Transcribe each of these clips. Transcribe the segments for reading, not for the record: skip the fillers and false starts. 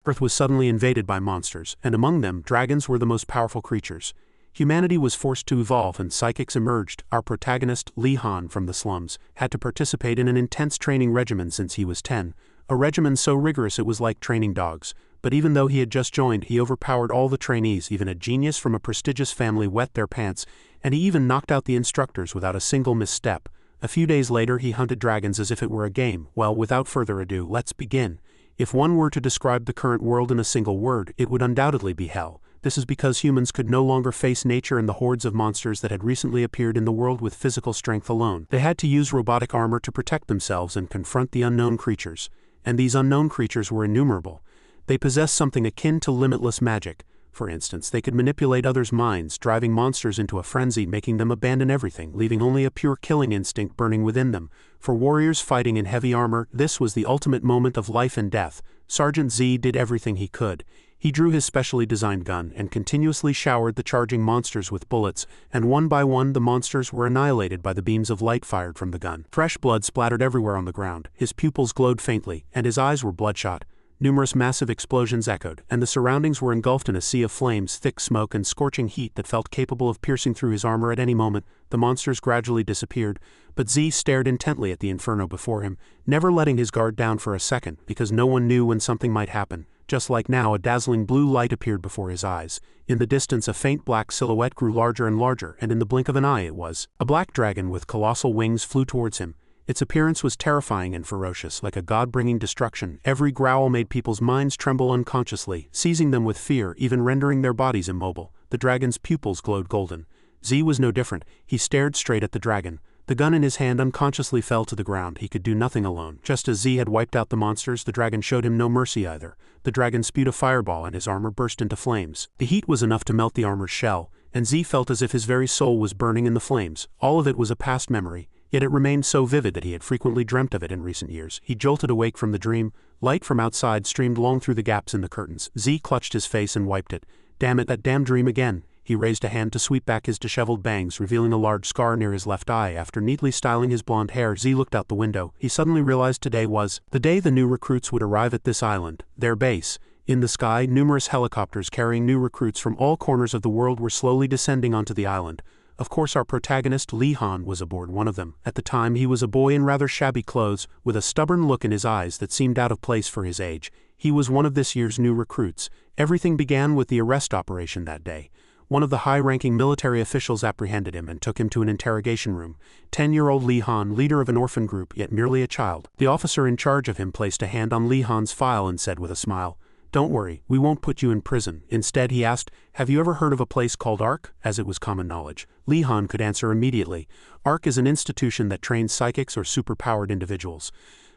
Earth was suddenly invaded by monsters, and among them, dragons were the most powerful creatures. Humanity was forced to evolve and psychics emerged. Our protagonist, Lee Han from the slums, had to participate in an intense training regimen since he was 10, a regimen so rigorous it was like training dogs. But even though he had just joined, he overpowered all the trainees. Even a genius from a prestigious family wet their pants, and he even knocked out the instructors without a single misstep. A few days later he hunted dragons as if it were a game. Well, without further ado, let's begin. If one were to describe the current world in a single word, it would undoubtedly be hell. This is because humans could no longer face nature and the hordes of monsters that had recently appeared in the world with physical strength alone. They had to use robotic armor to protect themselves and confront the unknown creatures. And these unknown creatures were innumerable. They possessed something akin to limitless magic. For instance, they could manipulate others' minds, driving monsters into a frenzy, making them abandon everything, leaving only a pure killing instinct burning within them. For warriors fighting in heavy armor, this was the ultimate moment of life and death. Sergeant Z did everything he could. He drew his specially designed gun and continuously showered the charging monsters with bullets, and one by one the monsters were annihilated by the beams of light fired from the gun. Fresh blood splattered everywhere on the ground, his pupils glowed faintly, and his eyes were bloodshot. Numerous massive explosions echoed, and the surroundings were engulfed in a sea of flames, thick smoke and scorching heat that felt capable of piercing through his armor at any moment. The monsters gradually disappeared, but Z stared intently at the inferno before him, never letting his guard down for a second, because no one knew when something might happen. Just like now, a dazzling blue light appeared before his eyes. In the distance, a faint black silhouette grew larger and larger, and in the blink of an eye it was. A black dragon with colossal wings flew towards him. Its appearance was terrifying and ferocious, like a god bringing destruction. Every growl made people's minds tremble unconsciously, seizing them with fear, even rendering their bodies immobile. The dragon's pupils glowed golden. Z was no different. He stared straight at the dragon. The gun in his hand unconsciously fell to the ground. He could do nothing alone. Just as Z had wiped out the monsters, the dragon showed him no mercy either. The dragon spewed a fireball and his armor burst into flames. The heat was enough to melt the armor's shell, and Z felt as if his very soul was burning in the flames. All of it was a past memory. Yet it remained so vivid that he had frequently dreamt of it in recent years. He jolted awake from the dream. Light from outside streamed long through the gaps in the curtains. Z clutched his face and wiped it. Damn it, that damn dream again. He raised a hand to sweep back his disheveled bangs, revealing a large scar near his left eye. After neatly styling his blonde hair, Z looked out the window. He suddenly realized today was the day the new recruits would arrive at this island, their base. In the sky, numerous helicopters carrying new recruits from all corners of the world were slowly descending onto the island. Of course, our protagonist, Lee Han, was aboard one of them. At the time, he was a boy in rather shabby clothes, with a stubborn look in his eyes that seemed out of place for his age. He was one of this year's new recruits. Everything began with the arrest operation that day. One of the high-ranking military officials apprehended him and took him to an interrogation room. 10-year-old Lee Han, leader of an orphan group, yet merely a child. The officer in charge of him placed a hand on Lee Han's file and said with a smile, "Don't worry, we won't put you in prison." Instead, he asked, "Have you ever heard of a place called ARC?" As it was common knowledge. Lee Han could answer immediately. ARC is an institution that trains psychics or superpowered individuals.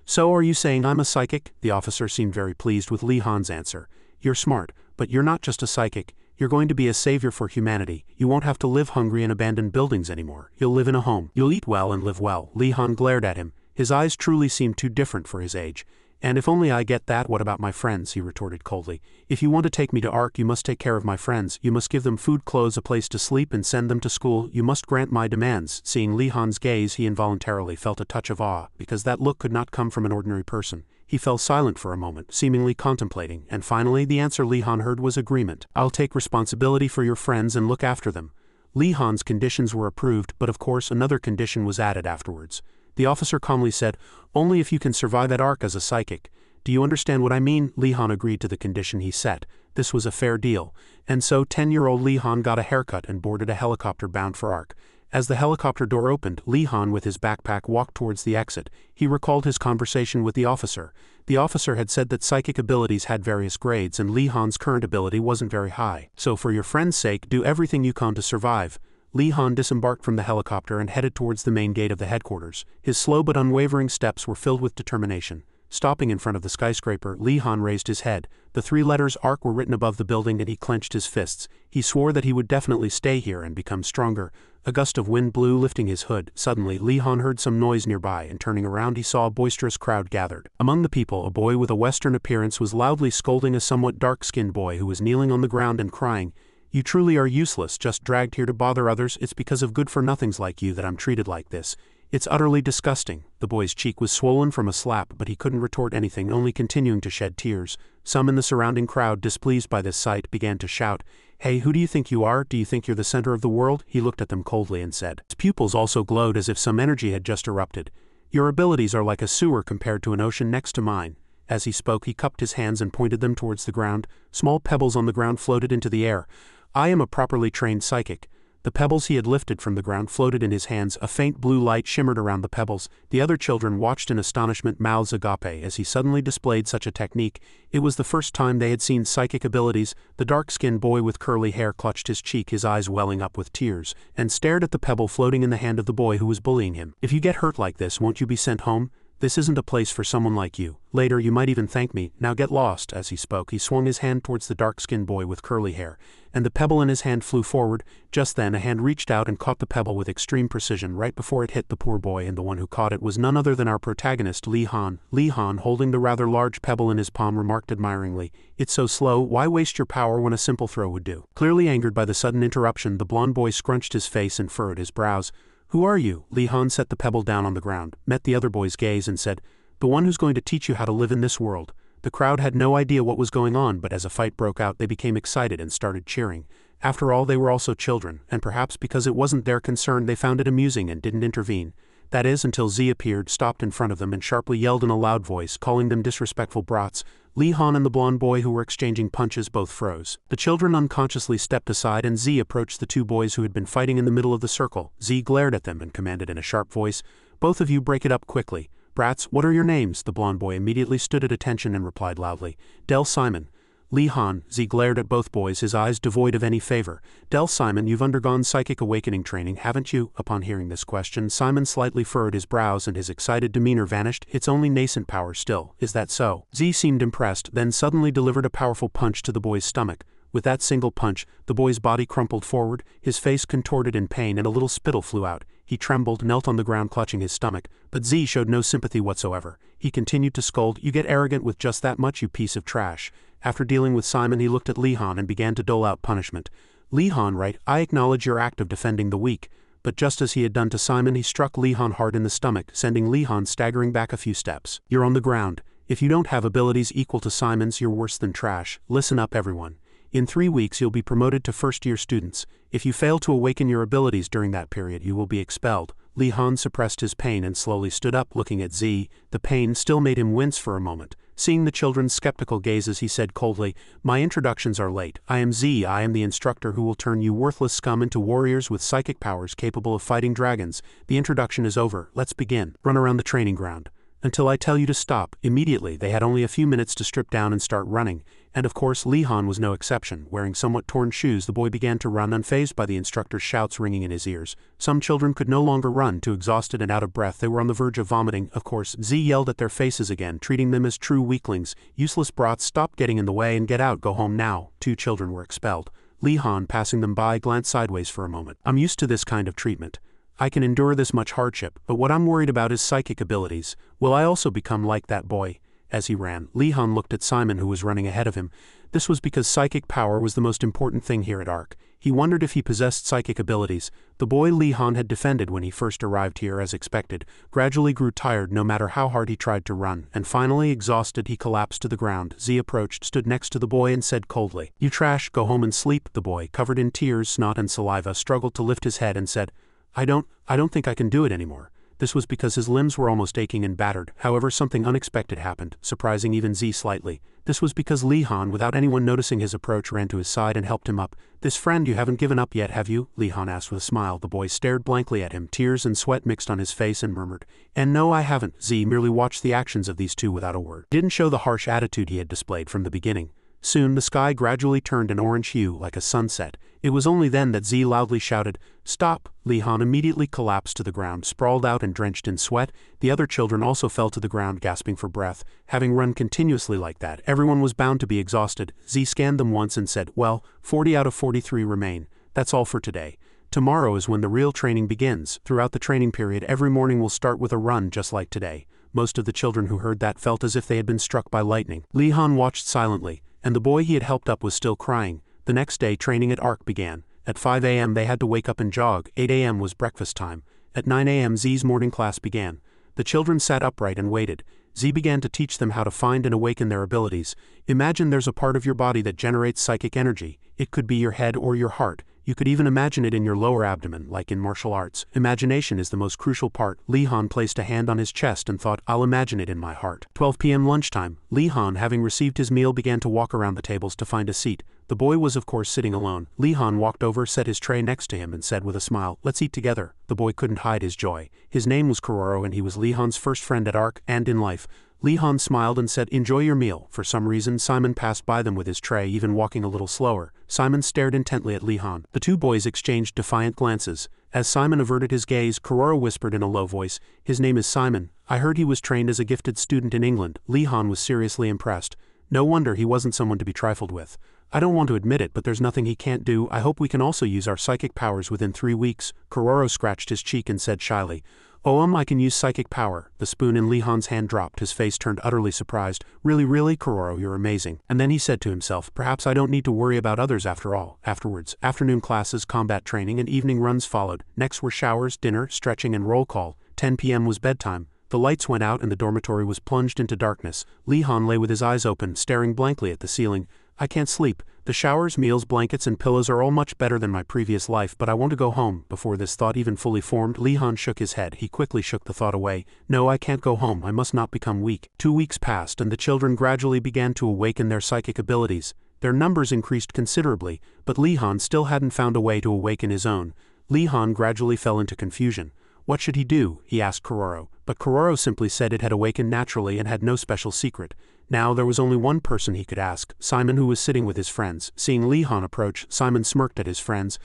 "So are you saying I'm a psychic?" The officer seemed very pleased with Lee Han's answer. "You're smart, but you're not just a psychic. You're going to be a savior for humanity. You won't have to live hungry in abandoned buildings anymore. You'll live in a home. You'll eat well and live well." Lee Han glared at him. His eyes truly seemed too different for his age. "And if only I get that, what about my friends?" he retorted coldly. "If you want to take me to ARC, you must take care of my friends. You must give them food, clothes, a place to sleep, and send them to school. You must grant my demands." Seeing Lee Han's gaze, he involuntarily felt a touch of awe, because that look could not come from an ordinary person. He fell silent for a moment, seemingly contemplating, and finally the answer Lee Han heard was agreement. "I'll take responsibility for your friends and look after them." Lee Han's conditions were approved, but of course another condition was added afterwards. The officer calmly said, "Only if you can survive at ARC as a psychic." "Do you understand what I mean?" Lee Han agreed to the condition he set. This was a fair deal. And so 10-year-old Lee Han got a haircut and boarded a helicopter bound for ARC. As the helicopter door opened, Lee Han with his backpack walked towards the exit. He recalled his conversation with the officer. The officer had said that psychic abilities had various grades and Lee Han's current ability wasn't very high. "So for your friend's sake, do everything you can to survive." Lee Han disembarked from the helicopter and headed towards the main gate of the headquarters. His slow but unwavering steps were filled with determination. Stopping in front of the skyscraper, Lee Han raised his head. The 3 letters ARC were written above the building and he clenched his fists. He swore that he would definitely stay here and become stronger. A gust of wind blew, lifting his hood. Suddenly, Lee Han heard some noise nearby, and turning around he saw a boisterous crowd gathered. Among the people, a boy with a Western appearance was loudly scolding a somewhat dark-skinned boy who was kneeling on the ground and crying, "You truly are useless, just dragged here to bother others. It's because of good-for-nothings like you that I'm treated like this." It's utterly disgusting. The boy's cheek was swollen from a slap, but he couldn't retort anything, only continuing to shed tears. Some in the surrounding crowd, displeased by this sight, began to shout, "Hey, who do you think you are? Do you think you're the center of the world?" He looked at them coldly and said. His pupils also glowed as if some energy had just erupted. "Your abilities are like a sewer compared to an ocean next to mine." As he spoke, he cupped his hands and pointed them towards the ground. Small pebbles on the ground floated into the air. "I am a properly trained psychic." The pebbles he had lifted from the ground floated in his hands. A faint blue light shimmered around the pebbles. The other children watched in astonishment, mouths agape, as he suddenly displayed such a technique. It was the first time they had seen psychic abilities. The dark-skinned boy with curly hair clutched his cheek, his eyes welling up with tears, and stared at the pebble floating in the hand of the boy who was bullying him. "If you get hurt like this, won't you be sent home? This isn't a place for someone like you. Later you might even thank me. Now get lost." As he spoke, he swung his hand towards the dark-skinned boy with curly hair, and the pebble in his hand flew forward. Just then a hand reached out and caught the pebble with extreme precision right before it hit the poor boy, and the one who caught it was none other than our protagonist, Lee Han. Lee Han, holding the rather large pebble in his palm, remarked admiringly, "It's so slow, why waste your power when a simple throw would do?" Clearly angered by the sudden interruption, the blond boy scrunched his face and furrowed his brows. "Who are you?" Lee Han set the pebble down on the ground, met the other boy's gaze, and said, "The one who's going to teach you how to live in this world." The crowd had no idea what was going on, but as a fight broke out they became excited and started cheering. After all, they were also children, and perhaps because it wasn't their concern they found it amusing and didn't intervene. That is, until Z appeared, stopped in front of them, and sharply yelled in a loud voice, calling them disrespectful brats. Lee Han and the blond boy who were exchanging punches both froze. The children unconsciously stepped aside, and Z approached the two boys who had been fighting in the middle of the circle. Z glared at them and commanded in a sharp voice, "Both of you break it up quickly." "Brats, what are your names?" The blond boy immediately stood at attention and replied loudly, "Del Simon." "Lee Han." Z glared at both boys, his eyes devoid of any favor. "Del Simon, you've undergone psychic awakening training, haven't you?" Upon hearing this question, Simon slightly furrowed his brows and his excited demeanor vanished. "It's only nascent power still, is that so?" Z seemed impressed, then suddenly delivered a powerful punch to the boy's stomach. With that single punch, the boy's body crumpled forward, his face contorted in pain, and a little spittle flew out. He trembled, knelt on the ground clutching his stomach, but Z showed no sympathy whatsoever. He continued to scold, "You get arrogant with just that much, you piece of trash." After dealing with Simon, he looked at Lee Han and began to dole out punishment. "Lee Han, right, I acknowledge your act of defending the weak." But just as he had done to Simon, he struck Lee Han hard in the stomach, sending Lee Han staggering back a few steps. "You're on the ground. If you don't have abilities equal to Simon's, you're worse than trash. Listen up, everyone. In 3 weeks you'll be promoted to first-year students. If you fail to awaken your abilities during that period, you will be expelled." Lee Han suppressed his pain and slowly stood up, looking at Z. The pain still made him wince for a moment. Seeing the children's skeptical gazes, he said coldly, "My introductions are late. I am Z. I am the instructor who will turn you worthless scum into warriors with psychic powers capable of fighting dragons. The introduction is over. Let's begin. Run around the training ground until I tell you to stop." Immediately, they had only a few minutes to strip down and start running. And of course, Lee Han was no exception. Wearing somewhat torn shoes, the boy began to run, unfazed by the instructor's shouts ringing in his ears. Some children could no longer run, too exhausted and out of breath. They were on the verge of vomiting. Of course, Z yelled at their faces again, treating them as true weaklings. "Useless brats, stop getting in the way and get out. Go home now." 2 children were expelled. Lee Han, passing them by, glanced sideways for a moment. "I'm used to this kind of treatment. I can endure this much hardship, but what I'm worried about is psychic abilities. Will I also become like that boy?" As he ran, Lee Han looked at Simon, who was running ahead of him. This was because psychic power was the most important thing here at ARC. He wondered if he possessed psychic abilities. The boy Lee Han had defended when he first arrived here, as expected, gradually grew tired no matter how hard he tried to run, and finally, exhausted, he collapsed to the ground. Z approached, stood next to the boy, and said coldly, "You trash, go home and sleep." The boy, covered in tears, snot, and saliva, struggled to lift his head and said, I don't think I can do it anymore." This was because his limbs were almost aching and battered. However, something unexpected happened, surprising even Z slightly. This was because Lee Han, without anyone noticing his approach, ran to his side and helped him up. "This friend, you haven't given up yet, have you?" Lee Han asked with a smile. The boy stared blankly at him, tears and sweat mixed on his face, and murmured, "And no, I haven't." Z merely watched the actions of these two without a word. Didn't show the harsh attitude he had displayed from the beginning. Soon the sky gradually turned an orange hue like a sunset. It was only then that Z loudly shouted, "Stop!" Lee Han immediately collapsed to the ground, sprawled out and drenched in sweat. The other children also fell to the ground, gasping for breath. Having run continuously like that, everyone was bound to be exhausted. Z scanned them once and said, "Well, 40 out of 43 remain. That's all for today. Tomorrow is when the real training begins. Throughout the training period, every morning will start with a run just like today." Most of the children who heard that felt as if they had been struck by lightning. Lee Han watched silently, and the boy he had helped up was still crying. The next day, training at ARC began. At 5 a.m. they had to wake up and jog. 8 a.m. was breakfast time. At 9 a.m. Z's morning class began. The children sat upright and waited. Z began to teach them how to find and awaken their abilities. Imagine there's a part of your body that generates psychic energy. It could be your head or your heart. You could even imagine it in your lower abdomen, like in martial arts. Imagination is the most crucial part. Li Han placed a hand on his chest and thought, I'll imagine it in my heart. 12 p.m. lunchtime. Li Han, having received his meal, began to walk around the tables to find a seat. The boy was of course sitting alone. Li Han walked over, set his tray next to him and said with a smile, let's eat together. The boy couldn't hide his joy. His name was Kororo and he was Li Han's first friend at ARC and in life. Li Han smiled and said, enjoy your meal. For some reason, Simon passed by them with his tray, even walking a little slower. Simon stared intently at Li Han. The two boys exchanged defiant glances. As Simon averted his gaze, Kororo whispered in a low voice, his name is Simon. I heard he was trained as a gifted student in England. Li Han was seriously impressed. No wonder he wasn't someone to be trifled with. I don't want to admit it, but there's nothing he can't do. I hope we can also use our psychic powers within 3 weeks. Kororo scratched his cheek and said shyly, I can use psychic power. The spoon in Li Han's hand dropped. His face turned utterly surprised. Really, Kororo, you're amazing. And then he said to himself, perhaps I don't need to worry about others after all. Afterwards, afternoon classes, combat training, and evening runs followed. Next were showers, dinner, stretching, and roll call. 10 p.m. was bedtime. The lights went out and the dormitory was plunged into darkness. Li Han lay with his eyes open, staring blankly at the ceiling. I can't sleep. The showers, meals, blankets, and pillows are all much better than my previous life, but I want to go home. Before this thought even fully formed, Li Han shook his head. He quickly shook the thought away. No, I can't go home. I must not become weak. 2 weeks passed and the children gradually began to awaken their psychic abilities. Their numbers increased considerably, but Li Han still hadn't found a way to awaken his own. Li Han gradually fell into confusion. What should he do? He asked Kororo, but Kororo simply said it had awakened naturally and had no special secret. Now there was only one person he could ask, Simon, who was sitting with his friends. Seeing Li Han approach, Simon smirked at his friends.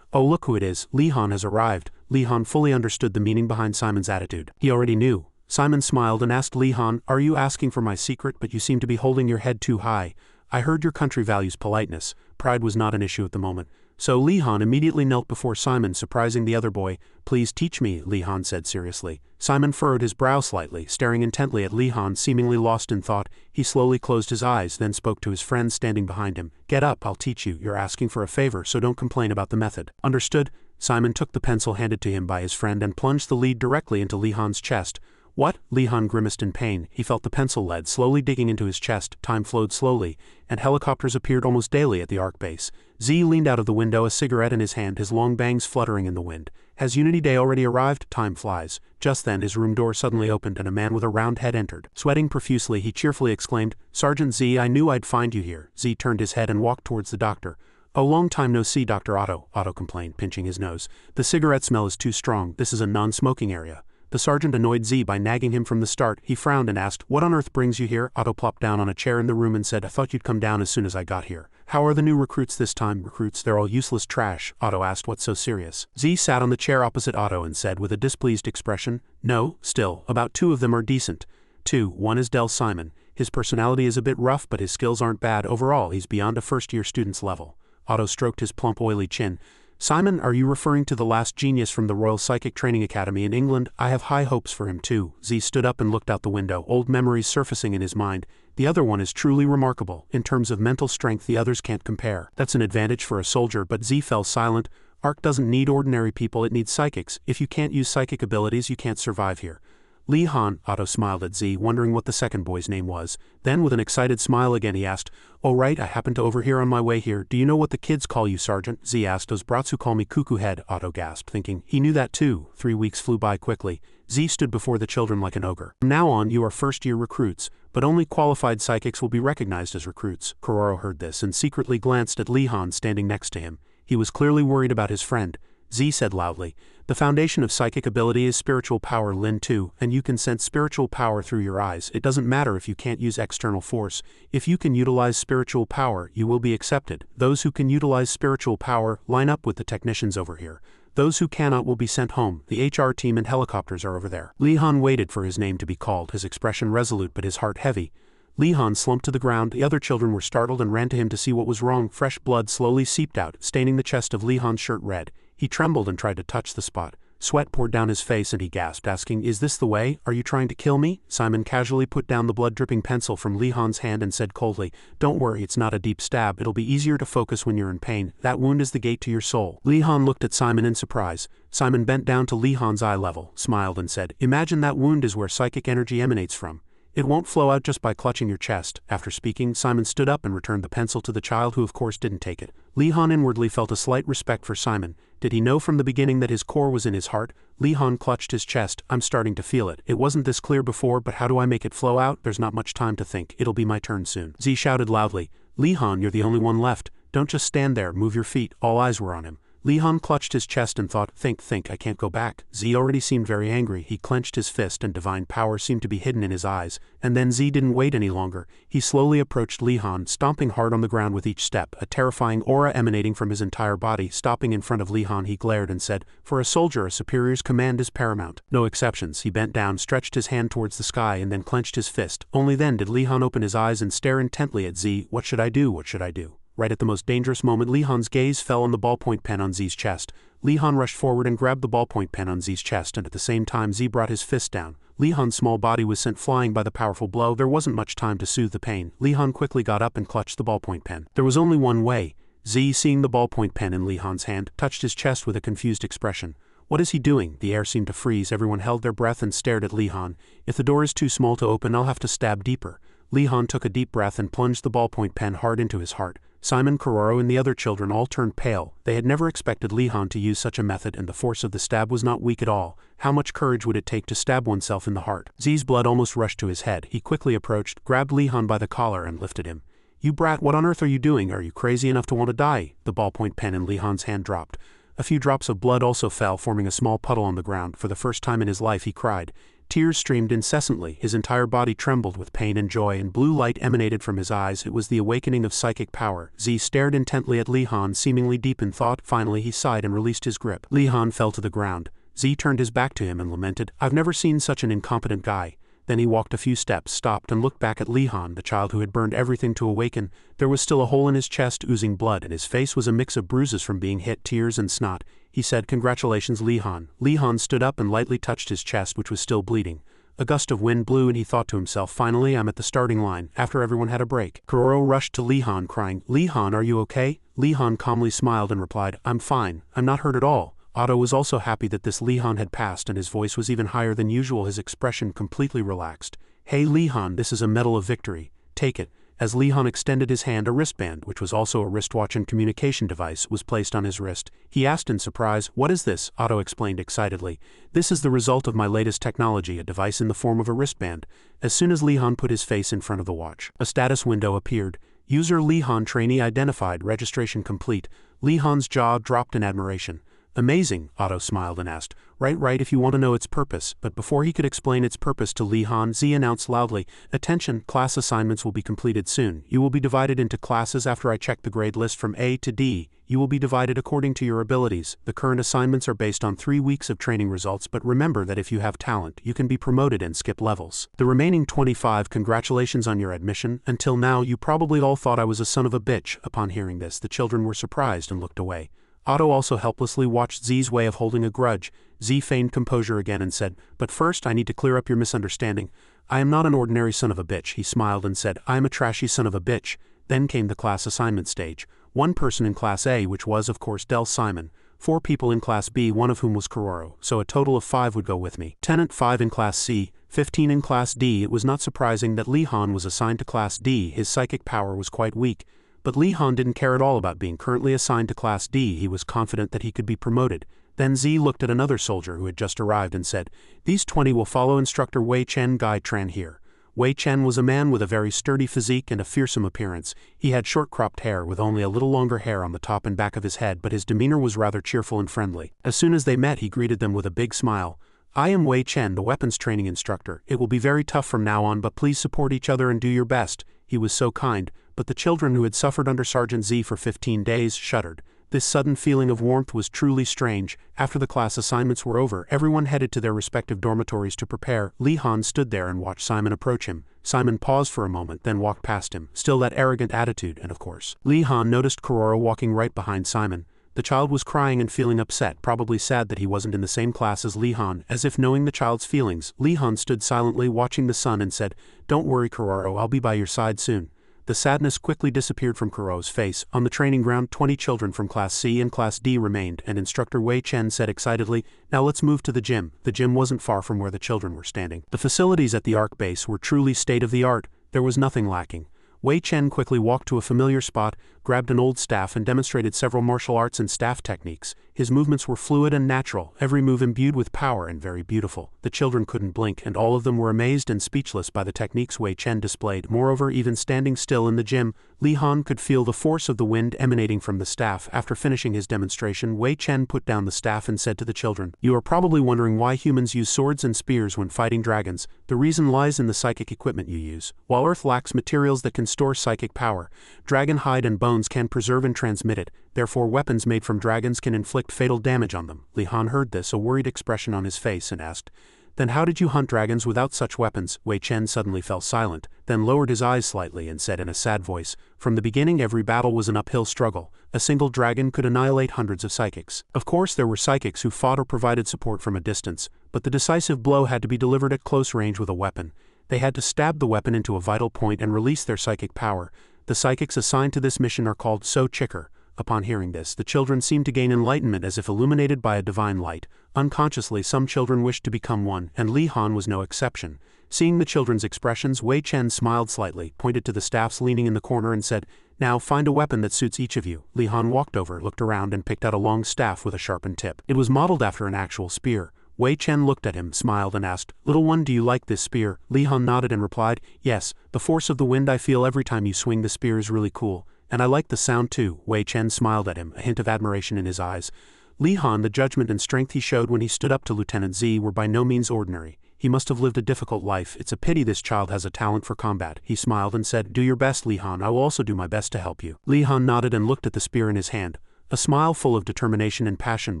Oh, look who it is, Li Han has arrived. Li Han fully understood the meaning behind Simon's attitude. He already knew. Simon smiled and asked Li Han, are you asking for my secret, but you seem to be holding your head too high. I heard your country values politeness. Pride was not an issue at the moment. So Li Han immediately knelt before Simon, surprising the other boy. Please teach me, Li Han said seriously. Simon furrowed his brow slightly, staring intently at Li Han, seemingly lost in thought. He slowly closed his eyes, then spoke to his friend standing behind him. Get up, I'll teach you. You're asking for a favor, so don't complain about the method. Understood? Simon took the pencil handed to him by his friend and plunged the lead directly into Li Han's chest. What? Li Han grimaced in pain. He felt the pencil lead slowly digging into his chest. Time flowed slowly, and helicopters appeared almost daily at the ARC base. Z leaned out of the window, a cigarette in his hand, his long bangs fluttering in the wind. Has Unity Day already arrived? Time flies. Just then his room door suddenly opened and a man with a round head entered. Sweating profusely, he cheerfully exclaimed, Sergeant Z, I knew I'd find you here. Z turned his head and walked towards the doctor. Oh, long time no see, Dr. Otto, Otto complained, pinching his nose. The cigarette smell is too strong. This is a non-smoking area. The sergeant annoyed Z by nagging him from the start. He frowned and asked, what on earth brings you here? Otto plopped down on a chair in the room and said, I thought you'd come down as soon as I got here. How are the new recruits this time? Recruits, they're all useless trash. Otto asked, what's so serious? Z sat on the chair opposite Otto and said with a displeased expression, no, still, about 2 of them are decent. 2, one is Del Simon. His personality is a bit rough, but his skills aren't bad. Overall, he's beyond a first-year student's level. Otto stroked his plump, oily chin. Simon, are you referring to the last genius from the Royal Psychic Training Academy in England? I have high hopes for him too. Z stood up and looked out the window, old memories surfacing in his mind. The other one is truly remarkable. In terms of mental strength, the others can't compare. That's an advantage for a soldier, but Z fell silent. ARC doesn't need ordinary people, it needs psychics. If you can't use psychic abilities, you can't survive here. Li Han, Otto smiled at Z, wondering what the second boy's name was. Then with an excited smile again he asked, oh right, I happened to overhear on my way here. Do you know what the kids call you, Sergeant? Z asked. Those brats who call me Cuckoo Head, Otto gasped, thinking. He knew that too. 3 weeks flew by quickly. Z stood before the children like an ogre. From now on, you are first-year recruits, but only qualified psychics will be recognized as recruits. Kororo heard this and secretly glanced at Li Han standing next to him. He was clearly worried about his friend. Z said loudly, the foundation of psychic ability is spiritual power, Lin 2, and you can sense spiritual power through your eyes. It doesn't matter if you can't use external force. If you can utilize spiritual power, you will be accepted. Those who can utilize spiritual power line up with the technicians over here. Those who cannot will be sent home. The HR team and helicopters are over there. Li Han waited for his name to be called, his expression resolute but his heart heavy. Li Han slumped to the ground. The other children were startled and ran to him to see what was wrong. Fresh blood slowly seeped out, staining the chest of Li Han's shirt red. He trembled and tried to touch the spot. Sweat poured down his face and he gasped, asking, "Is this the way? Are you trying to kill me?" Simon casually put down the blood-dripping pencil from Lee Han's hand and said coldly, "Don't worry, it's not a deep stab. It'll be easier to focus when you're in pain. That wound is the gate to your soul." Lee Han looked at Simon in surprise. Simon bent down to Lee Han's eye level, smiled and said, "Imagine that wound is where psychic energy emanates from. It won't flow out just by clutching your chest." After speaking, Simon stood up and returned the pencil to the child, who of course didn't take it. Lee Han inwardly felt a slight respect for Simon. Did he know from the beginning that his core was in his heart? Lee Han clutched his chest. "I'm starting to feel it. It wasn't this clear before, but how do I make it flow out? There's not much time to think. It'll be my turn soon." Z shouted loudly, "Lee Han, you're the only one left. Don't just stand there, move your feet." All eyes were on him. Lee Han clutched his chest and thought, think, I can't go back." Z already seemed very angry. He clenched his fist and divine power seemed to be hidden in his eyes. And then Z didn't wait any longer. He slowly approached Lee Han, stomping hard on the ground with each step, a terrifying aura emanating from his entire body. Stopping in front of Lee Han, he glared and said, "For a soldier, a superior's command is paramount. No exceptions." He bent down, stretched his hand towards the sky, and then clenched his fist. Only then did Lee Han open his eyes and stare intently at Z. "What should I do? What should I do?" Right at the most dangerous moment, Lee Han's gaze fell on the ballpoint pen on Z's chest. Lee Han rushed forward and grabbed the ballpoint pen on Z's chest, and at the same time Z brought his fist down. Lee Han's small body was sent flying by the powerful blow. There wasn't much time to soothe the pain. Lee Han quickly got up and clutched the ballpoint pen. There was only one way. Z, seeing the ballpoint pen in Lee Han's hand, touched his chest with a confused expression. "What is he doing?" The air seemed to freeze. Everyone held their breath and stared at Lee Han. "If the door is too small to open, I'll have to stab deeper." Lee Han took a deep breath and plunged the ballpoint pen hard into his heart. Simon, Kororo, and the other children all turned pale. They had never expected Lee Han to use such a method, and the force of the stab was not weak at all. How much courage would it take to stab oneself in the heart? Z's blood almost rushed to his head. He quickly approached, grabbed Lee Han by the collar, and lifted him. "You brat, what on earth are you doing? Are you crazy enough to want to die?" The ballpoint pen in Lee Han's hand dropped. A few drops of blood also fell, forming a small puddle on the ground. For the first time in his life, he cried. Tears streamed incessantly. His entire body trembled with pain and joy, and blue light emanated from his eyes. It was the awakening of psychic power. Z stared intently at Lee Han, seemingly deep in thought. Finally, he sighed and released his grip. Lee Han fell to the ground. Z turned his back to him and lamented, "I've never seen such an incompetent guy." Then he walked a few steps, stopped, and looked back at Lee Han, the child who had burned everything to awaken. There was still a hole in his chest, oozing blood, and his face was a mix of bruises from being hit, tears, and snot. He said, "Congratulations, Lee Han." Lee Han stood up and lightly touched his chest, which was still bleeding. A gust of wind blew and he thought to himself, "Finally, I'm at the starting line," after everyone had a break. Kororo rushed to Lee Han, crying, "Lee Han, are you okay?" Lee Han calmly smiled and replied, "I'm fine. I'm not hurt at all." Otto was also happy that this Lee Han had passed, and his voice was even higher than usual, his expression completely relaxed. "Hey Lee Han, this is a medal of victory. Take it." As Lee Han extended his hand, a wristband, which was also a wristwatch and communication device, was placed on his wrist. He asked in surprise, "What is this?" Otto explained excitedly. "This is the result of my latest technology, a device in the form of a wristband." As soon as Lee Han put his face in front of the watch, a status window appeared. User Lee Han trainee identified, registration complete. Lee Han's jaw dropped in admiration. "Amazing," Otto smiled and asked. Right, if you want to know its purpose." But before he could explain its purpose to Lee Han, Z announced loudly, "Attention, class assignments will be completed soon. You will be divided into classes after I check the grade list from A to D. You will be divided according to your abilities. The current assignments are based on 3 weeks of training results, but remember that if you have talent, you can be promoted and skip levels. The remaining 25, congratulations on your admission. Until now, you probably all thought I was a son of a bitch." Upon hearing this, the children were surprised and looked away. Otto also helplessly watched Z's way of holding a grudge. Z feigned composure again and said, "But first I need to clear up your misunderstanding. I am not an ordinary son of a bitch." He smiled and said, "I am a trashy son of a bitch." Then came the class assignment stage. 1 person in Class A, which was, of course, Del Simon. 4 people in Class B, one of whom was Kororo, so a total of 5 would go with me. Tenant 5 in Class C, 15 in Class D. It was not surprising that Lee Han was assigned to Class D. His psychic power was quite weak. But Lee Han didn't care at all about being currently assigned to Class D. He was confident that he could be promoted. Then Z looked at another soldier who had just arrived and said, "These 20 will follow instructor Wei Chen Gai Tran here." Wei Chen was a man with a very sturdy physique and a fearsome appearance. He had short cropped hair with only a little longer hair on the top and back of his head, but his demeanor was rather cheerful and friendly. As soon as they met, he greeted them with a big smile. "I am Wei Chen, the weapons training instructor. It will be very tough from now on, but please support each other and do your best." He was so kind, but the children who had suffered under Sergeant Z for 15 days shuddered. This sudden feeling of warmth was truly strange. After the class assignments were over, everyone headed to their respective dormitories to prepare. Lee Han stood there and watched Simon approach him. Simon paused for a moment, then walked past him, still that arrogant attitude, and of course, Lee Han noticed Kororo walking right behind Simon. The child was crying and feeling upset, probably sad that he wasn't in the same class as Li-Han. As if knowing the child's feelings, Li-Han stood silently watching the sun and said, "Don't worry, Kuroro, I'll be by your side soon." The sadness quickly disappeared from Kuro's face. On the training ground, 20 children from Class C and Class D remained, and Instructor Wei Chen said excitedly, "Now let's move to the gym." The gym wasn't far from where the children were standing. The facilities at the ARC base were truly state-of-the-art. There was nothing lacking. Wei Chen quickly walked to a familiar spot, grabbed an old staff and demonstrated several martial arts and staff techniques. His movements were fluid and natural, every move imbued with power and very beautiful. The children couldn't blink, and all of them were amazed and speechless by the techniques Wei Chen displayed. Moreover, even standing still in the gym, Li-Han could feel the force of the wind emanating from the staff. After finishing his demonstration, Wei Chen put down the staff and said to the children, "You are probably wondering why humans use swords and spears when fighting dragons. The reason lies in the psychic equipment you use. While Earth lacks materials that can store psychic power, dragon hide and bones can preserve and transmit it. Therefore, weapons made from dragons can inflict fatal damage on them." Li-Han heard this, a worried expression on his face, and asked, "Then how did you hunt dragons without such weapons?" Wei Chen suddenly fell silent, then lowered his eyes slightly and said in a sad voice, "From the beginning every battle was an uphill struggle. A single dragon could annihilate hundreds of psychics. Of course there were psychics who fought or provided support from a distance, but the decisive blow had to be delivered at close range with a weapon. They had to stab the weapon into a vital point and release their psychic power. The psychics assigned to this mission are called So-Chicker." Upon hearing this, the children seemed to gain enlightenment as if illuminated by a divine light. Unconsciously, some children wished to become one, and Li-Han was no exception. Seeing the children's expressions, Wei Chen smiled slightly, pointed to the staffs leaning in the corner and said, "Now find a weapon that suits each of you." Li-Han walked over, looked around and picked out a long staff with a sharpened tip. It was modeled after an actual spear. Wei Chen looked at him, smiled and asked, "Little one, do you like this spear?" Li-Han nodded and replied, "Yes, the force of the wind I feel every time you swing the spear is really cool. And I like the sound too." Wei Chen smiled at him, a hint of admiration in his eyes. Li-Han, the judgment and strength he showed when he stood up to Lieutenant Z were by no means ordinary. He must have lived a difficult life. It's a pity this child has a talent for combat. He smiled and said, "Do your best, Li-Han. I will also do my best to help you." Li-Han nodded and looked at the spear in his hand. A smile full of determination and passion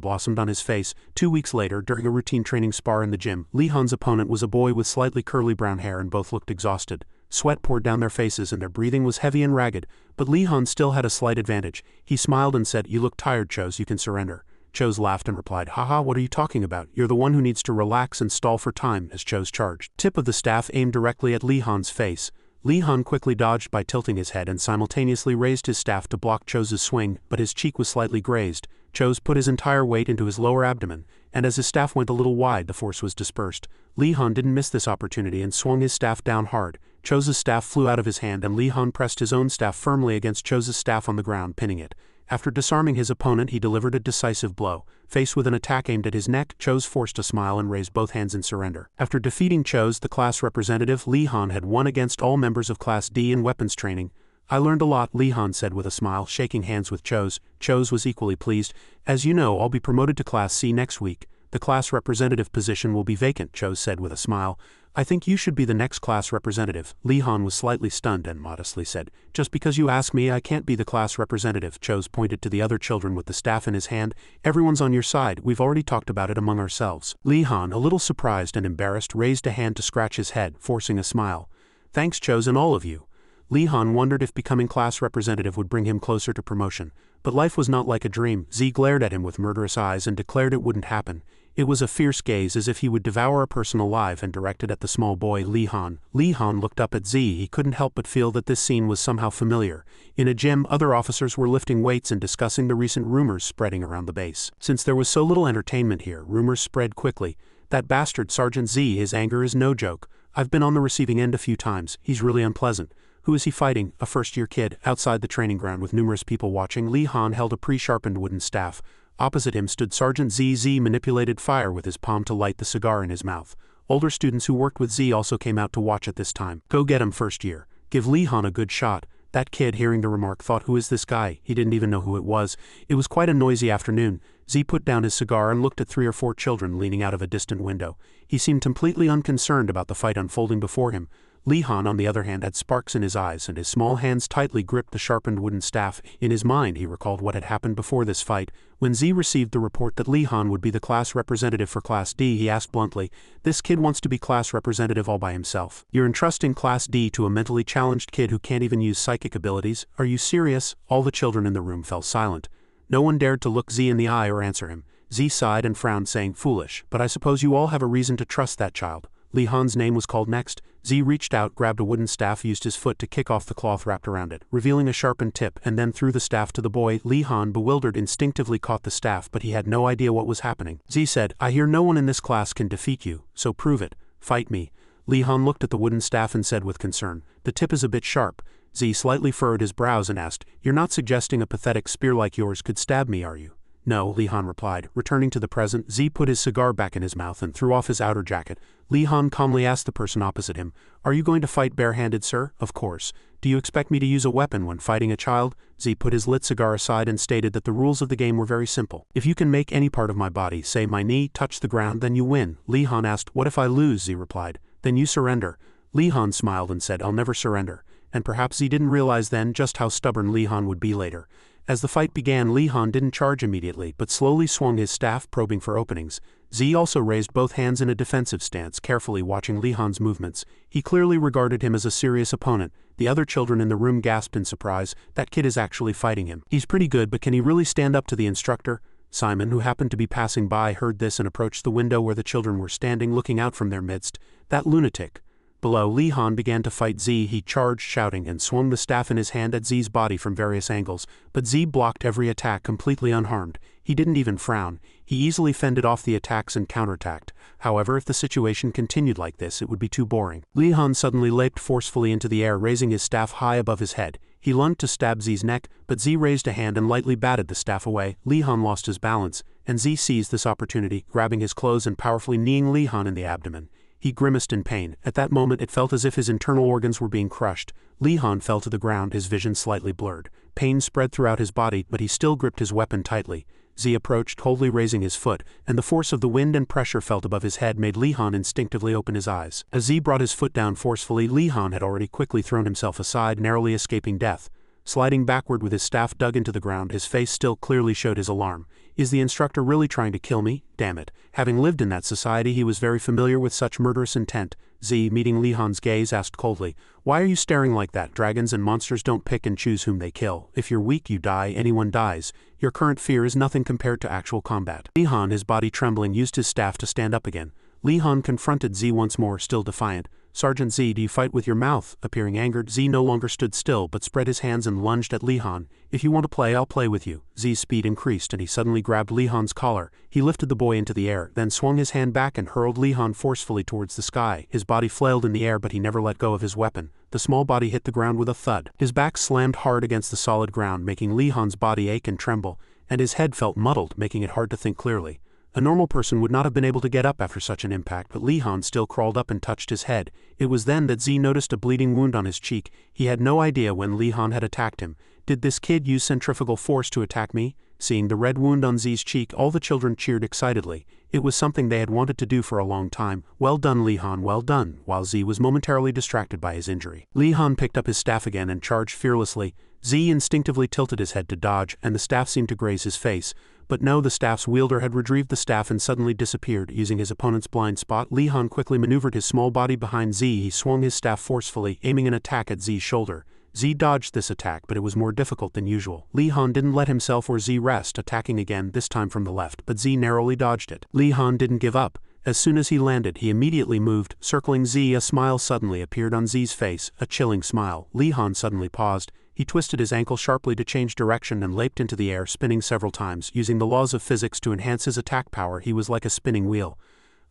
blossomed on his face. 2 weeks later, during a routine training spar in the gym, Li-Han's opponent was a boy with slightly curly brown hair, and both looked exhausted. Sweat poured down their faces and their breathing was heavy and ragged, but Li-Han still had a slight advantage. He smiled and said, "You look tired, Chose, you can surrender." Chose laughed and replied, "Haha, what are you talking about? You're the one who needs to relax and stall for time," as Chose charged. Tip of the staff aimed directly at Li-Han's face. Li-Han quickly dodged by tilting his head and simultaneously raised his staff to block Chose's swing, but his cheek was slightly grazed. Chose put his entire weight into his lower abdomen, and as his staff went a little wide, the force was dispersed. Li-Han didn't miss this opportunity and swung his staff down hard. Chose's staff flew out of his hand and Li-Han pressed his own staff firmly against Chose's staff on the ground, pinning it. After disarming his opponent, he delivered a decisive blow. Faced with an attack aimed at his neck, Chose forced a smile and raised both hands in surrender. After defeating Chose, the class representative, Li-Han had won against all members of Class D in weapons training. "I learned a lot," Li-Han said with a smile, shaking hands with Chose. Chose was equally pleased. "As you know, I'll be promoted to Class C next week. The class representative position will be vacant," Chose said with a smile. "I think you should be the next class representative." Li-Han was slightly stunned and modestly said, "Just because you ask me, I can't be the class representative." Chose pointed to the other children with the staff in his hand. "Everyone's on your side. We've already talked about it among ourselves." Li-Han, a little surprised and embarrassed, raised a hand to scratch his head, forcing a smile. "Thanks, Chose, and all of you." Li-Han wondered if becoming class representative would bring him closer to promotion. But life was not like a dream. Z glared at him with murderous eyes and declared it wouldn't happen. It was a fierce gaze, as if he would devour a person alive, and directed at the small boy Li-Han. Li-Han looked up at Z. He couldn't help but feel that this scene was somehow familiar. In a gym, other officers were lifting weights and discussing the recent rumors spreading around the base. Since there was so little entertainment here, rumors spread quickly. "That bastard Sergeant Z, his anger is no joke. I've been on the receiving end a few times. He's really unpleasant." "Who is he fighting?" "A first-year kid." Outside the training ground with numerous people watching, Li-Han held a pre-sharpened wooden staff. Opposite him stood Sergeant Z. Z manipulated fire with his palm to light the cigar in his mouth. Older students who worked with Z also came out to watch at this time. "Go get him, first year. Give Li-Han a good shot." That kid, hearing the remark, thought, "Who is this guy?" He didn't even know who it was. It was quite a noisy afternoon. Z put down his cigar and looked at 3 or 4 children leaning out of a distant window. He seemed completely unconcerned about the fight unfolding before him. Li-Han, on the other hand, had sparks in his eyes, and his small hands tightly gripped the sharpened wooden staff. In his mind, he recalled what had happened before this fight. When Z received the report that Li-Han would be the class representative for Class D, he asked bluntly, "This kid wants to be class representative all by himself. You're entrusting Class D to a mentally challenged kid who can't even use psychic abilities? Are you serious?" All the children in the room fell silent. No one dared to look Z in the eye or answer him. Z sighed and frowned, saying, "Foolish, but I suppose you all have a reason to trust that child." Li Han's name was called next. Z reached out, grabbed a wooden staff, used his foot to kick off the cloth wrapped around it, revealing a sharpened tip, and then threw the staff to the boy. Li Han, bewildered, instinctively caught the staff, but he had no idea what was happening. Z said, "I hear no one in this class can defeat you, so prove it. Fight me." Li Han looked at the wooden staff and said with concern, "The tip is a bit sharp." Z slightly furrowed his brows and asked, "You're not suggesting a pathetic spear like yours could stab me, are you?" "No," Li Han replied. Returning to the present, Z put his cigar back in his mouth and threw off his outer jacket. Li Han calmly asked the person opposite him, "Are you going to fight barehanded, sir?" "Of course. Do you expect me to use a weapon when fighting a child?" Z put his lit cigar aside and stated that the rules of the game were very simple. "If you can make any part of my body, say my knee, touch the ground, then you win." Li Han asked, "What if I lose?" Z replied. "Then you surrender." Li Han smiled and said, "I'll never surrender." And perhaps Z didn't realize then just how stubborn Li Han would be later. As the fight began, Li Han didn't charge immediately, but slowly swung his staff, probing for openings. Z also raised both hands in a defensive stance, carefully watching Li Han's movements. He clearly regarded him as a serious opponent. The other children in the room gasped in surprise. "That kid is actually fighting him. He's pretty good, but can he really stand up to the instructor?" Simon, who happened to be passing by, heard this and approached the window where the children were standing, looking out from their midst. "That lunatic." Below, Li Han began to fight Z. He charged, shouting, and swung the staff in his hand at Z's body from various angles, but Z blocked every attack completely unharmed. He didn't even frown. He easily fended off the attacks and counterattacked. However, if the situation continued like this, it would be too boring. Li Han suddenly leaped forcefully into the air, raising his staff high above his head. He lunged to stab Z's neck, but Z raised a hand and lightly batted the staff away. Li Han lost his balance, and Z seized this opportunity, grabbing his clothes and powerfully kneeing Li Han in the abdomen. He grimaced in pain. At that moment it felt as if his internal organs were being crushed. Li Han fell to the ground, his vision slightly blurred. Pain spread throughout his body, but he still gripped his weapon tightly. Z approached, coldly raising his foot, and the force of the wind and pressure felt above his head made Li Han instinctively open his eyes. As Z brought his foot down forcefully, Li Han had already quickly thrown himself aside, narrowly escaping death. Sliding backward with his staff dug into the ground, his face still clearly showed his alarm. "Is the instructor really trying to kill me? Damn it." Having lived in that society, he was very familiar with such murderous intent. Z, meeting Li Han's gaze, asked coldly, "Why are you staring like that? Dragons and monsters don't pick and choose whom they kill. If you're weak, you die. Anyone dies. Your current fear is nothing compared to actual combat." Li Han, his body trembling, used his staff to stand up again. Li Han confronted Z once more, still defiant. "Sergeant Z, do you fight with your mouth?" Appearing angered, Z no longer stood still but spread his hands and lunged at Li Han. "If you want to play, I'll play with you." Z's speed increased and he suddenly grabbed Li Han's collar. He lifted the boy into the air, then swung his hand back and hurled Li Han forcefully towards the sky. His body flailed in the air, but he never let go of his weapon. The small body hit the ground with a thud. His back slammed hard against the solid ground, making Li Han's body ache and tremble, and his head felt muddled, making it hard to think clearly. A normal person would not have been able to get up after such an impact, but Li Han still crawled up and touched his head. It was then that Z noticed a bleeding wound on his cheek. He had no idea when Li Han had attacked him. Did this kid use centrifugal force to attack me? Seeing the red wound on Z's cheek, all the children cheered excitedly. It was something they had wanted to do for a long time. "Well done, Li Han, well done," while Z was momentarily distracted by his injury. Li Han picked up his staff again and charged fearlessly. Z instinctively tilted his head to dodge, and the staff seemed to graze his face. But no, the staff's wielder had retrieved the staff and suddenly disappeared. Using his opponent's blind spot, Li Han quickly maneuvered his small body behind Z. He swung his staff forcefully, aiming an attack at Z's shoulder. Z dodged this attack, but it was more difficult than usual. Li Han didn't let himself or Z rest, attacking again, this time from the left, but Z narrowly dodged it. Li Han didn't give up. As soon as he landed, he immediately moved, circling Z. A smile suddenly appeared on Z's face, a chilling smile. Li Han suddenly paused. He twisted his ankle sharply to change direction and leaped into the air, spinning several times. Using the laws of physics to enhance his attack power, he was like a spinning wheel.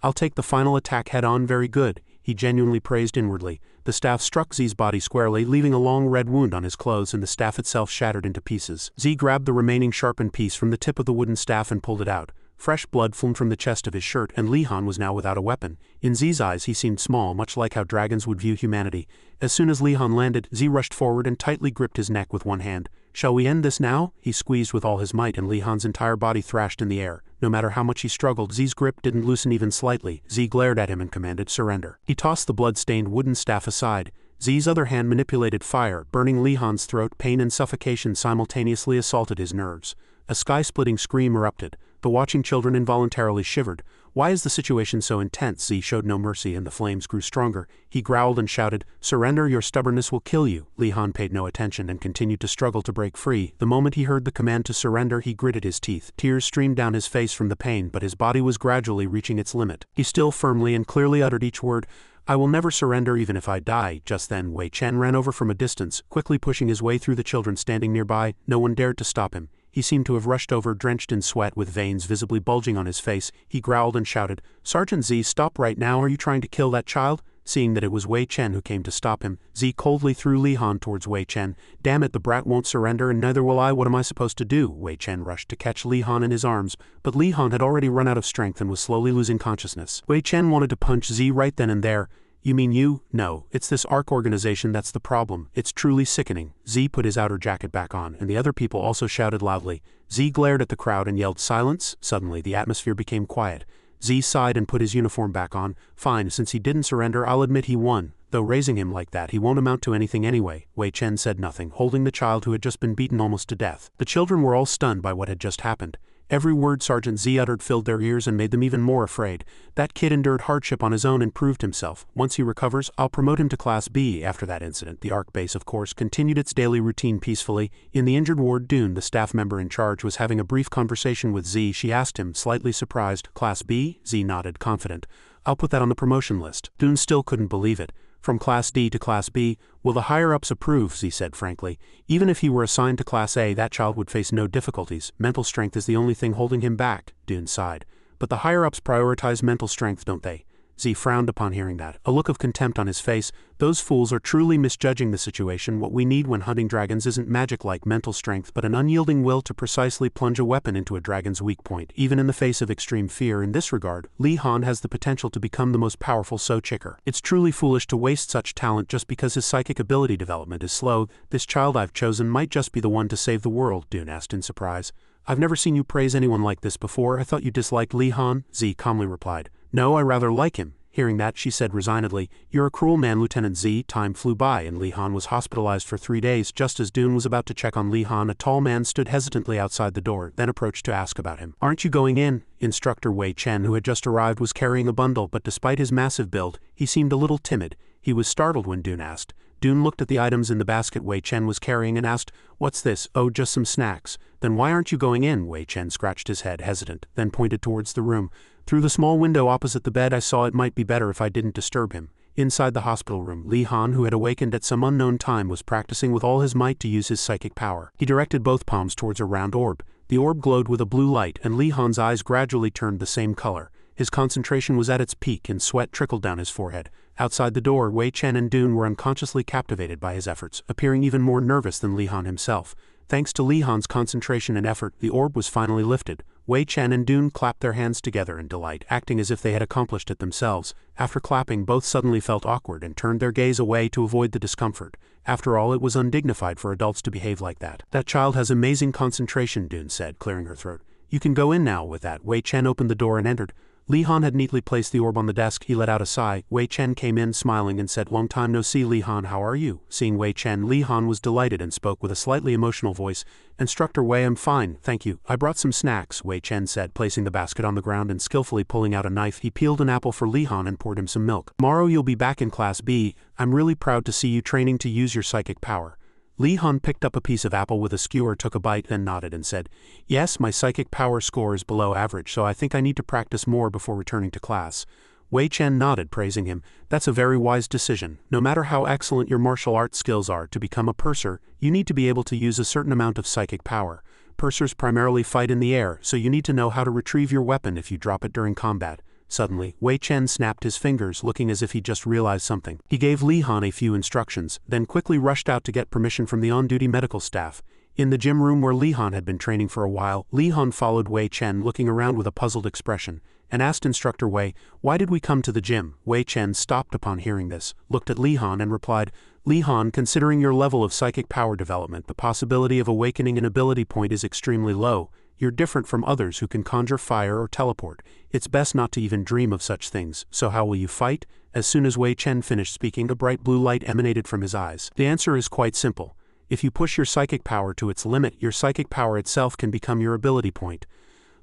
"I'll take the final attack head on, very good," he genuinely praised inwardly. The staff struck Z's body squarely, leaving a long red wound on his clothes, and the staff itself shattered into pieces. Z grabbed the remaining sharpened piece from the tip of the wooden staff and pulled it out. Fresh blood flowed from the chest of his shirt, and Li Han was now without a weapon. In Z's eyes he seemed small, much like how dragons would view humanity. As soon as Li Han landed, Z rushed forward and tightly gripped his neck with one hand. "Shall we end this now?" He squeezed with all his might, and Li Han's entire body thrashed in the air. No matter how much he struggled, Z's grip didn't loosen even slightly. Z glared at him and commanded surrender. He tossed the blood-stained wooden staff aside. Z's other hand manipulated fire, burning Li Han's throat. Pain and suffocation simultaneously assaulted his nerves. A sky-splitting scream erupted. The watching children involuntarily shivered. Why is the situation so intense? Z showed no mercy and the flames grew stronger. He growled and shouted, "Surrender, your stubbornness will kill you." Li Han paid no attention and continued to struggle to break free. The moment he heard the command to surrender, he gritted his teeth. Tears streamed down his face from the pain, but his body was gradually reaching its limit. He still firmly and clearly uttered each word, "I will never surrender even if I die." Just then Wei Chen ran over from a distance, quickly pushing his way through the children standing nearby. No one dared to stop him. He seemed to have rushed over drenched in sweat with veins visibly bulging on his face. He growled and shouted, "Sergeant Z, stop right now. Are you trying to kill that child?" Seeing that it was Wei Chen who came to stop him, Z coldly threw Li Han towards Wei Chen. "Damn it, the brat won't surrender and neither will I. What am I supposed to do?" Wei Chen rushed to catch Li Han in his arms, but Li Han had already run out of strength and was slowly losing consciousness. Wei Chen wanted to punch Z right then and there. "You mean you? No, it's this ARC organization that's the problem. It's truly sickening." Z put his outer jacket back on, and the other people also shouted loudly. Z glared at the crowd and yelled, "Silence!" Suddenly, the atmosphere became quiet. Z sighed and put his uniform back on. "Fine, since he didn't surrender, I'll admit he won. Though raising him like that, he won't amount to anything anyway." Wei Chen said nothing, holding the child who had just been beaten almost to death. The children were all stunned by what had just happened. Every word Sergeant Z uttered filled their ears and made them even more afraid. That kid endured hardship on his own and proved himself. Once he recovers, I'll promote him to Class B. After that incident, the ARC base, of course, continued its daily routine peacefully. In the injured ward, Dune, the staff member in charge, was having a brief conversation with Z. She asked him, slightly surprised, "Class B?" Z nodded, confident. "I'll put that on the promotion list." Dune still couldn't believe it. From Class D to Class B, will the higher-ups approve? Z said frankly. Even if he were assigned to Class A, that child would face no difficulties. Mental strength is the only thing holding him back, Dune sighed. But the higher-ups prioritize mental strength, don't they? Z frowned upon hearing that, a look of contempt on his face. Those fools are truly misjudging the situation. What we need when hunting dragons isn't magic like mental strength, but an unyielding will to precisely plunge a weapon into a dragon's weak point, even in the face of extreme fear. In this regard, Li Han has the potential to become the most powerful So-Chicker. It's truly foolish to waste such talent just because his psychic ability development is slow. This child I've chosen might just be the one to save the world, Dune asked in surprise. "I've never seen you praise anyone like this before. I thought you disliked Li Han," Z calmly replied. "No, I rather like him." Hearing that, she said resignedly, "You're a cruel man, Lieutenant Z." Time flew by and Li Han was hospitalized for 3 days. Just as Dune was about to check on Li Han, a tall man stood hesitantly outside the door, then approached to ask about him. "Aren't you going in?" Instructor Wei Chen, who had just arrived, was carrying a bundle, but despite his massive build, he seemed a little timid. He was startled when Dune asked. Dune looked at the items in the basket Wei Chen was carrying and asked, "What's this?" "Oh, just some snacks." "Then why aren't you going in?" Wei Chen scratched his head, hesitant, then pointed towards the room. "Through the small window opposite the bed I saw it might be better if I didn't disturb him." Inside the hospital room, Li Han, who had awakened at some unknown time, was practicing with all his might to use his psychic power. He directed both palms towards a round orb. The orb glowed with a blue light, and Li Han's eyes gradually turned the same color. His concentration was at its peak, and sweat trickled down his forehead. Outside the door, Wei Chen and Dune were unconsciously captivated by his efforts, appearing even more nervous than Li Han himself. Thanks to Li Han's concentration and effort, the orb was finally lifted. Wei Chen and Dune clapped their hands together in delight, acting as if they had accomplished it themselves. After clapping, both suddenly felt awkward and turned their gaze away to avoid the discomfort. After all, it was undignified for adults to behave like that. "That child has amazing concentration," Dune said, clearing her throat. "You can go in now." With that, Wei Chen opened the door and entered. Li Han had neatly placed the orb on the desk. He let out a sigh. Wei Chen came in smiling and said, "Long time no see, Li Han, how are you?" Seeing Wei Chen, Li Han was delighted and spoke with a slightly emotional voice. "Instructor Wei, I'm fine, thank you. I brought some snacks," Wei Chen said, placing the basket on the ground and skillfully pulling out a knife. He peeled an apple for Li Han and poured him some milk. "Tomorrow you'll be back in Class B. I'm really proud to see you training to use your psychic power." Li Han picked up a piece of apple with a skewer, took a bite, then nodded and said, "Yes, my psychic power score is below average, so I think I need to practice more before returning to class." Wei Chen nodded, praising him. "That's a very wise decision. No matter how excellent your martial arts skills are, to become a purser, you need to be able to use a certain amount of psychic power. Pursers primarily fight in the air, so you need to know how to retrieve your weapon if you drop it during combat." Suddenly, Wei Chen snapped his fingers, looking as if he just realized something. He gave Li Han a few instructions, then quickly rushed out to get permission from the on-duty medical staff. In the gym room where Li Han had been training for a while, Li Han followed Wei Chen, looking around with a puzzled expression, and asked Instructor Wei, "Why did we come to the gym?" Wei Chen stopped upon hearing this, looked at Li Han and replied, "Li Han, considering your level of psychic power development, the possibility of awakening an ability point is extremely low. You're different from others who can conjure fire or teleport. It's best not to even dream of such things, so how will you fight?" As soon as Wei Chen finished speaking, a bright blue light emanated from his eyes. "The answer is quite simple. If you push your psychic power to its limit, your psychic power itself can become your ability point."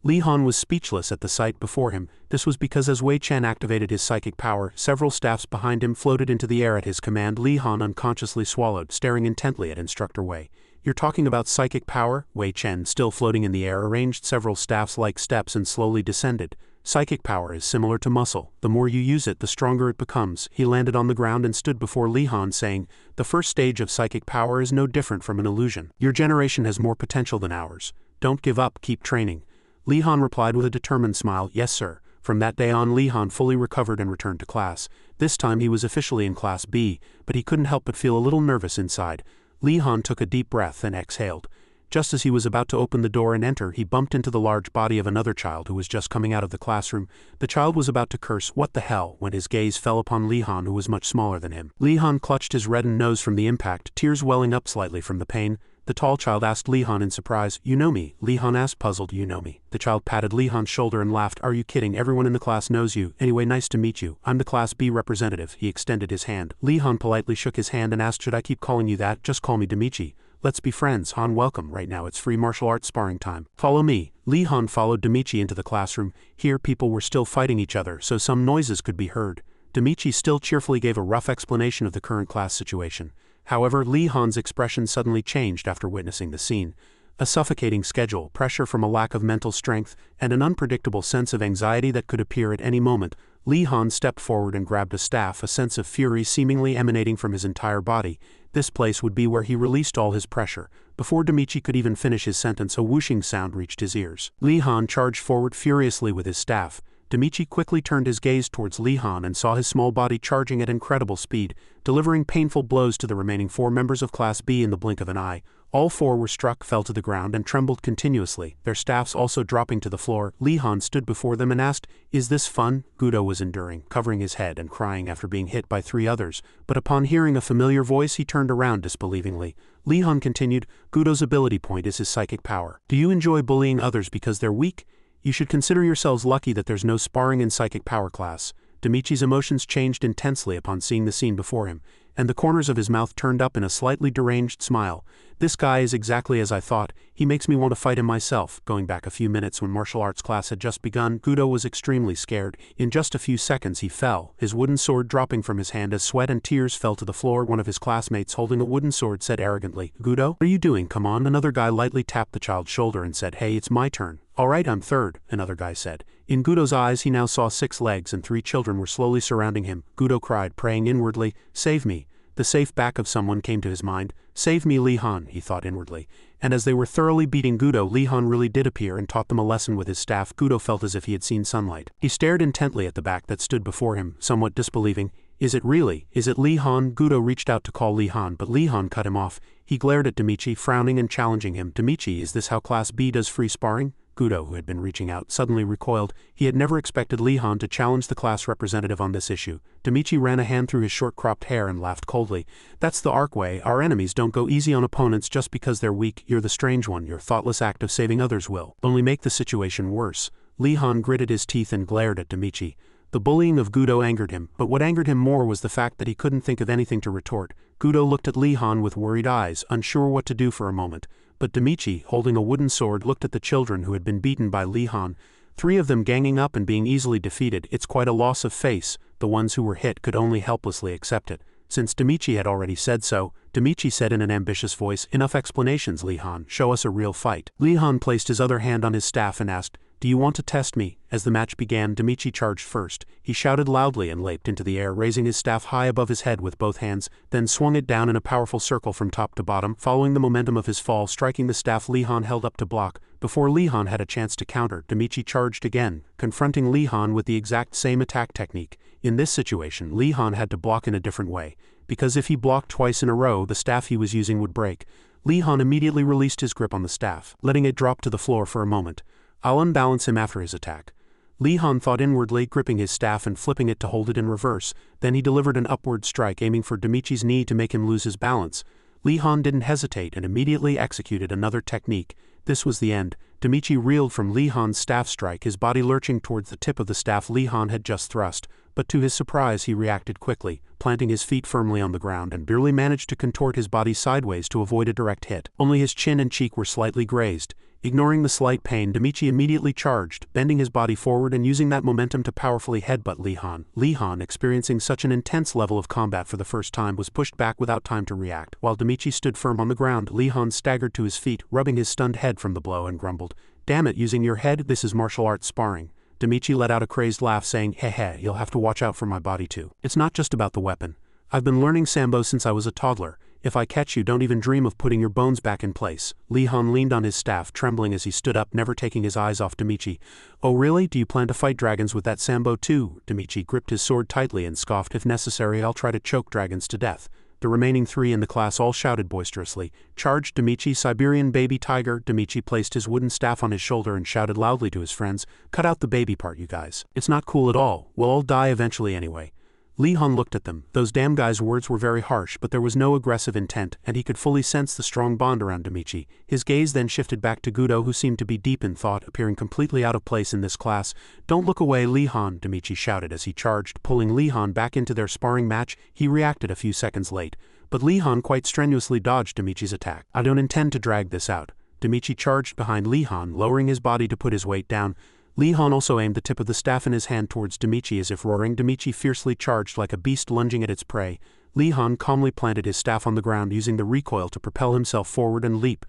Li Han was speechless at the sight before him. This was because as Wei Chen activated his psychic power, several staffs behind him floated into the air at his command. Li Han unconsciously swallowed, staring intently at Instructor Wei. "You're talking about psychic power?" Wei Chen, still floating in the air, arranged several staffs-like steps and slowly descended. "Psychic power is similar to muscle. The more you use it, the stronger it becomes." He landed on the ground and stood before Li Han, saying, "The first stage of psychic power is no different from an illusion. Your generation has more potential than ours. Don't give up, keep training." Li Han replied with a determined smile, "Yes, sir." From that day on, Li Han fully recovered and returned to class. This time he was officially in Class B, but he couldn't help but feel a little nervous inside. Li Han took a deep breath and exhaled. Just as he was about to open the door and enter, he bumped into the large body of another child who was just coming out of the classroom. The child was about to curse, "What the hell," when his gaze fell upon Li Han, who was much smaller than him. Li Han clutched his reddened nose from the impact, tears welling up slightly from the pain. The tall child asked Li Han in surprise, "You know me?" Li Han asked, puzzled, "You know me?" The child patted Li Han's shoulder and laughed, "Are you kidding? Everyone in the class knows you. Anyway, nice to meet you. I'm the Class B representative." He extended his hand. Li Han politely shook his hand and asked, "Should I keep calling you that? Just call me Demichi. Let's be friends." "Han, welcome. Right now it's free martial arts sparring time. Follow me." Li Han followed Demichi into the classroom. Here people were still fighting each other, so some noises could be heard. Demichi still cheerfully gave a rough explanation of the current class situation. However, Li Han's expression suddenly changed after witnessing the scene. A suffocating schedule, pressure from a lack of mental strength, and an unpredictable sense of anxiety that could appear at any moment. Li Han stepped forward and grabbed a staff, a sense of fury seemingly emanating from his entire body. This place would be where he released all his pressure. Before Demichi could even finish his sentence, a whooshing sound reached his ears. Li Han charged forward furiously with his staff. Demichi quickly turned his gaze towards Li Han and saw his small body charging at incredible speed, delivering painful blows to the remaining 4 members of Class B in the blink of an eye. All 4 were struck, fell to the ground, and trembled continuously, their staffs also dropping to the floor. Li Han stood before them and asked, "Is this fun?" Gudo was enduring, covering his head and crying after being hit by 3 others, but upon hearing a familiar voice he turned around disbelievingly. Li Han continued, "Gudo's ability point is his psychic power. Do you enjoy bullying others because they're weak? You should consider yourselves lucky that there's no sparring in psychic power class." Demichi's emotions changed intensely upon seeing the scene before him, and the corners of his mouth turned up in a slightly deranged smile. "This guy is exactly as I thought. He makes me want to fight him myself." Going back a few minutes when martial arts class had just begun, Gudo was extremely scared. In just a few seconds he fell, his wooden sword dropping from his hand as sweat and tears fell to the floor. One of his classmates holding a wooden sword said arrogantly, "Gudo, what are you doing? Come on." Another guy lightly tapped the child's shoulder and said, "Hey, it's my turn." "Alright, I'm third," another guy said. In Gudo's eyes he now saw 6 legs and 3 children were slowly surrounding him. Gudo cried, praying inwardly, "Save me." The safe back of someone came to his mind. "Save me, Li Han," he thought inwardly. And as they were thoroughly beating Gudo, Li Han really did appear and taught them a lesson with his staff. Gudo felt as if he had seen sunlight. He stared intently at the back that stood before him, somewhat disbelieving. "Is it really? Is it Li Han?" Gudo reached out to call Li Han, but Li Han cut him off. He glared at Demichi, frowning and challenging him. "Demichi, is this how Class B does free sparring?" Gudo, who had been reaching out, suddenly recoiled. He had never expected Li Han to challenge the class representative on this issue. Demichi ran a hand through his short-cropped hair and laughed coldly. "That's the Arc way. Our enemies don't go easy on opponents just because they're weak. You're the strange one. Your thoughtless act of saving others will only make the situation worse." Li Han gritted his teeth and glared at Demichi. The bullying of Gudo angered him, but what angered him more was the fact that he couldn't think of anything to retort. Gudo looked at Li Han with worried eyes, unsure what to do for a moment. But Demichi, holding a wooden sword, looked at the children who had been beaten by Li Han, 3 of them ganging up and being easily defeated. "It's quite a loss of face." The ones who were hit could only helplessly accept it. Since Demichi had already said so, Demichi said in an ambitious voice, "Enough explanations, Li Han. Show us a real fight." Li Han placed his other hand on his staff and asked, "Do you want to test me?" As the match began, Demichi charged first. He shouted loudly and leaped into the air, raising his staff high above his head with both hands, then swung it down in a powerful circle from top to bottom, following the momentum of his fall, striking the staff Li Han held up to block. Before Li Han had a chance to counter, Demichi charged again, confronting Li Han with the exact same attack technique. In this situation, Li Han had to block in a different way, because if he blocked twice in a row, the staff he was using would break. Li Han immediately released his grip on the staff, letting it drop to the floor for a moment. "I'll unbalance him after his attack." Li Han thought inwardly, gripping his staff and flipping it to hold it in reverse. Then he delivered an upward strike, aiming for Demichi's knee to make him lose his balance. Li Han didn't hesitate and immediately executed another technique. This was the end. Demichi reeled from Li Han's staff strike, his body lurching towards the tip of the staff Li Han had just thrust. But to his surprise he reacted quickly, planting his feet firmly on the ground and barely managed to contort his body sideways to avoid a direct hit. Only his chin and cheek were slightly grazed. Ignoring the slight pain, Demichi immediately charged, bending his body forward and using that momentum to powerfully headbutt Li Han. Li Han, experiencing such an intense level of combat for the first time, was pushed back without time to react. While Demichi stood firm on the ground, Li Han staggered to his feet, rubbing his stunned head from the blow, and grumbled, "Damn it, using your head? This is martial arts sparring." Demichi let out a crazed laugh, saying, "Heh, you'll have to watch out for my body too. It's not just about the weapon. I've been learning sambo since I was a toddler. If I catch you, don't even dream of putting your bones back in place." Li Han leaned on his staff, trembling as he stood up, never taking his eyes off Demichi. "Oh really? Do you plan to fight dragons with that sambo too?" Demichi gripped his sword tightly and scoffed, "If necessary, I'll try to choke dragons to death." The remaining 3 in the class all shouted boisterously, "Charge, Demichi, Siberian baby tiger!" Demichi placed his wooden staff on his shoulder and shouted loudly to his friends, "Cut out the baby part, you guys. It's not cool at all. We'll all die eventually anyway." Li Han looked at them. Those damn guys' words were very harsh, but there was no aggressive intent, and he could fully sense the strong bond around Demichi. His gaze then shifted back to Gudo, who seemed to be deep in thought, appearing completely out of place in this class. "Don't look away, Li Han," Demichi shouted as he charged, pulling Li Han back into their sparring match. He reacted a few seconds late, but Li Han quite strenuously dodged Demichi's attack. "I don't intend to drag this out." Demichi charged behind Li Han, lowering his body to put his weight down. Li Han also aimed the tip of the staff in his hand towards Demichi as if roaring. Demichi fiercely charged like a beast lunging at its prey. Li Han calmly planted his staff on the ground, using the recoil to propel himself forward and leap.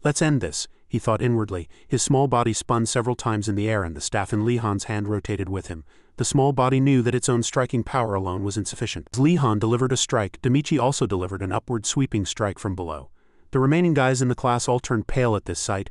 "Let's end this," he thought inwardly. His small body spun several times in the air and the staff in Li Han's hand rotated with him. The small body knew that its own striking power alone was insufficient. As Li Han delivered a strike, Demichi also delivered an upward sweeping strike from below. The remaining guys in the class all turned pale at this sight.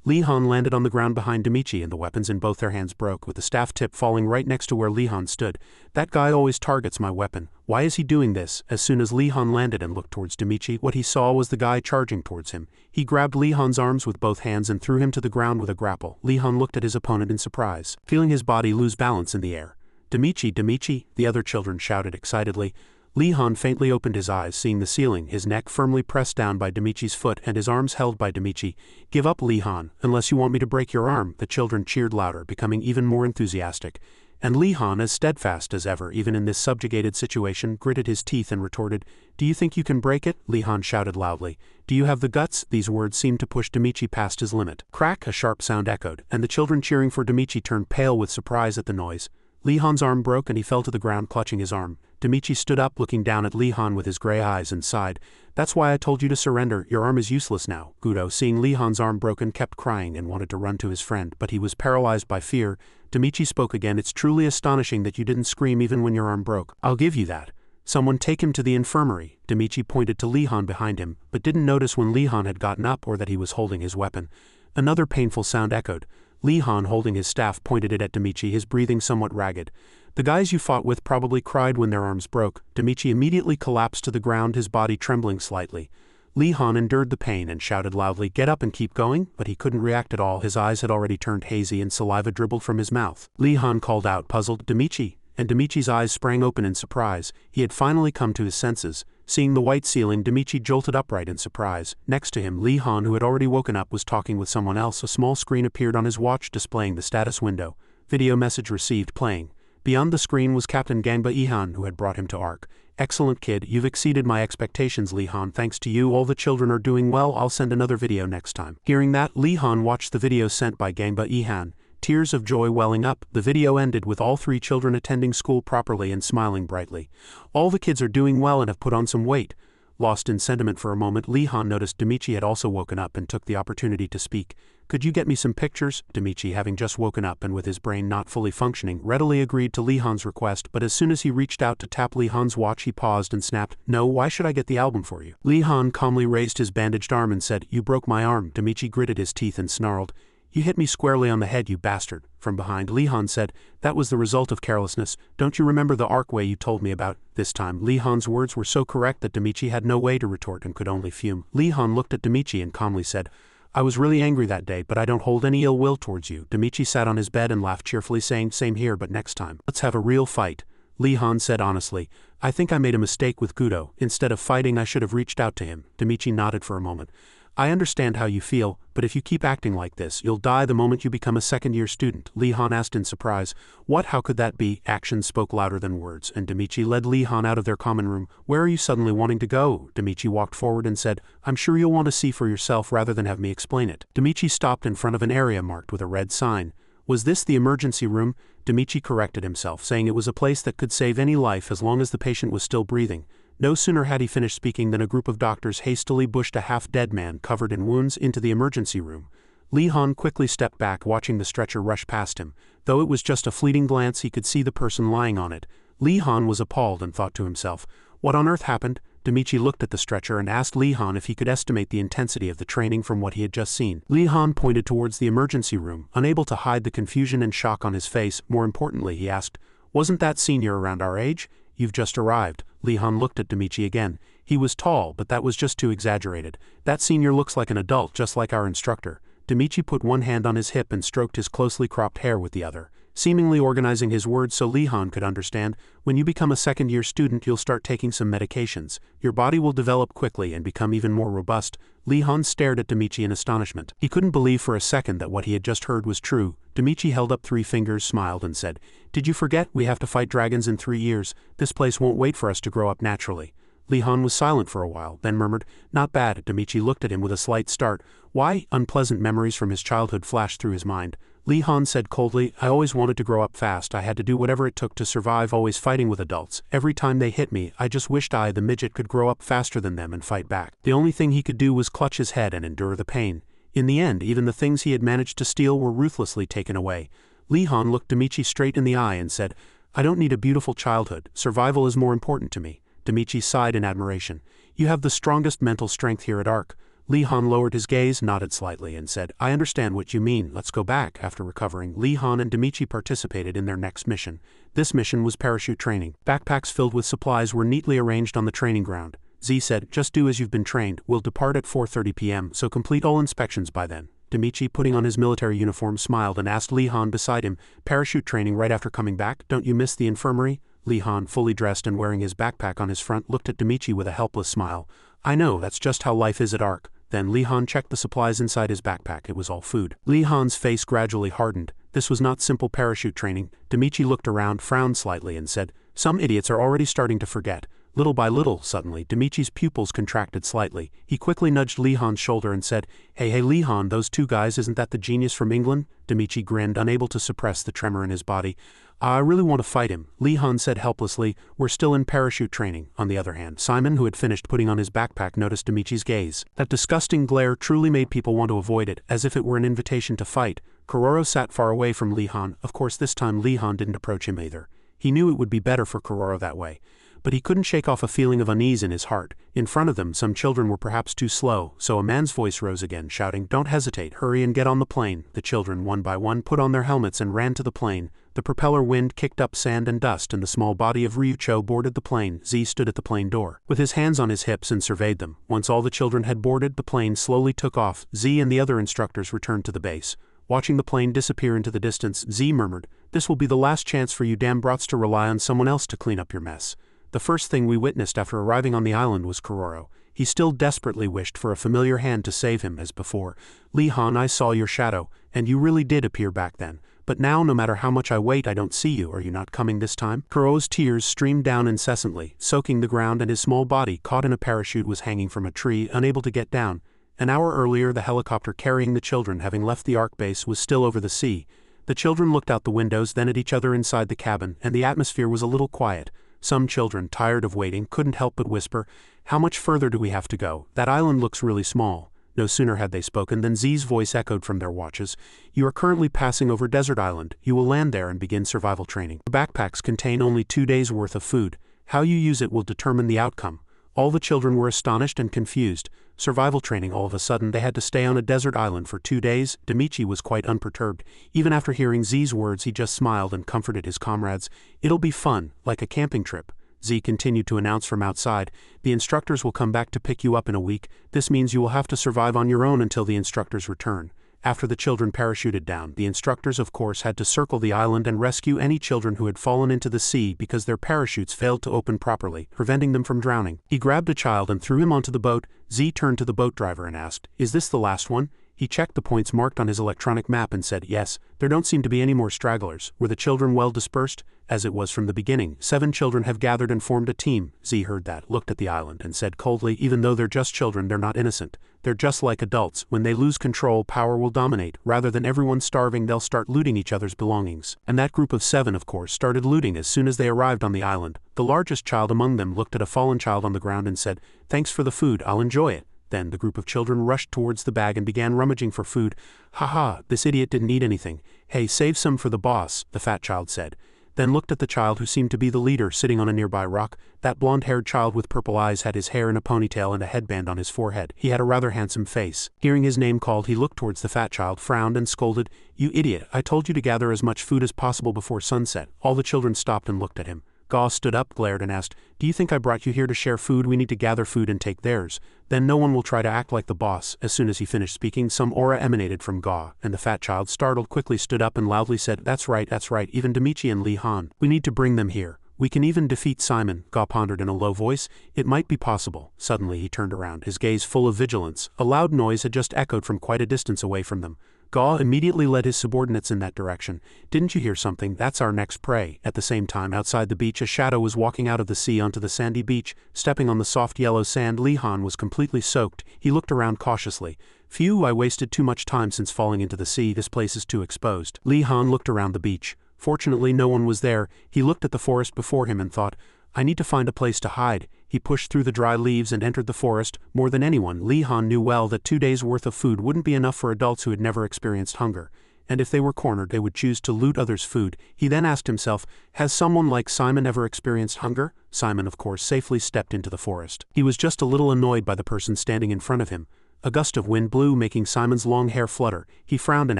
Li Han landed on the ground behind Demichi and the weapons in both their hands broke, with the staff tip falling right next to where Li Han stood. "That guy always targets my weapon. Why is he doing this?" As soon as Li Han landed and looked towards Demichi, what he saw was the guy charging towards him. He grabbed Li Han's arms with both hands and threw him to the ground with a grapple. Li Han looked at his opponent in surprise, feeling his body lose balance in the air. "Demichi, Demichi!" the other children shouted excitedly. Li Han faintly opened his eyes, seeing the ceiling, his neck firmly pressed down by Demichi's foot and his arms held by Demichi. "Give up, Li Han, unless you want me to break your arm." The children cheered louder, becoming even more enthusiastic. And Li Han, as steadfast as ever, even in this subjugated situation, gritted his teeth and retorted, "Do you think you can break it?" Li Han shouted loudly. "Do you have the guts?" These words seemed to push Demichi past his limit. Crack! A sharp sound echoed, and the children cheering for Demichi turned pale with surprise at the noise. Li Han's arm broke and he fell to the ground, clutching his arm. Demichi stood up, looking down at Li Han with his gray eyes, and sighed. "That's why I told you to surrender. Your arm is useless now." Gudo, seeing Li Han's arm broken, kept crying and wanted to run to his friend, but he was paralyzed by fear. Demichi spoke again. "It's truly astonishing that you didn't scream even when your arm broke. I'll give you that. Someone take him to the infirmary." Demichi pointed to Li Han behind him, but didn't notice when Li Han had gotten up or that he was holding his weapon. Another painful sound echoed. Li Han, holding his staff, pointed it at Demichi, his breathing somewhat ragged. "The guys you fought with probably cried when their arms broke." Demichi immediately collapsed to the ground, his body trembling slightly. Li Han endured the pain and shouted loudly, "Get up and keep going," but he couldn't react at all. His eyes had already turned hazy and saliva dribbled from his mouth. Li Han called out, puzzled, "Demichi!" and Demichi's eyes sprang open in surprise. He had finally come to his senses. Seeing the white ceiling, Demichi jolted upright in surprise. Next to him, Li Han, who had already woken up, was talking with someone else. A small screen appeared on his watch displaying the status window. Video message received playing. Beyond the screen was Captain Gangba Ihan, who had brought him to Ark. "Excellent, kid. You've exceeded my expectations, Li Han. Thanks to you, all the children are doing well. I'll send another video next time." Hearing that, Li Han watched the video sent by Gangba Ihan, tears of joy welling up. The video ended with all 3 children attending school properly and smiling brightly. "All the kids are doing well and have put on some weight." Lost in sentiment for a moment, Li Han noticed Demichi had also woken up and took the opportunity to speak. "Could you get me some pictures?" Demichi, having just woken up and with his brain not fully functioning, readily agreed to Li Han's request, but as soon as he reached out to tap Li Han's watch, he paused and snapped, "No, why should I get the album for you?" Li Han calmly raised his bandaged arm and said, "You broke my arm." Demichi gritted his teeth and snarled, "You hit me squarely on the head, you bastard." From behind, Li Han said, "That was the result of carelessness. Don't you remember the Ark way you told me about?" This time, Li Han's words were so correct that Demichi had no way to retort and could only fume. Li Han looked at Demichi and calmly said, "I was really angry that day, but I don't hold any ill will towards you." Demichi sat on his bed and laughed cheerfully, saying, "Same here, but next time, let's have a real fight." Li Han said honestly, "I think I made a mistake with Gudo. Instead of fighting, I should have reached out to him." Demichi nodded for a moment. I understand how you feel, but if you keep acting like this, you'll die the moment you become a second-year student, Lee Han asked in surprise. What? How could that be? Actions spoke louder than words, and Demichi led Lee Han out of their common room. Where are you suddenly wanting to go? Demichi walked forward and said, I'm sure you'll want to see for yourself rather than have me explain it. Demichi stopped in front of an area marked with a red sign. Was this the emergency room? Demichi corrected himself, saying it was a place that could save any life as long as the patient was still breathing. No sooner had he finished speaking than a group of doctors hastily pushed a half-dead man covered in wounds into the emergency room. Lee Han quickly stepped back, watching the stretcher rush past him. Though it was just a fleeting glance, he could see the person lying on it. Lee Han was appalled and thought to himself, what on earth happened? Demichi looked at the stretcher and asked Lee Han if he could estimate the intensity of the training from what he had just seen. Lee Han pointed towards the emergency room, unable to hide the confusion and shock on his face. More importantly, he asked, wasn't that senior around our age? You've just arrived. Lee Han looked at Demichi again. He was tall, but that was just too exaggerated. That senior looks like an adult, just like our instructor. Demichi put one hand on his hip and stroked his closely cropped hair with the other, seemingly organizing his words so Lee Han could understand. When you become a second-year student, you'll start taking some medications. Your body will develop quickly and become even more robust. Lee Han stared at Demichi in astonishment. He couldn't believe for a second that what he had just heard was true. Demichi held up 3 fingers, smiled, and said, Did you forget we have to fight dragons in 3 years? This place won't wait for us to grow up naturally. Lee Han was silent for a while, then murmured, Not bad. Demichi looked at him with a slight start. Why? Unpleasant memories from his childhood flashed through his mind. Lee Han said coldly, I always wanted to grow up fast. I had to do whatever it took to survive, always fighting with adults. Every time they hit me, I just wished I, the midget, could grow up faster than them and fight back. The only thing he could do was clutch his head and endure the pain. In the end, even the things he had managed to steal were ruthlessly taken away. Lee Han looked Demichi straight in the eye and said, I don't need a beautiful childhood. Survival is more important to me. Demichi sighed in admiration. You have the strongest mental strength here at ARC. Lee Han lowered his gaze, nodded slightly, and said, I understand what you mean. Let's go back. After recovering, Lee Han and Demichi participated in their next mission. This mission was parachute training. Backpacks filled with supplies were neatly arranged on the training ground. Z said, Just do as you've been trained. We'll depart at 4:30 p.m., so complete all inspections by then. Demichi, putting on his military uniform, smiled and asked Lee Han beside him, Parachute training right after coming back? Don't you miss the infirmary? Lee Han, fully dressed and wearing his backpack on his front, looked at Demichi with a helpless smile. I know, that's just how life is at ARC. Then Lee Han checked the supplies inside his backpack. It was all food. Lee Han's face gradually hardened. This was not simple parachute training. Demichi looked around, frowned slightly, and said, Some idiots are already starting to forget. Little by little, suddenly, Demichi's pupils contracted slightly. He quickly nudged Lee Han's shoulder and said, Hey Lee Han, those 2 guys, isn't that the genius from England? Demichi grinned, unable to suppress the tremor in his body. I really want to fight him, Lee Han said helplessly. We're still in parachute training. On the other hand, Simon, who had finished putting on his backpack, noticed Demichi's gaze. That disgusting glare truly made people want to avoid it, as if it were an invitation to fight. Kororo sat far away from Lee Han. Of course, this time Lee Han didn't approach him either. He knew it would be better for Kororo that way. But he couldn't shake off a feeling of unease in his heart. In front of them, some children were perhaps too slow, so a man's voice rose again, shouting, Don't hesitate, hurry and get on the plane. The children, one by one, put on their helmets and ran to the plane. The propeller wind kicked up sand and dust, and the small body of Ryucho boarded the plane. Z stood at the plane door, with his hands on his hips, and surveyed them. Once all the children had boarded, the plane slowly took off. Z and the other instructors returned to the base. Watching the plane disappear into the distance, Z murmured, This will be the last chance for you damn brats to rely on someone else to clean up your mess. The first thing we witnessed after arriving on the island was Kororo. He still desperately wished for a familiar hand to save him as before. Lee Han, I saw your shadow, and you really did appear back then. But now, no matter how much I wait, I don't see you. Are you not coming this time? Kororo's tears streamed down incessantly, soaking the ground, and his small body, caught in a parachute, was hanging from a tree, unable to get down. An hour earlier, the helicopter carrying the children, having left the ARC base, was still over the sea. The children looked out the windows, then at each other inside the cabin, and the atmosphere was a little quiet. Some children, tired of waiting, couldn't help but whisper, How much further do we have to go? That island looks really small. No sooner had they spoken than Z's voice echoed from their watches. You are currently passing over Desert Island. You will land there and begin survival training. Your backpacks contain only 2 days' worth of food. How you use it will determine the outcome. All the children were astonished and confused. Survival training, all of a sudden they had to stay on a desert island for 2 days. Demichi was quite unperturbed. Even after hearing Z's words, he just smiled and comforted his comrades. It'll be fun, like a camping trip. Z continued to announce from outside, The instructors will come back to pick you up in a week. This means you will have to survive on your own until the instructors return. After the children parachuted down, the instructors of course had to circle the island and rescue any children who had fallen into the sea because their parachutes failed to open properly, preventing them from drowning. He grabbed a child and threw him onto the boat. Z turned to the boat driver and asked, "Is this the last one?" He checked the points marked on his electronic map and said, "Yes, there don't seem to be any more stragglers." Were the children well dispersed? As it was from the beginning, 7 children have gathered and formed a team. Z heard that, looked at the island, and said coldly, "Even though they're just children, they're not innocent. They're just like adults. When they lose control, power will dominate. Rather than everyone starving, they'll start looting each other's belongings." And that group of 7, of course, started looting as soon as they arrived on the island. The largest child among them looked at a fallen child on the ground and said, "Thanks for the food, I'll enjoy it." Then the group of children rushed towards the bag and began rummaging for food. "Ha, this idiot didn't eat anything. Hey, save some for the boss," the fat child said. Then looked at the child who seemed to be the leader sitting on a nearby rock. That blonde-haired child with purple eyes had his hair in a ponytail and a headband on his forehead. He had a rather handsome face. Hearing his name called, he looked towards the fat child, frowned and scolded, "You idiot, I told you to gather as much food as possible before sunset." All the children stopped and looked at him. Gaw stood up, glared and asked, "Do you think I brought you here to share food? We need to gather food and take theirs. Then no one will try to act like the boss." As soon as he finished speaking, some aura emanated from Gaw, and the fat child, startled, quickly stood up and loudly said, That's right, even Demichi and Lee Han. We need to bring them here. We can even defeat Simon." Gaw pondered in a low voice. "It might be possible." Suddenly he turned around, his gaze full of vigilance. A loud noise had just echoed from quite a distance away from them. Gaw immediately led his subordinates in that direction. "Didn't you hear something? That's our next prey." At the same time, outside the beach, a shadow was walking out of the sea onto the sandy beach. Stepping on the soft yellow sand, Lee Han was completely soaked. He looked around cautiously. "Phew, I wasted too much time since falling into the sea. This place is too exposed." Lee Han looked around the beach. Fortunately, no one was there. He looked at the forest before him and thought, "I need to find a place to hide." He pushed through the dry leaves and entered the forest. More than anyone, Lee Han knew well that 2 days' worth of food wouldn't be enough for adults who had never experienced hunger. And if they were cornered, they would choose to loot others' food. He then asked himself, has someone like Simon ever experienced hunger? Simon, of course, safely stepped into the forest. He was just a little annoyed by the person standing in front of him. A gust of wind blew, making Simon's long hair flutter. He frowned and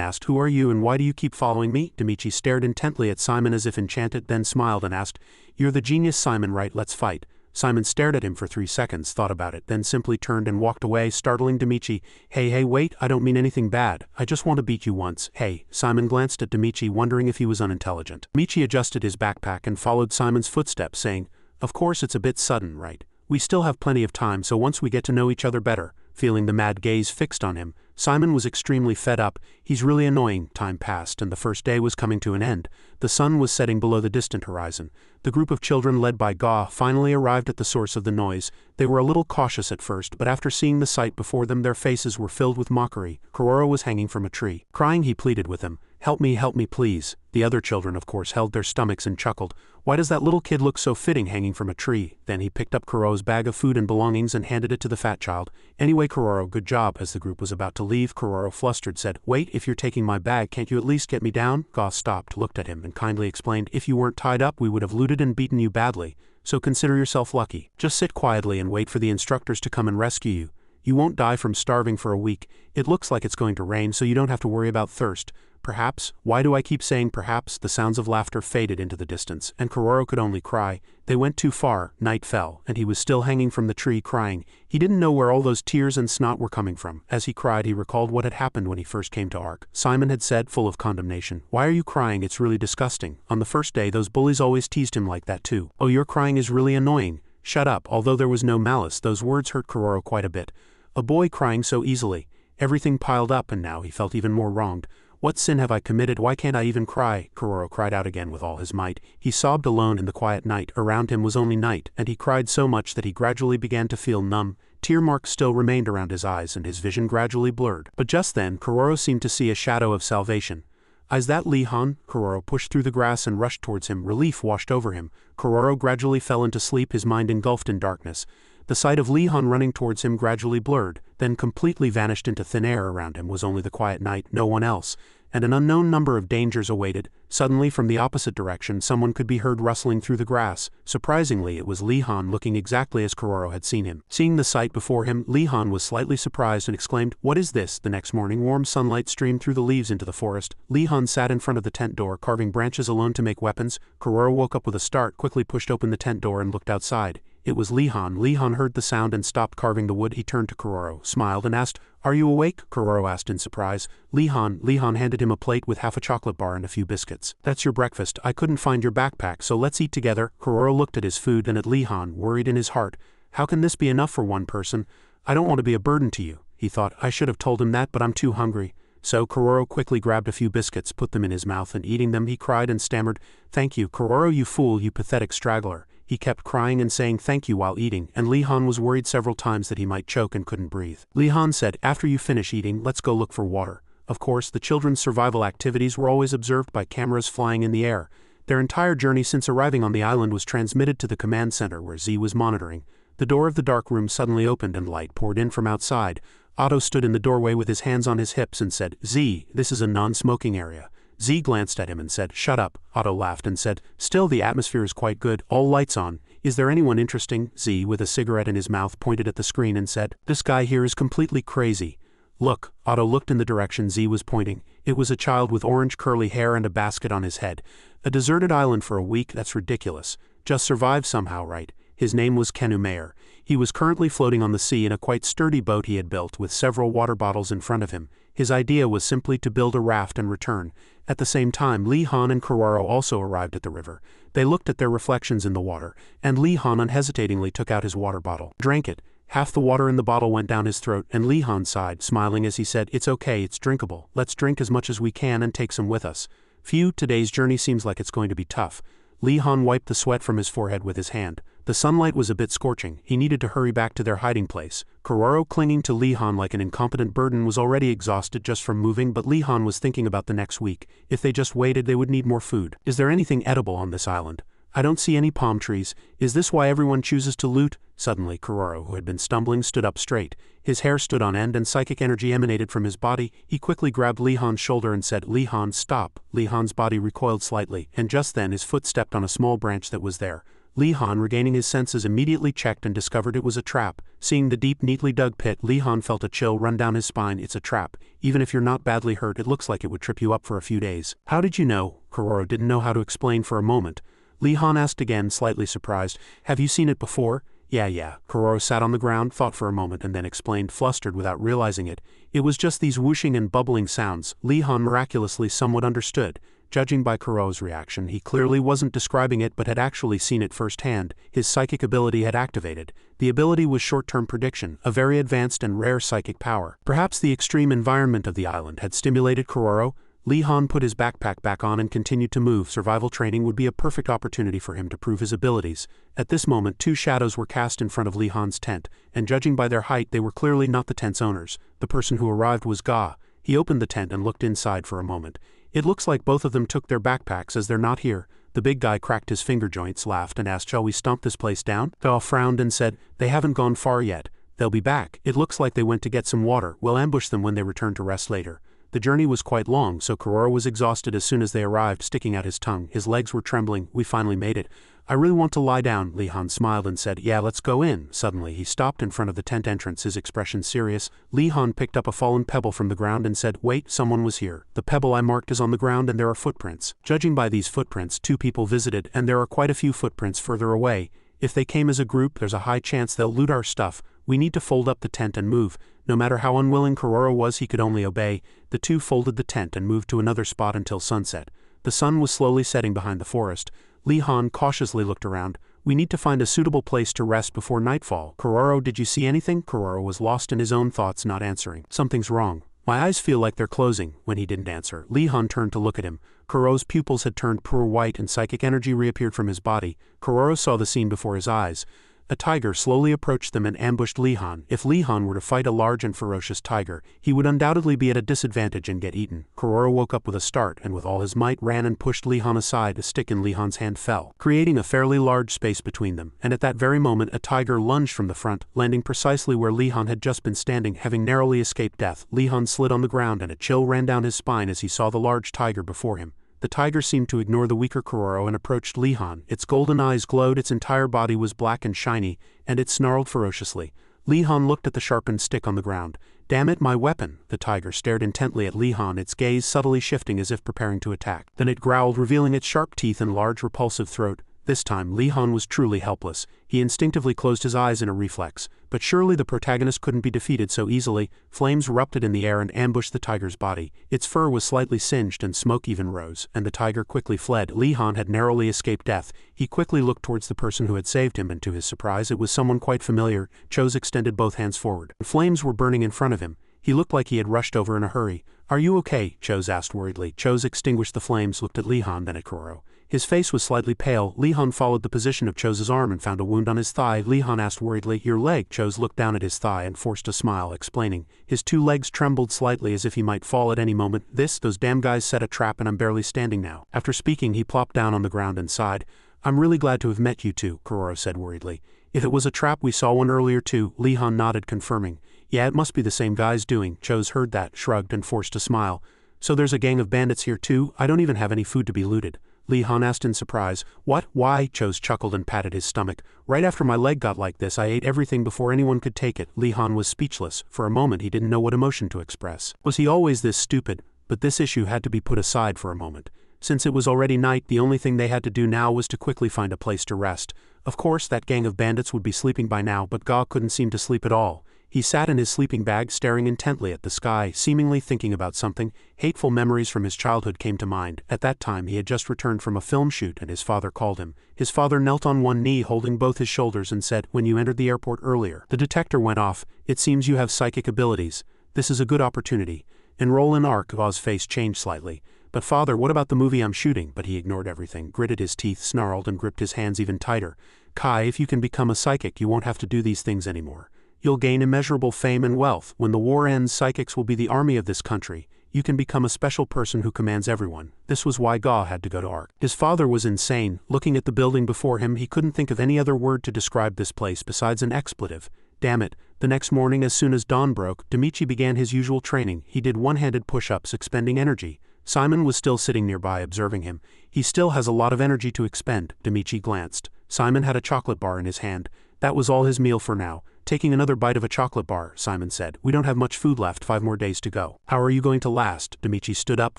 asked, "Who are you and why do you keep following me?" Demichi stared intently at Simon as if enchanted, then smiled and asked, "You're the genius Simon, right? Let's fight." Simon stared at him for 3 seconds, thought about it, then simply turned and walked away, startling Demichi. Hey, wait, I don't mean anything bad. I just want to beat you once." "Hey." Simon glanced at Demichi, wondering if he was unintelligent. Demichi adjusted his backpack and followed Simon's footsteps, saying, "Of course it's a bit sudden, right? We still have plenty of time, so once we get to know each other better." Feeling the mad gaze fixed on him, Simon was extremely fed up. "He's really annoying." Time passed, and the first day was coming to an end. The sun was setting below the distant horizon. The group of children led by Gaw finally arrived at the source of the noise. They were a little cautious at first, but after seeing the sight before them, their faces were filled with mockery. Kuroro was hanging from a tree. Crying, he pleaded with them, help me, please." The other children, of course, held their stomachs and chuckled. "Why does that little kid look so fitting hanging from a tree?" Then he picked up Kuroro's bag of food and belongings and handed it to the fat child. "Anyway, Kuroro, good job." As the group was about to leave, Kuroro, flustered, said, "Wait, if you're taking my bag, can't you at least get me down?" Gaw stopped, looked at him, and kindly explained, "If you weren't tied up, we would have looted and beaten you badly. So consider yourself lucky. Just sit quietly and wait for the instructors to come and rescue you. You won't die from starving for a week. It looks like it's going to rain, so you don't have to worry about thirst. Perhaps," why do I keep saying perhaps? The sounds of laughter faded into the distance, and Kuroro could only cry. They went too far. Night fell, and he was still hanging from the tree, crying. He didn't know where all those tears and snot were coming from. As he cried, he recalled what had happened when he first came to Ark. Simon had said, full of condemnation, "Why are you crying? It's really disgusting." On the first day, those bullies always teased him like that too. "Oh, your crying is really annoying." Shut up. Although there was no malice, those words hurt Kuroro quite a bit. A boy crying so easily. Everything piled up, and now he felt even more wronged. "What sin have I committed? Why can't I even cry?" Kuroro cried out again with all his might. He sobbed alone in the quiet night. Around him was only night, and he cried so much that he gradually began to feel numb. Tear marks still remained around his eyes, and his vision gradually blurred. But just then, Kuroro seemed to see a shadow of salvation. "Is that Lee Han?" Kuroro pushed through the grass and rushed towards him. Relief washed over him. Kuroro gradually fell into sleep, his mind engulfed in darkness. The sight of Lee Han running towards him gradually blurred, then completely vanished into thin air. Around him was only the quiet night, no one else, and an unknown number of dangers awaited. Suddenly, from the opposite direction, someone could be heard rustling through the grass. Surprisingly, it was Lee Han, looking exactly as Kuroro had seen him. Seeing the sight before him, Lee Han was slightly surprised and exclaimed, "What is this?" The next morning, warm sunlight streamed through the leaves into the forest. Lee Han sat in front of the tent door, carving branches alone to make weapons. Kuroro woke up with a start, quickly pushed open the tent door and looked outside. It was Lee Han. Lee Han heard the sound and stopped carving the wood. He turned to Kuroro, smiled and asked, "Are you awake?" Kuroro asked in surprise. Lee Han handed him a plate with half a chocolate bar and a few biscuits. "That's your breakfast. I couldn't find your backpack, so let's eat together." Kuroro looked at his food and at Lee Han, worried in his heart. How can this be enough for one person? I don't want to be a burden to you, he thought. I should have told him that, but I'm too hungry. So Kororo quickly grabbed a few biscuits, put them in his mouth, and eating them he cried and stammered, "Thank you, Kororo, you fool, you pathetic straggler." He kept crying and saying thank you while eating, and Lee Han was worried several times that he might choke and couldn't breathe. Lee Han said, "After you finish eating, let's go look for water." Of course, the children's survival activities were always observed by cameras flying in the air. Their entire journey since arriving on the island was transmitted to the command center where Z was monitoring. The door of the dark room suddenly opened and light poured in from outside. Otto stood in the doorway with his hands on his hips and said, "Z, this is a non-smoking area." Z glanced at him and said, "Shut up." Otto laughed and said, "Still, the atmosphere is quite good, all lights on. Is there anyone interesting?" Z, with a cigarette in his mouth, pointed at the screen and said, "This guy here is completely crazy." "Look." Otto looked in the direction Z was pointing. It was a child with orange curly hair and a basket on his head. A deserted island for a week, that's ridiculous. Just survived somehow, right? His name was Kennu Mayer. He was currently floating on the sea in a quite sturdy boat he had built with several water bottles in front of him. His idea was simply to build a raft and return. At the same time, Lee Han and Kororo also arrived at the river. They looked at their reflections in the water, and Lee Han unhesitatingly took out his water bottle, drank it. Half the water in the bottle went down his throat, and Lee Han sighed, smiling as he said, "It's okay, it's drinkable. Let's drink as much as we can and take some with us. Phew, today's journey seems like it's going to be tough." Lee Han wiped the sweat from his forehead with his hand. The sunlight was a bit scorching. He needed to hurry back to their hiding place. Kororo, clinging to Lee Han like an incompetent burden, was already exhausted just from moving, but Lee Han was thinking about the next week. If they just waited, they would need more food. "Is there anything edible on this island? I don't see any palm trees. Is this why everyone chooses to loot?" Suddenly, Kororo, who had been stumbling, stood up straight. His hair stood on end and psychic energy emanated from his body. He quickly grabbed Lee Han's shoulder and said, "Lee Han, stop." Lee Han's body recoiled slightly, and just then his foot stepped on a small branch that was there. Lee Han, regaining his senses, immediately checked and discovered it was a trap. Seeing the deep, neatly dug pit, Lee Han felt a chill run down his spine. "It's a trap. Even if you're not badly hurt, it looks like it would trip you up for a few days." "How did you know?" Kororo didn't know how to explain for a moment. Lee Han asked again, slightly surprised, "Have you seen it before?" Yeah. Kororo sat on the ground, thought for a moment, and then explained, flustered without realizing it. "It was just these whooshing and bubbling sounds." Lee Han miraculously somewhat understood. Judging by Kororo's reaction, he clearly wasn't describing it but had actually seen it firsthand. His psychic ability had activated. The ability was short-term prediction, a very advanced and rare psychic power. Perhaps the extreme environment of the island had stimulated Kororo. Lee Han put his backpack back on and continued to move. Survival training would be a perfect opportunity for him to prove his abilities. At this moment, two shadows were cast in front of Lee Han's tent, and judging by their height, they were clearly not the tent's owners. The person who arrived was Ga. He opened the tent and looked inside for a moment. "It looks like both of them took their backpacks as they're not here." The big guy cracked his finger joints, laughed, and asked, "Shall we stomp this place down?" Ga frowned and said, "They haven't gone far yet. They'll be back. It looks like they went to get some water. We'll ambush them when they return to rest later." The journey was quite long, so Kororo was exhausted as soon as they arrived, sticking out his tongue. His legs were trembling. "We finally made it. I really want to lie down." Lee Han smiled and said, "Yeah, let's go in." Suddenly, he stopped in front of the tent entrance, his expression serious. Lee Han picked up a fallen pebble from the ground and said, "Wait, someone was here. The pebble I marked is on the ground and there are footprints. Judging by these footprints, two people visited, and there are quite a few footprints further away. If they came as a group, there's a high chance they'll loot our stuff. We need to fold up the tent and move." No matter how unwilling Kororo was, he could only obey. The two folded the tent and moved to another spot until sunset. The sun was slowly setting behind the forest. Lee Han cautiously looked around. "We need to find a suitable place to rest before nightfall. Kororo, did you see anything?" Kororo was lost in his own thoughts, not answering. "Something's wrong. My eyes feel like they're closing." When he didn't answer, Lee Han turned to look at him. Kororo's pupils had turned pure white and psychic energy reappeared from his body. Kororo saw the scene before his eyes. A tiger slowly approached them and ambushed Lee Han. If Lee Han were to fight a large and ferocious tiger, he would undoubtedly be at a disadvantage and get eaten. Kororo woke up with a start and with all his might ran and pushed Lee Han aside. A stick in Lee Han's hand fell, creating a fairly large space between them, and at that very moment a tiger lunged from the front, landing precisely where Lee Han had just been standing. Having narrowly escaped death, Lee Han slid on the ground and a chill ran down his spine as he saw the large tiger before him. The tiger seemed to ignore the weaker Kororo and approached Lee Han. Its golden eyes glowed, its entire body was black and shiny, and it snarled ferociously. Lee Han looked at the sharpened stick on the ground. "Damn it, my weapon!" The tiger stared intently at Lee Han, its gaze subtly shifting as if preparing to attack. Then it growled, revealing its sharp teeth and large repulsive throat. This time, Li-Han was truly helpless. He instinctively closed his eyes in a reflex. But surely the protagonist couldn't be defeated so easily. Flames erupted in the air and ambushed the tiger's body. Its fur was slightly singed and smoke even rose, and the tiger quickly fled. Li-Han had narrowly escaped death. He quickly looked towards the person who had saved him, and to his surprise, it was someone quite familiar. Cho's extended both hands forward. Flames were burning in front of him. He looked like he had rushed over in a hurry. "Are you okay?" Cho's asked worriedly. Cho's extinguished the flames, looked at Li-Han, then at Kuroro. His face was slightly pale. Li-Han followed the position of Cho's arm and found a wound on his thigh. Li-Han asked worriedly, "Your leg?" Cho looked down at his thigh and forced a smile, explaining. His two legs trembled slightly as if he might fall at any moment. Those damn guys set a trap and I'm barely standing now." After speaking, he plopped down on the ground and sighed. "I'm really glad to have met you two," Kuroro said worriedly. "If it was a trap, we saw one earlier too." Li-Han nodded, confirming. "Yeah, it must be the same guys doing." Cho's heard that, shrugged, and forced a smile. "So there's a gang of bandits here too? I don't even have any food to be looted." Li-Han asked in surprise. "What? Why?" Cho chuckled and patted his stomach. "Right after my leg got like this, I ate everything before anyone could take it." Li-Han was speechless. For a moment he didn't know what emotion to express. Was he always this stupid? But this issue had to be put aside for a moment. Since it was already night, the only thing they had to do now was to quickly find a place to rest. Of course, that gang of bandits would be sleeping by now, but Ga couldn't seem to sleep at all. He sat in his sleeping bag staring intently at the sky, seemingly thinking about something. Hateful memories from his childhood came to mind. At that time he had just returned from a film shoot and his father called him. His father knelt on one knee holding both his shoulders and said, "When you entered the airport earlier, the detector went off. It seems you have psychic abilities. This is a good opportunity. Enroll in ARC." Ga's face changed slightly. "But father, what about the movie I'm shooting?" But he ignored everything, gritted his teeth, snarled, and gripped his hands even tighter. "Kai, if you can become a psychic, you won't have to do these things anymore. You'll gain immeasurable fame and wealth. When the war ends, psychics will be the army of this country. You can become a special person who commands everyone." This was why Ga had to go to ARC. His father was insane. Looking at the building before him, he couldn't think of any other word to describe this place besides an expletive. Damn it. The next morning, as soon as dawn broke, Demichi began his usual training. He did one-handed push-ups, expending energy. Simon was still sitting nearby, observing him. "He still has a lot of energy to expend." Demichi glanced. Simon had a chocolate bar in his hand. That was all his meal for now. "Taking another bite of a chocolate bar," Simon said. "We don't have much food left, 5 more days to go." "How are you going to last?" Demichi stood up,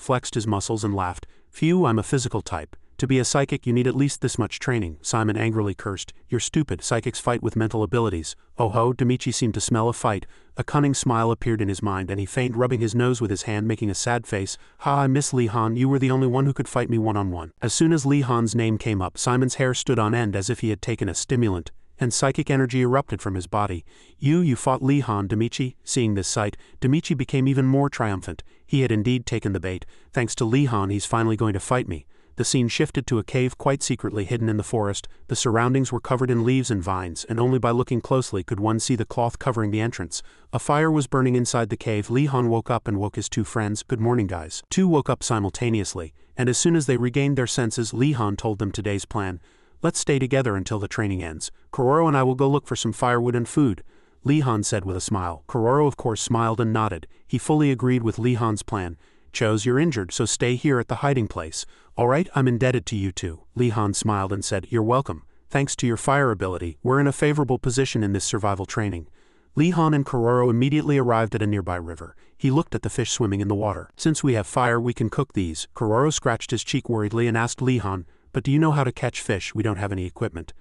flexed his muscles, and laughed. "Phew, I'm a physical type. To be a psychic you need at least this much training." Simon angrily cursed. "You're stupid. Psychics fight with mental abilities." "Oh ho," Demichi seemed to smell a fight. A cunning smile appeared in his mind and he feigned rubbing his nose with his hand, making a sad face. "Ha, I miss Li-Han. You were the only one who could fight me one-on-one." As soon as Li-Han's name came up, Simon's hair stood on end as if he had taken a stimulant, and psychic energy erupted from his body. You fought Li-Han, Demichi?" Seeing this sight, Demichi became even more triumphant. He had indeed taken the bait. "Thanks to Li-Han, he's finally going to fight me." The scene shifted to a cave quite secretly hidden in the forest. The surroundings were covered in leaves and vines, and only by looking closely could one see the cloth covering the entrance. A fire was burning inside the cave. Li-Han woke up and woke his two friends. "Good morning, guys." Two woke up simultaneously, and as soon as they regained their senses, Li-Han told them today's plan. "Let's stay together until the training ends. Kuroro and I will go look for some firewood and food," Li-Han said with a smile. Kuroro of course smiled and nodded. He fully agreed with Li-Han's plan. "Chose, you're injured, so stay here at the hiding place." "All right, I'm indebted to you two." Li-Han smiled and said, "You're welcome. Thanks to your fire ability, we're in a favorable position in this survival training." Li-Han and Kuroro immediately arrived at a nearby river. He looked at the fish swimming in the water. "Since we have fire, we can cook these." Kuroro scratched his cheek worriedly and asked Li-Han, "But do you know how to catch fish? We don't have any equipment."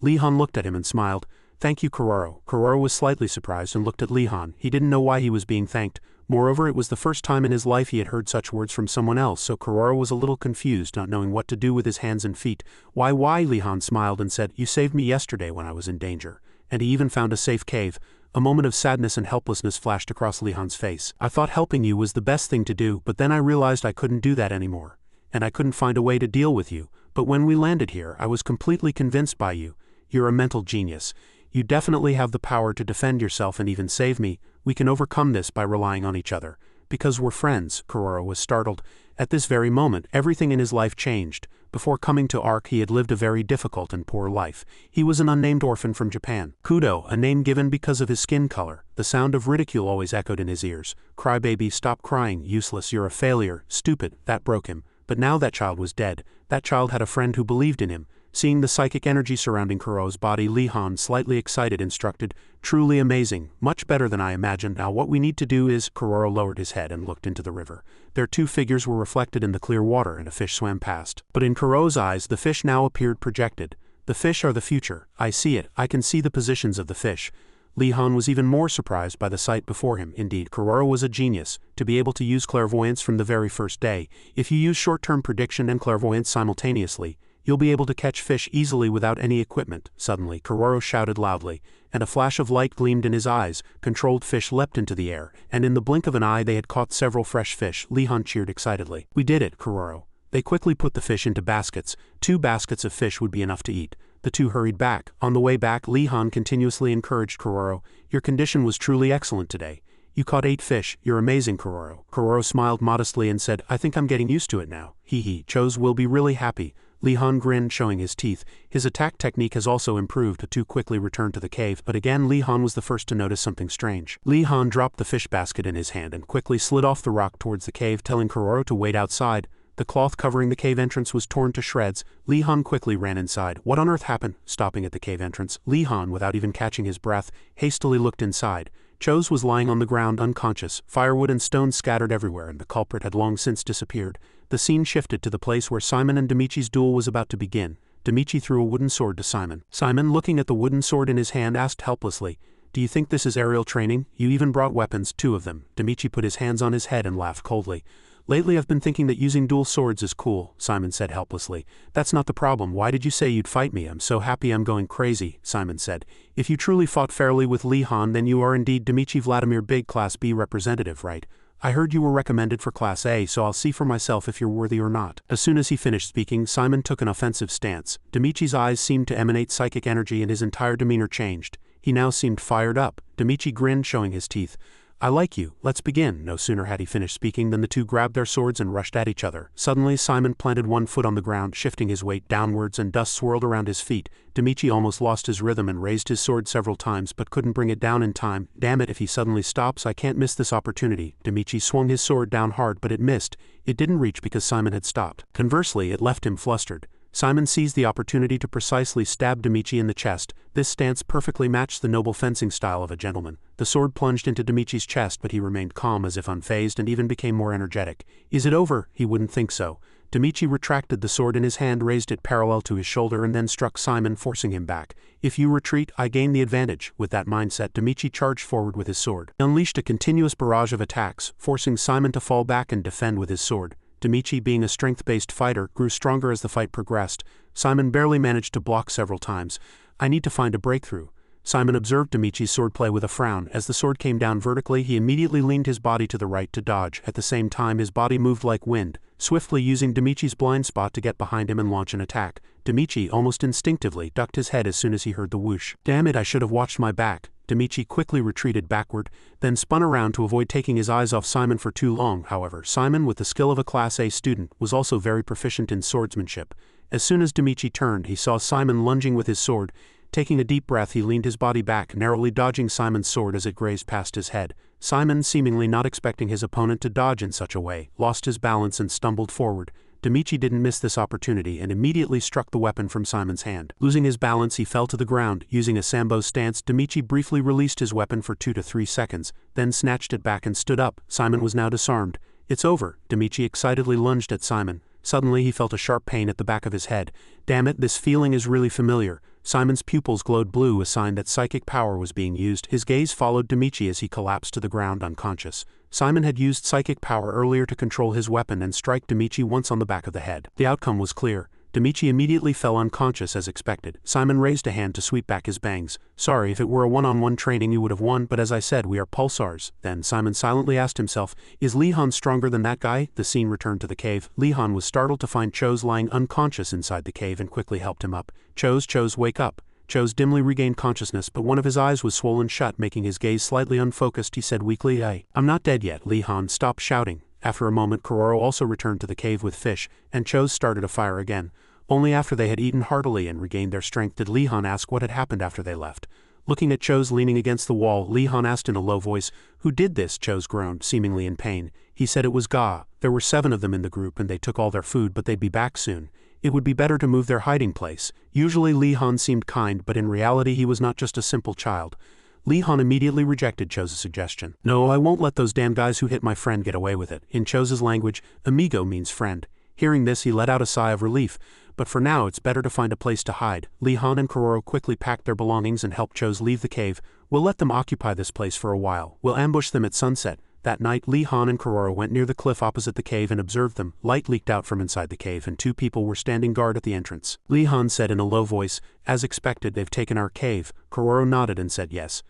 Li-Han looked at him and smiled. "Thank you, Kuroro." Kuroro was slightly surprised and looked at Li-Han. He didn't know why he was being thanked. Moreover, it was the first time in his life he had heard such words from someone else, so Kuroro was a little confused, not knowing what to do with his hands and feet. Why, Li-Han smiled and said, "You saved me yesterday when I was in danger." And he even found a safe cave. A moment of sadness and helplessness flashed across Li-Han's face. "I thought helping you was the best thing to do, but then I realized I couldn't do that anymore. And I couldn't find a way to deal with you. But when we landed here, I was completely convinced by you. You're a mental genius. You definitely have the power to defend yourself and even save me. We can overcome this by relying on each other. Because we're friends." Kuroro was startled. At this very moment, everything in his life changed. Before coming to ARC, he had lived a very difficult and poor life. He was an unnamed orphan from Japan. Kudo, a name given because of his skin color. The sound of ridicule always echoed in his ears. "Crybaby, stop crying. Useless, you're a failure. Stupid." That broke him. But now that child was dead. That child had a friend who believed in him. Seeing the psychic energy surrounding Kuro's body, Li Han, slightly excited, instructed, "Truly amazing, much better than I imagined. Now what we need to do is..." Kuro lowered his head and looked into the river. Their two figures were reflected in the clear water, and a fish swam past. But in Kuro's eyes, the fish now appeared projected. "The fish are the future. I see it. I can see the positions of the fish." Li Han was even more surprised by the sight before him. Indeed, Kuro was a genius, to be able to use clairvoyance from the very first day. If you use short-term prediction and clairvoyance simultaneously, you'll be able to catch fish easily without any equipment. Suddenly, Kuro shouted loudly, and a flash of light gleamed in his eyes. Controlled fish leapt into the air, and in the blink of an eye they had caught several fresh fish. Li Han cheered excitedly. "We did it, Kuro." They quickly put the fish into baskets. 2 baskets of fish would be enough to eat. The two hurried back. On the way back, Li Han continuously encouraged Kuro. "Your condition was truly excellent today. You caught 8 fish. You're amazing, Kuro." Kuro smiled modestly and said, "I think I'm getting used to it now. Hee. Chose will be really happy." Li Han grinned, showing his teeth. His attack technique has also improved. The two quickly returned to the cave, but again Li Han was the first to notice something strange. Li Han dropped the fish basket in his hand and quickly slid off the rock towards the cave, telling Kuro to wait outside. The cloth covering the cave entrance was torn to shreds. Li Han quickly ran inside. What on earth happened? Stopping at the cave entrance, Li Han, without even catching his breath, hastily looked inside. Chose was lying on the ground unconscious, firewood and stones scattered everywhere, and the culprit had long since disappeared. The scene shifted to the place where Simon and Demichi's duel was about to begin. Demichi threw a wooden sword to Simon. Simon, looking at the wooden sword in his hand, asked helplessly, "Do you think this is aerial training? You even brought weapons, 2 of them." Demichi put his hands on his head and laughed coldly. "Lately I've been thinking that using dual swords is cool," Simon said helplessly. "That's not the problem. Why did you say you'd fight me? I'm so happy I'm going crazy," Simon said. "If you truly fought fairly with Li Han, then you are indeed Demichi Vladimir, big Class B representative, right? I heard you were recommended for Class A, so I'll see for myself if you're worthy or not." As soon as he finished speaking, Simon took an offensive stance. Demichi's eyes seemed to emanate psychic energy and his entire demeanor changed. He now seemed fired up. Demichi grinned, showing his teeth. "I like you. Let's begin." No sooner had he finished speaking than the two grabbed their swords and rushed at each other. Suddenly, Simon planted one foot on the ground, shifting his weight downwards, and dust swirled around his feet. Demichi almost lost his rhythm and raised his sword several times but couldn't bring it down in time. "Damn it, if he suddenly stops, I can't miss this opportunity." Demichi swung his sword down hard, but it missed. It didn't reach because Simon had stopped. Conversely, it left him flustered. Simon seized the opportunity to precisely stab Demichi in the chest. This stance perfectly matched the noble fencing style of a gentleman. The sword plunged into Demichi's chest, but he remained calm as if unfazed and even became more energetic. "Is it over?" He wouldn't think so. Demichi retracted the sword in his hand, raised it parallel to his shoulder, and then struck Simon, forcing him back. "If you retreat, I gain the advantage." With that mindset, Demichi charged forward with his sword. He unleashed a continuous barrage of attacks, forcing Simon to fall back and defend with his sword. Demichi, being a strength-based fighter, grew stronger as the fight progressed. Simon barely managed to block several times. "I need to find a breakthrough." Simon observed Demichi's swordplay with a frown. As the sword came down vertically, he immediately leaned his body to the right to dodge. At the same time, his body moved like wind, swiftly using Demichi's blind spot to get behind him and launch an attack. Demichi, almost instinctively, ducked his head as soon as he heard the whoosh. "Damn it, I should have watched my back." Demichi quickly retreated backward, then spun around to avoid taking his eyes off Simon for too long. However, Simon, with the skill of a Class A student, was also very proficient in swordsmanship. As soon as Demichi turned, he saw Simon lunging with his sword. Taking a deep breath, he leaned his body back, narrowly dodging Simon's sword as it grazed past his head. Simon, seemingly not expecting his opponent to dodge in such a way, lost his balance and stumbled forward. Demichi didn't miss this opportunity and immediately struck the weapon from Simon's hand. Losing his balance, he fell to the ground. Using a sambo stance, Demichi briefly released his weapon for 2 to 3 seconds, then snatched it back and stood up. Simon was now disarmed. "It's over." Demichi excitedly lunged at Simon. Suddenly, he felt a sharp pain at the back of his head. "Damn it, this feeling is really familiar." Simon's pupils glowed blue, a sign that psychic power was being used. His gaze followed Demichi as he collapsed to the ground unconscious. Simon had used psychic power earlier to control his weapon and strike Demichi once on the back of the head. The outcome was clear. Demichi immediately fell unconscious as expected. Simon raised a hand to sweep back his bangs. "Sorry, if it were a one-on-one training you would have won, but as I said, we are pulsars." Then Simon silently asked himself, "Is Li Han stronger than that guy?" The scene returned to the cave. Li Han was startled to find Chose lying unconscious inside the cave and quickly helped him up. Chose, wake up." Chose dimly regained consciousness, but one of his eyes was swollen shut, making his gaze slightly unfocused. He said weakly, I'm not dead yet." Li Han stopped shouting. After a moment, Kuro also returned to the cave with fish, and Chose started a fire again. Only after they had eaten heartily and regained their strength did Li Han ask what had happened after they left. Looking at Chose leaning against the wall, Li Han asked in a low voice, "Who did this?" Chose groaned, seemingly in pain. He said it was Ga. There were 7 of them in the group and they took all their food, but they'd be back soon. It would be better to move their hiding place. Usually Li Han seemed kind, but in reality he was not just a simple child. Li Han immediately rejected Cho's suggestion. No, I won't let those damn guys who hit my friend get away with it. In Cho's language, amigo means friend. Hearing this, he let out a sigh of relief. But for now, it's better to find a place to hide. Li Han and Kororo quickly packed their belongings and helped Cho leave the cave. We'll let them occupy this place for a while. We'll ambush them at sunset. That night, Li Han and Kororo went near the cliff opposite the cave and observed them. Light leaked out from inside the cave and 2 people were standing guard at the entrance. Li Han said in a low voice, "As expected, they've taken our cave." Kororo nodded and said yes.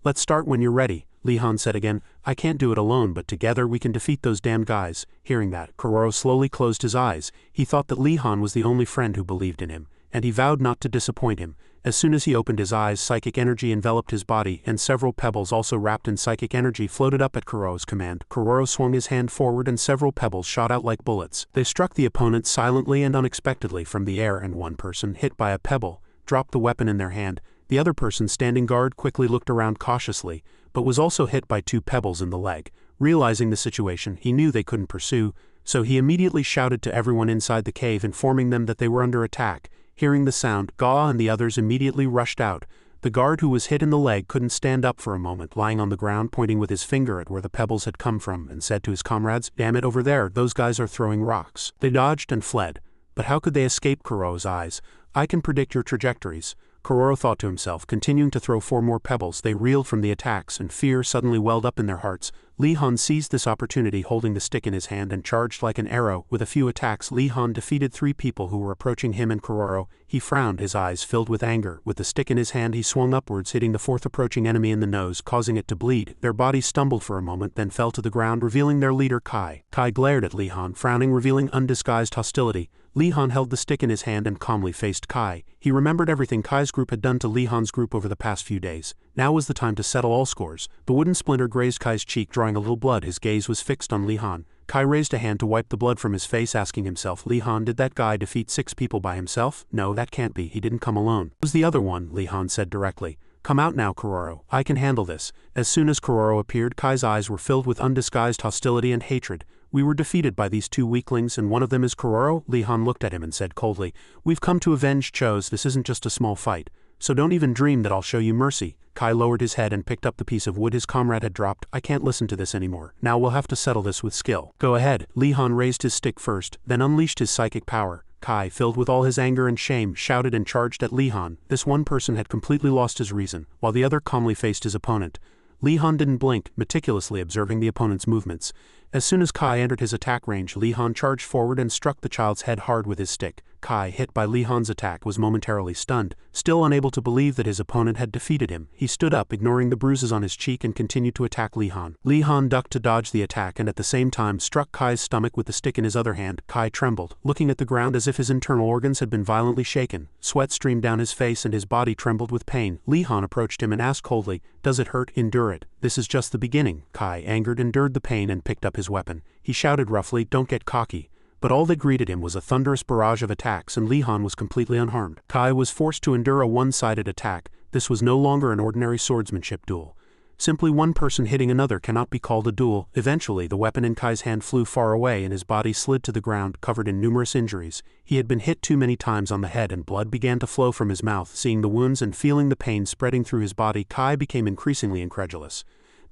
"Let's start when you're ready." Li Han said again, "I can't do it alone, but together we can defeat those damn guys." Hearing that, Kororo slowly closed his eyes. He thought that Li Han was the only friend who believed in him, and he vowed not to disappoint him. As soon as he opened his eyes, psychic energy enveloped his body, and several pebbles also wrapped in psychic energy floated up at Kororo's command. Kororo swung his hand forward and several pebbles shot out like bullets. They struck the opponent silently and unexpectedly from the air, and one person, hit by a pebble, dropped the weapon in their hand. The other person standing guard quickly looked around cautiously, but was also hit by 2 pebbles in the leg. Realizing the situation, he knew they couldn't pursue, so he immediately shouted to everyone inside the cave, informing them that they were under attack. Hearing the sound, Ga and the others immediately rushed out. The guard who was hit in the leg couldn't stand up for a moment, lying on the ground pointing with his finger at where the pebbles had come from, and said to his comrades, "Damn it, over there, those guys are throwing rocks." They dodged and fled. But how could they escape Kororo's eyes? "I can predict your trajectories," Kororo thought to himself, continuing to throw 4 more pebbles. They reeled from the attacks, and fear suddenly welled up in their hearts. Li Han seized this opportunity, holding the stick in his hand, and charged like an arrow. With a few attacks, Li Han defeated 3 people who were approaching him and Kororo. He frowned, his eyes filled with anger. With the stick in his hand, he swung upwards, hitting the 4th approaching enemy in the nose, causing it to bleed. Their bodies stumbled for a moment, then fell to the ground, revealing their leader, Kai. Kai glared at Li Han, frowning, revealing undisguised hostility. Li Han held the stick in his hand and calmly faced Kai. He remembered everything Kai's group had done to Li Han's group over the past few days. Now was the time to settle all scores. The wooden splinter grazed Kai's cheek, drawing a little blood. His gaze was fixed on Li Han. Kai raised a hand to wipe the blood from his face, asking himself, "Li Han, did that guy defeat 6 people by himself? No, that can't be. He didn't come alone." "Who's the other one?" Li Han said directly. "Come out now, Kororo. I can handle this." As soon as Kororo appeared, Kai's eyes were filled with undisguised hostility and hatred. "We were defeated by these 2 weaklings, and one of them is Kororo?" Li Han looked at him and said coldly, "We've come to avenge Cho's. This isn't just a small fight. So don't even dream that I'll show you mercy." Kai lowered his head and picked up the piece of wood his comrade had dropped. "I can't listen to this anymore. Now we'll have to settle this with skill." "Go ahead." Li Han raised his stick first, then unleashed his psychic power. Kai, filled with all his anger and shame, shouted and charged at Li Han. This one person had completely lost his reason, while the other calmly faced his opponent. Li Han didn't blink, meticulously observing the opponent's movements. As soon as Kai entered his attack range, Li Han charged forward and struck the child's head hard with his stick. Kai, hit by Li Han's attack, was momentarily stunned. Still unable to believe that his opponent had defeated him, he stood up, ignoring the bruises on his cheek, and continued to attack Li Han. Li Han ducked to dodge the attack and at the same time struck Kai's stomach with the stick in his other hand. Kai trembled, looking at the ground as if his internal organs had been violently shaken. Sweat streamed down his face and his body trembled with pain. Li Han approached him and asked coldly, "Does it hurt? Endure it. This is just the beginning." Kai, angered, endured the pain and picked up his weapon. He shouted roughly, "Don't get cocky." But all that greeted him was a thunderous barrage of attacks, and Li Han was completely unharmed. Kai was forced to endure a one-sided attack. This was no longer an ordinary swordsmanship duel. Simply one person hitting another cannot be called a duel. Eventually, the weapon in Kai's hand flew far away and his body slid to the ground, covered in numerous injuries. He had been hit too many times on the head and blood began to flow from his mouth. Seeing the wounds and feeling the pain spreading through his body, Kai became increasingly incredulous.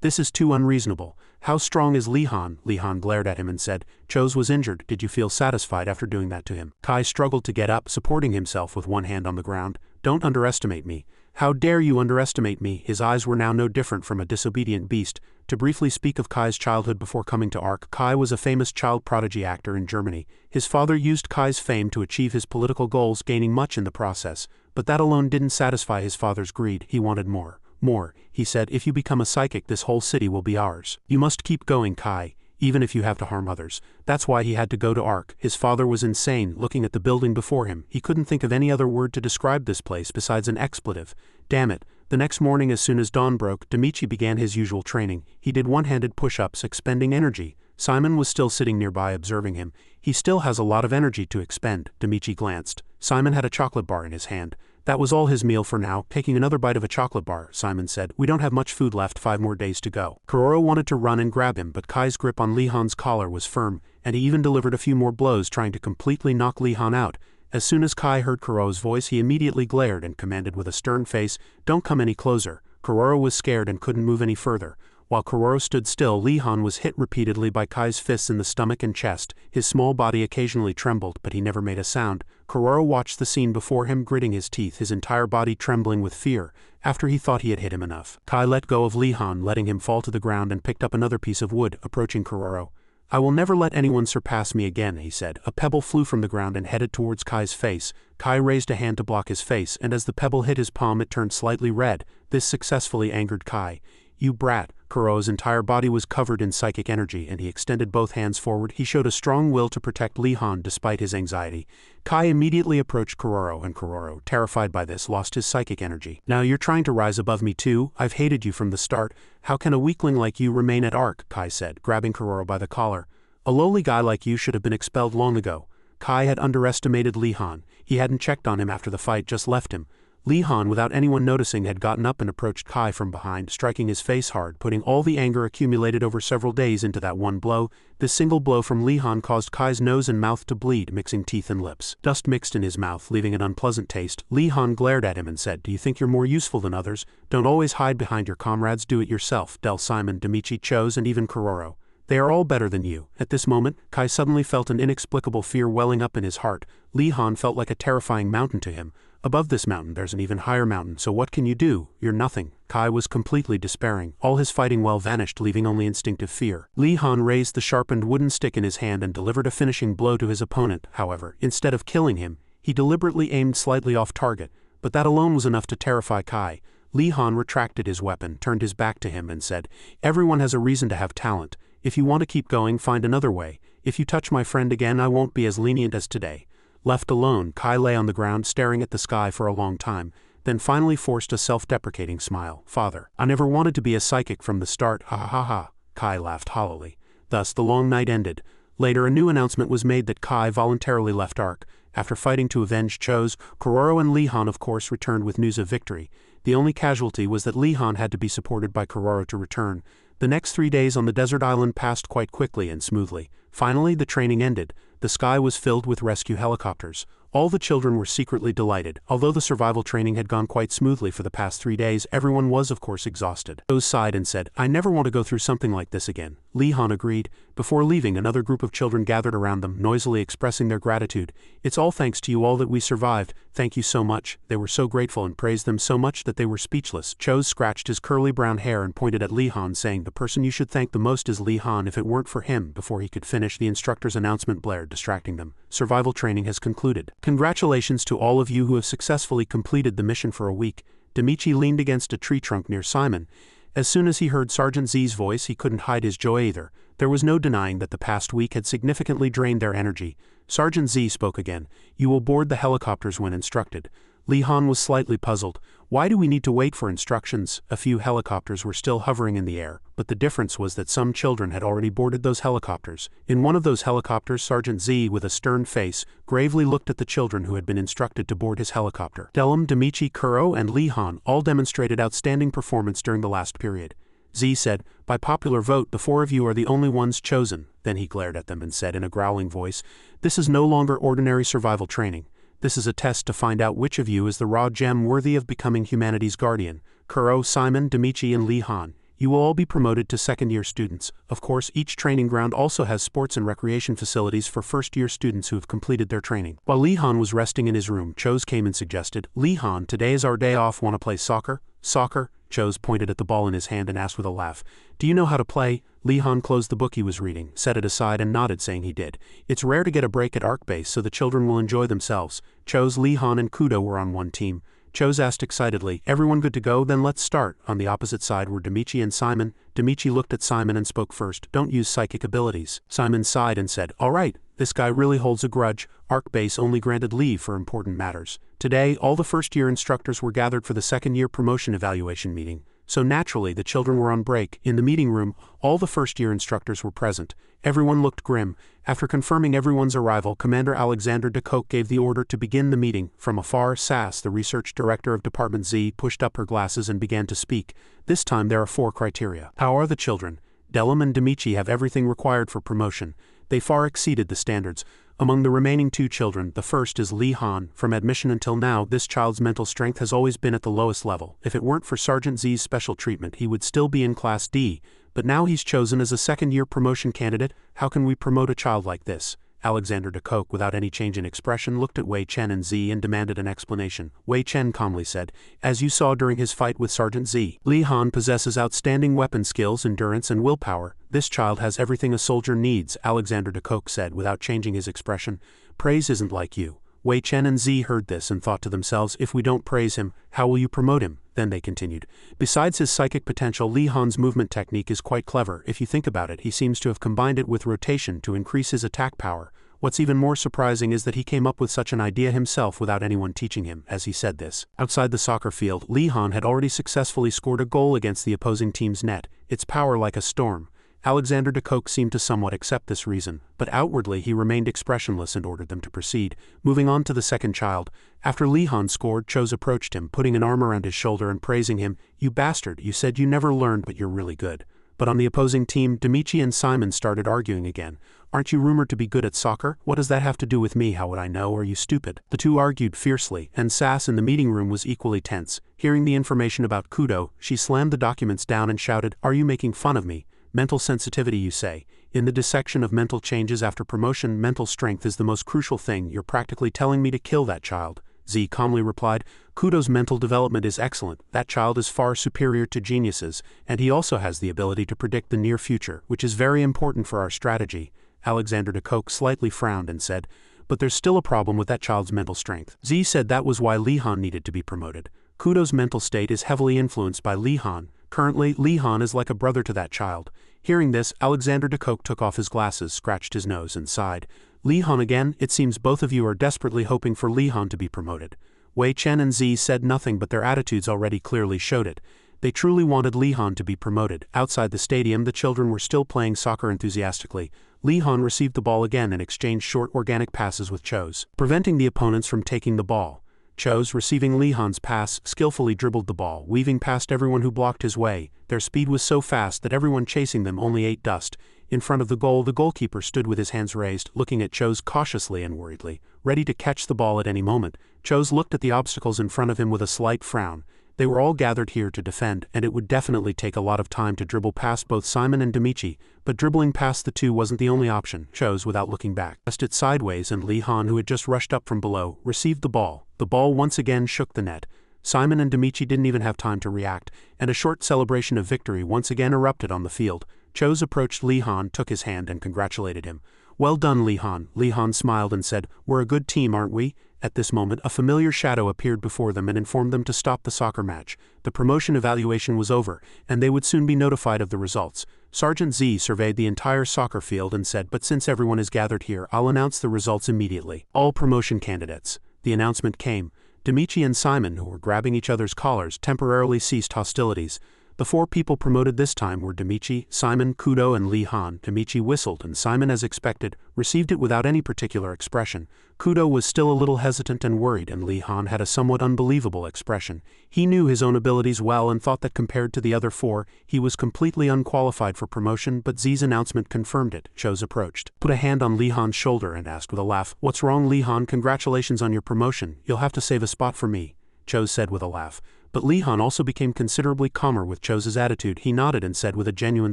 "This is too unreasonable. How strong is Li Han?" Li Han glared at him and said, "Cho's was injured. Did you feel satisfied after doing that to him?" Kai struggled to get up, supporting himself with one hand on the ground. "Don't underestimate me." "How dare you underestimate me?" His eyes were now no different from a disobedient beast. To briefly speak of Kai's childhood before coming to ARC, Kai was a famous child prodigy actor in Germany. His father used Kai's fame to achieve his political goals, gaining much in the process. But that alone didn't satisfy his father's greed. He wanted more. "More," he said, "if you become a psychic, this whole city will be ours. You must keep going, Kai, even if you have to harm others." That's why he had to go to ARC. His father was insane, looking at the building before him. He couldn't think of any other word to describe this place besides an expletive. Damn it. The next morning, as soon as dawn broke, Demichi began his usual training. He did one-handed push-ups, expending energy. Simon was still sitting nearby, observing him. "He still has a lot of energy to expend." Demichi glanced. Simon had a chocolate bar in his hand. "That was all his meal for now." Taking another bite of a chocolate bar, Simon said, "We don't have much food left, 5 more days to go." Kororo wanted to run and grab him, but Kai's grip on Li Han's collar was firm, and he even delivered a few more blows, trying to completely knock Li Han out. As soon as Kai heard Kuro's voice, he immediately glared and commanded with a stern face, "Don't come any closer." Kuro was scared and couldn't move any further. While Kuro stood still, Li-Han was hit repeatedly by Kai's fists in the stomach and chest. His small body occasionally trembled, but he never made a sound. Kuro watched the scene before him, gritting his teeth, his entire body trembling with fear. After he thought he had hit him enough, Kai let go of Li-Han, letting him fall to the ground, and picked up another piece of wood, approaching Kuro. "I will never let anyone surpass me again," he said. A pebble flew from the ground and headed towards Kai's face. Kai raised a hand to block his face, and as the pebble hit his palm it turned slightly red. This successfully angered Kai. "You brat." Kuro's entire body was covered in psychic energy, and he extended both hands forward. He showed a strong will to protect Li-Han despite his anxiety. Kai immediately approached Kuro, and Kuro, terrified by this, lost his psychic energy. "Now you're trying to rise above me too? I've hated you from the start. How can a weakling like you remain at ARC?" Kai said, grabbing Kuro by the collar. "A lowly guy like you should have been expelled long ago." Kai had underestimated Li-Han. He hadn't checked on him after the fight just left him. Li-Han, without anyone noticing, had gotten up and approached Kai from behind, striking his face hard, putting all the anger accumulated over several days into that one blow. This single blow from Li-Han caused Kai's nose and mouth to bleed, mixing teeth and lips. Dust mixed in his mouth, leaving an unpleasant taste. Li-Han glared at him and said, "Do you think you're more useful than others? Don't always hide behind your comrades, do it yourself." Del, Simon, Demichi, Chose, and even Kuro. "They are all better than you." At this moment, Kai suddenly felt an inexplicable fear welling up in his heart. Li-Han felt like a terrifying mountain to him. Above this mountain there's an even higher mountain, so what can you do? You're nothing. Kai was completely despairing. All his fighting well vanished, leaving only instinctive fear. Li-Han raised the sharpened wooden stick in his hand and delivered a finishing blow to his opponent. However, instead of killing him, he deliberately aimed slightly off target, but that alone was enough to terrify Kai. Li-Han retracted his weapon, turned his back to him, and said, "Everyone has a reason to have talent. If you want to keep going, find another way. If you touch my friend again, I won't be as lenient as today." Left alone, Kai lay on the ground staring at the sky for a long time, then finally forced a self-deprecating smile. "Father, I never wanted to be a psychic from the start, ha ha ha ha." Kai laughed hollowly. Thus the long night ended. Later a new announcement was made that Kai voluntarily left ARC. After fighting to avenge Chose, Kuro and Li-Han of course returned with news of victory. The only casualty was that Li-Han had to be supported by Kuro to return. The next 3 days on the desert island passed quite quickly and smoothly. Finally, the training ended. The sky was filled with rescue helicopters. All the children were secretly delighted. Although the survival training had gone quite smoothly for the past 3 days, everyone was of course exhausted. Chose sighed and said, "I never want to go through something like this again." Li-Han agreed. Before leaving, another group of children gathered around them, noisily expressing their gratitude. "It's all thanks to you all that we survived. Thank you so much." They were so grateful and praised them so much that they were speechless. Chose scratched his curly brown hair and pointed at Li-Han, saying, "The person you should thank the most is Li-Han. If it weren't for him." Before he could finish, the instructor's announcement blared, distracting them. "Survival training has concluded. Congratulations to all of you who have successfully completed the mission for a week." Demichi leaned against a tree trunk near Simon. As soon as he heard Sergeant Z's voice, he couldn't hide his joy either. There was no denying that the past week had significantly drained their energy. Sergeant Z spoke again. "You will board the helicopters when instructed." Li-Han was slightly puzzled. Why do we need to wait for instructions? A few helicopters were still hovering in the air, but the difference was that some children had already boarded those helicopters. In one of those helicopters, Sergeant Z, with a stern face, gravely looked at the children who had been instructed to board his helicopter. Delum, Demichi, Kuro, and Li-Han all demonstrated outstanding performance during the last period. Z said, "By popular vote, the 4 of you are the only ones chosen." Then he glared at them and said in a growling voice, "This is no longer ordinary survival training. This is a test to find out which of you is the raw gem worthy of becoming humanity's guardian. Kuro, Simon, Demichi, and Li-Han. You will all be promoted to second-year students. Of course, each training ground also has sports and recreation facilities for first-year students who have completed their training." While Li-Han was resting in his room, Chose came and suggested, "Li-Han, today is our day off. Want to play soccer?" "Soccer?" Chose pointed at the ball in his hand and asked with a laugh. "Do you know how to play?" Li-Han closed the book he was reading, set it aside and nodded, saying he did. "It's rare to get a break at ARC Base, so the children will enjoy themselves." Chose, Li-Han, and Kudo were on one team. Chose asked excitedly, "Everyone good to go? Then let's start." On the opposite side were Demichi and Simon. Demichi looked at Simon and spoke first. "Don't use psychic abilities." Simon sighed and said, "All right, this guy really holds a grudge. ARC Base only granted leave for important matters." Today, all the first-year instructors were gathered for the second-year promotion evaluation meeting. So naturally, the children were on break. In the meeting room, all the first-year instructors were present. Everyone looked grim. After confirming everyone's arrival, Commander Alexander de Koch gave the order to begin the meeting. From afar, Sass, the research director of Department Z, pushed up her glasses and began to speak. "This time there are 4 criteria. How are the children? Delum and Demichi have everything required for promotion. They far exceeded the standards. Among the remaining 2 children, the first is Lee Han. From admission until now, this child's mental strength has always been at the lowest level. If it weren't for Sergeant Z's special treatment, he would still be in Class D, but now he's chosen as a second-year promotion candidate. How can we promote a child like this? Alexander de Kock, without any change in expression, looked at Wei Chen and Z and demanded an explanation. Wei Chen calmly said, "As you saw during his fight with Sergeant Z, Lee Han possesses outstanding weapon skills, endurance, and willpower. This child has everything a soldier needs," Alexander de Kock said without changing his expression. "Praise isn't like you." Wei Chen and Z heard this and thought to themselves, if we don't praise him, how will you promote him? Then they continued. Besides his psychic potential, Lee Han's movement technique is quite clever. If you think about it, he seems to have combined it with rotation to increase his attack power. What's even more surprising is that he came up with such an idea himself without anyone teaching him. As he said this, outside the soccer field, Lee Han had already successfully scored a goal against the opposing team's net, its power like a storm. Alexander de Kock seemed to somewhat accept this reason, but outwardly he remained expressionless and ordered them to proceed. Moving on to the second child, after Lee Han scored, Chose approached him, putting an arm around his shoulder and praising him. "You bastard, you said you never learned, but you're really good." But on the opposing team, Demichi and Simon started arguing again. "Aren't you rumored to be good at soccer? What does that have to do with me? How would I know? Are you stupid?" The two argued fiercely, and Sass in the meeting room was equally tense. Hearing the information about Kudo, she slammed the documents down and shouted, "Are you making fun of me? Mental sensitivity, you say? In the dissection of mental changes after promotion, mental strength is the most crucial thing. You're practically telling me to kill that child." Z calmly replied, "Kudo's mental development is excellent. That child is far superior to geniuses, and he also has the ability to predict the near future, which is very important for our strategy." Alexander de Kock slightly frowned and said, "But there's still a problem with that child's mental strength." Z said that was why Lee Han needed to be promoted. Kudo's mental state is heavily influenced by Lee Han. Currently, Lee Han is like a brother to that child. Hearing this, Alexander de Kock took off his glasses, scratched his nose, and sighed. "Lee Han again? It seems both of you are desperately hoping for Lee Han to be promoted." Wei Chen and Z said nothing, but their attitudes already clearly showed it. They truly wanted Lee Han to be promoted. Outside the stadium, the children were still playing soccer enthusiastically. Lee Han received the ball again and exchanged short organic passes with Chose, preventing the opponents from taking the ball. Chose, receiving Lee Han's pass, skillfully dribbled the ball, weaving past everyone who blocked his way. Their speed was so fast that everyone chasing them only ate dust. In front of the goal, the goalkeeper stood with his hands raised, looking at Chose cautiously and worriedly, ready to catch the ball at any moment. Chose looked at the obstacles in front of him with a slight frown. They were all gathered here to defend, and it would definitely take a lot of time to dribble past both Simon and Demichi, but dribbling past the two wasn't the only option. Chose, without looking back, passed it sideways, and Lee Han, who had just rushed up from below, received the ball. The ball once again shook the net. Simon and Demichi didn't even have time to react, and a short celebration of victory once again erupted on the field. Chose approached Lee Han, took his hand, and congratulated him. "Well done, Lee Han." Lee Han smiled and said, "We're a good team, aren't we?" At this moment, a familiar shadow appeared before them and informed them to stop the soccer match. The promotion evaluation was over, and they would soon be notified of the results. Sergeant Z surveyed the entire soccer field and said, "But since everyone is gathered here, I'll announce the results immediately. All promotion candidates." The announcement came. Demichi and Simon, who were grabbing each other's collars, temporarily ceased hostilities. The 4 people promoted this time were Demichi, Simon, Kudo, and Lee Han. Demichi whistled, and Simon, as expected, received it without any particular expression. Kudo was still a little hesitant and worried, and Lee Han had a somewhat unbelievable expression. He knew his own abilities well and thought that compared to the other 4, he was completely unqualified for promotion, but Z's announcement confirmed it. Chose approached, put a hand on Lee Han's shoulder, and asked with a laugh, "What's wrong, Lee Han? Congratulations on your promotion. You'll have to save a spot for me," Chose said with a laugh. But Lee Han also became considerably calmer with Cho's attitude. He nodded and said with a genuine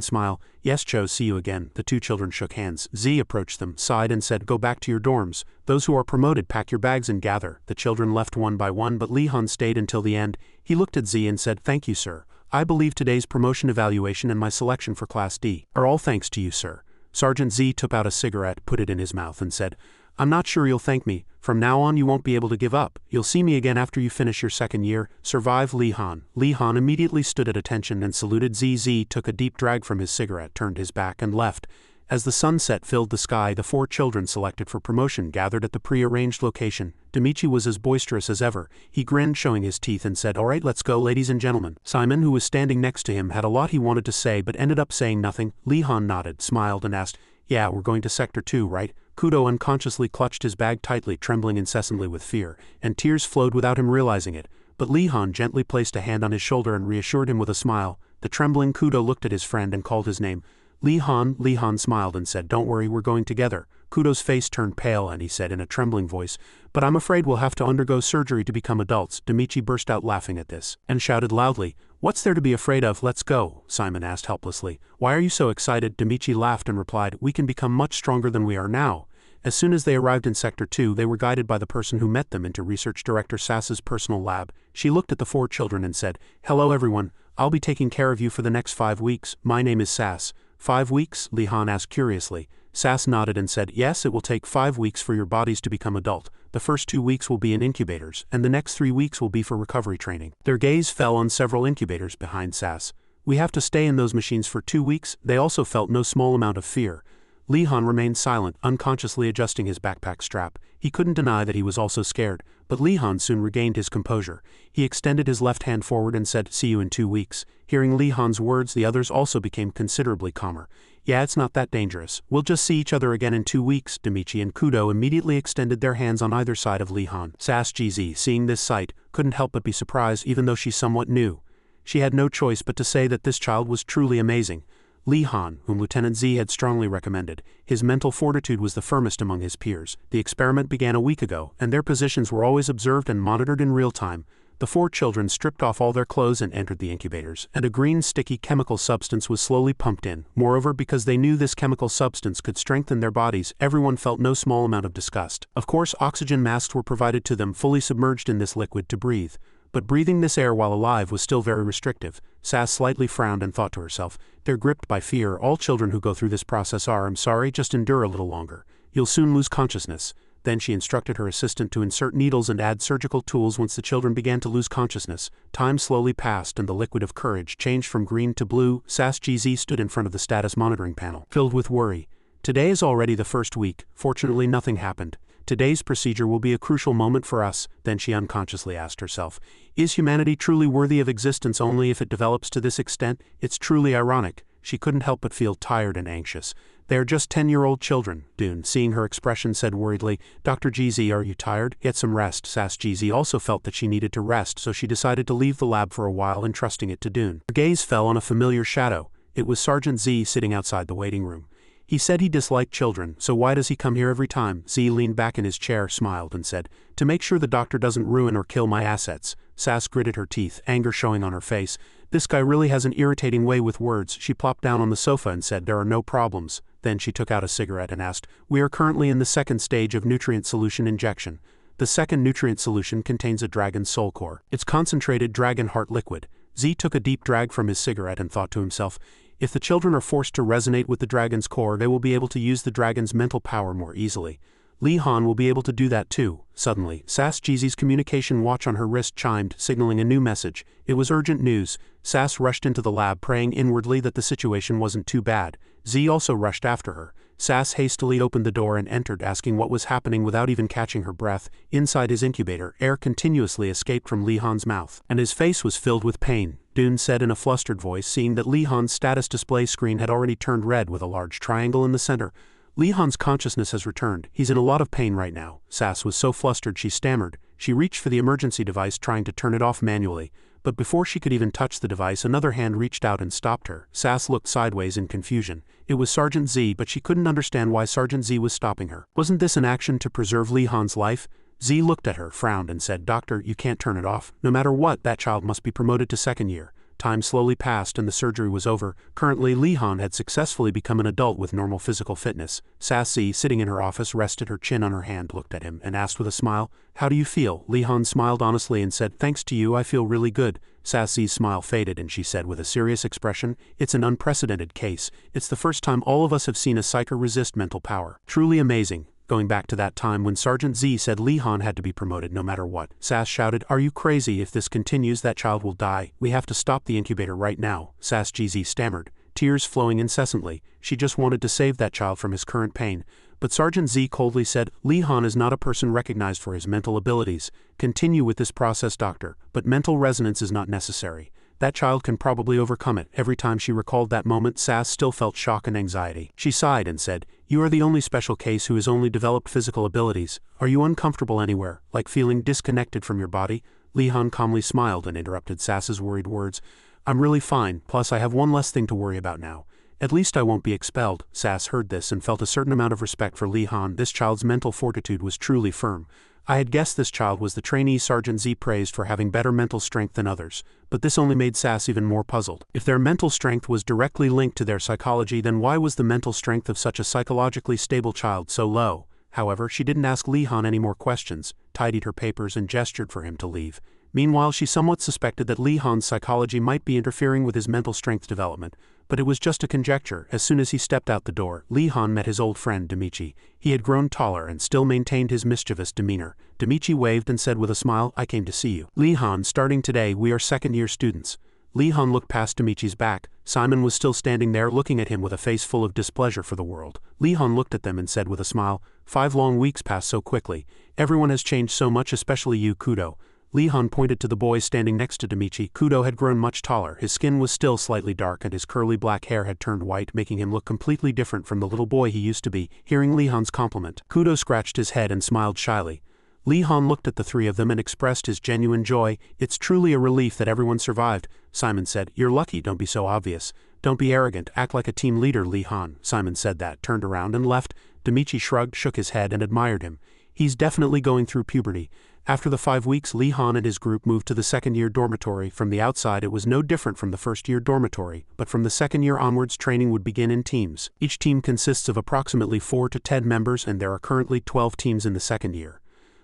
smile, "Yes, Cho, see you again." The 2 children shook hands. Z approached them, sighed, and said, "Go back to your dorms. Those who are promoted, pack your bags and gather." The children left one by one, but Lee Han stayed until the end. He looked at Z and said, "Thank you, sir. I believe today's promotion evaluation and my selection for Class D are all thanks to you, sir." Sergeant Z took out a cigarette, put it in his mouth, and said, "I'm not sure you'll thank me. From now on you won't be able to give up. You'll see me again after you finish your second year. Survive, Lee Han." Lee Han immediately stood at attention and saluted Z. Z took a deep drag from his cigarette, turned his back, and left. As the sunset filled the sky, the 4 children selected for promotion gathered at the pre-arranged location. Demichi was as boisterous as ever. He grinned, showing his teeth, and said, "All right, let's go, ladies and gentlemen." Simon, who was standing next to him, had a lot he wanted to say but ended up saying nothing. Lee Han nodded, smiled, and asked, "Yeah, we're going to Sector 2, right?" Kudo unconsciously clutched his bag tightly, trembling incessantly with fear, and tears flowed without him realizing it. But Lee Han gently placed a hand on his shoulder and reassured him with a smile. The trembling Kudo looked at his friend and called his name. Li Han smiled and said, "Don't worry, we're going together." Kudo's face turned pale and he said in a trembling voice, "But I'm afraid we'll have to undergo surgery to become adults." Demichi burst out laughing at this, and shouted loudly, "What's there to be afraid of? Let's go." Simon asked helplessly, "Why are you so excited?" Demichi laughed and replied, "We can become much stronger than we are now." As soon as they arrived in Sector 2, they were guided by the person who met them into Research Director Sass's personal lab. She looked at the 4 children and said, "Hello everyone, I'll be taking care of you for the next 5 weeks. My name is Sass." 5 weeks? Li Han asked curiously. Sass nodded and said, "Yes, it will take 5 weeks for your bodies to become adult. The first 2 weeks will be in incubators, and the next 3 weeks will be for recovery training." Their gaze fell on several incubators behind Sass. "We have to stay in those machines for 2 weeks?" They also felt no small amount of fear. Li Han remained silent, unconsciously adjusting his backpack strap. He couldn't deny that he was also scared, but Li Han soon regained his composure. He extended his left hand forward and said, "See you in 2 weeks." Hearing Li Han's words, the others also became considerably calmer. "Yeah, it's not that dangerous. We'll just see each other again in 2 weeks." Demichi and Kudo immediately extended their hands on either side of Li Han. Sass GZ, seeing this sight, couldn't help but be surprised even though she somewhat knew. She had no choice but to say that this child was truly amazing. Li Han, whom Lieutenant Z had strongly recommended, his mental fortitude was the firmest among his peers. The experiment began a week ago, and their positions were always observed and monitored in real time. The 4 children stripped off all their clothes and entered the incubators, and a green sticky chemical substance was slowly pumped in. Moreover, because they knew this chemical substance could strengthen their bodies, everyone felt no small amount of disgust. Of course, oxygen masks were provided to them fully submerged in this liquid to breathe. But breathing this air while alive was still very restrictive. Sass slightly frowned and thought to herself, "They're gripped by fear. All children who go through this process are. I'm sorry, just endure a little longer. You'll soon lose consciousness." Then she instructed her assistant to insert needles and add surgical tools. Once the children began to lose consciousness, time slowly passed and the liquid of courage changed from green to blue. Sass GZ stood in front of the status monitoring panel, filled with worry. "Today is already the first week. Fortunately, nothing happened. Today's procedure will be a crucial moment for us." Then she unconsciously asked herself, "Is humanity truly worthy of existence only if it develops to this extent? It's truly ironic." She couldn't help but feel tired and anxious. "They are just 10-year-old children." Dune, seeing her expression, said worriedly, "Dr. GZ, are you tired? Get some rest." Sass GZ also felt that she needed to rest, so she decided to leave the lab for a while, entrusting it to Dune. Her gaze fell on a familiar shadow. It was Sergeant Z sitting outside the waiting room. "He said he disliked children, so why does he come here every time?" Z leaned back in his chair, smiled, and said, "To make sure the doctor doesn't ruin or kill my assets." Sass gritted her teeth, anger showing on her face. "This guy really has an irritating way with words." She plopped down on the sofa and said, "There are no problems." Then she took out a cigarette and asked, "We are currently in the second stage of nutrient solution injection. The second nutrient solution contains a dragon's soul core. It's concentrated dragon heart liquid." Z took a deep drag from his cigarette and thought to himself, "If the children are forced to resonate with the dragon's core, they will be able to use the dragon's mental power more easily. Li Han will be able to do that too." Suddenly, Sass GZ's communication watch on her wrist chimed, signaling a new message. It was urgent news. Sass rushed into the lab, praying inwardly that the situation wasn't too bad. Z also rushed after her. Sass hastily opened the door and entered, asking what was happening without even catching her breath. Inside his incubator, air continuously escaped from Li Han's mouth, and his face was filled with pain. Dune said in a flustered voice, seeing that Li Han's status display screen had already turned red with a large triangle in the center. "Li Han's consciousness has returned. He's in a lot of pain right now." Sass was so flustered she stammered. She reached for the emergency device, trying to turn it off manually. But before she could even touch the device, another hand reached out and stopped her. Sass looked sideways in confusion. It was Sergeant Z, but she couldn't understand why Sergeant Z was stopping her. Wasn't this an action to preserve Li Han's life? Z looked at her, frowned, and said, "Doctor, you can't turn it off. No matter what, that child must be promoted to second year." Time slowly passed and the surgery was over. Currently, Li Han had successfully become an adult with normal physical fitness. Sass Z, sitting in her office, rested her chin on her hand, looked at him, and asked with a smile, "How do you feel?" Li Han smiled honestly and said, "Thanks to you, I feel really good." Sass Z's smile faded and she said with a serious expression, "It's an unprecedented case. It's the first time all of us have seen a psyker resist mental power. Truly amazing." Going back to that time when Sergeant Z said Li Han had to be promoted no matter what, Sass shouted, "Are you crazy? If this continues, that child will die. We have to stop the incubator right now." Sass GZ stammered, tears flowing incessantly. She just wanted to save that child from his current pain. But Sergeant Z coldly said, "Li Han is not a person recognized for his mental abilities. Continue with this process, doctor, but mental resonance is not necessary. That child can probably overcome it." Every time she recalled that moment, Sass still felt shock and anxiety. She sighed and said, "You are the only special case who has only developed physical abilities. Are you uncomfortable anywhere, like feeling disconnected from your body?" Li Han calmly smiled and interrupted Sass's worried words. "I'm really fine, plus I have one less thing to worry about now. At least I won't be expelled. Sass heard this and felt a certain amount of respect for Lee Han. This child's mental fortitude was truly firm. I had guessed this child was the trainee Sergeant Z praised for having better mental strength than others, but this only made Sass even more puzzled. If their mental strength was directly linked to their psychology, then why was the mental strength of such a psychologically stable child so low? However, she didn't ask Lee Han any more questions, tidied her papers and gestured for him to leave. Meanwhile, she somewhat suspected that Lee Han's psychology might be interfering with his mental strength development, but it was just a conjecture. As soon as he stepped out the door, Lee Han met his old friend Demichi. He had grown taller and still maintained his mischievous demeanor. Demichi waved and said with a smile, "I came to see you. Lee Han, starting today we are second-year students." Lee Han looked past Demichi's back. Simon was still standing there looking at him with a face full of displeasure for the world. Lee Han looked at them and said with a smile, 5 long weeks passed so quickly. Everyone has changed so much, especially you, Kudo." Lee Han pointed to the boy standing next to Demichi. Kudo had grown much taller. His skin was still slightly dark and his curly black hair had turned white, making him look completely different from the little boy he used to be. Hearing Lee Han's compliment, Kudo scratched his head and smiled shyly. Lee Han looked at the three of them and expressed his genuine joy. "It's truly a relief that everyone survived." Simon said, "You're lucky, don't be so obvious. Don't be arrogant, act like a team leader, Lee Han." Simon said that, turned around and left. Demichi shrugged, shook his head and admired him. "He's definitely going through puberty." After the 5 weeks, Lee Han and his group moved to the second-year dormitory. From the outside it was no different from the first-year dormitory, but from the second year onwards training would begin in teams. Each team consists of approximately 4 to 10 members and there are currently 12 teams in the second year.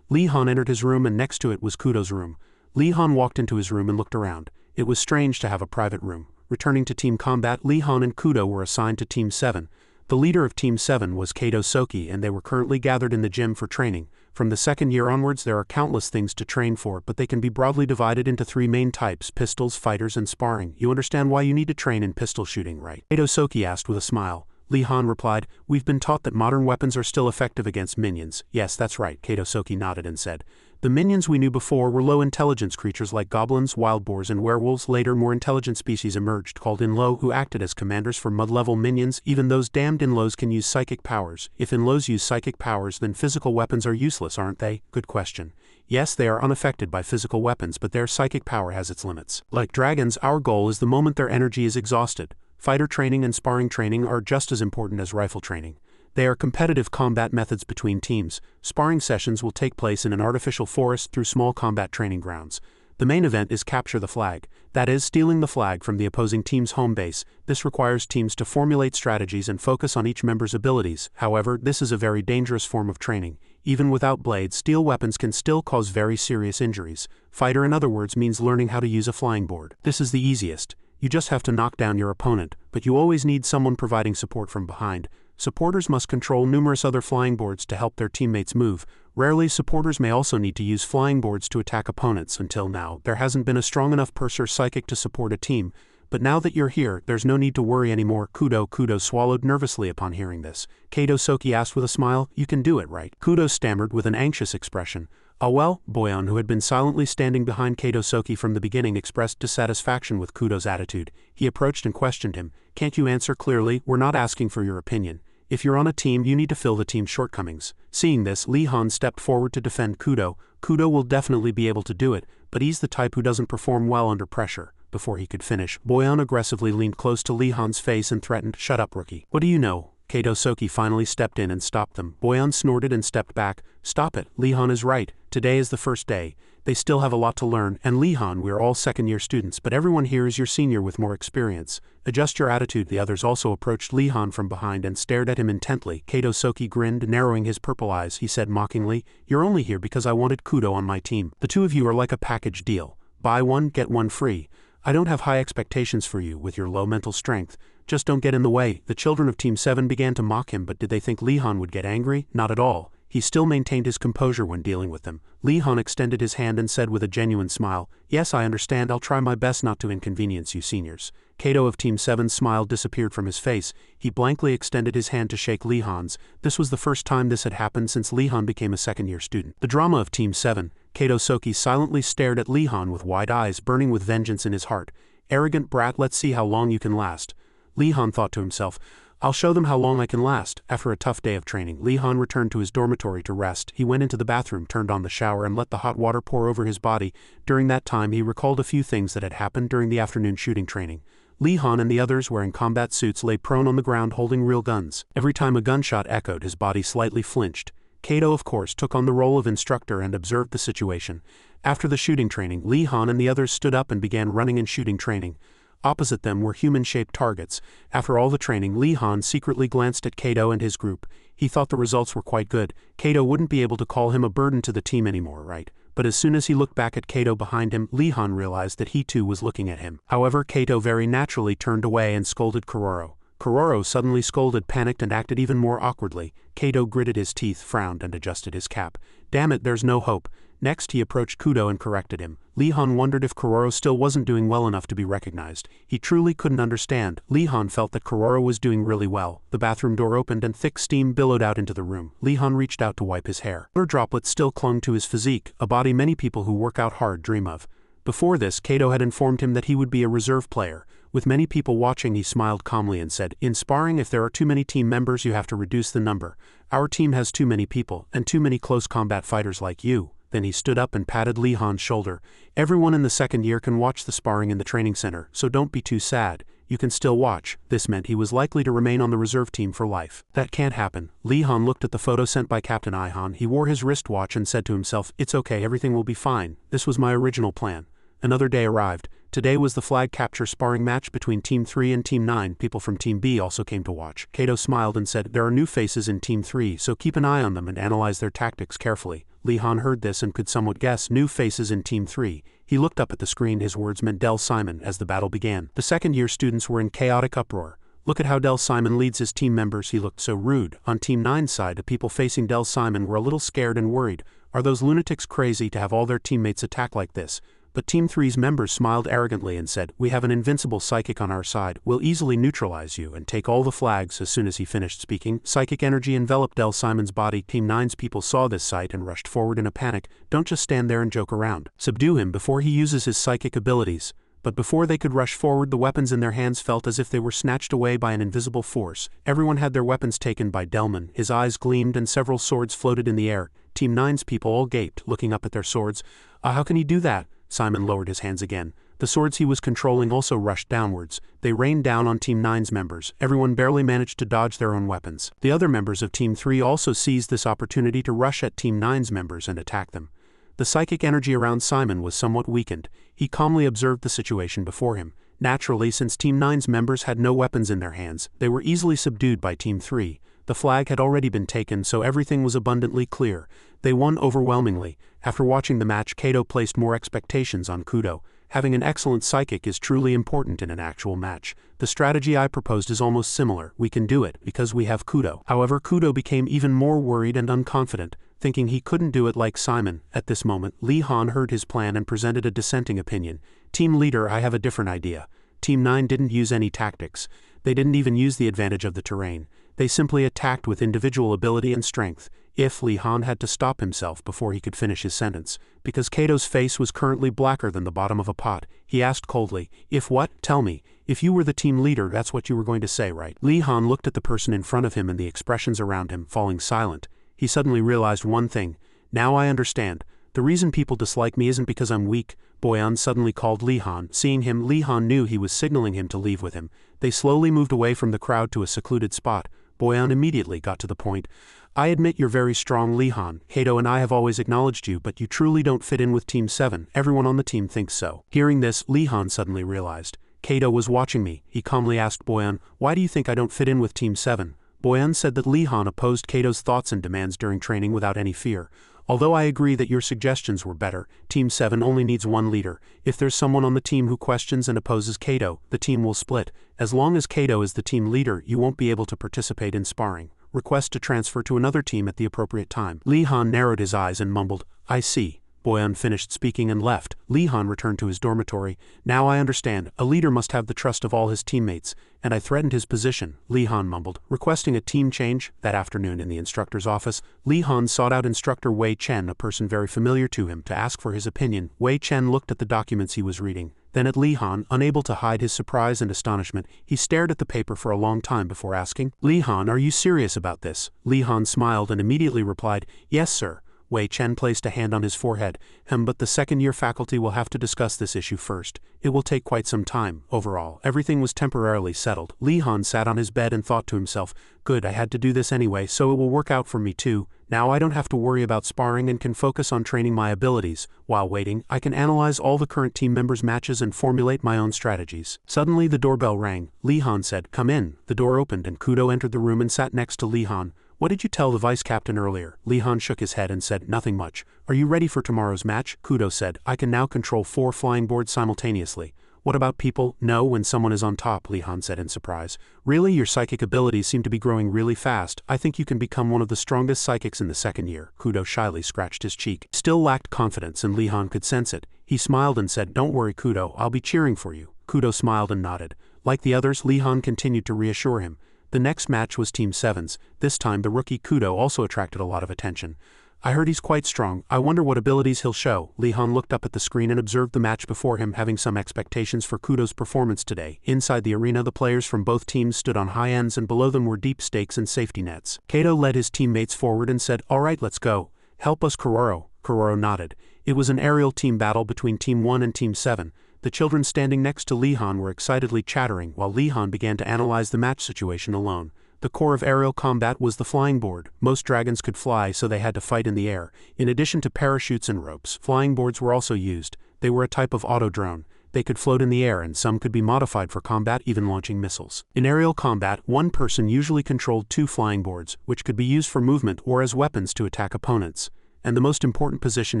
Lee Han entered his room and next to it was Kudo's room. Lee Han walked into his room and looked around. It was strange to have a private room. Returning to team combat, Lee Han and Kudo were assigned to Team 7. The leader of Team 7 was Kato Soki and they were currently gathered in the gym for training. From the second year onwards there are countless things to train for, but they can be broadly divided into 3 main types: pistols, fighters and sparring. You understand why you need to train in pistol shooting, right? Kato Soki asked with a smile. Lee Han replied, "We've been taught that modern weapons are still effective against minions." "Yes, that's right," Kato Soki nodded and said. "The minions we knew before were low-intelligence creatures like goblins, wild boars and werewolves. Later, more intelligent species emerged called Inlo, who acted as commanders for mud-level minions. Even those damned Inlos can use psychic powers. If Inlos use psychic powers, then physical weapons are useless, aren't they?" "Good question. Yes, they are unaffected by physical weapons, but their psychic power has its limits. Like dragons, our goal is the moment their energy is exhausted. Fighter training and sparring training are just as important as rifle training. They are competitive combat methods between teams. Sparring sessions will take place in an artificial forest through small combat training grounds. The main event is capture the flag, that is, stealing the flag from the opposing team's home base. This requires teams to formulate strategies and focus on each member's abilities. However, this is a very dangerous form of training. Even without blades, steel weapons can still cause very serious injuries. Fighter, in other words, means learning how to use a flying board. This is the easiest. You just have to knock down your opponent, but you always need someone providing support from behind. Supporters must control numerous other flying boards to help their teammates move. Rarely, supporters may also need to use flying boards to attack opponents. Until now, there hasn't been a strong enough purser psychic to support a team, but now that you're here, there's no need to worry anymore." Kudo swallowed nervously upon hearing this. Kato Soki asked with a smile, "You can do it, right?" Kudo stammered with an anxious expression. "Ah well," Boyan, who had been silently standing behind Kato Soki from the beginning, expressed dissatisfaction with Kudo's attitude. He approached and questioned him. "Can't you answer clearly? We're not asking for your opinion. If you're on a team, you need to fill the team's shortcomings." Seeing this, Lee Han stepped forward to defend Kudo. Kudo will definitely be able to do it, but he's the type who doesn't perform well under pressure. Before he could finish, Boyan aggressively leaned close to Lee Han's face and threatened, "Shut up, rookie." "What do you know?" Kato Soki finally stepped in and stopped them. Boyan snorted and stepped back. "Stop it, Lee Han is right. Today is the first day. They still have a lot to learn, and Lee Han, we're all second-year students, but everyone here is your senior with more experience. Adjust your attitude." The others also approached Lee Han from behind and stared at him intently. Kato Soki grinned, narrowing his purple eyes. He said mockingly, "You're only here because I wanted Kudo on my team. The two of you are like a package deal. Buy one, get one free. I don't have high expectations for you with your low mental strength. Just don't get in the way." The children of Team 7 began to mock him, but did they think Lee Han would get angry? Not at all. He still maintained his composure when dealing with them. Lee Han extended his hand and said with a genuine smile, "Yes, I understand. I'll try my best not to inconvenience you seniors." Kato of Team 7's smile disappeared from his face. He blankly extended his hand to shake Lee Han's. This was the first time this had happened since Lee Han became a second-year student. The drama of Team 7. Kato Soki silently stared at Lee Han with wide eyes, burning with vengeance in his heart. "Arrogant brat, let's see how long you can last." Lee Han thought to himself, "I'll show them how long I can last." After a tough day of training, Lee Han returned to his dormitory to rest. He went into the bathroom, turned on the shower, and let the hot water pour over his body. During that time, he recalled a few things that had happened during the afternoon shooting training. Lee Han and the others wearing combat suits lay prone on the ground holding real guns. Every time a gunshot echoed, his body slightly flinched. Kato, of course, took on the role of instructor and observed the situation. After the shooting training, Lee Han and the others stood up and began running and shooting training. Opposite them were human-shaped targets. After all the training, Lee Han secretly glanced at Kato and his group. He thought the results were quite good. Kato wouldn't be able to call him a burden to the team anymore, right? But as soon as he looked back at Kato behind him, Lee Han realized that he too was looking at him. However, Kato very naturally turned away and scolded Kuroro. Kuroro suddenly scolded, panicked, and acted even more awkwardly. Kato gritted his teeth, frowned, and adjusted his cap. Damn it, there's no hope. Next, he approached Kudo and corrected him. Lee Han wondered if Kuroro still wasn't doing well enough to be recognized. He truly couldn't understand. Lee Han felt that Kuroro was doing really well. The bathroom door opened and thick steam billowed out into the room. Lee Han reached out to wipe his hair. Water droplets still clung to his physique, a body many people who work out hard dream of. Before this, Kato had informed him that he would be a reserve player. With many people watching, he smiled calmly and said, "In sparring, if there are too many team members, you have to reduce the number. Our team has too many people, and too many close combat fighters like you." Then he stood up and patted Lee Han's shoulder. "Everyone in the second year can watch the sparring in the training center, so don't be too sad. You can still watch." This meant he was likely to remain on the reserve team for life. That can't happen. Lee Han looked at the photo sent by Captain Ihan. He wore his wristwatch and said to himself, "It's okay, everything will be fine. This was my original plan." Another day arrived. Today was the flag capture sparring match between Team 3 and Team 9. People from Team B also came to watch. Kato smiled and said, "There are new faces in Team 3, so keep an eye on them and analyze their tactics carefully." Lee Han heard this and could somewhat guess new faces in Team 3. He looked up at the screen. His words meant Del Simon as the battle began. The second-year students were in chaotic uproar. Look at how Del Simon leads his team members. He looked so rude. On Team 9's side, the people facing Del Simon were a little scared and worried. Are those lunatics crazy to have all their teammates attack like this? But Team 3's members smiled arrogantly and said, "We have an invincible psychic on our side. We'll easily neutralize you and take all the flags." As soon as he finished speaking, psychic energy enveloped Del Simon's body. Team 9's people saw this sight and rushed forward in a panic. "Don't just stand there and joke around. Subdue him before he uses his psychic abilities." But before they could rush forward, the weapons in their hands felt as if they were snatched away by an invisible force. Everyone had their weapons taken by Delman. His eyes gleamed and several swords floated in the air. Team 9's people all gaped, looking up at their swords. How can he do that?" Simon lowered his hands again. The swords he was controlling also rushed downwards. They rained down on Team 9's members. Everyone barely managed to dodge their own weapons. The other members of Team 3 also seized this opportunity to rush at Team 9's members and attack them. The psychic energy around Simon was somewhat weakened. He calmly observed the situation before him. Naturally, since Team 9's members had no weapons in their hands, they were easily subdued by Team 3. The flag had already been taken, so everything was abundantly clear. They won overwhelmingly. After watching the match, Kato placed more expectations on Kudo. Having an excellent psychic is truly important in an actual match. The strategy I proposed is almost similar. We can do it, because we have Kudo. However, Kudo became even more worried and unconfident, thinking he couldn't do it like Simon. At this moment, Lee Han heard his plan and presented a dissenting opinion. "Team leader, I have a different idea." Team 9 didn't use any tactics. They didn't even use the advantage of the terrain. They simply attacked with individual ability and strength. If Lee Han had to stop himself before he could finish his sentence, because Kato's face was currently blacker than the bottom of a pot, he asked coldly, "If what? Tell me. If you were the team leader, that's what you were going to say, right?" Lee Han looked at the person in front of him and the expressions around him, falling silent. He suddenly realized one thing. "Now I understand. The reason people dislike me isn't because I'm weak." Boyan suddenly called Lee Han. Seeing him, Lee Han knew he was signaling him to leave with him. They slowly moved away from the crowd to a secluded spot. Boyan immediately got to the point. "I admit you're very strong, Lee Han. Kato and I have always acknowledged you, but you truly don't fit in with Team 7. Everyone on the team thinks so." Hearing this, Lee Han suddenly realized. Kato was watching me. He calmly asked Boyan, "Why do you think I don't fit in with Team 7? Boyan said that Lee Han opposed Kato's thoughts and demands during training without any fear. "Although I agree that your suggestions were better, Team 7 only needs one leader. If there's someone on the team who questions and opposes Kato, the team will split. As long as Kato is the team leader, you won't be able to participate in sparring. Request to transfer to another team at the appropriate time." Lee Han narrowed his eyes and mumbled, "I see." Boyan finished speaking and left. Lee Han returned to his dormitory. "Now I understand. A leader must have the trust of all his teammates, and I threatened his position," Lee Han mumbled, requesting a team change. That afternoon in the instructor's office, Lee Han sought out instructor Wei Chen, a person very familiar to him, to ask for his opinion. Wei Chen looked at the documents he was reading, then at Lee Han. Unable to hide his surprise and astonishment, he stared at the paper for a long time before asking, "Lee Han, are you serious about this?" Lee Han smiled and immediately replied, "Yes, sir." Wei Chen placed a hand on his forehead. But the second-year faculty will have to discuss this issue first. It will take quite some time. Overall, everything was temporarily settled. Li Han sat on his bed and thought to himself, good, I had to do this anyway, so it will work out for me too. Now I don't have to worry about sparring and can focus on training my abilities. While waiting, I can analyze all the current team members' matches and formulate my own strategies. Suddenly the doorbell rang. Li Han said, come in. The door opened and Kudo entered the room and sat next to Li Han. What did you tell the vice captain earlier? Li Han shook his head and said, nothing much. Are you ready for tomorrow's match? Kudo said, I can now control 4 flying boards simultaneously. What about people? No, when someone is on top, Li Han said in surprise. Really, your psychic abilities seem to be growing really fast. I think you can become one of the strongest psychics in the second year. Kudo shyly scratched his cheek. Still lacked confidence and Li Han could sense it. He smiled and said, don't worry Kudo, I'll be cheering for you. Kudo smiled and nodded. Like the others, Li Han continued to reassure him. The next match was Team 7's. This time the rookie Kudo also attracted a lot of attention. I heard he's quite strong. I wonder what abilities he'll show. Li Han looked up at the screen and observed the match before him, having some expectations for Kudo's performance today. Inside the arena, the players from both teams stood on high ends and below them were deep stakes and safety nets. Kato led his teammates forward and said, all right, let's go. Help us Kuroro. Kuroro nodded. It was an aerial team battle between Team 1 and Team 7. The children standing next to Li Han were excitedly chattering while Li Han began to analyze the match situation alone. The core of aerial combat was the flying board. Most dragons could fly, so they had to fight in the air. In addition to parachutes and ropes, flying boards were also used. They were a type of auto-drone. They could float in the air and some could be modified for combat, even launching missiles. In aerial combat, one person usually controlled 2 flying boards, which could be used for movement or as weapons to attack opponents. And the most important position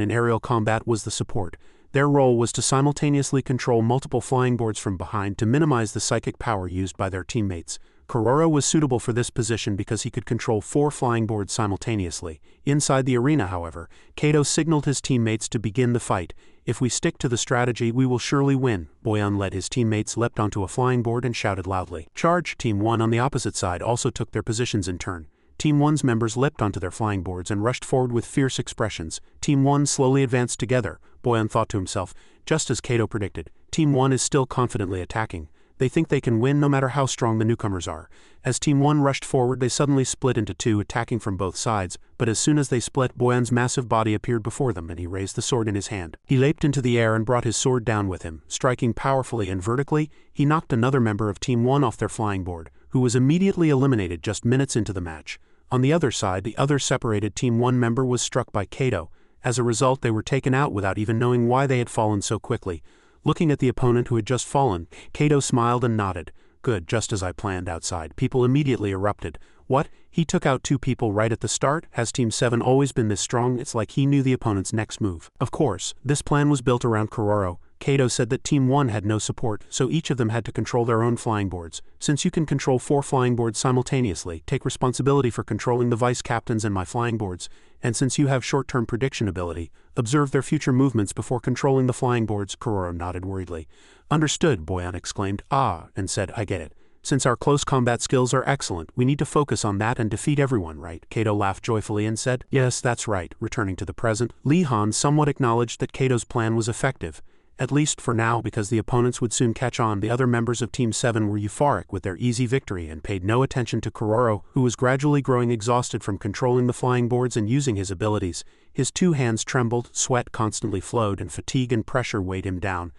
in aerial combat was the support. Their role was to simultaneously control multiple flying boards from behind to minimize the psychic power used by their teammates. Kuroro was suitable for this position because he could control 4 flying boards simultaneously. Inside the arena, however, Kato signaled his teammates to begin the fight. If we stick to the strategy, we will surely win. Boyan led his teammates, leapt onto a flying board and shouted loudly. Charge! Team 1 on the opposite side also took their positions in turn. Team 1's members leapt onto their flying boards and rushed forward with fierce expressions. Team 1 slowly advanced together. Boyan thought to himself, just as Kato predicted, Team 1 is still confidently attacking. They think they can win no matter how strong the newcomers are. As Team 1 rushed forward, they suddenly split into 2, attacking from both sides, but as soon as they split, Boyan's massive body appeared before them and he raised the sword in his hand. He leaped into the air and brought his sword down with him. Striking powerfully and vertically, he knocked another member of Team 1 off their flying board, who was immediately eliminated just minutes into the match. On the other side, the other separated Team 1 member was struck by Kato. As a result, they were taken out without even knowing why they had fallen so quickly. Looking at the opponent who had just fallen, Kato smiled and nodded. Good, just as I planned. Outside, people immediately erupted. What? He took out 2 people right at the start? Has Team 7 always been this strong? It's like he knew the opponent's next move. Of course, this plan was built around Kuroro. Kato said that Team 1 had no support, so each of them had to control their own flying boards. Since you can control 4 flying boards simultaneously, take responsibility for controlling the vice captains and my flying boards, and since you have short-term prediction ability, observe their future movements before controlling the flying boards. Kuroro nodded worriedly. Understood, Boyan exclaimed, and said, I get it. Since our close combat skills are excellent, we need to focus on that and defeat everyone, right? Kato laughed joyfully and said, yes, that's right. Returning to the present, Li Han somewhat acknowledged that Kato's plan was effective. At least for now, because the opponents would soon catch on. The other members of Team 7 were euphoric with their easy victory and paid no attention to Kuroro, who was gradually growing exhausted from controlling the flying boards and using his abilities. His 2 hands trembled, sweat constantly flowed, and fatigue and pressure weighed him down.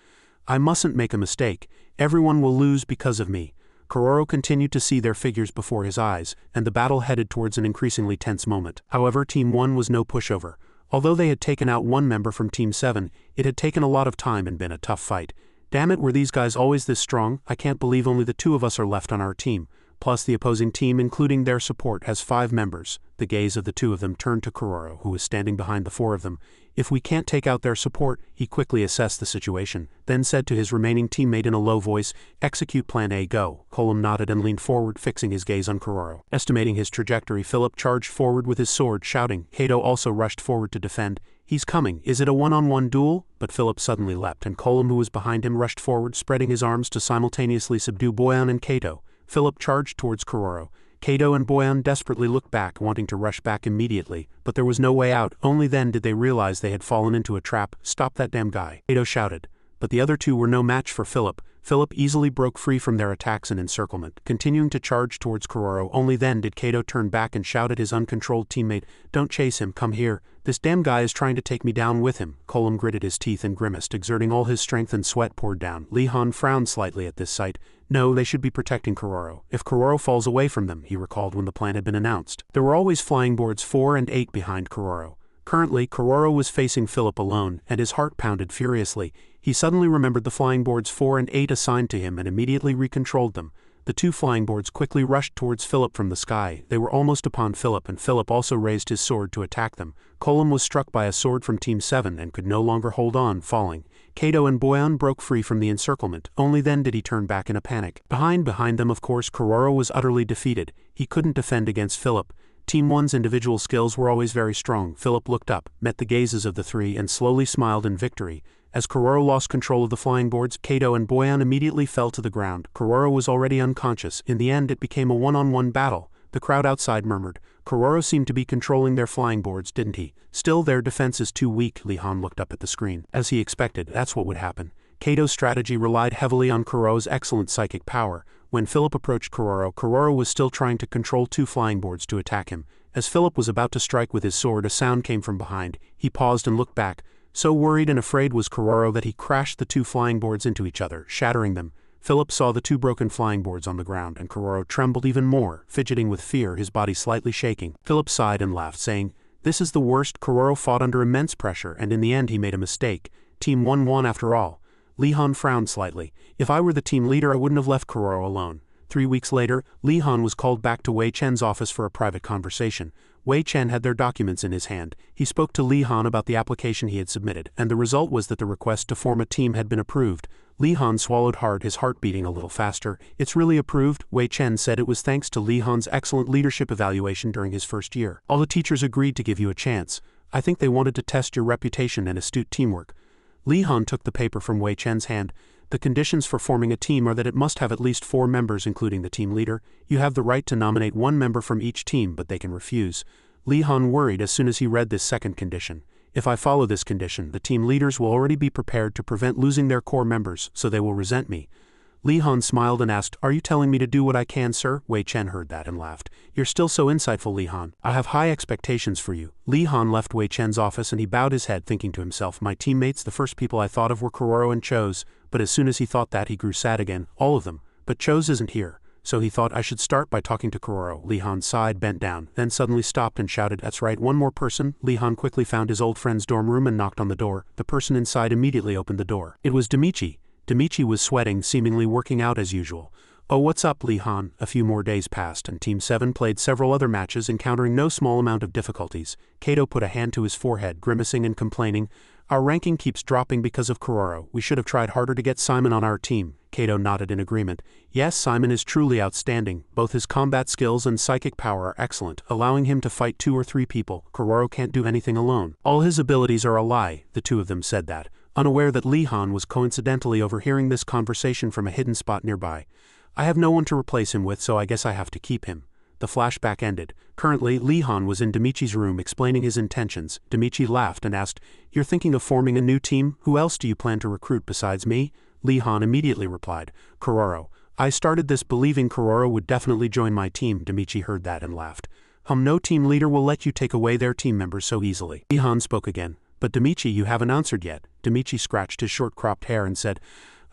I mustn't make a mistake. Everyone will lose because of me. Kuroro continued to see their figures before his eyes, and the battle headed towards an increasingly tense moment. However, Team 1 was no pushover. Although they had taken out 1 member from Team 7, it had taken a lot of time and been a tough fight. Damn it, were these guys always this strong? I can't believe only the 2 of us are left on our team. Plus the opposing team, including their support, has 5 members. The gaze of the 2 of them turned to Kuroro, who was standing behind the 4 of them. If we can't take out their support, he quickly assessed the situation, then said to his remaining teammate in a low voice, execute plan A, go. Colum nodded and leaned forward, fixing his gaze on Kuroro. Estimating his trajectory, Philip charged forward with his sword, shouting. Kato also rushed forward to defend. He's coming. Is it a one-on-one duel? But Philip suddenly leapt, and Colum, who was behind him, rushed forward, spreading his arms to simultaneously subdue Boyan and Kato. Philip charged towards Kuroro. Kato and Boyan desperately looked back, wanting to rush back immediately, but there was no way out. Only then did they realize they had fallen into a trap. Stop that damn guy, Kato shouted. But the other 2 were no match for Philip. Philip easily broke free from their attacks and encirclement, continuing to charge towards Kuroro. Only then did Kato turn back and shout at his uncontrolled teammate, "Don't chase him, come here. This damn guy is trying to take me down with him." Colum gritted his teeth and grimaced, exerting all his strength, and sweat poured down. Lee Han frowned slightly at this sight. No, they should be protecting Kuroro. If Kuroro falls away from them, he recalled when the plan had been announced. There were always flying boards 4 and 8 behind Kuroro. Currently, Kuroro was facing Philip alone, and his heart pounded furiously. He suddenly remembered the flying boards 4 and 8 assigned to him and immediately recontrolled them. The 2 flying boards quickly rushed towards Philip from the sky. They were almost upon Philip, and Philip also raised his sword to attack them. Colum was struck by a sword from Team 7 and could no longer hold on, falling. Kato and Boyan broke free from the encirclement. Only then did he turn back in a panic. Behind them, of course, Kuroro was utterly defeated. He couldn't defend against Philip. Team 1's individual skills were always very strong. Philip looked up, met the gazes of the 3, and slowly smiled in victory. As Kuroro lost control of the flying boards, Kato and Boyan immediately fell to the ground. Kuroro was already unconscious. In the end, it became a one-on-one battle. The crowd outside murmured. Kuroro seemed to be controlling their flying boards, didn't he? Still, their defense is too weak. Lee Han looked up at the screen. As he expected, that's what would happen. Kato's strategy relied heavily on Kuroro's excellent psychic power. When Philip approached Kuroro, Kuroro was still trying to control 2 flying boards to attack him. As Philip was about to strike with his sword, a sound came from behind. He paused and looked back. So worried and afraid was Kuroro that he crashed the 2 flying boards into each other, shattering them. Philip saw the 2 broken flying boards on the ground, and Kuroro trembled even more, fidgeting with fear, his body slightly shaking. Philip sighed and laughed, saying, "This is the worst." Kuroro fought under immense pressure, and in the end he made a mistake. Team 1 won after all. Lee Han frowned slightly. If I were the team leader, I wouldn't have left Kuroro alone. 3 weeks later, Lee Han was called back to Wei Chen's office for a private conversation. Wei Chen had their documents in his hand. He spoke to Lee Han about the application he had submitted, and the result was that the request to form a team had been approved. Lee Han swallowed hard, his heart beating a little faster. "It's really approved," Wei Chen said. "It was thanks to Lee Han's excellent leadership evaluation during his first year. All the teachers agreed to give you a chance. I think they wanted to test your reputation and astute teamwork." Lee Han took the paper from Wei Chen's hand. "The conditions for forming a team are that it must have at least 4 members, including the team leader. You have the right to nominate 1 member from each team, but they can refuse." Lee Han worried as soon as he read this second condition. "If I follow this condition, the team leaders will already be prepared to prevent losing their core members, so they will resent me." Lee Han smiled and asked, "Are you telling me to do what I can, sir?" Wei Chen heard that and laughed. "You're still so insightful, Lee Han. I have high expectations for you." Lee Han left Wei Chen's office and he bowed his head, thinking to himself, "My teammates, the first people I thought of were Kuroro and Chose," but as soon as he thought that, he grew sad again. "All of them. But Chose isn't here." So he thought, "I should start by talking to Kuroro." Lee Han sighed, bent down, then suddenly stopped and shouted, "That's right, 1 more person." Lee Han quickly found his old friend's dorm room and knocked on the door. The person inside immediately opened the door. It was Demichi. Demichi was sweating, seemingly working out as usual. "Oh, what's up, Lee Han?" A few more days passed, and Team 7 played several other matches, encountering no small amount of difficulties. Kato put a hand to his forehead, grimacing and complaining, "Our ranking keeps dropping because of Kuroro. We should have tried harder to get Simon on our team." Kato nodded in agreement. "Yes, Simon is truly outstanding. Both his combat skills and psychic power are excellent, allowing him to fight 2 or 3 people. Kuroro can't do anything alone. All his abilities are a lie." The 2 of them said that, unaware that Lee Han was coincidentally overhearing this conversation from a hidden spot nearby. "I have no one to replace him with, so I guess I have to keep him." The flashback ended. Currently, Lee Han was in Demichi's room explaining his intentions. Demichi laughed and asked, "You're thinking of forming a new team? Who else do you plan to recruit besides me?" Lee Han immediately replied, "Kuroro. I started this believing Kuroro would definitely join my team." Demichi heard that and laughed. No team leader will let you take away their team members so easily." Lee Han spoke again. "But Demichi, you haven't answered yet." Demichi scratched his short-cropped hair and said,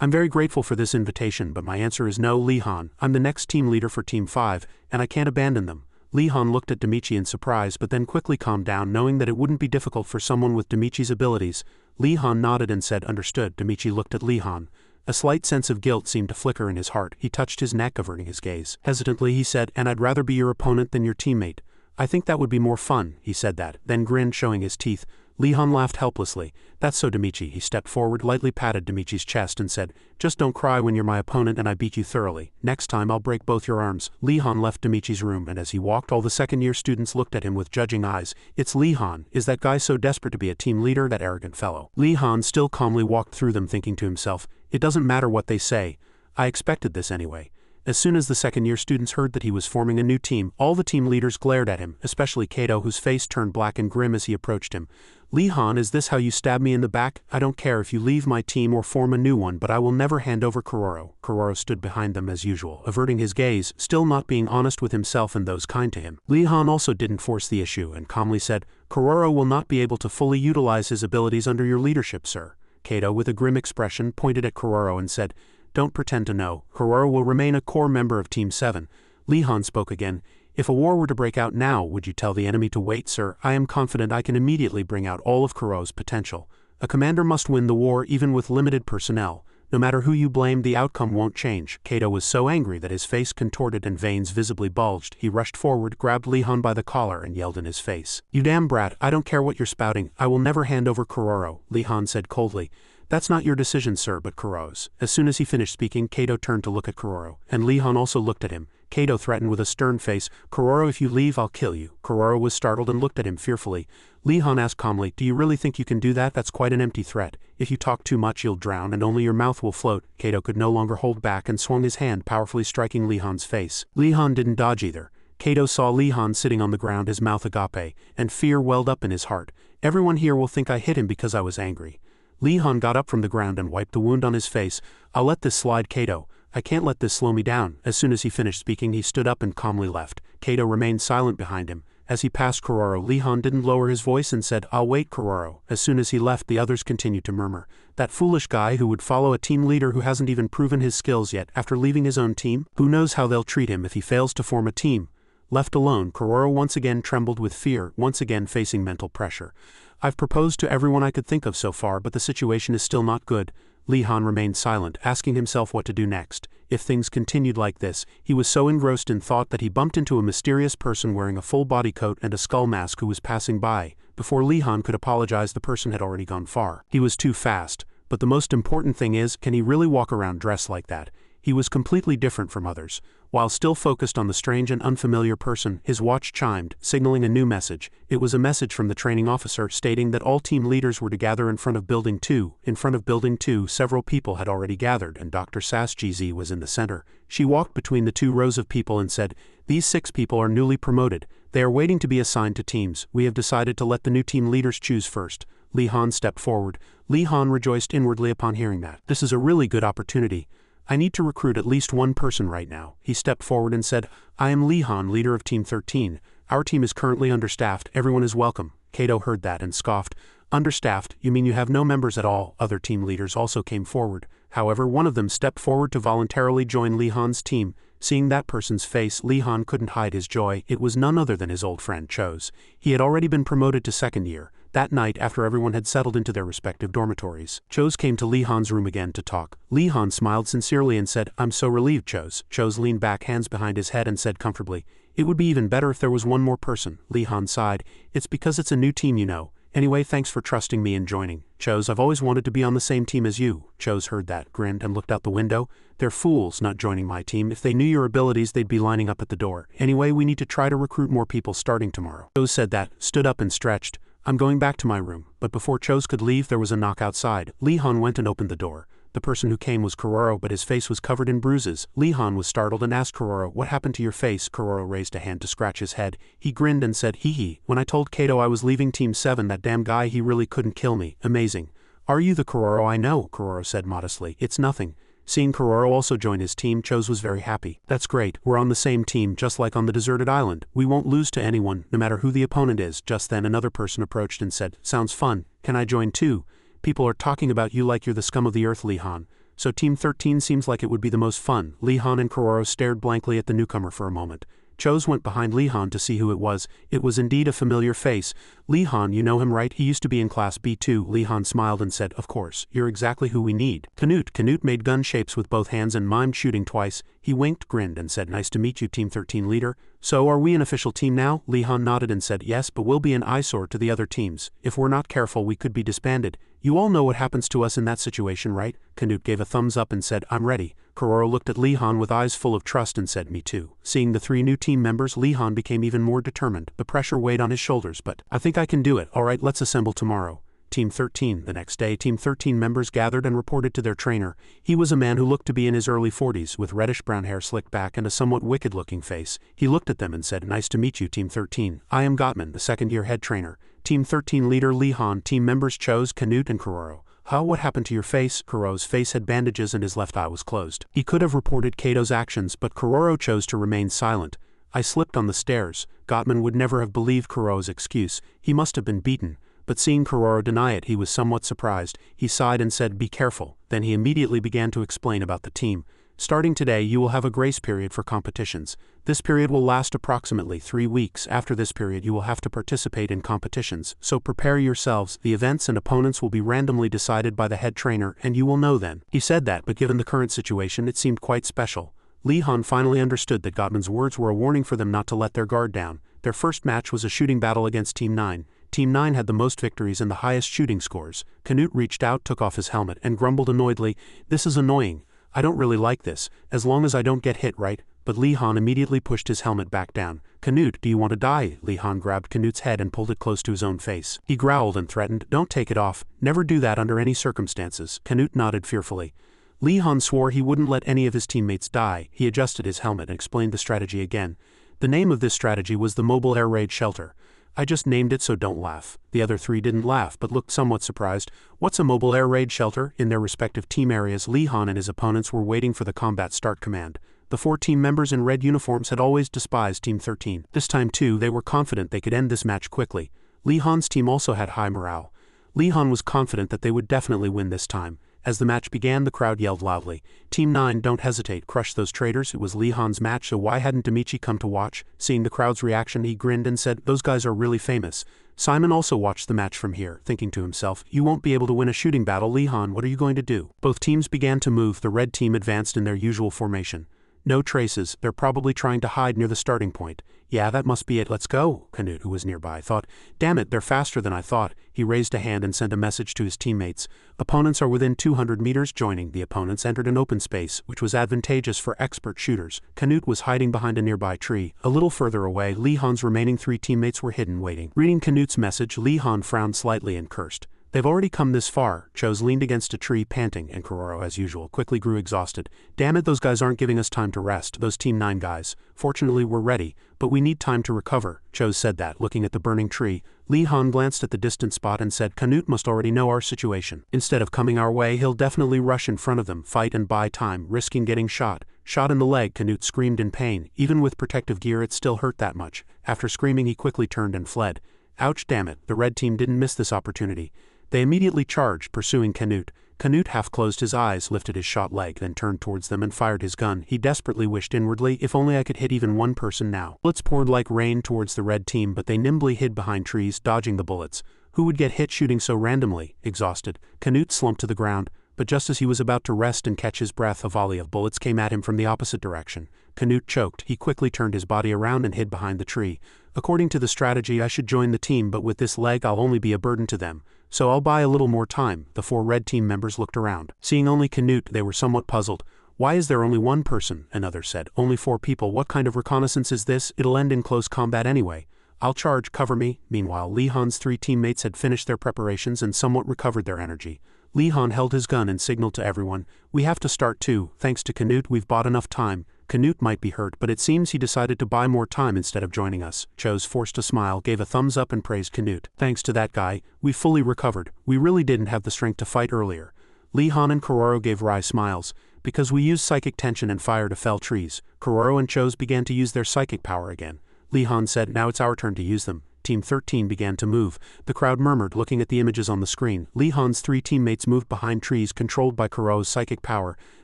"I'm very grateful for this invitation, but my answer is no, Lee Han. I'm the next team leader for Team 5, and I can't abandon them." Lee Han looked at Demichi in surprise, but then quickly calmed down, knowing that it wouldn't be difficult for someone with Demichi's abilities. Lee Han nodded and said, "Understood." Demichi looked at Lee Han. A slight sense of guilt seemed to flicker in his heart. He touched his neck, averting his gaze. Hesitantly he said, "And I'd rather be your opponent than your teammate. I think that would be more fun." He said that, then grinned, showing his teeth. Lee Han laughed helplessly. "That's so, Demichi." He stepped forward, lightly patted Demichi's chest and said, "Just don't cry when you're my opponent and I beat you thoroughly. Next time I'll break both your arms." Lee Han left Demichi's room, and as he walked, all the second-year students looked at him with judging eyes. "It's Lee Han. Is that guy so desperate to be a team leader, that arrogant fellow?" Lee Han still calmly walked through them, thinking to himself, "It doesn't matter what they say. I expected this anyway." As soon as the second-year students heard that he was forming a new team, all the team leaders glared at him, especially Kato, whose face turned black and grim as he approached him. "Lee Han, is this how you stab me in the back? I don't care if you leave my team or form a new one, but I will never hand over Kuroro." Kuroro stood behind them as usual, averting his gaze, still not being honest with himself and those kind to him. Lee Han also didn't force the issue and calmly said, "Kuroro will not be able to fully utilize his abilities under your leadership, sir." Kato, with a grim expression, pointed at Kuroro and said, "Don't pretend to know. Kuroro will remain a core member of Team 7. Lee Han spoke again. "If a war were to break out now, would you tell the enemy to wait, sir? I am confident I can immediately bring out all of Kuroro's potential. A commander must win the war even with limited personnel. No matter who you blame, the outcome won't change." Kato was so angry that his face contorted and veins visibly bulged. He rushed forward, grabbed Lee Han by the collar and yelled in his face, "You damn brat, I don't care what you're spouting. I will never hand over Kuroro." Lee Han said coldly, "That's not your decision, sir, but Kuroro's." As soon as he finished speaking, Kato turned to look at Kuroro, and Lee Han also looked at him. Kato threatened with a stern face, "Kuroro, if you leave, I'll kill you." Kuroro was startled and looked at him fearfully. Lee Han asked calmly, "Do you really think you can do that? That's quite an empty threat. If you talk too much, you'll drown and only your mouth will float." Kato could no longer hold back and swung his hand, powerfully striking Lee Han's face. Lee Han didn't dodge either. Kato saw Lee Han sitting on the ground, his mouth agape, and fear welled up in his heart. "Everyone here will think I hit him because I was angry." Lee Han got up from the ground and wiped the wound on his face. "I'll let this slide, Kato. I can't let this slow me down." As soon as he finished speaking, he stood up and calmly left. Kato remained silent behind him. As he passed Kuroro, Lee Han didn't lower his voice and said, "I'll wait, Kuroro." As soon as he left, the others continued to murmur, "That foolish guy who would follow a team leader who hasn't even proven his skills yet after leaving his own team? Who knows how they'll treat him if he fails to form a team?" Left alone, Kuroro once again trembled with fear, once again facing mental pressure. "I've proposed to everyone I could think of so far, but the situation is still not good." Lee Han remained silent, asking himself what to do next. If things continued like this, he was so engrossed in thought that he bumped into a mysterious person wearing a full body coat and a skull mask who was passing by. Before Lee Han could apologize, the person had already gone far. He was too fast. But the most important thing is, can he really walk around dressed like that? He was completely different from others. While still focused on the strange and unfamiliar person, his watch chimed, signaling a new message. It was a message from the training officer stating that all team leaders were to gather in front of Building 2. In front of Building 2, several people had already gathered, and Dr. Sasgz was in the center. She walked between the two rows of people and said, "These 6 people are newly promoted. They are waiting to be assigned to teams. We have decided to let the new team leaders choose first." Lee Han stepped forward. Lee Han rejoiced inwardly upon hearing that. "This is a really good opportunity. I need to recruit at least one person right now." He stepped forward and said, "I am Lee Han, leader of Team 13. Our team is currently understaffed. Everyone is welcome." Kato heard that and scoffed. "Understaffed? You mean you have no members at all?" Other team leaders also came forward. However, one of them stepped forward to voluntarily join Lee Han's team. Seeing that person's face, Lee Han couldn't hide his joy. It was none other than his old friend Cho's. He had already been promoted to second year. That night, after everyone had settled into their respective dormitories, Cho's came to Lee Han's room again to talk. Lee Han smiled sincerely and said, "I'm so relieved, Cho's." Cho's leaned back, hands behind his head, and said comfortably, "It would be even better if there was one more person." Lee Han sighed. "It's because it's a new team, you know. Anyway, thanks for trusting me and joining." "Cho's, I've always wanted to be on the same team as you." Cho's heard that, grinned, and looked out the window. "They're fools not joining my team. If they knew your abilities, they'd be lining up at the door. Anyway, we need to try to recruit more people starting tomorrow." Cho's said that, stood up and stretched. "I'm going back to my room." But before Cho's could leave, there was a knock outside. Lee Han went and opened the door. The person who came was Kuroro, but his face was covered in bruises. Lee Han was startled and asked Kuroro, "What happened to your face?" Kuroro raised a hand to scratch his head. He grinned and said, "Hee hee. When I told Kato I was leaving Team 7, that damn guy, he really couldn't kill me. Amazing." "Are you the Kuroro I know?" Kuroro said modestly. "It's nothing." Seeing Kuroro also join his team, Cho's was very happy. "That's great. We're on the same team, just like on the deserted island. We won't lose to anyone, no matter who the opponent is." Just then another person approached and said, "Sounds fun. Can I join too? People are talking about you like you're the scum of the earth, Lee Han. So Team 13 seems like it would be the most fun." Lee Han and Kuroro stared blankly at the newcomer for a moment. Cho's went behind Lee Han to see who it was. It was indeed a familiar face. "Lee Han, you know him, right? He used to be in Class B2. Lee Han smiled and said, "Of course. You're exactly who we need." Canute made gun shapes with both hands and mimed shooting twice. He winked, grinned, and said, "Nice to meet you, Team 13 leader. So are we an official team now?" Lee Han nodded and said, "Yes, but we'll be an eyesore to the other teams. If we're not careful, we could be disbanded. You all know what happens to us in that situation, right?" Canute gave a thumbs up and said, "I'm ready." Kuroro looked at Lee Han with eyes full of trust and said, "Me too." Seeing the 3 new team members, Lee Han became even more determined. The pressure weighed on his shoulders, but, "I think I can do it. All right, let's assemble tomorrow." Team 13. The next day, Team 13 members gathered and reported to their trainer. He was a man who looked to be in his early 40s, with reddish-brown hair slicked back and a somewhat wicked-looking face. He looked at them and said, "Nice to meet you, Team 13. I am Gottman, the second-year head trainer." Team 13 leader Lee Han. Team members chose Canute and Kuroro. "Huh, what happened to your face?" Kuroro's face had bandages and his left eye was closed. He could have reported Kato's actions, but Kuroro chose to remain silent. "I slipped on the stairs." Gottman would never have believed Kuroro's excuse. He must have been beaten. But seeing Kuroro deny it, he was somewhat surprised. He sighed and said, "Be careful." Then he immediately began to explain about the team. "Starting today, you will have a grace period for competitions. This period will last approximately 3 weeks. After this period, you will have to participate in competitions, so prepare yourselves. The events and opponents will be randomly decided by the head trainer, and you will know then." He said that, but given the current situation, it seemed quite special. Lee Han finally understood that Gottman's words were a warning for them not to let their guard down. Their first match was a shooting battle against Team 9. Team 9 had the most victories and the highest shooting scores. Canute reached out, took off his helmet, and grumbled annoyedly, "This is annoying. I don't really like this, as long as I don't get hit, right?" But Lee Han immediately pushed his helmet back down. "Canute, do you want to die?" Lee Han grabbed Canute's head and pulled it close to his own face. He growled and threatened, "Don't take it off. Never do that under any circumstances." Canute nodded fearfully. Lee Han swore he wouldn't let any of his teammates die. He adjusted his helmet and explained the strategy again. The name of this strategy was the Mobile Air Raid Shelter. "I just named it, so don't laugh." The other three didn't laugh but looked somewhat surprised. "What's a mobile air raid shelter?" In their respective team areas, Lee Han and his opponents were waiting for the combat start command. The 4 team members in red uniforms had always despised Team 13. This time too, they were confident they could end this match quickly. Lee Han's team also had high morale. Lee Han was confident that they would definitely win this time. As the match began, the crowd yelled loudly, "Team 9, don't hesitate, crush those traitors." It was Lee Han's match, so why hadn't Demichi come to watch? Seeing the crowd's reaction, he grinned and said, "Those guys are really famous." Simon also watched the match from here, thinking to himself, "You won't be able to win a shooting battle, Lee Han, what are you going to do?" Both teams began to move. The red team advanced in their usual formation. No traces, they're probably trying to hide near the starting point. "Yeah, that must be it, let's go," Canute, who was nearby, thought. "Damn it, they're faster than I thought." He raised a hand and sent a message to his teammates. Opponents are within 200 meters. Joining the opponents entered an open space, which was advantageous for expert shooters. Canute was hiding behind a nearby tree. A little further away, Lee Han's remaining 3 teammates were hidden, waiting. Reading Canute's message, Lee Han frowned slightly and cursed. "They've already come this far." Chose leaned against a tree, panting, and Kuroro, as usual, quickly grew exhausted. "Damn it, those guys aren't giving us time to rest, those Team 9 guys. Fortunately, we're ready, but we need time to recover." Chose said that, looking at the burning tree. Lee Han glanced at the distant spot and said, "Canute must already know our situation. Instead of coming our way, he'll definitely rush in front of them, fight and buy time, risking getting shot." Shot in the leg, Canute screamed in pain. Even with protective gear, it still hurt that much. After screaming, he quickly turned and fled. Ouch, damn it, the red team didn't miss this opportunity. They immediately charged, pursuing Canute. Canute half closed his eyes, lifted his shot leg, then turned towards them and fired his gun. He desperately wished inwardly, "If only I could hit even one person now." Bullets poured like rain towards the red team, but they nimbly hid behind trees, dodging the bullets. Who would get hit shooting so randomly? Exhausted, Canute slumped to the ground, but just as he was about to rest and catch his breath, a volley of bullets came at him from the opposite direction. Canute choked. He quickly turned his body around and hid behind the tree. "According to the strategy, I should join the team, but with this leg I'll only be a burden to them. So I'll buy a little more time." The 4 red team members looked around. Seeing only Canute, they were somewhat puzzled. "Why is there only 1 person?" Another said. "Only 4 people. What kind of reconnaissance is this? It'll end in close combat anyway." "I'll charge, cover me." Meanwhile, Lee Han's 3 teammates had finished their preparations and somewhat recovered their energy. Lee Han held his gun and signaled to everyone, "We have to start too. Thanks to Canute, we've bought enough time." Canute might be hurt, but it seems he decided to buy more time instead of joining us. Chose forced a smile, gave a thumbs up and praised Canute. "Thanks to that guy, we fully recovered. We really didn't have the strength to fight earlier." Lee Han and Kuroro gave wry smiles. "Because we used psychic tension and fire to fell trees." Kuroro and Chose began to use their psychic power again. Lee Han said, "Now it's our turn to use them." Team 13 began to move. The crowd murmured, looking at the images on the screen. Lee Han's 3 teammates moved behind trees controlled by Kuroro's psychic power.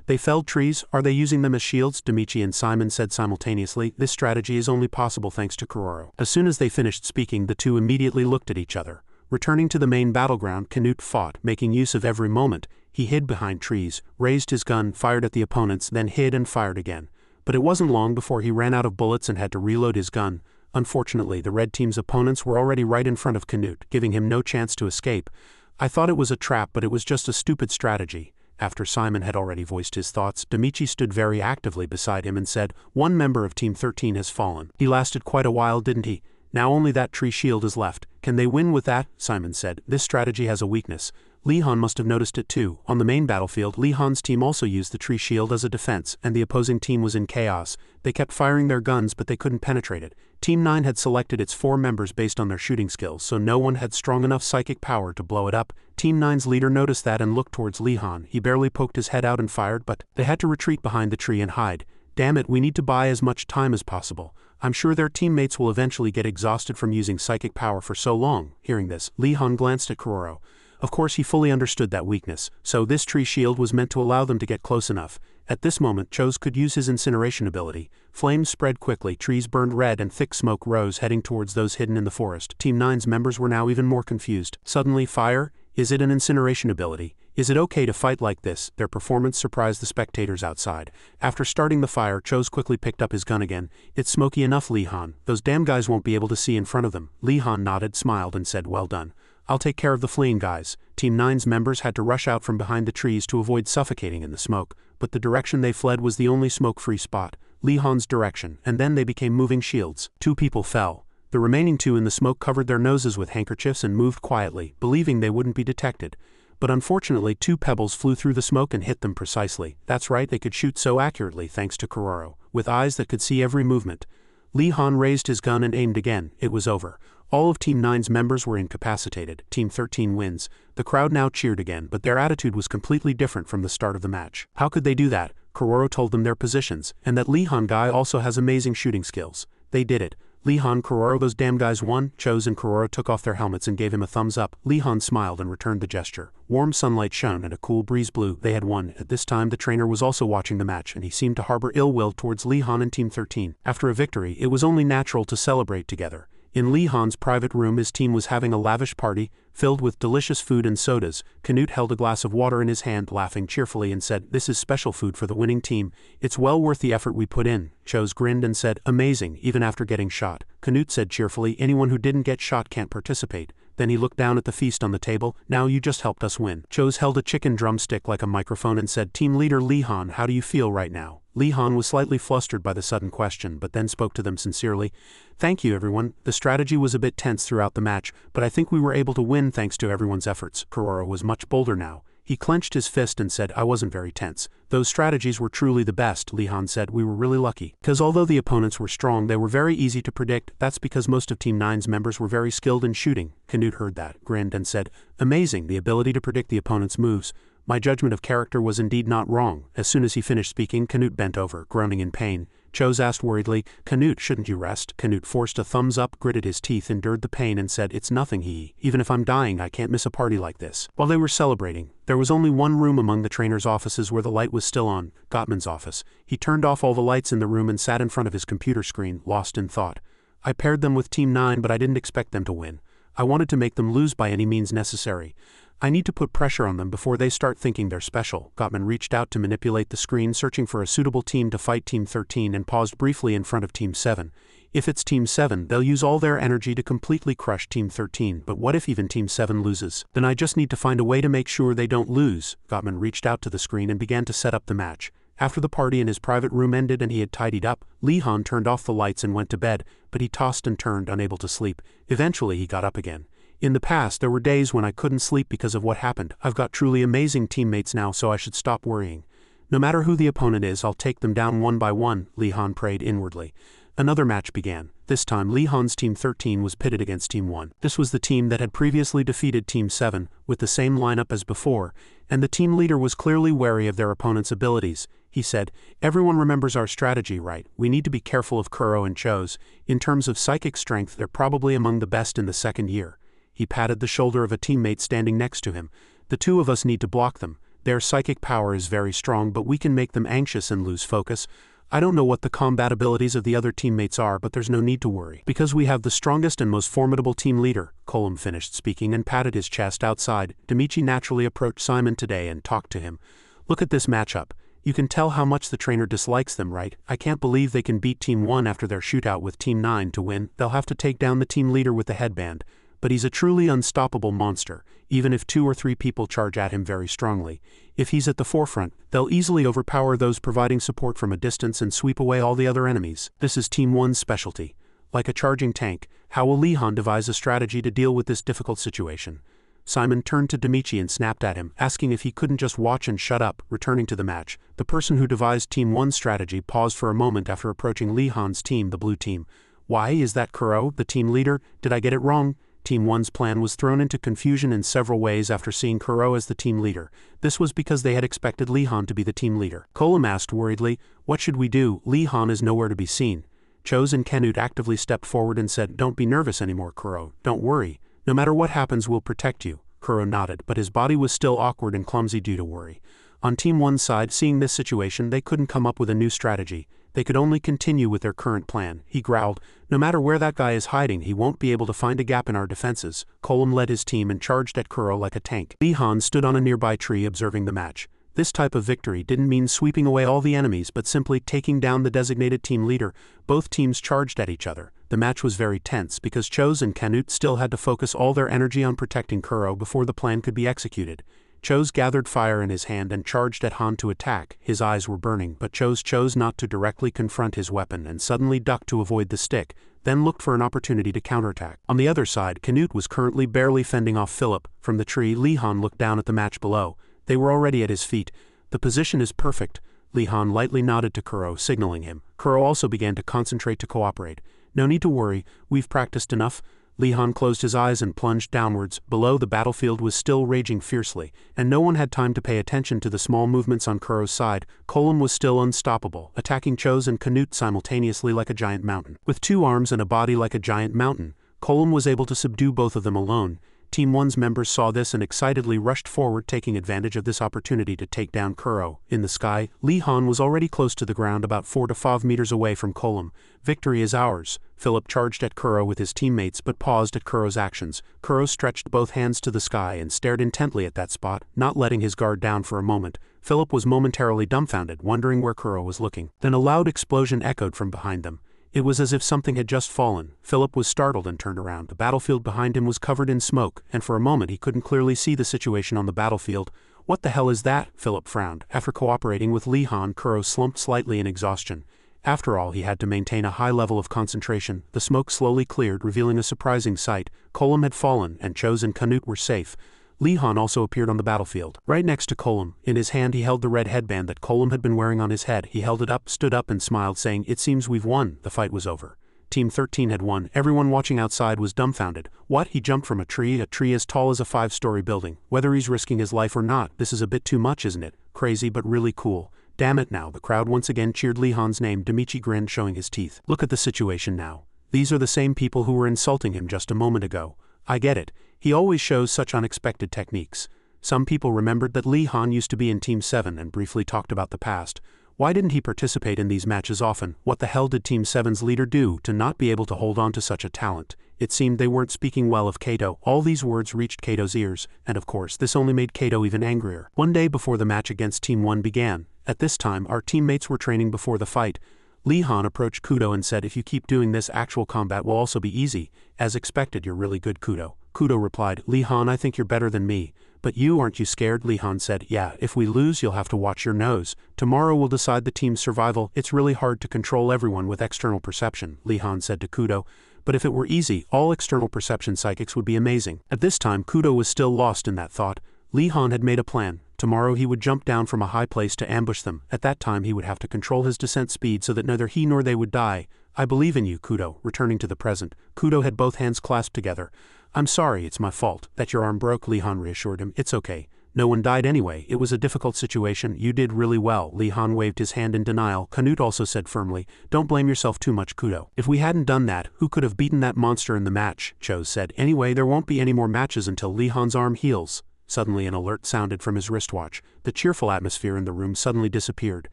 "They felled trees? Are they using them as shields?" Demichi and Simon said simultaneously. "This strategy is only possible thanks to Kuroro." As soon as they finished speaking, the 2 immediately looked at each other. Returning to the main battleground, Canute fought, making use of every moment. He hid behind trees, raised his gun, fired at the opponents, then hid and fired again. But it wasn't long before he ran out of bullets and had to reload his gun. Unfortunately, the red team's opponents were already right in front of Canute, giving him no chance to escape. "I thought it was a trap, but it was just a stupid strategy." After Simon had already voiced his thoughts, Demichi stood very actively beside him and said, "One member of Team 13 has fallen. He lasted quite a while, didn't he? Now only that tree shield is left. Can they win with that? Simon said. This strategy has a weakness. Lee Han must have noticed it too. On the main battlefield, Lee Han's team also used the tree shield as a defense, and the opposing team was in chaos. They kept firing their guns, but they couldn't penetrate it. Team 9 had selected its 4 members based on their shooting skills, so no one had strong enough psychic power to blow it up. Team 9's leader noticed that and looked towards Lee Han. He barely poked his head out and fired, but they had to retreat behind the tree and hide. Damn it, we need to buy as much time as possible. I'm sure their teammates will eventually get exhausted from using psychic power for so long. Hearing this, Lee Han glanced at Kuroro. Of course he fully understood that weakness, so this tree shield was meant to allow them to get close enough. At this moment Chose could use his incineration ability. Flames spread quickly, trees burned red and thick smoke rose heading towards those hidden in the forest. Team 9's members were now even more confused. Suddenly, fire? Is it an incineration ability? Is it okay to fight like this? Their performance surprised the spectators outside. After starting the fire, Chose quickly picked up his gun again. It's smoky enough, Lee Han. Those damn guys won't be able to see in front of them. Lee Han nodded, smiled and said, well done. I'll take care of the fleeing guys. Team 9's members had to rush out from behind the trees to avoid suffocating in the smoke, but the direction they fled was the only smoke-free spot, Lee Han's direction, and then they became moving shields. 2 people fell. The remaining 2 in the smoke covered their noses with handkerchiefs and moved quietly, believing they wouldn't be detected. But unfortunately 2 pebbles flew through the smoke and hit them precisely. That's right, they could shoot so accurately thanks to Kuroro, with eyes that could see every movement. Lee Han raised his gun and aimed again. It was over. All of Team 9's members were incapacitated. Team 13 wins. The crowd now cheered again, but their attitude was completely different from the start of the match. How could they do that? Kuroro told them their positions, and that Lee Han guy also has amazing shooting skills. They did it. Lee Han, Kuroro, those damn guys won. Chose and Kuroro took off their helmets and gave him a thumbs up. Lee Han smiled and returned the gesture. Warm sunlight shone and a cool breeze blew. They had won. At this time the trainer was also watching the match, and he seemed to harbor ill will towards Lee Han and Team 13. After a victory, it was only natural to celebrate together. In Lee Han's private room, his team was having a lavish party, filled with delicious food and sodas. Canute held a glass of water in his hand, laughing cheerfully, and said, "This is special food for the winning team. It's well worth the effort we put in." Chose grinned and said, "Amazing, even after getting shot." Canute said cheerfully, "Anyone who didn't get shot can't participate." Then he looked down at the feast on the table. "Now you just helped us win." Chose held a chicken drumstick like a microphone and said, "Team leader Lee Han, how do you feel right now?" Lee Han was slightly flustered by the sudden question, but then spoke to them sincerely. "Thank you, everyone. The strategy was a bit tense throughout the match, but I think we were able to win thanks to everyone's efforts." Kuroro was much bolder now. He clenched his fist and said, "I wasn't very tense. Those strategies were truly the best," Lee Han said. "We were really lucky. Because although the opponents were strong, they were very easy to predict. That's because most of Team 9's members were very skilled in shooting." Canute heard that, grinned and said, "Amazing, the ability to predict the opponent's moves. My judgment of character was indeed not wrong." As soon as he finished speaking, Canute bent over, groaning in pain. Chose asked worriedly, "Canute, shouldn't you rest?" Canute forced a thumbs up, gritted his teeth, endured the pain and said, "It's nothing, he. Even if I'm dying, I can't miss a party like this." While they were celebrating, there was only one room among the trainer's offices where the light was still on, Gottman's office. He turned off all the lights in the room and sat in front of his computer screen, lost in thought. "I paired them with Team 9, but I didn't expect them to win. I wanted to make them lose by any means necessary. I need to put pressure on them before they start thinking they're special." Gottman reached out to manipulate the screen, searching for a suitable team to fight Team 13, and paused briefly in front of Team 7. If it's Team 7, they'll use all their energy to completely crush Team 13, but what if even Team 7 loses? Then I just need to find a way to make sure they don't lose. Gottman reached out to the screen and began to set up the match. After the party in his private room ended and he had tidied up, Lee Han turned off the lights and went to bed, but he tossed and turned, unable to sleep. Eventually he got up again. "In the past, there were days when I couldn't sleep because of what happened. I've got truly amazing teammates now, so I should stop worrying. No matter who the opponent is, I'll take them down one by one," Lee Han prayed inwardly. Another match began. This time, Lee Han's Team 13 was pitted against Team 1. This was the team that had previously defeated Team 7, with the same lineup as before, and the team leader was clearly wary of their opponent's abilities. He said, "Everyone remembers our strategy, right? We need to be careful of Kuro and Chose. In terms of psychic strength, they're probably among the best in the second year." He patted the shoulder of a teammate standing next to him. "The 2 of us need to block them. Their psychic power is very strong, but we can make them anxious and lose focus. I don't know what the combat abilities of the other teammates are, but there's no need to worry. Because we have the strongest and most formidable team leader." Colum finished speaking and patted his chest outside. Demichi naturally approached Simon today and talked to him. "Look at this matchup. You can tell how much the trainer dislikes them, right? I can't believe they can beat Team 1 after their shootout with Team 9 to win. They'll have to take down the team leader with the headband. But he's a truly unstoppable monster, even if 2 or 3 people charge at him very strongly. If he's at the forefront, they'll easily overpower those providing support from a distance and sweep away all the other enemies. This is Team 1's specialty. Like a charging tank, How will Lee-han devise a strategy to deal with this difficult situation? Simon turned to Demichi and snapped at him, asking if he couldn't just watch and shut up. Returning to the match, the person who devised Team 1's strategy paused for a moment after approaching Lee-han's team, the blue team. Why, is that Kuro, the team leader? Did I get it wrong? Team 1's plan was thrown into confusion in several ways after seeing Kuro as the team leader. This was because they had expected Lee-han to be the team leader. Colum asked worriedly, "What should we do? Lee-han is nowhere to be seen." Chose and Canute actively stepped forward and said, "Don't be nervous anymore, Kuro. Don't worry. No matter what happens, we'll protect you." Kuro nodded, but his body was still awkward and clumsy due to worry. On Team 1's side, seeing this situation, they couldn't come up with a new strategy. They could only continue with their current plan. He growled, "No matter where that guy is hiding, he won't be able to find a gap in our defenses." Colum led his team and charged at Kuro like a tank. Lee-han stood on a nearby tree observing the match. This type of victory didn't mean sweeping away all the enemies but simply taking down the designated team leader. Both teams charged at each other. The match was very tense because Chose and Canute still had to focus all their energy on protecting Kuro before the plan could be executed. Chose gathered fire in his hand and charged at Han to attack. His eyes were burning, but Chose chose not to directly confront his weapon and suddenly ducked to avoid the stick, then looked for an opportunity to counterattack. On the other side, Canute was currently barely fending off Philip. From the tree, Lee-han looked down at the match below. They were already at his feet. "The position is perfect." Lee-han lightly nodded to Kuro, signaling him. Kuro also began to concentrate to cooperate. "No need to worry, we've practiced enough." Lee-han closed his eyes and plunged downwards. Below, the battlefield was still raging fiercely, and no one had time to pay attention to the small movements on Kuro's side. Colum was still unstoppable, attacking Chose and Canute simultaneously like a giant mountain. With 2 arms and a body like a giant mountain, Colum was able to subdue both of them alone. Team 1's members saw this and excitedly rushed forward, taking advantage of this opportunity to take down Kuro. In the sky, Lee-han was already close to the ground, about 4 to 5 meters away from Colum. "Victory is ours." Philip charged at Kuro with his teammates but paused at Kuro's actions. Kuro stretched both hands to the sky and stared intently at that spot, not letting his guard down for a moment. Philip was momentarily dumbfounded, wondering where Kuro was looking. Then a loud explosion echoed from behind them. It was as if something had just fallen. Philip was startled and turned around. The battlefield behind him was covered in smoke, and for a moment he couldn't clearly see the situation on the battlefield. "What the hell is that?" Philip frowned. After cooperating with Lee-han, Kuro slumped slightly in exhaustion. After all, he had to maintain a high level of concentration. The smoke slowly cleared, revealing a surprising sight. Colum had fallen, and Chose and Canute were safe. Lee-han also appeared on the battlefield. Right next to Colum, in his hand he held the red headband that Colum had been wearing on his head. He held it up, stood up and smiled, saying, "It seems we've won." The fight was over. Team 13 had won. Everyone watching outside was dumbfounded. "What? He jumped from a tree as tall as a 5-story building. Whether he's risking his life or not, this is a bit too much, isn't it? Crazy but really cool." "Damn it now." The crowd once again cheered Lee-han's name. Demichi grinned, showing his teeth. "Look at the situation now. These are the same people who were insulting him just a moment ago. I get it. He always shows such unexpected techniques." Some people remembered that Lee-han used to be in Team 7 and briefly talked about the past. Why didn't he participate in these matches often? What the hell did Team 7's leader do to not be able to hold on to such a talent? It seemed they weren't speaking well of Kato. All these words reached Kato's ears, and of course this only made Kato even angrier. One day before the match against Team 1 began, at this time our teammates were training before the fight. Lee-han approached Kudo and said, "If you keep doing this, actual combat will also be easy. As expected, you're really good, Kudo." Kudo replied, "Lee-han, I think you're better than me. But you, aren't you scared?" Lee-han said, "Yeah, if we lose you'll have to watch your nose. Tomorrow will decide the team's survival. It's really hard to control everyone with external perception," Lee-han said to Kudo. "But if it were easy, all external perception psychics would be amazing." At this time Kudo was still lost in that thought. Lee-han had made a plan. Tomorrow he would jump down from a high place to ambush them. At that time he would have to control his descent speed so that neither he nor they would die. "I believe in you, Kudo." Returning to the present, Kudo had both hands clasped together. "I'm sorry, it's my fault that your arm broke," Lee-han reassured him. "It's okay. No one died anyway. It was a difficult situation. You did really well." Lee-han waved his hand in denial. Canute also said firmly, "Don't blame yourself too much, Kudo. If we hadn't done that, who could have beaten that monster in the match?" Chose said. "Anyway, there won't be any more matches until Lee-han's arm heals." Suddenly an alert sounded from his wristwatch. The cheerful atmosphere in the room suddenly disappeared.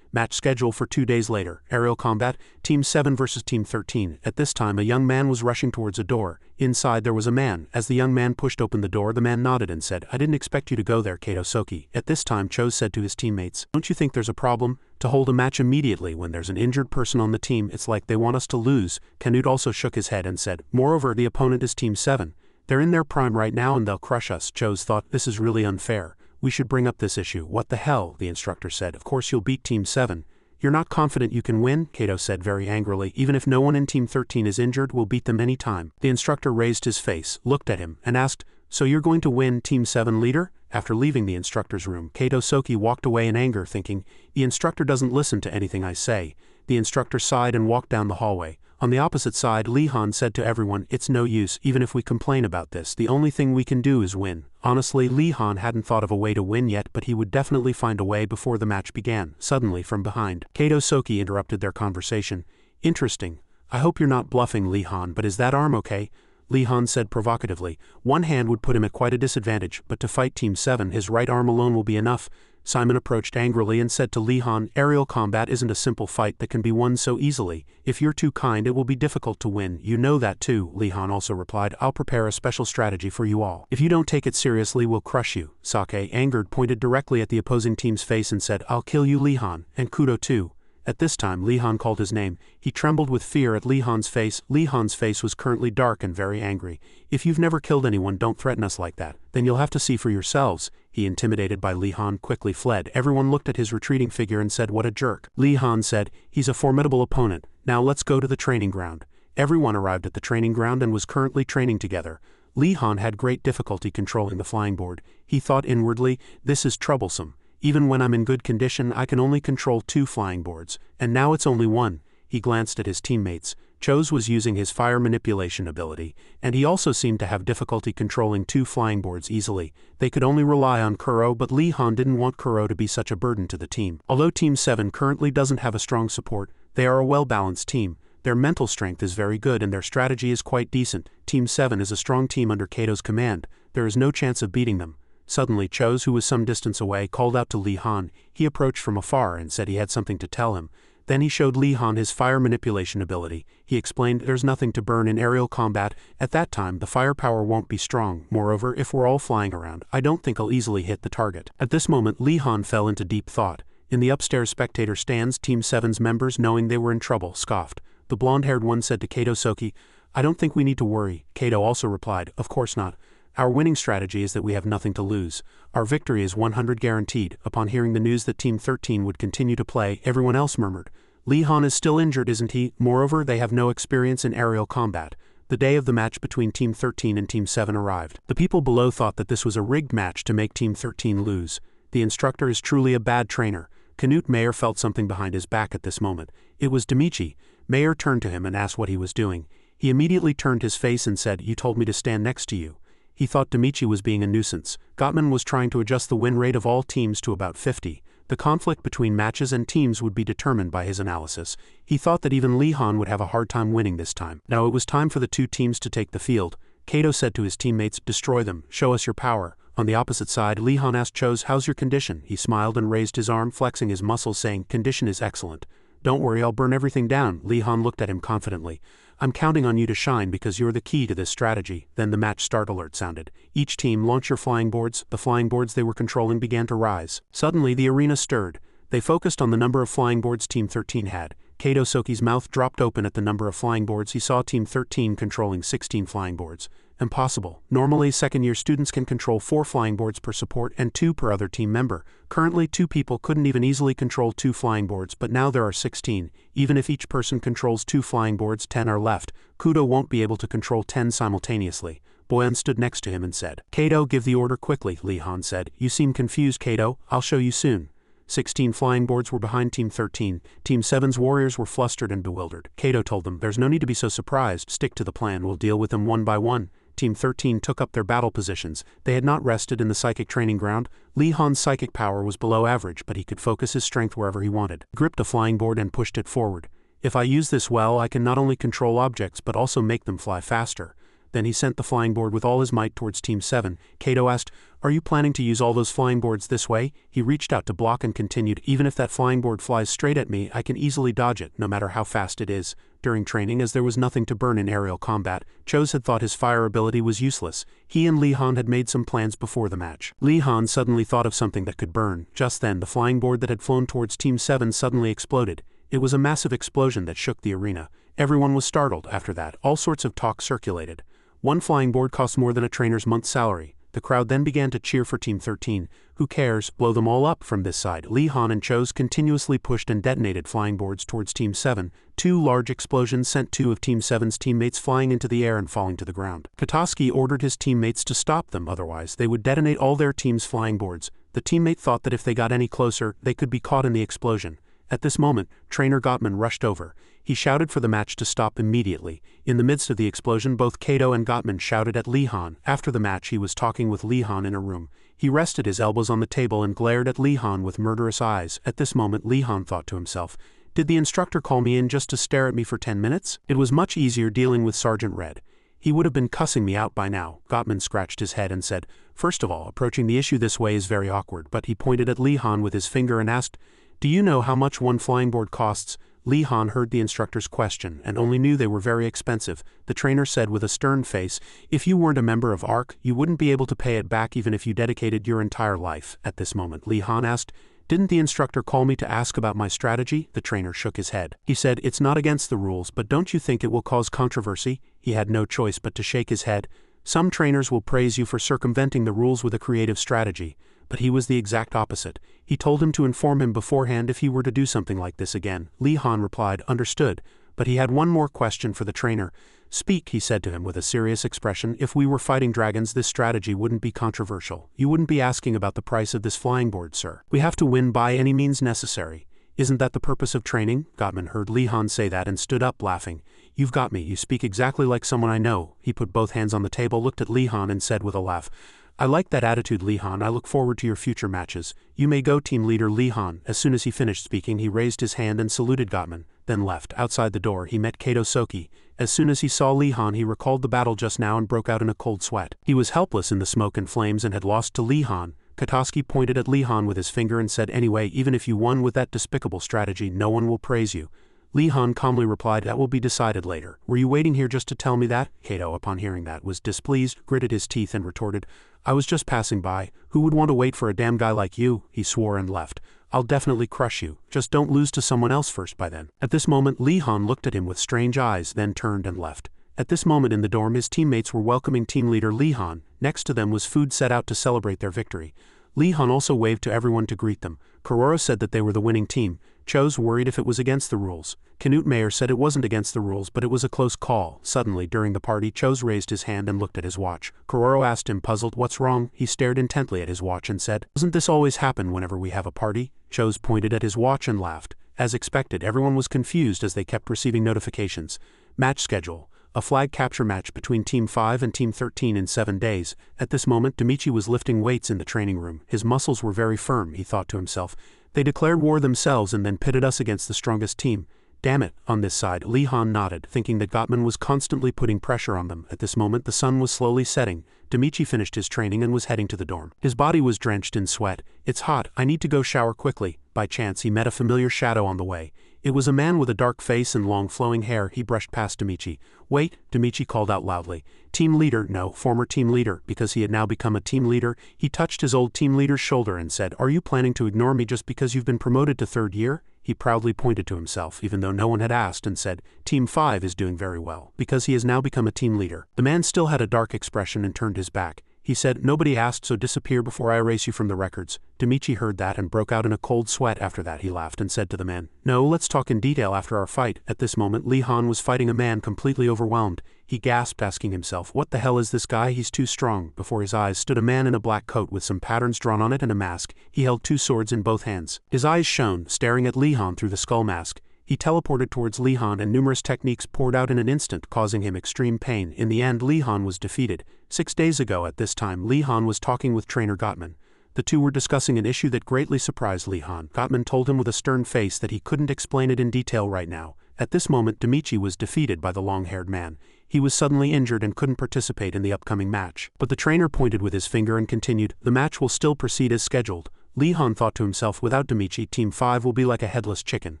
Match schedule for 2 days later. Aerial combat, Team 7 versus Team 13. At this time a young man was rushing towards a door. Inside there was a man. As the young man pushed open the door, the man nodded and said, "I didn't expect you to go there, Kato Soki." At this time Chose said to his teammates, "Don't you think there's a problem? To hold a match immediately when there's an injured person on the team, it's like they want us to lose." Canute also shook his head and said, "Moreover, the opponent is Team 7. They're in their prime right now and they'll crush us." Chose thought, "This is really unfair. We should bring up this issue." "What the hell?" the instructor said. "Of course you'll beat Team 7. "You're not confident you can win?" Kato said very angrily. "Even if no one in Team 13 is injured, we'll beat them any time." The instructor raised his face, looked at him, and asked, "So you're going to win, Team 7 leader?" After leaving the instructor's room, Kato Soki walked away in anger, thinking, "The instructor doesn't listen to anything I say." The instructor sighed and walked down the hallway. On the opposite side, Lee Han said to everyone, "It's no use, even if we complain about this, the only thing we can do is win." Honestly, Lee Han hadn't thought of a way to win yet, but he would definitely find a way before the match began. Suddenly, from behind, Kato Soki interrupted their conversation. "Interesting. I hope you're not bluffing, Lee Han, but is that arm okay?" Lee Han said provocatively. "One hand would put him at quite a disadvantage, but to fight Team 7, his right arm alone will be enough." Simon approached angrily and said to Lee Han, "Aerial combat isn't a simple fight that can be won so easily. If you're too kind, it will be difficult to win. You know that too." Lee Han also replied, "I'll prepare a special strategy for you all. If you don't take it seriously, we'll crush you." Sake, angered, pointed directly at the opposing team's face and said, "I'll kill you, Lee Han, and Kudo too." At this time, Lee Han called his name. He trembled with fear at Lee Han's face. Lee Han's face was currently dark and very angry. "If you've never killed anyone, don't threaten us like that. Then you'll have to see for yourselves." He, intimidated by Lee Han, quickly fled. Everyone looked at his retreating figure and said, "What a jerk." Lee Han said, "He's a formidable opponent. Now let's go to the training ground." Everyone arrived at the training ground and was currently training together. Lee Han had great difficulty controlling the flying board. He thought inwardly, "This is troublesome. Even when I'm in good condition, I can only control 2 flying boards, and now it's only 1. He glanced at his teammates. Chose was using his fire manipulation ability, and he also seemed to have difficulty controlling 2 flying boards easily. They could only rely on Kuro, but Lee Han didn't want Kuro to be such a burden to the team. Although Team 7 currently doesn't have a strong support, they are a well-balanced team. Their mental strength is very good and their strategy is quite decent. Team 7 is a strong team under Kato's command. There is no chance of beating them. Suddenly, Chose, who was some distance away, called out to Lee Han. He approached from afar and said he had something to tell him. Then he showed Lee Han his fire manipulation ability. He explained, "There's nothing to burn in aerial combat. At that time, the firepower won't be strong. Moreover, if we're all flying around, I don't think I'll easily hit the target." At this moment, Lee Han fell into deep thought. In the upstairs spectator stands, Team 7's members, knowing they were in trouble, scoffed. The blonde-haired one said to Kato Soki, "I don't think we need to worry." Kato also replied, "Of course not. Our winning strategy is that we have nothing to lose. Our victory is 100 guaranteed." Upon hearing the news that Team 13 would continue to play, everyone else murmured, "Lee Han is still injured, isn't he? Moreover, they have no experience in aerial combat." The day of the match between Team 13 and Team 7 arrived. The people below thought that this was a rigged match to make Team 13 lose. The instructor is truly a bad trainer. Knut Mayer felt something behind his back at this moment. It was Demichi. Mayer turned to him and asked what he was doing. He immediately turned his face and said, "You told me to stand next to you." He thought Demichi was being a nuisance. Gottman was trying to adjust the win rate of all teams to about 50. The conflict between matches and teams would be determined by his analysis. He thought that even Lee Han would have a hard time winning this time. Now it was time for the 2 teams to take the field. Kato said to his teammates, "Destroy them, show us your power." On the opposite side, Lee Han asked Chose, "How's your condition?" He smiled and raised his arm, flexing his muscles, saying, "Condition is excellent." "Don't worry, I'll burn everything down." Lee Han looked at him confidently. "I'm counting on you to shine because you're the key to this strategy." Then the match start alert sounded. Each team, launch your flying boards. The flying boards they were controlling began to rise. Suddenly the arena stirred. They focused on the number of flying boards Team 13 had. Kato Soki's mouth dropped open at the number of flying boards. He saw Team 13 controlling 16 flying boards. Impossible. Normally, second-year students can control 4 flying boards per support and 2 per other team member. Currently, 2 people couldn't even easily control 2 flying boards, but now there are 16. Even if each person controls 2 flying boards, 10 are left. Kudo won't be able to control 10 simultaneously. Boyan stood next to him and said, "Kato, give the order quickly," Lee Han said. "You seem confused, Kato. I'll show you soon." 16 flying boards were behind Team 13. Team 7's warriors were flustered and bewildered. Kato told them, "There's no need to be so surprised. Stick to the plan. We'll deal with them one by one." Team 13 took up their battle positions. They had not rested in the psychic training ground. Lee Han's psychic power was below average, but he could focus his strength wherever he wanted. He gripped a flying board and pushed it forward. "If I use this well, I can not only control objects but also make them fly faster." Then he sent the flying board with all his might towards Team 7. Kato asked, "Are you planning to use all those flying boards this way?" He reached out to block and continued, "Even if that flying board flies straight at me, I can easily dodge it, no matter how fast it is." During training, as there was nothing to burn in aerial combat, Chose had thought his fire ability was useless. He and Lee Han had made some plans before the match. Lee Han suddenly thought of something that could burn. Just then, the flying board that had flown towards Team 7 suddenly exploded. It was a massive explosion that shook the arena. Everyone was startled. After that, all sorts of talk circulated. "One flying board costs more than a trainer's month's salary. The crowd then began to cheer for Team 13. Who cares, blow them all up from this side. Lee Han and Cho's continuously pushed and detonated flying boards towards Team 7. Two large explosions sent two of Team 7's teammates flying into the air and falling to the ground. Katoski ordered his teammates to stop them, otherwise they would detonate all their team's flying boards. The teammate thought that if they got any closer, they could be caught in the explosion. At this moment, Trainer Gottman rushed over. He shouted for the match to stop immediately. In the midst of the explosion, both Kato and Gottman shouted at Lee Han. After the match, he was talking with Lee Han in a room. He rested his elbows on the table and glared at Lee Han with murderous eyes. At this moment, Lee Han thought to himself, "Did the instructor call me in just to stare at me for 10 minutes? It was much easier dealing with Sergeant Red. He would have been cussing me out by now." Gottman scratched his head and said, "First of all, approaching the issue this way is very awkward," but he pointed at Lee Han with his finger and asked, "Do you know how much one flying board costs?" Lee Han heard the instructor's question and only knew they were very expensive. The trainer said with a stern face, "If you weren't a member of ARC, you wouldn't be able to pay it back even if you dedicated your entire life." At this moment, Lee Han asked, "Didn't the instructor call me to ask about my strategy?" The trainer shook his head. He said, "It's not against the rules, but don't you think it will cause controversy?" He had no choice but to shake his head. "Some trainers will praise you for circumventing the rules with a creative strategy." But he was the exact opposite. He told him to inform him beforehand if he were to do something like this again. Lee Han replied, "Understood," but he had one more question for the trainer. "Speak," he said to him with a serious expression. "If we were fighting dragons, this strategy wouldn't be controversial. You wouldn't be asking about the price of this flying board, sir. We have to win by any means necessary. Isn't that the purpose of training?" Gottman heard Lee Han say that and stood up, laughing. "You've got me. You speak exactly like someone I know." He put both hands on the table, looked at Lee Han and said with a laugh, "I like that attitude, Lee Han. I look forward to your future matches. You may go, team leader Lee Han." As soon as he finished speaking, he raised his hand and saluted Gottman, then left. Outside the door, he met Kato Soki. As soon as he saw Lee Han, he recalled the battle just now and broke out in a cold sweat. He was helpless in the smoke and flames and had lost to Lee Han. Katoski pointed at Lee Han with his finger and said, "Anyway, even if you won with that despicable strategy, no one will praise you." Lee Han calmly replied, "That will be decided later." "Were you waiting here just to tell me that?" Kato, upon hearing that, was displeased, gritted his teeth and retorted, "I was just passing by. Who would want to wait for a damn guy like you?" He swore and left. "I'll definitely crush you. Just don't lose to someone else first by then." At this moment, Lee Han looked at him with strange eyes, then turned and left. At this moment in the dorm, his teammates were welcoming team leader Lee Han. Next to them was food set out to celebrate their victory. Lee Han also waved to everyone to greet them. Kororo said that they were the winning team. Cho's worried if it was against the rules. Knut Mayer said it wasn't against the rules, but it was a close call. Suddenly, during the party, Cho's raised his hand and looked at his watch. Kororo asked him, puzzled, "What's wrong?" He stared intently at his watch and said, "Doesn't this always happen whenever we have a party?" Cho's pointed at his watch and laughed. As expected, everyone was confused as they kept receiving notifications. Match schedule. A flag capture match between Team 5 and Team 13 in 7 days. At this moment, Demichi was lifting weights in the training room. His muscles were very firm, he thought to himself. They declared war themselves and then pitted us against the strongest team. Damn it, on this side. Lee Han nodded, thinking that Gottman was constantly putting pressure on them. At this moment, the sun was slowly setting. Demichi finished his training and was heading to the dorm. His body was drenched in sweat. "It's hot, I need to go shower quickly." By chance, he met a familiar shadow on the way. It was a man with a dark face and long flowing hair. He brushed past Demichi. "Wait," Demichi called out loudly. "Team leader," no, former team leader, because he had now become a team leader. He touched his old team leader's shoulder and said, "Are you planning to ignore me just because you've been promoted to 3rd year?" He proudly pointed to himself, even though no one had asked, and said, "Team 5 is doing very well, because he has now become a team leader." The man still had a dark expression and turned his back. He said, "Nobody asked, so disappear before I erase you from the records." Demichi heard that and broke out in a cold sweat. After that, he laughed and said to the man, "No, let's talk in detail after our fight." At this moment, Lee Han was fighting a man completely overwhelmed. He gasped, asking himself, "What the hell is this guy? He's too strong." Before his eyes stood a man in a black coat with some patterns drawn on it and a mask. He held 2 swords in both hands. His eyes shone, staring at Lee Han through the skull mask. He teleported towards Lee Han and numerous techniques poured out in an instant, causing him extreme pain. In the end, Lee Han was defeated. 6 days ago at this time, Lee Han was talking with trainer Gottman. The two were discussing an issue that greatly surprised Lee Han. Gottman told him with a stern face that he couldn't explain it in detail right now. At this moment, Demichi was defeated by the long-haired man. He was suddenly injured and couldn't participate in the upcoming match. But the trainer pointed with his finger and continued, "The match will still proceed as scheduled." Lee Han thought to himself, "Without Demichi, Team 5 will be like a headless chicken.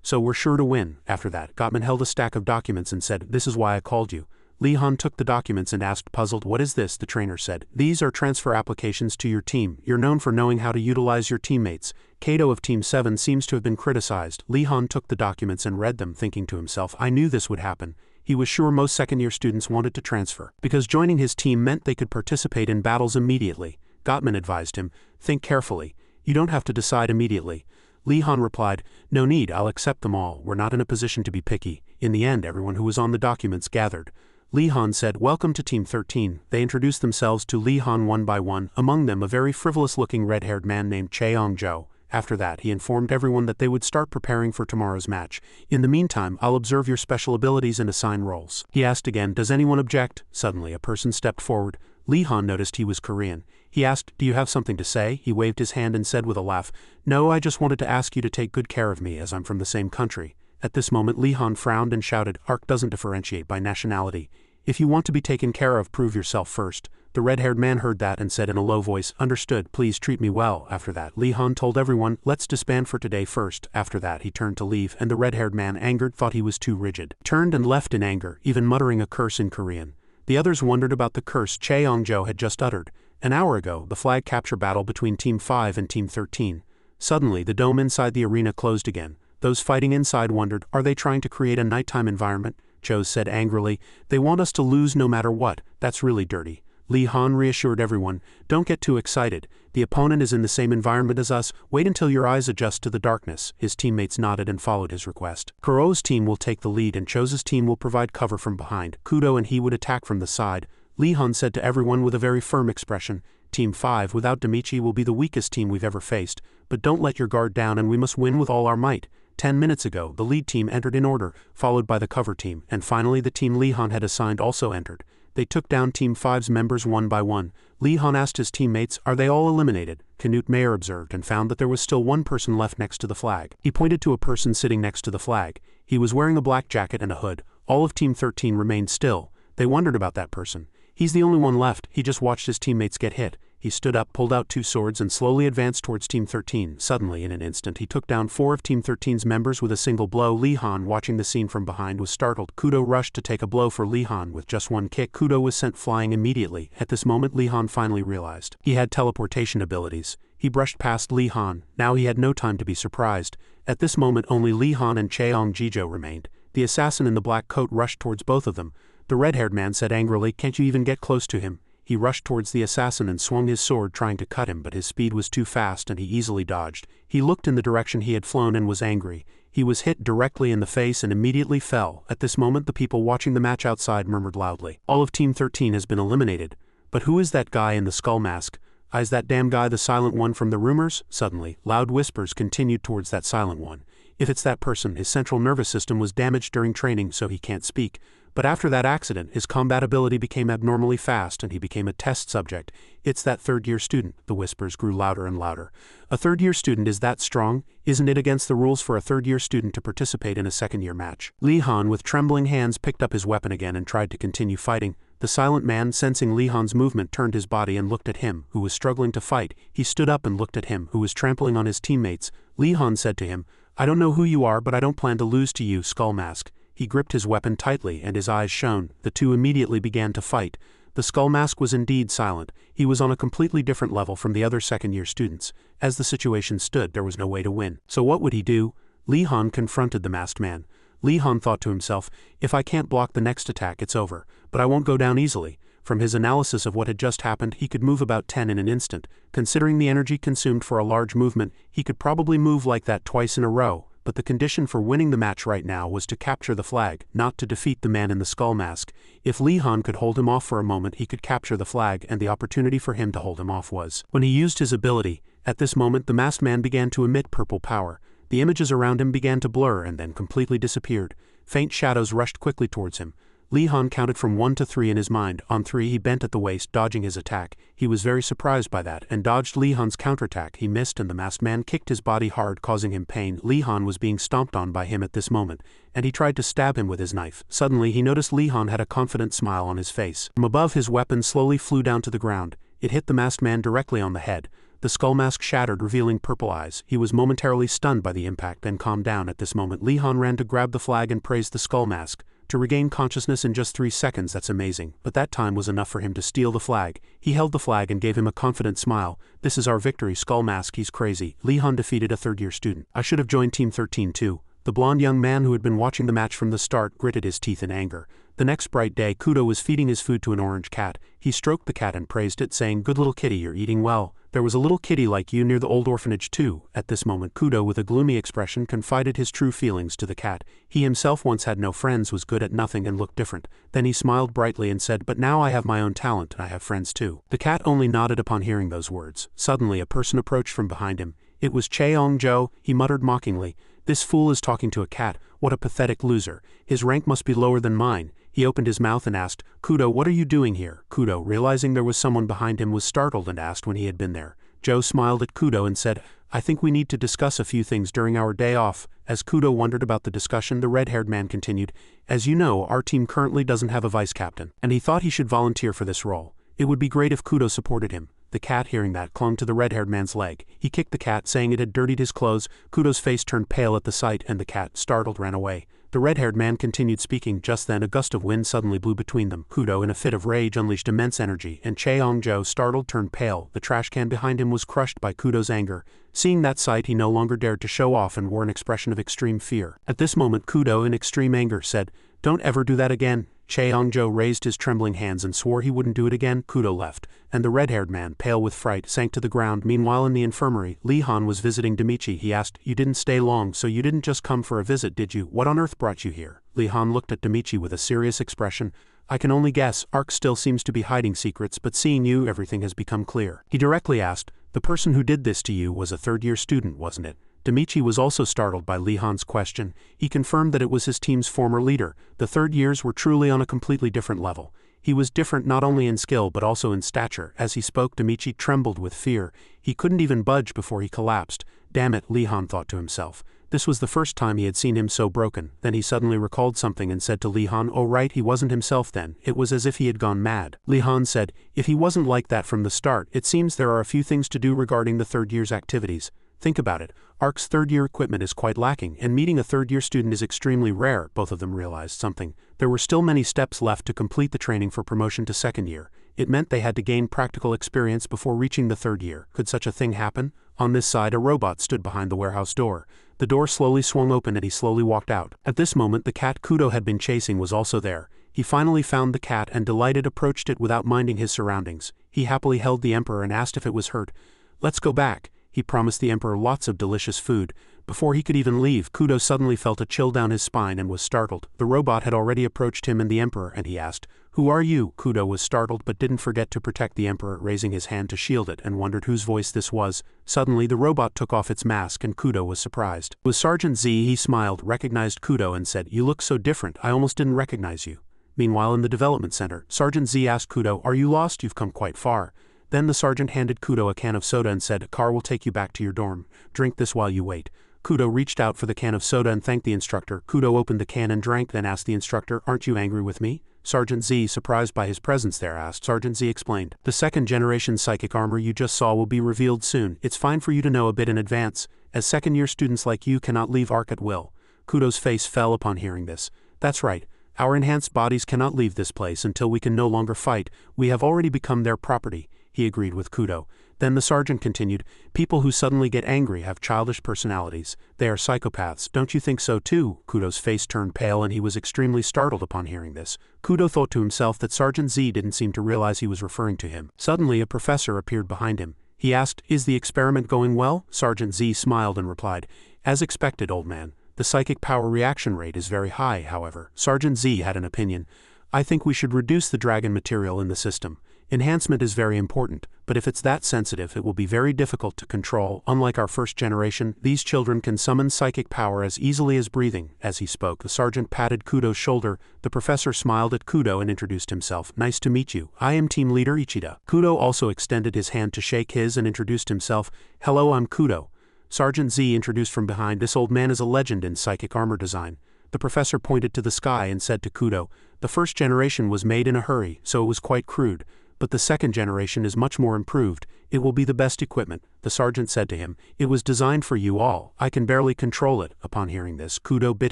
So we're sure to win." After that, Gottman held a stack of documents and said, "This is why I called you." Lee Han took the documents and asked, puzzled, "What is this?" The trainer said, "These are transfer applications to your team. You're known for knowing how to utilize your teammates. Kato of Team 7 seems to have been criticized." Lee Han took the documents and read them, thinking to himself, "I knew this would happen." He was sure most second-year students wanted to transfer, because joining his team meant they could participate in battles immediately. Gottman advised him, "Think carefully. You don't have to decide immediately." Lee Han replied, "No need, I'll accept them all. We're not in a position to be picky." In the end, everyone who was on the documents gathered. Lee Han said, "Welcome to Team 13. They introduced themselves to Lee Han one by one, among them a very frivolous-looking red-haired man named Cheong-jo. After that, he informed everyone that they would start preparing for tomorrow's match. "In the meantime, I'll observe your special abilities and assign roles." He asked again, "Does anyone object?" Suddenly, a person stepped forward. Lee Han noticed he was Korean. He asked, "Do you have something to say?" He waved his hand and said with a laugh, "No, I just wanted to ask you to take good care of me as I'm from the same country." At this moment, Lee Han frowned and shouted, "ARC doesn't differentiate by nationality. If you want to be taken care of, prove yourself first." The red-haired man heard that and said in a low voice, "Understood, please treat me well." After that, Lee Han told everyone, "Let's disband for today first." After that, he turned to leave, and the red-haired man, angered, thought he was too rigid. Turned and left in anger, even muttering a curse in Korean. The others wondered about the curse Cheong-jo had just uttered. An hour ago, the flag capture battle between Team 5 and Team 13. Suddenly, the dome inside the arena closed again. Those fighting inside wondered, "Are they trying to create a nighttime environment?" Cho said angrily, "They want us to lose no matter what. That's really dirty." Lee Han reassured everyone, "Don't get too excited. The opponent is in the same environment as us. Wait until your eyes adjust to the darkness." His teammates nodded and followed his request. Kuro's team will take the lead and Cho's team will provide cover from behind. Kudo and he would attack from the side. Lee Han said to everyone with a very firm expression, "Team 5 without Damichi will be the weakest team we've ever faced, but don't let your guard down and we must win with all our might." 10 minutes ago, the lead team entered in order, followed by the cover team, and finally the team Lee Han had assigned also entered. They took down Team 5's members one by one. Lee Han asked his teammates, "Are they all eliminated?" Knut Mayer observed and found that there was still one person left next to the flag. He pointed to a person sitting next to the flag. He was wearing a black jacket and a hood. All of Team 13 remained still. They wondered about that person. "He's the only one left." He just watched his teammates get hit. He stood up, pulled out 2 swords and slowly advanced towards Team 13. Suddenly, in an instant, he took down 4 of Team 13's members with a single blow. Lee Han, watching the scene from behind, was startled. Kudo rushed to take a blow for Lee Han. With just one kick, Kudo was sent flying immediately. At this moment, Lee Han finally realized he had teleportation abilities. He brushed past Lee Han. Now he had no time to be surprised. At this moment, only Lee Han and Cheong-jijo remained. The assassin in the black coat rushed towards both of them. The red-haired man said angrily, "Can't you even get close to him?" He rushed towards the assassin and swung his sword trying to cut him, but his speed was too fast and he easily dodged. He looked in the direction he had flown and was angry. He was hit directly in the face and immediately fell. At this moment, the people watching the match outside murmured loudly, "All of Team 13 has been eliminated. But who is that guy in the skull mask? Is that damn guy the silent one from the rumors?" Suddenly, loud whispers continued towards that silent one. "If it's that person, his central nervous system was damaged during training, so he can't speak. But after that accident, his combat ability became abnormally fast and he became a test subject. It's that third-year student." The whispers grew louder and louder. "A third-year student is that strong? Isn't it against the rules for a third-year student to participate in a second-year match?" Lee Han, with trembling hands, picked up his weapon again and tried to continue fighting. The silent man, sensing Lee Han's movement, turned his body and looked at him, who was struggling to fight. He stood up and looked at him, who was trampling on his teammates. Lee Han said to him, "I don't know who you are, but I don't plan to lose to you, Skull Mask." He gripped his weapon tightly and his eyes shone. The two immediately began to fight. The Skull Mask was indeed silent. He was on a completely different level from the other second-year students. As the situation stood, there was no way to win. So what would he do? Lee Han confronted the masked man. Lee Han thought to himself, "If I can't block the next attack, it's over. But I won't go down easily." From his analysis of what had just happened, he could move about 10 in an instant. Considering the energy consumed for a large movement, he could probably move like that twice in a row. But the condition for winning the match right now was to capture the flag, not to defeat the man in the skull mask. If Lee Han could hold him off for a moment, he could capture the flag, and the opportunity for him to hold him off was when he used his ability. At this moment, the masked man began to emit purple power. The images around him began to blur and then completely disappeared. Faint shadows rushed quickly towards him. Lee Han counted from 1 to 3 in his mind. On 3, he bent at the waist, dodging his attack. He was very surprised by that, and dodged Lee Han's counterattack. He missed, and the masked man kicked his body hard, causing him pain. Lee Han was being stomped on by him at this moment, and he tried to stab him with his knife. Suddenly, he noticed Lee Han had a confident smile on his face. From above, his weapon slowly flew down to the ground. It hit the masked man directly on the head. The skull mask shattered, revealing purple eyes. He was momentarily stunned by the impact, then calmed down. At this moment, Lee Han ran to grab the flag and praised the skull mask. To regain consciousness in just 3 seconds, that's amazing, but that time was enough for him to steal the flag. He held the flag and gave him a confident smile. "This is our victory, Skull Mask, he's crazy. Lee Han defeated a third-year student. I should have joined Team 13 too." The blond young man who had been watching the match from the start gritted his teeth in anger. The next bright day, Kudo was feeding his food to an orange cat. He stroked the cat and praised it, saying, "Good little kitty, you're eating well. There was a little kitty like you near the old orphanage too." At this moment, Kudo, with a gloomy expression, confided his true feelings to the cat. He himself once had no friends, was good at nothing, and looked different. Then he smiled brightly and said, "But now I have my own talent, and I have friends too." The cat only nodded upon hearing those words. Suddenly, a person approached from behind him. It was Cheong-jo. He muttered mockingly, "This fool is talking to a cat. What a pathetic loser. His rank must be lower than mine." He opened his mouth and asked, "Kudo, what are you doing here?" Kudo, realizing there was someone behind him, was startled and asked when he had been there. Joe smiled at Kudo and said, "I think we need to discuss a few things during our day off." As Kudo wondered about the discussion, the red-haired man continued, "As you know, our team currently doesn't have a vice-captain, and he thought he should volunteer for this role. It would be great if Kudo supported him." The cat, hearing that, clung to the red-haired man's leg. He kicked the cat, saying it had dirtied his clothes. Kudo's face turned pale at the sight, and the cat, startled, ran away. The red-haired man continued speaking. Just then a gust of wind suddenly blew between them. Kudo, in a fit of rage, unleashed immense energy, and Cheong-jo, startled, turned pale. The trash can behind him was crushed by Kudo's anger. Seeing that sight, he no longer dared to show off and wore an expression of extreme fear. At this moment, Kudo, in extreme anger, said, "Don't ever do that again." Cheong-jo raised his trembling hands and swore he wouldn't do it again. Kudo left, and the red-haired man, pale with fright, sank to the ground. Meanwhile, in the infirmary, Lee-han was visiting Demichi. He asked, "You didn't stay long, so you didn't just come for a visit, did you? What on earth brought you here?" Lee-han looked at Demichi with a serious expression. "I can only guess. Ark still seems to be hiding secrets, but seeing you, everything has become clear." He directly asked, "The person who did this to you was a third-year student, wasn't it?" Demichi was also startled by Lee-han's question. He confirmed that it was his team's former leader. The third years were truly on a completely different level. He was different not only in skill but also in stature. As he spoke, Demichi trembled with fear. He couldn't even budge before he collapsed. "Damn it," Lee-han thought to himself. This was the first time he had seen him so broken. Then he suddenly recalled something and said to Lee-han, "Oh right, he wasn't himself then." It was as if he had gone mad. Lee-han said, "If he wasn't like that from the start, it seems there are a few things to do regarding the third year's activities. Think about it. Ark's third-year equipment is quite lacking, and meeting a third-year student is extremely rare." Both of them realized something. There were still many steps left to complete the training for promotion to second year. It meant they had to gain practical experience before reaching the third year. Could such a thing happen? On this side, a robot stood behind the warehouse door. The door slowly swung open and he slowly walked out. At this moment, the cat Kudo had been chasing was also there. He finally found the cat and, delighted, approached it without minding his surroundings. He happily held the emperor and asked if it was hurt. "Let's go back." He promised the emperor lots of delicious food. Before he could even leave, Kudo suddenly felt a chill down his spine and was startled. The robot had already approached him and the emperor, and he asked, "Who are you?" Kudo was startled but didn't forget to protect the emperor, raising his hand to shield it, and wondered whose voice this was. Suddenly, the robot took off its mask and Kudo was surprised. It was Sergeant Z. He smiled, recognized Kudo, and said, "You look so different, I almost didn't recognize you." Meanwhile, in the development center, Sergeant Z asked Kudo, "Are you lost? You've come quite far." Then the sergeant handed Kudo a can of soda and said, "A car will take you back to your dorm. Drink this while you wait." Kudo reached out for the can of soda and thanked the instructor. Kudo opened the can and drank, then asked the instructor, "Aren't you angry with me?" Sergeant Z, surprised by his presence there, asked. Sergeant Z explained, "The second-generation psychic armor you just saw will be revealed soon. It's fine for you to know a bit in advance, as second-year students like you cannot leave Ark at will." Kudo's face fell upon hearing this. "That's right. Our enhanced bodies cannot leave this place until we can no longer fight. We have already become their property." He agreed with Kudo. Then the sergeant continued, "People who suddenly get angry have childish personalities. They are psychopaths. Don't you think so too?" Kudo's face turned pale and he was extremely startled upon hearing this. Kudo thought to himself that Sergeant Z didn't seem to realize he was referring to him. Suddenly a professor appeared behind him. He asked, "Is the experiment going well?" Sergeant Z smiled and replied, "As expected, old man. The psychic power reaction rate is very high, however." Sergeant Z had an opinion. "I think we should reduce the dragon material in the system. Enhancement is very important, but if it's that sensitive, it will be very difficult to control. Unlike our first generation, these children can summon psychic power as easily as breathing." As he spoke, the sergeant patted Kudo's shoulder. The professor smiled at Kudo and introduced himself. "Nice to meet you. I am Team Leader Ichida." Kudo also extended his hand to shake his and introduced himself. "Hello, I'm Kudo." Sergeant Z introduced from behind, "This old man is a legend in psychic armor design." The professor pointed to the sky and said to Kudo, "The first generation was made in a hurry, so it was quite crude. But the second generation is much more improved. It will be the best equipment." The sergeant said to him, "It was designed for you all. I can barely control it." Upon hearing this, Kudo bit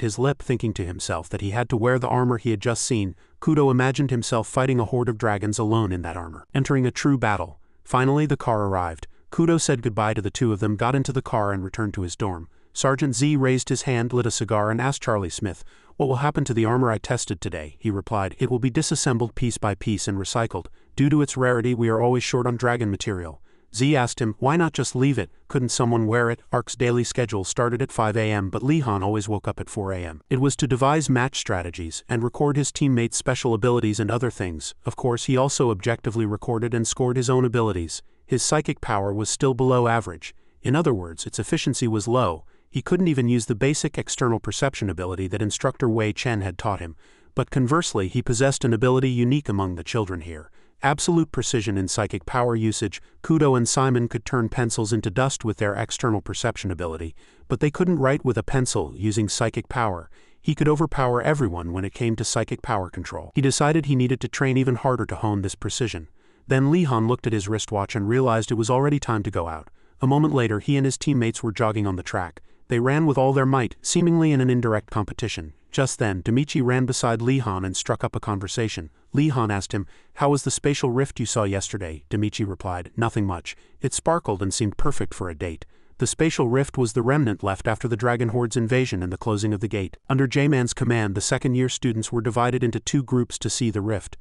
his lip, thinking to himself that he had to wear the armor he had just seen. Kudo imagined himself fighting a horde of dragons alone in that armor, entering a true battle. Finally, the car arrived. Kudo said goodbye to the two of them, got into the car and returned to his dorm. Sergeant Z raised his hand, lit a cigar, and asked Charlie Smith, "What will happen to the armor I tested today?" He replied, "It will be disassembled piece by piece and recycled. Due to its rarity, we are always short on dragon material." Z asked him, "Why not just leave it? Couldn't someone wear it?" Ark's daily schedule started at 5 a.m., but Lee-Han always woke up at 4 a.m. It was to devise match strategies and record his teammates' special abilities and other things. Of course, he also objectively recorded and scored his own abilities. His psychic power was still below average. In other words, its efficiency was low. He couldn't even use the basic external perception ability that instructor Wei Chen had taught him. But conversely, he possessed an ability unique among the children here. Absolute precision in psychic power usage. Kudo and Simon could turn pencils into dust with their external perception ability, but they couldn't write with a pencil using psychic power. He could overpower everyone when it came to psychic power control. He decided he needed to train even harder to hone this precision. Then Lee-Han looked at his wristwatch and realized it was already time to go out. A moment later, he and his teammates were jogging on the track. They ran with all their might, seemingly in an indirect competition. Just then, Demichi ran beside Lee-Han and struck up a conversation. Lee-Han asked him, "How was the spatial rift you saw yesterday?" Demichi replied, "Nothing much. It sparkled and seemed perfect for a date." The spatial rift was the remnant left after the Dragon Horde's invasion and the closing of the gate. Under J-Man's command, the second-year students were divided into two groups to see the rift.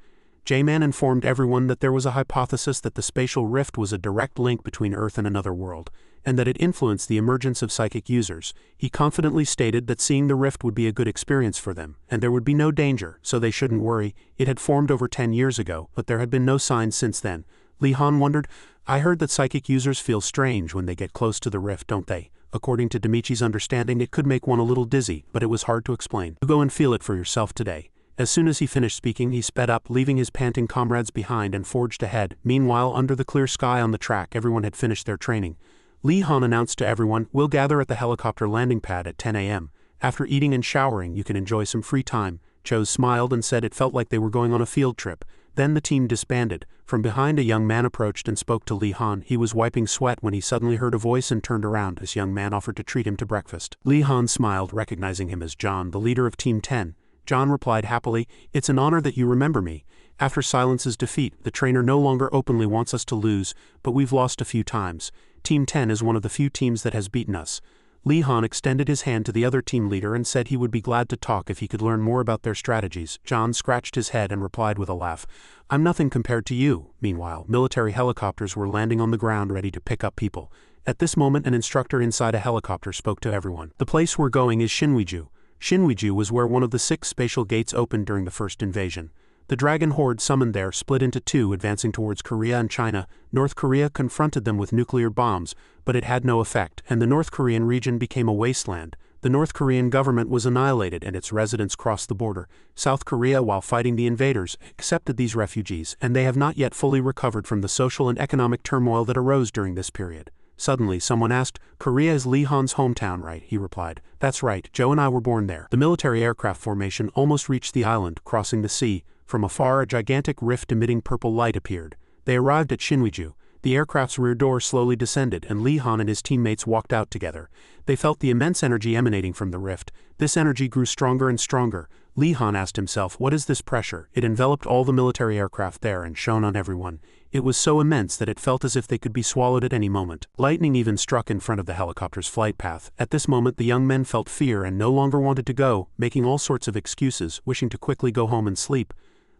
J-Man informed everyone that there was a hypothesis that the spatial rift was a direct link between Earth and another world, and that it influenced the emergence of psychic users. He confidently stated that seeing the rift would be a good experience for them, and there would be no danger, so they shouldn't worry. It had formed over 10 years ago, but there had been no signs since then. Lee-Han wondered, "I heard that psychic users feel strange when they get close to the rift, don't they?" According to Demichi's understanding, it could make one a little dizzy, but it was hard to explain. "You go and feel it for yourself today." As soon as he finished speaking, he sped up, leaving his panting comrades behind, and forged ahead. Meanwhile, under the clear sky on the track, everyone had finished their training. Lee-Han announced to everyone, "We'll gather at the helicopter landing pad at 10 a.m. After eating and showering, you can enjoy some free time." Cho smiled and said it felt like they were going on a field trip. Then the team disbanded. From behind, a young man approached and spoke to Lee-Han. He was wiping sweat when he suddenly heard a voice and turned around. This young man offered to treat him to breakfast. Lee-Han smiled, recognizing him as John, the leader of Team 10. John replied happily, "It's an honor that you remember me. After Silence's defeat, the trainer no longer openly wants us to lose, but we've lost a few times. Team 10 is one of the few teams that has beaten us." Lee-Han extended his hand to the other team leader and said he would be glad to talk if he could learn more about their strategies. John scratched his head and replied with a laugh, "I'm nothing compared to you." Meanwhile, military helicopters were landing on the ground ready to pick up people. At this moment, an instructor inside a helicopter spoke to everyone. "The place we're going is Shinwiju." Shinwiju was where one of the 6 spatial gates opened during the first invasion. The Dragon Horde summoned there split into two, advancing towards Korea and China. North Korea confronted them with nuclear bombs, but it had no effect, and the North Korean region became a wasteland. The North Korean government was annihilated and its residents crossed the border. South Korea, while fighting the invaders, accepted these refugees, and they have not yet fully recovered from the social and economic turmoil that arose during this period. Suddenly, someone asked, "Korea is Lee-Han's hometown, right?" He replied, "That's right, Joe and I were born there." The military aircraft formation almost reached the island, crossing the sea. From afar, a gigantic rift emitting purple light appeared. They arrived at Shinwiju. The aircraft's rear door slowly descended, and Lee-Han and his teammates walked out together. They felt the immense energy emanating from the rift. This energy grew stronger and stronger. Lee-Han asked himself, "What is this pressure?" It enveloped all the military aircraft there and shone on everyone. It was so immense that it felt as if they could be swallowed at any moment. Lightning even struck in front of the helicopter's flight path. At this moment, the young men felt fear and no longer wanted to go, making all sorts of excuses, wishing to quickly go home and sleep.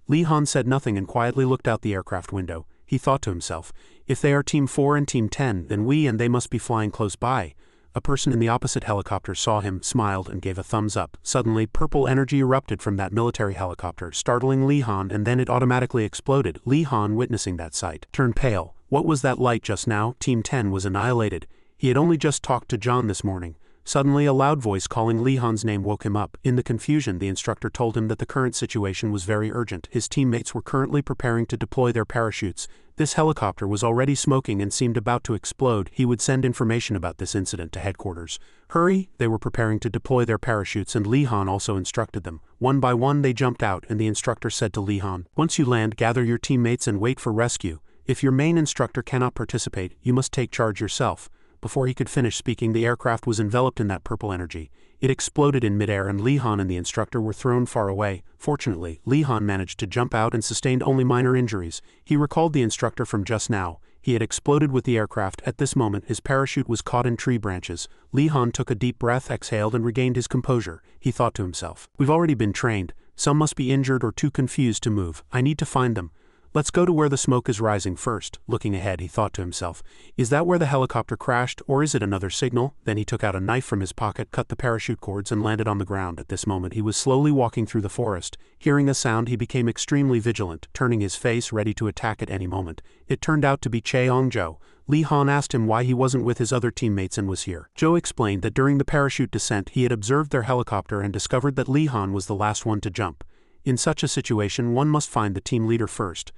Lee-Han said nothing and quietly looked out the aircraft window. He thought to himself, "If they are Team 4 and Team 10, then we and they must be flying close by." A person in the opposite helicopter saw him, smiled, and gave a thumbs up. Suddenly, purple energy erupted from that military helicopter, startling Lee-Han, and then it automatically exploded. Lee-Han, witnessing that sight, turned pale. What was that light just now? Team 10 was annihilated. He had only just talked to John this morning. Suddenly, a loud voice calling Lee-Han's name woke him up. In the confusion, the instructor told him that the current situation was very urgent. His teammates were currently preparing to deploy their parachutes. This helicopter was already smoking and seemed about to explode. He would send information about this incident to headquarters. Hurry! They were preparing to deploy their parachutes, and Lee-Han also instructed them. One by one, they jumped out, and the instructor said to Lee-Han, "Once you land, gather your teammates and wait for rescue. If your main instructor cannot participate, you must take charge yourself." Before he could finish speaking, the aircraft was enveloped in that purple energy. It exploded in midair, and Lee-Han and the instructor were thrown far away. Fortunately, Lee-Han managed to jump out and sustained only minor injuries. He recalled the instructor from just now. He had exploded with the aircraft. At this moment his parachute was caught in tree branches. Li Han took a deep breath, exhaled, and regained his composure. He thought to himself, "We've already been trained. Some must be injured or too confused to move. I need to find them. Let's go to where the smoke is rising first." Looking ahead, he thought to himself, "Is that where the helicopter crashed, or is it another signal?" Then he took out a knife from his pocket, cut the parachute cords, and landed on the ground. At this moment he was slowly walking through the forest. Hearing a sound, he became extremely vigilant, turning his face ready to attack at any moment. It turned out to be Cheong-jo. Li Han asked him why he wasn't with his other teammates and was here. Joe explained that during the parachute descent he had observed their helicopter and discovered that Li Han was the last one to jump. In such a situation one must find the team leader first.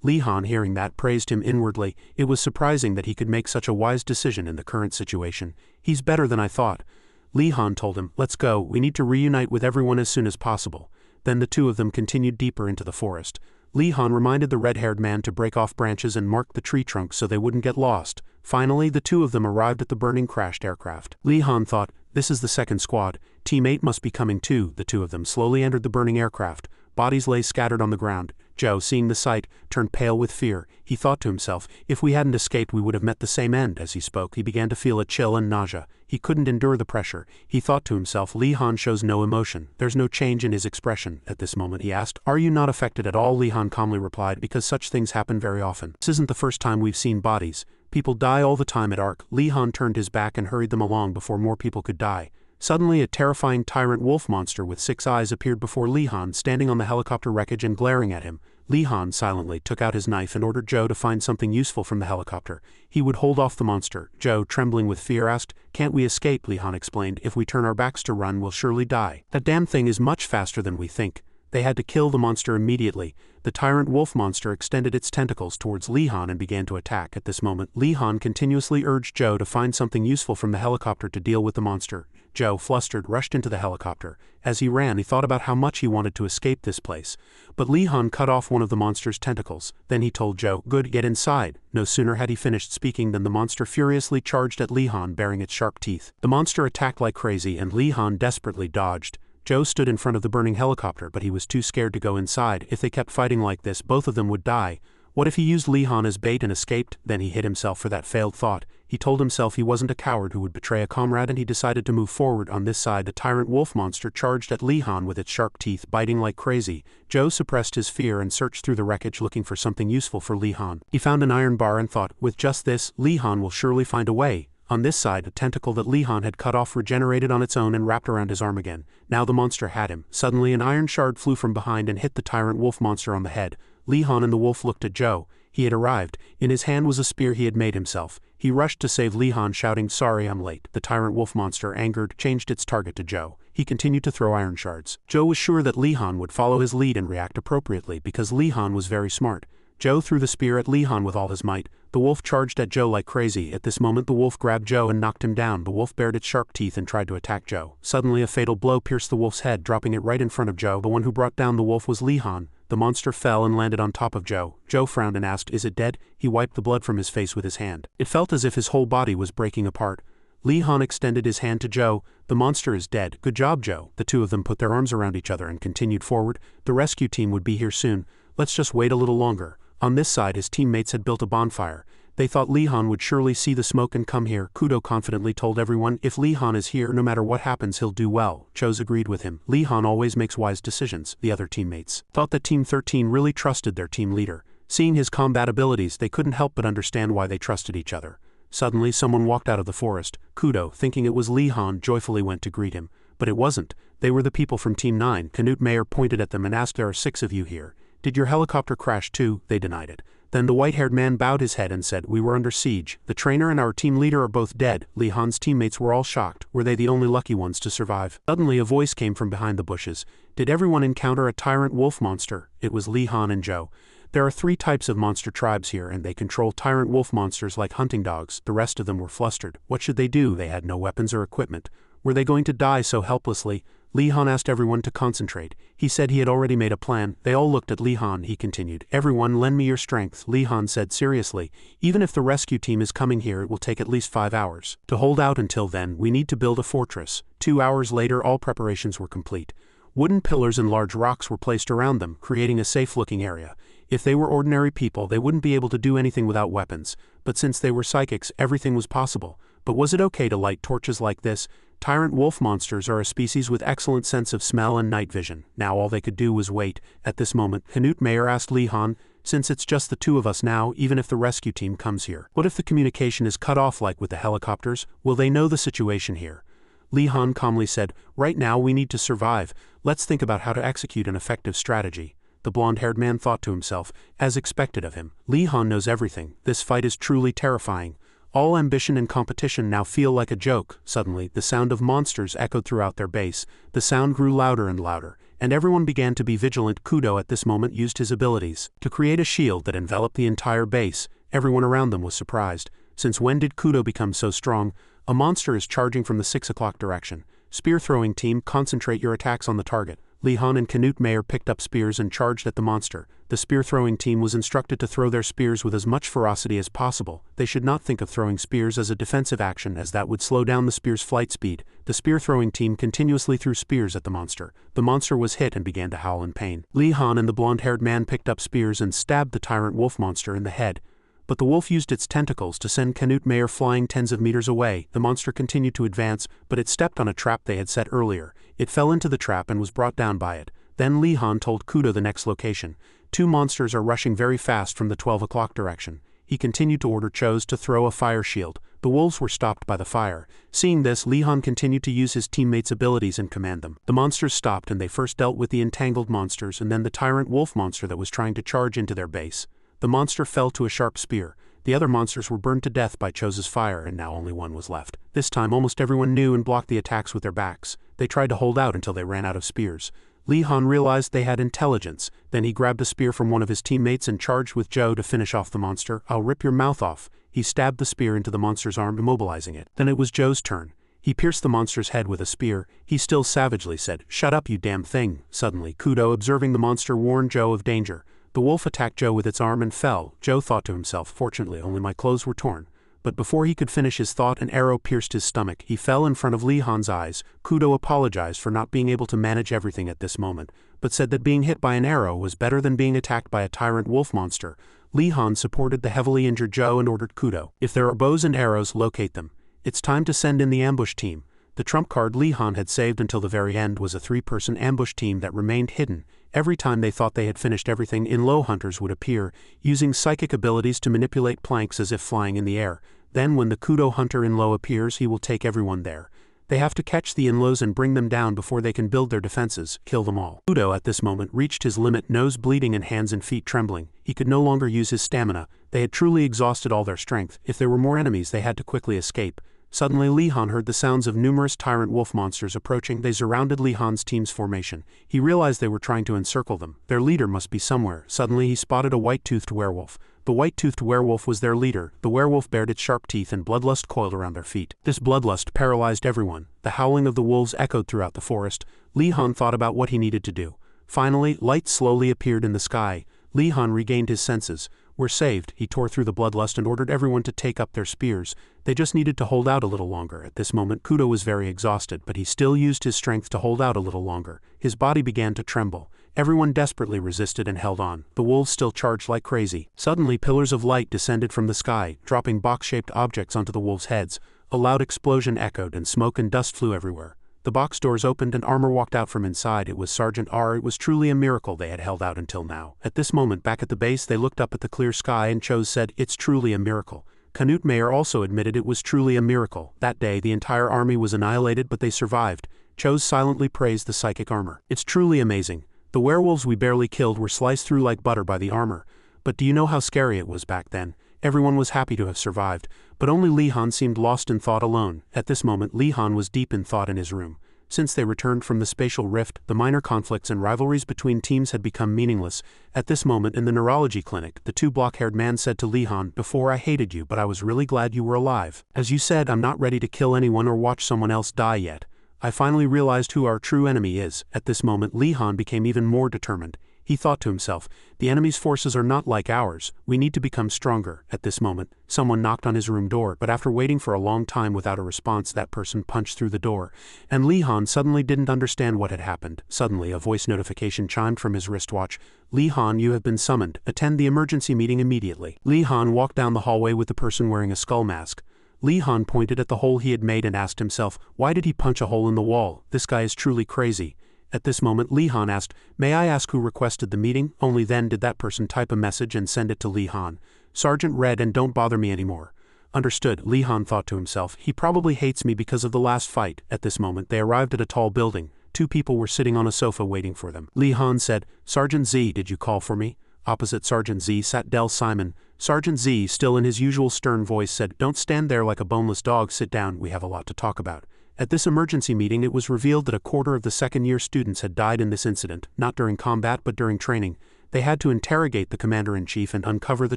Li Han, hearing that, praised him inwardly. It was surprising that he could make such a wise decision in the current situation. "He's better than I thought." Li Han told him, "Let's go, we need to reunite with everyone as soon as possible." Then the two of them continued deeper into the forest. Li Han reminded the red-haired man to break off branches and mark the tree trunks so they wouldn't get lost. Finally, the two of them arrived at the burning crashed aircraft. Li Han thought, "This is the second squad. Team 8 must be coming too." The two of them slowly entered the burning aircraft. Bodies lay scattered on the ground. Joe, seeing the sight, turned pale with fear. He thought to himself, "If we hadn't escaped we would have met the same end." As he spoke, he began to feel a chill and nausea. He couldn't endure the pressure. He thought to himself, Li Han shows no emotion. There's no change in his expression. At this moment he asked, "Are you not affected at all?" Li Han calmly replied, "Because such things happen very often. This isn't the first time we've seen bodies. People die all the time at ARC." Li Han turned his back and hurried them along before more people could die. Suddenly a terrifying tyrant wolf monster with 6 eyes appeared before Li Han, standing on the helicopter wreckage and glaring at him. Li Han silently took out his knife and ordered Joe to find something useful from the helicopter. He would hold off the monster. Joe, trembling with fear, asked, "Can't we escape?" Li Han explained, "If we turn our backs to run, we'll surely die. That damn thing is much faster than we think." They had to kill the monster immediately. The tyrant wolf monster extended its tentacles towards Li Han and began to attack. At this moment, Li Han continuously urged Joe to find something useful from the helicopter to deal with the monster. Joe, flustered, rushed into the helicopter. As he ran, he thought about how much he wanted to escape this place. But Li Han cut off one of the monster's tentacles. Then he told Joe, "Good, get inside." No sooner had he finished speaking than the monster furiously charged at Li Han, baring its sharp teeth. The monster attacked like crazy and Li Han desperately dodged. Joe stood in front of the burning helicopter, but he was too scared to go inside. If they kept fighting like this, both of them would die. What if he used Li Han as bait and escaped? Then he hit himself for that failed thought. He told himself he wasn't a coward who would betray a comrade, and he decided to move forward. On this side, the tyrant wolf monster charged at Li Han with its sharp teeth, biting like crazy. Joe suppressed his fear and searched through the wreckage looking for something useful for Li Han. He found an iron bar and thought, with just this, Li Han will surely find a way. On this side, a tentacle that Li Han had cut off regenerated on its own and wrapped around his arm again. Now the monster had him. Suddenly an iron shard flew from behind and hit the tyrant wolf monster on the head. Li Han and the wolf looked at Joe. He had arrived. In his hand was a spear he had made himself. He rushed to save Li Han, shouting, "Sorry, I'm late." The tyrant wolf monster, angered, changed its target to Joe. He continued to throw iron shards. Joe was sure that Li Han would follow his lead and react appropriately because Li Han was very smart. Joe threw the spear at Li Han with all his might. The wolf charged at Joe like crazy. At this moment the wolf grabbed Joe and knocked him down. The wolf bared its sharp teeth and tried to attack Joe. Suddenly a fatal blow pierced the wolf's head, dropping it right in front of Joe. The one who brought down the wolf was Li Han. The monster fell and landed on top of Joe. Joe frowned and asked, "Is it dead?" He wiped the blood from his face with his hand. It felt as if his whole body was breaking apart. Li Han extended his hand to Joe. "The monster is dead. Good job, Joe." The two of them put their arms around each other and continued forward. The rescue team would be here soon. Let's just wait a little longer. On this side, his teammates had built a bonfire. They thought Li Han would surely see the smoke and come here. Kudo confidently told everyone, "If Li Han is here, no matter what happens, he'll do well." Chose agreed with him. Li Han always makes wise decisions. The other teammates thought that Team 13 really trusted their team leader. Seeing his combat abilities, they couldn't help but understand why they trusted each other. Suddenly, someone walked out of the forest. Kudo, thinking it was Li Han, joyfully went to greet him. But it wasn't. They were the people from Team 9. Canute Mayer pointed at them and asked, "There are 6 of you here. Did your helicopter crash too?" They denied it. Then the white-haired man bowed his head and said, "We were under siege. The trainer and our team leader are both dead." Li Han's teammates were all shocked. Were they the only lucky ones to survive? Suddenly a voice came from behind the bushes. Did everyone encounter a tyrant wolf monster? It was Li Han and Joe. There are 3 types of monster tribes here, and they control tyrant wolf monsters like hunting dogs. The rest of them were flustered. What should they do? They had no weapons or equipment. Were they going to die so helplessly? Li Han asked everyone to concentrate. He said he had already made a plan. They all looked at Li Han. He continued, "Everyone, lend me your strength." Li Han said seriously, "Even if the rescue team is coming here, it will take at least 5 hours. To hold out until then, we need to build a fortress." 2 hours later, all preparations were complete. Wooden pillars and large rocks were placed around them, creating a safe-looking area. If they were ordinary people, they wouldn't be able to do anything without weapons, but since they were psychics, everything was possible. But was it okay to light torches like this? Tyrant wolf monsters are a species with excellent sense of smell and night vision. Now all they could do was wait. At this moment, Canute Mayer asked Li Han, "Since it's just the two of us now, even if the rescue team comes here, what if the communication is cut off like with the helicopters? Will they know the situation here?" Li Han calmly said, "Right now we need to survive. Let's think about how to execute an effective strategy." The blonde-haired man thought to himself, as expected of him, "Li Han knows everything. This fight is truly terrifying. All ambition and competition now feel like a joke." Suddenly, the sound of monsters echoed throughout their base. The sound grew louder and louder, and everyone began to be vigilant. Kudo at this moment used his abilities to create a shield that enveloped the entire base. Everyone around them was surprised. Since when did Kudo become so strong? A monster is charging from the 6 o'clock direction. Spear-throwing team, concentrate your attacks on the target. Li Han and Canute Mayer picked up spears and charged at the monster. The spear-throwing team was instructed to throw their spears with as much ferocity as possible. They should not think of throwing spears as a defensive action, as that would slow down the spear's flight speed. The spear-throwing team continuously threw spears at the monster. The monster was hit and began to howl in pain. Li Han and the blonde-haired man picked up spears and stabbed the tyrant wolf monster in the head. But the wolf used its tentacles to send Canute Mayer flying tens of meters away. The monster continued to advance, but it stepped on a trap they had set earlier. It fell into the trap and was brought down by it. Then Li Han told Kudo the next location. Two monsters are rushing very fast from the 12 o'clock direction. He continued to order Chose to throw a fire shield. The wolves were stopped by the fire. Seeing this, Li Han continued to use his teammates' abilities and command them. The monsters stopped, and they first dealt with the entangled monsters and then the tyrant wolf monster that was trying to charge into their base. The monster fell to a sharp spear. The other monsters were burned to death by Chose's fire, and now only one was left. This time almost everyone knew and blocked the attacks with their backs. They tried to hold out until they ran out of spears. Li Han realized they had intelligence. Then he grabbed a spear from one of his teammates and charged with Joe to finish off the monster. "I'll rip your mouth off." He stabbed the spear into the monster's arm, immobilizing it. Then it was Joe's turn. He pierced the monster's head with a spear. He still savagely said, "Shut up, you damn thing." Suddenly, Kudo, observing the monster, warned Joe of danger. The wolf attacked Joe with its arm and fell. Joe thought to himself, "Fortunately, only my clothes were torn." But before he could finish his thought, an arrow pierced his stomach. He fell in front of Li Han's eyes. Kudo apologized for not being able to manage everything at this moment, but said that being hit by an arrow was better than being attacked by a tyrant wolf monster. Li Han supported the heavily injured Joe and ordered Kudo, "If there are bows and arrows, locate them. It's time to send in the ambush team." The trump card Li Han had saved until the very end was a 3-person ambush team that remained hidden. Every time they thought they had finished everything, in-low hunters would appear, using psychic abilities to manipulate planks as if flying in the air. Then when the Kudo hunter in-low appears, he will take everyone there. They have to catch the in-lows and bring them down before they can build their defenses, kill them all. Kudo at this moment reached his limit, nose bleeding and hands and feet trembling. He could no longer use his stamina. They had truly exhausted all their strength. If there were more enemies, they had to quickly escape. Suddenly Li Han heard the sounds of numerous tyrant wolf monsters approaching. They surrounded Li Han's team's formation. He realized they were trying to encircle them. Their leader must be somewhere. Suddenly he spotted a white-toothed werewolf. The white-toothed werewolf was their leader. The werewolf bared its sharp teeth and bloodlust coiled around their feet. This bloodlust paralyzed everyone. The howling of the wolves echoed throughout the forest. Li Han thought about what he needed to do. Finally, light slowly appeared in the sky. Li Han regained his senses. "We're saved." He tore through the bloodlust and ordered everyone to take up their spears. They just needed to hold out a little longer. At this moment, Kudo was very exhausted, but he still used his strength to hold out a little longer. His body began to tremble. Everyone desperately resisted and held on. The wolves still charged like crazy. Suddenly, pillars of light descended from the sky, dropping box-shaped objects onto the wolves' heads. A loud explosion echoed, and smoke and dust flew everywhere. The box doors opened and Armor walked out from inside. It was Sergeant R. It was truly a miracle they had held out until now. At this moment, back at the base, they looked up at the clear sky and Chose said, "It's truly a miracle." Canute Mayer also admitted it was truly a miracle. That day, the entire army was annihilated, but they survived. Chose silently praised the psychic armor. "It's truly amazing. The werewolves we barely killed were sliced through like butter by the armor. But do you know how scary it was back then?" Everyone was happy to have survived, but only Li Han seemed lost in thought alone. At this moment, Li Han was deep in thought in his room. Since they returned from the spatial rift, the minor conflicts and rivalries between teams had become meaningless. At this moment in the neurology clinic, the 2-block-haired man said to Li Han, "Before I hated you, but I was really glad you were alive. As you said, I'm not ready to kill anyone or watch someone else die yet. I finally realized who our true enemy is." At this moment, Li Han became even more determined. He thought to himself, the enemy's forces are not like ours, we need to become stronger. At this moment, someone knocked on his room door, but after waiting for a long time without a response, that person punched through the door, and Lee Han suddenly didn't understand what had happened. Suddenly, a voice notification chimed from his wristwatch. Lee Han, you have been summoned. Attend the emergency meeting immediately. Lee Han walked down the hallway with the person wearing a skull mask. Lee Han pointed at the hole he had made and asked himself, why did he punch a hole in the wall? This guy is truly crazy. At this moment, Lee Han asked, may I ask who requested the meeting? Only then did that person type a message and send it to Lee Han. Sergeant Red, and don't bother me anymore. Understood, Lee Han thought to himself. He probably hates me because of the last fight. At this moment, they arrived at a tall building. 2 people were sitting on a sofa waiting for them. Lee Han said, Sergeant Z, did you call for me? Opposite Sergeant Z sat Del Simon. Sergeant Z, still in his usual stern voice, said, don't stand there like a boneless dog, sit down, we have a lot to talk about. At this emergency meeting, it was revealed that a quarter of the second-year students had died in this incident, not during combat but during training. They had to interrogate the commander-in-chief and uncover the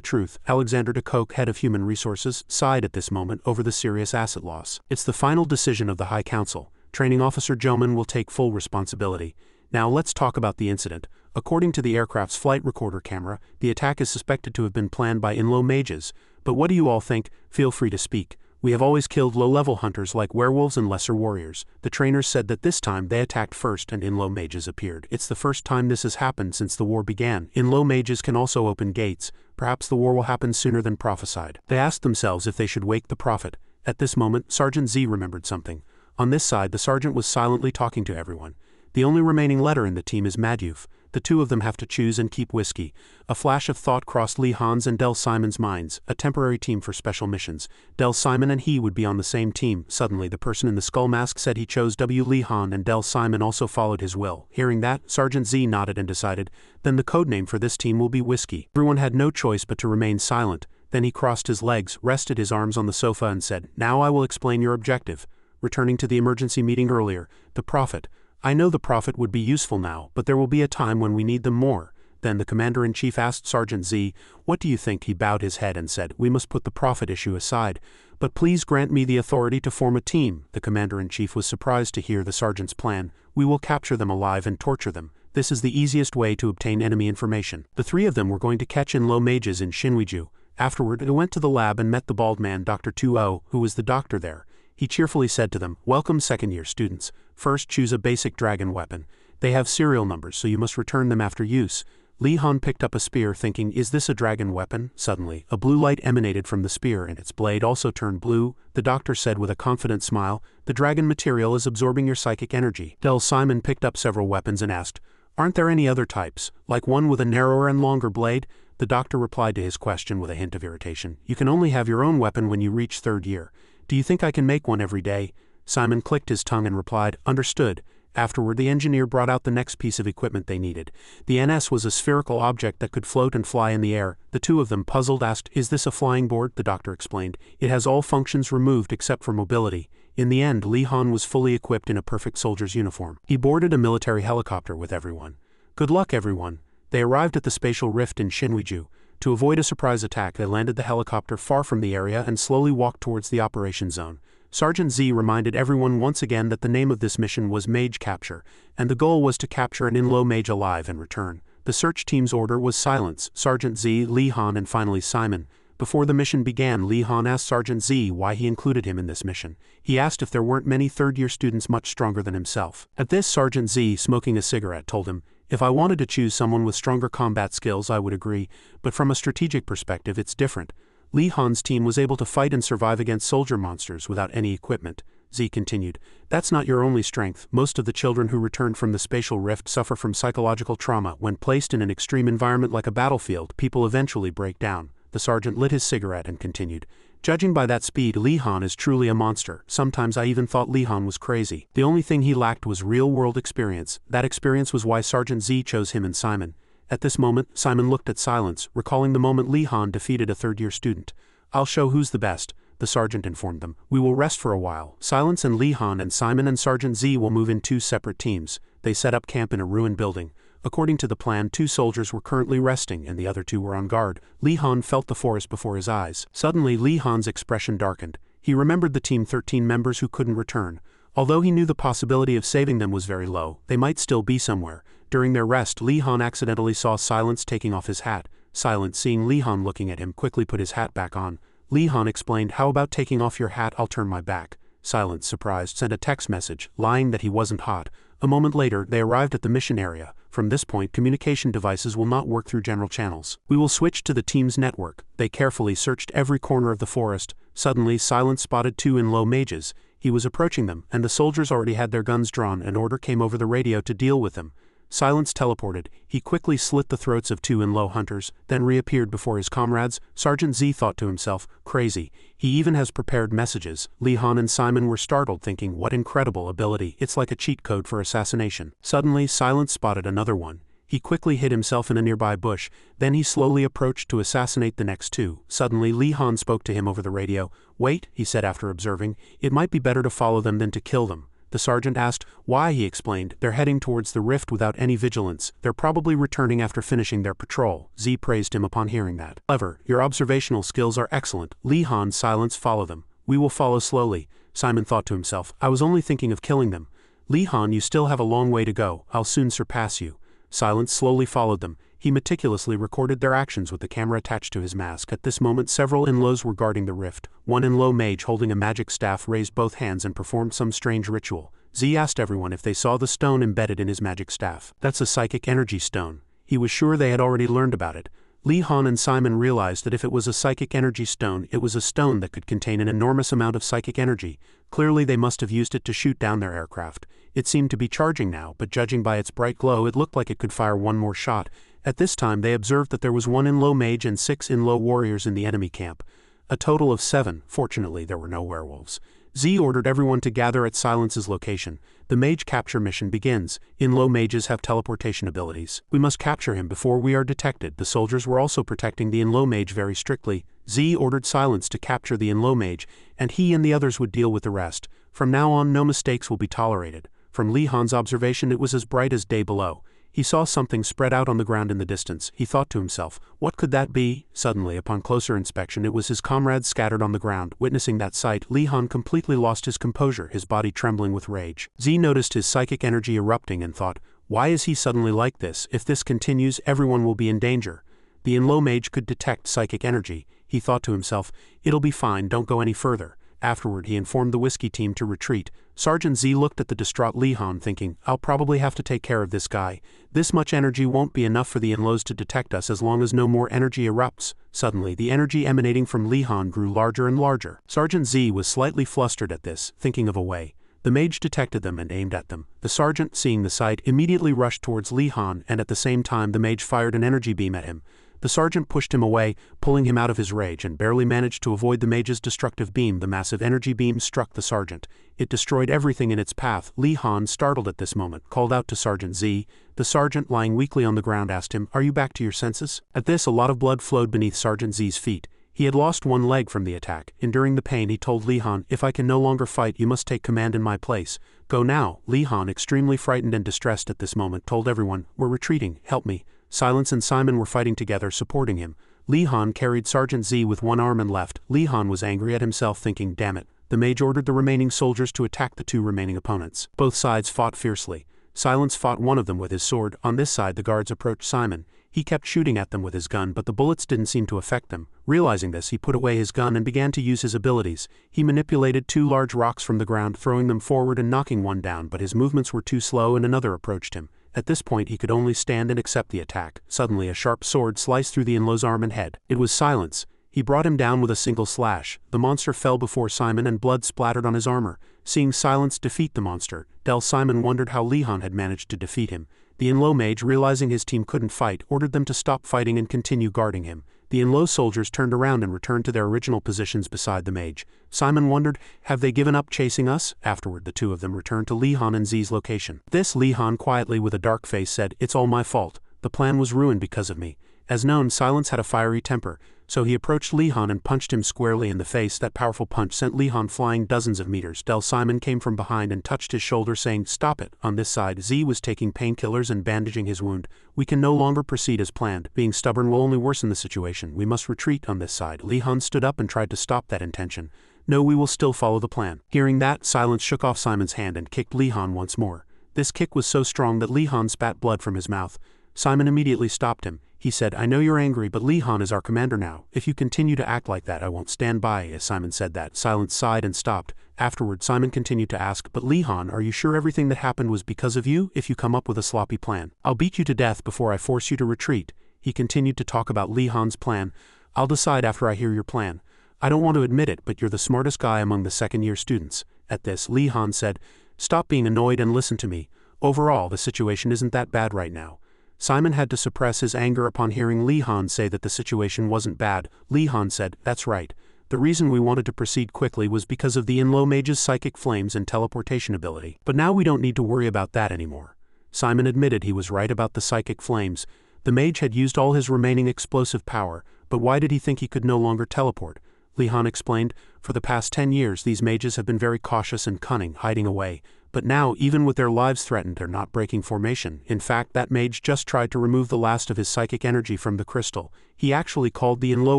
truth. Alexander de Koch, head of human resources, sighed at this moment over the serious asset loss. It's the final decision of the High Council. Training Officer Joman will take full responsibility. Now let's talk about the incident. According to the aircraft's flight recorder camera, the attack is suspected to have been planned by in-low mages. But what do you all think? Feel free to speak. We have always killed low-level hunters like werewolves and lesser warriors. The trainers said that this time they attacked first and in-low mages appeared. It's the first time this has happened since the war began. In-low mages can also open gates. Perhaps the war will happen sooner than prophesied. They asked themselves if they should wake the prophet. At this moment, Sergeant Z remembered something. On this side, the sergeant was silently talking to everyone. The only remaining letter in the team is Madyuf. The 2 of them have to choose and keep whiskey. A flash of thought crossed Lee Han's and Del Simon's minds, a temporary team for special missions. Del Simon and he would be on the same team. Suddenly, the person in the skull mask said he chose W. Lee Han, and Del Simon also followed his will. Hearing that, Sergeant Z nodded and decided, then the codename for this team will be Whiskey. Everyone had no choice but to remain silent. Then he crossed his legs, rested his arms on the sofa and said, now I will explain your objective. Returning to the emergency meeting earlier, the prophet. I know the prophet would be useful now, but there will be a time when we need them more. Then the commander-in-chief asked Sergeant Z, what do you think? He bowed his head and said, we must put the prophet issue aside. But please grant me the authority to form a team. The commander-in-chief was surprised to hear the sergeant's plan. We will capture them alive and torture them. This is the easiest way to obtain enemy information. The 3 of them were going to catch in-low mages in Shinwiju. Afterward, they went to the lab and met the bald man, Dr. 2O, who was the doctor there. He cheerfully said to them, welcome second-year students. First, choose a basic dragon weapon. They have serial numbers, so you must return them after use. Lee Han picked up a spear, thinking, is this a dragon weapon? Suddenly, a blue light emanated from the spear and its blade also turned blue. The doctor said with a confident smile, the dragon material is absorbing your psychic energy. Del Simon picked up several weapons and asked, aren't there any other types, like one with a narrower and longer blade? The doctor replied to his question with a hint of irritation, you can only have your own weapon when you reach 3rd year. Do you think I can make one every day? Simon clicked his tongue and replied, understood. Afterward, the engineer brought out the next piece of equipment they needed. The NS was a spherical object that could float and fly in the air. The 2 of them, puzzled, asked, is this a flying board? The doctor explained, it has all functions removed except for mobility. In the end, Lee Han was fully equipped in a perfect soldier's uniform. He boarded a military helicopter with everyone. Good luck, everyone. They arrived at the spatial rift in Shinwiju. To avoid a surprise attack, they landed the helicopter far from the area and slowly walked towards the operation zone. Sergeant Z reminded everyone once again that the name of this mission was Mage Capture, and the goal was to capture an in-low mage alive and return. The search team's order was silence, Sergeant Z, Lee Han, and finally Simon. Before the mission began, Lee Han asked Sergeant Z why he included him in this mission. He asked if there weren't many 3rd-year students much stronger than himself. At this, Sergeant Z, smoking a cigarette, told him, if I wanted to choose someone with stronger combat skills, I would agree, but from a strategic perspective, it's different. Lee Han's team was able to fight and survive against soldier monsters without any equipment. Z continued, that's not your only strength. Most of the children who returned from the spatial rift suffer from psychological trauma. When placed in an extreme environment like a battlefield, people eventually break down. The sergeant lit his cigarette and continued, judging by that speed, Lee Han is truly a monster. Sometimes I even thought Lee Han was crazy. The only thing he lacked was real-world experience. That experience was why Sergeant Z chose him and Simon. At this moment, Simon looked at Silence, recalling the moment Lee Han defeated a 3rd-year student. I'll show who's the best, the sergeant informed them. We will rest for a while. Silence and Lee Han and Simon and Sergeant Z will move in 2 separate teams. They set up camp in a ruined building. According to the plan, 2 soldiers were currently resting and the other 2 were on guard. Lee Han felt the forest before his eyes. Suddenly, Lee Han's expression darkened. He remembered the team 13 members who couldn't return. Although he knew the possibility of saving them was very low, they might still be somewhere. During their rest, Li Han accidentally saw Silence taking off his hat. Silence, seeing Li Han looking at him, quickly put his hat back on. Li Han explained, "How about taking off your hat? I'll turn my back." Silence, surprised, sent a text message, lying that he wasn't hot. A moment later, they arrived at the mission area. From this point, communication devices will not work through general channels. We will switch to the team's network. They carefully searched every corner of the forest. Suddenly, Silence spotted two in-low mages. He was approaching them, and the soldiers already had their guns drawn. An order came over the radio to deal with them. Silence teleported. He quickly slit the throats of two in-low hunters, then reappeared before his comrades. Sergeant Z thought to himself, "Crazy. He even has prepared messages." Li Han and Simon were startled, thinking, "What incredible ability. It's like a cheat code for assassination." Suddenly, Silence spotted another one. He quickly hid himself in a nearby bush. Then he slowly approached to assassinate the next two. Suddenly, Li Han spoke to him over the radio. "Wait," he said after observing. "It might be better to follow them than to kill them." The sergeant asked, "Why?" He explained, "They're heading towards the rift without any vigilance. They're probably returning after finishing their patrol." Z praised him upon hearing that. "Clever. Your observational skills are excellent." Li Han, Silence, follow them. "We will follow slowly." Simon thought to himself, "I was only thinking of killing them." Li Han, "You still have a long way to go. I'll soon surpass you." Silence slowly followed them. He meticulously recorded their actions with the camera attached to his mask. At this moment, several in-lows were guarding the rift. One in-low mage holding a magic staff raised both hands and performed some strange ritual. Z asked everyone if they saw the stone embedded in his magic staff. "That's a psychic energy stone." He was sure they had already learned about it. Li Han and Simon realized that if it was a psychic energy stone, it was a stone that could contain an enormous amount of psychic energy. Clearly they must have used it to shoot down their aircraft. It seemed to be charging now, but judging by its bright glow, it looked like it could fire one more shot. At this time they observed that there was one in-low mage and 6 in-low warriors in the enemy camp. A total of 7. Fortunately, there were no werewolves. Z ordered everyone to gather at Silence's location. The mage capture mission begins. In-low mages have teleportation abilities. We must capture him before we are detected. The soldiers were also protecting the in-low mage very strictly. Z ordered Silence to capture the in-low mage, and he and the others would deal with the rest. From now on, no mistakes will be tolerated. From Li Han's observation, it was as bright as day below. He saw something spread out on the ground in the distance. He thought to himself, "What could that be?" Suddenly, upon closer inspection, it was his comrades scattered on the ground. Witnessing that sight, Li Han completely lost his composure, his body trembling with rage. Z noticed his psychic energy erupting and thought, "Why is he suddenly like this? If this continues, everyone will be in danger." The in-low mage could detect psychic energy. He thought to himself, "It'll be fine, don't go any further." Afterward, he informed the whiskey team to retreat. Sergeant Z looked at the distraught Li Han, thinking, "I'll probably have to take care of this guy. This much energy won't be enough for the in-lows to detect us as long as no more energy erupts." Suddenly, the energy emanating from Li Han grew larger and larger. Sergeant Z was slightly flustered at this, thinking of a way. The mage detected them and aimed at them. The sergeant, seeing the sight, immediately rushed towards Li Han, and at the same time the mage fired an energy beam at him. The sergeant pushed him away, pulling him out of his rage, and barely managed to avoid the mage's destructive beam. The massive energy beam struck the sergeant. It destroyed everything in its path. Li Han, startled at this moment, called out to Sergeant Z. The sergeant, lying weakly on the ground, asked him, "Are you back to your senses?" At this, a lot of blood flowed beneath Sergeant Z's feet. He had lost one leg from the attack. Enduring the pain, he told Li Han, "If I can no longer fight, you must take command in my place. Go now." Li Han, extremely frightened and distressed at this moment, told everyone, "We're retreating. Help me." Silence and Simon were fighting together, supporting him. Li Han carried Sergeant Z with one arm and left. Li Han was angry at himself, thinking, "Damn it." The mage ordered the remaining soldiers to attack the two remaining opponents. Both sides fought fiercely. Silence fought one of them with his sword. On this side, the guards approached Simon. He kept shooting at them with his gun, but the bullets didn't seem to affect them. Realizing this, he put away his gun and began to use his abilities. He manipulated 2 large rocks from the ground, throwing them forward and knocking one down, but his movements were too slow and another approached him. At this point, he could only stand and accept the attack. Suddenly, a sharp sword sliced through the in-low's arm and head. It was Silence. He brought him down with a single slash. The monster fell before Simon and blood splattered on his armor. Seeing Silence defeat the monster, Simon wondered how Li Han had managed to defeat him. The in-low mage, realizing his team couldn't fight, ordered them to stop fighting and continue guarding him. The in-low soldiers turned around and returned to their original positions beside the mage. Simon wondered, have they given up chasing us? Afterward, the two of them returned to Li Han and Z's location. This Li Han quietly with a dark face said, "It's all my fault. The plan was ruined because of me." As known, Silence had a fiery temper, so he approached Li Han and punched him squarely in the face. That powerful punch sent Li Han flying dozens of meters. Simon came from behind and touched his shoulder, saying, "Stop it." On this side, Z was taking painkillers and bandaging his wound. "We can no longer proceed as planned. Being stubborn will only worsen the situation. We must retreat." On this side, Li Han stood up and tried to stop that intention. "No, we will still follow the plan." Hearing that, Silence shook off Simon's hand and kicked Li Han once more. This kick was so strong that Li Han spat blood from his mouth. Simon immediately stopped him. He said, "I know you're angry, but Li Han is our commander now. If you continue to act like that, I won't stand by." As Simon said that, Silence sighed and stopped. Afterward, Simon continued to ask, "But Li Han, are you sure everything that happened was because of you? If you come up with a sloppy plan, I'll beat you to death before I force you to retreat." He continued to talk about Li Han's plan. "I'll decide after I hear your plan. I don't want to admit it, but you're the smartest guy among the second-year students." At this, Li Han said, "Stop being annoyed and listen to me. Overall, the situation isn't that bad right now." Simon had to suppress his anger upon hearing Li Han say that the situation wasn't bad. Li Han said, "That's right. The reason we wanted to proceed quickly was because of the in-low mage's psychic flames and teleportation ability. But now we don't need to worry about that anymore." Simon admitted he was right about the psychic flames. The mage had used all his remaining explosive power, but why did he think he could no longer teleport? Li Han explained, "For the past 10 years these mages have been very cautious and cunning, hiding away. But now, even with their lives threatened, they're not breaking formation. In fact, that mage just tried to remove the last of his psychic energy from the crystal. He actually called the in-low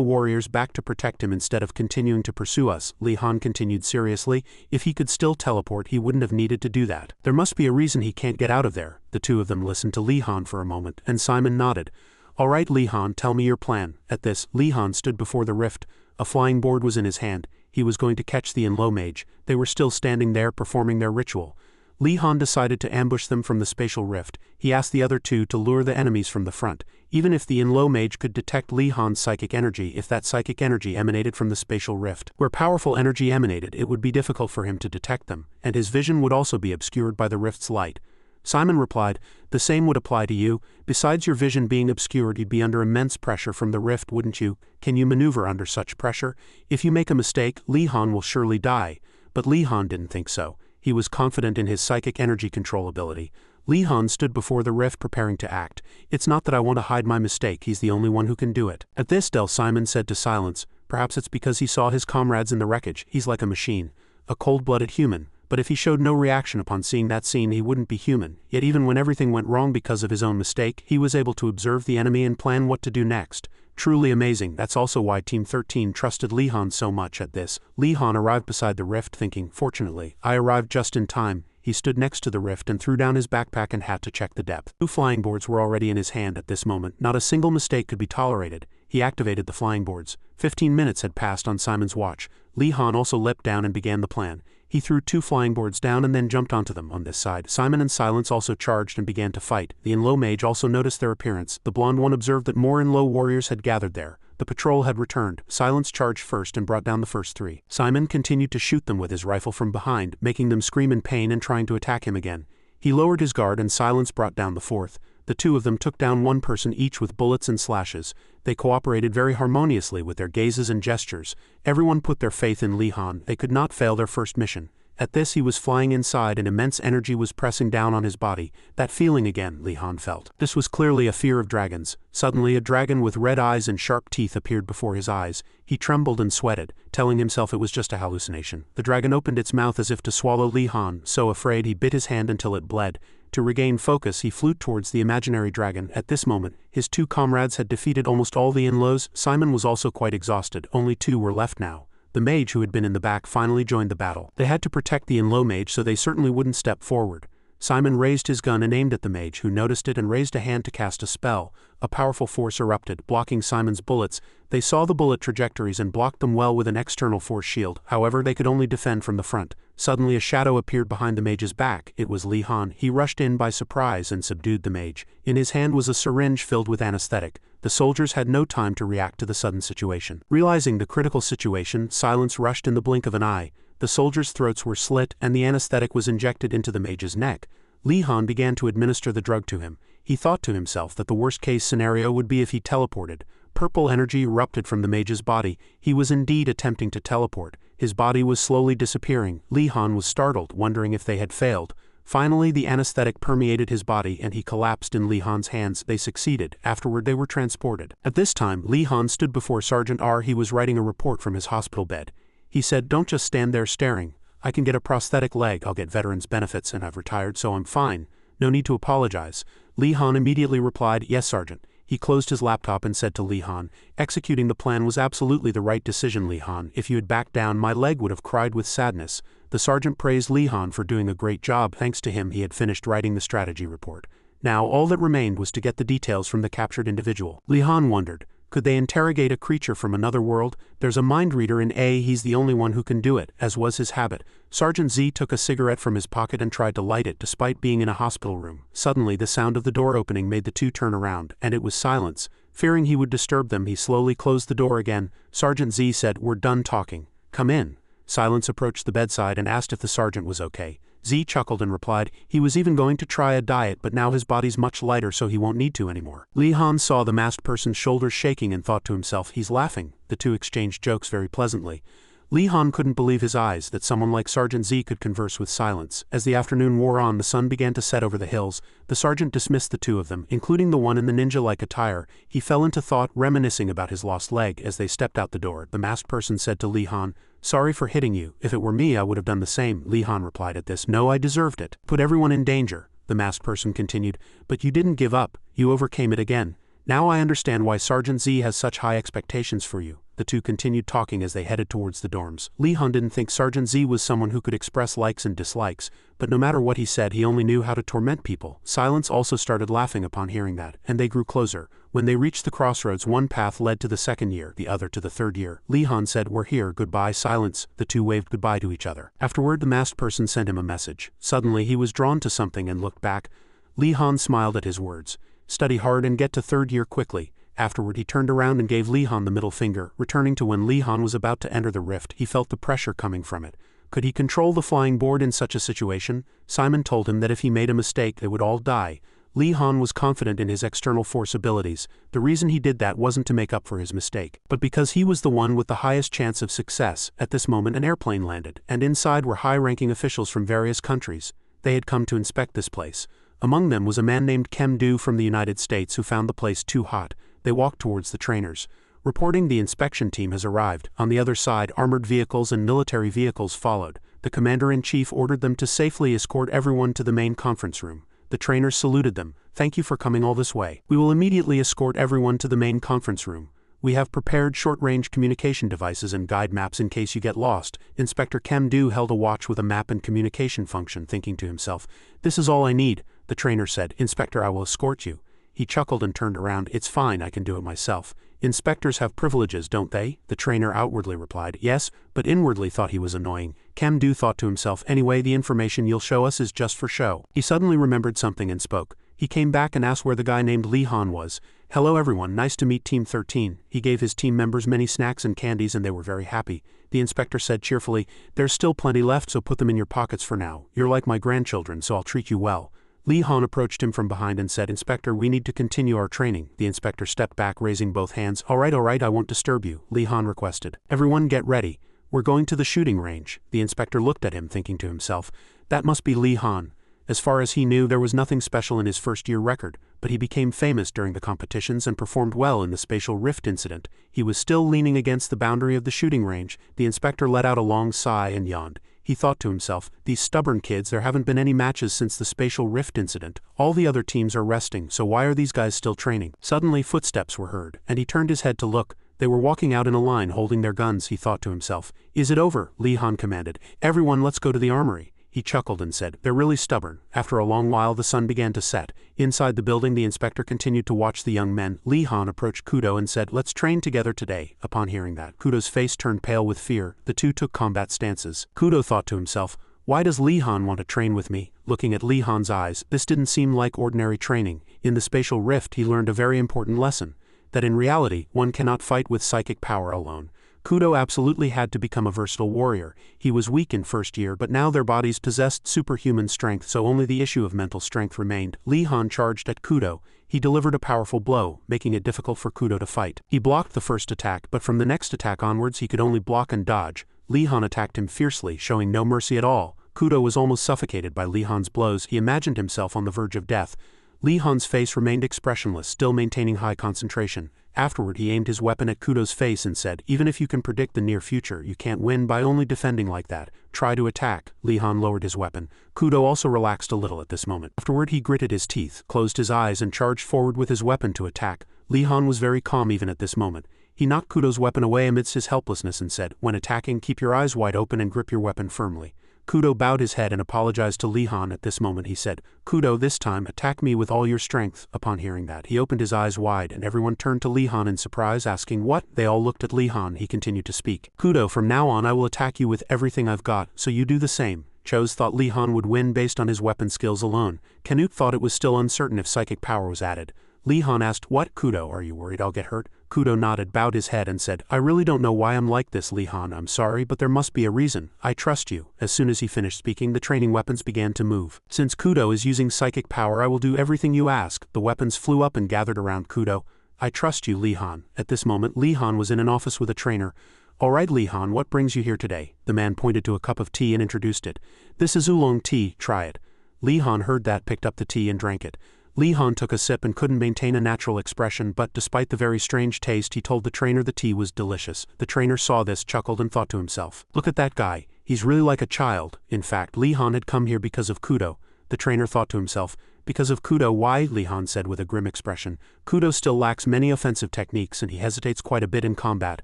warriors back to protect him instead of continuing to pursue us." Li Han continued seriously, "If he could still teleport, he wouldn't have needed to do that. There must be a reason he can't get out of there." The two of them listened to Li Han for a moment, and Simon nodded. "All right, Li Han, tell me your plan." At this, Li Han stood before the rift. A flying board was in his hand. He was going to catch the in-low mage. They were still standing there performing their ritual. Li Han decided to ambush them from the spatial rift. He asked the other two to lure the enemies from the front. Even if the in-low mage could detect Li Han's psychic energy, if that psychic energy emanated from the spatial rift, where powerful energy emanated, it would be difficult for him to detect them, and his vision would also be obscured by the rift's light. Simon replied, "The same would apply to you. Besides your vision being obscured, you'd be under immense pressure from the rift, wouldn't you? Can you maneuver under such pressure? If you make a mistake, Li Han will surely die." But Li Han didn't think so. He was confident in his psychic energy control ability. Li Han stood before the rift preparing to act. "It's not that I want to hide my mistake, he's the only one who can do it." At this, Simon said to Silence, "Perhaps it's because he saw his comrades in the wreckage. He's like a machine, a cold-blooded human. But if he showed no reaction upon seeing that scene, he wouldn't be human. Yet even when everything went wrong because of his own mistake, he was able to observe the enemy and plan what to do next. Truly amazing. That's also why Team 13 trusted Li Han so much." At this, Li Han arrived beside the rift thinking, "Fortunately, I arrived just in time." He stood next to the rift and threw down his backpack and hat to check the depth. 2 flying boards were already in his hand at this moment. Not a single mistake could be tolerated. He activated the flying boards. 15 minutes had passed on Simon's watch. Li Han also leapt down and began the plan. He threw 2 flying boards down and then jumped onto them. On this side, Simon and Silence also charged and began to fight. The in-low mage also noticed their appearance. The blonde one observed that more in-low warriors had gathered there. The patrol had returned. Silence charged first and brought down the first 3. Simon continued to shoot them with his rifle from behind, making them scream in pain and trying to attack him again. He lowered his guard and Silence brought down the 4th. The two of them took down one person each with bullets and slashes. They cooperated very harmoniously with their gazes and gestures. Everyone put their faith in Li Han. They could not fail their first mission. At this, he was flying inside and immense energy was pressing down on his body. That feeling again, Li Han felt. This was clearly a fear of dragons. Suddenly a dragon with red eyes and sharp teeth appeared before his eyes. He trembled and sweated, telling himself it was just a hallucination. The dragon opened its mouth as if to swallow Li Han. So afraid, he bit his hand until it bled. To regain focus, he flew towards the imaginary dragon. At this moment, his 2 comrades had defeated almost all the in-laws. Simon was also quite exhausted. Only 2 were left now. The mage who had been in the back finally joined the battle. They had to protect the in-low mage, so they certainly wouldn't step forward. Simon raised his gun and aimed at the mage, who noticed it and raised a hand to cast a spell. A powerful force erupted, blocking Simon's bullets. They saw the bullet trajectories and blocked them well with an external force shield. However, they could only defend from the front. Suddenly a shadow appeared behind the mage's back. It was Li Han. He rushed in by surprise and subdued the mage. In his hand was a syringe filled with anesthetic. The soldiers had no time to react to the sudden situation. Realizing the critical situation, Silence rushed in the blink of an eye. The soldiers' throats were slit and the anesthetic was injected into the mage's neck. Li Han began to administer the drug to him. He thought to himself that the worst-case scenario would be if he teleported. Purple energy erupted from the mage's body. He was indeed attempting to teleport. His body was slowly disappearing. Li Han was startled, wondering if they had failed. Finally, the anesthetic permeated his body and he collapsed in Li Han's hands. They succeeded. Afterward, they were transported. At this time, Li Han stood before Sergeant R. He was writing a report from his hospital bed. He said, "Don't just stand there staring. I can get a prosthetic leg, I'll get veterans benefits, and I've retired, so I'm fine. No need to apologize." Li Han immediately replied, "Yes, Sergeant." He closed his laptop and said to Li Han, "Executing the plan was absolutely the right decision, Li Han. If you had backed down, my leg would have cried with sadness." The sergeant praised Li Han for doing a great job. Thanks to him, he had finished writing the strategy report. Now all that remained was to get the details from the captured individual. Li Han wondered, could they interrogate a creature from another world? There's a mind reader in A. He's the only one who can do it, as was his habit. Sergeant Z took a cigarette from his pocket and tried to light it despite being in a hospital room. Suddenly the sound of the door opening made the two turn around, and it was silence. Fearing he would disturb them, he slowly closed the door again. Sergeant Z said, "We're done talking. Come in." Silence approached the bedside and asked if the sergeant was okay. Z chuckled and replied, he was even going to try a diet, but now his body's much lighter, so he won't need to anymore. Li Han saw the masked person's shoulders shaking and thought to himself, he's laughing. The two exchanged jokes very pleasantly. Li Han couldn't believe his eyes that someone like Sergeant Z could converse with silence. As the afternoon wore on, the sun began to set over the hills. The sergeant dismissed the two of them, including the one in the ninja-like attire. He fell into thought, reminiscing about his lost leg. As they stepped out the door, the masked person said to Li Han, "Sorry for hitting you. If it were me, I would have done the same." Li Han replied at this, "No, I deserved it. Put everyone in danger." The masked person continued, "But you didn't give up. You overcame it again. Now I understand why Sergeant Z has such high expectations for you." The two continued talking as they headed towards the dorms. Li Han didn't think Sergeant Z was someone who could express likes and dislikes, but no matter what he said, he only knew how to torment people. Silence also started laughing upon hearing that, and they grew closer. When they reached the crossroads, one path led to the second year, the other to the third year. Li Han said, "We're here, goodbye." Silence. The two waved goodbye to each other. Afterward, the masked person sent him a message. Suddenly, he was drawn to something and looked back. Li Han smiled at his words. "Study hard and get to third year quickly." Afterward, he turned around and gave Li Han the middle finger, returning to when Li Han was about to enter the rift. He felt the pressure coming from it. Could he control the flying board in such a situation? Simon told him that if he made a mistake, they would all die. Li Han was confident in his external force abilities. The reason he did that wasn't to make up for his mistake, but because he was the one with the highest chance of success. At this moment, an airplane landed, and inside were high-ranking officials from various countries. They had come to inspect this place. Among them was a man named Kem Do from the United States who found the place too hot. They walked towards the trainers. Reporting, the inspection team has arrived. On the other side, armored vehicles and military vehicles followed. The commander-in-chief ordered them to safely escort everyone to the main conference room. The trainers saluted them. "Thank you for coming all this way. We will immediately escort everyone to the main conference room. We have prepared short-range communication devices and guide maps in case you get lost." Inspector Kem Do held a watch with a map and communication function, thinking to himself, "This is all I need." The trainer said, "Inspector, I will escort you." He chuckled and turned around. "It's fine, I can do it myself." "Inspectors have privileges, don't they?" The trainer outwardly replied, "Yes," but inwardly thought he was annoying. Kem Do thought to himself, "Anyway, the information you'll show us is just for show." He suddenly remembered something and spoke. He came back and asked where the guy named Li Han was. "Hello everyone, nice to meet Team 13. He gave his team members many snacks and candies and they were very happy. The inspector said cheerfully, "There's still plenty left, so put them in your pockets for now. You're like my grandchildren, so I'll treat you well." Li Han approached him from behind and said, "Inspector, we need to continue our training." The inspector stepped back, raising both hands. All right, I won't disturb you," Li Han requested. "Everyone get ready. We're going to the shooting range." The inspector looked at him, thinking to himself, "That must be Li Han." As far as he knew, there was nothing special in his first-year record, but he became famous during the competitions and performed well in the spatial rift incident. He was still leaning against the boundary of the shooting range. The inspector let out a long sigh and yawned. He thought to himself, "These stubborn kids, there haven't been any matches since the spatial rift incident. All the other teams are resting, so why are these guys still training?" Suddenly footsteps were heard, and he turned his head to look. They were walking out in a line holding their guns. He thought to himself, "Is it over?" Li Han commanded. "Everyone, let's go to the armory." He chuckled and said, "They're really stubborn." After a long while, the sun began to set. Inside the building, the inspector continued to watch the young men. Li Han approached Kudo and said, "Let's train together today." Upon hearing that, Kudo's face turned pale with fear. The two took combat stances. Kudo thought to himself, "Why does Li Han want to train with me?" Looking at Li Han's eyes, this didn't seem like ordinary training. In the spatial rift, he learned a very important lesson, that in reality, one cannot fight with psychic power alone. Kudo absolutely had to become a versatile warrior. He was weak in first year, but now their bodies possessed superhuman strength, so only the issue of mental strength remained. Li Han charged at Kudo. He delivered a powerful blow, making it difficult for Kudo to fight. He blocked the first attack, but from the next attack onwards he could only block and dodge. Li Han attacked him fiercely, showing no mercy at all. Kudo was almost suffocated by Li Han's blows. He imagined himself on the verge of death. Li Han's face remained expressionless, still maintaining high concentration. Afterward, he aimed his weapon at Kudo's face and said, "Even if you can predict the near future, you can't win by only defending like that. Try to attack." Li Han lowered his weapon. Kudo also relaxed a little at this moment. Afterward, he gritted his teeth, closed his eyes and charged forward with his weapon to attack. Li Han was very calm even at this moment. He knocked Kudo's weapon away amidst his helplessness and said, "When attacking, keep your eyes wide open and grip your weapon firmly." Kudo bowed his head and apologized to Lee Han. At this moment he said, "Kudo, this time attack me with all your strength." Upon hearing that, he opened his eyes wide and everyone turned to Lee Han in surprise, asking what? They all looked at Lee Han. He continued to speak. "Kudo, from now on I will attack you with everything I've got, so you do the same." Chose thought Lee Han would win based on his weapon skills alone. Canute thought it was still uncertain if psychic power was added. Lee Han asked, "What, Kudo, are you worried I'll get hurt?" Kudo nodded, bowed his head and said, "I really don't know why I'm like this, Lee Han. I'm sorry, but there must be a reason. I trust you." As soon as he finished speaking, the training weapons began to move. "Since Kudo is using psychic power, I will do everything you ask." The weapons flew up and gathered around Kudo. "I trust you, Lee Han." At this moment, Lee Han was in an office with a trainer. "All right, Lee Han, what brings you here today?" The man pointed to a cup of tea and introduced it. "This is oolong tea, try it." Lee Han heard that, picked up the tea and drank it. Lee Han took a sip and couldn't maintain a natural expression, but despite the very strange taste, he told the trainer the tea was delicious. The trainer saw this, chuckled and thought to himself, "Look at that guy, he's really like a child." In fact, Lee Han had come here because of Kudo. The trainer thought to himself, "Because of Kudo, why?" Lee Han said with a grim expression. "Kudo still lacks many offensive techniques and he hesitates quite a bit in combat.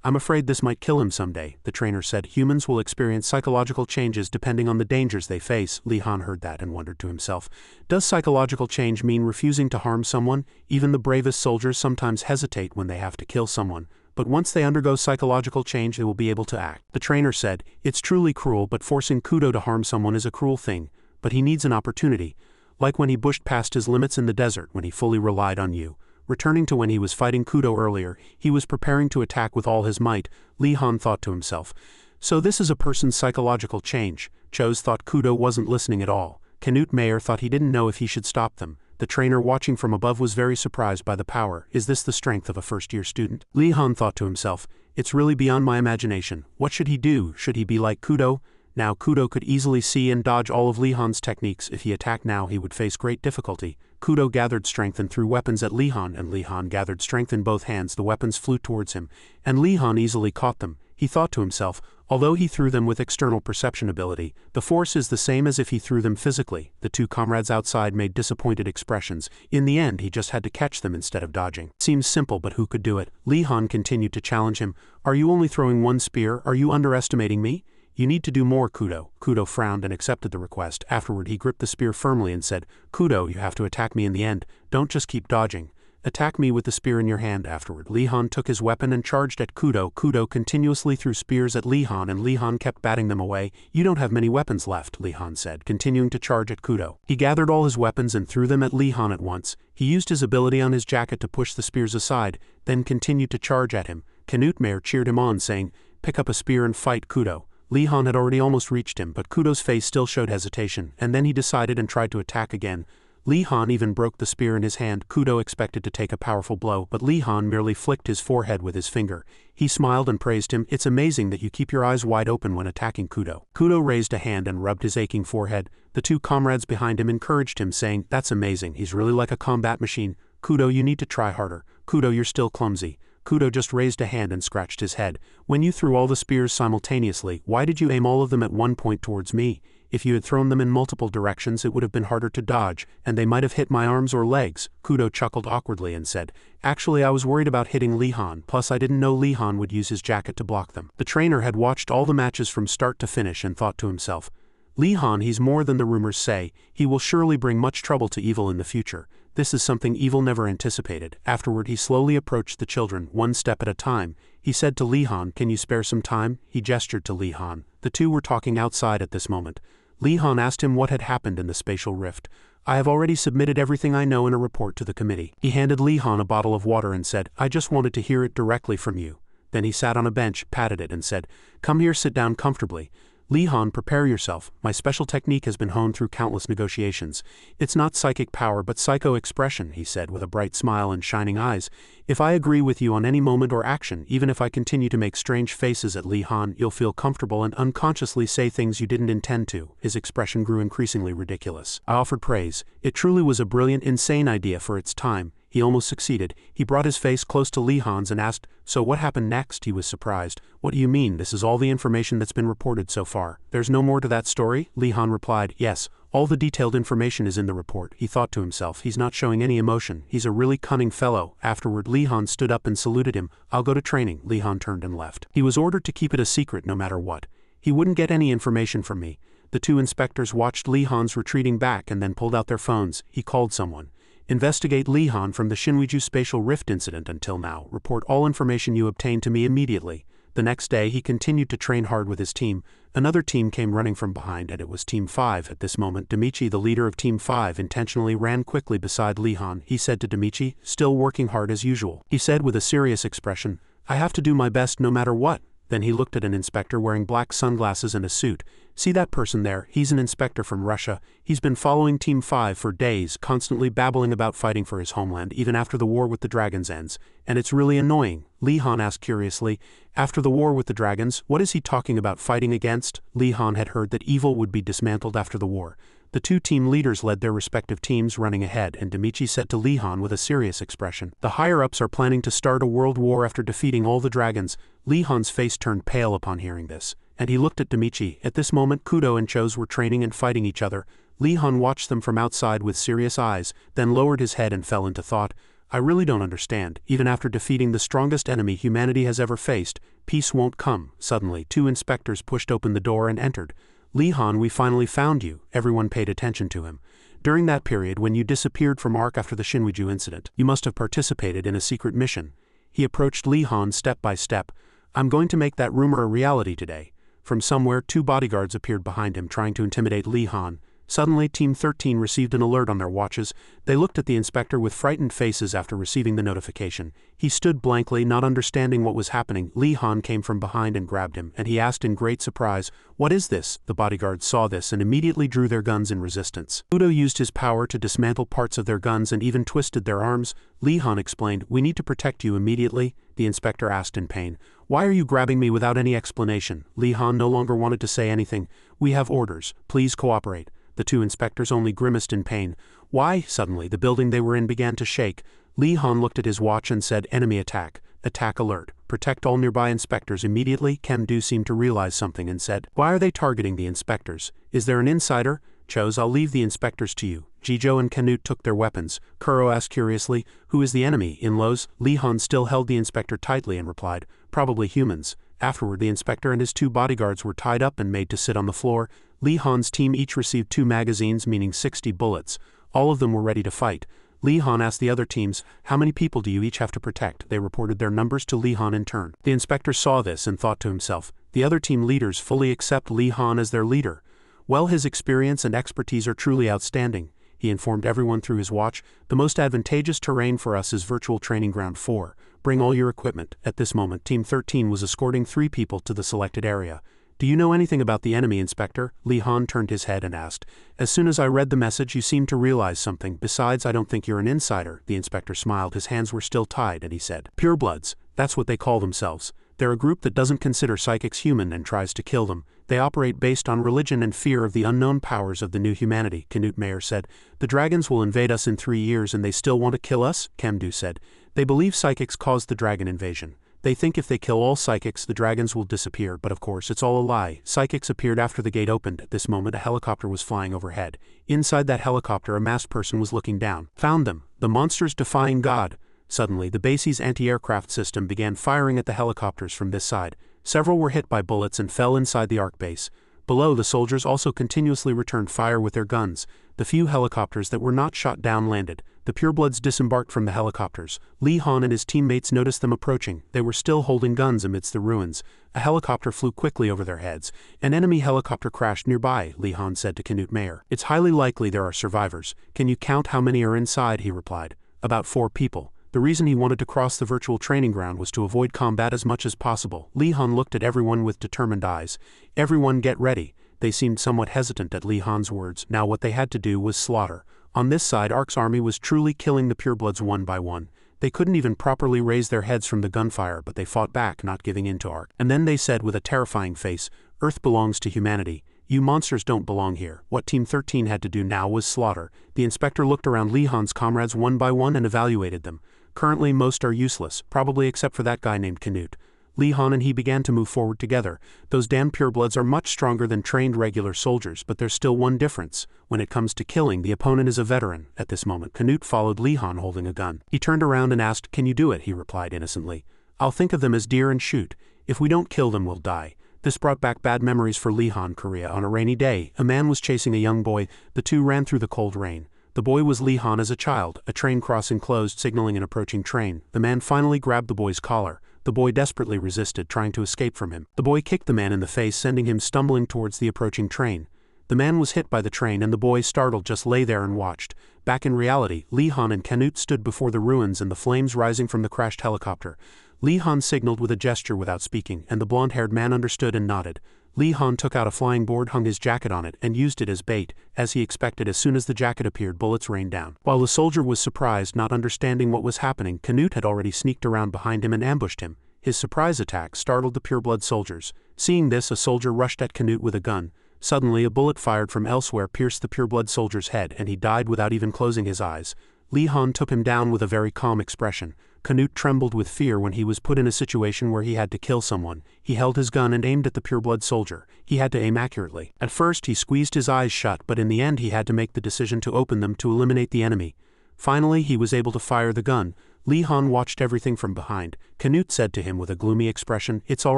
I'm afraid this might kill him someday." The trainer said, "Humans will experience psychological changes depending on the dangers they face." Lee Han heard that and wondered to himself, does psychological change mean refusing to harm someone? Even the bravest soldiers sometimes hesitate when they have to kill someone, but once they undergo psychological change they will be able to act. The trainer said, "It's truly cruel, but forcing Kudo to harm someone is a cruel thing, but he needs an opportunity. Like when he pushed past his limits in the desert when he fully relied on you." Returning to when he was fighting Kudo earlier, he was preparing to attack with all his might. Lee Han thought to himself, "So this is a person's psychological change." Chose thought Kudo wasn't listening at all. Canute Mayer thought he didn't know if he should stop them. The trainer watching from above was very surprised by the power. Is this the strength of a first-year student? Lee Han thought to himself, "It's really beyond my imagination. What should he do? Should he be like Kudo?" Now Kudo could easily see and dodge all of Lee Han's techniques. If he attacked now he would face great difficulty. Kudo gathered strength and threw weapons at Lee Han, and Lee Han gathered strength in both hands. The weapons flew towards him, and Lee Han easily caught them. He thought to himself, although he threw them with external perception ability, the force is the same as if he threw them physically. The two comrades outside made disappointed expressions. In the end he just had to catch them instead of dodging. Seems simple, but who could do it? Lee Han continued to challenge him. "Are you only throwing one spear? Are you underestimating me? You need to do more, Kudo." Kudo frowned and accepted the request. Afterward he gripped the spear firmly and said, "Kudo, you have to attack me in the end. Don't just keep dodging. Attack me with the spear in your hand." Afterward Lee Han took his weapon and charged at Kudo. Kudo continuously threw spears at Lee Han and Lee Han kept batting them away. "You don't have many weapons left," Lee Han said, continuing to charge at Kudo. He gathered all his weapons and threw them at Lee Han at once. He used his ability on his jacket to push the spears aside, then continued to charge at him. Canute Mayer cheered him on, saying, "Pick up a spear and fight, Kudo." Lee Han had already almost reached him, but Kudo's face still showed hesitation, and then he decided and tried to attack again. Lee Han even broke the spear in his hand. Kudo expected to take a powerful blow, but Lee Han merely flicked his forehead with his finger. He smiled and praised him. "It's amazing that you keep your eyes wide open when attacking Kudo." Kudo raised a hand and rubbed his aching forehead. The two comrades behind him encouraged him, saying, "That's amazing, he's really like a combat machine. Kudo, you need to try harder. Kudo, you're still clumsy." Kudo just raised a hand and scratched his head. "When you threw all the spears simultaneously, why did you aim all of them at one point towards me? If you had thrown them in multiple directions it would have been harder to dodge, and they might have hit my arms or legs." Kudo chuckled awkwardly and said, "Actually I was worried about hitting Lee Han, plus I didn't know Lee Han would use his jacket to block them." The trainer had watched all the matches from start to finish and thought to himself, "Lee Han, he's more than the rumors say. He will surely bring much trouble to evil in the future. This is something evil never anticipated." Afterward he slowly approached the children, one step at a time. He said to Lee Han, "Can you spare some time?" He gestured to Lee Han. The two were talking outside at this moment. Lee Han asked him what had happened in the spatial rift. "I have already submitted everything I know in a report to the committee." He handed Lee Han a bottle of water and said, "I just wanted to hear it directly from you." Then he sat on a bench, patted it and said, "Come here, sit down comfortably. Lee Han, prepare yourself. My special technique has been honed through countless negotiations. It's not psychic power but psycho-expression," he said with a bright smile and shining eyes. "If I agree with you on any moment or action, even if I continue to make strange faces at Lee Han, you'll feel comfortable and unconsciously say things you didn't intend to." His expression grew increasingly ridiculous. I offered praise. It truly was a brilliant, insane idea for its time. He almost succeeded. He brought his face close to Lee Han's and asked, "So what happened next?" He was surprised. "What do you mean? This is all the information that's been reported so far. There's no more to that story?" Lee Han replied, "Yes, all the detailed information is in the report." He thought to himself, he's not showing any emotion. He's a really cunning fellow. Afterward Lee Han stood up and saluted him. "I'll go to training." Lee Han turned and left. He was ordered to keep it a secret no matter what. He wouldn't get any information from me. The two inspectors watched Li Han's retreating back and then pulled out their phones. He called someone. Investigate Li Han from the Shinwiju spatial rift incident until now. Report all information you obtain to me immediately. The next day he continued to train hard with his team. Another team came running from behind and it was Team 5. At this moment Demichi, the leader of Team 5, intentionally ran quickly beside Li Han. He said to Demichi, still working hard as usual. He said with a serious expression, I have to do my best no matter what. Then he looked at an inspector wearing black sunglasses and a suit. See that person there? He's an inspector from Russia. He's been following Team 5 for days, constantly babbling about fighting for his homeland even after the war with the dragons ends. And it's really annoying. Li Han asked curiously, after the war with the dragons, what is he talking about fighting against? Li Han had heard that evil would be dismantled after the war. The two team leaders led their respective teams running ahead, and Demichi said to Li Han with a serious expression, the higher-ups are planning to start a world war after defeating all the dragons. Li Han's face turned pale upon hearing this, and he looked at Demichi. At this moment Kudo and Chose were training and fighting each other. Li Han watched them from outside with serious eyes, then lowered his head and fell into thought. I really don't understand. Even after defeating the strongest enemy humanity has ever faced, peace won't come. Suddenly, two inspectors pushed open the door and entered. Li Han, we finally found you. Everyone paid attention to him. During that period when you disappeared from ARC after the Shinwiju incident, you must have participated in a secret mission. He approached Li Han step by step. I'm going to make that rumor a reality today. From somewhere, two bodyguards appeared behind him trying to intimidate Li Han. Suddenly, Team 13 received an alert on their watches. They looked at the inspector with frightened faces after receiving the notification. He stood blankly, not understanding what was happening. Li Han came from behind and grabbed him, and he asked in great surprise, what is this? The bodyguards saw this and immediately drew their guns in resistance. Udo used his power to dismantle parts of their guns and even twisted their arms. Li Han explained, we need to protect you immediately. The inspector asked in pain, why are you grabbing me without any explanation? Li Han no longer wanted to say anything. We have orders. Please cooperate. The two inspectors only grimaced in pain. Why? Suddenly, the building they were in began to shake. Li Han looked at his watch and said, enemy attack. Attack alert. Protect all nearby inspectors immediately. Kem-do seemed to realize something and said, why are they targeting the inspectors? Is there an insider? Chose, I'll leave the inspectors to you. Jijo and Canute took their weapons. Kuro asked curiously, who is the enemy? In-laws? Li Han still held the inspector tightly and replied, probably humans. Afterward, the inspector and his two bodyguards were tied up and made to sit on the floor. Li Han's team each received 2 magazines, meaning 60 bullets. All of them were ready to fight. Li Han asked the other teams, how many people do you each have to protect? They reported their numbers to Li Han in turn. The inspector saw this and thought to himself, the other team leaders fully accept Li Han as their leader. Well, his experience and expertise are truly outstanding. He informed everyone through his watch, the most advantageous terrain for us is Virtual Training Ground 4. Bring all your equipment. At this moment, Team 13 was escorting 3 people to the selected area. Do you know anything about the enemy, Inspector? Li Han turned his head and asked. As soon as I read the message, you seemed to realize something. Besides, I don't think you're an insider. The inspector smiled. His hands were still tied, and he said, Purebloods. That's what they call themselves. They're a group that doesn't consider psychics human and tries to kill them. They operate based on religion and fear of the unknown powers of the new humanity, Canute Mayer said. The dragons will invade us in 3 years and they still want to kill us? Kem-do said. They believe psychics caused the dragon invasion. They think if they kill all psychics, the dragons will disappear, but of course it's all a lie. Psychics appeared after the gate opened. At this moment, a helicopter was flying overhead. Inside that helicopter, a masked person was looking down. Found them. The monsters defying God. Suddenly, the base's anti-aircraft system began firing at the helicopters from this side. Several were hit by bullets and fell inside the ARC base. Below, the soldiers also continuously returned fire with their guns. The few helicopters that were not shot down landed. The purebloods disembarked from the helicopters. Li Han and his teammates noticed them approaching. They were still holding guns amidst the ruins. A helicopter flew quickly over their heads. An enemy helicopter crashed nearby, Li Han said to Canute Mayer. It's highly likely there are survivors. Can you count how many are inside? He replied. About 4 people. The reason he wanted to cross the virtual training ground was to avoid combat as much as possible. Li Han looked at everyone with determined eyes. Everyone get ready. They seemed somewhat hesitant at Li Han's words. Now what they had to do was slaughter. On this side, ARC's army was truly killing the purebloods one by one. They couldn't even properly raise their heads from the gunfire, but they fought back, not giving in to ARC. And then they said with a terrifying face, Earth belongs to humanity. You monsters don't belong here. What Team 13 had to do now was slaughter. The inspector looked around Li Han's comrades one by one and evaluated them. Currently, most are useless, probably except for that guy named Canute. Li Han and he began to move forward together. Those damn purebloods are much stronger than trained regular soldiers, but there's still one difference. When it comes to killing, the opponent is a veteran. At this moment, Canute followed Li Han holding a gun. He turned around and asked, Can you do it? He replied innocently. I'll think of them as deer and shoot. If we don't kill them, we'll die. This brought back bad memories for Lee-han. Korea. On a rainy day, a man was chasing a young boy. The two ran through the cold rain. The boy was Lee-han as a child. A train crossing closed, signaling an approaching train. The man finally grabbed the boy's collar. The boy desperately resisted, trying to escape from him. The boy kicked the man in the face, sending him stumbling towards the approaching train. The man was hit by the train, and the boy, startled, just lay there and watched. Back in reality, Lee-han and Canute stood before the ruins and the flames rising from the crashed helicopter. Lee-han signaled with a gesture without speaking, and the blonde-haired man understood and nodded. Lee-han took out a flying board, hung his jacket on it, and used it as bait. As he expected, as soon as the jacket appeared, bullets rained down. While the soldier was surprised, not understanding what was happening, Canute had already sneaked around behind him and ambushed him. His surprise attack startled the pureblood soldiers. Seeing this, a soldier rushed at Canute with a gun. Suddenly, a bullet fired from elsewhere pierced the pureblood soldier's head, and he died without even closing his eyes. Lee-han took him down with a very calm expression. Canute trembled with fear when he was put in a situation where he had to kill someone. He held his gun and aimed at the pureblood soldier. He had to aim accurately. At first, he squeezed his eyes shut, but in the end he had to make the decision to open them to eliminate the enemy. Finally, he was able to fire the gun. Lee-han watched everything from behind. Canute said to him with a gloomy expression, "It's all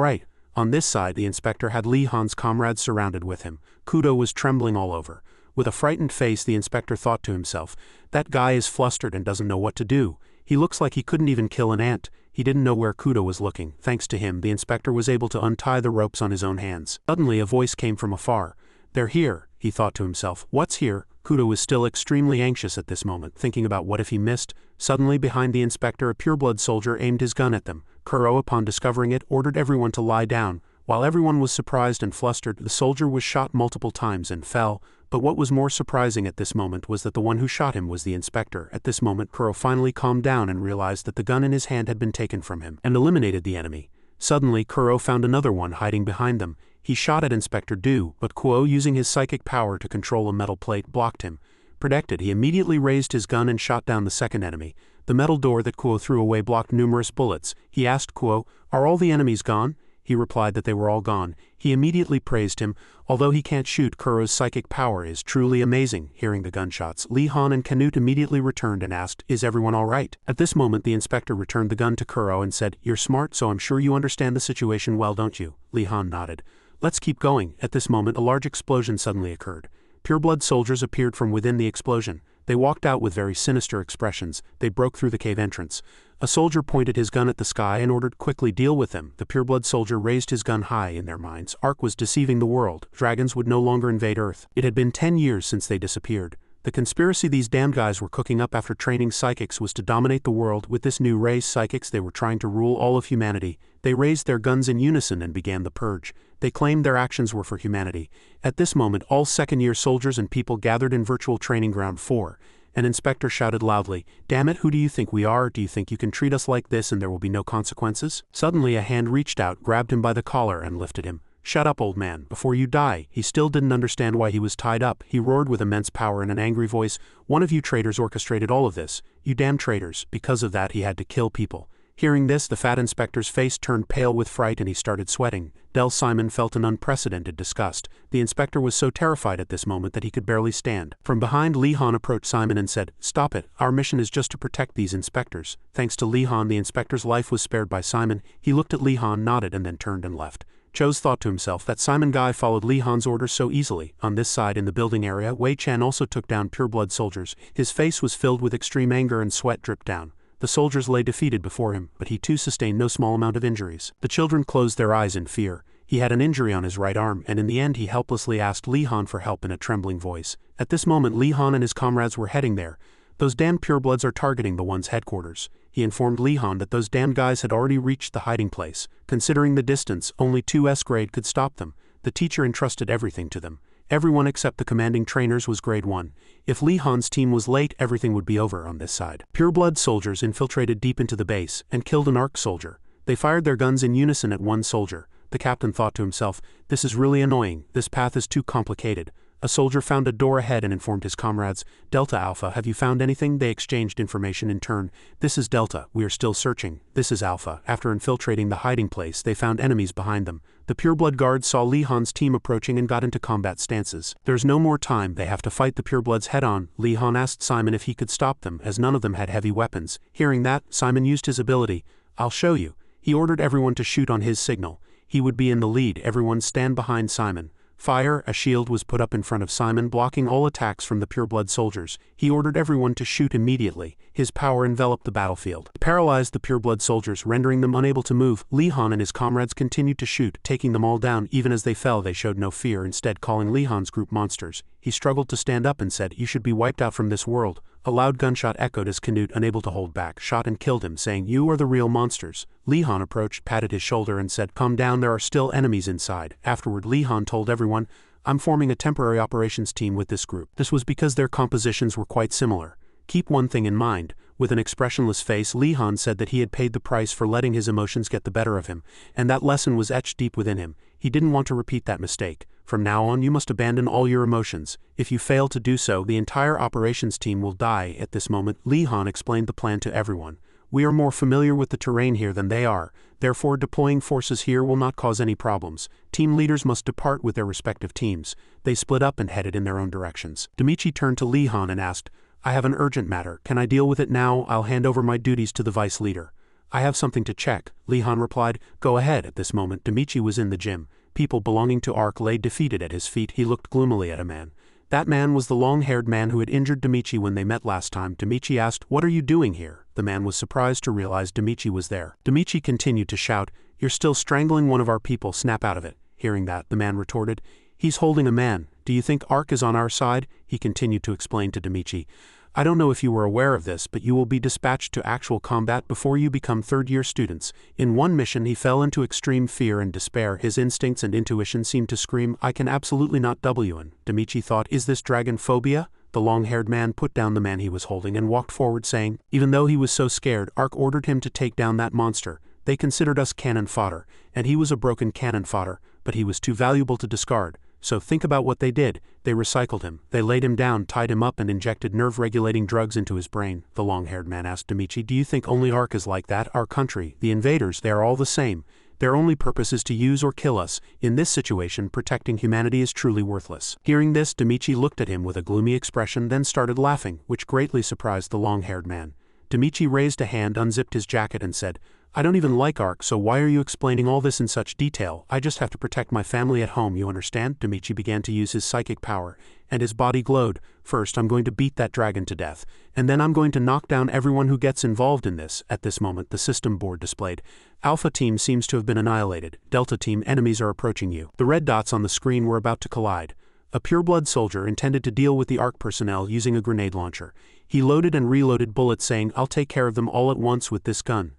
right." On this side, the inspector had Lee-han's comrades surrounded with him. Kudo was trembling all over. With a frightened face, the inspector thought to himself, "That guy is flustered and doesn't know what to do. He looks like he couldn't even kill an ant." He didn't know where Kudo was looking. Thanks to him, the inspector was able to untie the ropes on his own hands. Suddenly, a voice came from afar. "They're here," he thought to himself. "What's here?" Kudo was still extremely anxious at this moment, thinking about what if he missed. Suddenly, behind the inspector, a pureblood soldier aimed his gun at them. Kuro, upon discovering it, ordered everyone to lie down. While everyone was surprised and flustered, the soldier was shot multiple times and fell. But what was more surprising at this moment was that the one who shot him was the inspector. At this moment, Kuro finally calmed down and realized that the gun in his hand had been taken from him, and eliminated the enemy. Suddenly, Kuro found another one hiding behind them. He shot at Inspector Do, but Kuo, using his psychic power to control a metal plate, blocked him. Protected, he immediately raised his gun and shot down the second enemy. The metal door that Kuo threw away blocked numerous bullets. He asked Kuo, "Are all the enemies gone?" He replied that they were all gone. He immediately praised him. Although he can't shoot, Kuro's psychic power is truly amazing. Hearing the gunshots, Lee-han and Canute immediately returned and asked, "Is everyone all right?" At this moment, the inspector returned the gun to Kuro and said, "You're smart, so I'm sure you understand the situation well, don't you?" Lee-han nodded. "Let's keep going." At this moment, a large explosion suddenly occurred. Pureblood soldiers appeared from within the explosion. They walked out with very sinister expressions. They broke through the cave entrance. A soldier pointed his gun at the sky and ordered, "Quickly deal with them." The pureblood soldier raised his gun high. In their minds, Ark was deceiving the world. Dragons would no longer invade Earth. It had been 10 years since they disappeared. The conspiracy these damn guys were cooking up after training psychics was to dominate the world. With this new race, psychics, they were trying to rule all of humanity. They raised their guns in unison and began the purge. They claimed their actions were for humanity. At this moment, all second-year soldiers and people gathered in virtual training ground 4. An inspector shouted loudly, "Damn it, who do you think we are? Do you think you can treat us like this and there will be no consequences?" Suddenly, a hand reached out, grabbed him by the collar, and lifted him. "Shut up, old man, before you die." He still didn't understand why he was tied up. He roared with immense power in an angry voice, "One of you traitors orchestrated all of this. You damn traitors." Because of that, he had to kill people. Hearing this, the fat inspector's face turned pale with fright and he started sweating. Del Simon felt an unprecedented disgust. The inspector was so terrified at this moment that he could barely stand. From behind, Lee-han approached Simon and said, "Stop it. Our mission is just to protect these inspectors." Thanks to Lee-han, the inspector's life was spared by Simon. He looked at Lee-han, nodded, and then turned and left. Cho's thought to himself that Simon guy followed Lee-han's orders so easily. On this side in the building area, Wei Chan also took down pureblood soldiers. His face was filled with extreme anger and sweat dripped down. The soldiers lay defeated before him, but he too sustained no small amount of injuries. The children closed their eyes in fear. He had an injury on his right arm, and in the end he helplessly asked Lee-han for help in a trembling voice. At this moment, Lee-han and his comrades were heading there. "Those damn purebloods are targeting the one's headquarters." He informed Lee-han that those damn guys had already reached the hiding place. Considering the distance, only 2S grade could stop them. The teacher entrusted everything to them. Everyone except the commanding trainers was grade 1. If Lee-han's team was late, everything would be over on this side. Pureblood soldiers infiltrated deep into the base and killed an Ark soldier. They fired their guns in unison at one soldier. The captain thought to himself, "This is really annoying. This path is too complicated." A soldier found a door ahead and informed his comrades, "Delta Alpha, have you found anything?" They exchanged information in turn. "This is Delta, we are still searching." "This is Alpha." After infiltrating the hiding place, they found enemies behind them. The pureblood guards saw Lee-han's team approaching and got into combat stances. "There's no more time, they have to fight the purebloods head-on." Lee-han asked Simon if he could stop them, as none of them had heavy weapons. Hearing that, Simon used his ability. "I'll show you." He ordered everyone to shoot on his signal. He would be in the lead. Everyone stand behind Simon. Fire! A shield was put up in front of Simon, blocking all attacks from the pureblood soldiers. He ordered everyone to shoot immediately. His power enveloped the battlefield. It paralyzed the pureblood soldiers, rendering them unable to move. Li-Han and his comrades continued to shoot, taking them all down. Even as they fell, they showed no fear, instead calling Li-Han's group monsters. He struggled to stand up and said, "You should be wiped out from this world." A loud gunshot echoed as Canute, unable to hold back, shot and killed him, saying, "You are the real monsters." Li-Han approached, patted his shoulder and said, "Calm down, there are still enemies inside." Afterward, Li-Han told everyone, "I'm forming a temporary operations team with this group." This was because their compositions were quite similar. Keep one thing in mind. With an expressionless face, Li-Han said that he had paid the price for letting his emotions get the better of him, and that lesson was etched deep within him. He didn't want to repeat that mistake. From now on, you must abandon all your emotions. If you fail to do so, the entire operations team will die. At this moment, Li-Han explained the plan to everyone. "We are more familiar with the terrain here than they are, therefore deploying forces here will not cause any problems. Team leaders must depart with their respective teams." They split up and headed in their own directions. Demichi turned to Li-Han and asked, "I have an urgent matter. Can I deal with it now? I'll hand over my duties to the vice leader." "I have something to check," Li-Han replied. "Go ahead." At this moment, Demichi was in the gym. People belonging to Ark lay defeated at his feet. He looked gloomily at a man. That man was the long-haired man who had injured Demichi when they met last time. Demichi asked, "What are you doing here?" The man was surprised to realize Demichi was there. Demichi continued to shout, "You're still strangling one of our people, snap out of it." Hearing that, the man retorted, "He's holding a man. Do you think Ark is on our side?" He continued to explain to Demichi, "I don't know if you were aware of this, but you will be dispatched to actual combat before you become third-year students." In one mission he fell into extreme fear and despair. His instincts and intuition seemed to scream, "I can absolutely not W-in." Demichi thought, "Is this dragon phobia?" The long-haired man put down the man he was holding and walked forward saying, "Even though he was so scared, Ark ordered him to take down that monster. They considered us cannon fodder, and he was a broken cannon fodder, but he was too valuable to discard. So think about what they did. They recycled him. They laid him down, tied him up and injected nerve-regulating drugs into his brain." The long-haired man asked Demichi, "Do you think only Ark is like that? Our country, the invaders, they are all the same. Their only purpose is to use or kill us. In this situation, protecting humanity is truly worthless." Hearing this, Demichi looked at him with a gloomy expression, then started laughing, which greatly surprised the long-haired man. Demichi raised a hand, unzipped his jacket and said, "I don't even like Ark, so why are you explaining all this in such detail? I just have to protect my family at home, you understand?" Demichi began to use his psychic power, and his body glowed. "First, I'm going to beat that dragon to death, and then I'm going to knock down everyone who gets involved in this." At this moment, the system board displayed, "Alpha Team seems to have been annihilated. Delta Team, enemies are approaching you." The red dots on the screen were about to collide. A pureblood soldier intended to deal with the Ark personnel using a grenade launcher. He loaded and reloaded bullets saying, "I'll take care of them all at once with this gun."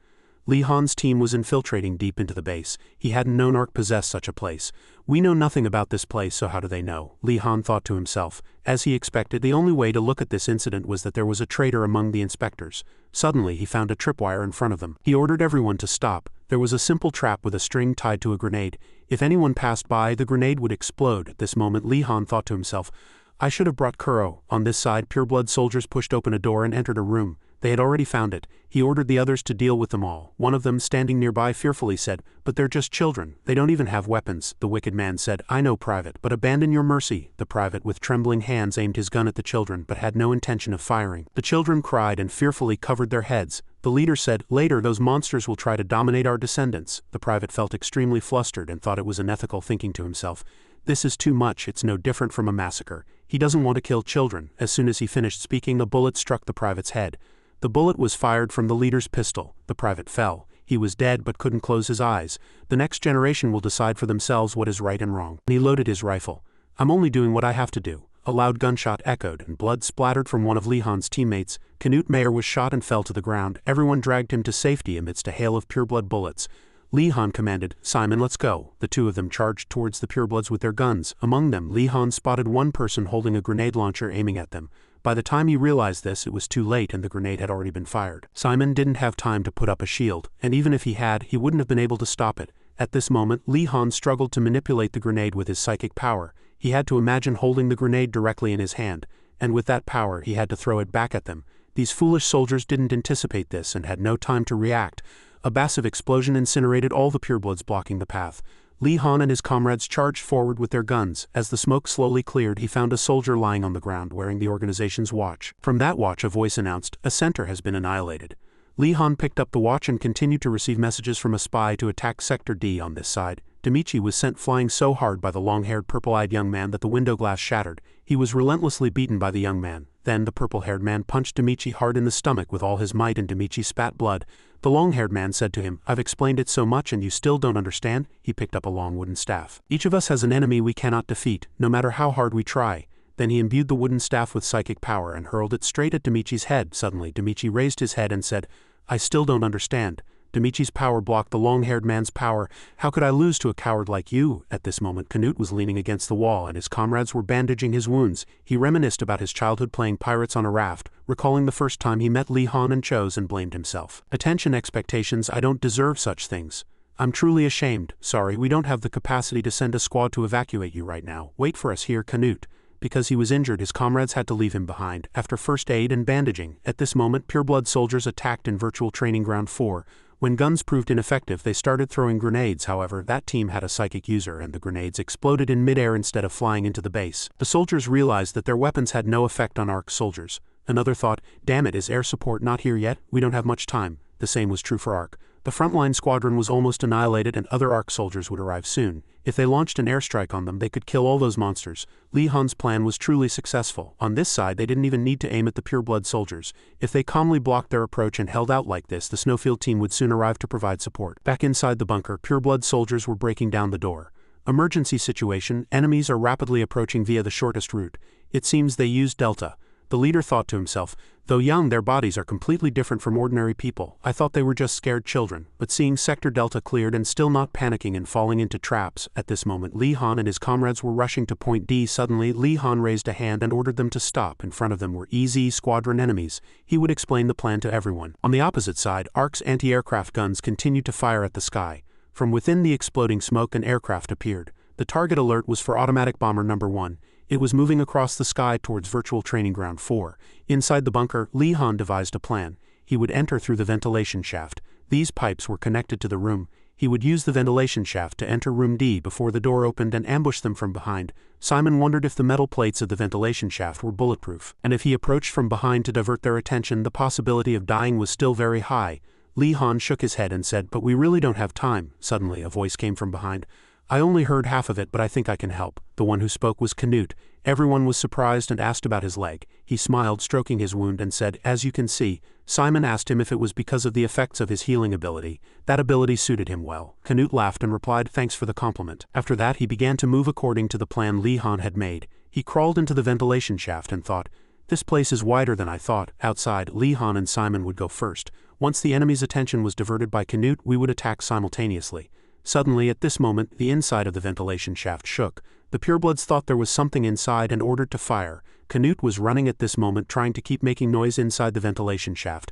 Li-Han's team was infiltrating deep into the base. He hadn't known Ark possessed such a place. "We know nothing about this place, so how do they know?" Li-Han thought to himself. As he expected, the only way to look at this incident was that there was a traitor among the inspectors. Suddenly, he found a tripwire in front of them. He ordered everyone to stop. There was a simple trap with a string tied to a grenade. If anyone passed by, the grenade would explode. At this moment, Li-Han thought to himself, "I should have brought Kuro." On this side, pureblood soldiers pushed open a door and entered a room. They had already found it. He ordered the others to deal with them all. One of them, standing nearby, fearfully said, "But they're just children. They don't even have weapons." The wicked man said, "I know, Private, but abandon your mercy." The private, with trembling hands, aimed his gun at the children, but had no intention of firing. The children cried and fearfully covered their heads. The leader said, "Later those monsters will try to dominate our descendants." The private felt extremely flustered and thought it was unethical, thinking to himself, "This is too much. It's no different from a massacre. He doesn't want to kill children." As soon as he finished speaking, a bullet struck the private's head. The bullet was fired from the leader's pistol. The private fell. He was dead but couldn't close his eyes. The next generation will decide for themselves what is right and wrong. He loaded his rifle. "I'm only doing what I have to do." A loud gunshot echoed and blood splattered from one of Li-Han's teammates. Canute Mayer was shot and fell to the ground. Everyone dragged him to safety amidst a hail of pureblood bullets. Li-Han commanded, "Simon, let's go." The two of them charged towards the purebloods with their guns. Among them, Li-Han spotted one person holding a grenade launcher aiming at them. By the time he realized this, it was too late and the grenade had already been fired. Simon didn't have time to put up a shield, and even if he had, he wouldn't have been able to stop it. At this moment, Li-Han struggled to manipulate the grenade with his psychic power. He had to imagine holding the grenade directly in his hand, and with that power he had to throw it back at them. These foolish soldiers didn't anticipate this and had no time to react. A massive explosion incinerated all the purebloods blocking the path. Li-Han and his comrades charged forward with their guns. As the smoke slowly cleared, he found a soldier lying on the ground wearing the organization's watch. From that watch, a voice announced, "A center has been annihilated." Li-Han picked up the watch and continued to receive messages from a spy to attack Sector D on this side. Demichi was sent flying so hard by the long-haired purple-eyed young man that the window glass shattered. He was relentlessly beaten by the young man. Then the purple-haired man punched Demichi hard in the stomach with all his might and Demichi spat blood. The long-haired man said to him, "I've explained it so much and you still don't understand?" He picked up a long wooden staff. "Each of us has an enemy we cannot defeat, no matter how hard we try." Then he imbued the wooden staff with psychic power and hurled it straight at Demichi's head. Suddenly Demichi raised his head and said, "I still don't understand." Demichi's power blocked the long-haired man's power. "How could I lose to a coward like you?" At this moment Canute was leaning against the wall and his comrades were bandaging his wounds. He reminisced about his childhood playing pirates on a raft, recalling the first time he met Li Han and Chose and blamed himself. "Attention, expectations, I don't deserve such things. I'm truly ashamed. Sorry, we don't have the capacity to send a squad to evacuate you right now. Wait for us here, Canute." Because he was injured, his comrades had to leave him behind, after first aid and bandaging. At this moment, pureblood soldiers attacked in Virtual Training Ground 4. When guns proved ineffective, they started throwing grenades. However, that team had a psychic user and the grenades exploded in midair instead of flying into the base. The soldiers realized that their weapons had no effect on ARC soldiers. Another thought, "Damn it, is air support not here yet? We don't have much time." The same was true for ARC. The frontline squadron was almost annihilated and other ARC soldiers would arrive soon. If they launched an airstrike on them, they could kill all those monsters. Li Han's plan was truly successful. On this side, they didn't even need to aim at the pureblood soldiers. If they calmly blocked their approach and held out like this, the Snowfield team would soon arrive to provide support. Back inside the bunker, pureblood soldiers were breaking down the door. Emergency situation, enemies are rapidly approaching via the shortest route. It seems they used Delta. The leader thought to himself, though young, their bodies are completely different from ordinary people. I thought they were just scared children. But seeing Sector Delta cleared and still not panicking and falling into traps, at this moment Li Han and his comrades were rushing to Point D. Suddenly, Li Han raised a hand and ordered them to stop. In front of them were EZ squadron enemies. He would explain the plan to everyone. On the opposite side, ARC's anti-aircraft guns continued to fire at the sky. From within the exploding smoke, an aircraft appeared. The target alert was for automatic bomber number 1. It was moving across the sky towards Virtual Training Ground 4. Inside the bunker, Li Han devised a plan. He would enter through the ventilation shaft. These pipes were connected to the room. He would use the ventilation shaft to enter room D before the door opened and ambush them from behind. Simon wondered if the metal plates of the ventilation shaft were bulletproof, and if he approached from behind to divert their attention, the possibility of dying was still very high. Li Han shook his head and said, "But we really don't have time." Suddenly, a voice came from behind. "I only heard half of it, but I think I can help." The one who spoke was Canute. Everyone was surprised and asked about his leg. He smiled, stroking his wound, and said, "As you can see." Simon asked him if it was because of the effects of his healing ability. That ability suited him well. Canute laughed and replied, "Thanks for the compliment." After that, he began to move according to the plan Li Han had made. He crawled into the ventilation shaft and thought, "This place is wider than I thought." Outside, Li Han and Simon would go first. Once the enemy's attention was diverted by Canute, we would attack simultaneously. Suddenly, at this moment, the inside of the ventilation shaft shook. The purebloods thought there was something inside and ordered to fire. Canute was running at this moment, trying to keep making noise inside the ventilation shaft.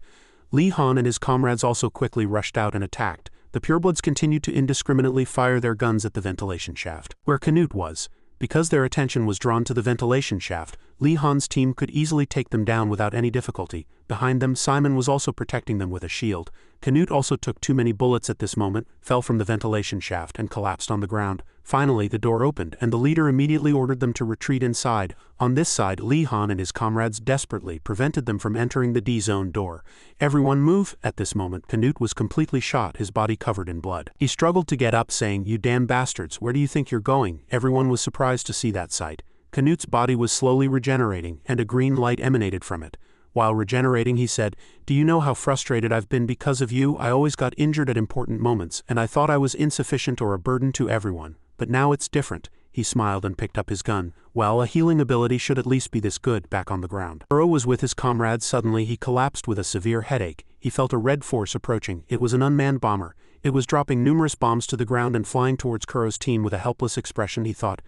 Li Han and his comrades also quickly rushed out and attacked. The purebloods continued to indiscriminately fire their guns at the ventilation shaft, where Canute was. Because their attention was drawn to the ventilation shaft, Li Han's team could easily take them down without any difficulty. Behind them, Simon was also protecting them with a shield. Canute also took too many bullets at this moment, fell from the ventilation shaft, and collapsed on the ground. Finally, the door opened, and the leader immediately ordered them to retreat inside. On this side, Li Han and his comrades desperately prevented them from entering the D-zone door. "Everyone move!" At this moment, Canute was completely shot, his body covered in blood. He struggled to get up, saying, "You damn bastards, where do you think you're going?" Everyone was surprised to see that sight. Canute's body was slowly regenerating, and a green light emanated from it. While regenerating, he said, "Do you know how frustrated I've been because of you? I always got injured at important moments, and I thought I was insufficient or a burden to everyone. But now it's different." He smiled and picked up his gun. "Well, a healing ability should at least be this good." Back on the ground, Kuro was with his comrades. Suddenly he collapsed with a severe headache. He felt a red force approaching. It was an unmanned bomber. It was dropping numerous bombs to the ground and flying towards Kuro's team with a helpless expression. He thought,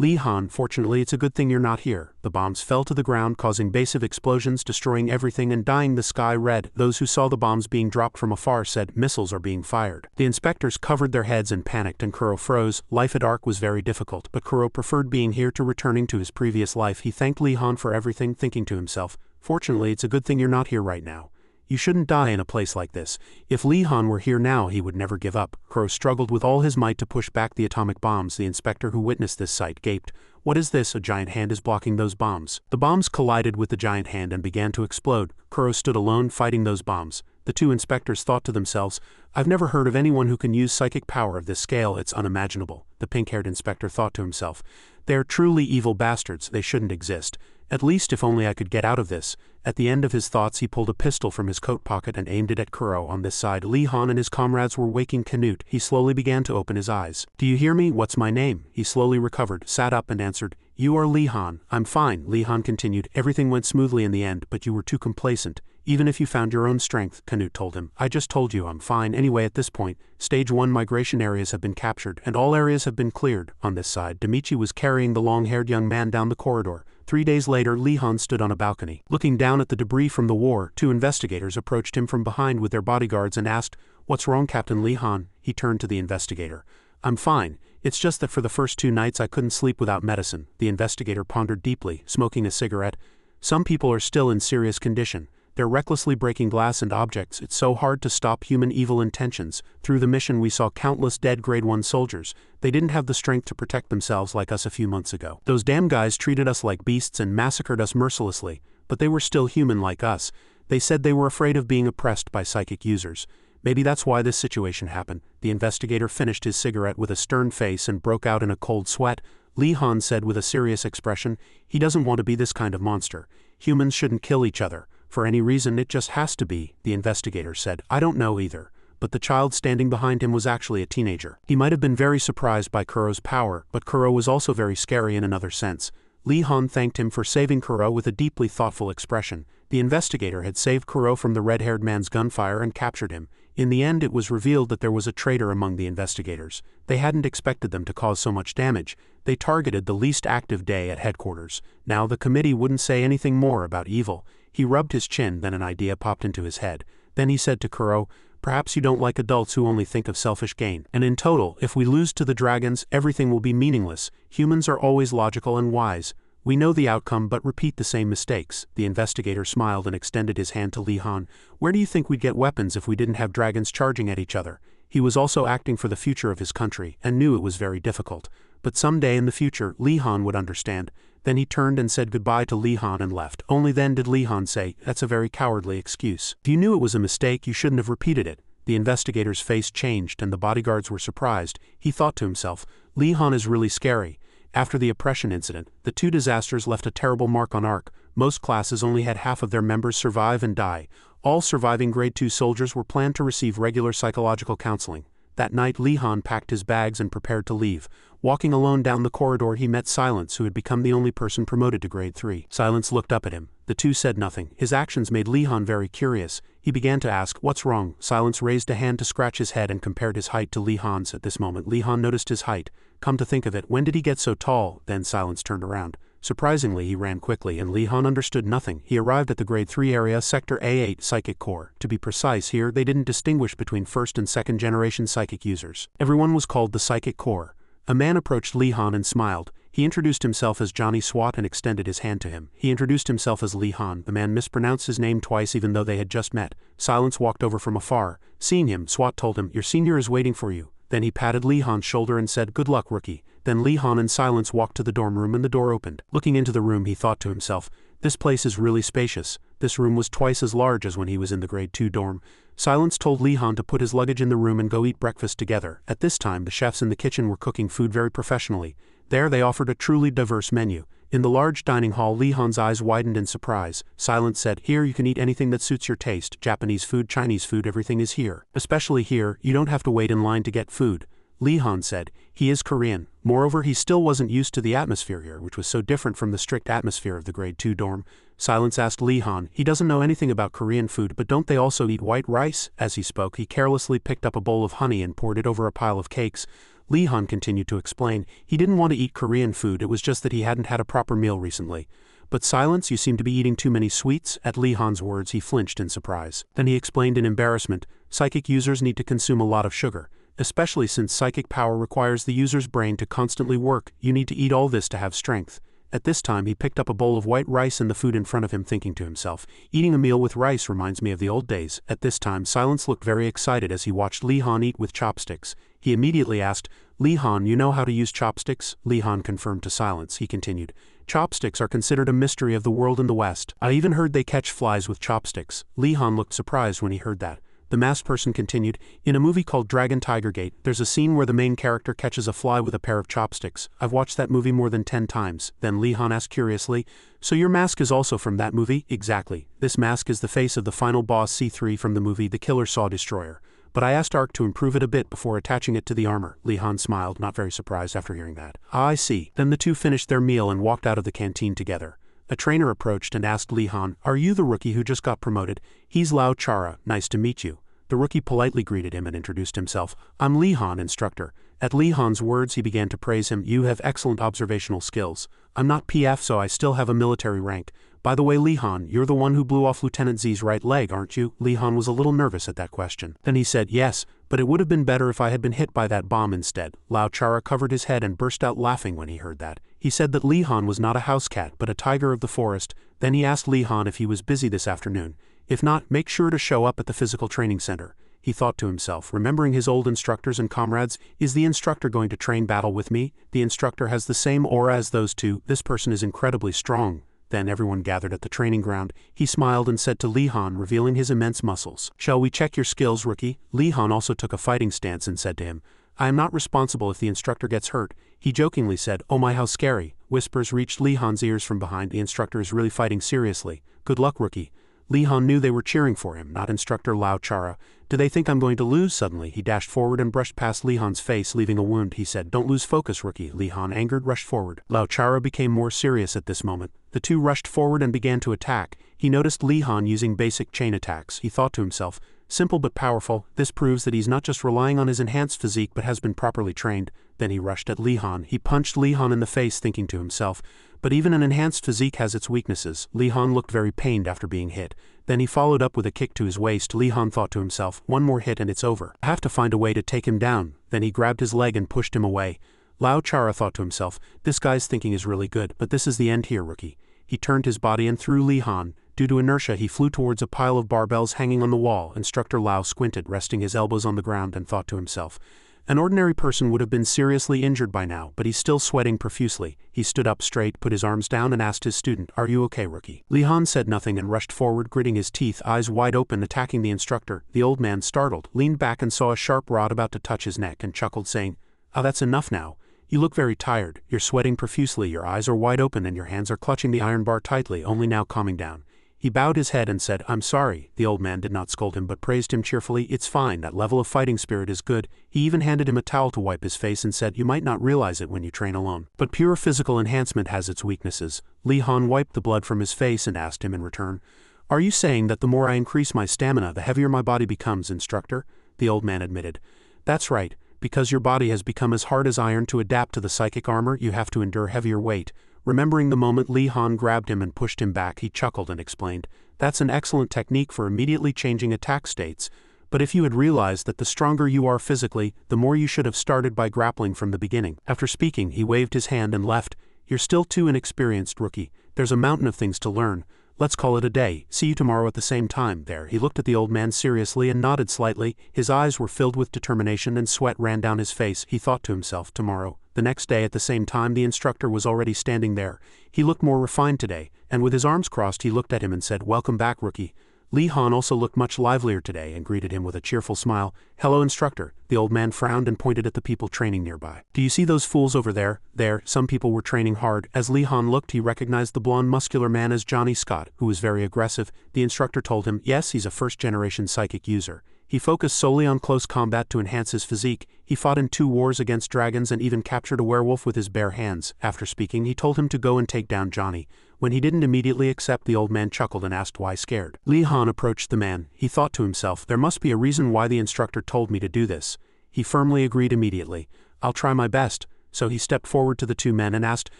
"Li Han, fortunately it's a good thing you're not here." The bombs fell to the ground, causing massive explosions, destroying everything and dyeing the sky red. Those who saw the bombs being dropped from afar said, "Missiles are being fired." The inspectors covered their heads and panicked, and Kuro froze. Life at Ark was very difficult, but Kuro preferred being here to returning to his previous life. He thanked Li Han for everything, thinking to himself, "Fortunately it's a good thing you're not here right now. You shouldn't die in a place like this. If Li Han were here now, he would never give up." Kuro struggled with all his might to push back the atomic bombs. The inspector who witnessed this sight gaped. "What is this? A giant hand is blocking those bombs." The bombs collided with the giant hand and began to explode. Kuro stood alone fighting those bombs. The two inspectors thought to themselves, I've never heard of anyone who can use psychic power of this scale, it's unimaginable. The pink-haired inspector thought to himself, they're truly evil bastards, they shouldn't exist. At least if only I could get out of this. At the end of his thoughts he pulled a pistol from his coat pocket and aimed it at Kuro on this side. Lee Han and his comrades were waking Canute. He slowly began to open his eyes. Do you hear me? What's my name? He slowly recovered, sat up and answered, You are Lee Han. I'm fine, Lee Han continued. Everything went smoothly in the end, but you were too complacent. Even if you found your own strength, Canute told him. I just told you I'm fine anyway at this point. Stage 1 migration areas have been captured, and all areas have been cleared. On this side, Demichi was carrying the long-haired young man down the corridor. 3 days later, Lee Han stood on a balcony. Looking down at the debris from the war, 2 investigators approached him from behind with their bodyguards and asked, What's wrong, Captain Lee Han? He turned to the investigator. I'm fine. It's just that for the first 2 nights I couldn't sleep without medicine. The investigator pondered deeply, smoking a cigarette. Some people are still in serious condition. They're recklessly breaking glass and objects. It's so hard to stop human evil intentions. Through the mission we saw countless dead Grade 1 soldiers. They didn't have the strength to protect themselves like us a few months ago. Those damn guys treated us like beasts and massacred us mercilessly, but they were still human like us. They said they were afraid of being oppressed by psychic users. Maybe that's why this situation happened. The investigator finished his cigarette with a stern face and broke out in a cold sweat. Lee Han said with a serious expression, He doesn't want to be this kind of monster. Humans shouldn't kill each other. For any reason, it just has to be, the investigator said. I don't know either. But the child standing behind him was actually a teenager. He might have been very surprised by Kuro's power, but Kuro was also very scary in another sense. Lee Han thanked him for saving Kuro with a deeply thoughtful expression. The investigator had saved Kuro from the red-haired man's gunfire and captured him. In the end, it was revealed that there was a traitor among the investigators. They hadn't expected them to cause so much damage. They targeted the least active day at headquarters. Now the committee wouldn't say anything more about evil. He rubbed his chin, then an idea popped into his head. Then he said to Kuro, Perhaps you don't like adults who only think of selfish gain. And in total, if we lose to the dragons, everything will be meaningless. Humans are always logical and wise. We know the outcome but repeat the same mistakes. The investigator smiled and extended his hand to Lee Han. Where do you think we'd get weapons if we didn't have dragons charging at each other? He was also acting for the future of his country, and knew it was very difficult. But someday in the future, Lee Han would understand. Then he turned and said goodbye to Lee Han and left. Only then did Lee Han say, That's a very cowardly excuse. If you knew it was a mistake, you shouldn't have repeated it. The investigator's face changed and the bodyguards were surprised. He thought to himself, Lee Han is really scary. After the oppression incident, the 2 disasters left a terrible mark on ARC. Most classes only had half of their members survive and die. All surviving Grade 2 soldiers were planned to receive regular psychological counseling. That night Lee Han packed his bags and prepared to leave. Walking alone down the corridor he met Silence, who had become the only person promoted to Grade 3. Silence looked up at him. The 2 said nothing. His actions made Lee Han very curious. He began to ask, What's wrong? Silence raised a hand to scratch his head and compared his height to Lee Han's. At this moment Lee Han noticed his height. Come to think of it, when did he get so tall? Then Silence turned around. Surprisingly, he ran quickly and Lee Han understood nothing. He arrived at the Grade 3 area, Sector A8 Psychic Core. To be precise, here they didn't distinguish between first and second generation psychic users. Everyone was called the Psychic Core. A man approached Lee Han and smiled. He introduced himself as Johnny Swat and extended his hand to him. He introduced himself as Lee Han. The man mispronounced his name twice even though they had just met. Silence walked over from afar. Seeing him, Swat told him, Your senior is waiting for you. Then he patted Lee Han's shoulder and said, Good luck, rookie. Then Lee Han and Silence walked to the dorm room and the door opened. Looking into the room he thought to himself, This place is really spacious. This room was twice as large as when he was in the Grade 2 dorm. Silence told Lee Han to put his luggage in the room and go eat breakfast together. At this time the chefs in the kitchen were cooking food very professionally. There they offered a truly diverse menu. In the large dining hall Lee Han's eyes widened in surprise. Silence said, Here you can eat anything that suits your taste. Japanese food, Chinese food, everything is here. Especially here, you don't have to wait in line to get food. Lee Han said, He is Korean. Moreover, he still wasn't used to the atmosphere here, which was so different from the strict atmosphere of the Grade 2 dorm. Silence asked Lee Han, He doesn't know anything about Korean food, but don't they also eat white rice? As he spoke, he carelessly picked up a bowl of honey and poured it over a pile of cakes. Lee Han continued to explain, he didn't want to eat Korean food, it was just that he hadn't had a proper meal recently. But Silence, you seem to be eating too many sweets. At Lee Han's words he flinched in surprise. Then he explained in embarrassment, Psychic users need to consume a lot of sugar. Especially since psychic power requires the user's brain to constantly work, you need to eat all this to have strength. At this time he picked up a bowl of white rice and the food in front of him, thinking to himself, Eating a meal with rice reminds me of the old days. At this time Silence looked very excited as he watched Lee Han eat with chopsticks. He immediately asked, Lee Han, you know how to use chopsticks? Lee Han confirmed to silence. He continued, chopsticks are considered a mystery of the world in the West. I even heard they catch flies with chopsticks. Lee Han looked surprised when he heard that. The masked person continued, in a movie called Dragon Tiger Gate, there's a scene where the main character catches a fly with a pair of chopsticks. I've watched that movie more than 10 times. Then Lee Han asked curiously, so your mask is also from that movie? Exactly. This mask is the face of the final boss C3 from the movie The Killer Saw Destroyer. But I asked Ark to improve it a bit before attaching it to the armor. Lee Han smiled, not very surprised after hearing that. Ah, I see. Then the two finished their meal and walked out of the canteen together. A trainer approached and asked Lee Han, are you the rookie who just got promoted? He's Lao Chara, nice to meet you. The rookie politely greeted him and introduced himself. I'm Lee Han, instructor. At Lee Han's words he began to praise him. You have excellent observational skills. I'm not PF so I still have a military rank. By the way Lee Han, you're the one who blew off Lieutenant Z's right leg, aren't you? Lee Han was a little nervous at that question. Then he said, yes, but it would have been better if I had been hit by that bomb instead. Lao Chara covered his head and burst out laughing when he heard that. He said that Lee Han was not a house cat but a tiger of the forest. Then he asked Lee Han if he was busy this afternoon. If not, make sure to show up at the physical training center. He thought to himself, remembering his old instructors and comrades, is the instructor going to train battle with me? The instructor has the same aura as those two. This person is incredibly strong. Then everyone gathered at the training ground. He smiled and said to Lee Han, revealing his immense muscles, shall we check your skills, rookie? Lee Han also took a fighting stance and said to him, I am not responsible if the instructor gets hurt. He jokingly said, oh my how scary. Whispers reached Lee Han's ears from behind. The instructor is really fighting seriously. Good luck, rookie. Lee Han knew they were cheering for him, not instructor Lao Chara. Do they think I'm going to lose? Suddenly he dashed forward and brushed past Lee Han's face, leaving a wound. He said, don't lose focus, rookie. Lee Han, angered, rushed forward. Lao Chara became more serious at this moment. The two rushed forward and began to attack. He noticed Lee Han using basic chain attacks. He thought to himself, simple but powerful, this proves that he's not just relying on his enhanced physique but has been properly trained. Then he rushed at Lee Han. He punched Lee Han in the face, thinking to himself, but even an enhanced physique has its weaknesses. Lee Han looked very pained after being hit. Then he followed up with a kick to his waist. Lee Han thought to himself, one more hit and it's over. I have to find a way to take him down. Then he grabbed his leg and pushed him away. Lao Chara thought to himself, this guy's thinking is really good, but this is the end here, rookie. He turned his body and threw Lee Han. Due to inertia he flew towards a pile of barbells hanging on the wall. Instructor Lao squinted, resting his elbows on the ground, and thought to himself, an ordinary person would have been seriously injured by now, but he's still sweating profusely. He stood up straight, put his arms down, and asked his student, are you okay, rookie? Lee Han said nothing and rushed forward, gritting his teeth, eyes wide open, attacking the instructor. The old man, startled, leaned back and saw a sharp rod about to touch his neck and chuckled, saying, oh, that's enough now. You look very tired. You're sweating profusely, your eyes are wide open and your hands are clutching the iron bar tightly, only now calming down. He bowed his head and said, I'm sorry. The old man did not scold him but praised him cheerfully. It's fine, that level of fighting spirit is good. He even handed him a towel to wipe his face and said, you might not realize it when you train alone, but pure physical enhancement has its weaknesses. Lee Han wiped the blood from his face and asked him in return, are you saying that the more I increase my stamina, the heavier my body becomes, instructor? The old man admitted, that's right. Because your body has become as hard as iron, to adapt to the psychic armor, you have to endure heavier weight. Remembering the moment Lee Han grabbed him and pushed him back, he chuckled and explained, that's an excellent technique for immediately changing attack states. But if you had realized that the stronger you are physically, the more you should have started by grappling from the beginning. After speaking, he waved his hand and left. You're still too inexperienced, rookie. There's a mountain of things to learn. Let's call it a day. See you tomorrow at the same time. There, he looked at the old man seriously and nodded slightly. His eyes were filled with determination and sweat ran down his face. He thought to himself, tomorrow. The next day at the same time the instructor was already standing there. He looked more refined today, and with his arms crossed he looked at him and said, welcome back, rookie. Lee Han also looked much livelier today and greeted him with a cheerful smile. Hello, instructor. The old man frowned and pointed at the people training nearby. Do you see those fools over there? There, some people were training hard. As Lee Han looked, he recognized the blonde muscular man as Johnny Scott, who was very aggressive. The instructor told him, yes, he's a first-generation psychic user. He focused solely on close combat to enhance his physique. He fought in 2 wars against dragons and even captured a werewolf with his bare hands. After speaking, he told him to go and take down Johnny. When he didn't immediately accept, the old man chuckled and asked why scared. Lee Han approached the man. He thought to himself, there must be a reason why the instructor told me to do this. He firmly agreed immediately. I'll try my best. So he stepped forward to the 2 men and asked,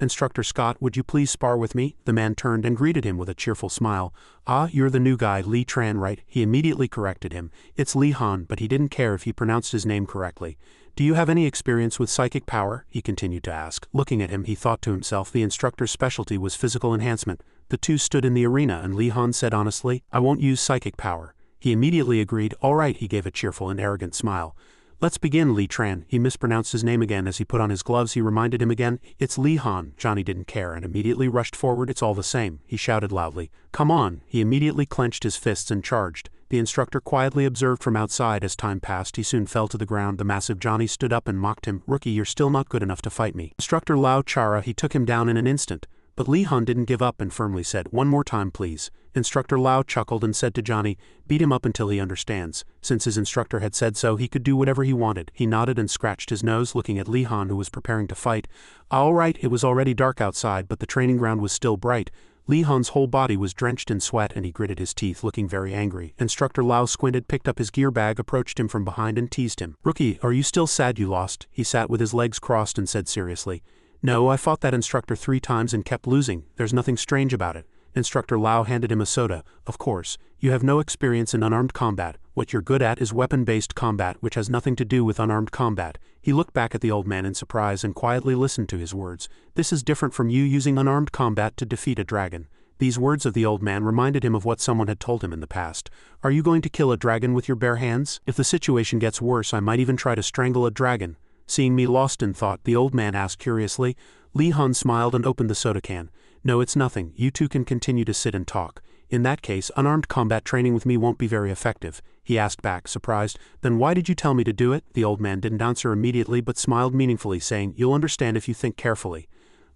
Instructor Scott, would you please spar with me? The man turned and greeted him with a cheerful smile. Ah, you're the new guy, Lee Tran, right? He immediately corrected him. It's Lee Han, but he didn't care if he pronounced his name correctly. Do you have any experience with psychic power? He continued to ask. Looking at him, he thought to himself the instructor's specialty was physical enhancement. The 2 stood in the arena and Lee Han said honestly, I won't use psychic power. He immediately agreed. All right, he gave a cheerful and arrogant smile. Let's begin, Lee Tran. He mispronounced his name again as he put on his gloves. He reminded him again. It's Lee Han. Johnny didn't care and immediately rushed forward. It's all the same, he shouted loudly. Come on. He immediately clenched his fists and charged. The instructor quietly observed from outside. As time passed, he soon fell to the ground. The massive Johnny stood up and mocked him. Rookie, you're still not good enough to fight me. Instructor Lao Chara, he took him down in an instant. But Lee Han didn't give up and firmly said, one more time please. Instructor Lao chuckled and said to Johnny, beat him up until he understands. Since his instructor had said so, he could do whatever he wanted. He nodded and scratched his nose, looking at Lee Han, who was preparing to fight. All right, it was already dark outside, but the training ground was still bright. Lee Han's whole body was drenched in sweat and he gritted his teeth, looking very angry. Instructor Lao squinted, picked up his gear bag, approached him from behind and teased him. Rookie, are you still sad you lost? He sat with his legs crossed and said seriously. No, I fought that instructor 3 times and kept losing. There's nothing strange about it. Instructor Lao handed him a soda. Of course, you have no experience in unarmed combat. What you're good at is weapon-based combat, which has nothing to do with unarmed combat. He looked back at the old man in surprise and quietly listened to his words. This is different from you using unarmed combat to defeat a dragon. These words of the old man reminded him of what someone had told him in the past. Are you going to kill a dragon with your bare hands? If the situation gets worse, I might even try to strangle a dragon. Seeing me lost in thought, the old man asked curiously. Lee Han smiled and opened the soda can. No, it's nothing. You two can continue to sit and talk. In that case, unarmed combat training with me won't be very effective. He asked back, surprised. Then why did you tell me to do it? The old man didn't answer immediately but smiled meaningfully, saying, you'll understand if you think carefully.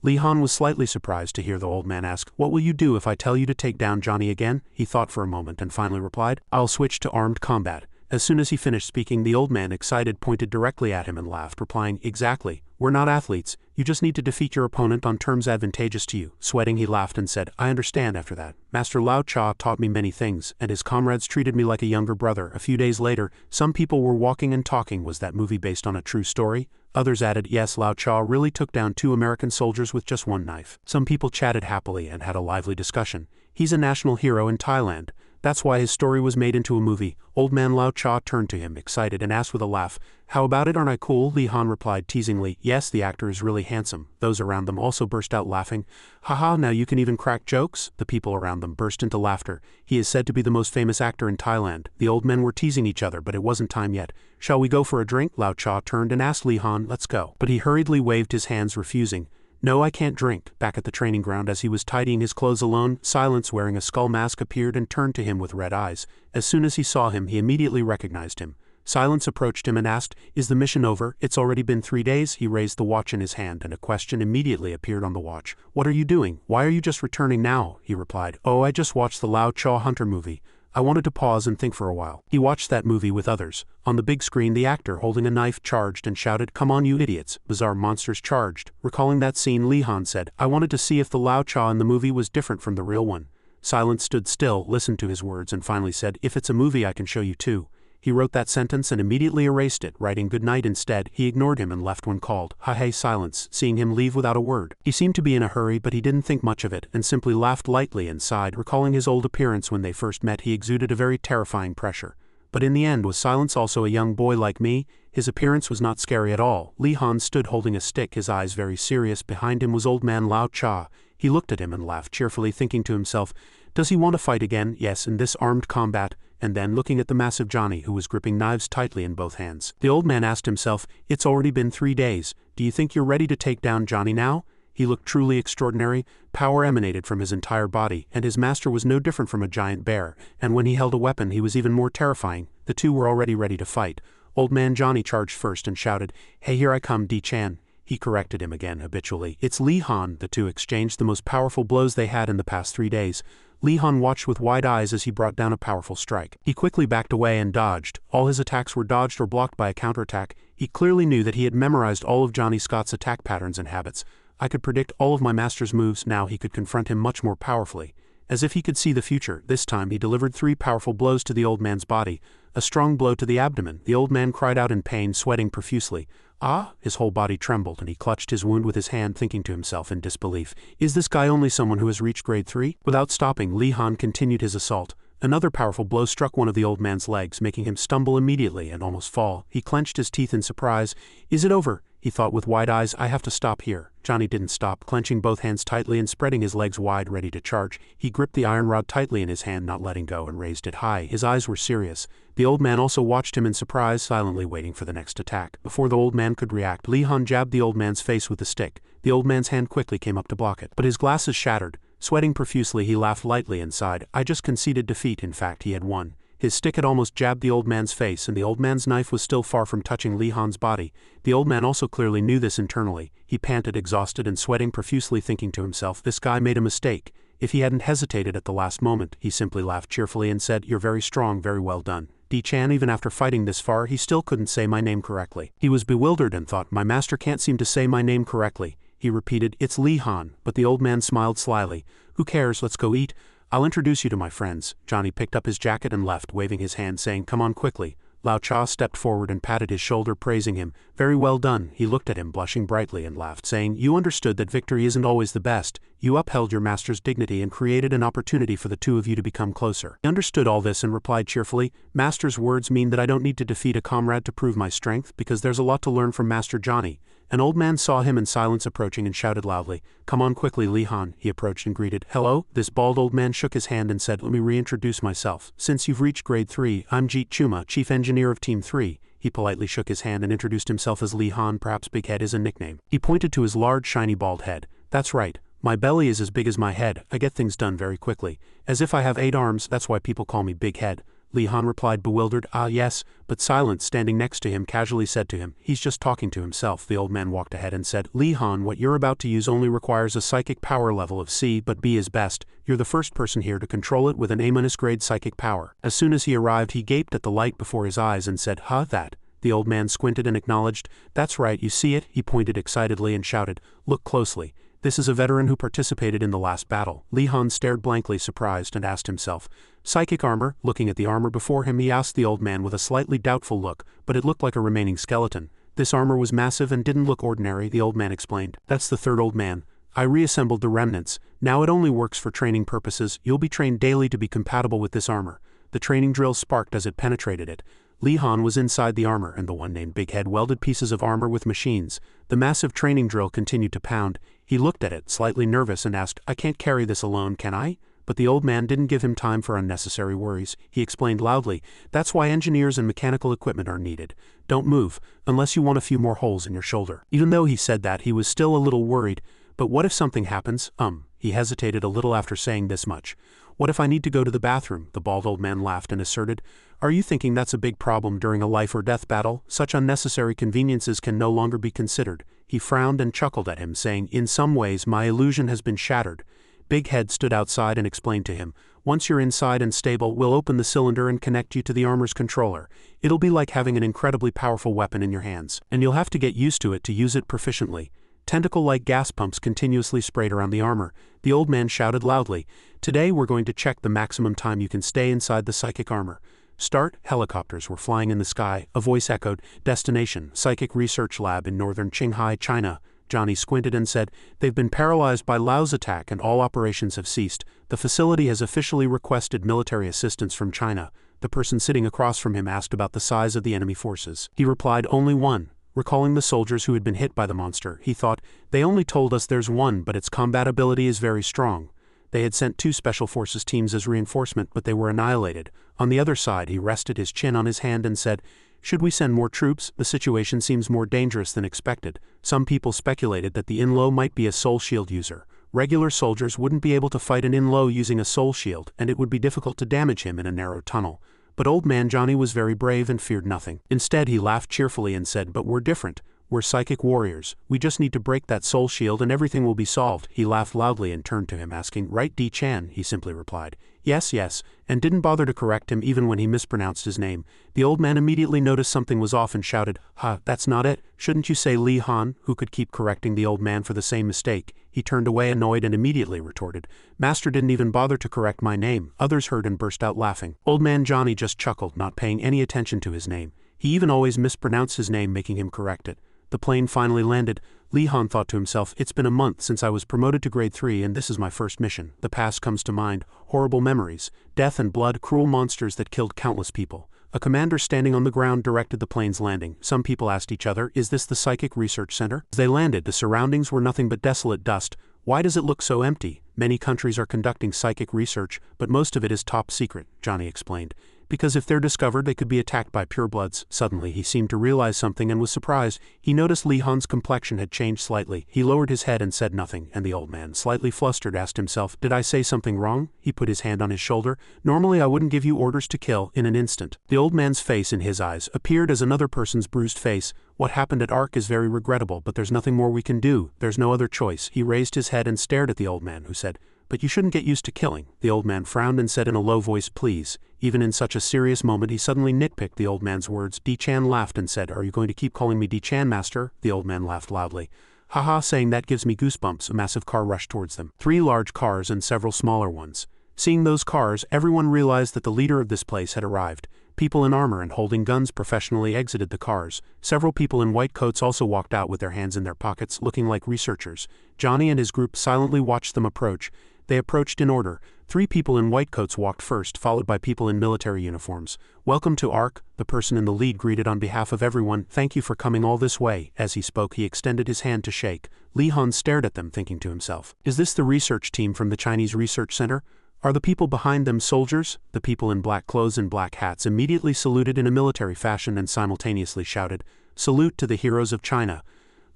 Lee Han was slightly surprised to hear the old man ask, what will you do if I tell you to take down Johnny again? He thought for a moment and finally replied, I'll switch to armed combat. As soon as he finished speaking, the old man, excited, pointed directly at him and laughed, replying, exactly. We're not athletes. You just need to defeat your opponent on terms advantageous to you. Sweating, he laughed and said, I understand after that. Master Lao Cha taught me many things, and his comrades treated me like a younger brother. A few days later, some people were walking and talking. Was that movie based on a true story? Others added, yes, Lao Cha really took down 2 American soldiers with just 1 knife. Some people chatted happily and had a lively discussion. He's a national hero in Thailand. That's why his story was made into a movie. Old man Lao Cha turned to him, excited, and asked with a laugh, how about it, aren't I cool? Lee Han replied teasingly, yes, the actor is really handsome. Those around them also burst out laughing. Haha, now you can even crack jokes? The people around them burst into laughter. He is said to be the most famous actor in Thailand. The old men were teasing each other, but it wasn't time yet. Shall we go for a drink? Lao Cha turned and asked Lee Han, let's go. But he hurriedly waved his hands, refusing. No, I can't drink. Back at the training ground, as he was tidying his clothes alone, Silence, wearing a skull mask, appeared and turned to him with red eyes. As soon as he saw him, he immediately recognized him. Silence approached him and asked, is the mission over? It's already been 3 days. He raised the watch in his hand and a question immediately appeared on the watch. What are you doing? Why are you just returning now? He replied, oh, I just watched the Lao Cha Hunter movie. I wanted to pause and think for a while. He watched that movie with others. On the big screen, the actor, holding a knife, charged and shouted, come on you idiots, bizarre monsters charged. Recalling that scene, Lee Han said, I wanted to see if the Lao Cha in the movie was different from the real one. Silence stood still, listened to his words and finally said, if it's a movie I can show you too. He wrote that sentence and immediately erased it, writing good night instead. He ignored him and left when called. Hey, Silence, seeing him leave without a word. He seemed to be in a hurry, but he didn't think much of it and simply laughed lightly and sighed. Recalling his old appearance when they first met, he exuded a very terrifying pressure. But in the end, was Silence also a young boy like me? His appearance was not scary at all. Lee Han stood holding a stick, his eyes very serious. Behind him was old man Lao Cha. He looked at him and laughed cheerfully, thinking to himself, does he want to fight again? Yes, in this armed combat. And then, looking at the massive Johnny, who was gripping knives tightly in both hands, the old man asked himself, it's already been 3 days. Do you think you're ready to take down Johnny now? He looked truly extraordinary. Power emanated from his entire body, and his master was no different from a giant bear, and when he held a weapon he was even more terrifying. The two were already ready to fight. Old man Johnny charged first and shouted, hey, here I come, D-Chan. He corrected him again habitually. It's Lee Han. The two exchanged the most powerful blows they had in the past 3 days. Lee Han watched with wide eyes as he brought down a powerful strike. He quickly backed away and dodged. All his attacks were dodged or blocked by a counterattack. He clearly knew that he had memorized all of Johnny Scott's attack patterns and habits. I could predict all of my master's moves. Now he could confront him much more powerfully. As if he could see the future, this time he delivered 3 powerful blows to the old man's body. A strong blow to the abdomen. The old man cried out in pain, sweating profusely. Ah! His whole body trembled and he clutched his wound with his hand, thinking to himself in disbelief, is this guy only someone who has reached grade 3? Without stopping, Lee Han continued his assault. Another powerful blow struck one of the old man's legs, making him stumble immediately and almost fall. He clenched his teeth in surprise. Is it over? He thought with wide eyes, I have to stop here. Johnny didn't stop, clenching both hands tightly and spreading his legs wide ready to charge. He gripped the iron rod tightly in his hand, not letting go, and raised it high. His eyes were serious. The old man also watched him in surprise, silently waiting for the next attack. Before the old man could react, Li Han jabbed the old man's face with the stick. The old man's hand quickly came up to block it, but his glasses shattered. Sweating profusely, he laughed lightly and sighed. I just conceded defeat. In fact, he had won. His stick had almost jabbed the old man's face, and the old man's knife was still far from touching Li Han's body. The old man also clearly knew this internally. He panted, exhausted and sweating profusely, thinking to himself, this guy made a mistake. If he hadn't hesitated at the last moment, he simply laughed cheerfully and said, You're very strong, very well done. Di-chan, even after fighting this far, he still couldn't say my name correctly. He was bewildered and thought, my master can't seem to say my name correctly. He repeated, It's Li Han, but the old man smiled slyly. Who cares, let's go eat. I'll introduce you to my friends. Johnny picked up his jacket and left, waving his hand, saying, Come on quickly. Lao Cha stepped forward and patted his shoulder, praising him. Very well done. He looked at him, blushing brightly, and laughed, saying, You understood that victory isn't always the best. You upheld your master's dignity and created an opportunity for the two of you to become closer. He understood all this and replied cheerfully, Master's words mean that I don't need to defeat a comrade to prove my strength, because there's a lot to learn from Master Johnny. An old man saw him in silence approaching and shouted loudly, Come on quickly, Li Han. He approached and greeted, Hello. This bald old man shook his hand and said, Let me reintroduce myself. Since you've reached grade 3, I'm Jeet Chuma, Chief Engineer of Team 3. He politely shook his hand and introduced himself as Li Han, perhaps Big Head is a nickname. He pointed to his large, shiny bald head. That's right. My belly is as big as my head. I get things done very quickly. As if I have 8 arms, that's why people call me Big Head. Li Han replied, bewildered, yes, but Silence, standing next to him, casually said to him, He's just talking to himself. The old man walked ahead and said, Li Han, what you're about to use only requires a psychic power level of C, but B is best. You're the first person here to control it with an A-grade psychic power. As soon as he arrived, he gaped at the light before his eyes and said, That? The old man squinted and acknowledged, That's right, you see it? He pointed excitedly and shouted, Look closely. This is a veteran who participated in the last battle. Li Han stared blankly, surprised, and asked himself, Psychic armor? Looking at the armor before him, he asked the old man with a slightly doubtful look, but it looked like a remaining skeleton. This armor was massive and didn't look ordinary, the old man explained. That's the third old man. I reassembled the remnants. Now it only works for training purposes. You'll be trained daily to be compatible with this armor. The training drill sparked as it penetrated it. Li Han was inside the armor, and the one named Big Head welded pieces of armor with machines. The massive training drill continued to pound. He looked at it, slightly nervous, and asked, I can't carry this alone, can I? But the old man didn't give him time for unnecessary worries. He explained loudly, That's why engineers and mechanical equipment are needed. Don't move, unless you want a few more holes in your shoulder. Even though he said that, he was still a little worried. But what if something happens? He hesitated a little after saying this much. What if I need to go to the bathroom? The bald old man laughed and asserted, Are you thinking that's a big problem during a life or death battle? Such unnecessary conveniences can no longer be considered. He frowned and chuckled at him, saying, In some ways my illusion has been shattered. Big Head stood outside and explained to him, Once you're inside and stable, we'll open the cylinder and connect you to the armor's controller. It'll be like having an incredibly powerful weapon in your hands, and you'll have to get used to it to use it proficiently. Tentacle-like gas pumps continuously sprayed around the armor. The old man shouted loudly, Today we're going to check the maximum time you can stay inside the psychic armor. Start. Helicopters were flying in the sky. A voice echoed, Destination, Psychic Research Lab in northern Qinghai, China. Johnny squinted and said, They've been paralyzed by Lao's attack and all operations have ceased. The facility has officially requested military assistance from China. The person sitting across from him asked about the size of the enemy forces. He replied, Only one. Recalling the soldiers who had been hit by the monster, he thought, They only told us there's one, but its combat ability is very strong. They had sent 2 special forces teams as reinforcement, but they were annihilated. On the other side, he rested his chin on his hand and said, Should we send more troops? The situation seems more dangerous than expected. Some people speculated that the In-Lo might be a soul shield user. Regular soldiers wouldn't be able to fight an In-Lo using a soul shield, and it would be difficult to damage him in a narrow tunnel. But old man Johnny was very brave and feared nothing. Instead, he laughed cheerfully and said, But we're different. We're psychic warriors. We just need to break that soul shield and everything will be solved. He laughed loudly and turned to him asking, Right, Di-chan? He simply replied, Yes, and didn't bother to correct him even when he mispronounced his name. The old man immediately noticed something was off and shouted, That's not it. Shouldn't you say Li Han? Who could keep correcting the old man for the same mistake? He turned away annoyed and immediately retorted, Master didn't even bother to correct my name. Others heard and burst out laughing. Old man Johnny just chuckled, not paying any attention to his name. He even always mispronounced his name, making him correct it. The plane finally landed. Li Han thought to himself, It's been a month since I was promoted to grade 3 and this is my first mission. The past comes to mind, horrible memories, death and blood, cruel monsters that killed countless people. A commander standing on the ground directed the plane's landing. Some people asked each other, is this the Psychic Research Center? As they landed, the surroundings were nothing but desolate dust. Why does it look so empty? Many countries are conducting psychic research, but most of it is top secret, Johnny explained. Because if they're discovered, they could be attacked by purebloods. Suddenly, he seemed to realize something and was surprised. He noticed Li Han's complexion had changed slightly. He lowered his head and said nothing, and the old man, slightly flustered, asked himself, did I say something wrong? He put his hand on his shoulder. Normally I wouldn't give you orders to kill in an instant. The old man's face in his eyes appeared as another person's bruised face. What happened at Ark is very regrettable, but there's nothing more we can do. There's no other choice. He raised his head and stared at the old man, who said, but you shouldn't get used to killing. The old man frowned and said in a low voice, please. Even in such a serious moment, he suddenly nitpicked the old man's words. Di-chan laughed and said, are you going to keep calling me Di-chan, master? The old man laughed loudly. Haha, saying that gives me goosebumps. A massive car rushed towards them. 3 large cars and several smaller ones. Seeing those cars, everyone realized that the leader of this place had arrived. People in armor and holding guns professionally exited the cars. Several people in white coats also walked out with their hands in their pockets, looking like researchers. Johnny and his group silently watched them approach. They approached in order. 3 people in white coats walked first, followed by people in military uniforms. Welcome to Ark, the person in the lead greeted on behalf of everyone. Thank you for coming all this way. As he spoke, he extended his hand to shake. Li Han stared at them, thinking to himself, is this the research team from the Chinese Research Center? Are the people behind them soldiers? The people in black clothes and black hats immediately saluted in a military fashion and simultaneously shouted, salute to the heroes of China.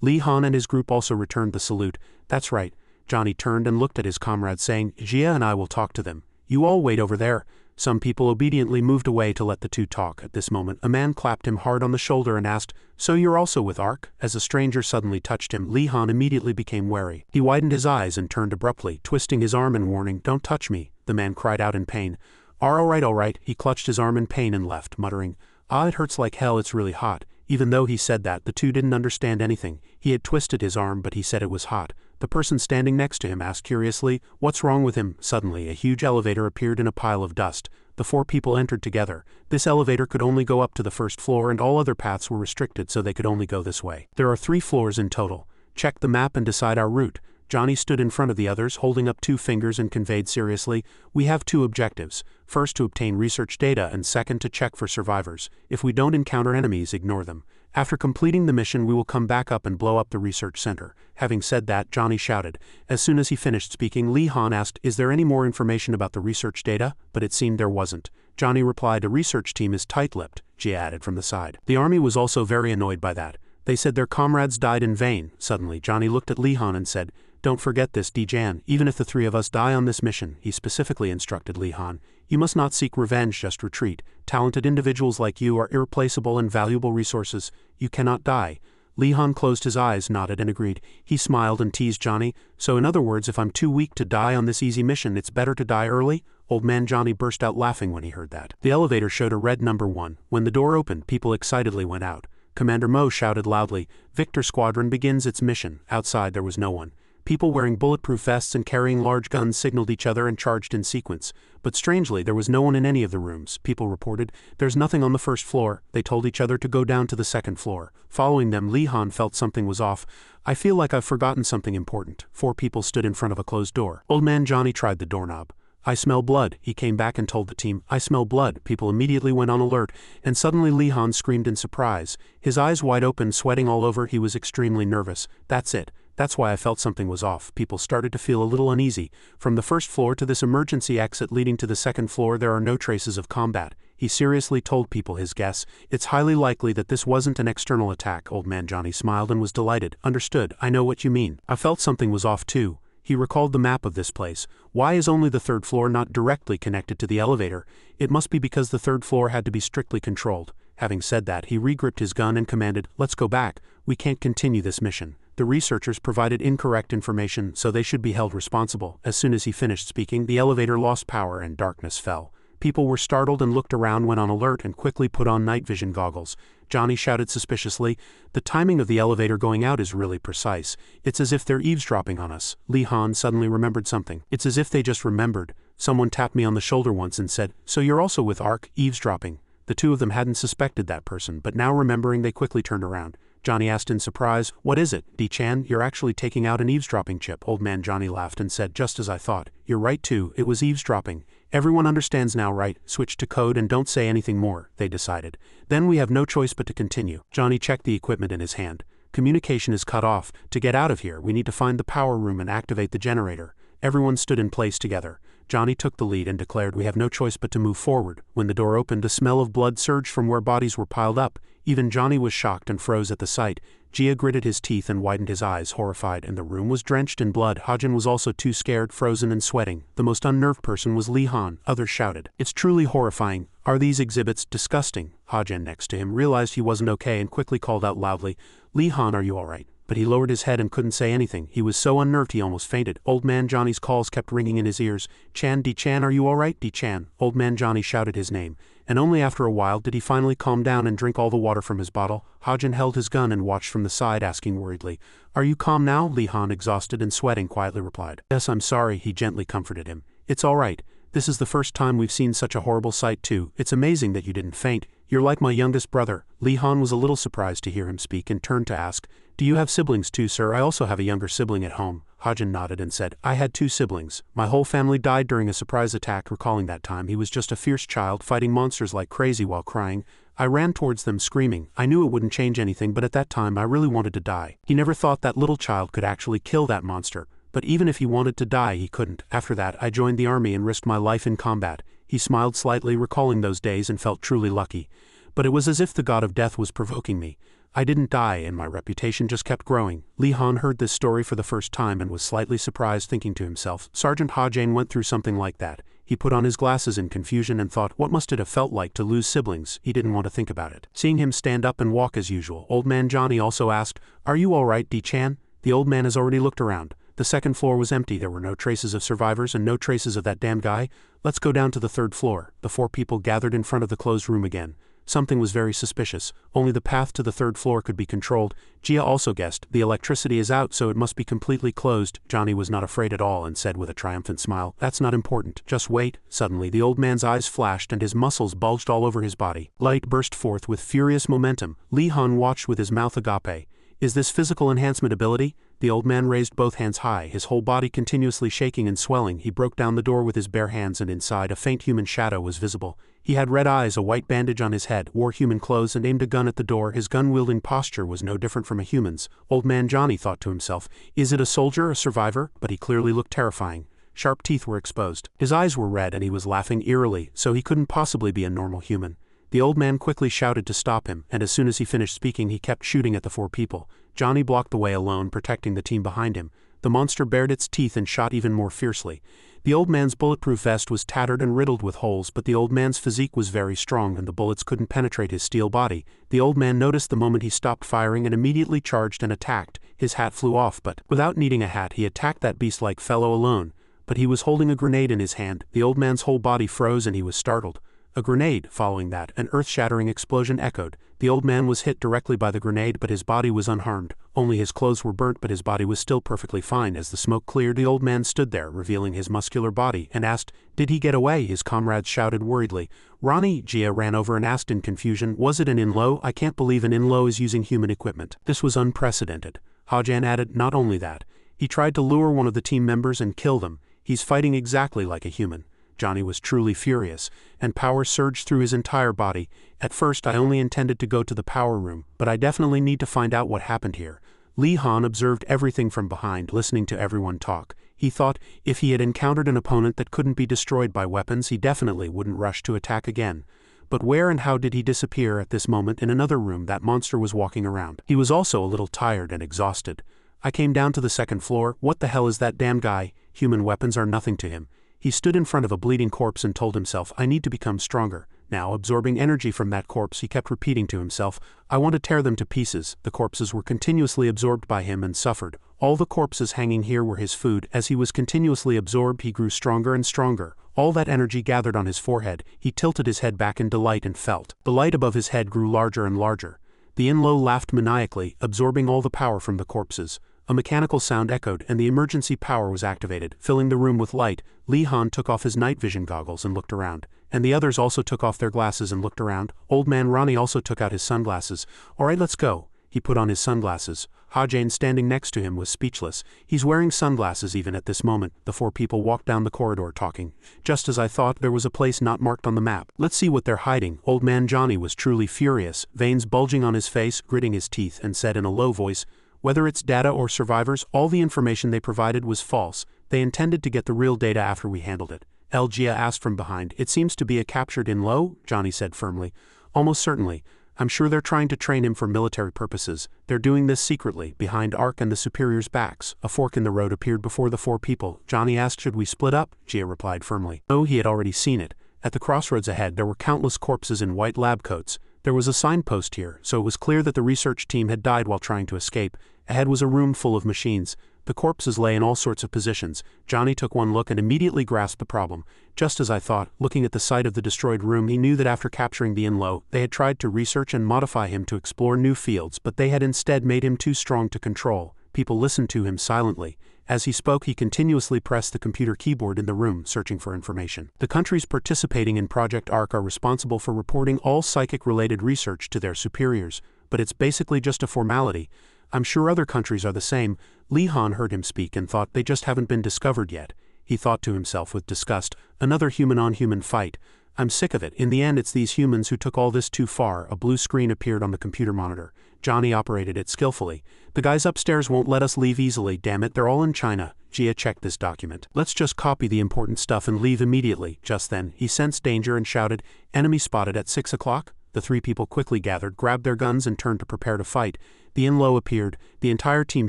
Li Han and his group also returned the salute. That's right. Johnny turned and looked at his comrades, saying, Jia and I will talk to them. You all wait over there. Some people obediently moved away to let the two talk. At this moment, a man clapped him hard on the shoulder and asked, so you're also with Ark? As a stranger suddenly touched him, Li Han immediately became wary. He widened his eyes and turned abruptly, twisting his arm in warning, don't touch me. The man cried out in pain. All right. He clutched his arm in pain and left, muttering, it hurts like hell, it's really hot. Even though he said that, the two didn't understand anything. He had twisted his arm, but he said it was hot. The person standing next to him asked curiously, what's wrong with him? Suddenly, a huge elevator appeared in a pile of dust. The 4 people entered together. This elevator could only go up to the first floor and all other paths were restricted, so they could only go this way. There are 3 floors in total. Check the map and decide our route. Johnny stood in front of the others, holding up 2 fingers and conveyed seriously, we have 2 objectives. First, to obtain research data, and second, to check for survivors. If we don't encounter enemies, ignore them. After completing the mission, we will come back up and blow up the research center. Having said that, Johnny shouted. As soon as he finished speaking, Li Han asked, is there any more information about the research data? But it seemed there wasn't. Johnny replied, a research team is tight-lipped, Jia added from the side. The army was also very annoyed by that. They said their comrades died in vain. Suddenly, Johnny looked at Li Han and said, don't forget this, Di-jan, even if the 3 of us die on this mission, he specifically instructed Li Han. You must not seek revenge, just retreat. Talented individuals like you are irreplaceable and valuable resources. You cannot die. Li Han closed his eyes, nodded and agreed. He smiled and teased Johnny. So in other words, if I'm too weak to die on this easy mission, it's better to die early? Old man Johnny burst out laughing when he heard that. The elevator showed a red number 1. When the door opened, people excitedly went out. Commander Mo shouted loudly, Victor Squadron begins its mission. Outside there was no one. People wearing bulletproof vests and carrying large guns signaled each other and charged in sequence. But strangely, there was no one in any of the rooms. People reported, there's nothing on the first floor. They told each other to go down to the second floor. Following them, Li Han felt something was off. I feel like I've forgotten something important. 4 people stood in front of a closed door. Old man Johnny tried the doorknob. I smell blood. He came back and told the team, I smell blood. People immediately went on alert, and suddenly Li Han screamed in surprise. His eyes wide open, sweating all over, he was extremely nervous. That's it. That's why I felt something was off. People started to feel a little uneasy. From the first floor to this emergency exit leading to the second floor, there are no traces of combat. He seriously told people his guess. It's highly likely that this wasn't an external attack. Old man Johnny smiled and was delighted. Understood. I know what you mean. I felt something was off too. He recalled the map of this place. Why is only the 3rd floor not directly connected to the elevator? It must be because the 3rd floor had to be strictly controlled. Having said that, he regripped his gun and commanded, let's go back. We can't continue this mission. The researchers provided incorrect information, so they should be held responsible. As soon as he finished speaking, the elevator lost power and darkness fell. People were startled and looked around, went on alert, and quickly put on night vision goggles. Johnny shouted suspiciously, the timing of the elevator going out is really precise. It's as if they're eavesdropping on us. Li Han suddenly remembered something. It's as if they just remembered. Someone tapped me on the shoulder once and said, so you're also with Ark, eavesdropping. The 2 of them hadn't suspected that person, but now remembering, they quickly turned around. Johnny asked in surprise, what is it? Di-chan, you're actually taking out an eavesdropping chip. Old man Johnny laughed and said, just as I thought. You're right too, it was eavesdropping. Everyone understands now, right? Switch to code and don't say anything more, they decided. Then we have no choice but to continue. Johnny checked the equipment in his hand. Communication is cut off. To get out of here, we need to find the power room and activate the generator. Everyone stood in place together. Johnny took the lead and declared we have no choice but to move forward. When the door opened, a smell of blood surged from where bodies were piled up. Even Johnny was shocked and froze at the sight. Jia gritted his teeth and widened his eyes, horrified, and the room was drenched in blood. Hajin was also too scared, frozen, and sweating. The most unnerved person was Li Han. Others shouted, "It's truly horrifying. Are these exhibits disgusting?" Hajin next to him realized he wasn't okay and quickly called out loudly, "Li Han, are you alright?" But he lowered his head and couldn't say anything. He was so unnerved he almost fainted. Old man Johnny's calls kept ringing in his ears. "Chan, Di-chan, are you alright? Di-chan." Old man Johnny shouted his name, and only after a while did he finally calm down and drink all the water from his bottle. Hajin held his gun and watched from the side, asking worriedly, "Are you calm now?" Li Han, exhausted and sweating, quietly replied, "Yes, I'm sorry," he gently comforted him. "It's alright. This is the first time we've seen such a horrible sight too. It's amazing that you didn't faint. You're like my youngest brother." Li Han was a little surprised to hear him speak and turned to ask, "Do you have siblings too, sir?" "I also have a younger sibling at home." Hajin nodded and said, "I had 2 siblings. My whole family died during a surprise attack." Recalling that time, he was just a fierce child fighting monsters like crazy while crying. "I ran towards them screaming. I knew it wouldn't change anything, but at that time I really wanted to die." He never thought that little child could actually kill that monster. But even if he wanted to die, he couldn't. "After that, I joined the army and risked my life in combat." He smiled slightly, recalling those days, and felt truly lucky. "But it was as if the god of death was provoking me. I didn't die, and my reputation just kept growing." Li Han heard this story for the first time and was slightly surprised, thinking to himself, Sergeant Hajin went through something like that. He put on his glasses in confusion and thought, what must it have felt like to lose siblings? He didn't want to think about it. Seeing him stand up and walk as usual, Old Man Johnny also asked, "Are you alright, Di-chan?" The old man has already looked around. The second floor was empty. There were no traces of survivors and no traces of that damn guy. "Let's go down to the 3rd floor. The 4 people gathered in front of the closed room again. Something was very suspicious. Only the path to the 3rd floor could be controlled. Jia also guessed, the electricity is out, so it must be completely closed. Johnny was not afraid at all and said with a triumphant smile, "That's not important. Just wait." Suddenly, the old man's eyes flashed and his muscles bulged all over his body. Light burst forth with furious momentum. Li Han watched with his mouth agape. "Is this physical enhancement ability?" The old man raised both hands high, his whole body continuously shaking and swelling. He broke down the door with his bare hands, and inside a faint human shadow was visible. He had red eyes, a white bandage on his head, wore human clothes, and aimed a gun at the door. His gun-wielding posture was no different from a human's. Old man Johnny thought to himself, "Is it a soldier, a survivor?" But he clearly looked terrifying. Sharp teeth were exposed. His eyes were red and he was laughing eerily, so he couldn't possibly be a normal human. The old man quickly shouted to stop him, and as soon as he finished speaking, he kept shooting at the 4 people. Johnny blocked the way alone, protecting the team behind him. The monster bared its teeth and shot even more fiercely. The old man's bulletproof vest was tattered and riddled with holes, but the old man's physique was very strong and the bullets couldn't penetrate his steel body. The old man noticed the moment he stopped firing and immediately charged and attacked. His hat flew off, but without needing a hat, he attacked that beast-like fellow alone. But he was holding a grenade in his hand. The old man's whole body froze and he was startled. A grenade. Following that, an earth-shattering explosion echoed. The old man was hit directly by the grenade, but his body was unharmed. Only his clothes were burnt, but his body was still perfectly fine. As the smoke cleared, the old man stood there, revealing his muscular body, and asked, "Did he get away?" His comrades shouted worriedly. "Ronnie," Jia ran over and asked in confusion, "Was it an in-law? I can't believe an in-law is using human equipment." This was unprecedented. Hajan added, "Not only that, he tried to lure one of the team members and kill them. He's fighting exactly like a human." Johnny was truly furious, and power surged through his entire body. "At first I only intended to go to the power room, but I definitely need to find out what happened here." Li Han observed everything from behind, listening to everyone talk. He thought, if he had encountered an opponent that couldn't be destroyed by weapons, he definitely wouldn't rush to attack again. But where and how did he disappear at this moment? In another room, that monster was walking around. He was also a little tired and exhausted. "I came down to the 2nd floor. What the hell is that damn guy? Human weapons are nothing to him." He stood in front of a bleeding corpse and told himself, "I need to become stronger." Now, absorbing energy from that corpse, he kept repeating to himself, "I want to tear them to pieces." The corpses were continuously absorbed by him and suffered. All the corpses hanging here were his food. As he was continuously absorbed, he grew stronger and stronger. All that energy gathered on his forehead. He tilted his head back in delight and felt. The light above his head grew larger and larger. The in-law laughed maniacally, absorbing all the power from the corpses. A mechanical sound echoed, and the emergency power was activated, filling the room with light. Li Han took off his night vision goggles and looked around, and the others also took off their glasses and looked around. Old man Ronnie also took out his sunglasses. "Alright, let's go." He put on his sunglasses. Ha-Jane, standing next to him, was speechless. He's wearing sunglasses even at this moment. The four people walked down the corridor talking. Just as I thought, there was a place not marked on the map. Let's see what they're hiding. Old man Johnny was truly furious, veins bulging on his face, gritting his teeth, and said in a low voice, "Whether it's data or survivors, all the information they provided was false. They intended to get the real data after we handled it." Gia asked from behind. "It seems to be a captured in low," Johnny said firmly. "Almost certainly. I'm sure they're trying to train him for military purposes. They're doing this secretly, behind Ark and the superior's backs." A fork in the road appeared before the four people. Johnny asked, "Should we split up?" Gia replied firmly. No, he had already seen it. At the crossroads ahead, there were countless corpses in white lab coats. There was a signpost here, so it was clear that the research team had died while trying to escape. Ahead was a room full of machines. The corpses lay in all sorts of positions. Johnny took one look and immediately grasped the problem. Just as I thought, looking at the site of the destroyed room, he knew that after capturing the in-low, they had tried to research and modify him to explore new fields, but they had instead made him too strong to control. People listened to him silently. As he spoke, he continuously pressed the computer keyboard in the room, searching for information. The countries participating in Project Ark are responsible for reporting all psychic-related research to their superiors, but it's basically just a formality. I'm sure other countries are the same. Li Han heard him speak and thought they just haven't been discovered yet. He thought to himself with disgust, another human-on-human fight. I'm sick of it. In the end, it's these humans who took all this too far. A blue screen appeared on the computer monitor. Johnny operated it skillfully. The guys upstairs won't let us leave easily, damn it, they're all in China. Gia checked this document. Let's just copy the important stuff and leave immediately. Just then, he sensed danger and shouted, "Enemy spotted at 6 o'clock?" The three people quickly gathered, grabbed their guns and turned to prepare to fight. The in-low appeared. The entire team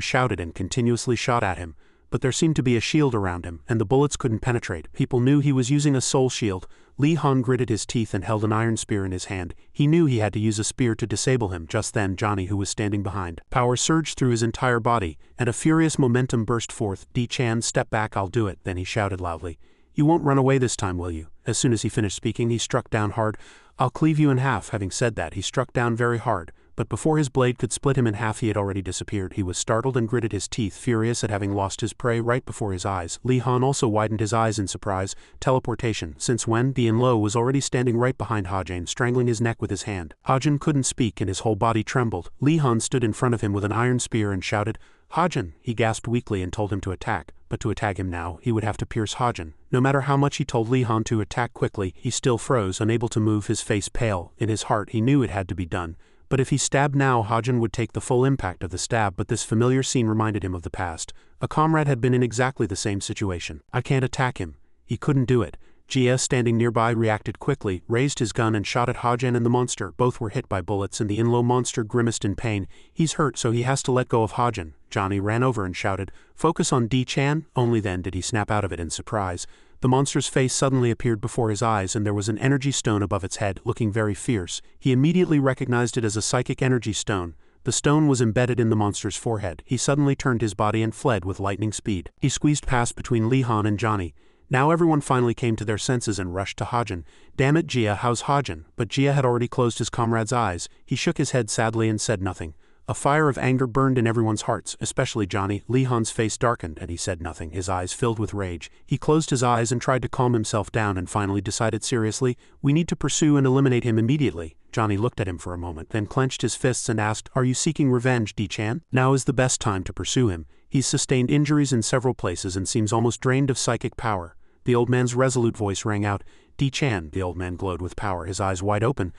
shouted and continuously shot at him. But there seemed to be a shield around him, and the bullets couldn't penetrate. People knew he was using a soul shield. Li Han gritted his teeth and held an iron spear in his hand. He knew he had to use a spear to disable him. Just then, Johnny, who was standing behind, power surged through his entire body, and a furious momentum burst forth. "D-Chan, step back, I'll do it." Then he shouted loudly, "You won't run away this time, will you?" As soon as he finished speaking, he struck down hard. "I'll cleave you in half." Having said that, he struck down very hard. But before his blade could split him in half, he had already disappeared. He was startled and gritted his teeth, furious at having lost his prey right before his eyes. Li Han also widened his eyes in surprise. Teleportation. Since when? The in-low was already standing right behind Ha-Jane, strangling his neck with his hand. Ha-Jane couldn't speak and his whole body trembled. Li Han stood in front of him with an iron spear and shouted, "Ha-Jane!" He gasped weakly and told him to attack. But to attack him now, he would have to pierce Ha-Jane. No matter how much he told Li Han to attack quickly, he still froze, unable to move, his face pale. In his heart, he knew it had to be done. But if he stabbed now, Ha-Jane would take the full impact of the stab. But this familiar scene reminded him of the past. A comrade had been in exactly the same situation. "I can't attack him." He couldn't do it. Gia, standing nearby, reacted quickly, raised his gun and shot at Ha-Jane and the monster. Both were hit by bullets, and the in-low monster grimaced in pain. He's hurt, so he has to let go of Ha-Jane. Johnny ran over and shouted, "Focus on D-Chan." Only then did he snap out of it in surprise. The monster's face suddenly appeared before his eyes, and there was an energy stone above its head, looking very fierce. He immediately recognized it as a psychic energy stone. The stone was embedded in the monster's forehead. He suddenly turned his body and fled with lightning speed. He squeezed past between Li Han and Johnny. Now everyone finally came to their senses and rushed to Ha-Jane. "Damn it, Gia, how's Ha-Jane?" But Gia had already closed his comrade's eyes. He shook his head sadly and said nothing. A fire of anger burned in everyone's hearts, especially Johnny. Li Han's face darkened, and he said nothing, his eyes filled with rage. He closed his eyes and tried to calm himself down and finally decided seriously, "We need to pursue and eliminate him immediately." Johnny looked at him for a moment, then clenched his fists and asked, "Are you seeking revenge, D-Chan? Now is the best time to pursue him. He's sustained injuries in several places and seems almost drained of psychic power." The old man's resolute voice rang out, "D-Chan." The old man glowed with power, his eyes wide open.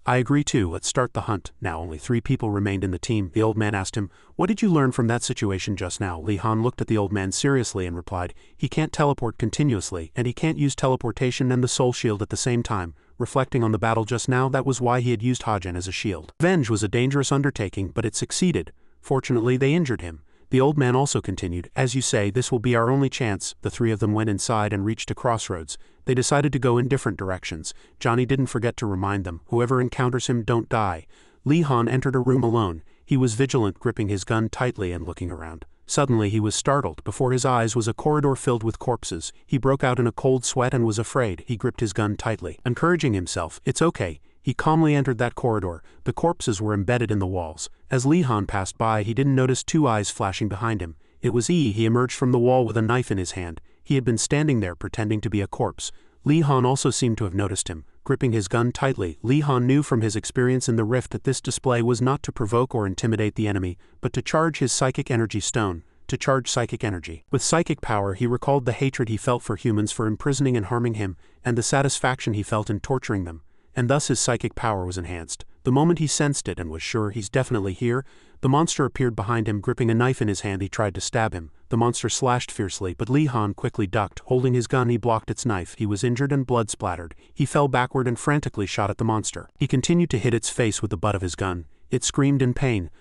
"I agree too, let's start the hunt." Now only 3 people remained in the team. The old man asked him, "What did you learn from that situation just now?" Li Han looked at the old man seriously and replied, "He can't teleport continuously, and he can't use teleportation and the soul shield at the same time." Reflecting on the battle just now, that was why he had used Ha-Jane as a shield. Revenge was a dangerous undertaking, but it succeeded. Fortunately, they injured him. The old man also continued, "As you say, this will be our only chance." The 3 of them went inside and reached a crossroads. They decided to go in different directions. Johnny didn't forget to remind them, "Whoever encounters him, don't die." Li Han entered a room alone. He was vigilant, gripping his gun tightly and looking around. Suddenly he was startled. Before his eyes was a corridor filled with corpses. He broke out in a cold sweat and was afraid. He gripped his gun tightly. Encouraging himself, "It's okay." He calmly entered that corridor. The corpses were embedded in the walls. As Li Han passed by, he didn't notice 2 eyes flashing behind him. It was He emerged from the wall with a knife in his hand. He had been standing there pretending to be a corpse. Li Han also seemed to have noticed him, gripping his gun tightly. Li Han knew from his experience in the rift that this display was not to provoke or intimidate the enemy, but to charge his psychic energy stone. To charge psychic energy. With psychic power, he recalled the hatred he felt for humans for imprisoning and harming him, and the satisfaction he felt in torturing them, and thus his psychic power was enhanced. The moment he sensed it and was sure he's definitely here, the monster appeared behind him. Gripping a knife in his hand, he tried to stab him. The monster slashed fiercely, but Li Han quickly ducked. Holding his gun, he blocked its knife. He was injured and blood splattered. He fell backward and frantically shot at the monster. He continued to hit its face with the butt of his gun. It screamed in pain.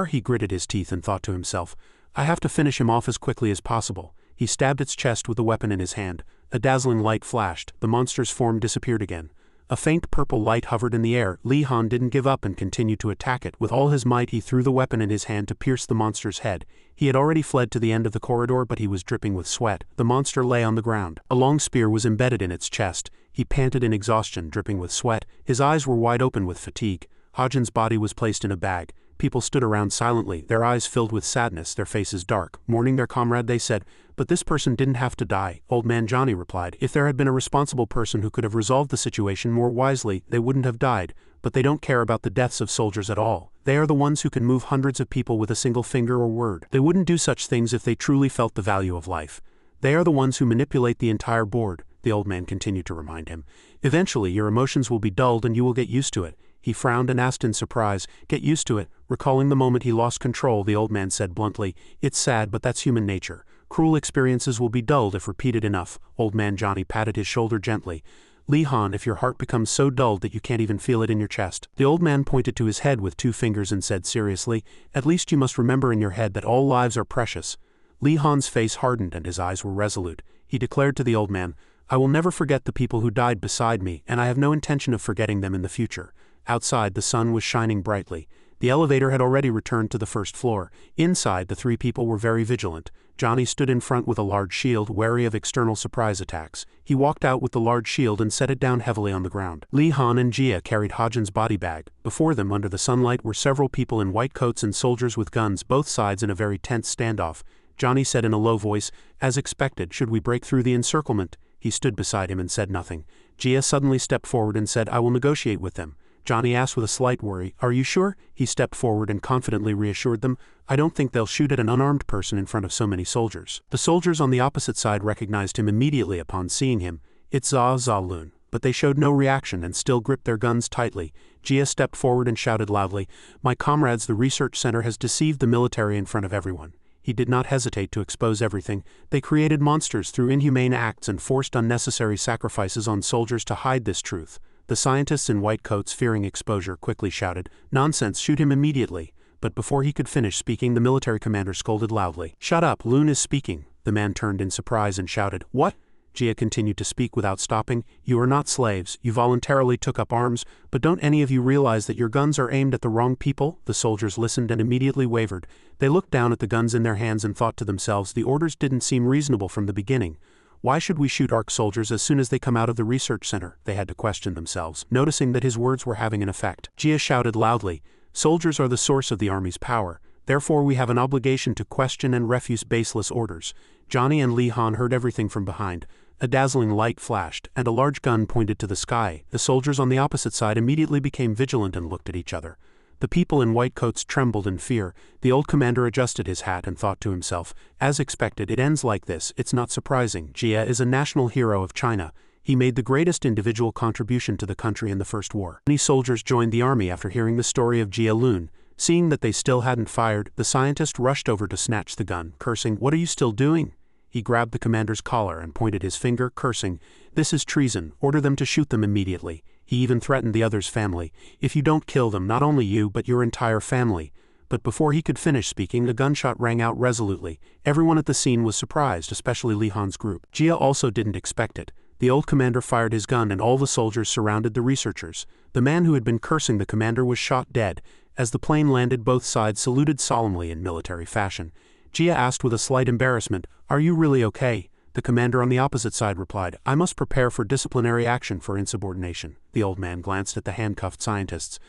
He gritted his teeth and thought to himself, I have to finish him off as quickly as possible. He stabbed its chest with the weapon in his hand. A dazzling light flashed. The monster's form disappeared again. A faint purple light hovered in the air. Li Han didn't give up and continued to attack it. With all his might, he threw the weapon in his hand to pierce the monster's head. He had already fled to the end of the corridor, but he was dripping with sweat. The monster lay on the ground. A long spear was embedded in its chest. He panted in exhaustion, dripping with sweat. His eyes were wide open with fatigue. Hajin's body was placed in a bag. People stood around silently, their eyes filled with sadness, their faces dark. Mourning their comrade, they said, but this person didn't have to die. Old man Johnny replied, if there had been a responsible person who could have resolved the situation more wisely, they wouldn't have died. But they don't care about the deaths of soldiers at all. They are the ones who can move hundreds of people with a single finger or word. They wouldn't do such things if they truly felt the value of life. They are the ones who manipulate the entire board, the old man continued to remind him. Eventually your emotions will be dulled and you will get used to it. He frowned and asked in surprise, get used to it. Recalling the moment he lost control, the old man said bluntly, it's sad, but that's human nature. Cruel experiences will be dulled if repeated enough. Old man Johnny patted his shoulder gently. Li Han, if your heart becomes so dulled that you can't even feel it in your chest. The old man pointed to his head with 2 fingers and said seriously, at least you must remember in your head that all lives are precious. Li Han's face hardened and his eyes were resolute. He declared to the old man, I will never forget the people who died beside me, and I have no intention of forgetting them in the future. Outside, the sun was shining brightly. The elevator had already returned to the first floor. Inside, the 3 people were very vigilant. Johnny stood in front with a large shield, wary of external surprise attacks. He walked out with the large shield and set it down heavily on the ground. Li Han and Jia carried Hajin's body bag. Before them, under the sunlight, were several people in white coats and soldiers with guns, both sides in a very tense standoff. Johnny said in a low voice, as expected, should we break through the encirclement? He stood beside him and said nothing. Jia suddenly stepped forward and said, I will negotiate with them. Johnny asked with a slight worry, are you sure? He stepped forward and confidently reassured them, I don't think they'll shoot at an unarmed person in front of so many soldiers. The soldiers on the opposite side recognized him immediately upon seeing him. It's Zha Lun. But they showed no reaction and still gripped their guns tightly. Jia stepped forward and shouted loudly, my comrades, the research center has deceived the military in front of everyone. He did not hesitate to expose everything. They created monsters through inhumane acts and forced unnecessary sacrifices on soldiers to hide this truth. The scientists in white coats, fearing exposure, quickly shouted, nonsense, shoot him immediately. But before he could finish speaking, the military commander scolded loudly. Shut up, Lun is speaking. The man turned in surprise and shouted, what? Jia continued to speak without stopping. You are not slaves. You voluntarily took up arms, but don't any of you realize that your guns are aimed at the wrong people? The soldiers listened and immediately wavered. They looked down at the guns in their hands and thought to themselves, the orders didn't seem reasonable from the beginning. Why should we shoot ARC soldiers as soon as they come out of the research center? They had to question themselves, noticing that his words were having an effect. Jia shouted loudly, soldiers are the source of the army's power. Therefore we have an obligation to question and refuse baseless orders. Johnny and Li Han heard everything from behind. A dazzling light flashed, and a large gun pointed to the sky. The soldiers on the opposite side immediately became vigilant and looked at each other. The people in white coats trembled in fear. The old commander adjusted his hat and thought to himself, as expected, it ends like this. It's not surprising. Jia is a national hero of China. He made the greatest individual contribution to the country in the First War. Many soldiers joined the army after hearing the story of Jia Lun. Seeing that they still hadn't fired, the scientist rushed over to snatch the gun, cursing, what are you still doing? He grabbed the commander's collar and pointed his finger, cursing, this is treason, order them to shoot them immediately. He even threatened the other's family, if you don't kill them, not only you but your entire family. But before he could finish speaking, a gunshot rang out resolutely. Everyone at the scene was surprised, especially Li Han's group. Jia also didn't expect it. The old commander fired his gun and all the soldiers surrounded the researchers. The man who had been cursing the commander was shot dead. As the plane landed, both sides saluted solemnly in military fashion. Jia asked with a slight embarrassment, are you really okay? The commander on the opposite side replied, I must prepare for disciplinary action for insubordination. The old man glanced at the handcuffed scientists.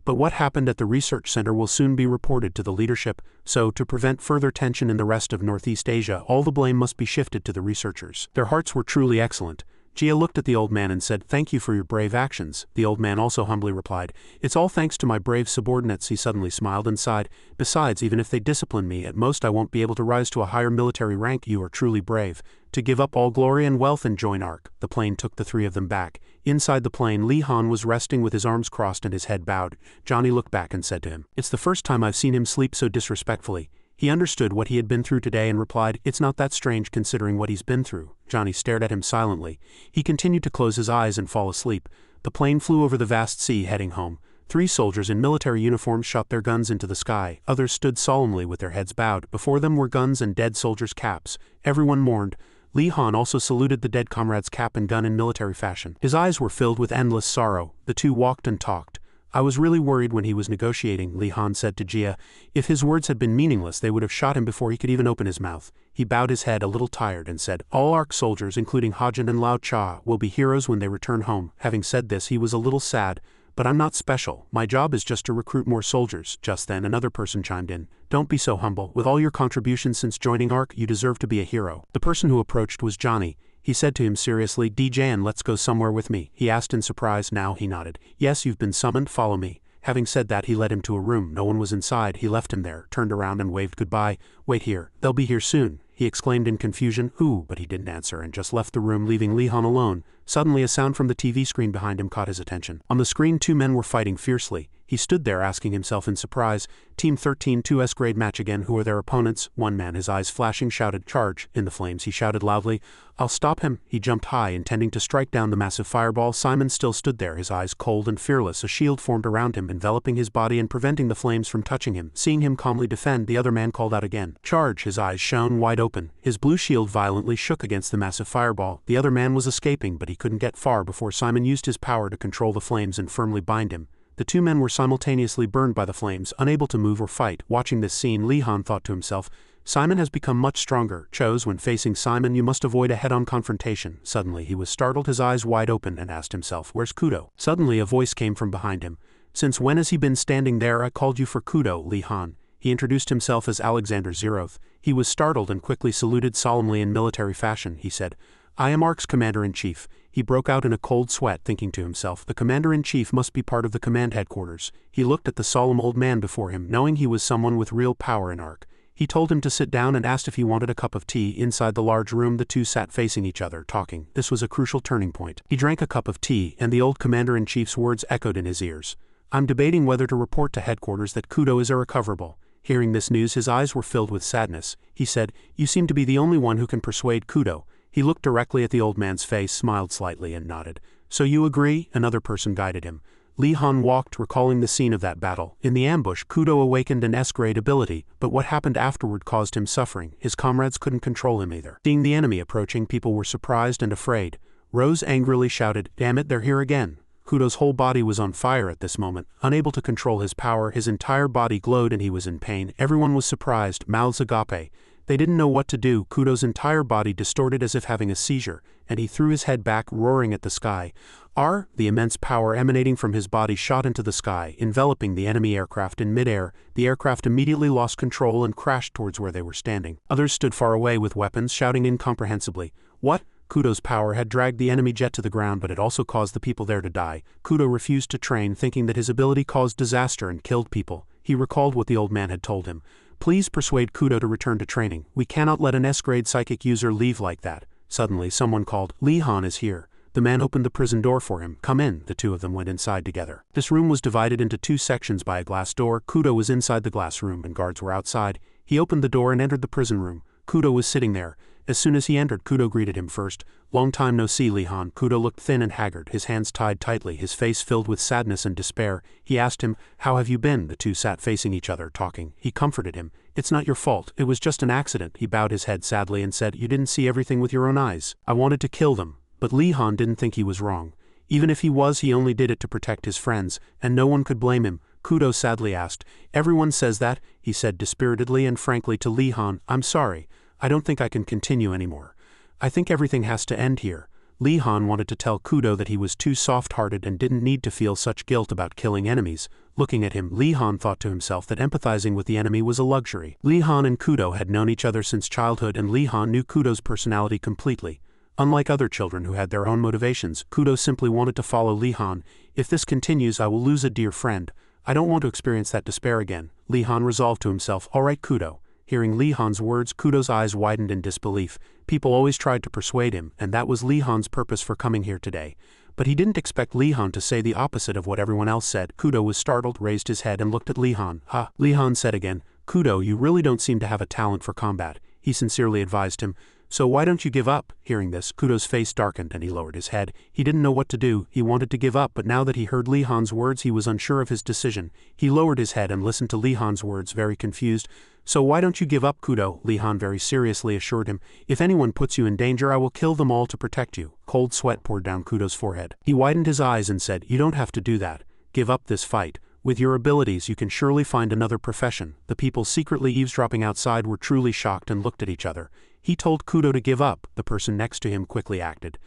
But what happened at the research center will soon be reported to the leadership, so to prevent further tension in the rest of Northeast Asia, all the blame must be shifted to the researchers. Their hearts were truly excellent. Jia looked at the old man and said, "Thank you for your brave actions." The old man also humbly replied, "It's all thanks to my brave subordinates." He suddenly smiled and sighed. "Besides, even if they discipline me, at most I won't be able to rise to a higher military rank. You are truly brave. To give up all glory and wealth and join ARC." The plane took the three of them back. Inside the plane, Li Han was resting with his arms crossed and his head bowed. Johnny looked back and said to him, "It's the first time I've seen him sleep so disrespectfully." He understood what he had been through today and replied, "It's not that strange considering what he's been through." Johnny stared at him silently. He continued to close his eyes and fall asleep. The plane flew over the vast sea heading home. 3 soldiers in military uniforms shot their guns into the sky. Others stood solemnly with their heads bowed. Before them were guns and dead soldiers' caps. Everyone mourned. Li Han also saluted the dead comrade's cap and gun in military fashion. His eyes were filled with endless sorrow. The two walked and talked. "I was really worried when he was negotiating," Li Han said to Jia. "If his words had been meaningless, they would have shot him before he could even open his mouth." He bowed his head a little tired and said, "All ARC soldiers, including Hajin and Lao Cha, will be heroes when they return home." Having said this, he was a little sad. "But I'm not special. My job is just to recruit more soldiers." Just then another person chimed in. "Don't be so humble. With all your contributions since joining ARC, you deserve to be a hero." The person who approached was Johnny. He said to him seriously, "DJ, let's go somewhere with me." He asked in surprise. Now he nodded. "Yes, you've been summoned. Follow me." Having said that, he led him to a room. No one was inside. He left him there, turned around and waved goodbye. "Wait here. They'll be here soon." He exclaimed in confusion, "Who?" But he didn't answer and just left the room, leaving Li Han alone. Suddenly a sound from the TV screen behind him caught his attention. On the screen 2 men were fighting fiercely. He stood there asking himself in surprise, "Team 13 2S grade match again. Who are their opponents?" One man, his eyes flashing, shouted, "Charge!" In the flames he shouted loudly, "I'll stop him." He jumped high, intending to strike down the massive fireball. Simon still stood there, his eyes cold and fearless. A shield formed around him, enveloping his body and preventing the flames from touching him. Seeing him calmly defend, the other man called out again, "Charge!" His eyes shone wide open. His blue shield violently shook against the massive fireball. The other man was escaping, but he couldn't get far before Simon used his power to control the flames and firmly bind him. The 2 men were simultaneously burned by the flames, unable to move or fight. Watching this scene, Li Han thought to himself, "Simon has become much stronger." Chose, when facing Simon, you must avoid a head-on confrontation. Suddenly he was startled, his eyes wide open, and asked himself, "Where's Kudo?" Suddenly a voice came from behind him. "Since when has he been standing there? I called you for Kudo, Li Han." He introduced himself as Alexander Zeroth. He was startled and quickly saluted solemnly in military fashion. He said, "I am ARC's commander-in-chief." He broke out in a cold sweat, thinking to himself, the commander-in-chief must be part of the command headquarters. He looked at the solemn old man before him, knowing he was someone with real power in ARC. He told him to sit down and asked if he wanted a cup of tea. Inside the large room, the two sat facing each other, talking. This was a crucial turning point. He drank a cup of tea, and the old commander-in-chief's words echoed in his ears. "I'm debating whether to report to headquarters that Kudo is irrecoverable." Hearing this news, his eyes were filled with sadness. He said, "You seem to be the only one who can persuade Kudo." He looked directly at the old man's face, smiled slightly, and nodded. "So you agree?" Another person guided him. Li Han walked, recalling the scene of that battle. In the ambush, Kudo awakened an S-grade ability, but what happened afterward caused him suffering. His comrades couldn't control him either. Seeing the enemy approaching, people were surprised and afraid. Rose angrily shouted, "Damn it, they're here again." Kudo's whole body was on fire at this moment. Unable to control his power, his entire body glowed and he was in pain. Everyone was surprised, mouths agape. They didn't know what to do. Kudo's entire body distorted as if having a seizure, and he threw his head back, roaring at the sky. The immense power emanating from his body shot into the sky, enveloping the enemy aircraft in midair. The aircraft immediately lost control and crashed towards where they were standing. Others stood far away with weapons, shouting incomprehensibly. What? Kudo's power had dragged the enemy jet to the ground, but it also caused the people there to die. Kudo refused to train, thinking that his ability caused disaster and killed people. He recalled what the old man had told him. "Please persuade Kudo to return to training. We cannot let an S-grade psychic user leave like that." Suddenly someone called, "Li Han is here." The man opened the prison door for him. "Come in." The two of them went inside together. This room was divided into 2 sections by a glass door. Kudo was inside the glass room and guards were outside. He opened the door and entered the prison room. Kudo was sitting there. As soon as he entered, Kudo greeted him first. "Long time no see, Li Han." Kudo looked thin and haggard, his hands tied tightly, his face filled with sadness and despair. He asked him, "How have you been?" The two sat facing each other, talking. He comforted him. "It's not your fault. It was just an accident." He bowed his head sadly and said, "You didn't see everything with your own eyes. I wanted to kill them." But Li Han didn't think he was wrong. Even if he was, he only did it to protect his friends, and no one could blame him. Kudo sadly asked, "Everyone says that," he said dispiritedly and frankly to Li Han. "I'm sorry. I don't think I can continue anymore. I think everything has to end here." Li Han wanted to tell Kudo that he was too soft-hearted and didn't need to feel such guilt about killing enemies. Looking at him, Li Han thought to himself that empathizing with the enemy was a luxury. Li Han and Kudo had known each other since childhood, and Li Han knew Kudo's personality completely. Unlike other children who had their own motivations, Kudo simply wanted to follow Li Han. If this continues, I will lose a dear friend. I don't want to experience that despair again. Li Han resolved to himself. All right, Kudo. Hearing Li Han's words, Kudo's eyes widened in disbelief. People always tried to persuade him, and that was Li Han's purpose for coming here today. But he didn't expect Li Han to say the opposite of what everyone else said. Kudo was startled, raised his head and looked at Li Han. Ha! Li Han said again, Kudo, you really don't seem to have a talent for combat. He sincerely advised him. So why don't you give up? Hearing this, Kudo's face darkened and he lowered his head. He didn't know what to do. He wanted to give up, but now that he heard Li Han's words, he was unsure of his decision. He lowered his head and listened to Li Han's words, very confused. So why don't you give up, Kudo? Li Han very seriously assured him. If anyone puts you in danger, I will kill them all to protect you. Cold sweat poured down Kudo's forehead. He widened his eyes and said, You don't have to do that. Give up this fight. With your abilities, you can surely find another profession. The people secretly eavesdropping outside were truly shocked and looked at each other. He told Kudo to give up. The person next to him quickly acted.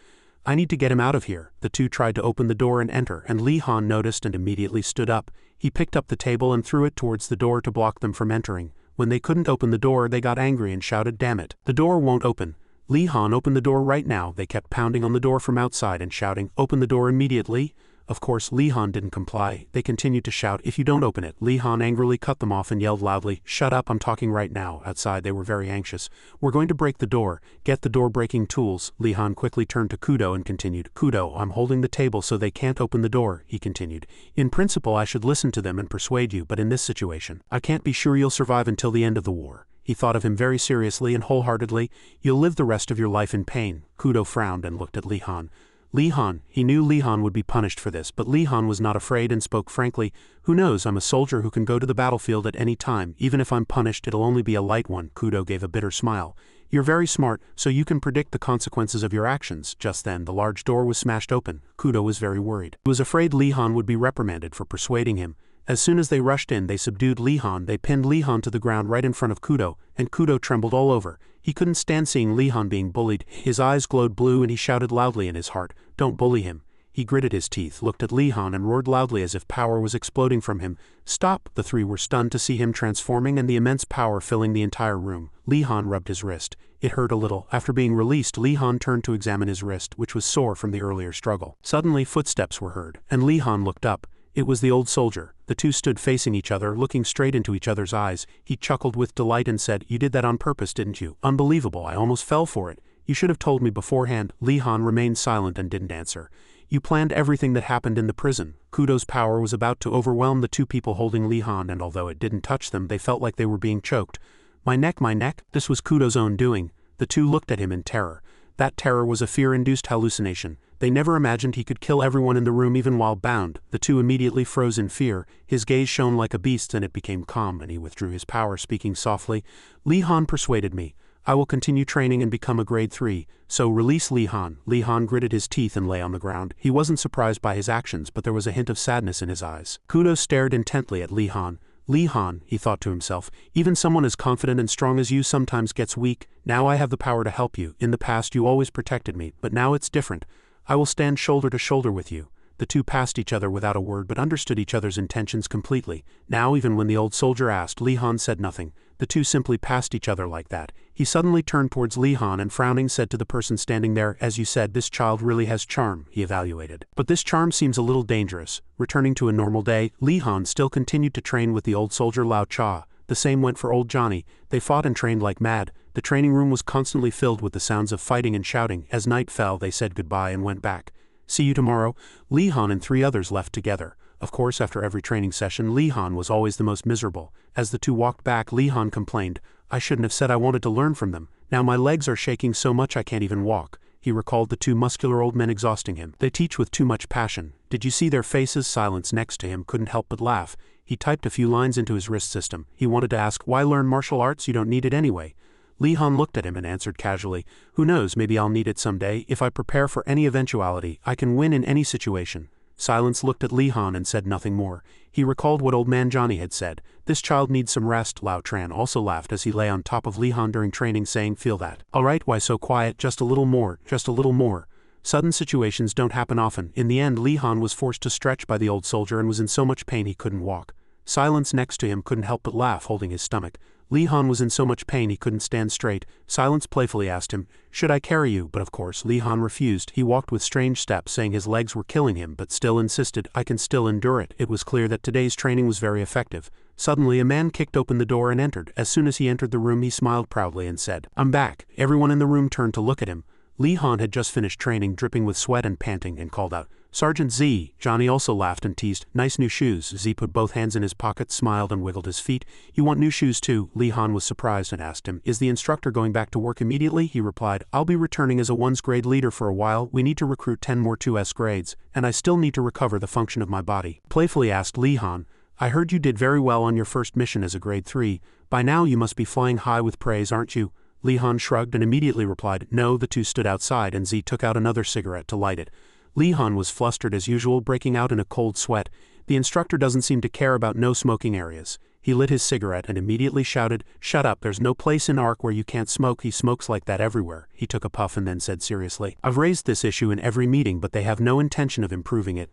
I need to get him out of here. The two tried to open the door and enter, and Li Han noticed and immediately stood up. He picked up the table and threw it towards the door to block them from entering. When they couldn't open the door, they got angry and shouted, Damn it. The door won't open. Li Han, open the door right now. They kept pounding on the door from outside and shouting, Open the door immediately. Of course, Li Han didn't comply. They continued to shout, If you don't open it. Li Han angrily cut them off and yelled loudly, Shut up, I'm talking right now. Outside they were very anxious. We're going to break the door. Get the door-breaking tools. Li Han quickly turned to Kudo and continued, Kudo, I'm holding the table so they can't open the door. He continued, In principle I should listen to them and persuade you, but in this situation, I can't be sure you'll survive until the end of the war. He thought of him very seriously and wholeheartedly. You'll live the rest of your life in pain. Kudo frowned and looked at Li Han. Li Han, he knew Li Han would be punished for this, but Li Han was not afraid and spoke frankly, Who knows, I'm a soldier who can go to the battlefield at any time. Even if I'm punished, it'll only be a light one. Kudo gave a bitter smile. You're very smart, so you can predict the consequences of your actions. Just then, the large door was smashed open. Kudo was very worried. He was afraid Li Han would be reprimanded for persuading him. As soon as they rushed in, they subdued Li Han. They pinned Li Han to the ground right in front of Kudo, and Kudo trembled all over. He couldn't stand seeing Li Han being bullied. His eyes glowed blue and he shouted loudly in his heart, Don't bully him. He gritted his teeth, looked at Li Han and roared loudly as if power was exploding from him. Stop! The three were stunned to see him transforming and the immense power filling the entire room. Li Han rubbed his wrist. It hurt a little. After being released, Li Han turned to examine his wrist, which was sore from the earlier struggle. Suddenly footsteps were heard, and Li Han looked up. It was the old soldier. The two stood facing each other, looking straight into each other's eyes. He chuckled with delight and said, You did that on purpose, didn't you? Unbelievable, I almost fell for it. You should have told me beforehand. Li Han remained silent and didn't answer. You planned everything that happened in the prison. Kudo's power was about to overwhelm the two people holding Li Han, and although it didn't touch them, they felt like they were being choked. My neck, my neck? This was Kudo's own doing. The two looked at him in terror. That terror was a fear-induced hallucination. They never imagined he could kill everyone in the room even while bound. The two immediately froze in fear. His gaze shone like a beast's and it became calm, and he withdrew his power, speaking softly. Li Han persuaded me. I will continue training and become a grade 3, so release Li Han. Li Han gritted his teeth and lay on the ground. He wasn't surprised by his actions, but there was a hint of sadness in his eyes. Kudo stared intently at Li Han. Li Han, he thought to himself, even someone as confident and strong as you sometimes gets weak. Now I have the power to help you. In the past you always protected me, but now it's different. I will stand shoulder to shoulder with you. The two passed each other without a word but understood each other's intentions completely. Now even when the old soldier asked, Li Han said nothing. The two simply passed each other like that. He suddenly turned towards Li Han and frowning said to the person standing there, As you said, this child really has charm, he evaluated. But this charm seems a little dangerous. Returning to a normal day, Li Han still continued to train with the old soldier Lao Cha. The same went for old Johnny. They fought and trained like mad. The training room was constantly filled with the sounds of fighting and shouting. As night fell, they said goodbye and went back. See you tomorrow. Li Han and 3 others left together. Of course, after every training session, Li Han was always the most miserable. As the two walked back, Li Han complained, I shouldn't have said I wanted to learn from them. Now my legs are shaking so much I can't even walk. He recalled the 2 muscular old men exhausting him. They teach with too much passion. Did you see their faces? Silence next to him couldn't help but laugh. He typed a few lines into his wrist system. He wanted to ask, why learn martial arts? You don't need it anyway. Li Han looked at him and answered casually, Who knows, maybe I'll need it someday. If I prepare for any eventuality, I can win in any situation. Silence looked at Li Han and said nothing more. He recalled what old man Johnny had said. This child needs some rest. Lao Tran also laughed as he lay on top of Li Han during training, saying, Feel that. All right, why so quiet? Just a little more, just a little more. Sudden situations don't happen often. In the end, Li Han was forced to stretch by the old soldier and was in so much pain he couldn't walk. Silence next to him couldn't help but laugh, holding his stomach. Li Han was in so much pain he couldn't stand straight. Silence playfully asked him, "Should I carry you?" But of course, Li Han refused. He walked with strange steps, saying his legs were killing him, but still insisted, "I can still endure it." It was clear that today's training was very effective. Suddenly, a man kicked open the door and entered. As soon as he entered the room, he smiled proudly and said, "I'm back." Everyone in the room turned to look at him. Li Han had just finished training, dripping with sweat and panting, and called out, "Sergeant Z." Johnny also laughed and teased, "Nice new shoes." Z put both hands in his pockets, smiled, and wiggled his feet. "You want new shoes too?" Li Han was surprised and asked him, "Is the instructor going back to work immediately?" He replied, "I'll be returning as a 1's grade leader for a while. We need to recruit 10 more 2S grades, and I still need to recover the function of my body." Playfully asked Li Han, "I heard you did very well on your first mission as a grade 3. By now you must be flying high with praise, aren't you?" Li Han shrugged and immediately replied, "No." The two stood outside and Z took out another cigarette to light it. Li Han was flustered as usual, breaking out in a cold sweat. The instructor doesn't seem to care about no smoking areas. He lit his cigarette and immediately shouted, "Shut up, there's no place in ARC where you can't smoke. He smokes like that everywhere." He took a puff and then said seriously, "I've raised this issue in every meeting, but they have no intention of improving it."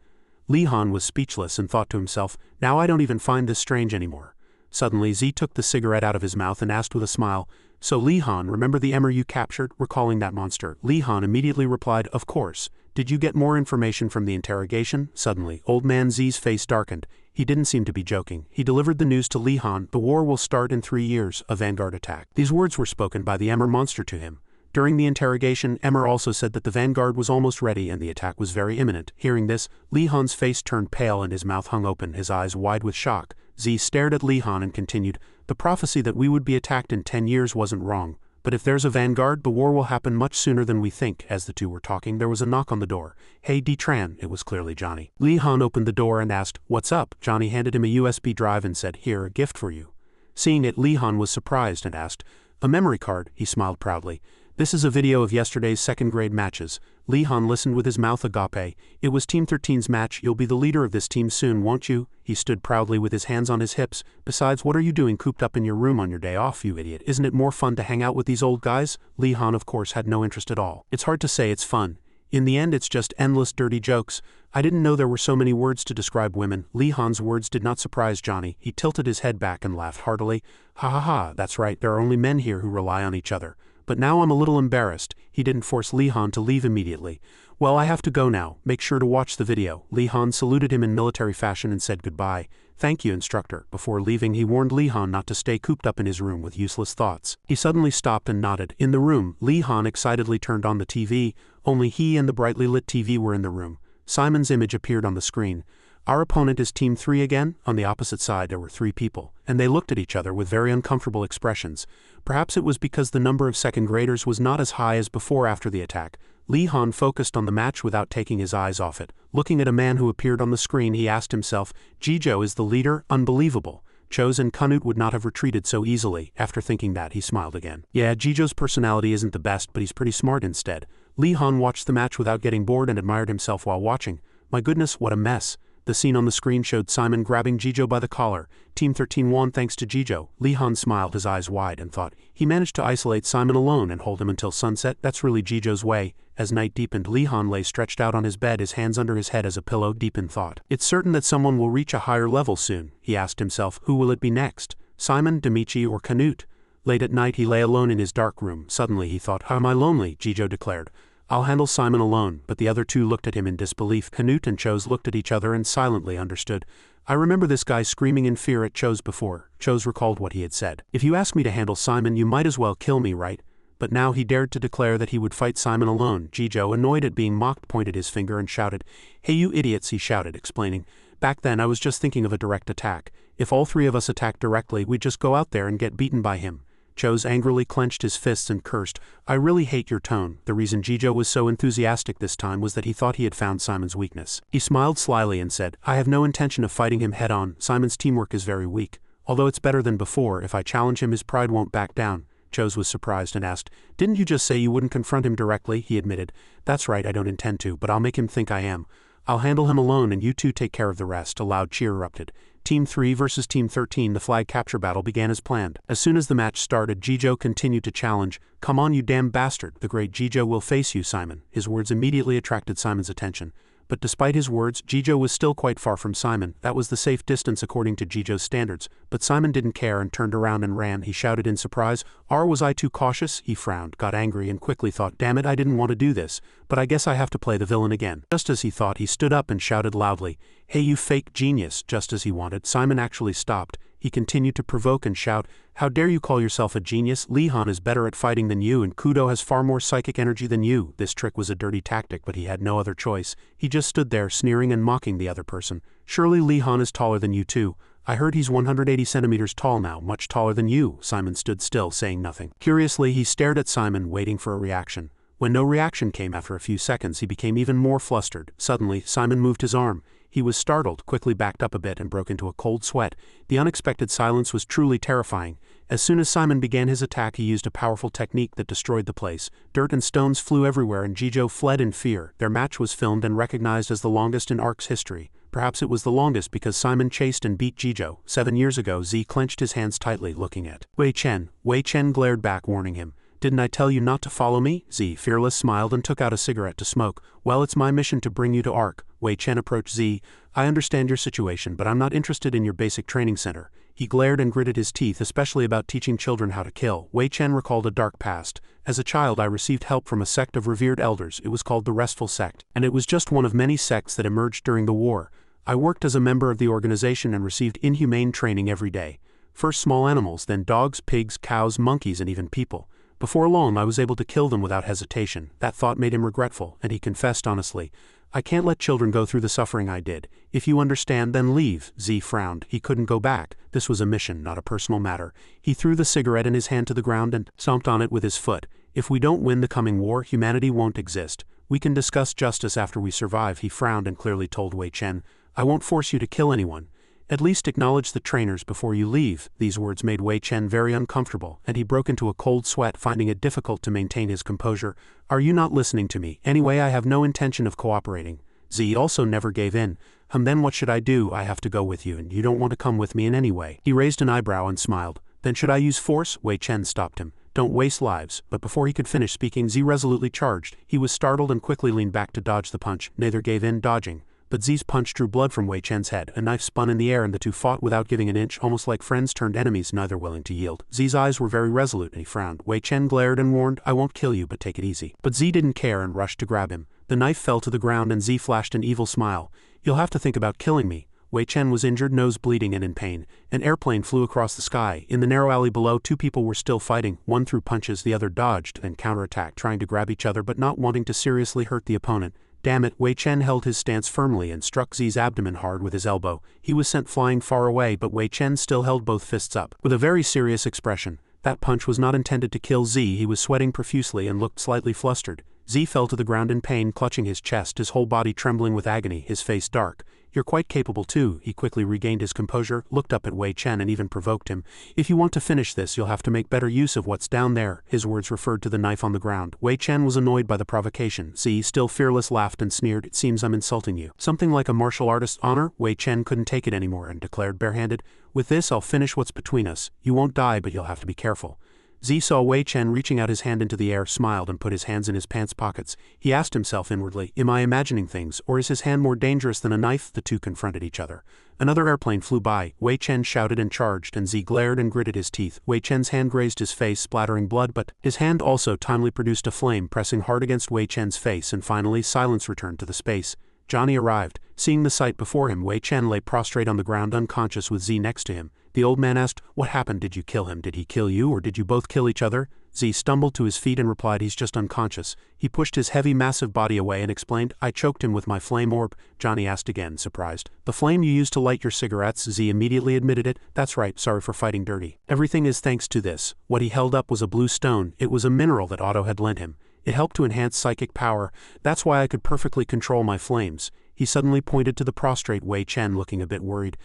Li Han was speechless and thought to himself, "Now I don't even find this strange anymore." Suddenly Z took the cigarette out of his mouth and asked with a smile, "So Li Han, remember the Emmer you captured, recalling that monster?" Li Han immediately replied, "Of course. Did you get more information from the interrogation?" Suddenly, old man Z's face darkened. He didn't seem to be joking. He delivered the news to Li Han, "The war will start in 3 years, a vanguard attack." These words were spoken by the Emmer monster to him. During the interrogation, Emmer also said that the vanguard was almost ready and the attack was very imminent. Hearing this, Li Han's face turned pale and his mouth hung open, his eyes wide with shock. Z stared at Li Han and continued, "The prophecy that we would be attacked in 10 years wasn't wrong. But if there's a vanguard, the war will happen much sooner than we think." As the two were talking, there was a knock on the door. "Hey D-Tran," it was clearly Johnny. Li Han opened the door and asked, "What's up?" Johnny handed him a USB drive and said, "Here, a gift for you." Seeing it, Li Han was surprised and asked, "A memory card?" He smiled proudly. "This is a video of yesterday's second grade matches." Li Han listened with his mouth agape. "It was Team 13's match. You'll be the leader of this team soon, won't you?" He stood proudly with his hands on his hips. "Besides, what are you doing cooped up in your room on your day off, you idiot? Isn't it more fun to hang out with these old guys?" Li Han of course had no interest at all. "It's hard to say it's fun. In the end it's just endless dirty jokes. I didn't know there were so many words to describe women." Li Han's words did not surprise Johnny. He tilted his head back and laughed heartily. "Ha ha ha, that's right, there are only men here who rely on each other. But now I'm a little embarrassed." He didn't force Li Han to leave immediately. "Well, I have to go now. Make sure to watch the video." Li Han saluted him in military fashion and said goodbye. "Thank you, instructor." Before leaving, he warned Li Han not to stay cooped up in his room with useless thoughts. He suddenly stopped and nodded. In the room, Li Han excitedly turned on the TV. Only he and the brightly lit TV were in the room. Simon's image appeared on the screen. "Our opponent is Team 3 again?" On the opposite side there were 3 people, and they looked at each other with very uncomfortable expressions. Perhaps it was because the number of second graders was not as high as before after the attack. Li Han focused on the match without taking his eyes off it. Looking at a man who appeared on the screen, he asked himself, "Jijo is the leader? Unbelievable." Chose and Canute would not have retreated so easily. After thinking that, he smiled again. "Yeah, Jijo's personality isn't the best, but he's pretty smart instead." Li Han watched the match without getting bored and admired himself while watching. "My goodness, what a mess." The scene on the screen showed Simon grabbing Jijo by the collar. Team 13 won thanks to Jijo. Li Han smiled, his eyes wide, and thought, he managed to isolate Simon alone and hold him until sunset. That's really Jijo's way. As night deepened, Li Han lay stretched out on his bed, his hands under his head as a pillow, deep in thought. "It's certain that someone will reach a higher level soon," he asked himself. "Who will it be next? Simon, Demichi, or Canute?" Late at night he lay alone in his dark room. Suddenly he thought, "How am I lonely?" Jijo declared. "I'll handle Simon alone," but the other two looked at him in disbelief. Canute and Chose looked at each other and silently understood. "I remember this guy screaming in fear at Chose before." Chose recalled what he had said. "If you ask me to handle Simon, you might as well kill me, right?" But now he dared to declare that he would fight Simon alone. Jijo, annoyed at being mocked, pointed his finger and shouted, "Hey you idiots," he shouted, explaining, "Back then I was just thinking of a direct attack. If all 3 of us attacked directly, we'd just go out there and get beaten by him." Chose angrily clenched his fists and cursed, "I really hate your tone." The reason Jijo was so enthusiastic this time was that he thought he had found Simon's weakness. He smiled slyly and said, "I have no intention of fighting him head-on. Simon's teamwork is very weak. Although it's better than before, if I challenge him his pride won't back down." Chose was surprised and asked, "Didn't you just say you wouldn't confront him directly?" He admitted, "That's right, I don't intend to, but I'll make him think I am. I'll handle him alone and you two take care of the rest." A loud cheer erupted. Team 3 versus Team 13, the flag capture battle began as planned. As soon as the match started, Jijo continued to challenge, "Come on you damn bastard, the great Jijo will face you, Simon." His words immediately attracted Simon's attention. but despite his words, Jijo was still quite far from Simon. That was the safe distance according to Jijo's standards, but Simon didn't care and turned around and ran. He shouted in surprise, Was I too cautious? He frowned, got angry and quickly thought, damn it, I didn't want to do this, but I guess I have to play the villain again. Just as he thought, he stood up and shouted loudly, hey you fake genius. Just as he wanted, Simon actually stopped. He continued to provoke and shout, how dare you call yourself a genius? Lee-han is better at fighting than you and Kudo has far more psychic energy than you. This trick was a dirty tactic, but he had no other choice. He just stood there sneering and mocking the other person. Surely Lee-han is taller than you too. I heard he's 180 centimeters tall now, much taller than you. Simon stood still, saying nothing. Curiously, he stared at Simon, waiting for a reaction. When no reaction came after a few seconds, he became even more flustered. Suddenly, Simon moved his arm. He was startled, quickly backed up a bit and broke into a cold sweat. The unexpected silence was truly terrifying. As soon as Simon began his attack, he used a powerful technique that destroyed the place. Dirt and stones flew everywhere and Jijo fled in fear. Their match was filmed and recognized as the longest in ARC's history. Perhaps it was the longest because Simon chased and beat Jijo. 7 years ago, Z clenched his hands tightly, looking at Wei Chen. Wei Chen glared back, warning him. Didn't I tell you not to follow me? Z, fearless, smiled and took out a cigarette to smoke. Well, it's my mission to bring you to ARC. Wei Chen approached Z. I understand your situation, but I'm not interested in your basic training center. He glared and gritted his teeth, especially about teaching children how to kill. Wei Chen recalled a dark past. As a child, I received help from a sect of revered elders. It was called the Restful Sect, and it was just one of many sects that emerged during the war. I worked as a member of the organization and received inhumane training every day. First small animals, then dogs, pigs, cows, monkeys, and even people. Before long, I was able to kill them without hesitation. That thought made him regretful, and he confessed honestly, I can't let children go through the suffering I did. If you understand, then leave. Z frowned. He couldn't go back. This was a mission, not a personal matter. He threw the cigarette in his hand to the ground and stomped on it with his foot. If we don't win the coming war, humanity won't exist. We can discuss justice after we survive. He frowned and clearly told Wei Chen, I won't force you to kill anyone. At least acknowledge the trainers before you leave. These words made Wei Chen very uncomfortable, and he broke into a cold sweat, finding it difficult to maintain his composure. Are you not listening to me? Anyway, I have no intention of cooperating. Z also never gave in. Then what should I do? I have to go with you, and you don't want to come with me in any way. He raised an eyebrow and smiled. Then should I use force? Wei Chen stopped him. Don't waste lives. But before he could finish speaking, Z resolutely charged. He was startled and quickly leaned back to dodge the punch. Neither gave in, dodging. But Z's punch drew blood from Wei Chen's head. A knife spun in the air and the two fought without giving an inch, almost like friends turned enemies, neither willing to yield. Z's eyes were very resolute and he frowned. Wei Chen glared and warned, I won't kill you, but take it easy. But Z didn't care and rushed to grab him. The knife fell to the ground and Z flashed an evil smile. You'll have to think about killing me. Wei Chen was injured, nose bleeding and in pain. An airplane flew across the sky. In the narrow alley below, two people were still fighting. One threw punches, the other dodged and counterattacked, trying to grab each other but not wanting to seriously hurt the opponent. Damn it, Wei Chen held his stance firmly and struck Z's abdomen hard with his elbow. He was sent flying far away, but Wei Chen still held both fists up, with a very serious expression. That punch was not intended to kill Z. He was sweating profusely and looked slightly flustered. Z fell to the ground in pain, clutching his chest, his whole body trembling with agony, his face dark. You're quite capable too. He quickly regained his composure, looked up at Wei Chen and even provoked him. If you want to finish this, you'll have to make better use of what's down there. His words referred to the knife on the ground. Wei Chen was annoyed by the provocation. Z, still fearless, laughed and sneered, it seems I'm insulting you. Something like a martial artist's honor? Wei Chen couldn't take it anymore and declared barehanded, with this I'll finish what's between us. You won't die, but you'll have to be careful. Z saw Wei Chen reaching out his hand into the air, smiled and put his hands in his pants pockets. He asked himself inwardly, am I imagining things, or is his hand more dangerous than a knife? The two confronted each other. Another airplane flew by. Wei Chen shouted and charged, and Z glared and gritted his teeth. Wei Chen's hand grazed his face, splattering blood, but his hand also timely produced a flame, pressing hard against Wei Chen's face, and finally silence returned to the space. Johnny arrived. Seeing the sight before him, Wei Chen lay prostrate on the ground unconscious with Z next to him. The old man asked, what happened? Did you kill him? Did he kill you, or did you both kill each other? Z stumbled to his feet and replied, he's just unconscious. He pushed his heavy, massive body away and explained, I choked him with my flame orb. Johnny asked again, surprised. The flame you used to light your cigarettes? Z immediately admitted it. That's right, sorry for fighting dirty. Everything is thanks to this. What he held up was a blue stone. It was a mineral that Otto had lent him. It helped to enhance psychic power. That's why I could perfectly control my flames. He suddenly pointed to the prostrate Wei Chen, looking a bit worried.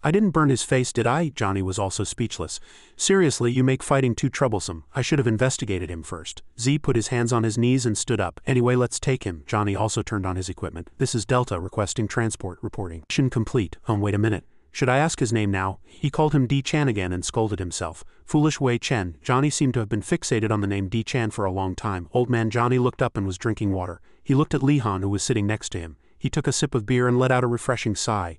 I didn't burn his face, did I? Johnny was also speechless. Seriously, you make fighting too troublesome. I should have investigated him first. Z put his hands on his knees and stood up. Anyway, let's take him. Johnny also turned on his equipment. This is Delta requesting transport, reporting. Mission complete. Wait a minute. Should I ask his name now? He called him D-Chan again and scolded himself. Foolish Wei Chen. Johnny seemed to have been fixated on the name D-Chan for a long time. Old man Johnny looked up and was drinking water. He looked at Lee-Han, who was sitting next to him. He took a sip of beer and let out a refreshing sigh.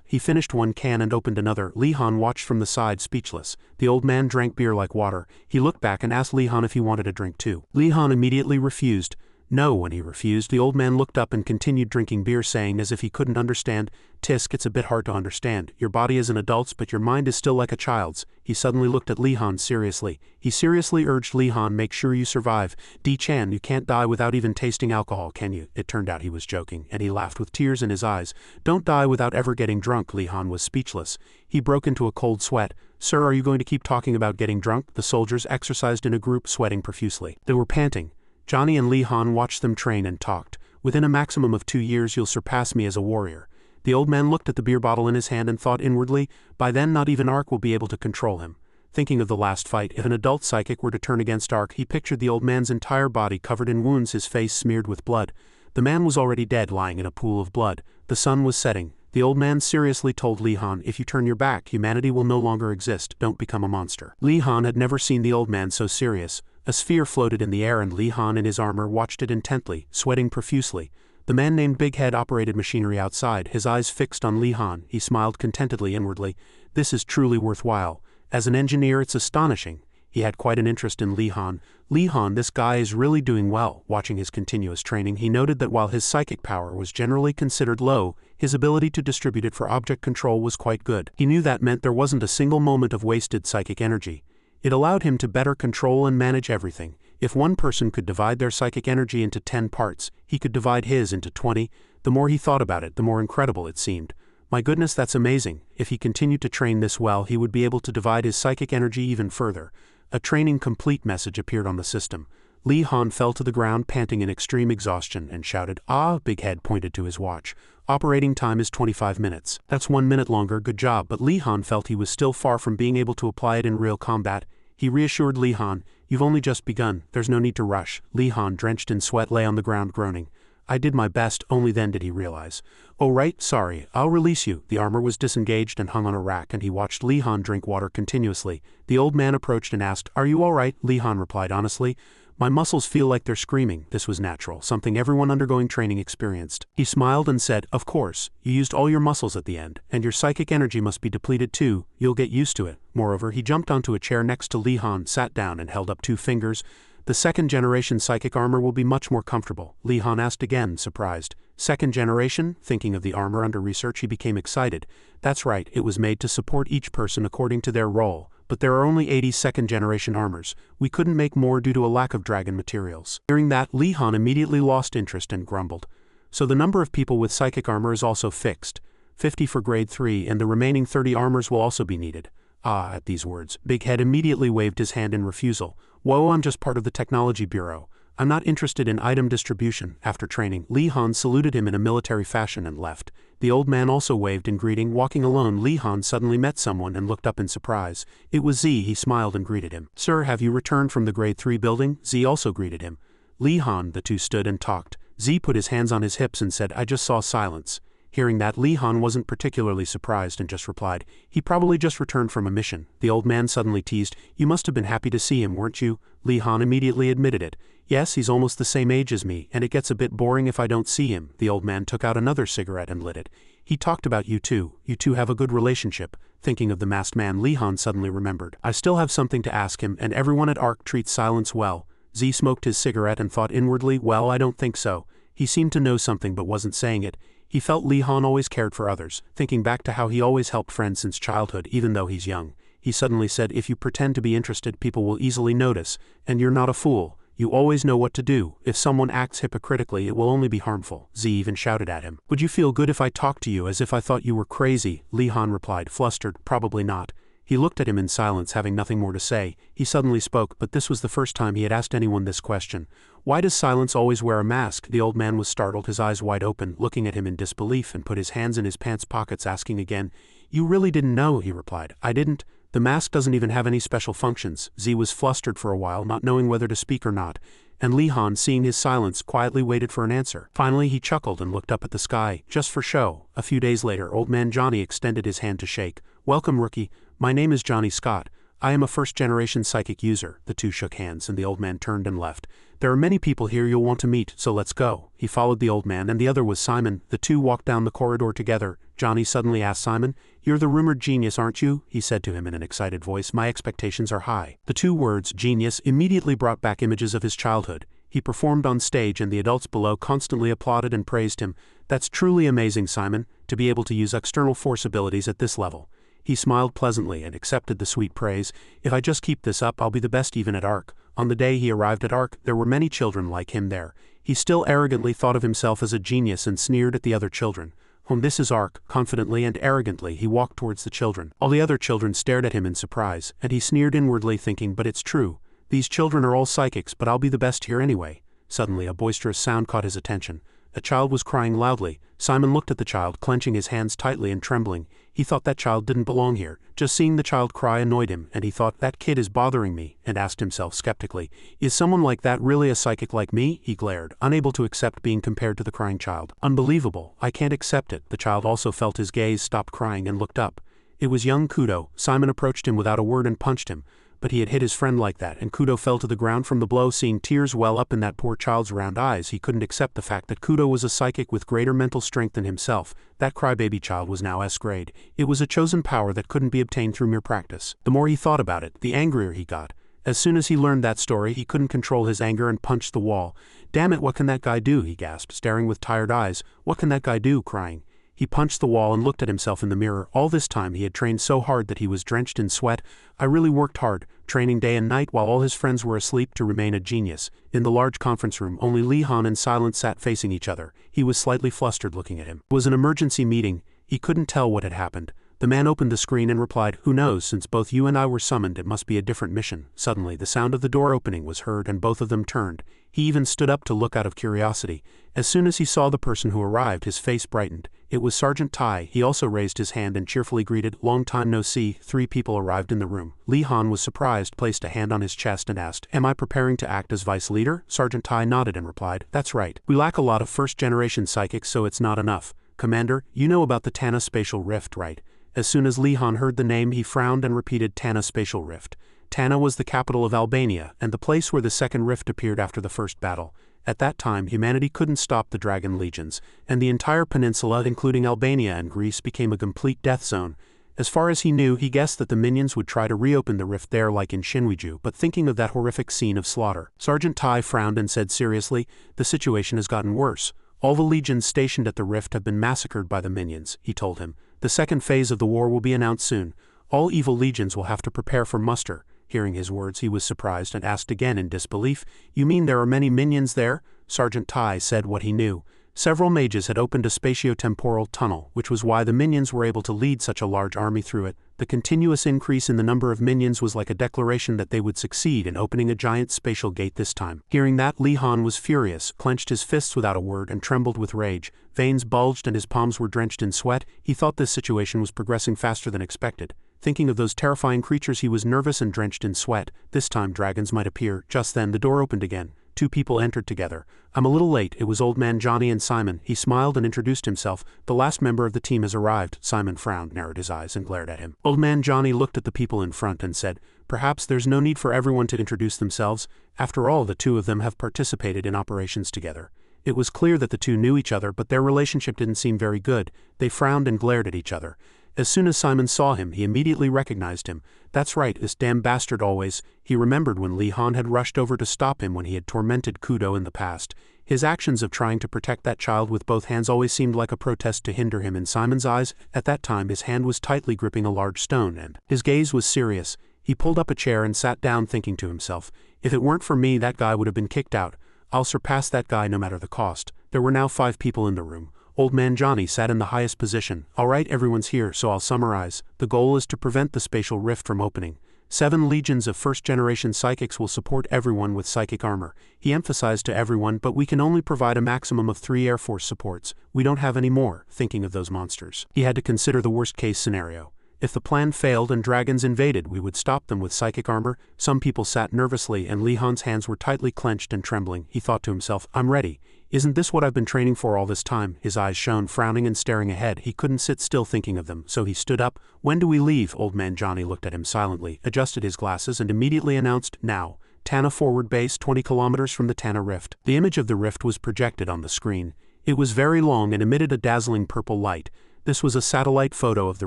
He finished one can and opened another. Lee Han watched from the side, speechless. The old man drank beer like water. He looked back and asked Lee Han if he wanted a drink too. Lee Han immediately refused. No, when he refused, the old man looked up and continued drinking beer, saying as if he couldn't understand, "Tisk, it's a bit hard to understand. Your body is an adult's but your mind is still like a child's." He suddenly looked at Lee Han seriously. He seriously urged Lee Han, "Make sure you survive. D-Chan, you can't die without even tasting alcohol, can you?" It turned out he was joking, and he laughed with tears in his eyes. "Don't die without ever getting drunk." Lee Han was speechless. He broke into a cold sweat. "Sir, are you going to keep talking about getting drunk?" The soldiers exercised in a group, sweating profusely. They were panting. Johnny and Lee Han watched them train and talked. "Within a maximum of 2 years you'll surpass me as a warrior." The old man looked at the beer bottle in his hand and thought inwardly, by then not even Ark will be able to control him. Thinking of the last fight, if an adult psychic were to turn against Ark, he pictured the old man's entire body covered in wounds, his face smeared with blood. The man was already dead, lying in a pool of blood. The sun was setting. The old man seriously told Lee Han, "If you turn your back, humanity will no longer exist. Don't become a monster." Lee Han had never seen the old man so serious. A sphere floated in the air and Lee Han in his armor watched it intently, sweating profusely. The man named Big Head operated machinery outside, his eyes fixed on Lee Han. He smiled contentedly inwardly. "This is truly worthwhile. As an engineer, it's astonishing." He had quite an interest in Lee Han. "Lee Han, this guy is really doing well." Watching his continuous training, he noted that while his psychic power was generally considered low, his ability to distribute it for object control was quite good. He knew that meant there wasn't a single moment of wasted psychic energy. It allowed him to better control and manage everything. If one person could divide their psychic energy into 10 parts, he could divide his into 20. The more he thought about it, the more incredible it seemed. My goodness, that's amazing. If he continued to train this well, he would be able to divide his psychic energy even further. A training complete message appeared on the system. Lee Han fell to the ground, panting in extreme exhaustion, and shouted, "Ah!" Big Head pointed to his watch. "Operating time is 25 minutes. That's 1 minute longer, good job." But Lee Han felt he was still far from being able to apply it in real combat. He reassured Lee Han, "You've only just begun, there's no need to rush." Lee Han, drenched in sweat, lay on the ground groaning. "I did my best." Only then did he realize. "Oh right, sorry, I'll release you." The armor was disengaged and hung on a rack, and he watched Lee Han drink water continuously. The old man approached and asked, "Are you all right?" Lee Han replied honestly, "My muscles feel like they're screaming." This was natural, something everyone undergoing training experienced. He smiled and said, "Of course, you used all your muscles at the end, and your psychic energy must be depleted too. You'll get used to it." Moreover, he jumped onto a chair next to Lee Han, sat down and held up 2 fingers. "The second generation psychic armor will be much more comfortable." Lee Han asked again, surprised. "Second generation?" Thinking of the armor under research, he became excited. "That's right, it was made to support each person according to their role. But there are only 80 second-generation armors. We couldn't make more due to a lack of dragon materials." Hearing that, Lee Han immediately lost interest and grumbled. "So the number of people with psychic armor is also fixed. 50 for grade 3, and the remaining 30 armors will also be needed." At these words, Big Head immediately waved his hand in refusal. "Whoa, I'm just part of the Technology Bureau. I'm not interested in item distribution." After training, Lee Han saluted him in a military fashion and left. The old man also waved in greeting. Walking alone, Lee Han suddenly met someone and looked up in surprise. It was Z. He smiled and greeted him. "Sir, have you returned from the grade 3 building?" Z also greeted him. Lee Han, the two stood and talked. Z put his hands on his hips and said, "I just saw silence." Hearing that, Lee Han wasn't particularly surprised and just replied, "He probably just returned from a mission." The old man suddenly teased, "You must have been happy to see him, weren't you?" Lee Han immediately admitted it. "Yes, he's almost the same age as me, and it gets a bit boring if I don't see him." The old man took out another cigarette and lit it. "He talked about you two. You two have a good relationship." Thinking of the masked man, Lee Han suddenly remembered. "I still have something to ask him, and everyone at Ark treats silence well." Z smoked his cigarette and thought inwardly, "Well, I don't think so." He seemed to know something but wasn't saying it. He felt Lee Han always cared for others, thinking back to how he always helped friends since childhood even though he's young. He suddenly said, "If you pretend to be interested, people will easily notice, and you're not a fool. You always know what to do. If someone acts hypocritically, it will only be harmful." Z even shouted at him, "Would you feel good if I talked to you as if I thought you were crazy?" Lee Han replied, flustered, "Probably not." He looked at him in silence, having nothing more to say. He suddenly spoke, but this was the first time he had asked anyone this question. "Why does Silence always wear a mask?" The old man was startled, his eyes wide open, looking at him in disbelief, and put his hands in his pants pockets, asking again. "You really didn't know?" he replied. "I didn't. The mask doesn't even have any special functions." Z was flustered for a while, not knowing whether to speak or not, and Lee Han, seeing his silence, quietly waited for an answer. Finally he chuckled and looked up at the sky, just for show. A few days later, old man Johnny extended his hand to shake. "Welcome, rookie. My name is Johnny Scott. I am a first-generation psychic user. The two shook hands and the old man turned and left. There are many people here you'll want to meet, so let's go. He followed the old man and the other was Simon. The two walked down the corridor together. Johnny suddenly asked Simon, "You're the rumored genius, aren't you?" he said to him in an excited voice. "My expectations are high." The two words, genius, immediately brought back images of his childhood. He performed on stage and the adults below constantly applauded and praised him. "That's truly amazing, Simon, to be able to use external force abilities at this level." He smiled pleasantly and accepted the sweet praise. "If I just keep this up, I'll be the best even at ARC." On the day he arrived at ARC, there were many children like him there. He still arrogantly thought of himself as a genius and sneered at the other children. This is ARC. Confidently and arrogantly he walked towards the children. All the other children stared at him in surprise, and he sneered inwardly thinking, "But it's true. These children are all psychics, but I'll be the best here anyway." Suddenly a boisterous sound caught his attention. A child was crying loudly. Simon looked at the child, clenching his hands tightly and trembling. He thought that child didn't belong here. Just seeing the child cry annoyed him, and he thought, "That kid is bothering me," and asked himself skeptically, "Is someone like that really a psychic like me?" He glared, unable to accept being compared to the crying child. "Unbelievable. I can't accept it." The child also felt his gaze, stopped crying and looked up. It was young Kudo. Simon approached him without a word and punched him. But he had hit his friend like that, and Kudo fell to the ground from the blow. Seeing tears well up in that poor child's round eyes, he couldn't accept the fact that Kudo was a psychic with greater mental strength than himself. That crybaby child was now S-grade. It was a chosen power that couldn't be obtained through mere practice. The more he thought about it, the angrier he got. As soon as he learned that story, he couldn't control his anger and punched the wall. "Damn it, what can that guy do?" he gasped, staring with tired eyes. "What can that guy do?" crying. He punched the wall and looked at himself in the mirror. All this time he had trained so hard that he was drenched in sweat. "I really worked hard, training day and night while all his friends were asleep to remain a genius." In the large conference room, only Lee Han and Silence sat facing each other. He was slightly flustered looking at him. It was an emergency meeting. He couldn't tell what had happened. The man opened the screen and replied, "Who knows, since both you and I were summoned, it must be a different mission." Suddenly the sound of the door opening was heard and both of them turned. He even stood up to look out of curiosity. As soon as he saw the person who arrived, his face brightened. It was Sergeant Tai. He also raised his hand and cheerfully greeted, "Long time no see." 3 people arrived in the room. Lee Han was surprised, placed a hand on his chest and asked, "Am I preparing to act as vice leader?" Sergeant Tai nodded and replied, "That's right. We lack a lot of first-generation psychics, so it's not enough. Commander, you know about the Tana Spatial Rift, right?" As soon as Lee Han heard the name, he frowned and repeated, "Tana Spatial Rift." Tana was the capital of Albania, and the place where the second rift appeared after the first battle. At that time, humanity couldn't stop the dragon legions, and the entire peninsula, including Albania and Greece, became a complete death zone. As far as he knew, he guessed that the minions would try to reopen the rift there like in Shinwiju, but thinking of that horrific scene of slaughter, Sergeant Tai frowned and said seriously, "The situation has gotten worse. All the legions stationed at the rift have been massacred by the minions," he told him. "The second phase of the war will be announced soon. All evil legions will have to prepare for muster." Hearing his words, he was surprised and asked again in disbelief, "You mean there are many minions there?" Sergeant Tai said what he knew. Several mages had opened a spatio-temporal tunnel, which was why the minions were able to lead such a large army through it. The continuous increase in the number of minions was like a declaration that they would succeed in opening a giant spatial gate this time. Hearing that, Lee Han was furious, clenched his fists without a word and trembled with rage. Veins bulged and his palms were drenched in sweat. He thought this situation was progressing faster than expected. Thinking of those terrifying creatures, he was nervous and drenched in sweat. This time dragons might appear. Just then the door opened again. 2 people entered together. "I'm a little late." It was Old Man Johnny and Simon. He smiled and introduced himself. "The last member of the team has arrived." Simon frowned, narrowed his eyes, and glared at him. Old Man Johnny looked at the people in front and said, "Perhaps there's no need for everyone to introduce themselves. After all, the 2 of them have participated in operations together." It was clear that the 2 knew each other, but their relationship didn't seem very good. They frowned and glared at each other. As soon as Simon saw him, he immediately recognized him. "That's right, this damn bastard always." He remembered when Lee Han had rushed over to stop him when he had tormented Kudo in the past. His actions of trying to protect that child with both hands always seemed like a protest to hinder him in Simon's eyes. At that time his hand was tightly gripping a large stone, and his gaze was serious. He pulled up a chair and sat down thinking to himself, "If it weren't for me, that guy would have been kicked out. I'll surpass that guy no matter the cost." There were now 5 people in the room. Old Man Johnny sat in the highest position. "All right, everyone's here, so I'll summarize. The goal is to prevent the spatial rift from opening. 7 legions of first-generation psychics will support everyone with psychic armor." He emphasized to everyone, "But we can only provide a maximum of 3 Air Force supports. We don't have any more." Thinking of those monsters, he had to consider the worst-case scenario. If the plan failed and dragons invaded, we would stop them with psychic armor. Some people sat nervously and Lee Han's hands were tightly clenched and trembling. He thought to himself, "I'm ready." Isn't this what I've been training for all this time? His eyes shone, frowning and staring ahead. He couldn't sit still thinking of them, so he stood up. When do we leave? Old man Johnny looked at him silently, adjusted his glasses and immediately announced, now. Tana forward base 20 kilometers from the Tana Rift. The image of the rift was projected on the screen. It was very long and emitted a dazzling purple light. This was a satellite photo of the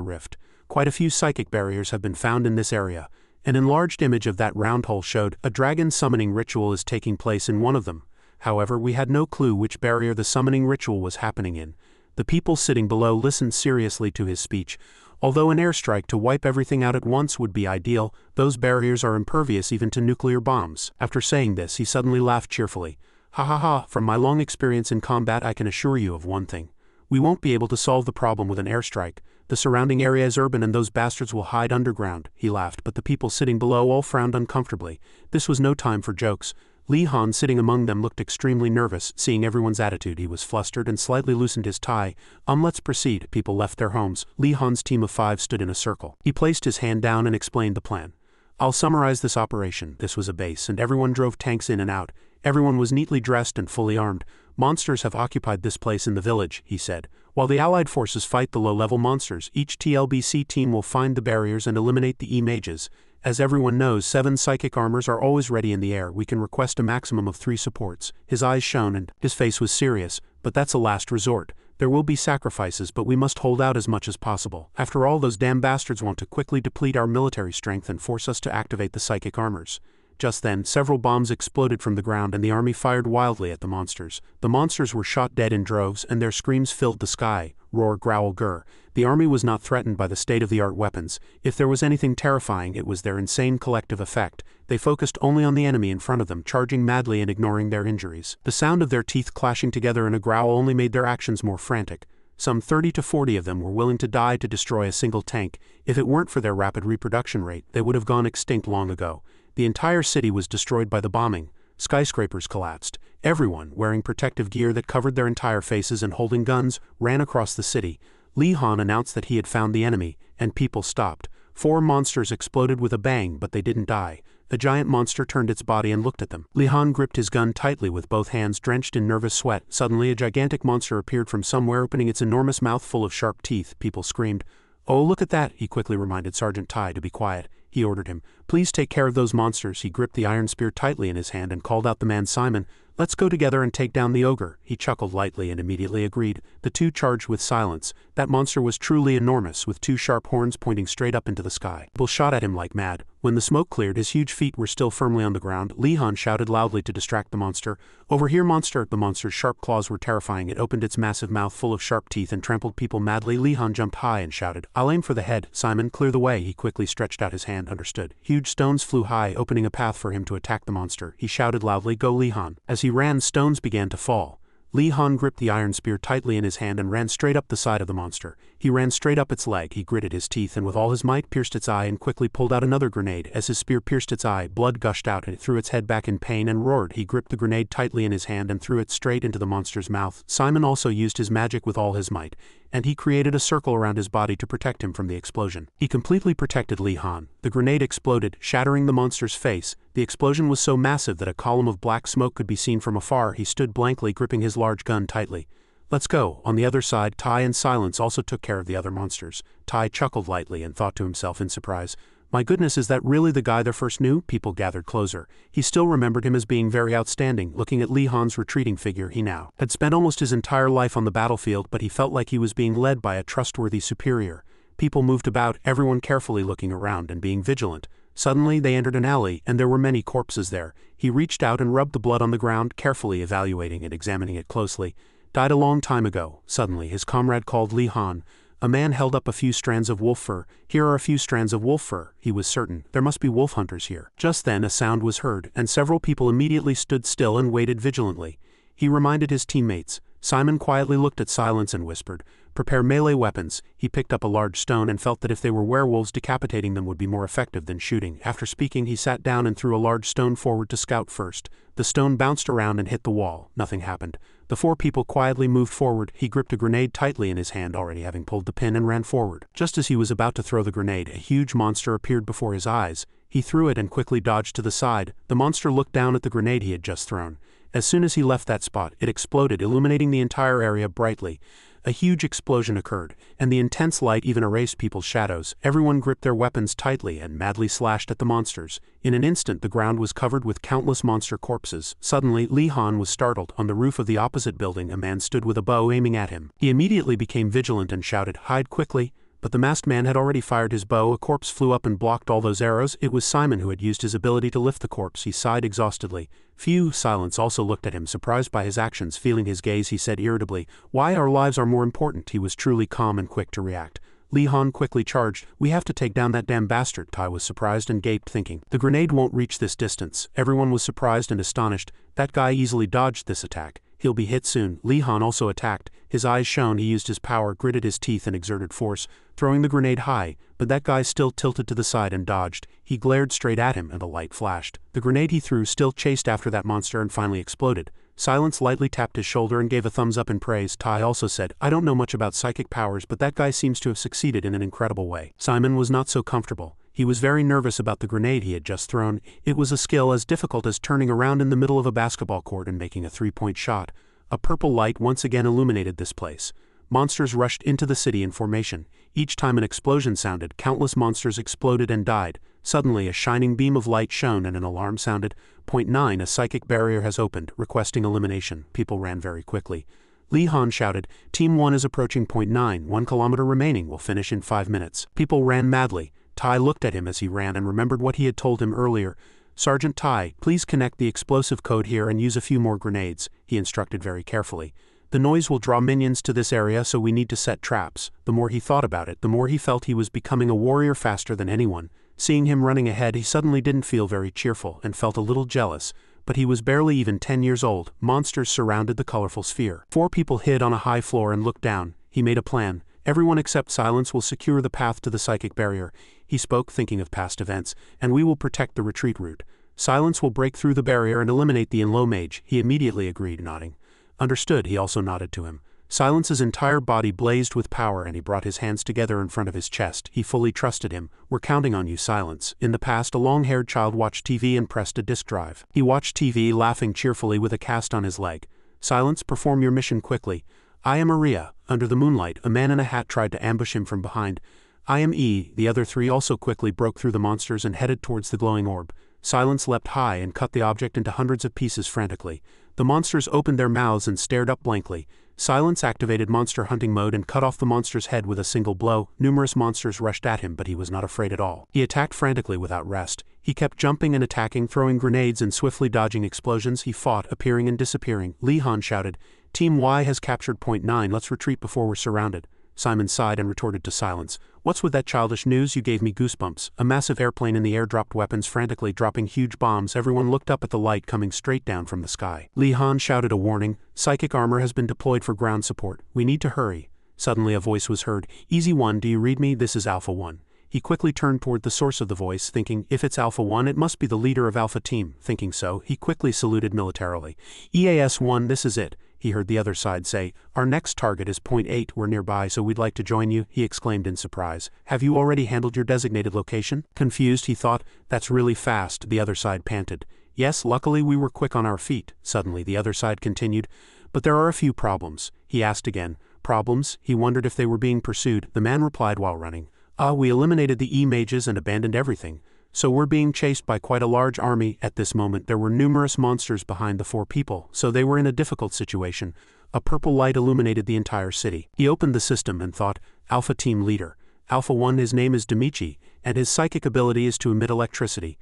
rift. Quite a few psychic barriers have been found in this area. An enlarged image of that round hole showed a dragon summoning ritual is taking place in one of them. However, we had no clue which barrier the summoning ritual was happening in. The people sitting below listened seriously to his speech. Although an airstrike to wipe everything out at once would be ideal, those barriers are impervious even to nuclear bombs. After saying this, he suddenly laughed cheerfully. Ha ha ha, from my long experience in combat I can assure you of one thing. We won't be able to solve the problem with an airstrike. The surrounding area is urban and those bastards will hide underground. He laughed, but the people sitting below all frowned uncomfortably. This was no time for jokes. Li Han sitting among them looked extremely nervous. Seeing everyone's attitude, he was flustered and slightly loosened his tie. Let's proceed. People left their homes. Li Han's team of 5 stood in a circle. He placed his hand down and explained the plan. I'll summarize this operation. This was a base, and everyone drove tanks in and out. Everyone was neatly dressed and fully armed. Monsters have occupied this place in the village, he said. While the Allied forces fight the low-level monsters, each TLBC team will find the barriers and eliminate the E-mages. As everyone knows, 7 psychic armors are always ready in the air. We can request a maximum of 3 supports. His eyes shone and his face was serious, but that's a last resort. There will be sacrifices, but we must hold out as much as possible. After all, those damn bastards want to quickly deplete our military strength and force us to activate the psychic armors. Just then, several bombs exploded from the ground and the army fired wildly at the monsters. The monsters were shot dead in droves and their screams filled the sky. Roar, growl, grr. The army was not threatened by the state-of-the-art weapons. If there was anything terrifying, it was their insane collective effect. They focused only on the enemy in front of them, charging madly and ignoring their injuries. The sound of their teeth clashing together in a growl only made their actions more frantic. Some 30 to 40 of them were willing to die to destroy a single tank. If it weren't for their rapid reproduction rate, they would have gone extinct long ago. The entire city was destroyed by the bombing. Skyscrapers collapsed. Everyone, wearing protective gear that covered their entire faces and holding guns, ran across the city. Li Han announced that he had found the enemy, and people stopped. 4 monsters exploded with a bang, but they didn't die. A giant monster turned its body and looked at them. Li Han gripped his gun tightly with both hands, drenched in nervous sweat. Suddenly, a gigantic monster appeared from somewhere, opening its enormous mouth full of sharp teeth. People screamed. Oh, look at that, he quickly reminded Sergeant Tai to be quiet. He ordered him. Please take care of those monsters. He gripped the iron spear tightly in his hand and called out the man Simon. Let's go together and take down the ogre. He chuckled lightly and immediately agreed. The two charged with silence. That monster was truly enormous, with 2 sharp horns pointing straight up into the sky. People shot at him like mad. When the smoke cleared, his huge feet were still firmly on the ground. Li Han shouted loudly to distract the monster. Over here, monster! The monster's sharp claws were terrifying. It opened its massive mouth full of sharp teeth and trampled people madly. Li Han jumped high and shouted, I'll aim for the head. Simon, clear the way. He quickly stretched out his hand. Understood. Huge stones flew high, opening a path for him to attack the monster. He shouted loudly, Go Li Han. As he ran, stones began to fall. Li Han gripped the iron spear tightly in his hand and ran straight up the side of the monster. He ran straight up its leg. He gritted his teeth and with all his might pierced its eye and quickly pulled out another grenade. As his spear pierced its eye, blood gushed out and it threw its head back in pain and roared. He gripped the grenade tightly in his hand and threw it straight into the monster's mouth. Simon also used his magic with all his might, and he created a circle around his body to protect him from the explosion. He completely protected Li Han. The grenade exploded, shattering the monster's face. The explosion was so massive that a column of black smoke could be seen from afar. He stood blankly, gripping his large gun tightly. Let's go. On the other side, Tai and Silence also took care of the other monsters. Tai chuckled lightly and thought to himself in surprise, my goodness, is that really the guy they first knew? People gathered closer. He still remembered him as being very outstanding. Looking at Li Han's retreating figure, he now had spent almost his entire life on the battlefield, but he felt like he was being led by a trustworthy superior. People moved about, everyone carefully looking around and being vigilant. Suddenly they entered an alley, and there were many corpses there. He reached out and rubbed the blood on the ground, carefully evaluating and examining it closely. Died a long time ago. Suddenly his comrade called Li Han. A man held up a few strands of wolf fur. Here are a few strands of wolf fur. He was certain. There must be wolf hunters here. Just then a sound was heard, and several people immediately stood still and waited vigilantly. He reminded his teammates. Simon quietly looked at Silence and whispered, prepare melee weapons. He picked up a large stone and felt that if they were werewolves, decapitating them would be more effective than shooting. After speaking, he sat down and threw a large stone forward to scout first. The stone bounced around and hit the wall. Nothing happened. The 4 people quietly moved forward. He gripped a grenade tightly in his hand, already having pulled the pin, and ran forward. Just as he was about to throw the grenade, a huge monster appeared before his eyes. He threw it and quickly dodged to the side. The monster looked down at the grenade he had just thrown. As soon as he left that spot, it exploded, illuminating the entire area brightly. A huge explosion occurred, and the intense light even erased people's shadows. Everyone gripped their weapons tightly and madly slashed at the monsters. In an instant, the ground was covered with countless monster corpses. Suddenly, Lee Han was startled. On the roof of the opposite building, a man stood with a bow aiming at him. He immediately became vigilant and shouted, "Hide quickly!" But the masked man had already fired his bow. A corpse flew up and blocked all those arrows. It was Simon who had used his ability to lift the corpse. He sighed exhaustedly. Phew! Silence also looked at him, surprised by his actions. Feeling his gaze, he said irritably, "Why, our lives are more important." He was truly calm and quick to react. Lee Han quickly charged. "We have to take down that damn bastard." Tai was surprised and gaped, thinking, "The grenade won't reach this distance." Everyone was surprised and astonished. That guy easily dodged this attack. He'll be hit soon. Lee Han also attacked. His eyes shone. He used his power, gritted his teeth and exerted force, throwing the grenade high, but that guy still tilted to the side and dodged. He glared straight at him and a light flashed. The grenade he threw still chased after that monster and finally exploded. Silence lightly tapped his shoulder and gave a thumbs up in praise. Tai also said, "I don't know much about psychic powers, but that guy seems to have succeeded in an incredible way." Simon was not so comfortable. He was very nervous about the grenade he had just thrown. It was a skill as difficult as turning around in the middle of a basketball court and making a three-point shot. A purple light once again illuminated this place. Monsters rushed into the city in formation. Each time an explosion sounded, countless monsters exploded and died. Suddenly, a shining beam of light shone and an alarm sounded. Point 9, a psychic barrier has opened, requesting elimination. People ran very quickly. Lee Han shouted, "Team 1 is approaching point 9, 1 kilometer remaining, will finish in 5 minutes. People ran madly. Tai looked at him as he ran and remembered what he had told him earlier. "Sergeant Tai, please connect the explosive code here and use a few more grenades," he instructed very carefully. "The noise will draw minions to this area, so we need to set traps." The more he thought about it, the more he felt he was becoming a warrior faster than anyone. Seeing him running ahead, he suddenly didn't feel very cheerful and felt a little jealous. But he was barely even 10 years old. Monsters surrounded the colorful sphere. 4 people hid on a high floor and looked down. He made a plan. "Everyone except Silence will secure the path to the psychic barrier," he spoke, thinking of past events, "and we will protect the retreat route. Silence will break through the barrier and eliminate the in-low mage." He immediately agreed, nodding. "Understood," he also nodded to him. Silence's entire body blazed with power and he brought his hands together in front of his chest. He fully trusted him. "We're counting on you, Silence." In the past, a long-haired child watched TV and pressed a disk drive. He watched TV, laughing cheerfully with a cast on his leg. "Silence, perform your mission quickly." "I am Maria." Under the moonlight, a man in a hat tried to ambush him from behind. "I am E." The other 3 also quickly broke through the monsters and headed towards the glowing orb. Silence leapt high and cut the object into hundreds of pieces frantically. The monsters opened their mouths and stared up blankly. Silence activated monster hunting mode and cut off the monster's head with a single blow. Numerous monsters rushed at him, but he was not afraid at all. He attacked frantically without rest. He kept jumping and attacking, throwing grenades and swiftly dodging explosions. He fought, appearing and disappearing. Lee Han shouted, "Team Y has captured point 9, let's retreat before we're surrounded." Simon sighed and retorted to Silence, "What's with that childish news? You gave me goosebumps." A massive airplane in the air dropped weapons frantically, dropping huge bombs. Everyone looked up at the light coming straight down from the sky. Lee Han shouted a warning, "Psychic armor has been deployed for ground support. We need to hurry." Suddenly a voice was heard, "Easy 1, do you read me? This is Alpha 1. He quickly turned toward the source of the voice, thinking, if it's Alpha 1, it must be the leader of Alpha Team. Thinking so, he quickly saluted militarily. "EAS-1, this is it," he heard the other side say. "Our next target is point 8, we're nearby, so we'd like to join you," he exclaimed in surprise. "Have you already handled your designated location?" Confused, he thought, "That's really fast," the other side panted. "Yes, luckily we were quick on our feet." Suddenly the other side continued, "But there are a few problems." He asked again. Problems? He wondered if they were being pursued. The man replied while running. We eliminated the E-mages and abandoned everything. So we're being chased by quite a large army." At this moment there were numerous monsters behind the 4 people, so they were in a difficult situation. A purple light illuminated the entire city. He opened the system and thought, Alpha Team Leader. Alpha 1, his name is Demichi, and his psychic ability is to emit electricity.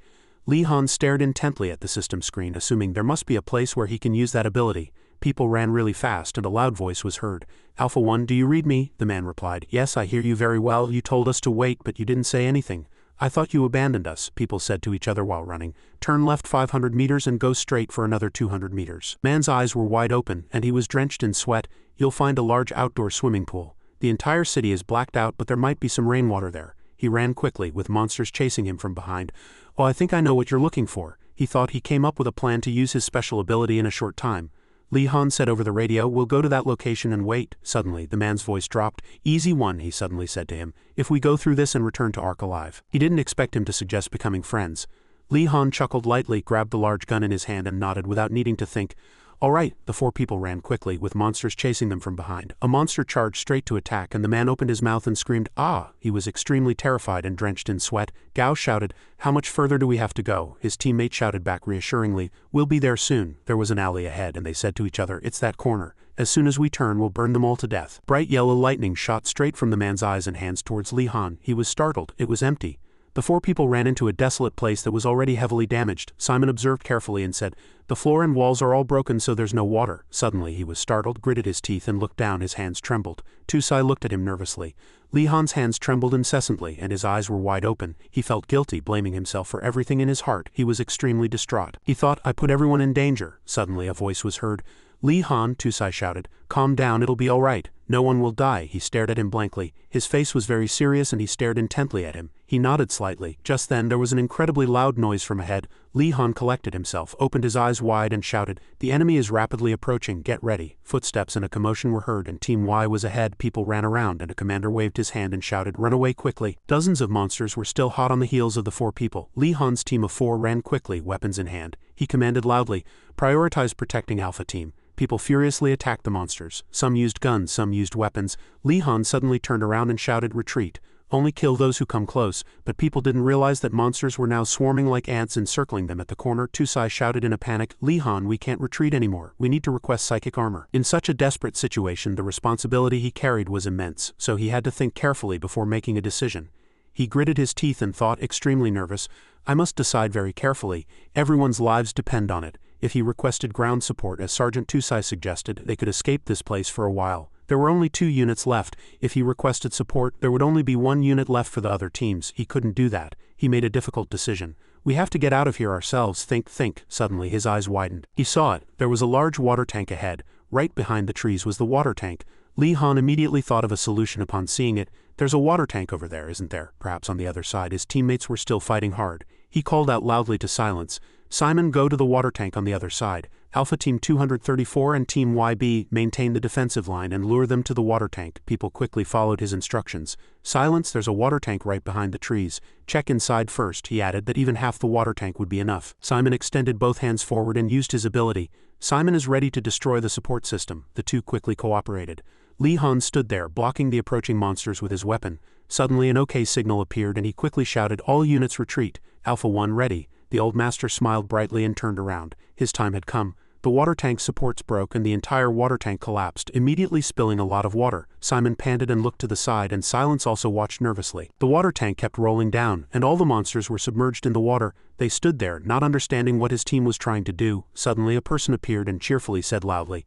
Lee Han stared intently at the system screen, assuming there must be a place where he can use that ability. People ran really fast and a loud voice was heard. "Alpha 1, do you read me?" The man replied. "Yes, I hear you very well. You told us to wait, but you didn't say anything." "I thought you abandoned us," people said to each other while running. "Turn left 500 meters and go straight for another 200 meters. Man's eyes were wide open, and he was drenched in sweat. "You'll find a large outdoor swimming pool. The entire city is blacked out, but there might be some rainwater there." He ran quickly, with monsters chasing him from behind. "Oh, I think I know what you're looking for." He thought he came up with a plan to use his special ability in a short time. Lee Han said over the radio, "We'll go to that location and wait." Suddenly, the man's voice dropped. "Easy 1, he suddenly said to him. "If we go through this and return to Ark alive." He didn't expect him to suggest becoming friends. Lee Han chuckled lightly, grabbed the large gun in his hand and nodded without needing to think. All right, the four people ran quickly, with monsters chasing them from behind. A monster charged straight to attack, and the man opened his mouth and screamed, "Ah!" He was extremely terrified and drenched in sweat. Gao shouted, "How much further do we have to go?" His teammate shouted back reassuringly, "We'll be there soon." There was an alley ahead, and they said to each other, "It's that corner. As soon as we turn, we'll burn them all to death." Bright yellow lightning shot straight from the man's eyes and hands towards Li Han. He was startled. It was empty. The four people ran into a desolate place that was already heavily damaged. Simon observed carefully and said, "The floor and walls are all broken, so there's no water." Suddenly he was startled, gritted his teeth and looked down. His hands trembled. Tusai looked at him nervously. Li Han's hands trembled incessantly and his eyes were wide open. He felt guilty, blaming himself for everything in his heart. He was extremely distraught. He thought, "I put everyone in danger." Suddenly a voice was heard. "Li Han," Tusai shouted, "calm down, it'll be all right. No one will die." He stared at him blankly. His face was very serious and he stared intently at him. He nodded slightly. Just then there was an incredibly loud noise from ahead. Li Han collected himself, opened his eyes wide and shouted, "The enemy is rapidly approaching, get ready." Footsteps and a commotion were heard and Team Y was ahead. People ran around and a commander waved his hand and shouted, "Run away quickly." Dozens of monsters were still hot on the heels of the four people. Li Han's team of four ran quickly, weapons in hand. He commanded loudly, "Prioritize protecting Alpha Team." People furiously attacked the monsters. Some used guns, some used weapons. Li Han suddenly turned around and shouted, "Retreat. Only kill those who come close," but people didn't realize that monsters were now swarming like ants encircling them at the corner. Tusai shouted in a panic, "Li Han, we can't retreat anymore. We need to request psychic armor." In such a desperate situation, the responsibility he carried was immense, so he had to think carefully before making a decision. He gritted his teeth and thought, extremely nervous, "I must decide very carefully. Everyone's lives depend on it." If he requested ground support, as Sergeant Tusai suggested, they could escape this place for a while. There were only 2 units left. If he requested support, there would only be 1 unit left for the other teams. He couldn't do that. He made a difficult decision. "We have to get out of here ourselves. Think." Suddenly his eyes widened. He saw it. There was a large water tank ahead. Right behind the trees was the water tank. Li Han immediately thought of a solution upon seeing it. "There's a water tank over there, isn't there?" Perhaps on the other side. His teammates were still fighting hard. He called out loudly to silence. "Simon, go to the water tank on the other side. Alpha Team 234 and Team YB maintain the defensive line and lure them to the water tank." People quickly followed his instructions. "Silence, there's a water tank right behind the trees. Check inside first." He added that even half the water tank would be enough. Simon extended both hands forward and used his ability. "Simon is ready to destroy the support system." The two quickly cooperated. Li Han stood there, blocking the approaching monsters with his weapon. Suddenly an OK signal appeared and he quickly shouted, "All units retreat. Alpha 1 ready." The old master smiled brightly and turned around. His time had come. The water tank supports broke and the entire water tank collapsed, immediately spilling a lot of water. Simon panted and looked to the side, and Silence also watched nervously. The water tank kept rolling down, and all the monsters were submerged in the water. They stood there, not understanding what his team was trying to do. Suddenly a person appeared and cheerfully said loudly,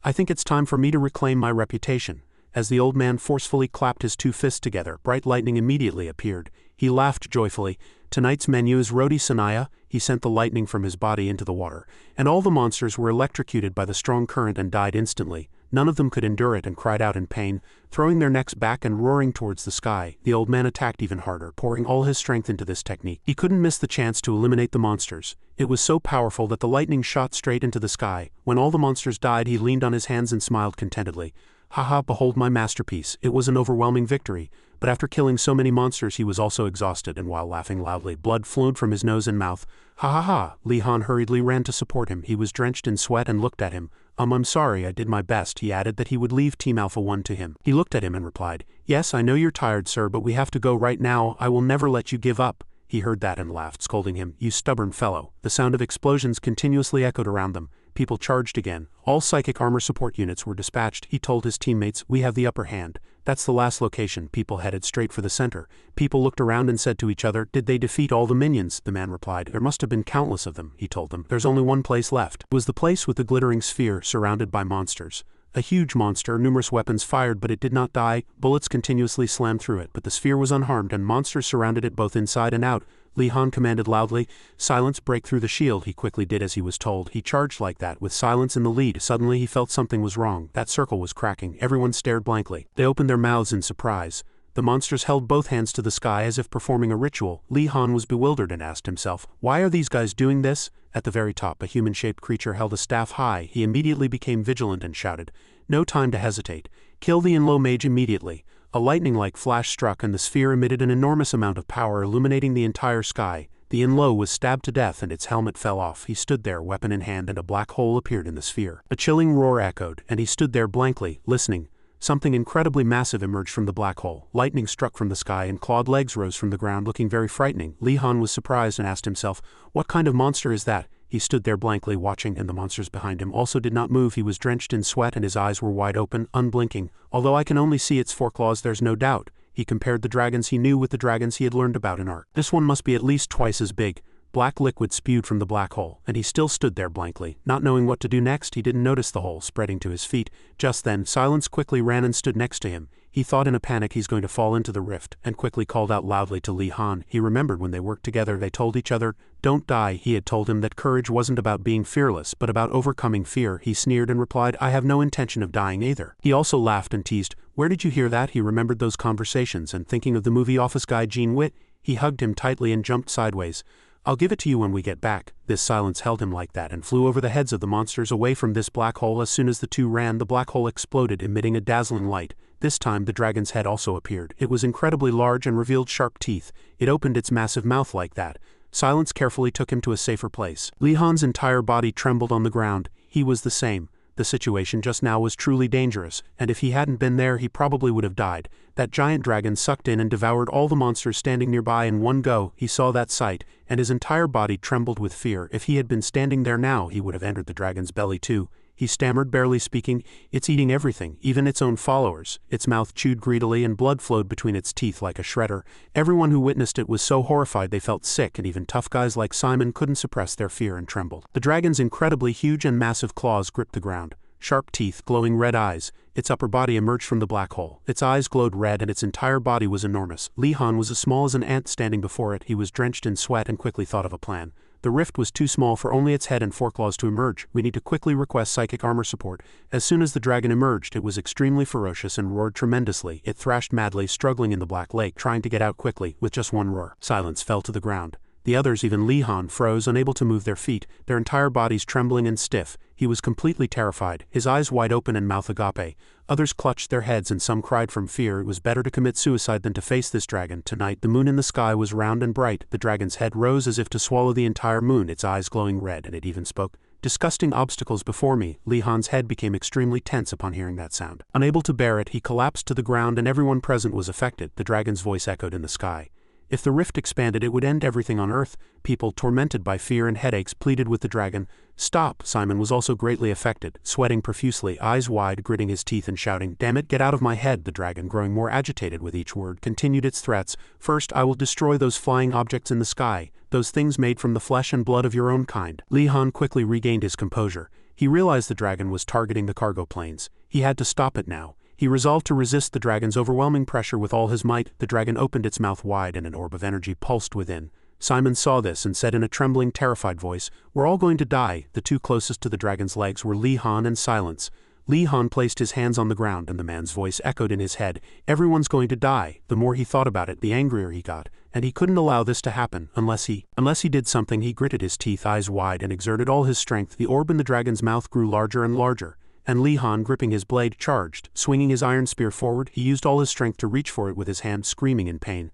"I think it's time for me to reclaim my reputation." As the old man forcefully clapped his 2 fists together, bright lightning immediately appeared. He laughed joyfully. "Tonight's menu is roti sanaya." He sent the lightning from his body into the water, and all the monsters were electrocuted by the strong current and died instantly. None of them could endure it and cried out in pain, throwing their necks back and roaring towards the sky. The old man attacked even harder, pouring all his strength into this technique. He couldn't miss the chance to eliminate the monsters. It was so powerful that the lightning shot straight into the sky. When all the monsters died, he leaned on his hands and smiled contentedly. "Haha, behold my masterpiece." It was an overwhelming victory. But after killing so many monsters he was also exhausted, and while laughing loudly, blood flowed from his nose and mouth. "Ha ha ha!" Li Han hurriedly ran to support him. He was drenched in sweat and looked at him. I'm sorry, I did my best." He added that he would leave Team Alpha 1 to him. He looked at him and replied, "Yes, I know you're tired, sir, but we have to go right now. I will never let you give up." He heard that and laughed, scolding him, "You stubborn fellow." The sound of explosions continuously echoed around them. People charged again. All psychic armor support units were dispatched. He told his teammates, "We have the upper hand." That's the last location. People headed straight for the center. People looked around and said to each other, "Did they defeat all the minions?" The man replied, "There must have been countless of them." He told them, "There's only one place left." It was the place with the glittering sphere surrounded by monsters. A huge monster, numerous weapons fired, but it did not die. Bullets continuously slammed through it, but the sphere was unharmed and monsters surrounded it both inside and out. Li Han commanded loudly, "Silence, break through the shield." He quickly did as he was told. He charged like that, with Silence in the lead. Suddenly he felt something was wrong. That circle was cracking. Everyone stared blankly. They opened their mouths in surprise. The monsters held both hands to the sky as if performing a ritual. Li Han was bewildered and asked himself, "Why are these guys doing this?" At the very top, a human-shaped creature held a staff high. He immediately became vigilant and shouted, "No time to hesitate. Kill the in-low mage immediately." A lightning-like flash struck and the sphere emitted an enormous amount of power, illuminating the entire sky. The in-low was stabbed to death and its helmet fell off. He stood there, weapon in hand, and a black hole appeared in the sphere. A chilling roar echoed, and he stood there blankly, listening. Something incredibly massive emerged from the black hole. Lightning struck from the sky and clawed legs rose from the ground, looking very frightening. Li Han was surprised and asked himself, "What kind of monster is that?" He stood there blankly watching, and the monsters behind him also did not move. He was drenched in sweat and his eyes were wide open, unblinking. "Although I can only see its 4 claws, there's no doubt." He compared the dragons he knew with the dragons he had learned about in art. "This one must be at least twice as big." Black liquid spewed from the black hole, and he still stood there blankly. Not knowing what to do next, he didn't notice the hole spreading to his feet. Just then, Silence quickly ran and stood next to him. He thought in a panic he's going to fall into the rift, and quickly called out loudly to Li Han. He remembered when they worked together they told each other, "Don't die." He had told him that courage wasn't about being fearless, but about overcoming fear. He sneered and replied, "I have no intention of dying either." He also laughed and teased, "Where did you hear that?" He remembered those conversations, and thinking of the movie office guy Gene Witt, he hugged him tightly and jumped sideways. "I'll give it to you when we get back." This silence held him like that and flew over the heads of the monsters away from this black hole. As soon as the two ran, the black hole exploded, emitting a dazzling light. This time the dragon's head also appeared. It was incredibly large and revealed sharp teeth. It opened its massive mouth like that. Silence carefully took him to a safer place. Li Han's entire body trembled on the ground. He was the same. The situation just now was truly dangerous, and if he hadn't been there he probably would have died. That giant dragon sucked in and devoured all the monsters standing nearby in one go. He saw that sight, and his entire body trembled with fear. If he had been standing there now, he would have entered the dragon's belly too. He stammered, barely speaking, "It's eating everything, even its own followers." Its mouth chewed greedily and blood flowed between its teeth like a shredder. Everyone who witnessed it was so horrified they felt sick, and even tough guys like Simon couldn't suppress their fear and trembled. The dragon's incredibly huge and massive claws gripped the ground. Sharp teeth, glowing red eyes. Its upper body emerged from the black hole. Its eyes glowed red and its entire body was enormous. Li Han was as small as an ant standing before it. He was drenched in sweat and quickly thought of a plan. The rift was too small for only its head and 4 claws to emerge. We need to quickly request psychic armor support. As soon as the dragon emerged, it was extremely ferocious and roared tremendously. It thrashed madly, struggling in the black lake, trying to get out quickly. With just one roar, Silence fell to the ground. The others, even Li Han, froze, unable to move their feet, their entire bodies trembling and stiff. He was completely terrified, his eyes wide open and mouth agape. Others clutched their heads and some cried from fear. It was better to commit suicide than to face this dragon. Tonight the moon in the sky was round and bright. The dragon's head rose as if to swallow the entire moon, its eyes glowing red, and it even spoke. "Disgusting obstacles before me." Li Han's head became extremely tense upon hearing that sound. Unable to bear it, he collapsed to the ground and everyone present was affected. The dragon's voice echoed in the sky. If the rift expanded, it would end everything on Earth. People, tormented by fear and headaches, pleaded with the dragon. "Stop!" Simon was also greatly affected, sweating profusely, eyes wide, gritting his teeth and shouting, "Damn it, get out of my head!" The dragon, growing more agitated with each word, continued its threats. "First, I will destroy those flying objects in the sky, those things made from the flesh and blood of your own kind." Li Han quickly regained his composure. He realized the dragon was targeting the cargo planes. He had to stop it now. He resolved to resist the dragon's overwhelming pressure with all his might. The dragon opened its mouth wide and an orb of energy pulsed within. Simon saw this and said in a trembling, terrified voice, "We're all going to die." The two closest to the dragon's legs were Li Han and Silence. Li Han placed his hands on the ground and the man's voice echoed in his head, "Everyone's going to die." The more he thought about it, the angrier he got, and he couldn't allow this to happen unless he did something. He gritted his teeth, eyes wide, and exerted all his strength. The orb in the dragon's mouth grew larger and larger. And Li Han, gripping his blade, charged. Swinging his iron spear forward, he used all his strength to reach for it with his hand, screaming in pain.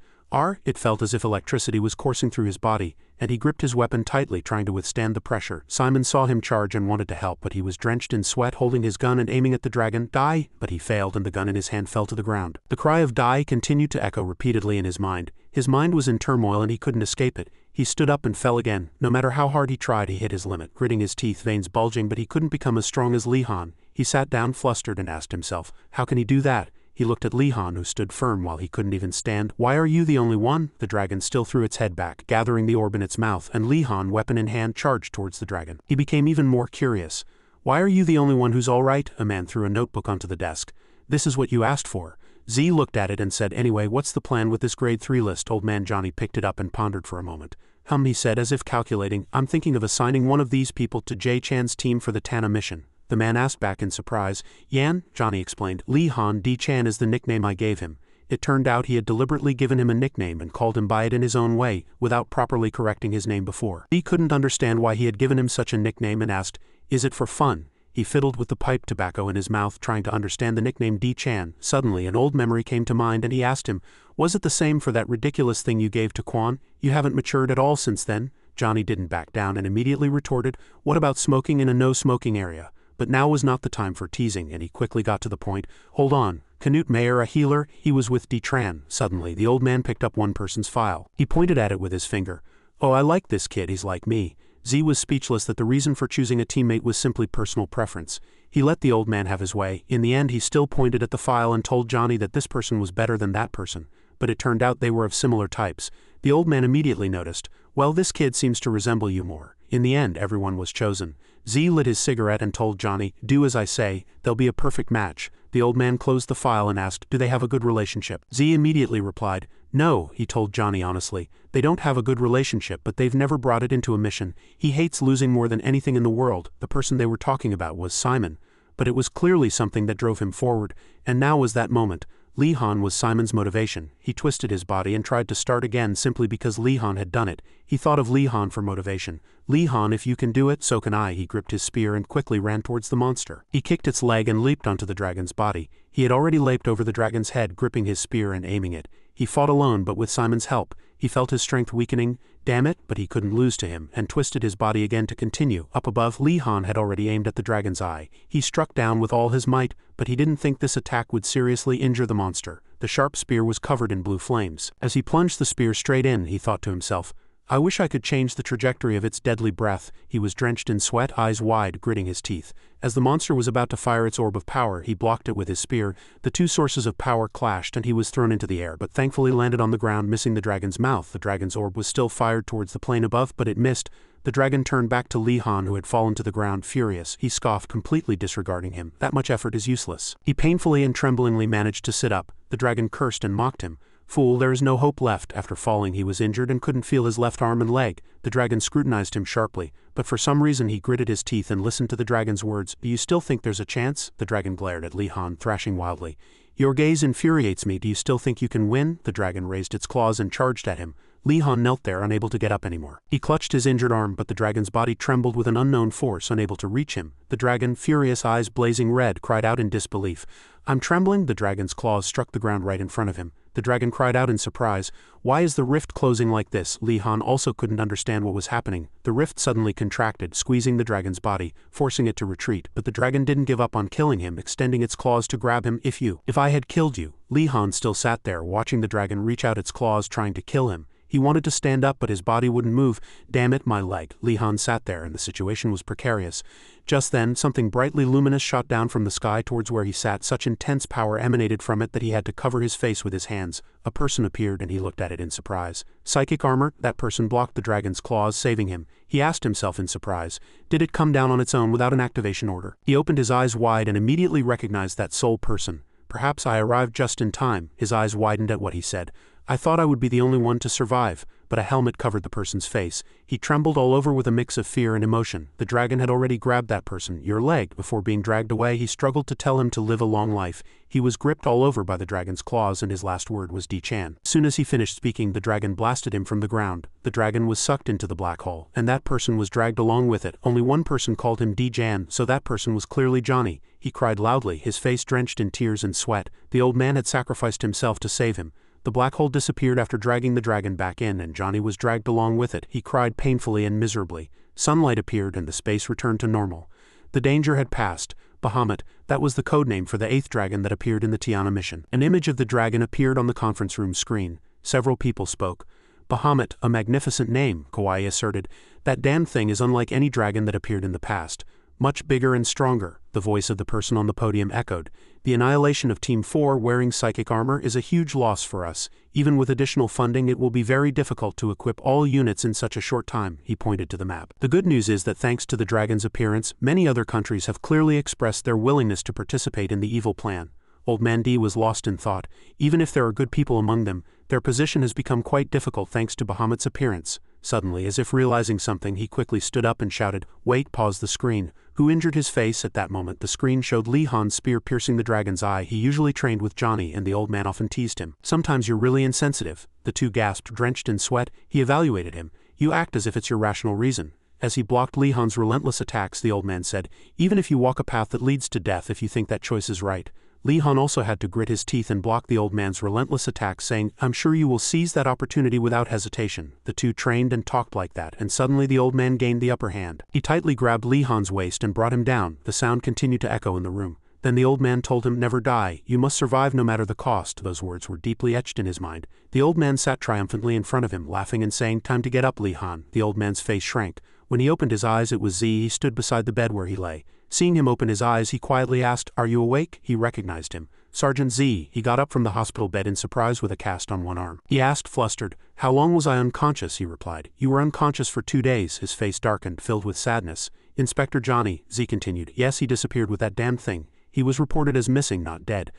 It felt as if electricity was coursing through his body, and he gripped his weapon tightly, trying to withstand the pressure. Simon saw him charge and wanted to help, but he was drenched in sweat, holding his gun and aiming at the dragon. "Die!" But he failed and the gun in his hand fell to the ground. The cry of "die" continued to echo repeatedly in his mind. His mind was in turmoil and he couldn't escape it. He stood up and fell again. No matter how hard he tried, he hit his limit, gritting his teeth, veins bulging, but he couldn't become as strong as Li Han. He sat down flustered and asked himself, how can he do that? He looked at Li Han, who stood firm while he couldn't even stand. "Why are you the only one?" The dragon still threw its head back, gathering the orb in its mouth, and Li Han, weapon in hand, charged towards the dragon. He became even more curious. "Why are you the only one who's all right?" A man threw a notebook onto the desk. "This is what you asked for." Z looked at it and said, "Anyway, what's the plan with this grade 3 list?" Old man Johnny picked it up and pondered for a moment. He said, as if calculating, "I'm thinking of assigning one of these people to Jay Chan's team for the Tana mission." The man asked back in surprise. "Yan," Johnny explained, "Li Han D. Chan is the nickname I gave him." It turned out he had deliberately given him a nickname and called him by it in his own way, without properly correcting his name before. He couldn't understand why he had given him such a nickname and asked, "Is it for fun?" He fiddled with the pipe tobacco in his mouth, trying to understand the nickname D-Chan. Suddenly an old memory came to mind and he asked him, "Was it the same for that ridiculous thing you gave to Quan? You haven't matured at all since then?" Johnny didn't back down and immediately retorted, "What about smoking in a no-smoking area?" But now was not the time for teasing, and he quickly got to the point. "Hold on. Canute Mayer a healer? He was with D-Tran." Suddenly the old man picked up one person's file. He pointed at it with his finger. "Oh, I like this kid, he's like me." Z was speechless that the reason for choosing a teammate was simply personal preference. He let the old man have his way. In the end he still pointed at the file and told Johnny that this person was better than that person. But it turned out they were of similar types. The old man immediately noticed, "Well, this kid seems to resemble you more." In the end everyone was chosen. Z lit his cigarette and told Johnny, "Do as I say, they'll be a perfect match." The old man closed the file and asked, "Do they have a good relationship?" Z immediately replied, "No," he told Johnny honestly. "They don't have a good relationship, but they've never brought it into a mission. He hates losing more than anything in the world." The person they were talking about was Simon. But it was clearly something that drove him forward, and now was that moment. Lee Han was Simon's motivation. He twisted his body and tried to start again simply because Lee Han had done it. He thought of Lee Han for motivation. "Lee Han, if you can do it, so can I." He gripped his spear and quickly ran towards the monster. He kicked its leg and leaped onto the dragon's body. He had already leaped over the dragon's head, gripping his spear and aiming it. He fought alone, but with Simon's help. He felt his strength weakening. Damn it, but he couldn't lose to him, and twisted his body again to continue. Up above, Lee Han had already aimed at the dragon's eye. He struck down with all his might, but he didn't think this attack would seriously injure the monster. The sharp spear was covered in blue flames. As he plunged the spear straight in, he thought to himself, "I wish I could change the trajectory of its deadly breath." He was drenched in sweat, eyes wide, gritting his teeth. As the monster was about to fire its orb of power, he blocked it with his spear. The two sources of power clashed and he was thrown into the air, but thankfully landed on the ground, missing the dragon's mouth. The dragon's orb was still fired towards the plane above, but it missed. The dragon turned back to Lee Han, who had fallen to the ground furious. He scoffed, completely disregarding him. "That much effort is useless." He painfully and tremblingly managed to sit up. The dragon cursed and mocked him. "Fool, there is no hope left." After falling he was injured and couldn't feel his left arm and leg. The dragon scrutinized him sharply, but for some reason he gritted his teeth and listened to the dragon's words. "Do you still think there's a chance?" The dragon glared at Lee Han, thrashing wildly. "Your gaze infuriates me. Do you still think you can win?" The dragon raised its claws and charged at him. Lee Han knelt there, unable to get up anymore. He clutched his injured arm, but the dragon's body trembled with an unknown force, unable to reach him. The dragon, furious eyes blazing red, cried out in disbelief. "I'm trembling." The dragon's claws struck the ground right in front of him. The dragon cried out in surprise. "Why is the rift closing like this?" Lee Han also couldn't understand what was happening. The rift suddenly contracted, squeezing the dragon's body, forcing it to retreat, but the dragon didn't give up on killing him, extending its claws to grab him. If I had killed you." Lee Han still sat there, watching the dragon reach out its claws, trying to kill him. He wanted to stand up, but his body wouldn't move. "Damn it, my leg." Lee Han sat there, and the situation was precarious. Just then, something brightly luminous shot down from the sky towards where he sat. Such intense power emanated from it that he had to cover his face with his hands. A person appeared, and he looked at it in surprise. Psychic armor? That person blocked the dragon's claws, saving him. He asked himself in surprise, did it come down on its own without an activation order? He opened his eyes wide and immediately recognized that sole person. "Perhaps I arrived just in time." His eyes widened at what he said. "I thought I would be the only one to survive." But a helmet covered the person's face. He trembled all over with a mix of fear and emotion. The dragon had already grabbed that person. "Your leg." Before being dragged away, he struggled to tell him to live a long life. He was gripped all over by the dragon's claws, and his last word was D-Chan. As soon as he finished speaking, the dragon blasted him from the ground. The dragon was sucked into the black hole, and that person was dragged along with it. Only one person called him D-Jan, so that person was clearly Johnny. He cried loudly, his face drenched in tears and sweat. The old man had sacrificed himself to save him. The black hole disappeared after dragging the dragon back in, and Johnny was dragged along with it. He cried painfully and miserably. Sunlight appeared and the space returned to normal. The danger had passed. Bahamut, that was the codename for the 8th dragon that appeared in the Tiana mission. An image of the dragon appeared on the conference room screen. Several people spoke. "Bahamut, a magnificent name," Kawaii asserted. "That damn thing is unlike any dragon that appeared in the past. Much bigger and stronger," the voice of the person on the podium echoed. "The annihilation of Team 4 wearing psychic armor is a huge loss for us. Even with additional funding, it will be very difficult to equip all units in such a short time." He pointed to the map. "The good news is that thanks to the dragon's appearance, many other countries have clearly expressed their willingness to participate in the evil plan." Old Man D was lost in thought. Even if there are good people among them, their position has become quite difficult thanks to Bahamut's appearance. Suddenly, as if realizing something, he quickly stood up and shouted, "Wait!" Pause the screen. Who injured his face? At that moment, the screen showed Lee Han's spear piercing the dragon's eye. He usually trained with Johnny, and the old man often teased him. "Sometimes you're really insensitive." The two gasped, drenched in sweat. He evaluated him. "You act as if it's your rational reason." As he blocked Li Han's relentless attacks, the old man said, "Even if you walk a path that leads to death if you think that choice is right." Li Han also had to grit his teeth and block the old man's relentless attacks, saying, "I'm sure you will seize that opportunity without hesitation." The two trained and talked like that, and suddenly the old man gained the upper hand. He tightly grabbed Li Han's waist and brought him down. The sound continued to echo in the room. Then the old man told him, "Never die, you must survive no matter the cost." Those words were deeply etched in his mind. The old man sat triumphantly in front of him, laughing and saying, "Time to get up, Li Han." The old man's face shrank. When he opened his eyes, it was Z. He stood beside the bed where he lay. Seeing him open his eyes, he quietly asked, "Are you awake?" He recognized him. "Sergeant Z." He got up from the hospital bed in surprise with a cast on one arm. He asked, flustered, "How long was I unconscious?" He replied, "You were unconscious for 2 days." His face darkened, filled with sadness. "Inspector Johnny," Z continued. "Yes, he disappeared with that damn thing. He was reported as missing, not dead."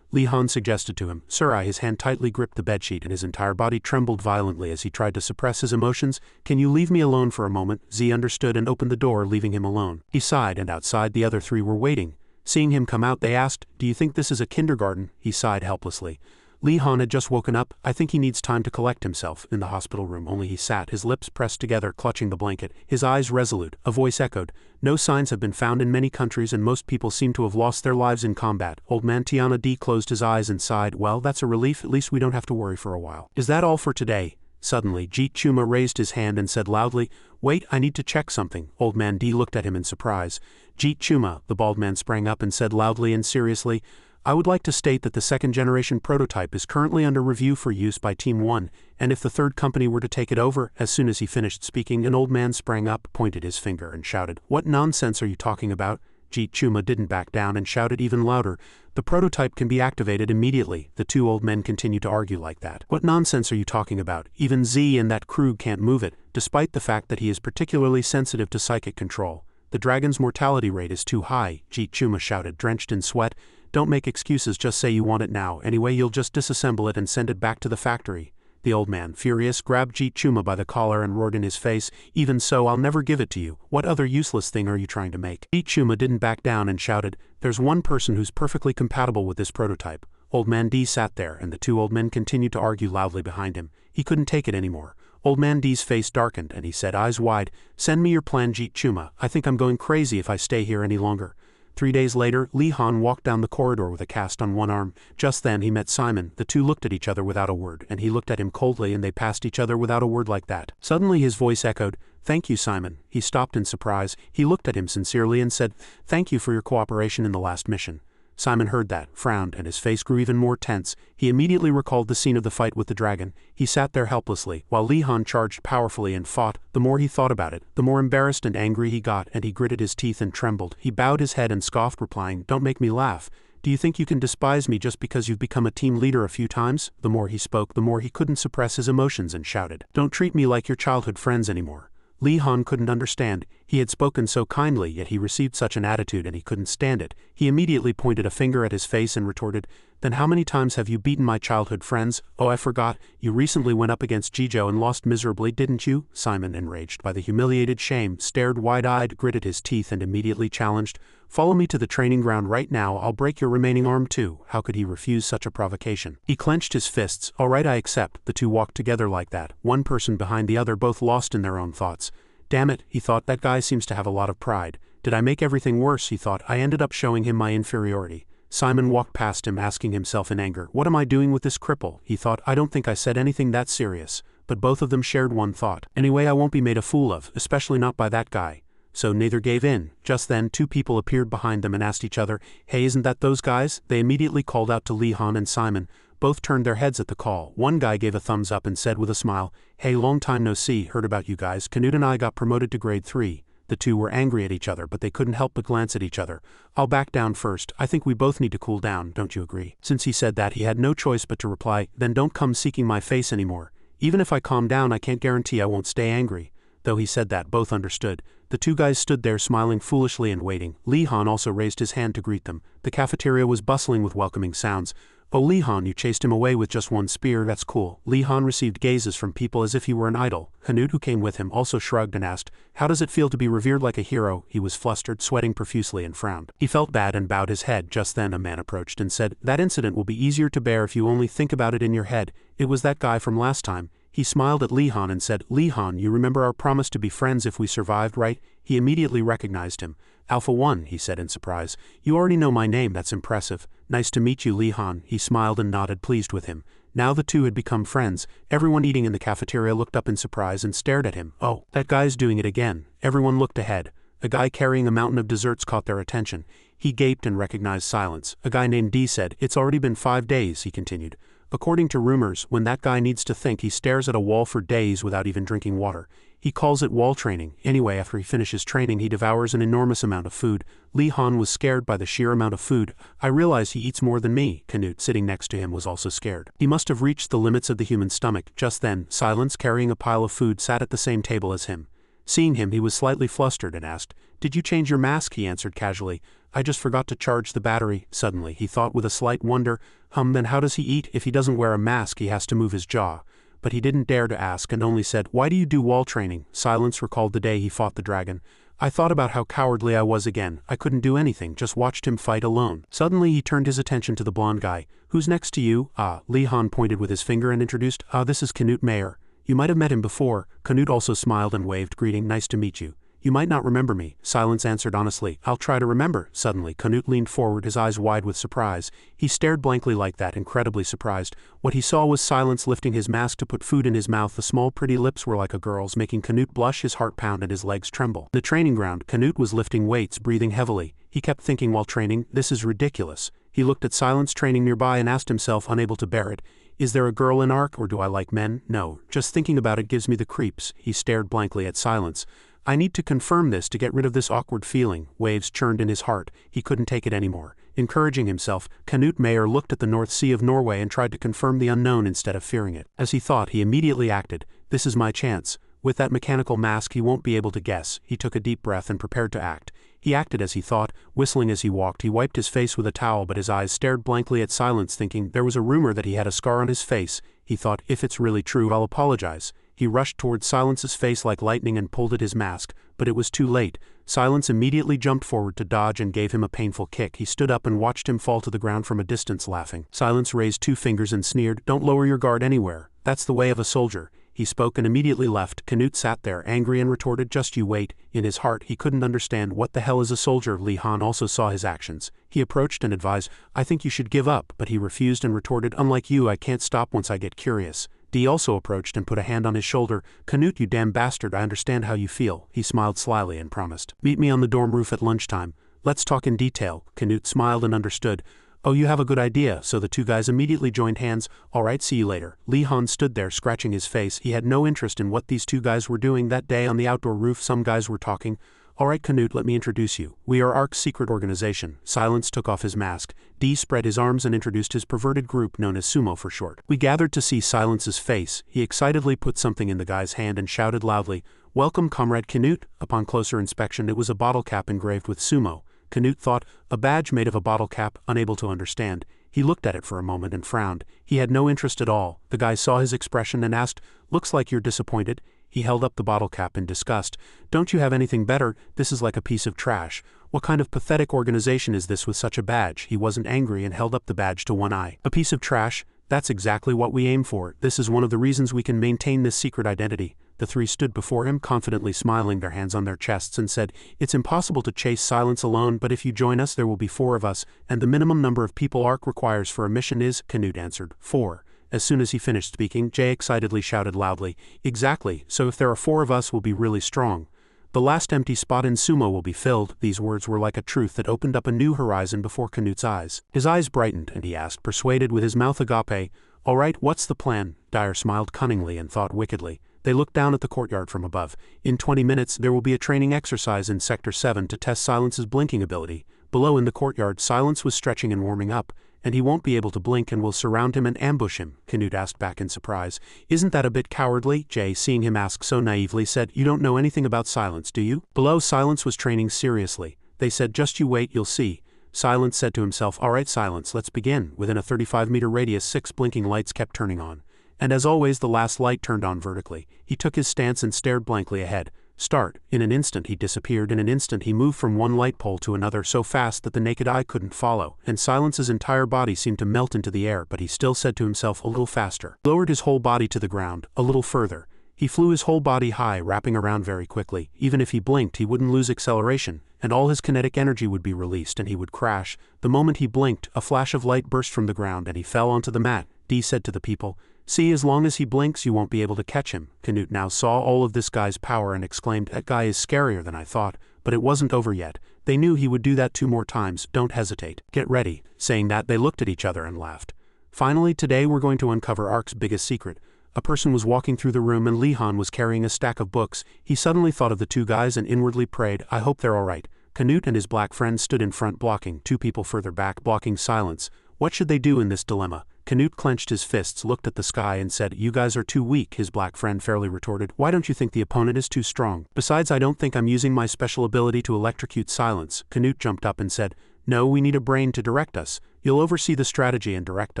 Li Han suggested to him, "Sir." His hand tightly gripped the bedsheet and his entire body trembled violently as he tried to suppress his emotions. "Can you leave me alone for a moment?" Z understood and opened the door, leaving him alone. He sighed, and outside the other three were waiting. Seeing him come out, they asked, "Do you think this is a kindergarten?" He sighed helplessly. Li Han had just woken up. "I think he needs time to collect himself." In the hospital room only he sat, his lips pressed together, clutching the blanket, his eyes resolute. A voice echoed, "No signs have been found in many countries and most people seem to have lost their lives in combat." Old man Tiana D closed his eyes and sighed. "Well, that's a relief, at least we don't have to worry for a while." "Is that all for today?" Suddenly, Jeet Chuma raised his hand and said loudly, "Wait, I need to check something." Old man D looked at him in surprise. "Jeet Chuma," the bald man sprang up and said loudly and seriously, "I would like to state that the second-generation prototype is currently under review for use by Team 1, and if the third company were to take it over." As soon as he finished speaking, an old man sprang up, pointed his finger, and shouted, "What nonsense are you talking about?" Jeet Chuma didn't back down and shouted even louder, "The prototype can be activated immediately." The two old men continued to argue like that. "What nonsense are you talking about? Even Z and that Krug can't move it, despite the fact that he is particularly sensitive to psychic control. The dragon's mortality rate is too high," Jeet Chuma shouted, drenched in sweat. "Don't make excuses, just say you want it now. Anyway, you'll just disassemble it and send it back to the factory." The old man, furious, grabbed Jeet Chuma by the collar and roared in his face, "Even so, I'll never give it to you. What other useless thing are you trying to make?" Jeet Chuma didn't back down and shouted, "There's one person who's perfectly compatible with this prototype." Old man D sat there, and the two old men continued to argue loudly behind him. He couldn't take it anymore. Old man D's face darkened, and he said, eyes wide, "Send me your plan, Jeet Chuma. I think I'm going crazy if I stay here any longer." 3 days later, Li Han walked down the corridor with a cast on one arm. Just then he met Simon. The two looked at each other without a word, and he looked at him coldly, and they passed each other without a word like that. Suddenly his voice echoed, "Thank you, Simon." He stopped in surprise. He looked at him sincerely and said, "Thank you for your cooperation in the last mission." Simon heard that, frowned, and his face grew even more tense. He immediately recalled the scene of the fight with the dragon. He sat there helplessly, while Li Han charged powerfully and fought. The more he thought about it, the more embarrassed and angry he got, and he gritted his teeth and trembled. He bowed his head and scoffed, replying, "Don't make me laugh. Do you think you can despise me just because you've become a team leader a few times?" The more he spoke, the more he couldn't suppress his emotions and shouted, "Don't treat me like your childhood friends anymore." Li Han couldn't understand. He had spoken so kindly, yet he received such an attitude and he couldn't stand it. He immediately pointed a finger at his face and retorted, "Then how many times have you beaten my childhood friends? Oh, I forgot. You recently went up against Jijo and lost miserably, didn't you?" Simon, enraged by the humiliated shame, stared wide-eyed, gritted his teeth and immediately challenged, "Follow me to the training ground right now. I'll break your remaining arm too." How could he refuse such a provocation? He clenched his fists. "All right, I accept." The two walked together like that, one person behind the other, both lost in their own thoughts. "Damn it," he thought, "that guy seems to have a lot of pride. Did I make everything worse?" he thought. "I ended up showing him my inferiority." Simon walked past him, asking himself in anger, "What am I doing with this cripple?" He thought, "I don't think I said anything that serious." But both of them shared one thought. "Anyway, I won't be made a fool of, especially not by that guy." So neither gave in. Just then, two people appeared behind them and asked each other, "Hey, isn't that those guys?" They immediately called out to Li Han and Simon. Both turned their heads at the call. One guy gave a thumbs up and said with a smile, "Hey, long time no see, heard about you guys. Canute and I got promoted to grade 3. The two were angry at each other, but they couldn't help but glance at each other. "I'll back down first. I think we both need to cool down, don't you agree?" Since he said that, he had no choice but to reply, "Then don't come seeking my face anymore. Even if I calm down, I can't guarantee I won't stay angry." Though he said that, both understood. The two guys stood there smiling foolishly and waiting. Li Han also raised his hand to greet them. The cafeteria was bustling with welcoming sounds. "Oh, Li Han, you chased him away with just one spear, that's cool." Li Han received gazes from people as if he were an idol. Canute, who came with him, also shrugged and asked, "How does it feel to be revered like a hero?" He was flustered, sweating profusely, and frowned. He felt bad and bowed his head. Just then a man approached and said, "That incident will be easier to bear if you only think about it in your head. It was that guy from last time. He smiled at Lee Han and said, "Lee Han, you remember our promise to be friends if we survived, right?" He immediately recognized him. "Alpha 1, he said in surprise. "You already know my name, that's impressive." "Nice to meet you, Lee Han." He smiled and nodded, pleased with him. Now the two had become friends. Everyone eating in the cafeteria looked up in surprise and stared at him. "Oh, that guy's doing it again." Everyone looked ahead. A guy carrying a mountain of desserts caught their attention. He gaped and recognized Silence. A guy named D said, "It's already been 5 days," he continued. "According to rumors, when that guy needs to think, he stares at a wall for days without even drinking water. He calls it wall training. Anyway, after he finishes training, he devours an enormous amount of food." Lee Han was scared by the sheer amount of food. "I realize he eats more than me." Canute, sitting next to him, was also scared. He must have reached the limits of the human stomach. Just then, Silence, carrying a pile of food, sat at the same table as him. Seeing him, he was slightly flustered and asked, "Did you change your mask?" He answered casually, "I just forgot to charge the battery." Suddenly, he thought with a slight wonder, then how does he eat? If he doesn't wear a mask, he has to move his jaw." But he didn't dare to ask and only said, "Why do you do wall training?" Silence recalled the day he fought the dragon. "I thought about how cowardly I was again. I couldn't do anything, just watched him fight alone." Suddenly he turned his attention to the blonde guy. "Who's next to you?" Lee Han pointed with his finger and introduced, "This is Canute Mayer. You might have met him before." Canute also smiled and waved, greeting, "Nice to meet you." "You might not remember me," Silence answered honestly. "I'll try to remember." Suddenly, Canute leaned forward, his eyes wide with surprise. He stared blankly like that, incredibly surprised. What he saw was Silence lifting his mask to put food in his mouth. The small pretty lips were like a girl's, making Canute blush, his heart pound and his legs tremble. The training ground, Canute was lifting weights, breathing heavily. He kept thinking while training, "This is ridiculous." He looked at Silence training nearby and asked himself, unable to bear it, "Is there a girl in ARC, or do I like men? No, just thinking about it gives me the creeps." He stared blankly at Silence. "I need to confirm this to get rid of this awkward feeling." Waves churned in his heart. He couldn't take it anymore. Encouraging himself, Canute Mayer looked at the North Sea of Norway and tried to confirm the unknown instead of fearing it. As he thought, he immediately acted. "This is my chance. With that mechanical mask, he won't be able to guess." He took a deep breath and prepared to act. He acted as he thought, whistling as he walked. He wiped his face with a towel, but his eyes stared blankly at Silence, thinking there was a rumor that he had a scar on his face. He thought, "If it's really true, I'll apologize." He rushed towards Silence's face like lightning and pulled at his mask, but it was too late. Silence immediately jumped forward to dodge and gave him a painful kick. He stood up and watched him fall to the ground from a distance, laughing. Silence raised 2 fingers and sneered, "Don't lower your guard anywhere. That's the way of a soldier." He spoke and immediately left. Canute sat there, angry, and retorted, "Just you wait." In his heart, he couldn't understand what the hell is a soldier. Lee Han also saw his actions. He approached and advised, "I think you should give up," but he refused and retorted, "Unlike you, I can't stop once I get curious." D also approached and put a hand on his shoulder. "Canute, you damn bastard, I understand how you feel." He smiled slyly and promised, "Meet me on the dorm roof at lunchtime. Let's talk in detail." Canute smiled and understood. "Oh, you have a good idea." So the two guys immediately joined hands. "All right, see you later." Lee Han stood there, scratching his face. He had no interest in what these two guys were doing that day on the outdoor roof. Some guys were talking. "All right, Canute, let me introduce you. We are ARC's secret organization." Silence took off his mask. D spread his arms and introduced his perverted group, known as Sumo for short. We gathered to see Silence's face. He excitedly put something in the guy's hand and shouted loudly, "Welcome, Comrade Canute." Upon closer inspection, it was a bottle cap engraved with Sumo. Canute thought, a badge made of a bottle cap, unable to understand. He looked at it for a moment and frowned. He had no interest at all. The guy saw his expression and asked, "Looks like you're disappointed." He held up the bottle cap in disgust. "Don't you have anything better? This is like a piece of trash. What kind of pathetic organization is this with such a badge?" He wasn't angry and held up the badge to one eye. "A piece of trash? That's exactly what we aim for. This is one of the reasons we can maintain this secret identity." The three stood before him, confidently smiling, their hands on their chests, and said, "It's impossible to chase Silence alone, but if you join us there will be 4 of us, and the minimum number of people ARC requires for a mission is," Canute answered, 4. As soon as he finished speaking, Jay excitedly shouted loudly, "Exactly, so if there are 4 of us we'll be really strong. The last empty spot in Sumo will be filled." These words were like a truth that opened up a new horizon before Canute's eyes. His eyes brightened, and he asked, persuaded with his mouth agape, "All right, what's the plan?" Dyer smiled cunningly and thought wickedly. They looked down at the courtyard from above. "In 20 minutes, there will be a training exercise in Sector 7 to test Silence's blinking ability." Below in the courtyard, Silence was stretching and warming up, "And he won't be able to blink and we'll surround him and ambush him," Canute asked back in surprise. "Isn't that a bit cowardly?" Jay, seeing him ask so naively, said, "You don't know anything about Silence, do you?" Below, Silence was training seriously. They said, "Just you wait, you'll see." Silence said to himself, "All right, Silence, let's begin." Within a 35-meter radius, 6 blinking lights kept turning on. And as always, the last light turned on vertically. He took his stance and stared blankly ahead. Start. In an instant he disappeared. In an instant he moved from one light pole to another so fast that the naked eye couldn't follow, and Silence's entire body seemed to melt into the air, but he still said to himself, a little faster. He lowered his whole body to the ground, a little further. He flew his whole body high, wrapping around very quickly. Even if he blinked, he wouldn't lose acceleration, and all his kinetic energy would be released and he would crash. The moment he blinked, a flash of light burst from the ground and he fell onto the mat. Dee said to the people, "See, as long as he blinks you won't be able to catch him." Canute now saw all of this guy's power and exclaimed, "That guy is scarier than I thought." But it wasn't over yet. They knew he would do that 2 more times. Don't hesitate. Get ready. Saying that, they looked at each other and laughed. Finally, today we're going to uncover Ark's biggest secret. A person was walking through the room and Lee-Han was carrying a stack of books. He suddenly thought of the 2 guys and inwardly prayed, "I hope they're all right." Canute and his black friend stood in front blocking, 2 people further back blocking Silence. What should they do in this dilemma? Canute clenched his fists, looked at the sky and said, "You guys are too weak," his black friend fairly retorted. "Why don't you think the opponent is too strong? Besides, I don't think I'm using my special ability to electrocute Silence." Canute jumped up and said, "No, we need a brain to direct us. You'll oversee the strategy and direct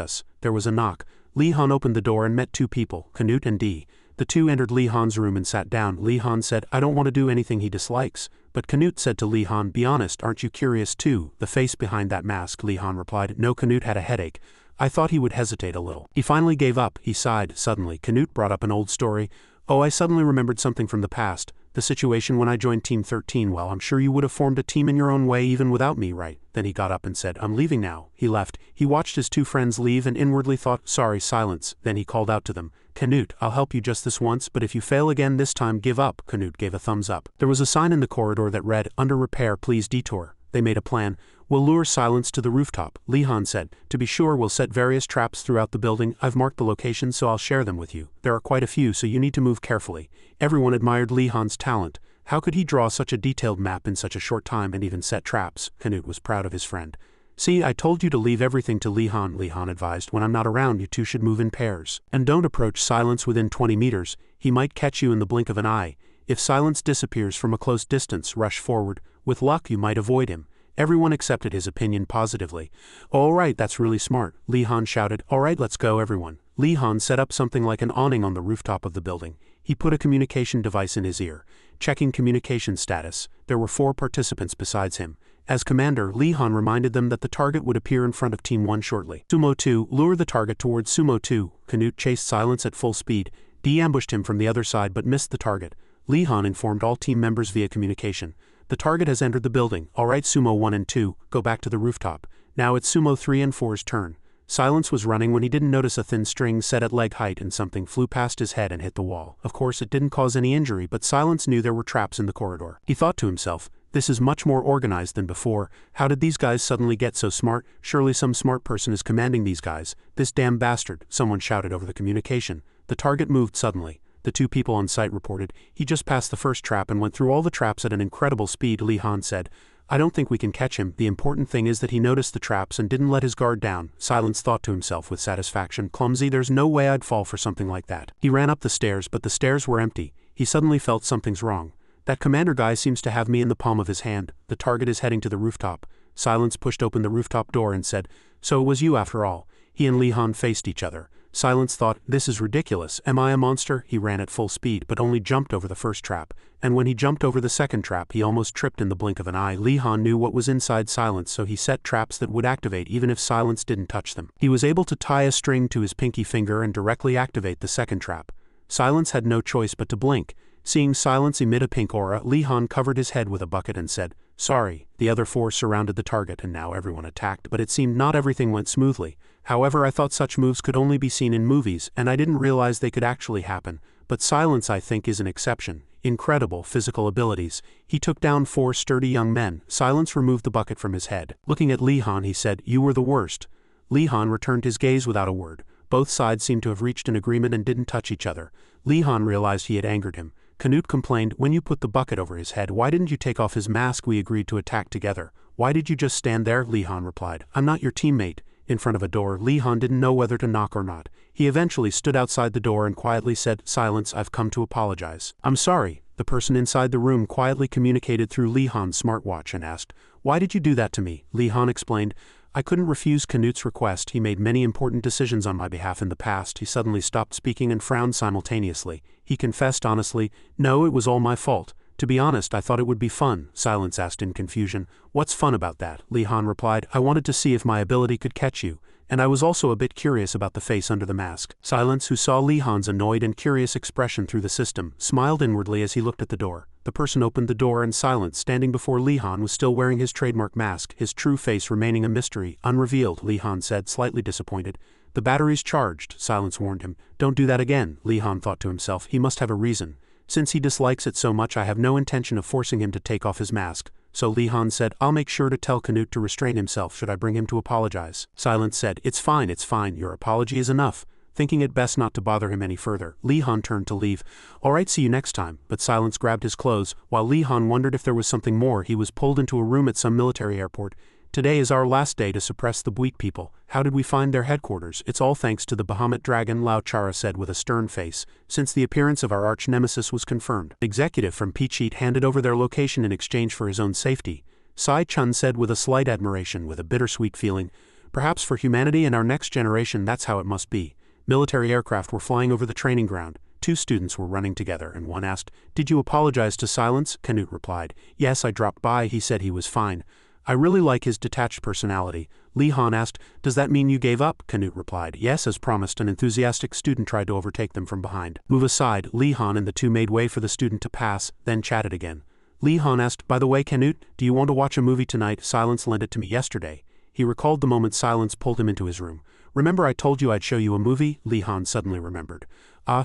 us." There was a knock. Lee-Han opened the door and met 2 people, Canute and Dee. The 2 entered Lee-Han's room and sat down. Lee-Han said, "I don't want to do anything he dislikes." But Canute said to Lee-Han, "Be honest, aren't you curious too?" "The face behind that mask," Lee-Han replied. No, Canute had a headache. I thought he would hesitate a little. He finally gave up. He sighed. Suddenly, Canute brought up an old story. "Oh, I suddenly remembered something from the past. The situation when I joined Team 13. Well, I'm sure you would have formed a team in your own way even without me, right?" Then he got up and said, "I'm leaving now." He left. He watched his 2 friends leave and inwardly thought, "Sorry, Silence." Then he called out to them, "Canute, I'll help you just this once, but if you fail again this time, give up." Canute gave a thumbs up. There was a sign in the corridor that read, "Under repair, please detour." They made a plan. "We'll lure Silence to the rooftop," Lee-Han said. "To be sure, we'll set various traps throughout the building. I've marked the locations so I'll share them with you. There are quite a few, so you need to move carefully." Everyone admired Lee-Han's talent. How could he draw such a detailed map in such a short time and even set traps? Canute was proud of his friend. "See, I told you to leave everything to Lee-Han," Lee-Han advised. "When I'm not around, you 2 should move in pairs. And don't approach Silence within 20 meters. He might catch you in the blink of an eye. If Silence disappears from a close distance, rush forward. With luck, you might avoid him." Everyone accepted his opinion positively. "All right, that's really smart," Lee-Han shouted. "All right, let's go, everyone." Lee-Han set up something like an awning on the rooftop of the building. He put a communication device in his ear. Checking communication status, there were 4 participants besides him. As commander, Lee-Han reminded them that the target would appear in front of Team 1 shortly. Sumo 2, lure the target towards Sumo 2. Canute chased Silence at full speed. Dee ambushed him from the other side but missed the target. Lee-Han informed all team members via communication. "The target has entered the building. All right, Sumo 1 and 2, go back to the rooftop. Now it's Sumo 3 and 4's turn." Silence was running when he didn't notice a thin string set at leg height and something flew past his head and hit the wall. Of course, it didn't cause any injury, but Silence knew there were traps in the corridor. He thought to himself, "This is much more organized than before. How did these guys suddenly get so smart? Surely some smart person is commanding these guys. This damn bastard," someone shouted over the communication. The target moved suddenly. The 2 people on site reported, "He just passed the first trap and went through all the traps at an incredible speed." Lee-Han said, "I don't think we can catch him. The important thing is that he noticed the traps and didn't let his guard down." Silence thought to himself with satisfaction, "Clumsy, there's no way I'd fall for something like that." He ran up the stairs, but the stairs were empty. He suddenly felt something's wrong. "That commander guy seems to have me in the palm of his hand. The target is heading to the rooftop." Silence pushed open the rooftop door and said, "So it was you after all." He and Lee-Han faced each other. Silence thought, "This is ridiculous. Am I a monster?" He ran at full speed but only jumped over the first trap. And when he jumped over the second trap, he almost tripped in the blink of an eye. Lee-Han knew what was inside Silence, so he set traps that would activate even if Silence didn't touch them. He was able to tie a string to his pinky finger and directly activate the second trap. Silence had no choice but to blink. Seeing Silence emit a pink aura, Lee-Han covered his head with a bucket and said, "Sorry." The other 4 surrounded the target and now everyone attacked, but it seemed not everything went smoothly. However, I thought such moves could only be seen in movies, and I didn't realize they could actually happen. But Silence, I think, is an exception. Incredible physical abilities. He took down 4 sturdy young men. Silence removed the bucket from his head. Looking at Lee-Han, he said, "You were the worst." Lee-Han returned his gaze without a word. Both sides seemed to have reached an agreement and didn't touch each other. Lee-Han realized he had angered him. Canute complained, "When you put the bucket over his head, why didn't you take off his mask? We agreed to attack together. Why did you just stand there?" Lee-Han replied, "I'm not your teammate." In front of a door, Lee-Han didn't know whether to knock or not. He eventually stood outside the door and quietly said, "Silence, I've come to apologize." "I'm sorry." The person inside the room quietly communicated through Lee-Han's smartwatch and asked, "Why did you do that to me?" Lee-Han explained, "I couldn't refuse Canute's request. He made many important decisions on my behalf in the past." He suddenly stopped speaking and frowned simultaneously. He confessed honestly, "No, it was all my fault." To be honest, I thought it would be fun, Silence asked in confusion. What's fun about that? Li Han replied. I wanted to see if my ability could catch you, and I was also a bit curious about the face under the mask. Silence, who saw Li Han's annoyed and curious expression through the system, smiled inwardly as he looked at the door. The person opened the door and Silence, standing before Li Han, was still wearing his trademark mask, his true face remaining a mystery, unrevealed, Li Han said, slightly disappointed. The battery's charged, Silence warned him. Don't do that again, Li Han thought to himself. He must have a reason. Since he dislikes it so much, I have no intention of forcing him to take off his mask. So Li Han said, I'll make sure to tell Canute to restrain himself should I bring him to apologize. Silence said, It's fine, your apology is enough. Thinking it best not to bother him any further, Li Han turned to leave. All right, see you next time. But Silence grabbed his clothes. While Li Han wondered if there was something more, he was pulled into a room at some military airport. Today is our last day to suppress the Buik people. How did we find their headquarters? It's all thanks to the Bahamut dragon, Lao Chara said with a stern face, since the appearance of our arch-nemesis was confirmed. An executive from Peachheat handed over their location in exchange for his own safety. Sai Chun said with a slight admiration, with a bittersweet feeling. Perhaps for humanity and our next generation that's how it must be. Military aircraft were flying over the training ground. 2 students were running together, and one asked, Did you apologize to Silence? Canute replied. Yes, I dropped by. He said he was fine. I really like his detached personality. Li Han asked, Does that mean you gave up? Canute replied. Yes, as promised. An enthusiastic student tried to overtake them from behind. Move aside. Li Han and the two made way for the student to pass, then chatted again. Li Han asked, By the way, Canute, do you want to watch a movie tonight? Silence lent it to me yesterday. He recalled the moment Silence pulled him into his room. Remember I told you I'd show you a movie? Li Han suddenly remembered.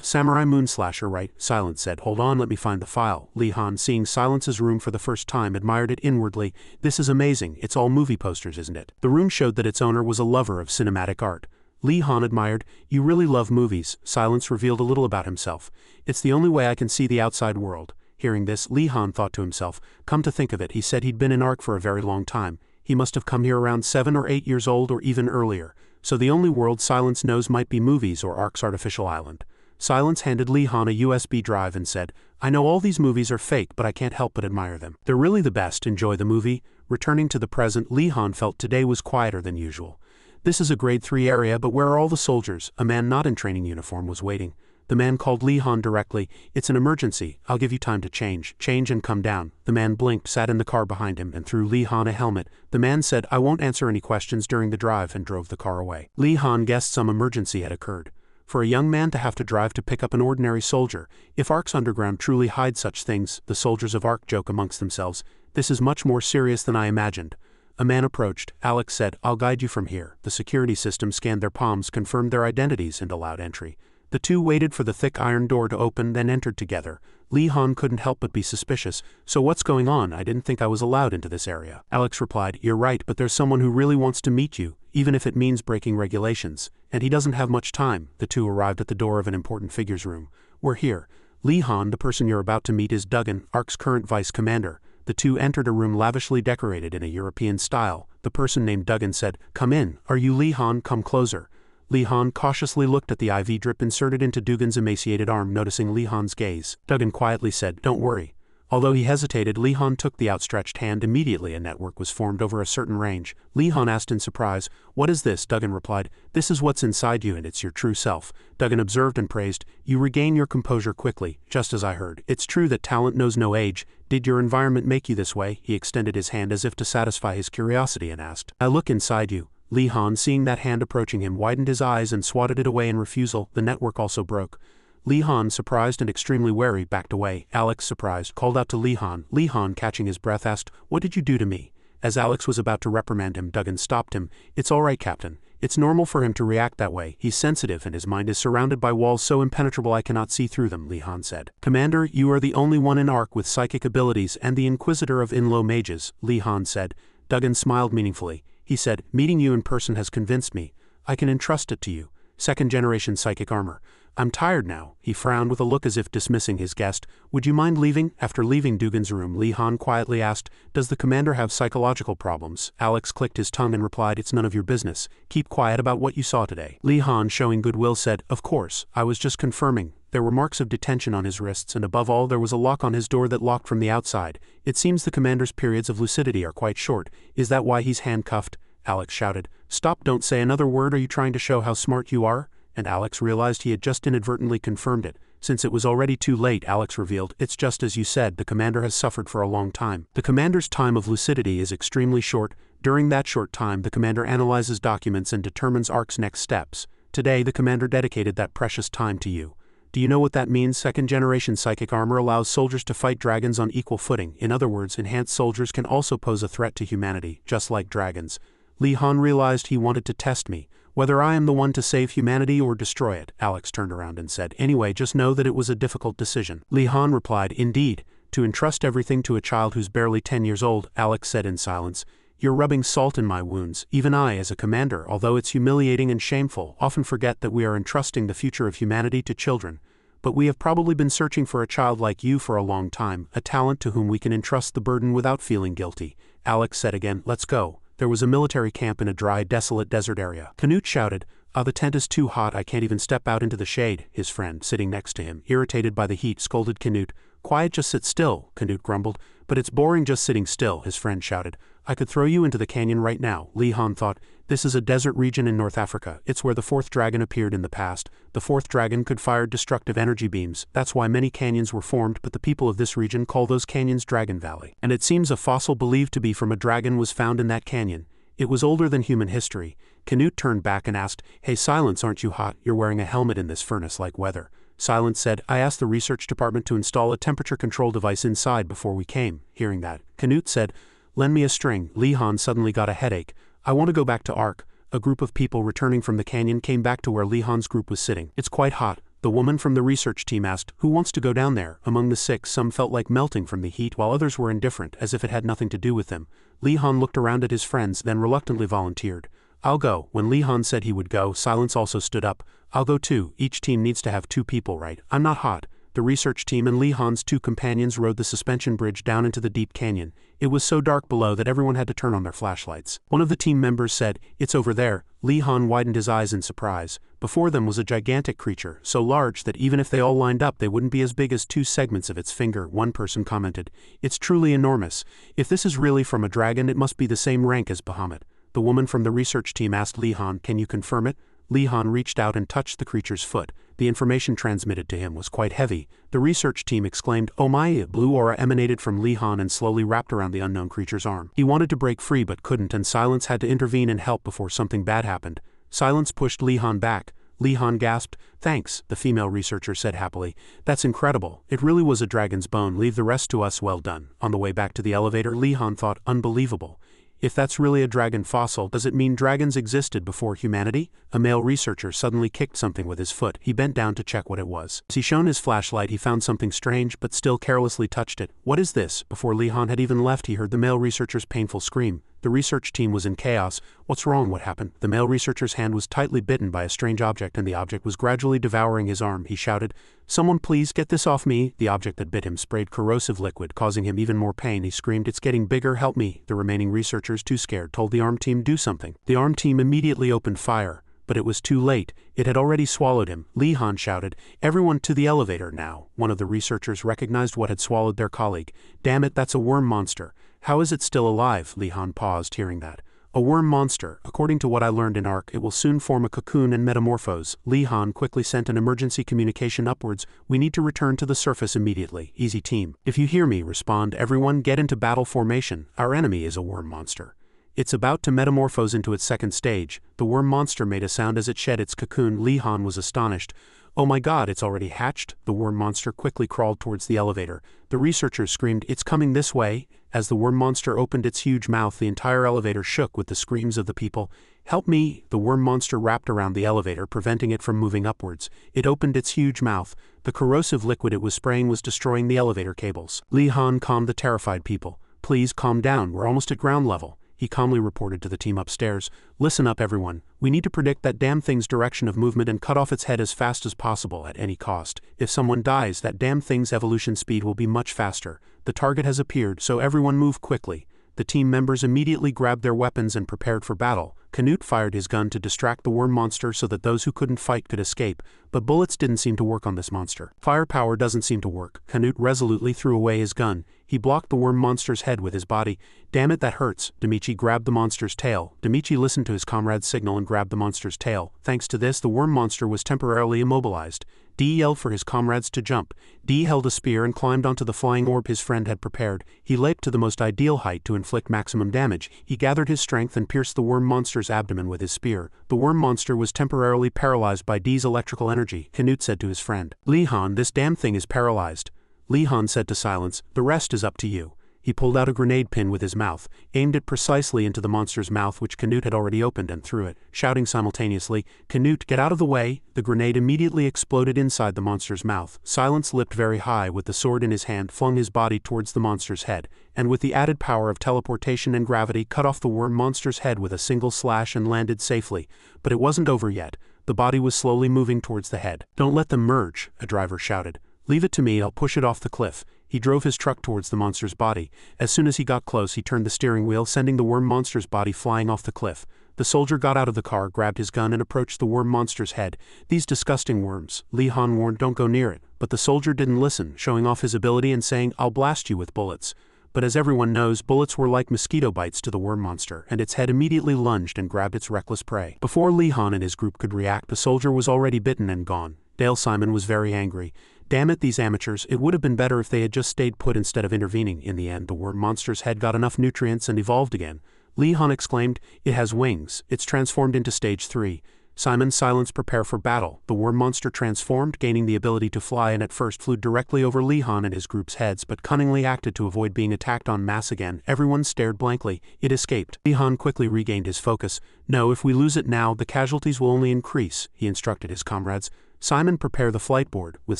Samurai Moonslasher, right? Silence said. Hold on, let me find the file. Li Han, seeing Silence's room for the first time, admired it inwardly. This is amazing. It's all movie posters, isn't it? The room showed that its owner was a lover of cinematic art. Li Han admired. You really love movies. Silence revealed a little about himself. It's the only way I can see the outside world. Hearing this, Li Han thought to himself. Come to think of it, he said he'd been in Ark for a very long time. He must have come here around 7 or 8 years old or even earlier. So the only world Silence knows might be movies or Ark's artificial island. Silence handed Li Han a USB drive and said, I know all these movies are fake, but I can't help but admire them. They're really the best. Enjoy the movie. Returning to the present, Li Han felt today was quieter than usual. This is a grade 3 area, but where are all the soldiers? A man not in training uniform was waiting. The man called Li Han directly. It's an emergency. I'll give you time to change. Change and come down. The man blinked, sat in the car behind him, and threw Li Han a helmet. The man said, I won't answer any questions during the drive, and drove the car away. Li Han guessed some emergency had occurred. For a young man to have to drive to pick up an ordinary soldier, if Ark's underground truly hides such things, the soldiers of Ark joke amongst themselves, this is much more serious than I imagined. A man approached. Alex said, I'll guide you from here. The security system scanned their palms, confirmed their identities, and allowed entry. The two waited for the thick iron door to open, then entered together. Li Han couldn't help but be suspicious. So what's going on? I didn't think I was allowed into this area. Alex replied, You're right, but there's someone who really wants to meet you, even if it means breaking regulations. And he doesn't have much time. The two arrived at the door of an important figure's room. We're here. Li Han, the person you're about to meet is Duggan, Ark's current vice commander. The two entered a room lavishly decorated in a European style. The person named Duggan said, Come in. Are you Li Han? Come closer. Li Han cautiously looked at the IV drip inserted into Duggan's emaciated arm, noticing Li Han's gaze. Duggan quietly said, Don't worry. Although he hesitated, Li Han took the outstretched hand. Immediately a network was formed over a certain range. Li Han asked in surprise, What is this? Duggan replied, This is what's inside you and it's your true self. Duggan observed and praised, You regain your composure quickly, just as I heard. It's true that talent knows no age. Did your environment make you this way? He extended his hand as if to satisfy his curiosity and asked, I look inside you. Li Han, seeing that hand approaching him, widened his eyes and swatted it away in refusal. The network also broke. Li Han, surprised and extremely wary, backed away. Alex, surprised, called out to Li Han. Li Han, catching his breath, asked, What did you do to me? As Alex was about to reprimand him, Duggan stopped him. It's all right, Captain. It's normal for him to react that way. He's sensitive and his mind is surrounded by walls so impenetrable I cannot see through them, Li Han said. Commander, you are the only one in Ark with psychic abilities and the Inquisitor of Inlo Mages, Li Han said. Duggan smiled meaningfully. He said, Meeting you in person has convinced me. I can entrust it to you. 2nd generation psychic armor. I'm tired now. He frowned with a look as if dismissing his guest. Would you mind leaving? After leaving Duggan's room, Li Han quietly asked, Does the commander have psychological problems? Alex clicked his tongue and replied, It's none of your business. Keep quiet about what you saw today. Li Han, showing goodwill, said, Of course, I was just confirming. There were marks of detention on his wrists, and above all there was a lock on his door that locked from the outside. It seems the commander's periods of lucidity are quite short. Is that why he's handcuffed? Alex shouted. Stop, don't say another word. Are you trying to show how smart you are? and Alex realized he had just inadvertently confirmed it. Since it was already too late, Alex revealed, "It's just as you said, the commander has suffered for a long time." The commander's time of lucidity is extremely short. During that short time, the commander analyzes documents and determines ARC's next steps. Today, the commander dedicated that precious time to you. Do you know what that means? Second-generation psychic armor allows soldiers to fight dragons on equal footing. In other words, enhanced soldiers can also pose a threat to humanity, just like dragons. Li Han realized he wanted to test me. Whether I am the one to save humanity or destroy it. Alex turned around and said, "Anyway, just know that it was a difficult decision." Li Han replied, "Indeed. To entrust everything to a child who's barely 10 years old," Alex said in silence. "You're rubbing salt in my wounds. Even I, as a commander, although it's humiliating and shameful, often forget that we are entrusting the future of humanity to children. But we have probably been searching for a child like you for a long time, a talent to whom we can entrust the burden without feeling guilty." Alex said again, "Let's go." There was a military camp in a dry, desolate desert area. Canute shouted, "The tent is too hot, I can't even step out into the shade." His friend, sitting next to him, irritated by the heat, scolded Canute. "Quiet, just sit still," Canute grumbled. "But it's boring just sitting still," his friend shouted. "I could throw you into the canyon right now." Li Han thought, "This is a desert region in North Africa. It's where the fourth dragon appeared in the past. The fourth dragon could fire destructive energy beams. That's why many canyons were formed, but the people of this region call those canyons Dragon Valley. And it seems a fossil believed to be from a dragon was found in that canyon. It was older than human history." Canute turned back and asked, "Hey Silence, aren't you hot? You're wearing a helmet in this furnace-like weather." Silence said, "I asked the research department to install a temperature control device inside before we came." Hearing that, Canute said, "Lend me a string." Li Han suddenly got a headache. "I want to go back to ARC." A group of people returning from the canyon came back to where Li Han's group was sitting. "It's quite hot." The woman from the research team asked, "Who wants to go down there?" Among the 6, some felt like melting from the heat while others were indifferent, as if it had nothing to do with them. Li Han looked around at his friends, then reluctantly volunteered. "I'll go." When Li Han said he would go, Silence also stood up. "I'll go too. Each team needs to have 2 people, right? I'm not hot." The research team and Li Han's 2 companions rode the suspension bridge down into the deep canyon. It was so dark below that everyone had to turn on their flashlights. One of the team members said, "It's over there." Li Han widened his eyes in surprise. Before them was a gigantic creature, so large that even if they all lined up they wouldn't be as big as 2 segments of its finger, one person commented. "It's truly enormous. If this is really from a dragon, it must be the same rank as Bahamut." The woman from the research team asked Li Han, "Can you confirm it?" Li Han reached out and touched the creature's foot. The information transmitted to him was quite heavy. The research team exclaimed, "Oh my!" A blue aura emanated from Li Han and slowly wrapped around the unknown creature's arm. He wanted to break free but couldn't, and Silence had to intervene and help before something bad happened. Silence pushed Li Han back. Li Han gasped. "Thanks," the female researcher said happily. "That's incredible. It really was a dragon's bone. Leave the rest to us. Well done." On the way back to the elevator, Li Han thought, "Unbelievable. If that's really a dragon fossil, does it mean dragons existed before humanity?" A male researcher suddenly kicked something with his foot. He bent down to check what it was. As he shone his flashlight, he found something strange, but still carelessly touched it. "What is this?" Before Li Han had even left, he heard the male researcher's painful scream. The research team was in chaos. "What's wrong? What happened?" The male researcher's hand was tightly bitten by a strange object, and the object was gradually devouring his arm. He shouted, "Someone please get this off me." The object that bit him sprayed corrosive liquid, causing him even more pain. He screamed, "It's getting bigger, help me." The remaining researchers, too scared, told the arm team, "Do something." The arm team immediately opened fire, but it was too late. It had already swallowed him. Li Han shouted, "Everyone to the elevator now." One of the researchers recognized what had swallowed their colleague. "Damn it, that's a worm monster. How is it still alive?" Li Han paused, hearing that. "A worm monster. According to what I learned in ARC, it will soon form a cocoon and metamorphose." Li Han quickly sent an emergency communication upwards. "We need to return to the surface immediately. Easy team. If you hear me, respond. Everyone get into battle formation. Our enemy is a worm monster. It's about to metamorphose into its second stage." The worm monster made a sound as it shed its cocoon. Li Han was astonished. "Oh my god, it's already hatched?" The worm monster quickly crawled towards the elevator. The researchers screamed, "It's coming this way." As the worm monster opened its huge mouth, the entire elevator shook with the screams of the people. "Help me!" The worm monster wrapped around the elevator, preventing it from moving upwards. It opened its huge mouth. The corrosive liquid it was spraying was destroying the elevator cables. Li Han calmed the terrified people. "Please calm down, we're almost at ground level." He calmly reported to the team upstairs. "Listen up everyone. We need to predict that damn thing's direction of movement and cut off its head as fast as possible at any cost. If someone dies, that damn thing's evolution speed will be much faster. The target has appeared, so everyone move quickly." The team members immediately grabbed their weapons and prepared for battle. Canute fired his gun to distract the worm monster so that those who couldn't fight could escape, but bullets didn't seem to work on this monster. Firepower doesn't seem to work. Canute resolutely threw away his gun. He blocked the worm monster's head with his body. Damn it, that hurts. Demichi grabbed the monster's tail. Demichi listened to his comrade's signal and grabbed the monster's tail. Thanks to this, the worm monster was temporarily immobilized. D yelled for his comrades to jump. D held a spear and climbed onto the flying orb his friend had prepared. He leaped to the most ideal height to inflict maximum damage. He gathered his strength and pierced the worm monster's abdomen with his spear. The worm monster was temporarily paralyzed by D's electrical energy. Canute said to his friend, "Li-Han, this damn thing is paralyzed." Li-Han said to Silence, "The rest is up to you." He pulled out a grenade pin with his mouth, aimed it precisely into the monster's mouth which Canute had already opened and threw it, shouting simultaneously, "Canute, get out of the way!" The grenade immediately exploded inside the monster's mouth. Silence leapt very high with the sword in his hand, flung his body towards the monster's head, and with the added power of teleportation and gravity cut off the worm monster's head with a single slash and landed safely. But it wasn't over yet. The body was slowly moving towards the head. "Don't let them merge," a driver shouted. "Leave it to me, I'll push it off the cliff." He drove his truck towards the monster's body. As soon as he got close, he turned the steering wheel, sending the worm monster's body flying off the cliff. The soldier got out of the car, grabbed his gun, and approached the worm monster's head. "These disgusting worms," Li-Han warned, "don't go near it." But the soldier didn't listen, showing off his ability and saying, "I'll blast you with bullets." But as everyone knows, bullets were like mosquito bites to the worm monster, and its head immediately lunged and grabbed its reckless prey. Before Li-Han and his group could react, the soldier was already bitten and gone. Dale Simon was very angry. "Damn it, these amateurs, it would have been better if they had just stayed put instead of intervening." In the end, the worm monster's head got enough nutrients and evolved again. Li-Han exclaimed, "It has wings, it's transformed into stage 3. Simon, Silence, prepare for battle." The worm monster transformed, gaining the ability to fly, and at first flew directly over Li-Han and his group's heads, but cunningly acted to avoid being attacked en masse again. Everyone stared blankly. It escaped. Li-Han quickly regained his focus. "No, if we lose it now, the casualties will only increase," he instructed his comrades. "Simon, prepare the flight board." With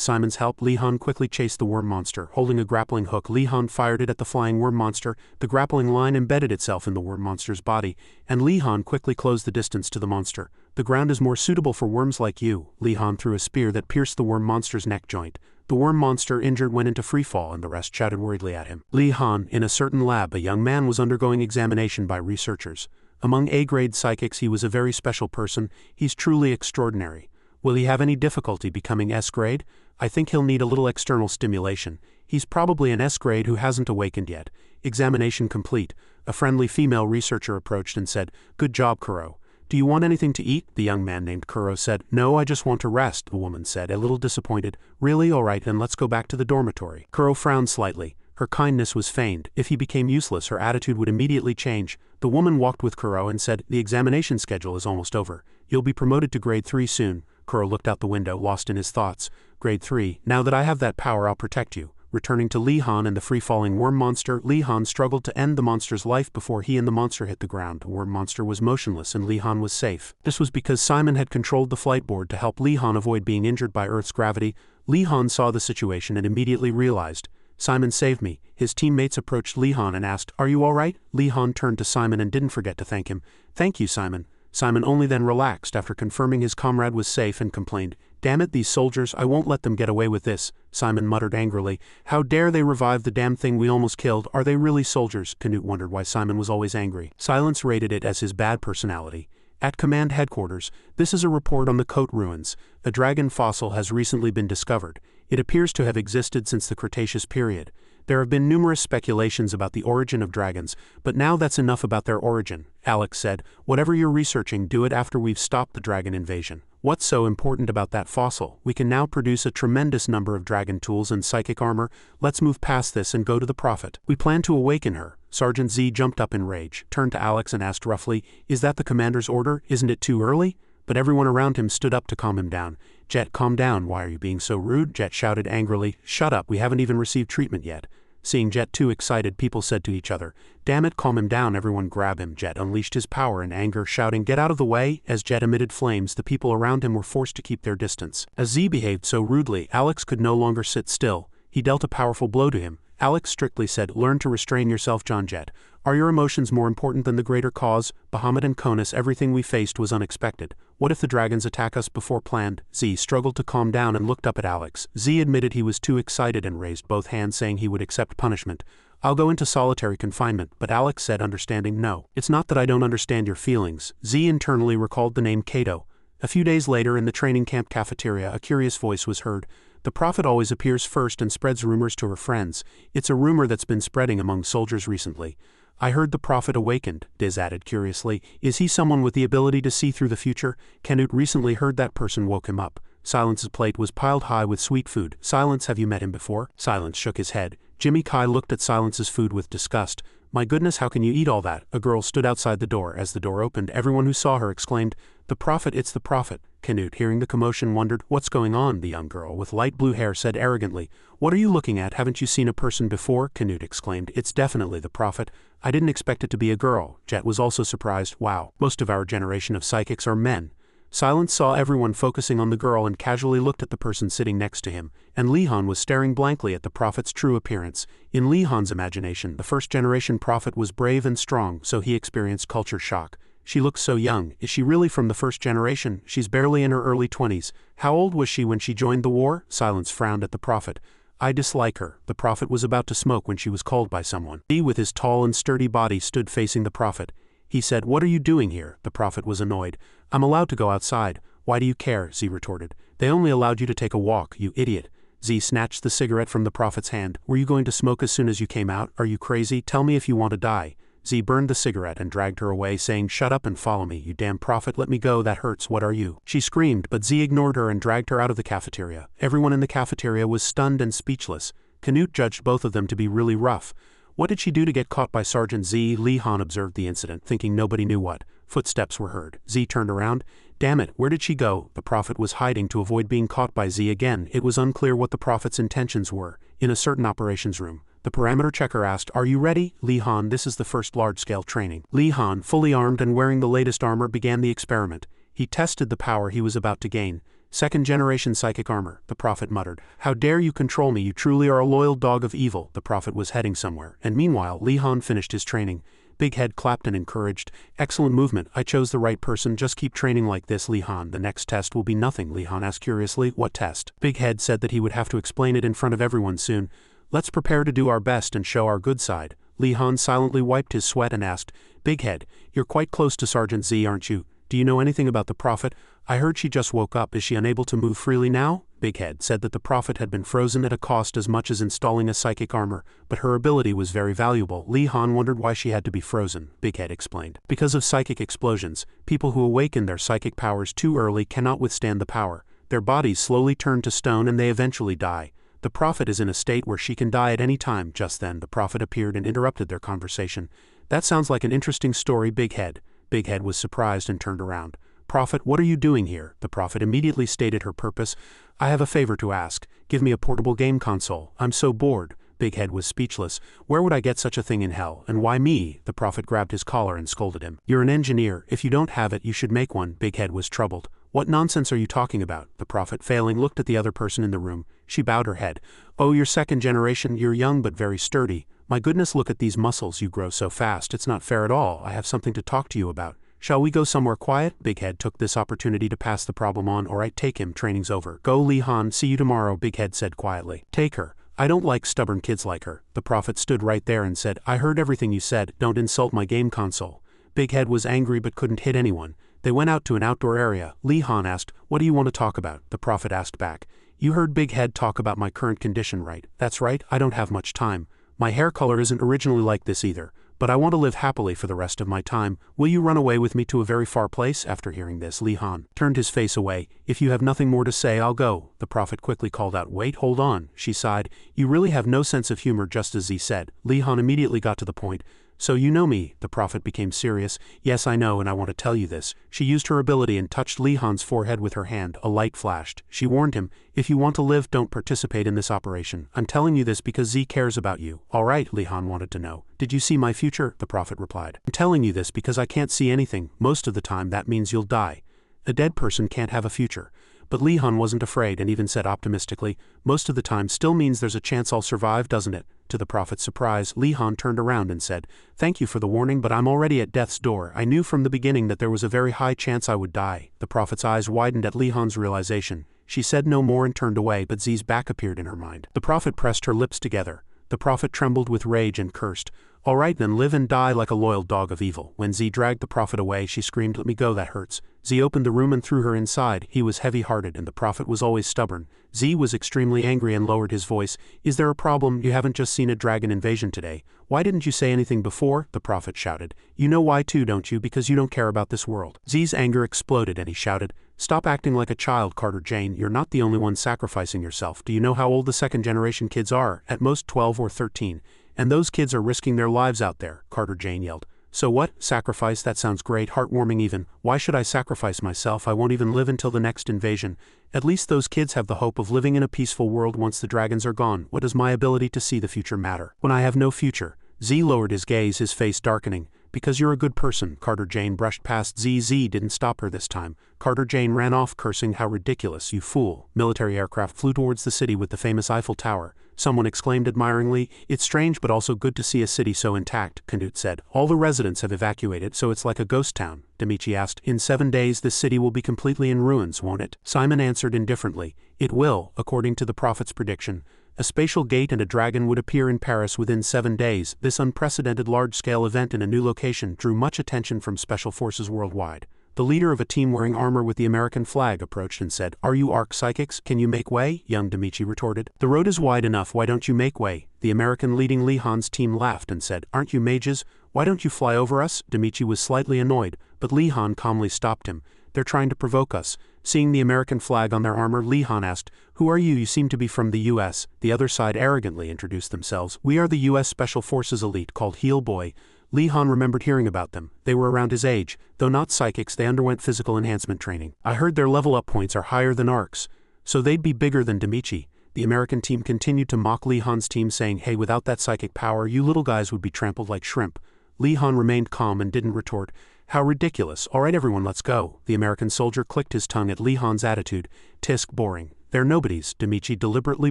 Simon's help, Li-Han quickly chased the worm monster. Holding a grappling hook, Li-Han fired it at the flying worm monster. The grappling line embedded itself in the worm monster's body, and Li-Han quickly closed the distance to the monster. "The ground is more suitable for worms like you." Li-Han threw a spear that pierced the worm monster's neck joint. The worm monster, injured, went into freefall, and the rest shouted worriedly at him. Li-Han, in a certain lab, a young man was undergoing examination by researchers. Among A-grade psychics, he was a very special person. He's truly extraordinary. Will he have any difficulty becoming S-grade? I think he'll need a little external stimulation. He's probably an S-grade who hasn't awakened yet. Examination complete. A friendly female researcher approached and said, "Good job, Kuro. Do you want anything to eat?" The young man named Kuro said, "No, I just want to rest," the woman said, a little disappointed. "Really? All right, then let's go back to the dormitory." Kuro frowned slightly. Her kindness was feigned. If he became useless, her attitude would immediately change. The woman walked with Kuro and said, "The examination schedule is almost over. You'll be promoted to grade 3 soon." Kuro looked out the window, lost in his thoughts. Grade 3, now that I have that power, I'll protect you. Returning to Li-Han and the free-falling worm monster, Li-Han struggled to end the monster's life before he and the monster hit the ground. The worm monster was motionless and Li-Han was safe. This was because Simon had controlled the flight board to help Li-Han avoid being injured by Earth's gravity. Li-Han saw the situation and immediately realized, "Simon saved me." His teammates approached Li-Han and asked, "Are you all right?" Li-Han turned to Simon and didn't forget to thank him. "Thank you, Simon." Simon only then relaxed after confirming his comrade was safe and complained, "Damn it, these soldiers, I won't let them get away with this." Simon muttered angrily, "How dare they revive the damn thing we almost killed? Are they really soldiers?" Canute wondered why Simon was always angry. Silence rated it as his bad personality. At command headquarters, this is a report on the Coat ruins. A dragon fossil has recently been discovered. It appears to have existed since the Cretaceous period. There have been numerous speculations about the origin of dragons, but now that's enough about their origin. Alex said, "Whatever you're researching, do it after we've stopped the dragon invasion." What's so important about that fossil? We can now produce a tremendous number of dragon tools and psychic armor. Let's move past this and go to the Prophet. We plan to awaken her. Sergeant Z jumped up in rage, turned to Alex and asked roughly, "Is that the commander's order? Isn't it too early?" But everyone around him stood up to calm him down. "Jet, calm down. Why are you being so rude?" Jet shouted angrily. "Shut up, we haven't even received treatment yet." Seeing Jet too excited, people said to each other, "Damn it, calm him down, everyone grab him." Jet unleashed his power and anger, shouting, "Get out of the way!" As Jet emitted flames, the people around him were forced to keep their distance. As Z behaved so rudely, Alex could no longer sit still. He dealt a powerful blow to him. Alex strictly said, "Learn to restrain yourself, John Jet. Are your emotions more important than the greater cause? Bahamut and Konus, everything we faced was unexpected. What if the dragons attack us before planned?" Z struggled to calm down and looked up at Alex. Z admitted he was too excited and raised both hands, saying he would accept punishment. "I'll go into solitary confinement," but Alex said, understanding, "No. It's not that I don't understand your feelings." Z internally recalled the name Kato. A few days later, in the training camp cafeteria, a curious voice was heard. The prophet always appears first and spreads rumors to her friends. It's a rumor that's been spreading among soldiers recently. I heard the prophet awakened, Diz added curiously. Is he someone with the ability to see through the future? Canute recently heard that person woke him up. Silence's plate was piled high with sweet food. Silence, have you met him before? Silence shook his head. Jimmy Kai looked at Silence's food with disgust. My goodness, how can you eat all that? A girl stood outside the door. As the door opened, everyone who saw her exclaimed, The prophet, it's the prophet. Canute, hearing the commotion, wondered, What's going on? The young girl with light blue hair said arrogantly, What are you looking at? Haven't you seen a person before? Canute exclaimed, It's definitely the prophet. I didn't expect it to be a girl. Jet was also surprised. Wow, most of our generation of psychics are men. Silence saw everyone focusing on the girl and casually looked at the person sitting next to him, and Li-Han was staring blankly at the prophet's true appearance. In Li-Han's imagination, the first-generation prophet was brave and strong, so he experienced culture shock. She looks so young. Is she really from the first generation? She's barely in her early 20s. How old was she when she joined the war? Silence frowned at the prophet. I dislike her. The prophet was about to smoke when she was called by someone. He, with his tall and sturdy body, stood facing the prophet. He said, What are you doing here? The prophet was annoyed. I'm allowed to go outside. Why do you care? Z retorted. They only allowed you to take a walk, you idiot. Z snatched the cigarette from the prophet's hand. Were you going to smoke as soon as you came out? Are you crazy? Tell me if you want to die. Z burned the cigarette and dragged her away, saying, Shut up and follow me, you damn prophet. Let me go, that hurts. What are you? She screamed, but Z ignored her and dragged her out of the cafeteria. Everyone in the cafeteria was stunned and speechless. Canute judged both of them to be really rough. What did she do to get caught by Sergeant Z? Li-Han observed the incident, thinking nobody knew what. Footsteps were heard. Z turned around. Damn it, where did she go? The prophet was hiding to avoid being caught by Z again. It was unclear what the prophet's intentions were. In a certain operations room, the parameter checker asked, Are you ready? Li-Han, this is the first large-scale training. Li-Han, fully armed and wearing the latest armor, began the experiment. He tested the power he was about to gain. Second-generation psychic armor, the prophet muttered. How dare you control me? You truly are a loyal dog of evil. The prophet was heading somewhere, and meanwhile, Li-Han finished his training. Big Head clapped and encouraged. Excellent movement. I chose the right person. Just keep training like this, Li-Han. The next test will be nothing. Li-Han asked curiously. What test? Big Head said that he would have to explain it in front of everyone soon. Let's prepare to do our best and show our good side. Li-Han silently wiped his sweat and asked, Big Head, you're quite close to Sergeant Z, aren't you? Do you know anything about the prophet? I heard she just woke up. Is she unable to move freely now? Big Head said that the prophet had been frozen at a cost as much as installing a psychic armor, but her ability was very valuable. Li-Han wondered why she had to be frozen. Big Head explained. Because of psychic explosions, people who awaken their psychic powers too early cannot withstand the power. Their bodies slowly turn to stone and they eventually die. The prophet is in a state where she can die at any time. Just then, the prophet appeared and interrupted their conversation. That sounds like an interesting story, Big Head. Big Head was surprised and turned around. Prophet, what are you doing here? The prophet immediately stated her purpose. I have a favor to ask. Give me a portable game console. I'm so bored. Big Head was speechless. Where would I get such a thing in hell, and why me? The prophet grabbed his collar and scolded him. You're an engineer. If you don't have it, you should make one. Big Head was troubled. What nonsense are you talking about? The prophet, failing, looked at the other person in the room. She bowed her head. Oh, you're second generation. You're young but very sturdy. My goodness, look at these muscles. You grow so fast. It's not fair at all. I have something to talk to you about. Shall we go somewhere quiet? Big Head took this opportunity to pass the problem on. Alright, take him. Training's over. Go, Li-Han. See you tomorrow, Big Head said quietly. Take her. I don't like stubborn kids like her. The prophet stood right there and said, I heard everything you said. Don't insult my game console. Big Head was angry but couldn't hit anyone. They went out to an outdoor area. Li-Han asked, What do you want to talk about? The prophet asked back. You heard Big Head talk about my current condition, right? That's right, I don't have much time. My hair color isn't originally like this either. But I want to live happily for the rest of my time. Will you run away with me to a very far place? After hearing this, Li-Han turned his face away. If you have nothing more to say, I'll go. The prophet quickly called out, Wait, hold on. She sighed. You really have no sense of humor, just as Z said. Li-Han immediately got to the point. So you know me. The prophet became serious. Yes, I know, and I want to tell you this. She used her ability and touched Li-Han's forehead with her hand. A light flashed. She warned him, if you want to live, don't participate in this operation. I'm telling you this because Z cares about you. All right, Li-Han wanted to know. Did you see my future? The prophet replied. I'm telling you this because I can't see anything. Most of the time that means you'll die. A dead person can't have a future. But Li-Han wasn't afraid and even said optimistically, most of the time still means there's a chance I'll survive, doesn't it? To the prophet's surprise, Li-Han turned around and said, Thank you for the warning, but I'm already at death's door. I knew from the beginning that there was a very high chance I would die. The prophet's eyes widened at Li-Han's realization. She said no more and turned away, but Z's back appeared in her mind. The prophet pressed her lips together. The prophet trembled with rage and cursed. Alright then, live and die like a loyal dog of evil. When Z dragged the prophet away, she screamed, "Let me go, that hurts." Z opened the room and threw her inside. He was heavy-hearted and the prophet was always stubborn. Z was extremely angry and lowered his voice. "Is there a problem? You haven't just seen a dragon invasion today. Why didn't you say anything before?" the prophet shouted. "You know why too, don't you? Because you don't care about this world." Z's anger exploded and he shouted, "Stop acting like a child, Carter Jane. You're not the only one sacrificing yourself. Do you know how old the second-generation kids are? At most 12 or 13. And those kids are risking their lives out there," Carter Jane yelled. "So what? Sacrifice? That sounds great, heartwarming even. Why should I sacrifice myself? I won't even live until the next invasion. At least those kids have the hope of living in a peaceful world once the dragons are gone. What does my ability to see the future matter when I have no future?" Z lowered his gaze, his face darkening. "Because you're a good person." Carter Jane brushed past Z. Z didn't stop her this time. Carter Jane ran off cursing, "How ridiculous, you fool." Military aircraft flew towards the city with the famous Eiffel Tower. Someone exclaimed admiringly, "It's strange but also good to see a city so intact," Canute said. "All the residents have evacuated, so it's like a ghost town." Demichi asked, "In 7 days this city will be completely in ruins, won't it?" Simon answered indifferently, "It will, according to the prophet's prediction. A spatial gate and a dragon would appear in Paris within 7 days. This unprecedented large-scale event in a new location drew much attention from special forces worldwide. The leader of a team wearing armor with the American flag approached and said, "Are you arc psychics? Can you make way?" Young Demichi retorted. "The road is wide enough, why don't you make way?" The American leading Li Han's team laughed and said, "Aren't you mages? Why don't you fly over us?" Demichi was slightly annoyed, but Li Han calmly stopped him. "They're trying to provoke us." Seeing the American flag on their armor, Li Han asked, "Who are you? You seem to be from the U.S. The other side arrogantly introduced themselves. "We are the U.S. Special Forces elite called Heel Boy." Li Han remembered hearing about them. They were around his age. Though not psychics, they underwent physical enhancement training. "I heard their level-up points are higher than arcs. So they'd be bigger than Demichi." The American team continued to mock Li Han's team, saying, "Hey, without that psychic power, you little guys would be trampled like shrimp." Li Han remained calm and didn't retort. "How ridiculous. Alright everyone, let's go." The American soldier clicked his tongue at Li Han's attitude. "Tisk, boring. They're nobodies." Demichi deliberately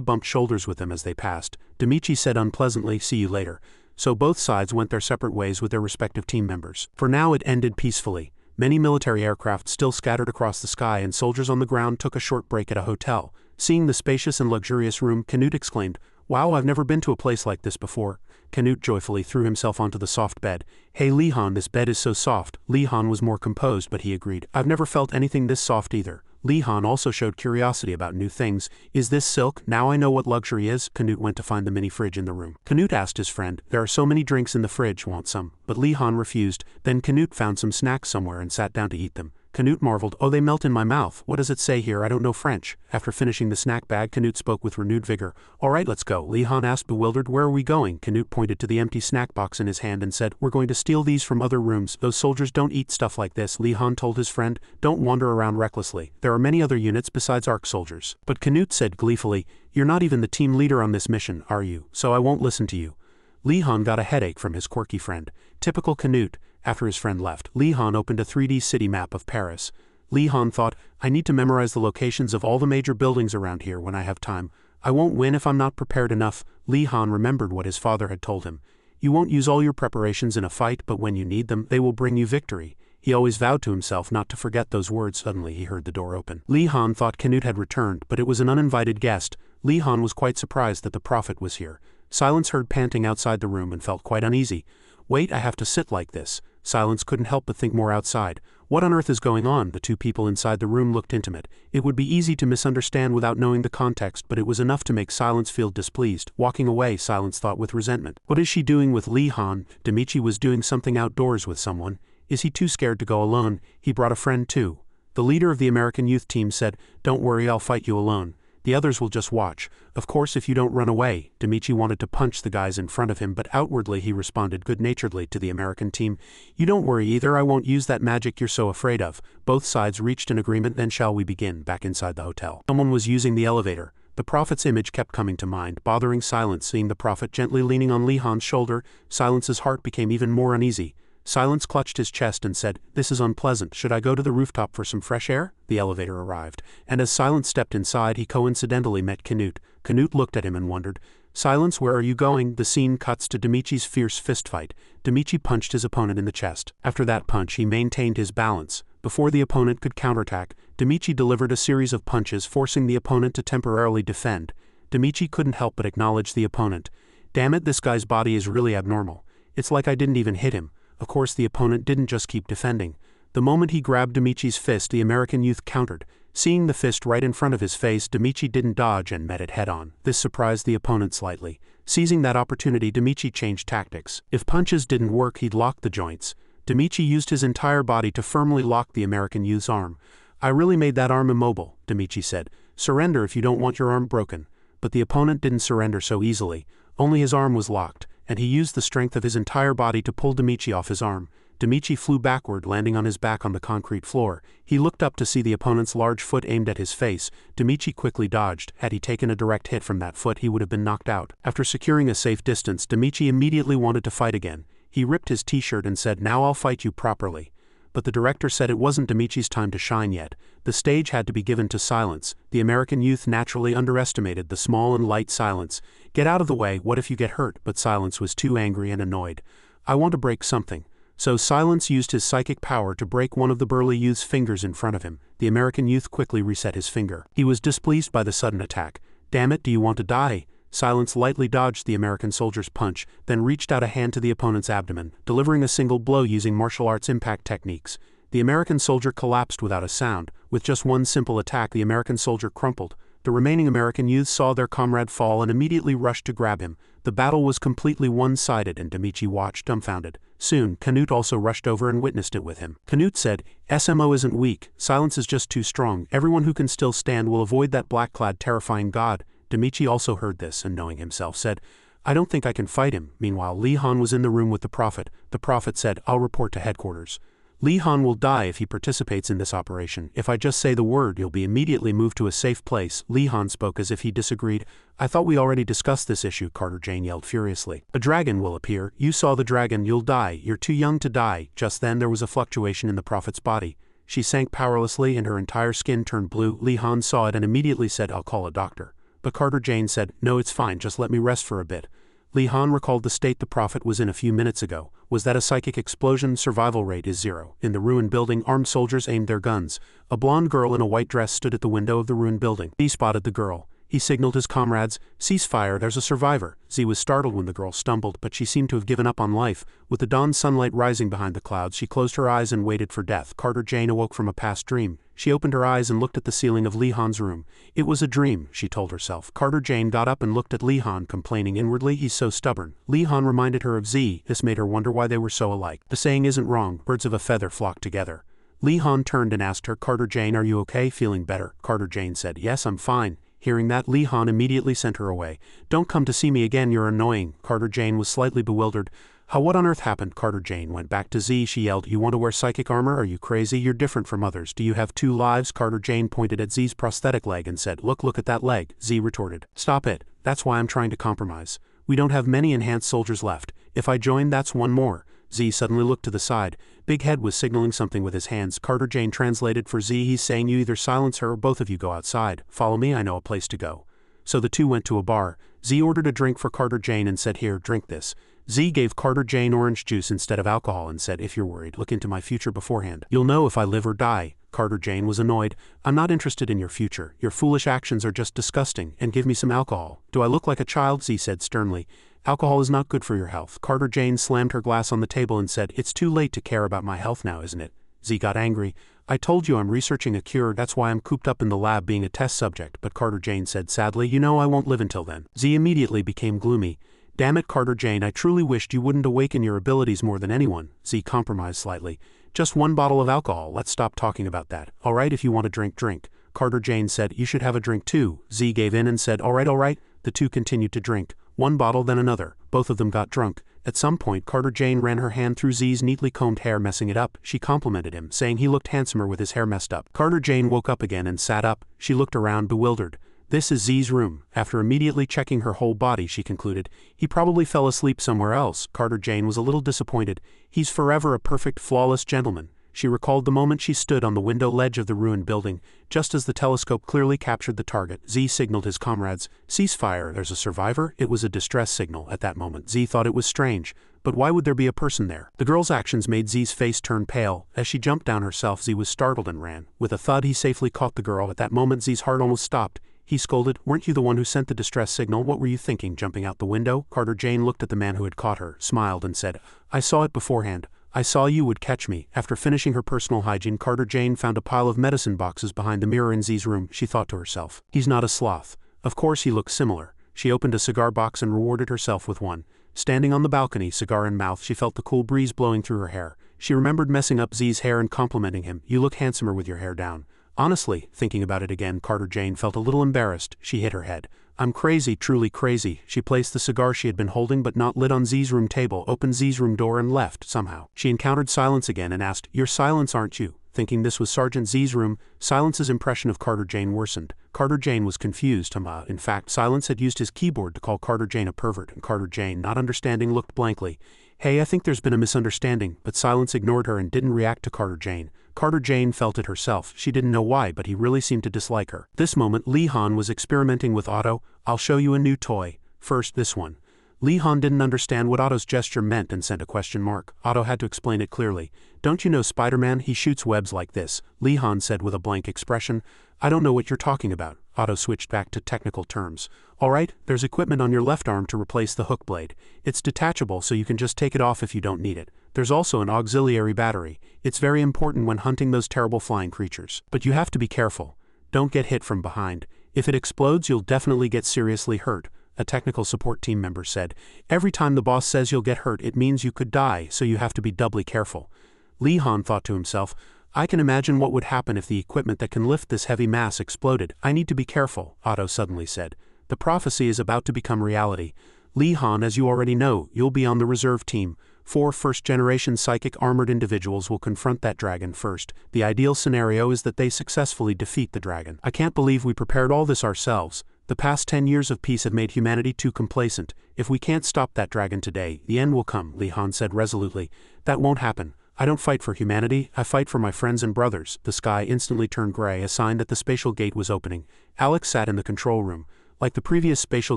bumped shoulders with them as they passed. Demichi said unpleasantly, "See you later." So both sides went their separate ways with their respective team members. For now it ended peacefully. Many military aircraft still scattered across the sky and soldiers on the ground took a short break at a hotel. Seeing the spacious and luxurious room, Canute exclaimed, "Wow, I've never been to a place like this before." Canute joyfully threw himself onto the soft bed. "Hey Li Han, this bed is so soft." Li Han was more composed, but he agreed, "I've never felt anything this soft either." Li Han also showed curiosity about new things. "Is this silk? Now I know what luxury is." Canute went to find the mini fridge in the room. Canute asked his friend, "There are so many drinks in the fridge, want some?" But Li Han refused. Then Canute found some snacks somewhere and sat down to eat them. Canute marveled, "Oh, they melt in my mouth. What does it say here? I don't know French." After finishing the snack bag, Canute spoke with renewed vigor. "Alright, let's go." Li Han asked, bewildered, "Where are we going?" Canute pointed to the empty snack box in his hand and said, "We're going to steal these from other rooms. Those soldiers don't eat stuff like this." Li Han told his friend, "Don't wander around recklessly. There are many other units besides ARC soldiers." But Canute said gleefully, "You're not even the team leader on this mission, are you? So I won't listen to you." Li Han got a headache from his quirky friend. Typical Canute. After his friend left, Li Han opened a 3D city map of Paris. Li Han thought, "I need to memorize the locations of all the major buildings around here when I have time. I won't win if I'm not prepared enough." Li Han remembered what his father had told him. "You won't use all your preparations in a fight, but when you need them, they will bring you victory." He always vowed to himself not to forget those words. Suddenly he heard the door open. Li Han thought Canute had returned, but it was an uninvited guest. Li Han was quite surprised that the prophet was here. Silence heard panting outside the room and felt quite uneasy. "Wait, I have to sit like this." Silence couldn't help but think more outside. What on earth is going on? The two people inside the room looked intimate. It would be easy to misunderstand without knowing the context, but it was enough to make Silence feel displeased. Walking away, Silence thought with resentment. What is she doing with Li Han? Demichi was doing something outdoors with someone. Is he too scared to go alone? He brought a friend too. The leader of the American youth team said, "Don't worry, I'll fight you alone. The others will just watch. Of course if you don't run away." Demichi wanted to punch the guys in front of him, but outwardly he responded good-naturedly to the American team. "You don't worry either, I won't use that magic you're so afraid of." Both sides reached an agreement. Then shall we begin? Back inside the hotel. Someone was using the elevator. The prophet's image kept coming to mind, bothering Silence. Seeing the prophet gently leaning on Li Han's shoulder, Silence's heart became even more uneasy. Silence clutched his chest and said, "This is unpleasant. Should I go to the rooftop for some fresh air?" The elevator arrived, and as Silence stepped inside, he coincidentally met Canute. Canute looked at him and wondered, "Silence, where are you going?" The scene cuts to Demichi's fierce fistfight. Demichi punched his opponent in the chest. After that punch, he maintained his balance. Before the opponent could counterattack, Demichi delivered a series of punches, forcing the opponent to temporarily defend. Demichi couldn't help but acknowledge the opponent. "Damn it, this guy's body is really abnormal. It's like I didn't even hit him. Of course the opponent didn't just keep defending. The moment he grabbed Demichi's fist, the American youth countered. Seeing the fist right in front of his face, Demichi didn't dodge and met it head-on. This surprised the opponent slightly. Seizing that opportunity, Demichi changed tactics. If punches didn't work, he'd lock the joints. Demichi used his entire body to firmly lock the American youth's arm. "I really made that arm immobile," Demichi said. "Surrender if you don't want your arm broken." But the opponent didn't surrender so easily. Only his arm was locked, and he used the strength of his entire body to pull Demichi off his arm. Demichi flew backward, landing on his back on the concrete floor. He looked up to see the opponent's large foot aimed at his face. Demichi quickly dodged. Had he taken a direct hit from that foot, he would have been knocked out. After securing a safe distance, Demichi immediately wanted to fight again. He ripped his t-shirt and said, "Now I'll fight you properly." But the director said it wasn't Demichi's time to shine yet. The stage had to be given to Silence. The American youth naturally underestimated the small and light Silence. "Get out of the way, what if you get hurt?" But Silence was too angry and annoyed. "I want to break something." So Silence used his psychic power to break one of the burly youth's fingers in front of him. The American youth quickly reset his finger. He was displeased by the sudden attack. "Damn it, do you want to die?" Silence lightly dodged the American soldier's punch, then reached out a hand to the opponent's abdomen, delivering a single blow using martial arts impact techniques. The American soldier collapsed without a sound. With just one simple attack, the American soldier crumpled. The remaining American youths saw their comrade fall and immediately rushed to grab him. The battle was completely one-sided and Demichi watched dumbfounded. Soon, Canute also rushed over and witnessed it with him. Canute said, "SMO isn't weak, Silence is just too strong. Everyone who can still stand will avoid that black-clad terrifying god." Demichi also heard this and knowing himself said, "I don't think I can fight him." Meanwhile, Li Han was in the room with the Prophet. The Prophet said, "I'll report to headquarters. Li Han will die if he participates in this operation. If I just say the word, you'll be immediately moved to a safe place." Li Han spoke as if he disagreed. "I thought we already discussed this issue," Carter Jane yelled furiously. "A dragon will appear. You saw the dragon, you'll die. You're too young to die." Just then there was a fluctuation in the Prophet's body. She sank powerlessly and her entire skin turned blue. Li Han saw it and immediately said, "I'll call a doctor." But Carter Jane said, "No, it's fine, just let me rest for a bit." Li Han recalled the state the Prophet was in a few minutes ago. Was that a psychic explosion? Survival rate is 0. In the ruined building, armed soldiers aimed their guns. A blonde girl in a white dress stood at the window of the ruined building. He spotted the girl. He signaled his comrades, "Cease fire, there's a survivor." Z was startled when the girl stumbled, but she seemed to have given up on life. With the dawn sunlight rising behind the clouds, she closed her eyes and waited for death. Carter Jane awoke from a past dream. She opened her eyes and looked at the ceiling of Li Han's room. It was a dream, she told herself. Carter Jane got up and looked at Li Han, complaining inwardly, "He's so stubborn." Li Han reminded her of Z. This made her wonder why they were so alike. The saying isn't wrong, birds of a feather flock together. Li Han turned and asked her, "Carter Jane, are you okay? Feeling better?" Carter Jane said, "Yes, I'm fine." Hearing that, Li Han immediately sent her away. "Don't come to see me again, you're annoying." Carter Jane was slightly bewildered. What on earth happened?" Carter Jane went back to Z. She yelled, "You want to wear psychic armor? Are you crazy? You're different from others. Do you have 2 lives? Carter Jane pointed at Z's prosthetic leg and said, Look at that leg." Z retorted, "Stop it. That's why I'm trying to compromise. We don't have many enhanced soldiers left. If I join, that's one more." Z suddenly looked to the side. Big Head was signaling something with his hands. Carter Jane translated for Z. He's saying, "You either silence her or both of you go outside. Follow me, I know a place to go." So the two went to a bar. Z ordered a drink for Carter Jane and said, "Here, drink this." Z gave Carter Jane orange juice instead of alcohol and said, "If you're worried, look into my future beforehand. You'll know if I live or die." Carter Jane was annoyed. "I'm not interested in your future. Your foolish actions are just disgusting, and give me some alcohol." "Do I look like a child?" Z said sternly. "Alcohol is not good for your health." Carter Jane slammed her glass on the table and said, "It's too late to care about my health now, isn't it?" Z got angry. "I told you I'm researching a cure, that's why I'm cooped up in the lab being a test subject." But Carter Jane said sadly, "You know I won't live until then." Z immediately became gloomy. "Damn it, Carter Jane, I truly wished you wouldn't awaken your abilities more than anyone." Z compromised slightly. "Just 1 bottle of alcohol, let's stop talking about that. All right, if you want a drink, drink." Carter Jane said, "You should have a drink too." Z gave in and said, all right. The two continued to drink. 1 bottle, then another. Both of them got drunk. At some point, Carter Jane ran her hand through Z's neatly combed hair, messing it up. She complimented him, saying he looked handsomer with his hair messed up. Carter Jane woke up again and sat up. She looked around, bewildered. This is Z's room. After immediately checking her whole body, she concluded, he probably fell asleep somewhere else. Carter Jane was a little disappointed. He's forever a perfect, flawless gentleman. She recalled the moment she stood on the window ledge of the ruined building. Just as the telescope clearly captured the target, Z signaled his comrades, "Cease fire, there's a survivor." It was a distress signal. At that moment, Z thought it was strange. But why would there be a person there? The girl's actions made Z's face turn pale. As she jumped down herself, Z was startled and ran. With a thud, he safely caught the girl. At that moment, Z's heart almost stopped. he scolded. Weren't you the one who sent the distress signal? What were you thinking, jumping out the window? Carter Jane looked at the man who had caught her, smiled and said, I saw it beforehand. I saw you would catch me. After finishing her personal hygiene, Carter Jane found a pile of medicine boxes behind the mirror in Z's room. She thought to herself, he's not a sloth. Of course he looks similar. She opened a cigar box and rewarded herself with one. Standing on the balcony, cigar in mouth, she felt the cool breeze blowing through her hair. She remembered messing up Z's hair and complimenting him. You look handsomer with your hair down. Honestly, thinking about it again, Carter Jane felt a little embarrassed. She hit her head. I'm crazy, truly crazy. She placed the cigar she had been holding but not lit on Z's room table, opened Z's room door and left. Somehow, she encountered Silence again and asked, You're Silence, aren't you? Thinking this was Sergeant Z's room, Silence's impression of Carter Jane worsened. Carter Jane was confused. In fact, Silence had used his keyboard to call Carter Jane a pervert, and Carter Jane, not understanding, looked blankly. Hey, I think there's been a misunderstanding, but Silence ignored her and didn't react to Carter Jane. Carter Jane felt it herself. She didn't know why, but he really seemed to dislike her. This moment, Lee Han was experimenting with Otto. I'll show you a new toy. First, this one. Lee Han didn't understand what Otto's gesture meant and sent a question mark. Otto had to explain it clearly. Don't you know Spider-Man? He shoots webs like this, Lee Han said with a blank expression. I don't know what you're talking about. Otto switched back to technical terms. Alright, there's equipment on your left arm to replace the hook blade. It's detachable so you can just take it off if you don't need it. There's also an auxiliary battery. It's very important when hunting those terrible flying creatures. But you have to be careful. Don't get hit from behind. If it explodes, you'll definitely get seriously hurt, a technical support team member said. Every time the boss says you'll get hurt, it means you could die, so you have to be doubly careful. Lee Han thought to himself, I can imagine what would happen if the equipment that can lift this heavy mass exploded. I need to be careful, Otto suddenly said. The prophecy is about to become reality. Lee Han, as you already know, you'll be on the reserve team. 4 first-generation psychic armored individuals will confront that dragon first. The ideal scenario is that they successfully defeat the dragon. I can't believe we prepared all this ourselves. The past 10 years of peace have made humanity too complacent. If we can't stop that dragon today, the end will come, Lee Han said resolutely. That won't happen. I don't fight for humanity, I fight for my friends and brothers. The sky instantly turned gray, a sign that the spatial gate was opening. Alex sat in the control room. Like the previous spatial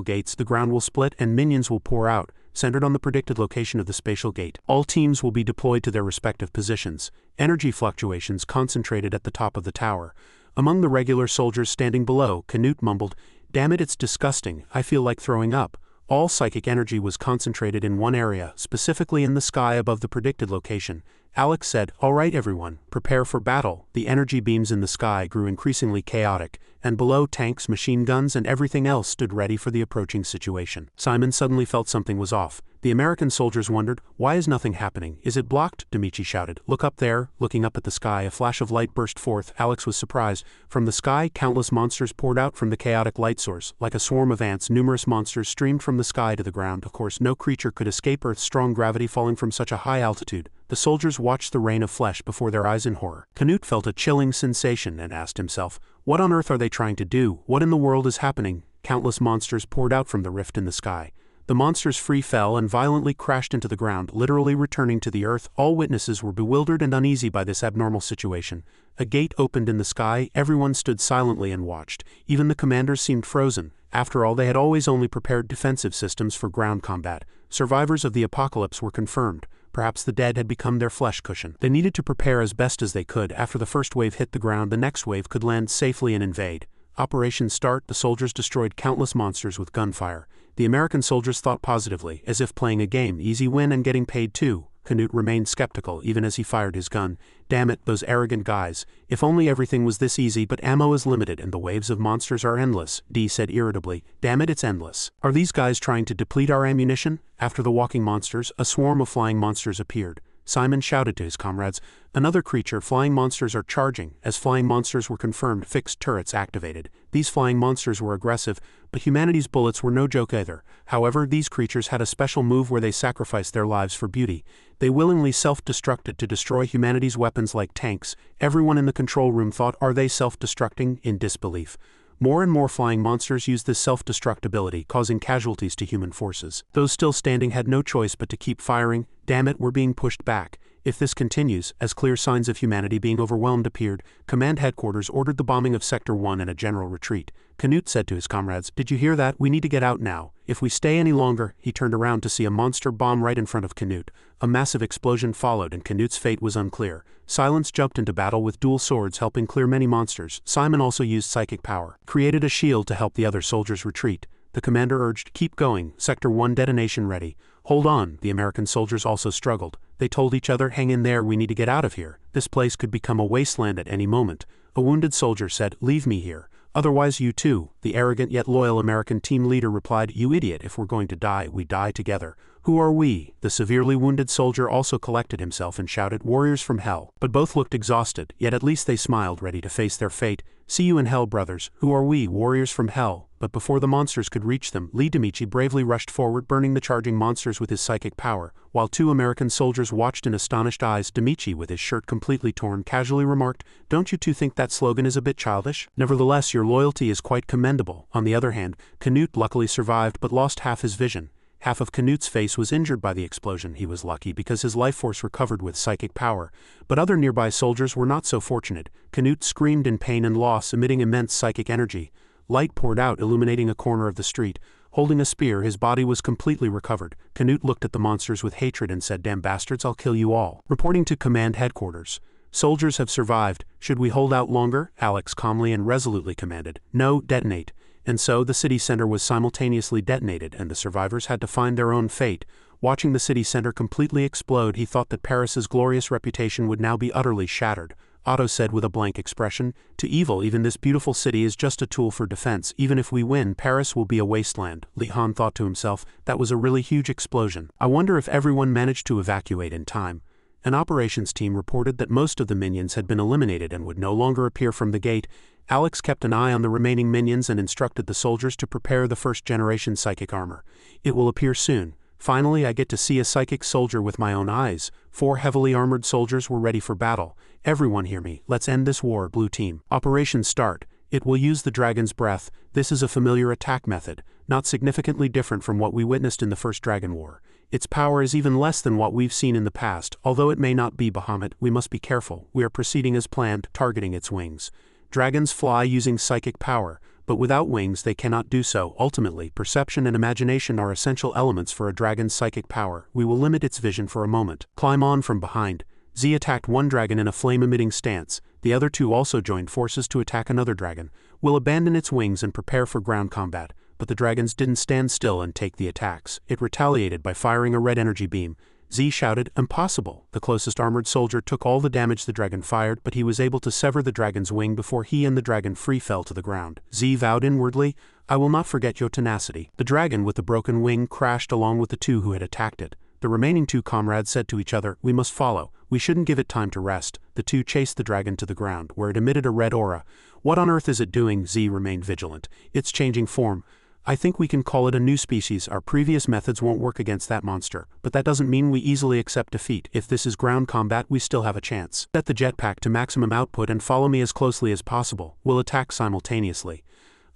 gates, the ground will split and minions will pour out, centered on the predicted location of the spatial gate. All teams will be deployed to their respective positions. Energy fluctuations concentrated at the top of the tower. Among the regular soldiers standing below, Canute mumbled, Damn it, it's disgusting, I feel like throwing up. All psychic energy was concentrated in one area, specifically in the sky above the predicted location. Alex said, All right everyone, prepare for battle. The energy beams in the sky grew increasingly chaotic, and below tanks, machine guns and everything else stood ready for the approaching situation. Simon suddenly felt something was off. The American soldiers wondered, Why is nothing happening? Is it blocked? Demichi shouted. Look up there. Looking up at the sky, a flash of light burst forth. Alex was surprised. From the sky, countless monsters poured out from the chaotic light source. Like a swarm of ants, numerous monsters streamed from the sky to the ground. Of course, no creature could escape Earth's strong gravity falling from such a high altitude. The soldiers watched the rain of flesh before their eyes in horror. Canute felt a chilling sensation and asked himself, What on earth are they trying to do? What in the world is happening? Countless monsters poured out from the rift in the sky. The monsters free fell and violently crashed into the ground, literally returning to the earth. All witnesses were bewildered and uneasy by this abnormal situation. A gate opened in the sky, everyone stood silently and watched. Even the commanders seemed frozen. After all, they had always only prepared defensive systems for ground combat. Survivors of the apocalypse were confirmed. Perhaps the dead had become their flesh cushion. They needed to prepare as best as they could. After the first wave hit the ground, the next wave could land safely and invade. Operation Start, the soldiers destroyed countless monsters with gunfire. The American soldiers thought positively, as if playing a game, easy win and getting paid too. Canute remained skeptical even as he fired his gun. Damn it, those arrogant guys. If only everything was this easy, but ammo is limited and the waves of monsters are endless, Dee said irritably. Damn it, it's endless. Are these guys trying to deplete our ammunition? After the walking monsters, a swarm of flying monsters appeared. Simon shouted to his comrades, Another creature, flying monsters are charging. As flying monsters were confirmed, fixed turrets activated. These flying monsters were aggressive, but humanity's bullets were no joke either. However, these creatures had a special move where they sacrificed their lives for beauty. They willingly self-destructed to destroy humanity's weapons like tanks. Everyone in the control room thought, Are they self-destructing? In disbelief. More and more flying monsters used this self-destruct ability, causing casualties to human forces. Those still standing had no choice but to keep firing. Damn it, we're being pushed back. If this continues, as clear signs of humanity being overwhelmed appeared, Command Headquarters ordered the bombing of Sector 1 and a general retreat. Canute said to his comrades, Did you hear that? We need to get out now. If we stay any longer, he turned around to see a monster bomb right in front of Canute. A massive explosion followed and Canute's fate was unclear. Silence jumped into battle with dual swords helping clear many monsters. Simon also used psychic power, created a shield to help the other soldiers retreat. The commander urged, "Keep going, Sector 1 detonation ready." "Hold on," the American soldiers also struggled. They told each other, "Hang in there, we need to get out of here. This place could become a wasteland at any moment." A wounded soldier said, "Leave me here. Otherwise you too." The arrogant yet loyal American team leader replied, "You idiot, if we're going to die, we die together." "Who are we?" The severely wounded soldier also collected himself and shouted, "Warriors from hell." But both looked exhausted, yet at least they smiled, ready to face their fate. "See you in hell, brothers." "Who are we?" "Warriors from hell." But before the monsters could reach them, Lee Demichi bravely rushed forward, burning the charging monsters with his psychic power. While two American soldiers watched in astonished eyes, Demichi, with his shirt completely torn, casually remarked, "Don't you two think that slogan is a bit childish? Nevertheless, your loyalty is quite commendable." On the other hand, Canute luckily survived but lost half his vision. Half of Canute's face was injured by the explosion. He was lucky because his life force recovered with psychic power, but other nearby soldiers were not so fortunate. Canute screamed in pain and loss, emitting immense psychic energy. Light poured out, illuminating a corner of the street. Holding a spear, his body was completely recovered. Canute looked at the monsters with hatred and said, "Damn bastards, I'll kill you all." Reporting to command headquarters. "Soldiers have survived. Should we hold out longer?" Alex calmly and resolutely commanded. "No, detonate." And so the city center was simultaneously detonated and the survivors had to find their own fate. Watching the city center completely explode, he thought that Paris's glorious reputation would now be utterly shattered. Otto said with a blank expression, "To evil, even this beautiful city is just a tool for defense. Even if we win, Paris will be a wasteland." Li Han thought to himself, "That was a really huge explosion. I wonder if everyone managed to evacuate in time." An operations team reported that most of the minions had been eliminated and would no longer appear from the gate. Alex kept an eye on the remaining minions and instructed the soldiers to prepare the first-generation psychic armor. "It will appear soon. Finally, I get to see a psychic soldier with my own eyes." 4 heavily armored soldiers were ready for battle. "Everyone hear me. Let's end this war, Blue Team." Operation Start. It will use the Dragon's Breath. This is a familiar attack method, not significantly different from what we witnessed in the first Dragon War. Its power is even less than what we've seen in the past. Although it may not be Bahamut, we must be careful. We are proceeding as planned, targeting its wings. Dragons fly using psychic power, but without wings they cannot do so. Ultimately, perception and imagination are essential elements for a dragon's psychic power. We will limit its vision for a moment. Climb on from behind. Z attacked one dragon in a flame-emitting stance. The other two also joined forces to attack another dragon. We'll abandon its wings and prepare for ground combat. But the dragons didn't stand still and take the attacks. It retaliated by firing a red energy beam. Z shouted, "Impossible!" The closest armored soldier took all the damage the dragon fired, but he was able to sever the dragon's wing before he and the dragon free fell to the ground. Z vowed inwardly, "I will not forget your tenacity." The dragon with the broken wing crashed along with the two who had attacked it. The remaining two comrades said to each other, "We must follow. We shouldn't give it time to rest." The two chased the dragon to the ground, where it emitted a red aura. "What on earth is it doing?" Z remained vigilant. "It's changing form. I think we can call it a new species. Our previous methods won't work against that monster, but that doesn't mean we easily accept defeat. If this is ground combat, we still have a chance. Set the jetpack to maximum output and follow me as closely as possible. We'll attack simultaneously."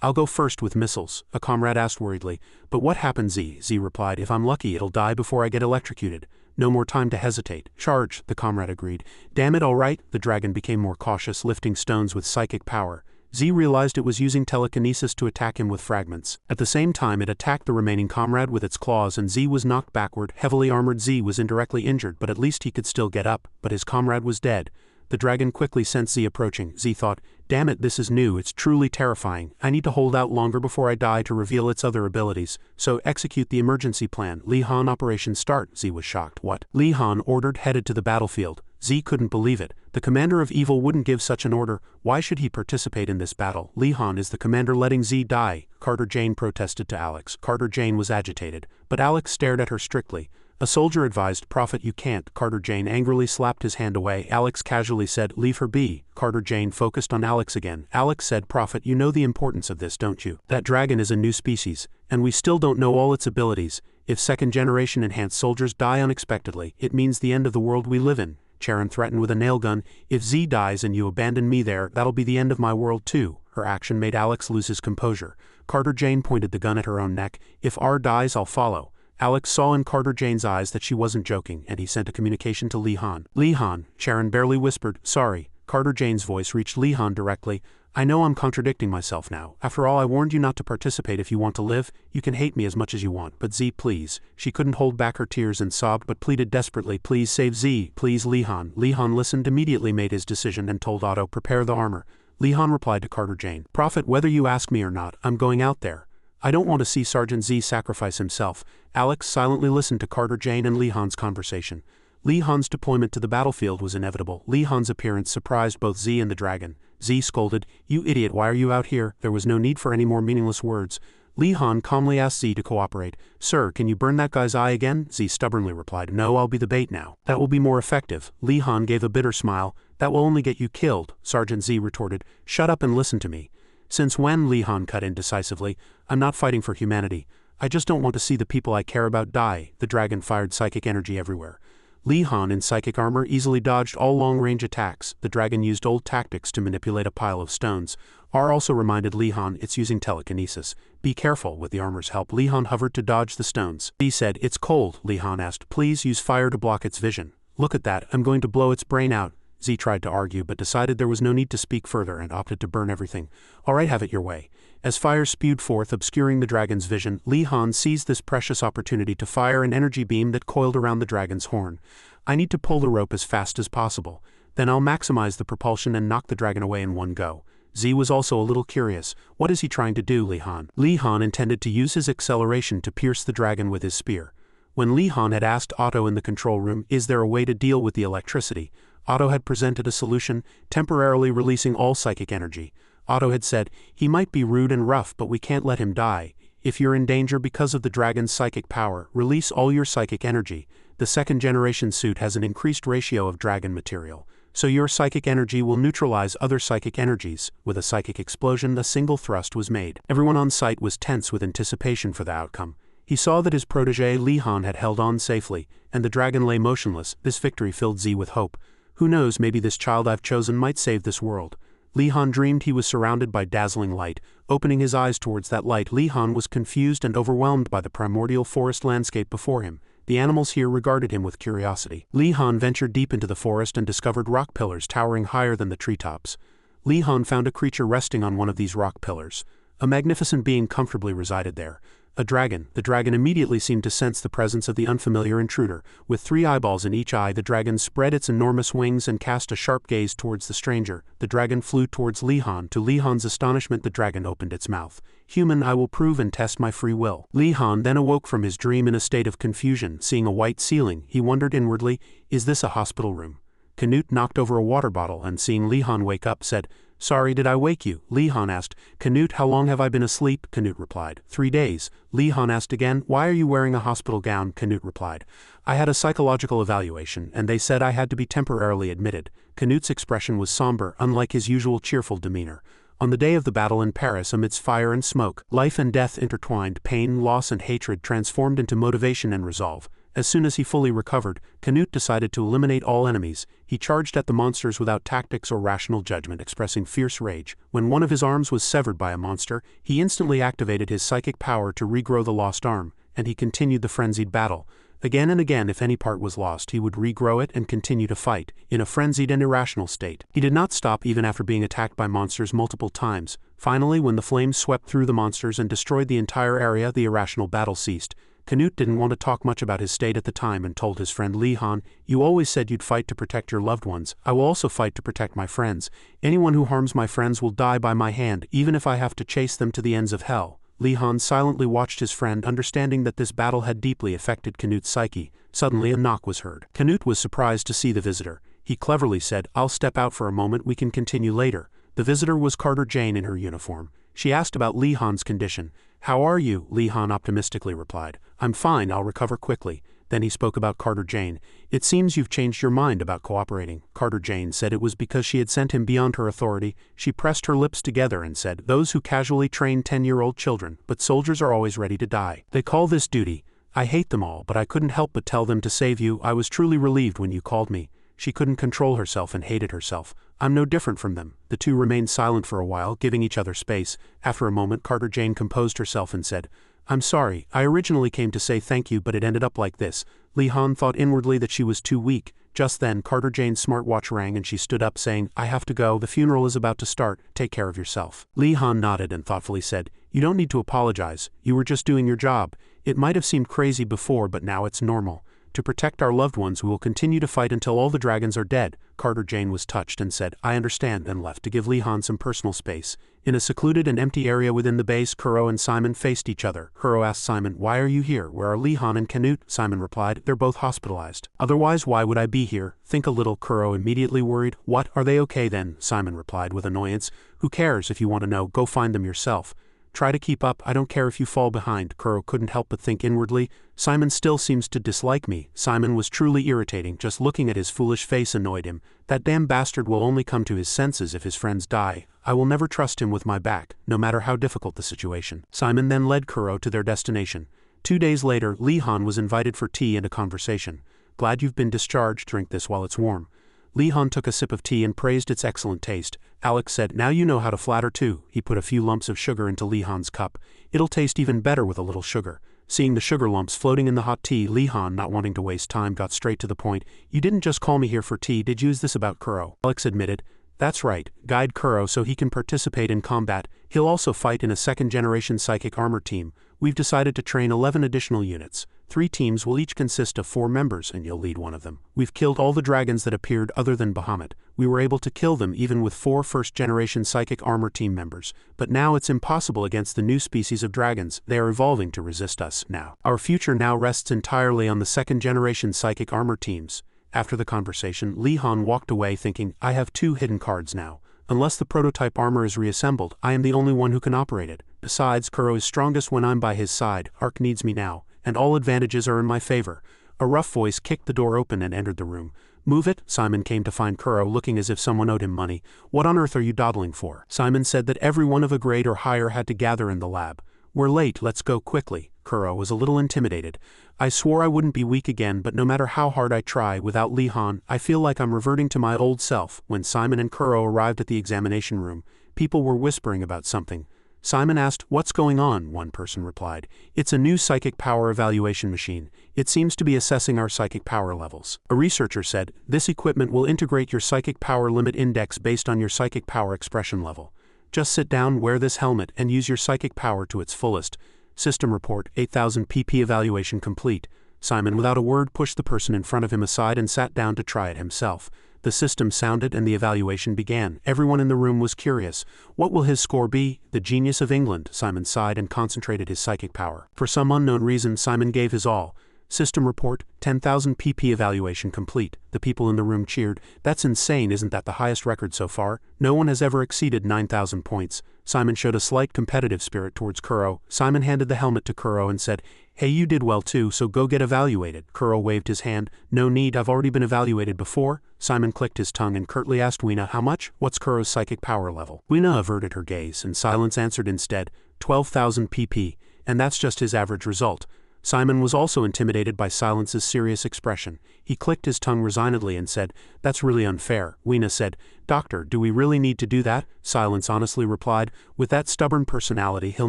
"I'll go first with missiles," a comrade asked worriedly. "But what happens, Z?" Z replied, "If I'm lucky, it'll die before I get electrocuted." "No more time to hesitate." "Charge," the comrade agreed. "Damn it, all right." The dragon became more cautious, lifting stones with psychic power. Z realized it was using telekinesis to attack him with fragments. At the same time, it attacked the remaining comrade with its claws and Z was knocked backward. Heavily armored Z was indirectly injured, but at least he could still get up, but his comrade was dead. The dragon quickly sensed Z approaching. Z thought, "Damn it, this is new. It's truly terrifying. I need to hold out longer before I die to reveal its other abilities. So execute the emergency plan. Li Han, Operation Start." Z was shocked. "What?" Li Han ordered, headed to the battlefield. Z couldn't believe it. The commander of evil wouldn't give such an order. Why should he participate in this battle? Li Han is the commander letting Z die. Carter Jane protested to Alex. Carter Jane was agitated, but Alex stared at her strictly. A soldier advised, "Prophet, you can't." Carter Jane angrily slapped his hand away. Alex casually said, "Leave her be." Carter Jane focused on Alex again. Alex said, "Prophet, you know the importance of this, don't you? That dragon is a new species, and we still don't know all its abilities. If second-generation enhanced soldiers die unexpectedly, it means the end of the world we live in." Charon threatened with a nail gun, "If Z dies and you abandon me there, that'll be the end of my world too." Her action made Alex lose his composure. Carter Jane pointed the gun at her own neck. "If R dies, I'll follow." Alex saw in Carter Jane's eyes that she wasn't joking, and he sent a communication to Li Han. "Li Han," Charon barely whispered, "Sorry." Carter Jane's voice reached Li Han directly. I know I'm contradicting myself now. After all, I warned you not to participate if you want to live. You can hate me as much as you want, but Z, please. She couldn't hold back her tears and sobbed but pleaded desperately, please save Z, please Li-Han. Li-Han listened, immediately made his decision and told Otto, prepare the armor. Li-Han replied to Carter Jane, Prophet, whether you ask me or not, I'm going out there. I don't want to see Sergeant Z sacrifice himself. Alex silently listened to Carter Jane and Li-Han's conversation. Li-Han's deployment to the battlefield was inevitable. Li-Han's appearance surprised both Z and the dragon. Z scolded, you idiot, why are you out here? There was no need for any more meaningless words. Li-Han calmly asked Z to cooperate. Sir, can you burn that guy's eye again? Z stubbornly replied, no, I'll be the bait now. That will be more effective. Li-Han gave a bitter smile. That will only get you killed. Sergeant Z retorted, shut up and listen to me. Since when? Li-Han cut in decisively. I'm not fighting for humanity. I just don't want to see the people I care about die. The dragon fired psychic energy everywhere. Li-Han in psychic armor easily dodged all long-range attacks. The dragon used old tactics to manipulate a pile of stones. R also reminded Li-Han it's using telekinesis. Be careful. With the armor's help, Li-Han hovered to dodge the stones. Z said, it's cold. Li-Han asked, please use fire to block its vision. Look at that, I'm going to blow its brain out. Z tried to argue but decided there was no need to speak further and opted to burn everything. Alright, have it your way. As fire spewed forth, obscuring the dragon's vision, Li-Han seized this precious opportunity to fire an energy beam that coiled around the dragon's horn. I need to pull the rope as fast as possible. Then I'll maximize the propulsion and knock the dragon away in one go. Z was also a little curious. What is he trying to do, Li-Han? Li-Han intended to use his acceleration to pierce the dragon with his spear. When Li-Han had asked Otto in the control room, is there a way to deal with the electricity? Otto had presented a solution, temporarily releasing all psychic energy. Otto had said, he might be rude and rough, but we can't let him die. If you're in danger because of the dragon's psychic power, release all your psychic energy. The second-generation suit has an increased ratio of dragon material, so your psychic energy will neutralize other psychic energies. With a psychic explosion, a single thrust was made. Everyone on site was tense with anticipation for the outcome. He saw that his protege Li-Han had held on safely, and the dragon lay motionless. This victory filled Z with hope. Who knows, maybe this child I've chosen might save this world. Li-Han dreamed he was surrounded by dazzling light. Opening his eyes towards that light, Li-Han was confused and overwhelmed by the primordial forest landscape before him. The animals here regarded him with curiosity. Li-Han ventured deep into the forest and discovered rock pillars towering higher than the treetops. Li-Han found a creature resting on one of these rock pillars. A magnificent being comfortably resided there. A dragon. The dragon immediately seemed to sense the presence of the unfamiliar intruder. With 3 eyeballs in each eye, the dragon spread its enormous wings and cast a sharp gaze towards the stranger. The dragon flew towards Li-Han. To Li-Han's astonishment, the dragon opened its mouth. Human, I will prove and test my free will. Li-Han then awoke from his dream in a state of confusion. Seeing a white ceiling, he wondered inwardly, is this a hospital room? Canute knocked over a water bottle and seeing Li-Han wake up said, sorry, did I wake you? Li-Han asked. Canute, how long have I been asleep? Canute replied. 3 days. Li-Han asked again, why are you wearing a hospital gown? Canute replied. I had a psychological evaluation, and they said I had to be temporarily admitted. Canute's expression was somber, unlike his usual cheerful demeanor. On the day of the battle in Paris, amidst fire and smoke, life and death intertwined, pain, loss and hatred transformed into motivation and resolve. As soon as he fully recovered, Canute decided to eliminate all enemies. He charged at the monsters without tactics or rational judgment, expressing fierce rage. When one of his arms was severed by a monster, he instantly activated his psychic power to regrow the lost arm, and he continued the frenzied battle. Again and again, if any part was lost, he would regrow it and continue to fight, in a frenzied and irrational state. He did not stop even after being attacked by monsters multiple times. Finally, when the flames swept through the monsters and destroyed the entire area, the irrational battle ceased. Canute didn't want to talk much about his state at the time and told his friend Li-Han, you always said you'd fight to protect your loved ones. I will also fight to protect my friends. Anyone who harms my friends will die by my hand, even if I have to chase them to the ends of hell. Li-Han silently watched his friend, understanding that this battle had deeply affected Canute's psyche. Suddenly a knock was heard. Canute was surprised to see the visitor. He cleverly said, I'll step out for a moment, we can continue later. The visitor was Carter Jane in her uniform. She asked about Li-Han's condition. How are you? Li-Han optimistically replied. I'm fine, I'll recover quickly. Then he spoke about Carter Jane. It seems you've changed your mind about cooperating. Carter Jane said it was because she had sent him beyond her authority. She pressed her lips together and said, those who casually train 10-year-old children, but soldiers are always ready to die. They call this duty. I hate them all, but I couldn't help but tell them to save you. I was truly relieved when you called me. She couldn't control herself and hated herself. I'm no different from them. The two remained silent for a while, giving each other space. After a moment, Carter Jane composed herself and said, I'm sorry, I originally came to say thank you but it ended up like this. Lee Han thought inwardly that she was too weak. Just then Carter Jane's smartwatch rang and she stood up saying, I have to go, the funeral is about to start, take care of yourself. Lee Han nodded and thoughtfully said, you don't need to apologize, you were just doing your job. It might have seemed crazy before but now it's normal. To protect our loved ones we will continue to fight until all the dragons are dead. Carter Jane was touched and said, I understand, then left to give Lee Han some personal space. In a secluded and empty area within the base, Kuro and Simon faced each other. Kuro asked Simon, why are you here? Where are Lee Han and Canute? Simon replied, they're both hospitalized. Otherwise why would I be here? Think a little. Kuro immediately worried. What, are they okay then? Simon replied with annoyance. Who cares? If you want to know, go find them yourself. Try to keep up, I don't care if you fall behind. Kuro couldn't help but think inwardly, Simon still seems to dislike me. Simon was truly irritating, just looking at his foolish face annoyed him. That damn bastard will only come to his senses if his friends die. I will never trust him with my back, no matter how difficult the situation. Simon then led Kuro to their destination. 2 days later, Lee Han was invited for tea and a conversation. Glad you've been discharged, drink this while it's warm. Lee Han took a sip of tea and praised its excellent taste. Alex said, now you know how to flatter too. He put a few lumps of sugar into Lee Han's cup. It'll taste even better with a little sugar. Seeing the sugar lumps floating in the hot tea, Lee Han, not wanting to waste time, got straight to the point. You didn't just call me here for tea, did you? Is this about Kuro? Alex admitted. That's right, guide Kuro so he can participate in combat. He'll also fight in a second-generation psychic armor team. We've decided to train 11 additional units. 3 teams will each consist of 4 members and you'll lead one of them. We've killed all the dragons that appeared other than Bahamut. We were able to kill them even with 4 first-generation psychic armor team members. But now it's impossible against the new species of dragons. They are evolving to resist us now. Our future now rests entirely on the second-generation psychic armor teams. After the conversation, Lee Han walked away thinking, I have 2 hidden cards now. Unless the prototype armor is reassembled, I am the only one who can operate it. Besides, Kuro is strongest when I'm by his side. Ark needs me now, and all advantages are in my favor. A rough voice kicked the door open and entered the room. Move it? Simon came to find Kuro looking as if someone owed him money. What on earth are you dawdling for? Simon said that everyone of a grade or higher had to gather in the lab. We're late, let's go quickly. Kuro was a little intimidated. I swore I wouldn't be weak again, but no matter how hard I try, without Lee Han, I feel like I'm reverting to my old self. When Simon and Kuro arrived at the examination room, people were whispering about something. Simon asked, what's going on? One person replied, it's a new psychic power evaluation machine. It seems to be assessing our psychic power levels. A researcher said, this equipment will integrate your psychic power limit index based on your psychic power expression level. Just sit down, wear this helmet, and use your psychic power to its fullest. System report, 8000 pp evaluation complete. Simon without a word pushed the person in front of him aside and sat down to try it himself. The system sounded and the evaluation began. Everyone in the room was curious. What will his score be? The genius of England. Simon sighed and concentrated his psychic power. For some unknown reason, Simon gave his all. System report, 10,000 pp evaluation complete. The people in the room cheered. That's insane, isn't that the highest record so far? No one has ever exceeded 9,000 points. Simon showed a slight competitive spirit towards Kuro. Simon handed the helmet to Kuro and said, hey, you did well too, so go get evaluated. Kuro waved his hand. No need, I've already been evaluated before. Simon clicked his tongue and curtly asked Weena, how much? What's Kuro's psychic power level? Weena averted her gaze and Silence answered instead, 12,000 pp, and that's just his average result. Simon was also intimidated by Silence's serious expression. He clicked his tongue resignedly and said, that's really unfair. Weena said, Doctor, do we really need to do that? Silence honestly replied, with that stubborn personality he'll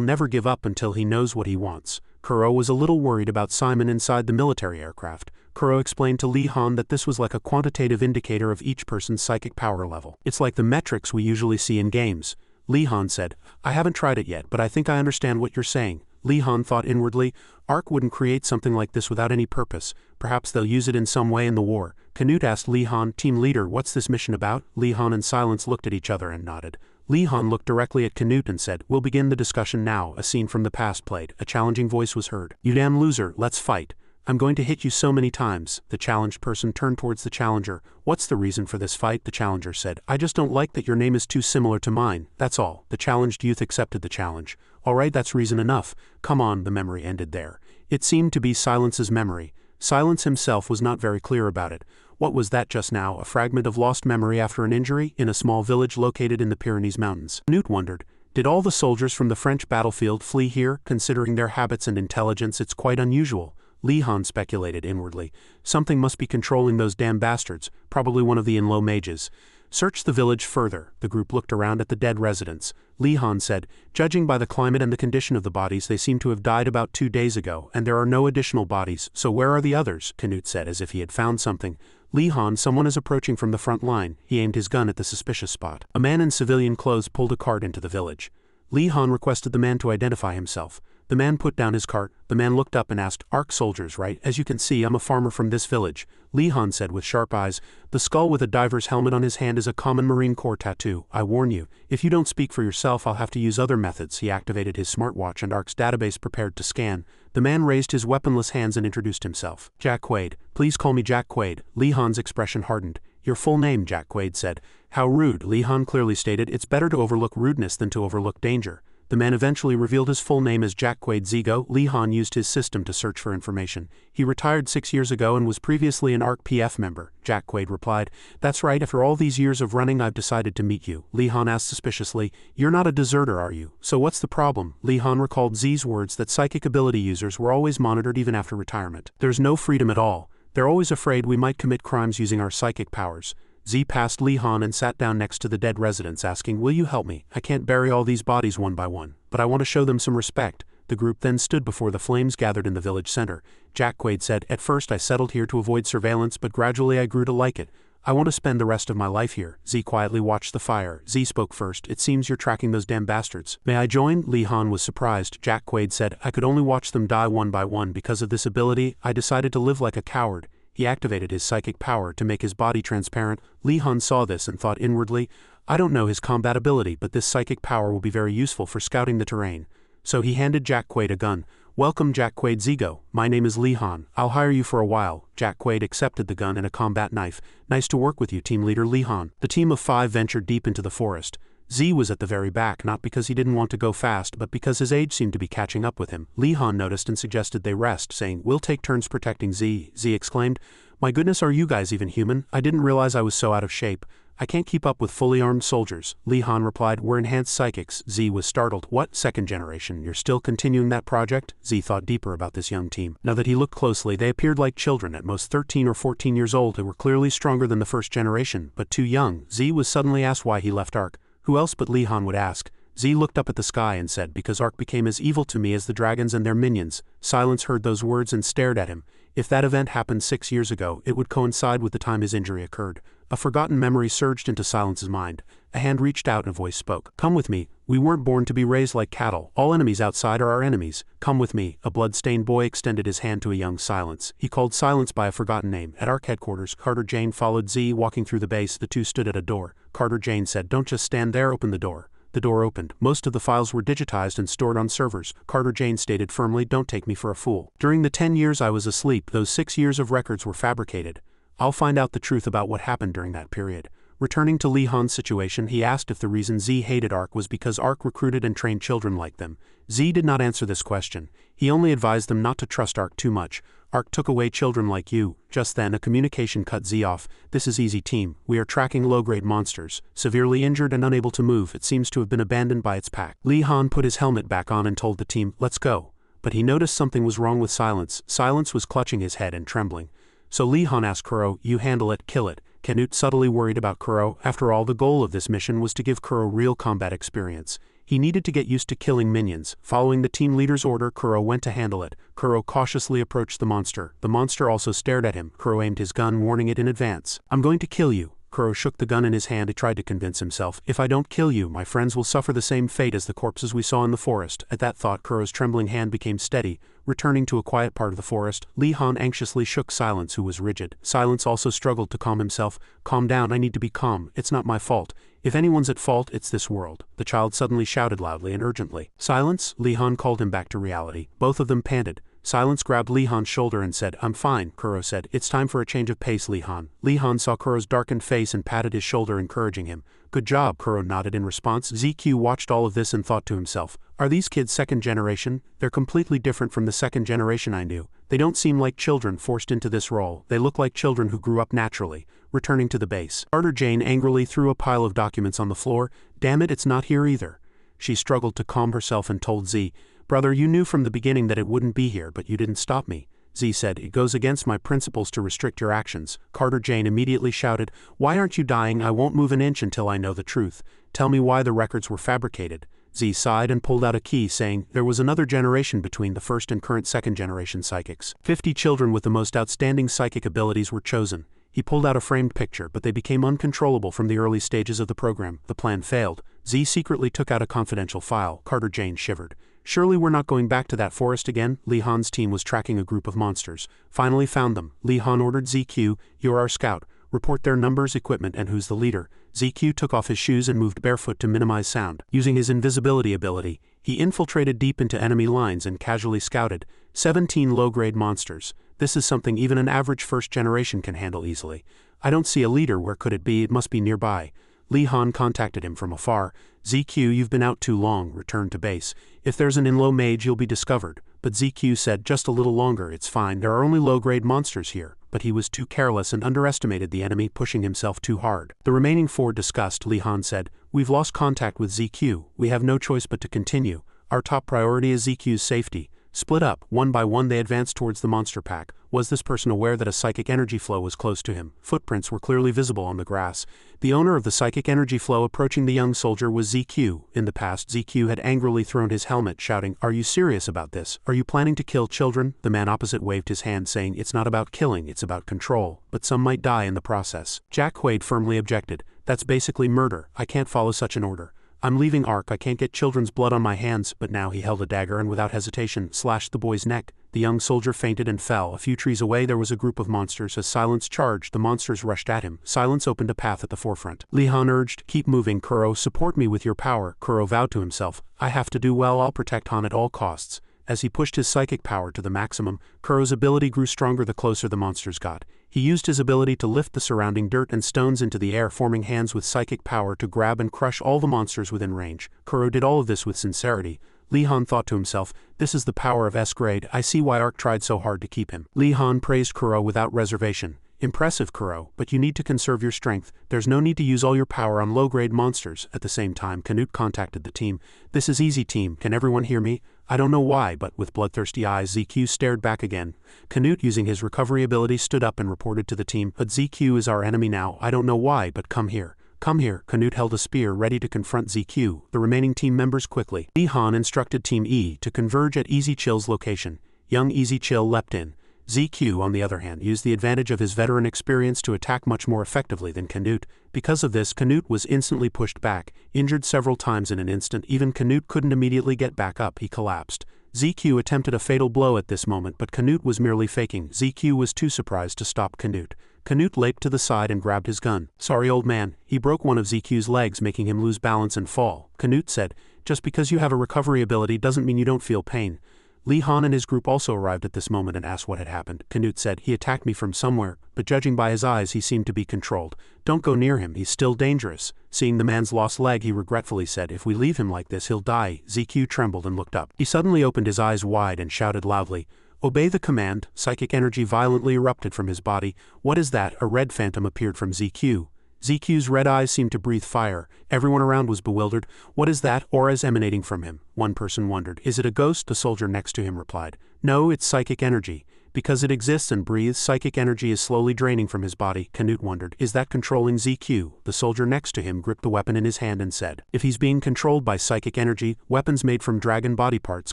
never give up until he knows what he wants. Kuro was a little worried about Simon inside the military aircraft. Kuro explained to Lee Han that this was like a quantitative indicator of each person's psychic power level. It's like the metrics we usually see in games. Lee Han said, I haven't tried it yet, but I think I understand what you're saying. Lee Han thought inwardly, Ark wouldn't create something like this without any purpose. Perhaps they'll use it in some way in the war. Canute asked Lee Han, team leader, what's this mission about? Lee Han and Silence looked at each other and nodded. Lee Han looked directly at Canute and said, we'll begin the discussion now. A scene from the past played. A challenging voice was heard. You damn loser, let's fight. I'm going to hit you so many times. The challenged person turned towards the challenger. What's the reason for this fight? The challenger said, I just don't like that your name is too similar to mine, that's all. The challenged youth accepted the challenge. Alright, that's reason enough. Come on, the memory ended there. It seemed to be Silence's memory. Silence himself was not very clear about it. What was that just now? A fragment of lost memory after an injury in a small village located in the Pyrenees Mountains. Canute wondered, did all the soldiers from the French battlefield flee here? Considering their habits and intelligence, it's quite unusual. Lee Han speculated inwardly. Something must be controlling those damn bastards, probably one of the in-low mages. Search the village further. The group looked around at the dead residents. Li Han said, judging by the climate and the condition of the bodies, they seem to have died about 2 days ago, and there are no additional bodies, so where are the others? Canute said as if he had found something. Li Han, someone is approaching from the front line. He aimed his gun at the suspicious spot. A man in civilian clothes pulled a cart into the village. Li Han requested the man to identify himself. The man put down his cart. The man looked up and asked, "Ark soldiers, right? As you can see, I'm a farmer from this village." Li Han said with sharp eyes, "The skull with a diver's helmet on his hand is a common Marine Corps tattoo. I warn you, if you don't speak for yourself, I'll have to use other methods." He activated his smartwatch and Ark's database prepared to scan. The man raised his weaponless hands and introduced himself. "Jack Quaid. Please call me Jack Quaid." Li Han's expression hardened. "Your full name," Jack Quaid said. "How rude." Li Han clearly stated, "It's better to overlook rudeness than to overlook danger." The man eventually revealed his full name as Jack Quaid Zigo. Li Han used his system to search for information. "He retired 6 years ago and was previously an ARC PF member." Jack Quaid replied, "That's right, after all these years of running I've decided to meet you." Li Han asked suspiciously, "You're not a deserter, are you? So what's the problem?" Li Han recalled Z's words that psychic ability users were always monitored even after retirement. "There's no freedom at all. They're always afraid we might commit crimes using our psychic powers." Z passed Li Han and sat down next to the dead residents, asking, "Will you help me? I can't bury all these bodies one by one, but I want to show them some respect." The group then stood before the flames gathered in the village center. Jack Quaid said, "At first I settled here to avoid surveillance, but gradually I grew to like it. I want to spend the rest of my life here." Z quietly watched the fire. Z spoke first. "It seems you're tracking those damn bastards. May I join?" Li Han was surprised. Jack Quaid said, "I could only watch them die one by one. Because of this ability, I decided to live like a coward." He activated his psychic power to make his body transparent. Li Han saw this and thought inwardly, "I don't know his combat ability, but this psychic power will be very useful for scouting the terrain." So he handed Jack Quaid a gun. "Welcome, Jack Quaid Zigo. My name is Li Han. I'll hire you for a while." Jack Quaid accepted the gun and a combat knife. "Nice to work with you, team leader Li Han." The team of 5 ventured deep into the forest. Z was at the very back, not because he didn't want to go fast, but because his age seemed to be catching up with him. Li Han noticed and suggested they rest, saying, "We'll take turns protecting Z." Z exclaimed, "My goodness, are you guys even human? I didn't realize I was so out of shape. I can't keep up with fully armed soldiers." Li Han replied, "We're enhanced psychics." Z was startled. "What? Second generation? You're still continuing that project?" Z thought deeper about this young team. Now that he looked closely, they appeared like children, at most 13 or 14 years old, who were clearly stronger than the first generation, but too young. Z was suddenly asked why he left ARC. Who else but Li Han would ask? Z looked up at the sky and said, "Because ARC became as evil to me as the dragons and their minions." Silence heard those words and stared at him. If that event happened 6 years ago, it would coincide with the time his injury occurred. A forgotten memory surged into Silence's mind. A hand reached out and a voice spoke. "Come with me. We weren't born to be raised like cattle. All enemies outside are our enemies. Come with me." A blood-stained boy extended his hand to a young Silence. He called Silence by a forgotten name. At ARC headquarters, Carter Jane followed Z, walking through the base. The two stood at a door. Carter Jane said, "Don't just stand there, open the door." The door opened. Most of the files were digitized and stored on servers. Carter Jane stated firmly, "Don't take me for a fool. During the 10 years I was asleep, those 6 years of records were fabricated. I'll find out the truth about what happened during that period." Returning to Li Han's situation, he asked if the reason Z hated ARC was because ARC recruited and trained children like them. Z did not answer this question. He only advised them not to trust ARC too much. "ARC took away children like you." Just then, a communication cut Z off. "This is Easy Team. We are tracking low-grade monsters. Severely injured and unable to move. It seems to have been abandoned by its pack." Li Han put his helmet back on and told the team, "Let's go." But he noticed something was wrong with Silence. Silence was clutching his head and trembling. So Li Han asked Kuro, "You handle it, kill it." Canute subtly worried about Kuro. After all, the goal of this mission was to give Kuro real combat experience. He needed to get used to killing minions. Following the team leader's order, Kuro went to handle it. Kuro cautiously approached the monster. The monster also stared at him. Kuro aimed his gun, warning it in advance. "I'm going to kill you." Kuro shook the gun in his hand and tried to convince himself, "If I don't kill you, my friends will suffer the same fate as the corpses we saw in the forest." At that thought, Kuro's trembling hand became steady. Returning to a quiet part of the forest, Li Han anxiously shook Silence, who was rigid. Silence also struggled to calm himself. "Calm down, I need to be calm. It's not my fault. If anyone's at fault, it's this world." The child suddenly shouted loudly and urgently. "Silence!" Li Han called him back to reality. Both of them panted. Silence grabbed Li Han's shoulder and said, "I'm fine." Kuro said, "It's time for a change of pace, Li Han." Li Han saw Kuro's darkened face and patted his shoulder, encouraging him. "Good job," Kuro nodded in response. ZQ watched all of this and thought to himself, "Are these kids second generation? They're completely different from the second generation I knew. They don't seem like children forced into this role. They look like children who grew up naturally." Returning to the base, Carter Jane angrily threw a pile of documents on the floor. "Damn it, it's not here either." She struggled to calm herself and told Z, "Brother, you knew from the beginning that it wouldn't be here, but you didn't stop me." Z said. It goes against my principles to restrict your actions. Carter Jane immediately shouted, why aren't you dying? I won't move an inch until I know the truth. Tell me why the records were fabricated. Z sighed and pulled out a key, saying, there was another generation between the first and current second-generation psychics. 50 children with the most outstanding psychic abilities were chosen. He pulled out a framed picture, but they became uncontrollable from the early stages of the program. The plan failed. Z secretly took out a confidential file. Carter Jane shivered. Surely we're not going back to that forest again? Li Han's team was tracking a group of monsters. Finally found them. Li Han ordered ZQ, you're our scout. Report their numbers, equipment, and who's the leader. ZQ took off his shoes and moved barefoot to minimize sound. Using his invisibility ability, he infiltrated deep into enemy lines and casually scouted 17 low-grade monsters. This is something even an average first generation can handle easily. I don't see a leader. Where could it be? It must be nearby. Li Han contacted him from afar. ZQ, you've been out too long. Return to base. If there's an in-low mage, you'll be discovered. But ZQ said, just a little longer, it's fine. There are only low-grade monsters here. But he was too careless and underestimated the enemy, pushing himself too hard. The remaining 4 discussed. Li Han said, we've lost contact with ZQ. We have no choice but to continue. Our top priority is ZQ's safety. Split up. One by one they advanced towards the monster pack. Was this person aware that a psychic energy flow was close to him? Footprints were clearly visible on the grass. The owner of the psychic energy flow approaching the young soldier was ZQ. In the past, ZQ had angrily thrown his helmet, shouting, are you serious about this? Are you planning to kill children? The man opposite waved his hand, saying, it's not about killing, it's about control. But some might die in the process. Jack Quaid firmly objected. That's basically murder. I can't follow such an order. I'm leaving Ark. I can't get children's blood on my hands. But now he held a dagger and without hesitation slashed the boy's neck. The young soldier fainted and fell. A few trees away there was a group of monsters. As Silence charged, the monsters rushed at him. Silence opened a path at the forefront. Li Han urged, keep moving, Kuro, support me with your power. Kuro vowed to himself, I have to do well, I'll protect Han at all costs. As he pushed his psychic power to the maximum, Kuro's ability grew stronger the closer the monsters got. He used his ability to lift the surrounding dirt and stones into the air, forming hands with psychic power to grab and crush all the monsters within range. Kuro did all of this with sincerity. Li Han thought to himself, this is the power of S-grade. I see why Ark tried so hard to keep him. Li Han praised Kuro without reservation. Impressive, Kuro, but you need to conserve your strength. There's no need to use all your power on low-grade monsters. At the same time, Canute contacted the team. This is easy, team. Can everyone hear me? I don't know why, but with bloodthirsty eyes, ZQ stared back again. Canute, using his recovery ability, stood up and reported to the team, but ZQ is our enemy now. I don't know why, but come here. Come here. Canute held a spear ready to confront ZQ. The remaining team members quickly. Li Han instructed Team E to converge at Easy Chill's location. Young Easy Chill leapt in. ZQ, on the other hand, used the advantage of his veteran experience to attack much more effectively than Canute. Because of this, Canute was instantly pushed back, injured several times in an instant. Even Canute couldn't immediately get back up, he collapsed. ZQ attempted a fatal blow at this moment, but Canute was merely faking. ZQ was too surprised to stop Canute. Canute leaped to the side and grabbed his gun. Sorry, old man. He broke one of ZQ's legs, making him lose balance and fall. Canute said, just because you have a recovery ability doesn't mean you don't feel pain. Li Han and his group also arrived at this moment and asked what had happened. Canute said, he attacked me from somewhere, but judging by his eyes he seemed to be controlled. Don't go near him, he's still dangerous. Seeing the man's lost leg, he regretfully said, if we leave him like this he'll die. ZQ trembled and looked up. He suddenly opened his eyes wide and shouted loudly, obey the command. Psychic energy violently erupted from his body. What is that? A red phantom appeared from ZQ. ZQ's red eyes seemed to breathe fire. Everyone around was bewildered. What is that? Auras emanating from him. One person wondered. Is it a ghost? The soldier next to him replied. No, it's psychic energy. Because it exists and breathes, psychic energy is slowly draining from his body. Canute wondered. Is that controlling ZQ? The soldier next to him gripped the weapon in his hand and said, if he's being controlled by psychic energy, weapons made from dragon body parts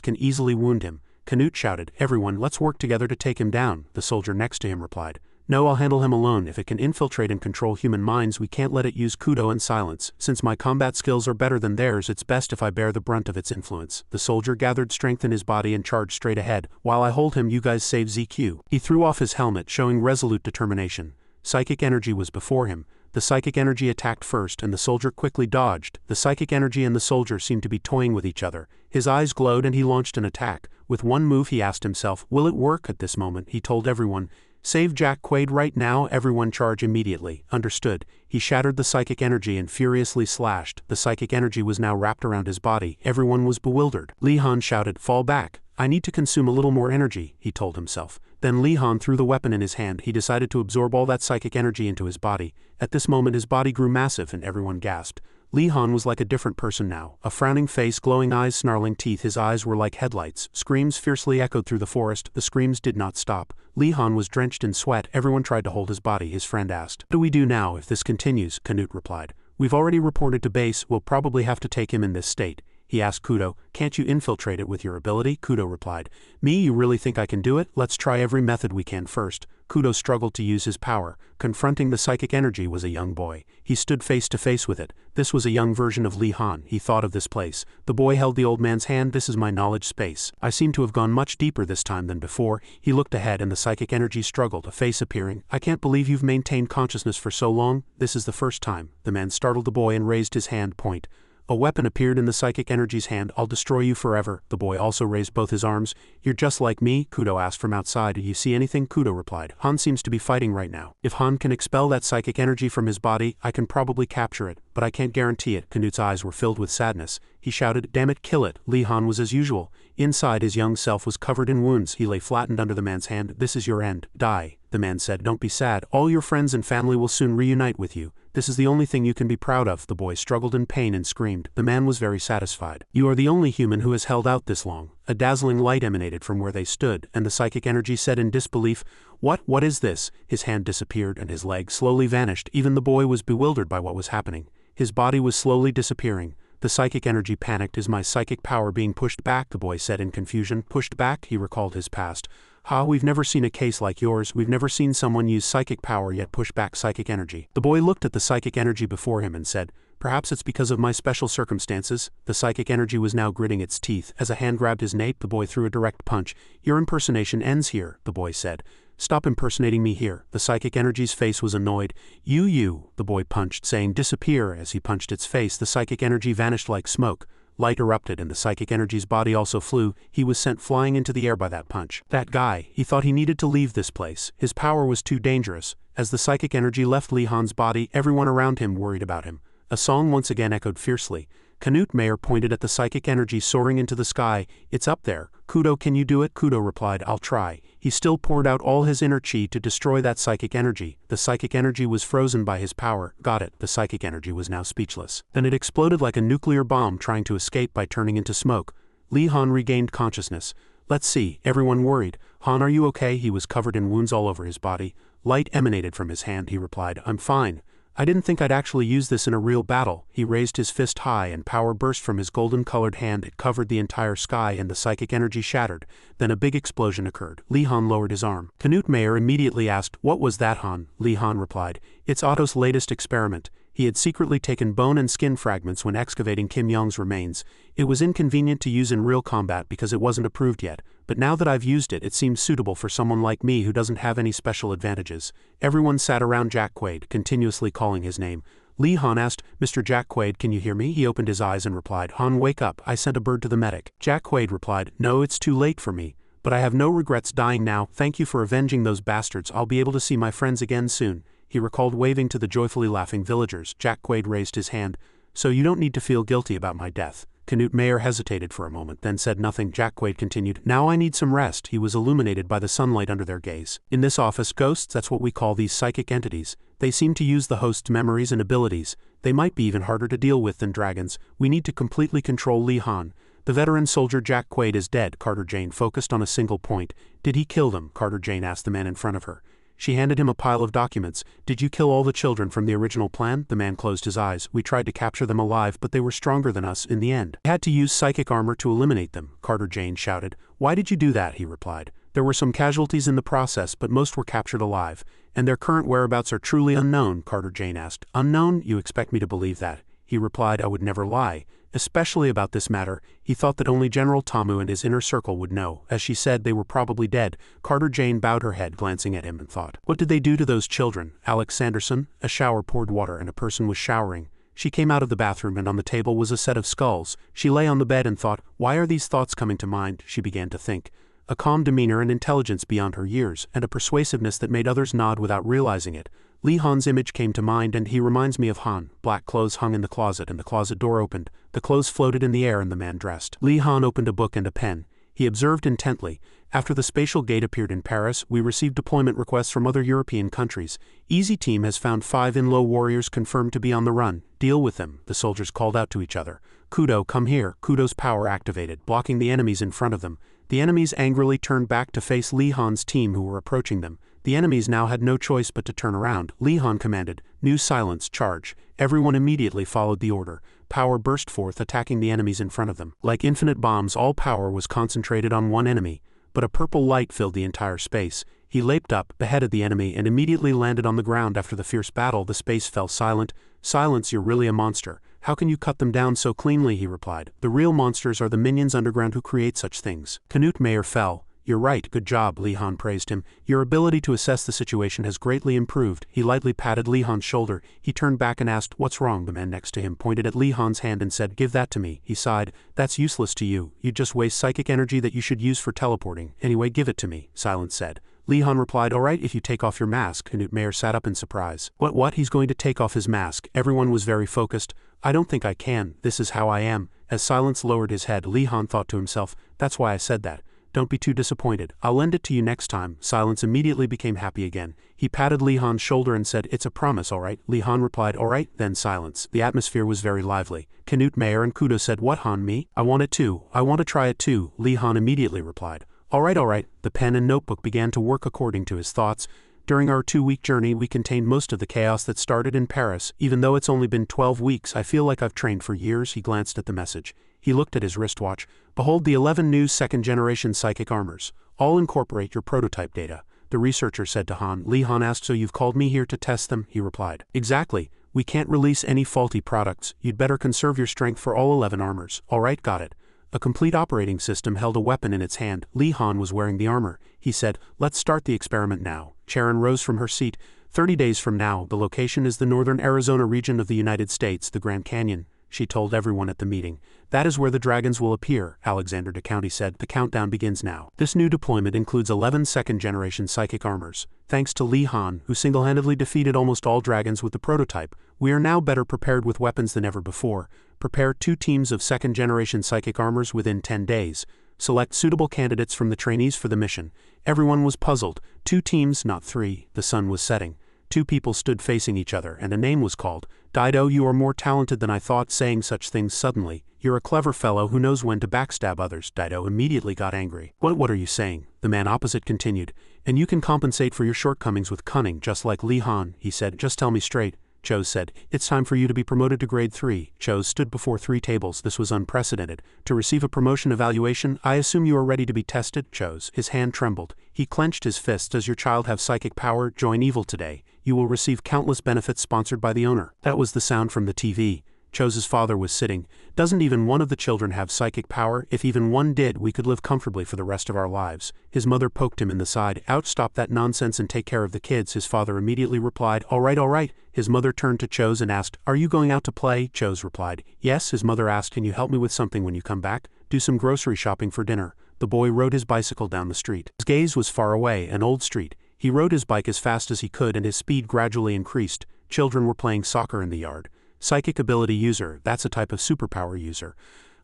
can easily wound him. Canute shouted, everyone, let's work together to take him down. The soldier next to him replied, no, I'll handle him alone. If it can infiltrate and control human minds, we can't let it use Kudo and Silence. Since my combat skills are better than theirs, it's best if I bear the brunt of its influence. The soldier gathered strength in his body and charged straight ahead. While I hold him, you guys save ZQ. He threw off his helmet, showing resolute determination. Psychic energy was before him. The psychic energy attacked first, and the soldier quickly dodged. The psychic energy and the soldier seemed to be toying with each other. His eyes glowed and he launched an attack. With one move he asked himself, will it work? At this moment, he told everyone, save Jack Quaid right now. Everyone charge immediately. Understood. He shattered the psychic energy and furiously slashed. The psychic energy was now wrapped around his body. Everyone was bewildered. Li Han shouted, fall back. I need to consume a little more energy, he told himself. Then Li Han threw the weapon in his hand. He decided to absorb all that psychic energy into his body. At this moment his body grew massive and everyone gasped. Li Han was like a different person now, a frowning face, glowing eyes, snarling teeth. His eyes were like headlights. Screams fiercely echoed through the forest. The screams did not stop. Li Han was drenched in sweat. Everyone tried to hold his body. His friend asked, "What do we do now if this continues?" Canute replied, "We've already reported to base. We'll probably have to take him in this state." He asked Kudo, "Can't you infiltrate it with your ability?" Kudo replied, "Me, you really think I can do it? Let's try every method we can first." Kudo struggled to use his power. Confronting the psychic energy was a young boy. He stood face to face with it. This was a young version of Li Han. He thought of this place. The boy held the old man's hand. "This is my knowledge space. I seem to have gone much deeper this time than before." He looked ahead and the psychic energy struggled, a face appearing. "I can't believe you've maintained consciousness for so long. This is the first time." The man startled the boy and raised his hand point. A weapon appeared in the psychic energy's hand. "I'll destroy you forever." The boy also raised both his arms. "You're just like me?" Kudo asked from outside. "Do you see anything?" Kudo replied, "Han seems to be fighting right now. If Han can expel that psychic energy from his body, I can probably capture it, but I can't guarantee it." Canute's eyes were filled with sadness. He shouted, "Damn it, kill it." Li Han was as usual. Inside, his young self was covered in wounds. He lay flattened under the man's hand. "This is your end. Die." The man said, "Don't be sad. All your friends and family will soon reunite with you. This is the only thing you can be proud of." The boy struggled in pain and screamed. The man was very satisfied. "You are the only human who has held out this long." A dazzling light emanated from where they stood, and the psychic energy said in disbelief, What is this?" His hand disappeared and his leg slowly vanished. Even the boy was bewildered by what was happening. His body was slowly disappearing. The psychic energy panicked. "Is my psychic power being pushed back?" the boy said in confusion. "Pushed back?" He recalled his past. "Ha, we've never seen a case like yours. We've never seen someone use psychic power yet push back psychic energy." The boy looked at the psychic energy before him and said, "Perhaps it's because of my special circumstances." The psychic energy was now gritting its teeth. As a hand grabbed his nape, the boy threw a direct punch. "Your impersonation ends here," the boy said. "Stop impersonating me here." The psychic energy's face was annoyed. You, the boy punched, saying disappear. As he punched its face, the psychic energy vanished like smoke. Light erupted and the psychic energy's body also flew. He was sent flying into the air by that punch. That guy, he thought he needed to leave this place. His power was too dangerous. As the psychic energy left Li Han's body, everyone around him worried about him. A song once again echoed fiercely. Canute Mayer pointed at the psychic energy soaring into the sky. "It's up there. Kudo, can you do it?" Kudo replied, "I'll try." He still poured out all his inner chi to destroy that psychic energy. The psychic energy was frozen by his power. Got it. The psychic energy was now speechless. Then it exploded like a nuclear bomb, trying to escape by turning into smoke. Li Han regained consciousness. "Let's see." Everyone worried. "Han, are you okay?" He was covered in wounds all over his body. Light emanated from his hand. He replied, "I'm fine. I didn't think I'd actually use this in a real battle." He raised his fist high and power burst from his golden-colored hand. It covered the entire sky and the psychic energy shattered. Then a big explosion occurred. Li Han lowered his arm. Canute Mayer immediately asked, "What was that, Han?" Li Han replied, "It's Otto's latest experiment. He had secretly taken bone and skin fragments when excavating Kim Yong's remains. It was inconvenient to use in real combat because it wasn't approved yet, but now that I've used it, it seems suitable for someone like me who doesn't have any special advantages." Everyone sat around Jack Quaid, continuously calling his name. Li Han asked, "Mr. Jack Quaid, can you hear me?" He opened his eyes and replied, "Han, wake up. I sent a bird to the medic." Jack Quaid replied, "No, it's too late for me. But I have no regrets dying now. Thank you for avenging those bastards. I'll be able to see my friends again soon." He recalled waving to the joyfully laughing villagers. Jack Quaid raised his hand. "So you don't need to feel guilty about my death." Canute Mayer hesitated for a moment, then said nothing. Jack Quaid continued, "Now I need some rest." He was illuminated by the sunlight under their gaze. "In this office, ghosts, that's what we call these psychic entities. They seem to use the host's memories and abilities. They might be even harder to deal with than dragons. We need to completely control Li Han. The veteran soldier Jack Quaid is dead." Carter Jane focused on a single point. "Did he kill them?" Carter Jane asked the man in front of her. She handed him a pile of documents. "Did you kill all the children from the original plan?" The man closed his eyes. "We tried to capture them alive, but they were stronger than us in the end. We had to use psychic armor to eliminate them." Carter Jane shouted. "Why did you do that?" he replied. "There were some casualties in the process, but most were captured alive. And their current whereabouts are truly unknown." Carter Jane asked. "Unknown? You expect me to believe that?" He replied, "I would never lie. Especially about this matter." He thought that only General Tamu and his inner circle would know. As she said, they were probably dead. Carter Jane bowed her head, glancing at him, and thought, "What did they do to those children?" Alex Sanderson? A shower poured water and a person was showering. She came out of the bathroom and on the table was a set of skulls. She lay on the bed and thought, "Why are these thoughts coming to mind?" She began to think. A calm demeanor and intelligence beyond her years, and a persuasiveness that made others nod without realizing it. Li Han's image came to mind, and he reminds me of Han. Black clothes hung in the closet and the closet door opened. The clothes floated in the air and the man dressed. Li Han opened a book and a pen. He observed intently. After the spatial gate appeared in Paris, we received deployment requests from other European countries. Easy Team has found 5 in-low warriors confirmed to be on the run. Deal with them, the soldiers called out to each other. Kudo, come here. Kudo's power activated, blocking the enemies in front of them. The enemies angrily turned back to face Li Han's team who were approaching them. The enemies now had no choice but to turn around. Li Han commanded, "New silence, charge." Everyone immediately followed the order. Power burst forth, attacking the enemies in front of them. Like infinite bombs, all power was concentrated on one enemy. But a purple light filled the entire space. He leaped up, beheaded the enemy, and immediately landed on the ground. After the fierce battle, the space fell silent. "Silence, you're really a monster. How can you cut them down so cleanly?" he replied. "The real monsters are the minions underground who create such things." Canute Mayer fell. "You're right, good job," Li Han praised him. "Your ability to assess the situation has greatly improved." He lightly patted Li Han's shoulder. He turned back and asked, "What's wrong?" The man next to him pointed at Li Han's hand and said, "Give that to me." He sighed. "That's useless to you. You just waste psychic energy that you should use for teleporting. Anyway, give it to me," Silence said. Li Han replied, "All right, if you take off your mask." Canute Mayer sat up in surprise. What? He's going to take off his mask." Everyone was very focused. "I don't think I can. This is how I am." As Silence lowered his head, Li Han thought to himself, "That's why I said that. Don't be too disappointed. I'll lend it to you next time." Silence immediately became happy again. He patted Li Han's shoulder and said, "It's a promise, all right?" Li Han replied, "All right." Then silence. The atmosphere was very lively. Canute Mayer and Kudo said, "What, Han, me? I want it too. I want to try it too." Li Han immediately replied, All right. The pen and notebook began to work according to his thoughts. During our 2-week journey, we contained most of the chaos that started in Paris. Even though it's only been 12 weeks, I feel like I've trained for years. He glanced at the message. He looked at his wristwatch. "Behold the 11 new second-generation psychic armors. All incorporate your prototype data," the researcher said to Han. Li Han asked, "So you've called me here to test them?" He replied, "Exactly. We can't release any faulty products. You'd better conserve your strength for all 11 armors." "All right, got it." A complete operating system held a weapon in its hand. Li Han was wearing the armor. He said, "Let's start the experiment now." Sharon rose from her seat. 30 days from now, the location is the northern Arizona region of the United States, the Grand Canyon, she told everyone at the meeting. "That is where the dragons will appear," Alexander DeCounty said. "The countdown begins now." This new deployment includes 11 second-generation psychic armors. Thanks to Li Han, who single-handedly defeated almost all dragons with the prototype, we are now better prepared with weapons than ever before. Prepare 2 teams of second-generation psychic armors within 10 days. Select suitable candidates from the trainees for the mission. Everyone was puzzled. 2 teams, not 3. The sun was setting. 2 people stood facing each other, and a name was called. "Dido, you are more talented than I thought." Saying such things suddenly. "You're a clever fellow who knows when to backstab others." Dido immediately got angry. What are you saying?" The man opposite continued. "And you can compensate for your shortcomings with cunning, just like Li Han," he said. "Just tell me straight." Chose said, "It's time for you to be promoted to grade 3. Chose stood before 3 tables. This was unprecedented. "To receive a promotion evaluation, I assume you are ready to be tested." Chose. His hand trembled. He clenched his fist. "Does your child have psychic power? Join evil today. You will receive countless benefits sponsored by the owner." That was the sound from the TV. Chose's father was sitting. "Doesn't even one of the children have psychic power? If even one did, we could live comfortably for the rest of our lives." His mother poked him in the side. "Ouch, stop that nonsense and take care of the kids." His father immediately replied, All right. His mother turned to Chose and asked, "Are you going out to play?" Chose replied, "Yes." His mother asked, "Can you help me with something when you come back?" "Do some grocery shopping for dinner." The boy rode his bicycle down the street. His gaze was far away, an old street. He rode his bike as fast as he could and his speed gradually increased. Children were playing soccer in the yard. Psychic ability user, that's a type of superpower user.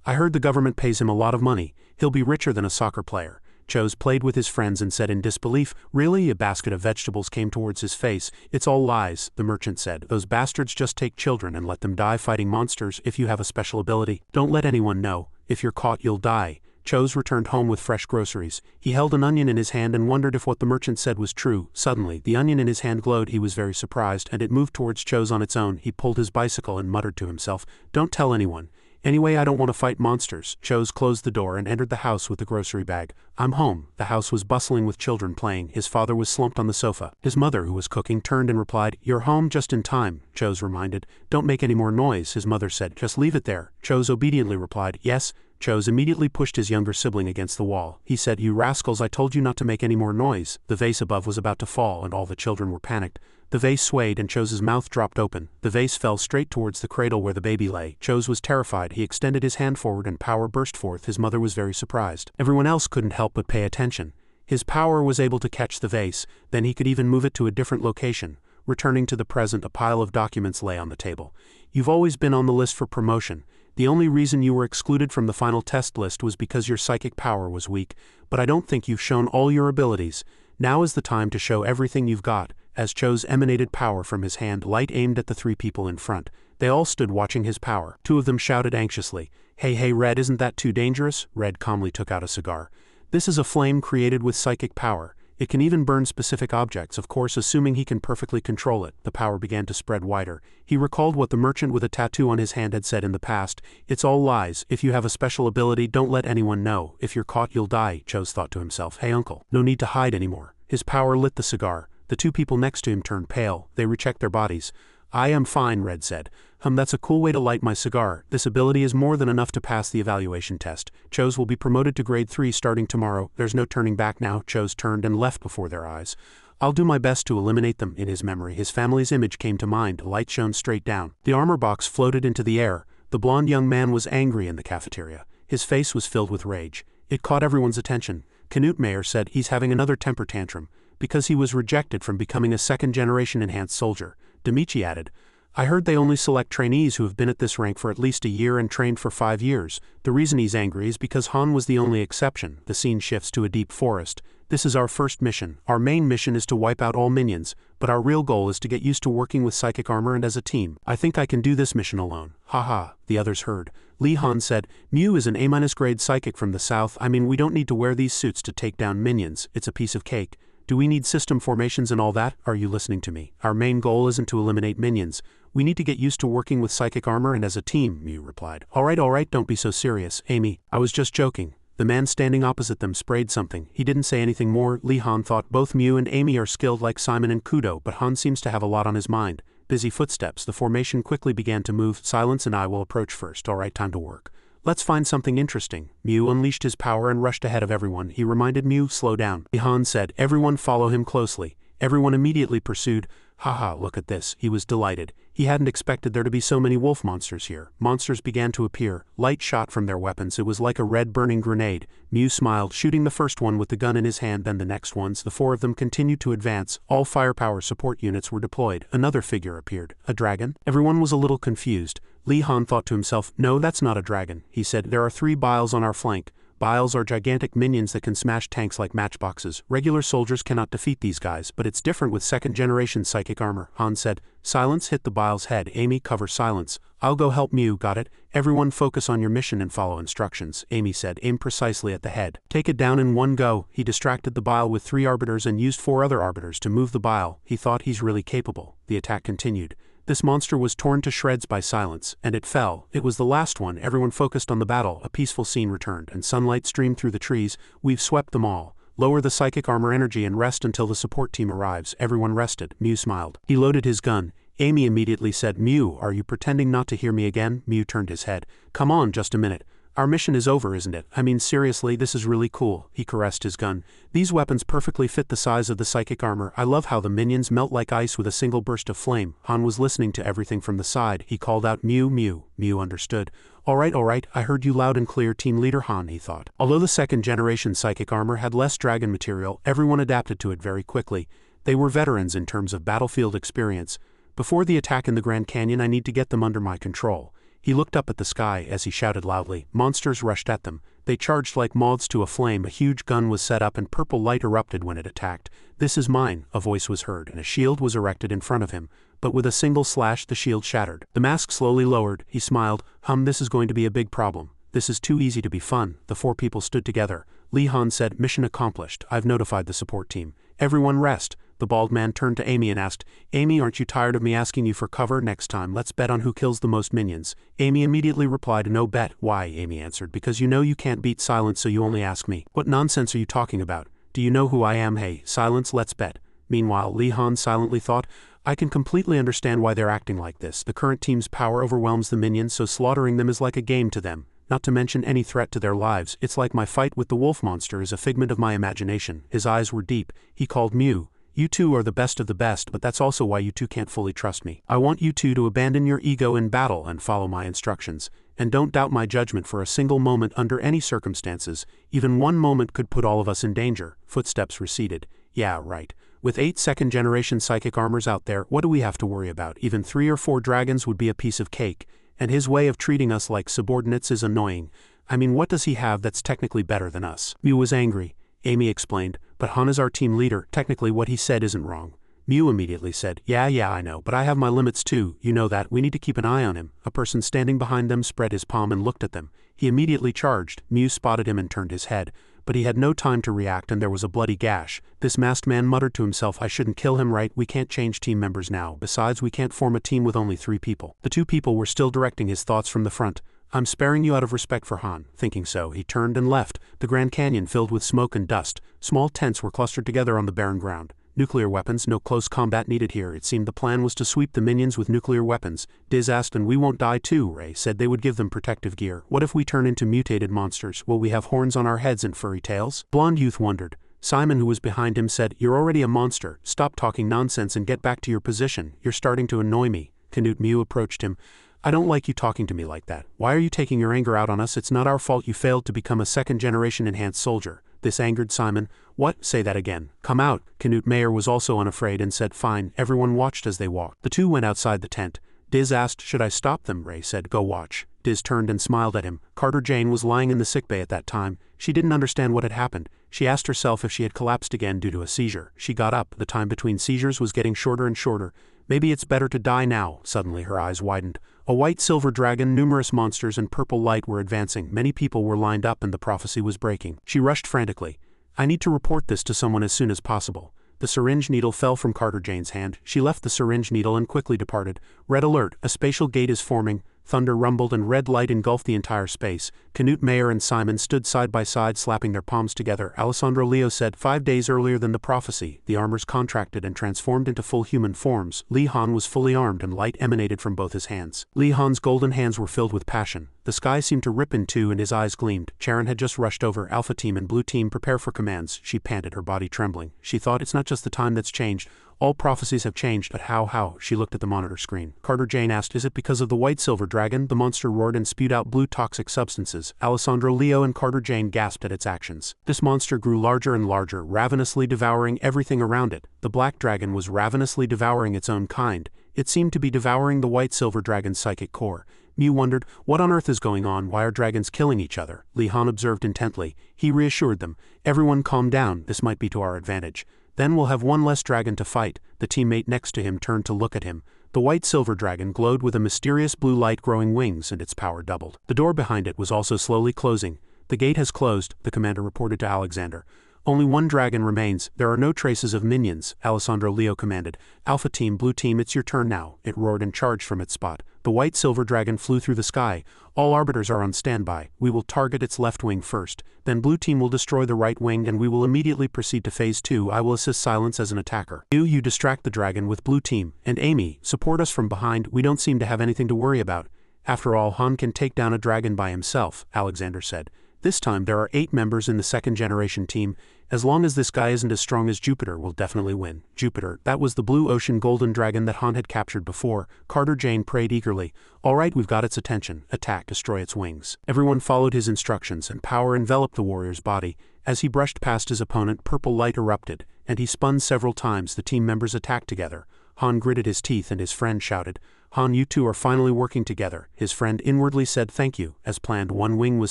"I heard the government pays him a lot of money. He'll be richer than a soccer player." Chose played with his friends and said in disbelief, "Really?" A basket of vegetables came towards his face. "It's all lies," the merchant said. "Those bastards just take children and let them die fighting monsters. If you have a special ability, don't let anyone know. If you're caught, you'll die." Chose returned home with fresh groceries. He held an onion in his hand and wondered if what the merchant said was true. Suddenly, the onion in his hand glowed. He was very surprised, and it moved towards Chose on its own. He pulled his bicycle and muttered to himself, "Don't tell anyone. Anyway, I don't want to fight monsters." Chose closed the door and entered the house with the grocery bag. "I'm home." The house was bustling with children playing. His father was slumped on the sofa. His mother, who was cooking, turned and replied, "You're home just in time." Chose reminded, "Don't make any more noise." His mother said, "Just leave it there." Chose obediently replied, "Yes." Chose immediately pushed his younger sibling against the wall. He said, "You rascals, I told you not to make any more noise." The vase above was about to fall and all the children were panicked. The vase swayed and Chose's mouth dropped open. The vase fell straight towards the cradle where the baby lay. Chose was terrified. He extended his hand forward and power burst forth. His mother was very surprised. Everyone else couldn't help but pay attention. His power was able to catch the vase, then he could even move it to a different location. Returning to the present, a pile of documents lay on the table. "You've always been on the list for promotion. The only reason you were excluded from the final test list was because your psychic power was weak, but I don't think you've shown all your abilities. Now is the time to show everything you've got. As Cho's emanated power from his hand, light aimed at the 3 people in front. They all stood watching his power. 2 of them shouted anxiously, Hey, Red, isn't that too dangerous? Red calmly took out a cigar. This is a flame created with psychic power. It can even burn specific objects, of course, assuming he can perfectly control it. The power began to spread wider. He recalled what the merchant with a tattoo on his hand had said in the past. It's all lies. If you have a special ability, don't let anyone know. If you're caught, you'll die, Cho thought to himself. Hey, uncle, no need to hide anymore. His power lit the cigar. The 2 people next to him turned pale. They rechecked their bodies. I am fine, Red said. That's a cool way to light my cigar. This ability is more than enough to pass the evaluation test. Cho's will be promoted to grade 3 starting tomorrow. There's no turning back now. Cho's turned and left before their eyes. I'll do my best to eliminate them. In his memory, his family's image came to mind. A light shone straight down. The armor box floated into the air. The blonde young man was angry in the cafeteria. His face was filled with rage. It caught everyone's attention. Knut Mayer said he's having another temper tantrum because he was rejected from becoming a second-generation enhanced soldier. Demichi added, I heard they only select trainees who have been at this rank for at least a year and trained for 5 years. The reason he's angry is because Han was the only exception. The scene shifts to a deep forest. This is our first mission. Our main mission is to wipe out all minions, but our real goal is to get used to working with psychic armor and as a team. I think I can do this mission alone. Haha, the others heard. Li Han said, Mew is an A- grade psychic from the south. I mean, we don't need to wear these suits to take down minions. It's a piece of cake. Do we need system formations and all that? Are you listening to me? Our main goal isn't to eliminate minions. We need to get used to working with psychic armor and as a team, Mew replied. All right, don't be so serious, Amy. I was just joking. The man standing opposite them sprayed something. He didn't say anything more. Li Han thought both Mew and Amy are skilled like Simon and Kudo, but Han seems to have a lot on his mind. Busy footsteps. The formation quickly began to move. Silence and I will approach first. All right, time to work. Let's find something interesting. Mew unleashed his power and rushed ahead of everyone. He reminded Mew, slow down. Li Han said, everyone follow him closely. Everyone immediately pursued. Haha, look at this. He was delighted. He hadn't expected there to be so many wolf monsters here. Monsters began to appear. Light shot from their weapons. It was like a red burning grenade. Mew smiled, shooting the first one with the gun in his hand, then the next ones. The 4 of them continued to advance. All firepower support units were deployed. Another figure appeared. A dragon? Everyone was a little confused. Li Han thought to himself, no, that's not a dragon. He said, there are 3 Biles on our flank. Biles are gigantic minions that can smash tanks like matchboxes. Regular soldiers cannot defeat these guys, but it's different with second-generation psychic armor. Han said, silence, hit the Bile's head. Amy, cover silence. I'll go help Mew, got it? Everyone focus on your mission and follow instructions. Amy said, aim precisely at the head. Take it down in one go. He distracted the Bile with 3 arbiters and used 4 other arbiters to move the Bile. He thought he's really capable. The attack continued. This monster was torn to shreds by silence, and it fell. It was the last one. Everyone focused on the battle. A peaceful scene returned, and sunlight streamed through the trees. We've swept them all. Lower the psychic armor energy and rest until the support team arrives. Everyone rested. Mew smiled. He loaded his gun. Amy immediately said, Mew, are you pretending not to hear me again? Mew turned his head. Come on, just a minute. Our mission is over, isn't it? I mean, seriously, this is really cool. He caressed his gun. These weapons perfectly fit the size of the psychic armor. I love how the minions melt like ice with a single burst of flame. Han was listening to everything from the side. He called out, Mew, Mew. Mew understood. All right, I heard you loud and clear, Team Leader Han, he thought. Although the second-generation psychic armor had less dragon material, everyone adapted to it very quickly. They were veterans in terms of battlefield experience. Before the attack in the Grand Canyon, I need to get them under my control. He looked up at the sky as he shouted loudly. Monsters rushed at them. They charged like moths to a flame. A huge gun was set up and purple light erupted when it attacked. This is mine, a voice was heard, and a shield was erected in front of him. But with a single slash the shield shattered. The mask slowly lowered. He smiled. This is going to be a big problem. This is too easy to be fun. The 4 people stood together. Li Han said, mission accomplished. I've notified the support team. Everyone rest. The bald man turned to Amy and asked, Amy, aren't you tired of me asking you for cover? Next time, let's bet on who kills the most minions. Amy immediately replied, no bet. Why? Amy answered, because you know you can't beat silence, so you only ask me. What nonsense are you talking about? Do you know who I am? Hey, silence, let's bet. Meanwhile, Li Han silently thought, I can completely understand why they're acting like this. The current team's power overwhelms the minions, so slaughtering them is like a game to them. Not to mention any threat to their lives. It's like my fight with the wolf monster is a figment of my imagination. His eyes were deep. He called Mew. You 2 are the best of the best, but that's also why you 2 can't fully trust me. I want you 2 to abandon your ego in battle and follow my instructions. And don't doubt my judgment for a single moment under any circumstances. Even one moment could put all of us in danger. Footsteps receded. Yeah, right. With 8 second-generation psychic armors out there, what do we have to worry about? Even 3 or 4 dragons would be a piece of cake. and his way of treating us like subordinates is annoying. I mean, what does he have that's technically better than us? Mew was angry. Amy explained, but Han is our team leader, technically what he said isn't wrong. Mew immediately said, yeah, I know, but I have my limits too, you know that, we need to keep an eye on him. A person standing behind them spread his palm and looked at them. He immediately charged. Mew spotted him and turned his head, but he had no time to react and there was a bloody gash. This masked man muttered to himself, I shouldn't kill him, right? We can't change team members now, besides we can't form a team with only 3 people. The 2 people were still directing his thoughts from the front. I'm sparing you out of respect for Han. Thinking so, he turned and left, the Grand Canyon filled with smoke and dust. Small tents were clustered together on the barren ground. Nuclear weapons, no close combat needed here. It seemed the plan was to sweep the minions with nuclear weapons. Diz asked, and we won't die too. Ray said they would give them protective gear. What if we turn into mutated monsters? Will we have horns on our heads and furry tails? Blonde youth wondered. Simon, who was behind him, said, you're already a monster. Stop talking nonsense and get back to your position. You're starting to annoy me. Canute Mew approached him. I don't like you talking to me like that. Why are you taking your anger out on us? It's not our fault you failed to become a second-generation enhanced soldier. This angered Simon. What? Say that again. Come out. Canute Mayer was also unafraid and said fine. Everyone watched as they walked. The 2 went outside the tent. Diz asked, should I stop them? Ray said, go watch. Diz turned and smiled at him. Carter Jane was lying in the sickbay at that time. She didn't understand what had happened. She asked herself if she had collapsed again due to a seizure. She got up. The time between seizures was getting shorter and shorter. Maybe it's better to die now. Suddenly her eyes widened. A white-silver dragon, numerous monsters, and purple light were advancing. Many people were lined up and the prophecy was breaking. She rushed frantically. I need to report this to someone as soon as possible. The syringe needle fell from Carter Jane's hand. She left the syringe needle and quickly departed. Red alert, a spatial gate is forming. Thunder rumbled and red light engulfed the entire space. Canute Mayer and Simon stood side by side slapping their palms together. Alessandro Leo said, 5 days earlier than the prophecy, the armors contracted and transformed into full human forms. Li Han was fully armed and light emanated from both his hands. Li Han's golden hands were filled with passion. The sky seemed to rip in two and his eyes gleamed. Charon had just rushed over. Alpha Team and Blue Team, prepare for commands. She panted, her body trembling. She thought, it's not just the time that's changed. All prophecies have changed, but how? She looked at the monitor screen. Carter Jane asked, is it because of the white-silver dragon? The monster roared and spewed out blue toxic substances. Alessandro Leo and Carter Jane gasped at its actions. This monster grew larger and larger, ravenously devouring everything around it. The black dragon was ravenously devouring its own kind. It seemed to be devouring the white-silver dragon's psychic core. Mew wondered, what on earth is going on? Why are dragons killing each other? Li Han observed intently. He reassured them. Everyone calm down, this might be to our advantage. Then we'll have one less dragon to fight. The teammate next to him turned to look at him. The white-silver dragon glowed with a mysterious blue light growing wings and its power doubled. The door behind it was also slowly closing. The gate has closed, the commander reported to Alexander. Only one dragon remains. There are no traces of minions, Alessandro Leo commanded. Alpha Team, Blue Team, it's your turn now. It roared and charged from its spot. The white-silver dragon flew through the sky. All arbiters are on standby. We will target its left wing first. Then Blue Team will destroy the right wing and we will immediately proceed to Phase 2. I will assist Silence as an attacker. You distract the dragon with Blue Team. And Amy, support us from behind. We don't seem to have anything to worry about. After all, Han can take down a dragon by himself, Alexander said. This time there are 8 members in the second-generation team. As long as this guy isn't as strong as Jupiter, we'll definitely win. Jupiter, that was the blue ocean golden dragon that Han had captured before. Carter Jane prayed eagerly. All right, we've got its attention. Attack, destroy its wings. Everyone followed his instructions and power enveloped the warrior's body. As he brushed past his opponent, purple light erupted, and he spun several times. The team members attacked together. Han gritted his teeth and his friend shouted, Han, you two are finally working together. His friend inwardly said thank you. As planned, one wing was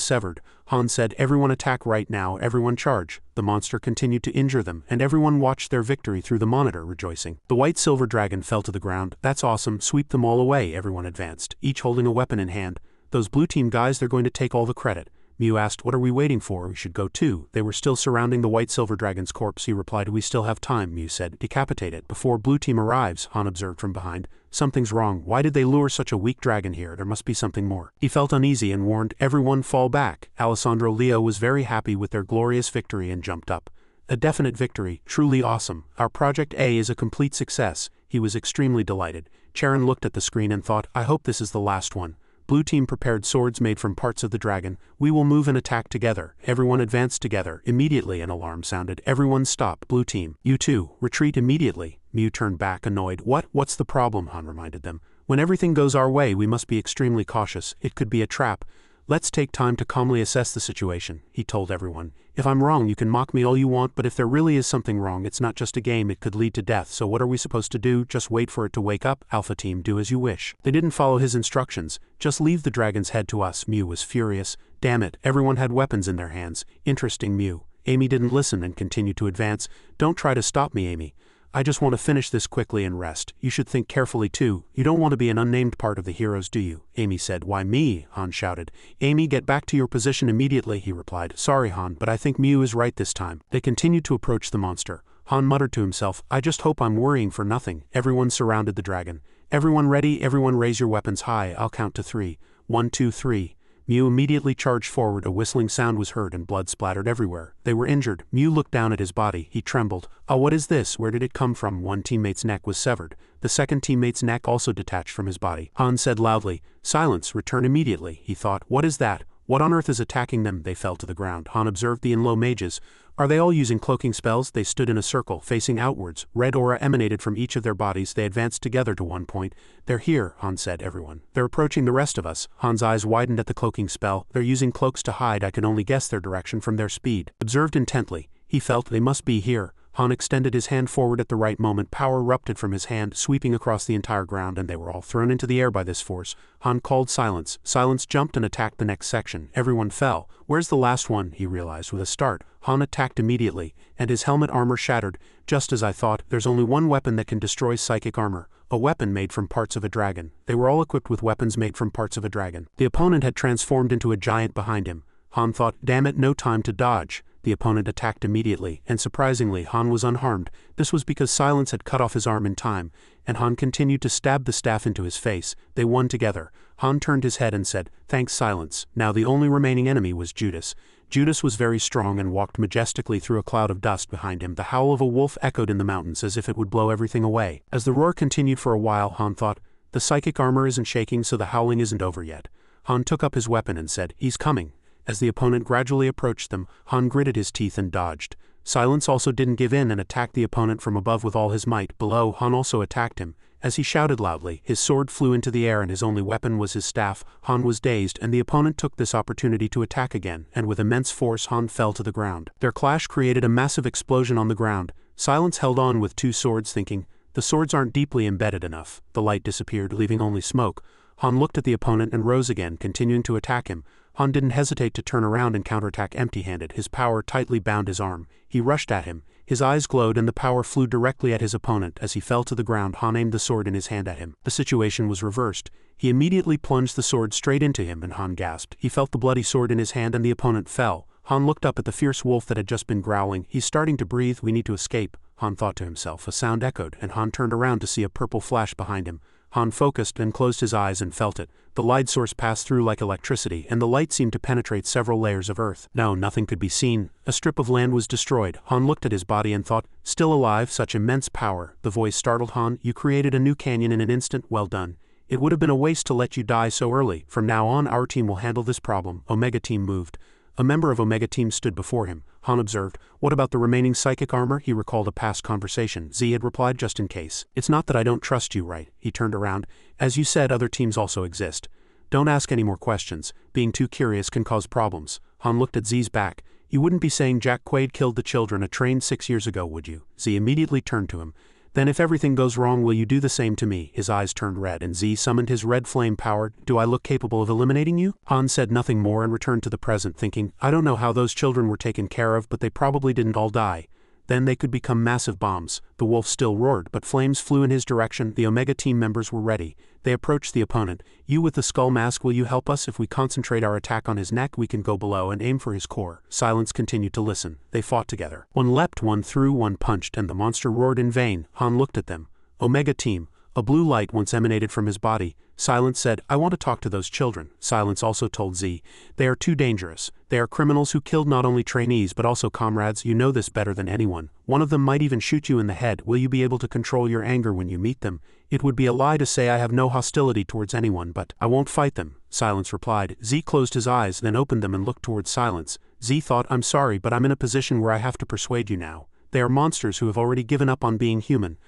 severed. Han said, everyone attack right now, everyone charge. The monster continued to injure them, and everyone watched their victory through the monitor, rejoicing. The white-silver dragon fell to the ground. That's awesome, sweep them all away, everyone advanced, each holding a weapon in hand. Those Blue Team guys, they're going to take all the credit. Mew asked, what are we waiting for? We should go too. They were still surrounding the white-silver dragon's corpse. He replied, we still have time, Mew said. Decapitate it before Blue Team arrives, Han observed from behind. Something's wrong. Why did they lure such a weak dragon here? There must be something more. He felt uneasy and warned, everyone fall back. Alessandro Leo was very happy with their glorious victory and jumped up. A definite victory, truly awesome. Our Project A is a complete success. He was extremely delighted. Charon looked at the screen and thought, I hope this is the last one. Blue Team prepared swords made from parts of the dragon. We will move and attack together. Everyone advanced together. Immediately an alarm sounded. Everyone stop. Blue Team. You too. Retreat immediately. Mew turned back, annoyed. What's the problem? Han reminded them. When everything goes our way, we must be extremely cautious. It could be a trap. Let's take time to calmly assess the situation, he told everyone. If I'm wrong you can mock me all you want, but if there really is something wrong it's not just a game, it could lead to death, so what are we supposed to do? Just wait for it to wake up? Alpha team, do as you wish. They didn't follow his instructions. Just leave the dragon's head to us. Mew was furious. Damn it, everyone had weapons in their hands. Interesting, Mew. Amy didn't listen and continued to advance. Don't try to stop me, Amy. I just want to finish this quickly and rest. You should think carefully too. You don't want to be an unnamed part of the heroes, do you? Amy said. Why me? Han shouted. Amy, get back to your position immediately, he replied. Sorry, Han, but I think Mew is right this time. They continued to approach the monster. Han muttered to himself, I just hope I'm worrying for nothing. Everyone surrounded the dragon. Everyone ready? Everyone raise your weapons high. I'll count to 3. 1, 2, 3. Mew immediately charged forward. A whistling sound was heard and blood splattered everywhere. They were injured. Mew looked down at his body. He trembled. Oh, what is this? Where did it come from? One teammate's neck was severed. The second teammate's neck also detached from his body. Han said loudly, Silence, return immediately. He thought, what is that? What on earth is attacking them? They fell to the ground. Han observed the in-low mages. Are they all using cloaking spells? They stood in a circle, facing outwards. Red aura emanated from each of their bodies. They advanced together to one point. They're here, Han said. Everyone. They're approaching the rest of us. Han's eyes widened at the cloaking spell. They're using cloaks to hide. I can only guess their direction from their speed. Observed intently. He felt they must be here. Han extended his hand forward at the right moment. Power erupted from his hand, sweeping across the entire ground, and they were all thrown into the air by this force. Han called silence. Silence jumped and attacked the next section. Everyone fell. Where's the last one? He realized with a start. Han attacked immediately, and his helmet armor shattered. Just as I thought, there's only one weapon that can destroy psychic armor. A weapon made from parts of a dragon. They were all equipped with weapons made from parts of a dragon. The opponent had transformed into a giant behind him. Han thought, damn it, no time to dodge. The opponent attacked immediately, and surprisingly, Han was unharmed. This was because Silence had cut off his arm in time, and Han continued to stab the staff into his face. They won together. Han turned his head and said, Thanks, Silence. Now the only remaining enemy was Judas. Judas was very strong and walked majestically through a cloud of dust behind him. The howl of a wolf echoed in the mountains as if it would blow everything away. As the roar continued for a while, Han thought, the psychic armor isn't shaking, so the howling isn't over yet. Han took up his weapon and said, He's coming. As the opponent gradually approached them, Han gritted his teeth and dodged. Silence also didn't give in and attacked the opponent from above with all his might. Below, Han also attacked him. As he shouted loudly, his sword flew into the air and his only weapon was his staff. Han was dazed, and the opponent took this opportunity to attack again, and with immense force Han fell to the ground. Their clash created a massive explosion on the ground. Silence held on with 2 swords, thinking, the swords aren't deeply embedded enough. The light disappeared, leaving only smoke. Han looked at the opponent and rose again, continuing to attack him. Han didn't hesitate to turn around and counterattack empty-handed. His power tightly bound his arm. He rushed at him. His eyes glowed and the power flew directly at his opponent. As he fell to the ground, Han aimed the sword in his hand at him. The situation was reversed. He immediately plunged the sword straight into him and Han gasped. He felt the bloody sword in his hand and the opponent fell. Han looked up at the fierce wolf that had just been growling. He's starting to breathe. We need to escape, Han thought to himself. A sound echoed and Han turned around to see a purple flash behind him. Han focused and closed his eyes and felt it. The light source passed through like electricity, and the light seemed to penetrate several layers of earth. No, nothing could be seen. A strip of land was destroyed. Han looked at his body and thought, still alive, such immense power. The voice startled Han. You created a new canyon in an instant. Well done. It would have been a waste to let you die so early. From now on, our team will handle this problem. Omega Team moved. A member of Omega Team stood before him. Han observed, what about the remaining psychic armor? He recalled a past conversation. Z had replied, just in case. It's not that I don't trust you, right? He turned around. As you said, other teams also exist. Don't ask any more questions. Being too curious can cause problems. Han looked at Z's back. You wouldn't be saying Jack Quaid killed the children a train 6 years ago, would you? Z immediately turned to him. Then if everything goes wrong, will you do the same to me? His eyes turned red and Z summoned his red flame power. Do I look capable of eliminating you? Han said nothing more and returned to the present, thinking, I don't know how those children were taken care of, but they probably didn't all die. Then they could become massive bombs. The wolf still roared, but flames flew in his direction. The Omega Team members were ready. They approached the opponent. You with the skull mask, will you help us? If we concentrate our attack on his neck, we can go below and aim for his core. Silence continued to listen. They fought together. One leapt, one threw, one punched, and the monster roared in vain. Han looked at them. Omega Team. A blue light once emanated from his body. Silence said, I want to talk to those children. Silence also told Z, they are too dangerous. They are criminals who killed not only trainees but also comrades. You know this better than anyone. One of them might even shoot you in the head. Will you be able to control your anger when you meet them? It would be a lie to say I have no hostility towards anyone, but I won't fight them. Silence replied. Z closed his eyes, then opened them and looked towards Silence. Z thought, I'm sorry, but I'm in a position where I have to persuade you now. They are monsters who have already given up on being human.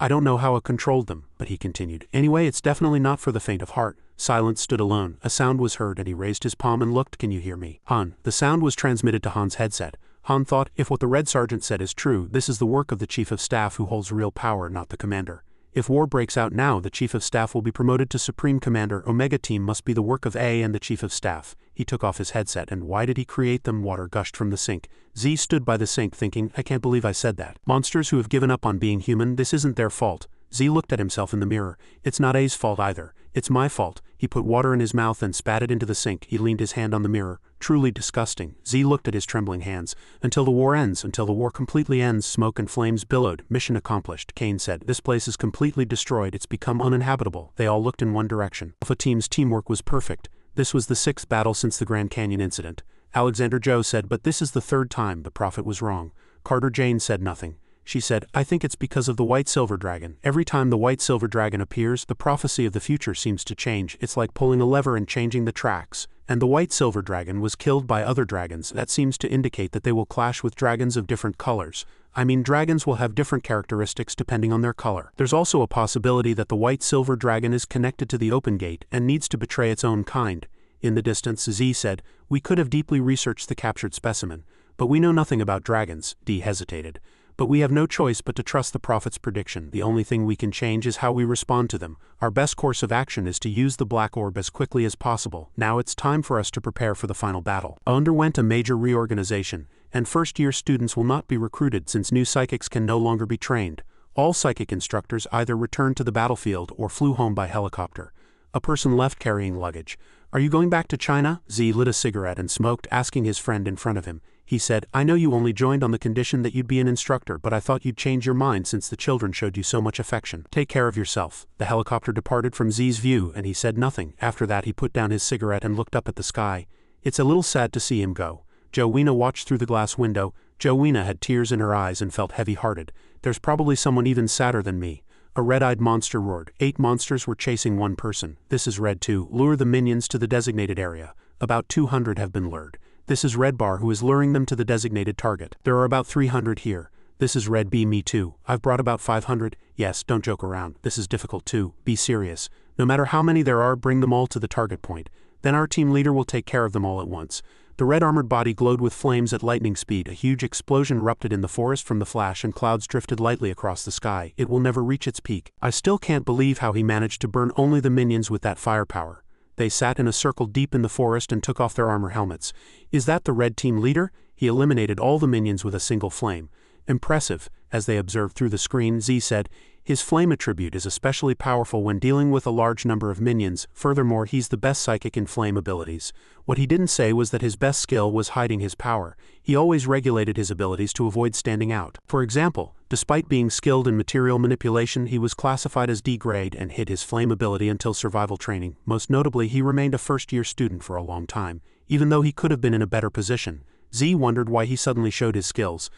I don't know how I controlled them, but he continued. Anyway, it's definitely not for the faint of heart. Silence stood alone. A sound was heard and he raised his palm and looked. Can you hear me? Han. The sound was transmitted to Han's headset. Han thought, if what the Red Sergeant said is true, this is the work of the Chief of Staff who holds real power, not the Commander. If war breaks out now, the Chief of Staff will be promoted to Supreme Commander. Omega Team must be the work of A and the Chief of Staff. He took off his headset. And why did he create them? Water gushed from the sink. Z stood by the sink thinking, I can't believe I said that. Monsters who have given up on being human, this isn't their fault. Z looked at himself in the mirror. It's not A's fault either. It's my fault. He put water in his mouth and spat it into the sink. He leaned his hand on the mirror. Truly disgusting. Z looked at his trembling hands. Until the war ends, until the war completely ends, smoke and flames billowed. Mission accomplished, Kane said. This place is completely destroyed. It's become uninhabitable. They all looked in one direction. Alpha Team's teamwork was perfect. This was the 6th battle since the Grand Canyon incident. Alexander Joe said, but this is the 3rd time. The Prophet was wrong. Carter Jane said nothing. She said, I think it's because of the White Silver Dragon. Every time the White Silver Dragon appears, the prophecy of the future seems to change. It's like pulling a lever and changing the tracks. And the White Silver Dragon was killed by other dragons. That seems to indicate that they will clash with dragons of different colors. I mean, dragons will have different characteristics depending on their color. There's also a possibility that the White Silver Dragon is connected to the Open Gate and needs to betray its own kind. In the distance, Z said, we could have deeply researched the captured specimen, but we know nothing about dragons. D hesitated. But we have no choice but to trust the Prophet's prediction. The only thing we can change is how we respond to them. Our best course of action is to use the Black Orb as quickly as possible. Now it's time for us to prepare for the final battle. I underwent a major reorganization, and first-year students will not be recruited since new psychics can no longer be trained. All psychic instructors either returned to the battlefield or flew home by helicopter. A person left carrying luggage. Are you going back to China? Z lit a cigarette and smoked, asking his friend in front of him. He said, I know you only joined on the condition that you'd be an instructor, but I thought you'd change your mind since the children showed you so much affection. Take care of yourself. The helicopter departed from Z's view and he said nothing. After that he put down his cigarette and looked up at the sky. It's a little sad to see him go. Joanna watched through the glass window. Joanna had tears in her eyes and felt heavy-hearted. There's probably someone even sadder than me. A red-eyed monster roared. 8 monsters were chasing one person. This is Red 2. Lure the minions to the designated area. About 200 have been lured. This is Red Bar who is luring them to the designated target. There are about 300 here. This is Red B. Me too. I've brought about 500. Yes, don't joke around. This is difficult too. Be serious. No matter how many there are, bring them all to the target point. Then our team leader will take care of them all at once. The red armored body glowed with flames at lightning speed. A huge explosion erupted in the forest from the flash and clouds drifted lightly across the sky. It will never reach its peak. I still can't believe how he managed to burn only the minions with that firepower. They sat in a circle deep in the forest and took off their armor helmets. Is that the red team leader? He eliminated all the minions with a single flame. Impressive. As they observed through the screen, Z said, his flame attribute is especially powerful when dealing with a large number of minions. Furthermore, he's the best psychic in flame abilities. What he didn't say was that his best skill was hiding his power. He always regulated his abilities to avoid standing out. For example, despite being skilled in material manipulation, he was classified as D grade and hid his flame ability until survival training. Most notably, he remained a first-year student for a long time, even though he could have been in a better position. Z wondered why he suddenly showed his skills.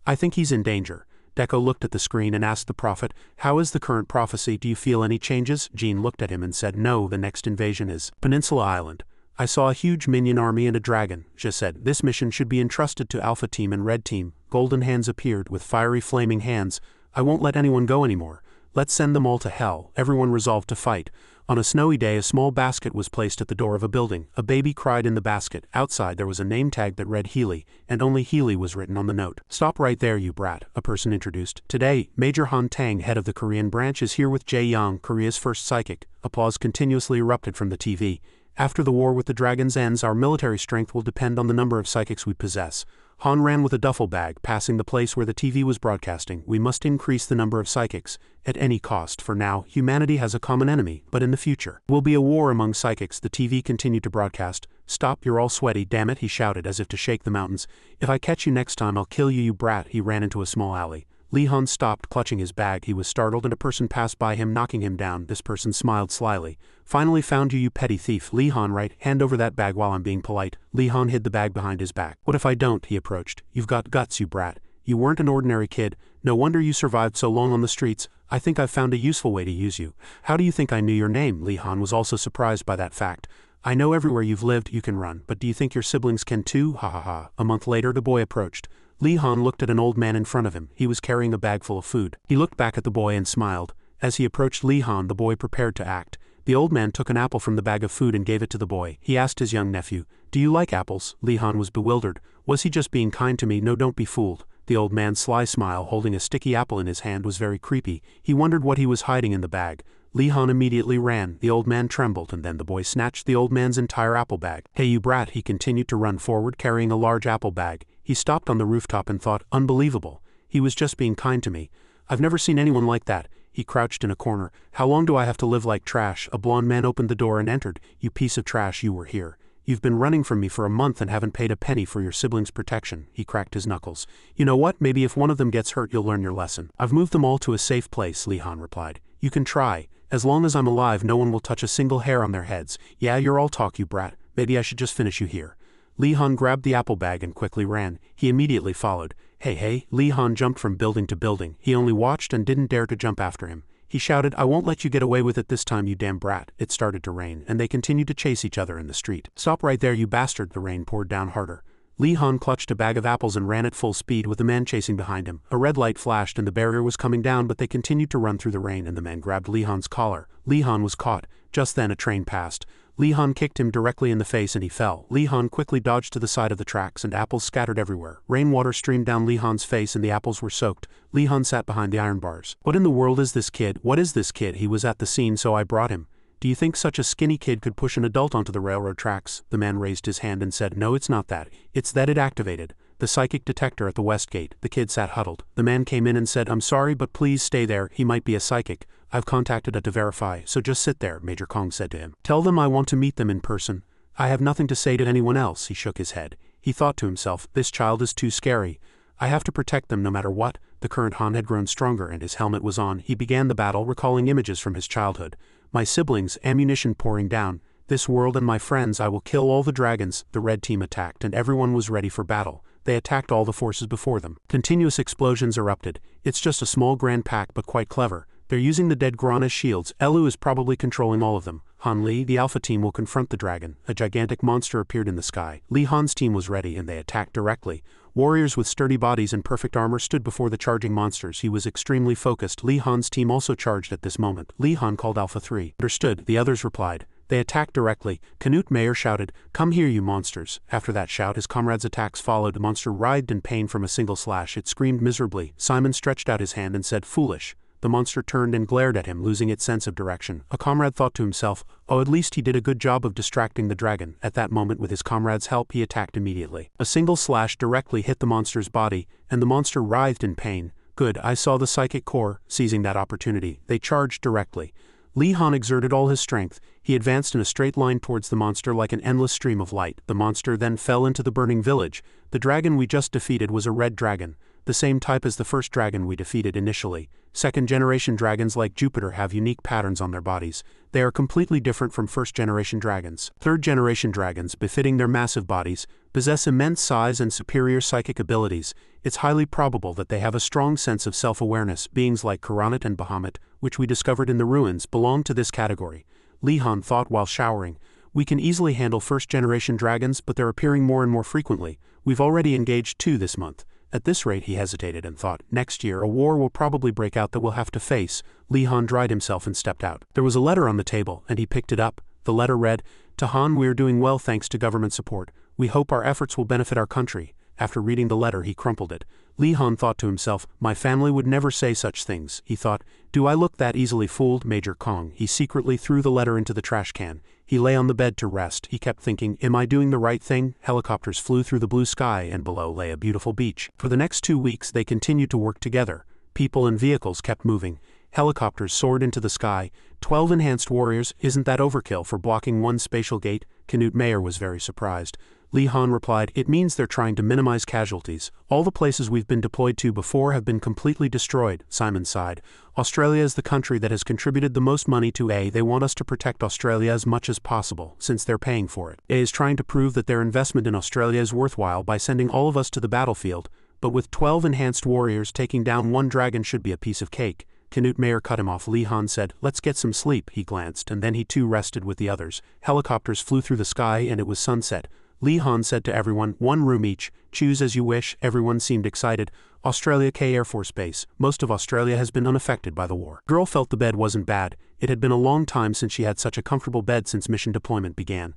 I think he's in danger. Deco looked at the screen and asked the Prophet, how is the current prophecy? Do you feel any changes? Jean looked at him and said, no, the next invasion is Peninsula Island. I saw a huge minion army and a dragon. Je said, this mission should be entrusted to Alpha Team and Red Team. Golden hands appeared with fiery flaming hands. I won't let anyone go anymore. Let's send them all to hell. Everyone resolved to fight. On a snowy day, a small basket was placed at the door of a building. A baby cried in the basket. Outside there was a name tag that read Healy, and only Healy was written on the note. Stop right there, you brat, a person introduced. Today, Major Han Tang, head of the Korean branch, is here with Jae Young, Korea's first psychic. Applause continuously erupted from the TV. After the war with the dragons ends, our military strength will depend on the number of psychics we possess. Han ran with a duffel bag, passing the place where the TV was broadcasting. We must increase the number of psychics, at any cost. For now, humanity has a common enemy, but in the future, will be a war among psychics. The TV continued to broadcast. Stop, you're all sweaty, damn it, he shouted as if to shake the mountains. If I catch you next time, I'll kill you, you brat. He ran into a small alley. Li Han stopped, clutching his bag. He was startled and a person passed by him, knocking him down. This person smiled slyly. Finally found you, you petty thief. Li Han, right? Hand over that bag while I'm being polite. Li Han hid the bag behind his back. What if I don't? He approached. You've got guts, you brat. You weren't an ordinary kid. No wonder you survived so long on the streets. I think I've found a useful way to use you. How do you think I knew your name? Li Han was also surprised by that fact. I know everywhere you've lived, you can run, but do you think your siblings can too? Ha ha ha. A month later, the boy approached. Li Han looked at an old man in front of him. He was carrying a bag full of food. He looked back at the boy and smiled. As he approached Li Han, the boy prepared to act. The old man took an apple from the bag of food and gave it to the boy. He asked his young nephew, "Do you like apples?" Li Han was bewildered. Was he just being kind to me? No, don't be fooled. The old man's sly smile holding a sticky apple in his hand was very creepy. He wondered what he was hiding in the bag. Li Han immediately ran. The old man trembled, and then the boy snatched the old man's entire apple bag. "Hey you brat," he continued to run forward carrying a large apple bag. He stopped on the rooftop and thought, unbelievable. He was just being kind to me. I've never seen anyone like that. He crouched in a corner. How long do I have to live like trash? A blond man opened the door and entered. "You piece of trash, you were here. You've been running from me for a month and haven't paid a penny for your siblings' protection." He cracked his knuckles. "You know what? Maybe if one of them gets hurt you'll learn your lesson." "I've moved them all to a safe place," Li Han replied. "You can try. As long as I'm alive no one will touch a single hair on their heads." "Yeah, you're all talk, you brat. Maybe I should just finish you here." Li Han grabbed the apple bag and quickly ran. He immediately followed. Hey, Li Han jumped from building to building. He only watched and didn't dare to jump after him. He shouted, "I won't let you get away with it this time, you damn brat." It started to rain, and they continued to chase each other in the street. "Stop right there, you bastard." The rain poured down harder. Li Han clutched a bag of apples and ran at full speed with the man chasing behind him. A red light flashed and the barrier was coming down, but they continued to run through the rain and the man grabbed Li Han's collar. Li Han was caught. Just then a train passed. Li Han kicked him directly in the face and he fell. Li Han quickly dodged to the side of the tracks and apples scattered everywhere. Rainwater streamed down Li Han's face and the apples were soaked. Li Han sat behind the iron bars. "What in the world is this kid? What is this kid? He was at the scene so I brought him." "Do you think such a skinny kid could push an adult onto the railroad tracks?" The man raised his hand and said, "No, it's not that. It's that it activated the psychic detector at the west gate." The kid sat huddled. The man came in and said, "I'm sorry, but please stay there. He might be a psychic. I've contacted it to verify, so just sit there," Major Kong said to him. "Tell them I want to meet them in person. I have nothing to say to anyone else." He shook his head. He thought to himself, "This child is too scary. I have to protect them no matter what." The current Han had grown stronger and his helmet was on. He began the battle, recalling images from his childhood. "My siblings, ammunition pouring down. This world and my friends, I will kill all the dragons." The red team attacked and everyone was ready for battle. They attacked all the forces before them. Continuous explosions erupted. "It's just a small grand pack but quite clever. They're using the dead Gron as shields. Elu is probably controlling all of them. Han Li, the Alpha team will confront the dragon." A gigantic monster appeared in the sky. Li Han's team was ready and they attacked directly. Warriors with sturdy bodies and perfect armor stood before the charging monsters. He was extremely focused. Li Han's team also charged at this moment. Li Han called Alpha 3. "Understood," the others replied. They attacked directly. Canute Mayer shouted, "Come here, you monsters." After that shout, his comrades' attacks followed. The monster writhed in pain from a single slash. It screamed miserably. Simon stretched out his hand and said, "Foolish." The monster turned and glared at him, losing its sense of direction. A comrade thought to himself, "Oh, at least he did a good job of distracting the dragon." At that moment, with his comrade's help, he attacked immediately. A single slash directly hit the monster's body, and the monster writhed in pain. "Good, I saw the psychic core." Seizing that opportunity, they charged directly. Li Han exerted all his strength. He advanced in a straight line towards the monster like an endless stream of light. The monster then fell into the burning village. The dragon we just defeated was a red dragon, the same type as the first dragon we defeated initially. Second-generation dragons like Jupiter have unique patterns on their bodies. They are completely different from first-generation dragons. Third-generation dragons, befitting their massive bodies, possess immense size and superior psychic abilities. It's highly probable that they have a strong sense of self-awareness. Beings like Karanat and Bahamut, which we discovered in the ruins, belong to this category. Li Han thought while showering, "We can easily handle first-generation dragons, but they're appearing more and more frequently. We've already engaged 2 this month." At this rate, he hesitated and thought, "Next year a war will probably break out that we'll have to face." Li Han dried himself and stepped out. There was a letter on the table, and he picked it up. The letter read, "To Han, we are doing well thanks to government support. We hope our efforts will benefit our country." After reading the letter, he crumpled it. Li Han thought to himself, "My family would never say such things." He thought, "Do I look that easily fooled, Major Kong?" He secretly threw the letter into the trash can. He lay on the bed to rest. He kept thinking, "Am I doing the right thing?" Helicopters flew through the blue sky and below lay a beautiful beach. For the next 2 weeks they continued to work together. People and vehicles kept moving. Helicopters soared into the sky. 12 enhanced warriors, isn't that overkill for blocking one spatial gate? Canute Mayer was very surprised. Li Han replied, "It means they're trying to minimize casualties. All the places we've been deployed to before have been completely destroyed." Simon sighed. "Australia is the country that has contributed the most money to A. They want us to protect Australia as much as possible, since they're paying for it. A is trying to prove that their investment in Australia is worthwhile by sending all of us to the battlefield, but with 12 enhanced warriors, taking down one dragon should be a piece of cake." Canute Mayer cut him off. Li Han said, "Let's get some sleep." He glanced, and then he too rested with the others. Helicopters flew through the sky and it was sunset. Lee Han said to everyone, "1 room each, choose as you wish." Everyone seemed excited. Australia K Air Force Base. Most of Australia has been unaffected by the war. Girl felt the bed wasn't bad. It had been a long time since she had such a comfortable bed since mission deployment began.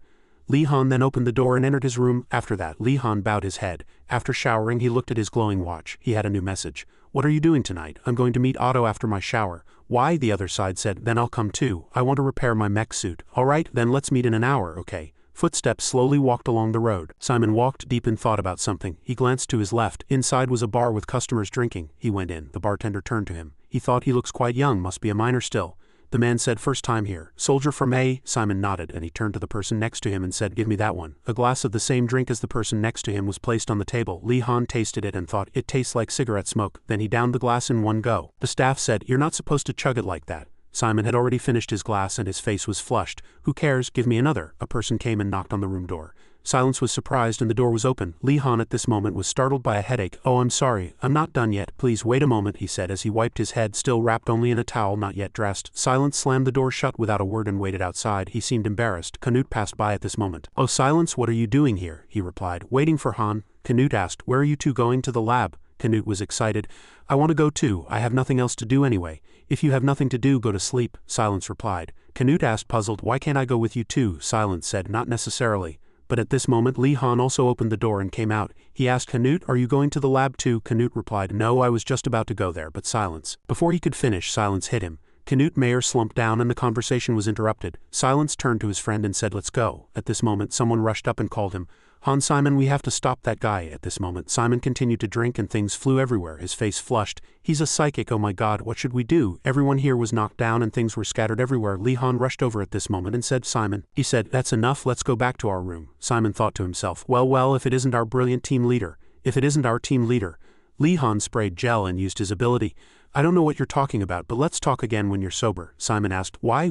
Lee Han then opened the door and entered his room. After that, Lee Han bowed his head. After showering, he looked at his glowing watch. He had a new message. "What are you doing tonight?" "I'm going to meet Otto after my shower." "Why?" the other side said. "Then I'll come too. I want to repair my mech suit." "All right, then let's meet in an hour, okay?" Footsteps slowly walked along the road. Simon walked deep in thought about something. He glanced to his left. Inside was a bar with customers drinking. He went in. The bartender turned to him. He thought, "He looks quite young, must be a minor still." The man said, "First time here." "Soldier from A?" Simon nodded, and he turned to the person next to him and said, "Give me that one." A glass of the same drink as the person next to him was placed on the table. Lee Han tasted it and thought, "It tastes like cigarette smoke." Then he downed the glass in one go. The staff said, "You're not supposed to chug it like that." Simon had already finished his glass and his face was flushed. "Who cares? Give me another." A person came and knocked on the room door. Silence was surprised and the door was open. Lee Han at this moment was startled by a headache. "Oh, I'm sorry. I'm not done yet. Please wait a moment," he said as he wiped his head, still wrapped only in a towel, not yet dressed. Silence slammed the door shut without a word and waited outside. He seemed embarrassed. Canute passed by at this moment. "Oh, Silence, what are you doing here?" he replied. "Waiting for Han." Canute asked, "Where are you two going?" "To the lab." Canute was excited. "I want to go too. I have nothing else to do anyway." "If you have nothing to do, go to sleep," Silence replied. Canute asked, puzzled, "Why can't I go with you too?" Silence said, "Not necessarily." But at this moment Lee Han also opened the door and came out. He asked Canute, "Are you going to the lab too?" Canute replied, "No, I was just about to go there," but Silence. Before he could finish, Silence hit him. Canute Mayer slumped down and the conversation was interrupted. Silence turned to his friend and said, "Let's go." At this moment someone rushed up and called him. "Han Simon, we have to stop that guy." At this moment Simon continued to drink and things flew everywhere. His face flushed. "He's a psychic, oh my god, what should we do?" Everyone here was knocked down and things were scattered everywhere. Lee Han rushed over at this moment and said, "Simon." He said, "That's enough, let's go back to our room." Simon thought to himself, well, if it isn't our brilliant team leader. If it isn't our team leader. Lee Han sprayed gel and used his ability. "I don't know what you're talking about, but let's talk again when you're sober." Simon asked, Why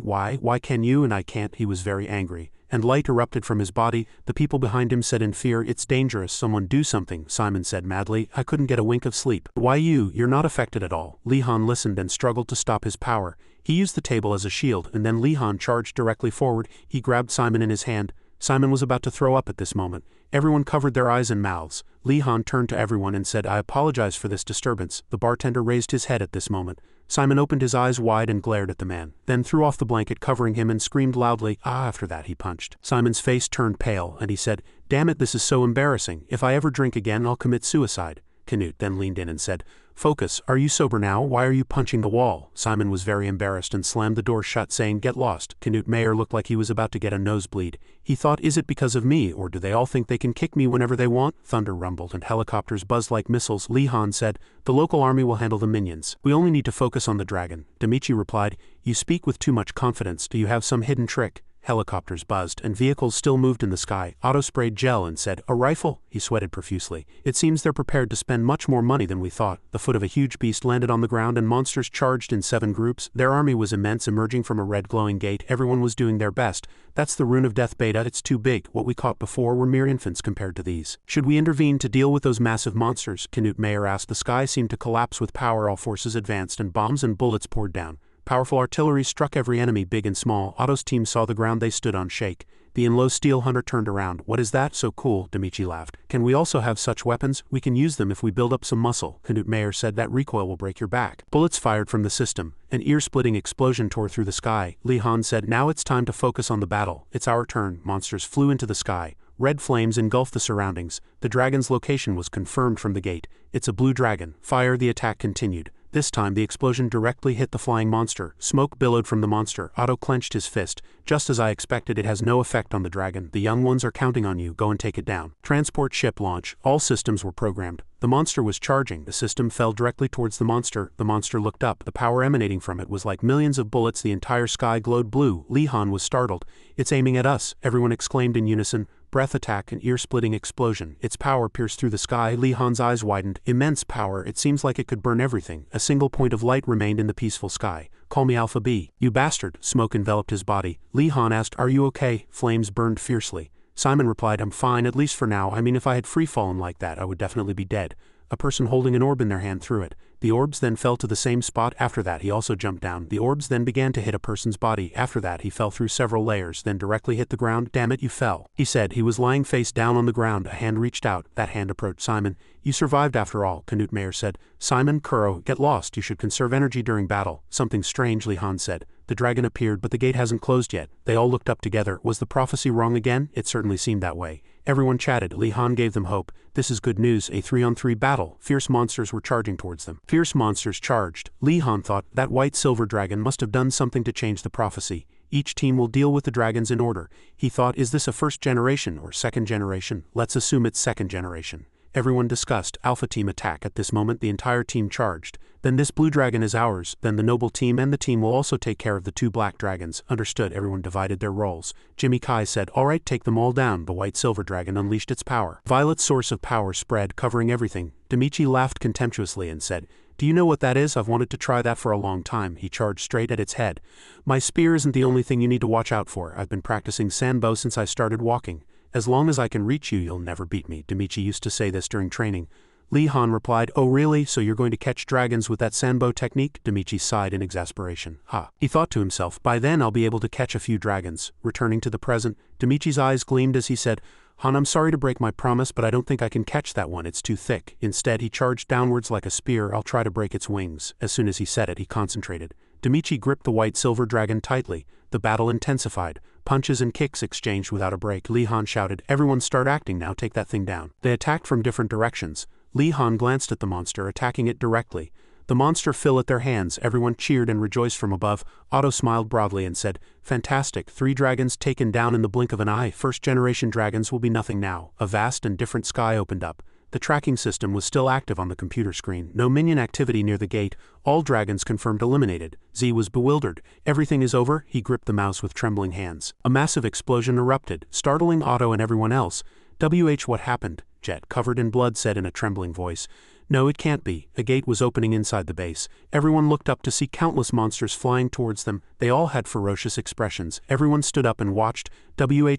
can you and I can't?" He was very angry. And light erupted from his body. The people behind him said in fear, "It's dangerous, someone do something." Simon said madly, "I couldn't get a wink of sleep." "Why you're not affected at all." Lee Han listened and struggled to stop his power. He used the table as a shield, and then Lee Han charged directly forward. He grabbed Simon in his hand. Simon was about to throw up at this moment. Everyone covered their eyes and mouths. Lee Han turned to everyone and said, "I apologize for this disturbance." The bartender raised his head at this moment. Simon opened his eyes wide and glared at the man, then threw off the blanket covering him and screamed loudly, "Ah!" After that he punched. Simon's face turned pale, and he said, "Damn it, this is so embarrassing. If I ever drink again, I'll commit suicide." Canute then leaned in and said, "Focus, are you sober now? Why are you punching the wall?" Simon was very embarrassed and slammed the door shut, saying, "Get lost." Canute Mayer looked like he was about to get a nosebleed. He thought, is it because of me, or do they all think they can kick me whenever they want? Thunder rumbled and helicopters buzzed like missiles. Lee Han said, "The local army will handle the minions. We only need to focus on the dragon." Demichi replied, "You speak with too much confidence. Do you have some hidden trick?" Helicopters buzzed, and vehicles still moved in the sky. Otto sprayed gel and said, "A rifle?" He sweated profusely. "It seems they're prepared to spend much more money than we thought." The foot of a huge beast landed on the ground and monsters charged in 7 groups. Their army was immense, emerging from a red glowing gate. Everyone was doing their best. "That's the rune of death beta. It's too big. What we caught before were mere infants compared to these. Should we intervene to deal with those massive monsters?" Canute Mayer asked. The sky seemed to collapse with power. All forces advanced and bombs and bullets poured down. Powerful artillery struck every enemy, big and small. Otto's team saw the ground they stood on shake. The in-low steel hunter turned around. "What is that? So cool," Demichi laughed. "Can we also have such weapons? We can use them if we build up some muscle." Canute Mayer said, "That recoil will break your back." Bullets fired from the system. An ear-splitting explosion tore through the sky. Lee Han said, "Now it's time to focus on the battle. It's our turn." Monsters flew into the sky. Red flames engulfed the surroundings. The dragon's location was confirmed from the gate. "It's a blue dragon. Fire!" The attack continued. This time the explosion directly hit the flying monster. Smoke billowed from the monster. Otto clenched his fist. "Just as I expected, it has no effect on the dragon. The young ones are counting on you. Go and take it down." Transport ship launch. All systems were programmed. The monster was charging. The system fell directly towards the monster. The monster looked up. The power emanating from it was like millions of bullets. The entire sky glowed blue. Lee Han was startled. "It's aiming at us," everyone exclaimed in unison. Breath attack and ear-splitting explosion. Its power pierced through the sky. Lee Han's eyes widened. Immense power. It seems like it could burn everything. A single point of light remained in the peaceful sky. "Call me Alpha B." "You bastard." Smoke enveloped his body. Lee Han asked, "Are you okay?" Flames burned fiercely. Simon replied, "I'm fine, at least for now. I mean, if I had free-fallen like that, I would definitely be dead." A person holding an orb in their hand threw it. The orbs then fell to the same spot. After that he also jumped down. The orbs then began to hit a person's body. After that he fell through several layers, then directly hit the ground. Damn it, you fell. He said. He was lying face down on the ground. A hand reached out. That hand approached Simon. You survived after all, Knut Mayer said. Simon, Kuro, get lost. You should conserve energy during battle. Something strange, Li Han said. The dragon appeared, but the gate hasn't closed yet. They all looked up together. Was the prophecy wrong again? It certainly seemed that way. Everyone chatted. Li Han gave them hope. This is good news. A 3-on-3 battle. Fierce monsters were charging towards them. Fierce monsters charged. Li Han thought, that white silver dragon must have done something to change the prophecy. Each team will deal with the dragons in order. He thought, is this a first generation or second generation? Let's assume it's second generation. Everyone discussed. Alpha team attack. At this moment the entire team charged. Then this blue dragon is ours. Then the noble team and the team will also take care of the 2 black dragons. Understood. Everyone divided their roles. Jimmy Kai said, alright, take them all down. The white silver dragon unleashed its power. Violet's source of power spread, covering everything. Demichi laughed contemptuously and said, do you know what that is? I've wanted to try that for a long time. He charged straight at its head. My spear isn't the only thing you need to watch out for. I've been practicing sanbo since I started walking. As long as I can reach you, you'll never beat me. Demichi used to say this during training. Li Han replied, oh really, so you're going to catch dragons with that sanbo technique? Demichi sighed in exasperation. Ha. He thought to himself, by then I'll be able to catch a few dragons. Returning to the present, Demichi's eyes gleamed as he said, Han, I'm sorry to break my promise, but I don't think I can catch that one. It's too thick. Instead, he charged downwards like a spear. I'll try to break its wings. As soon as he said it, he concentrated. Demichi gripped the white silver dragon tightly. The battle intensified. Punches and kicks exchanged without a break. Li Han shouted, everyone start acting now, take that thing down. They attacked from different directions. Li Han glanced at the monster, attacking it directly. The monster fell at their hands. Everyone cheered and rejoiced from above. Otto smiled broadly and said, fantastic, 3 dragons taken down in the blink of an eye. First generation dragons will be nothing now. A vast and different sky opened up. The tracking system was still active on the computer screen. No minion activity near the gate. All dragons confirmed eliminated. Z was bewildered. Everything is over? He gripped the mouse with trembling hands. A massive explosion erupted, startling Otto and everyone else. What happened? Jet, covered in blood, said in a trembling voice. No, it can't be. A gate was opening inside the base. Everyone looked up to see countless monsters flying towards them. They all had ferocious expressions. Everyone stood up and watched.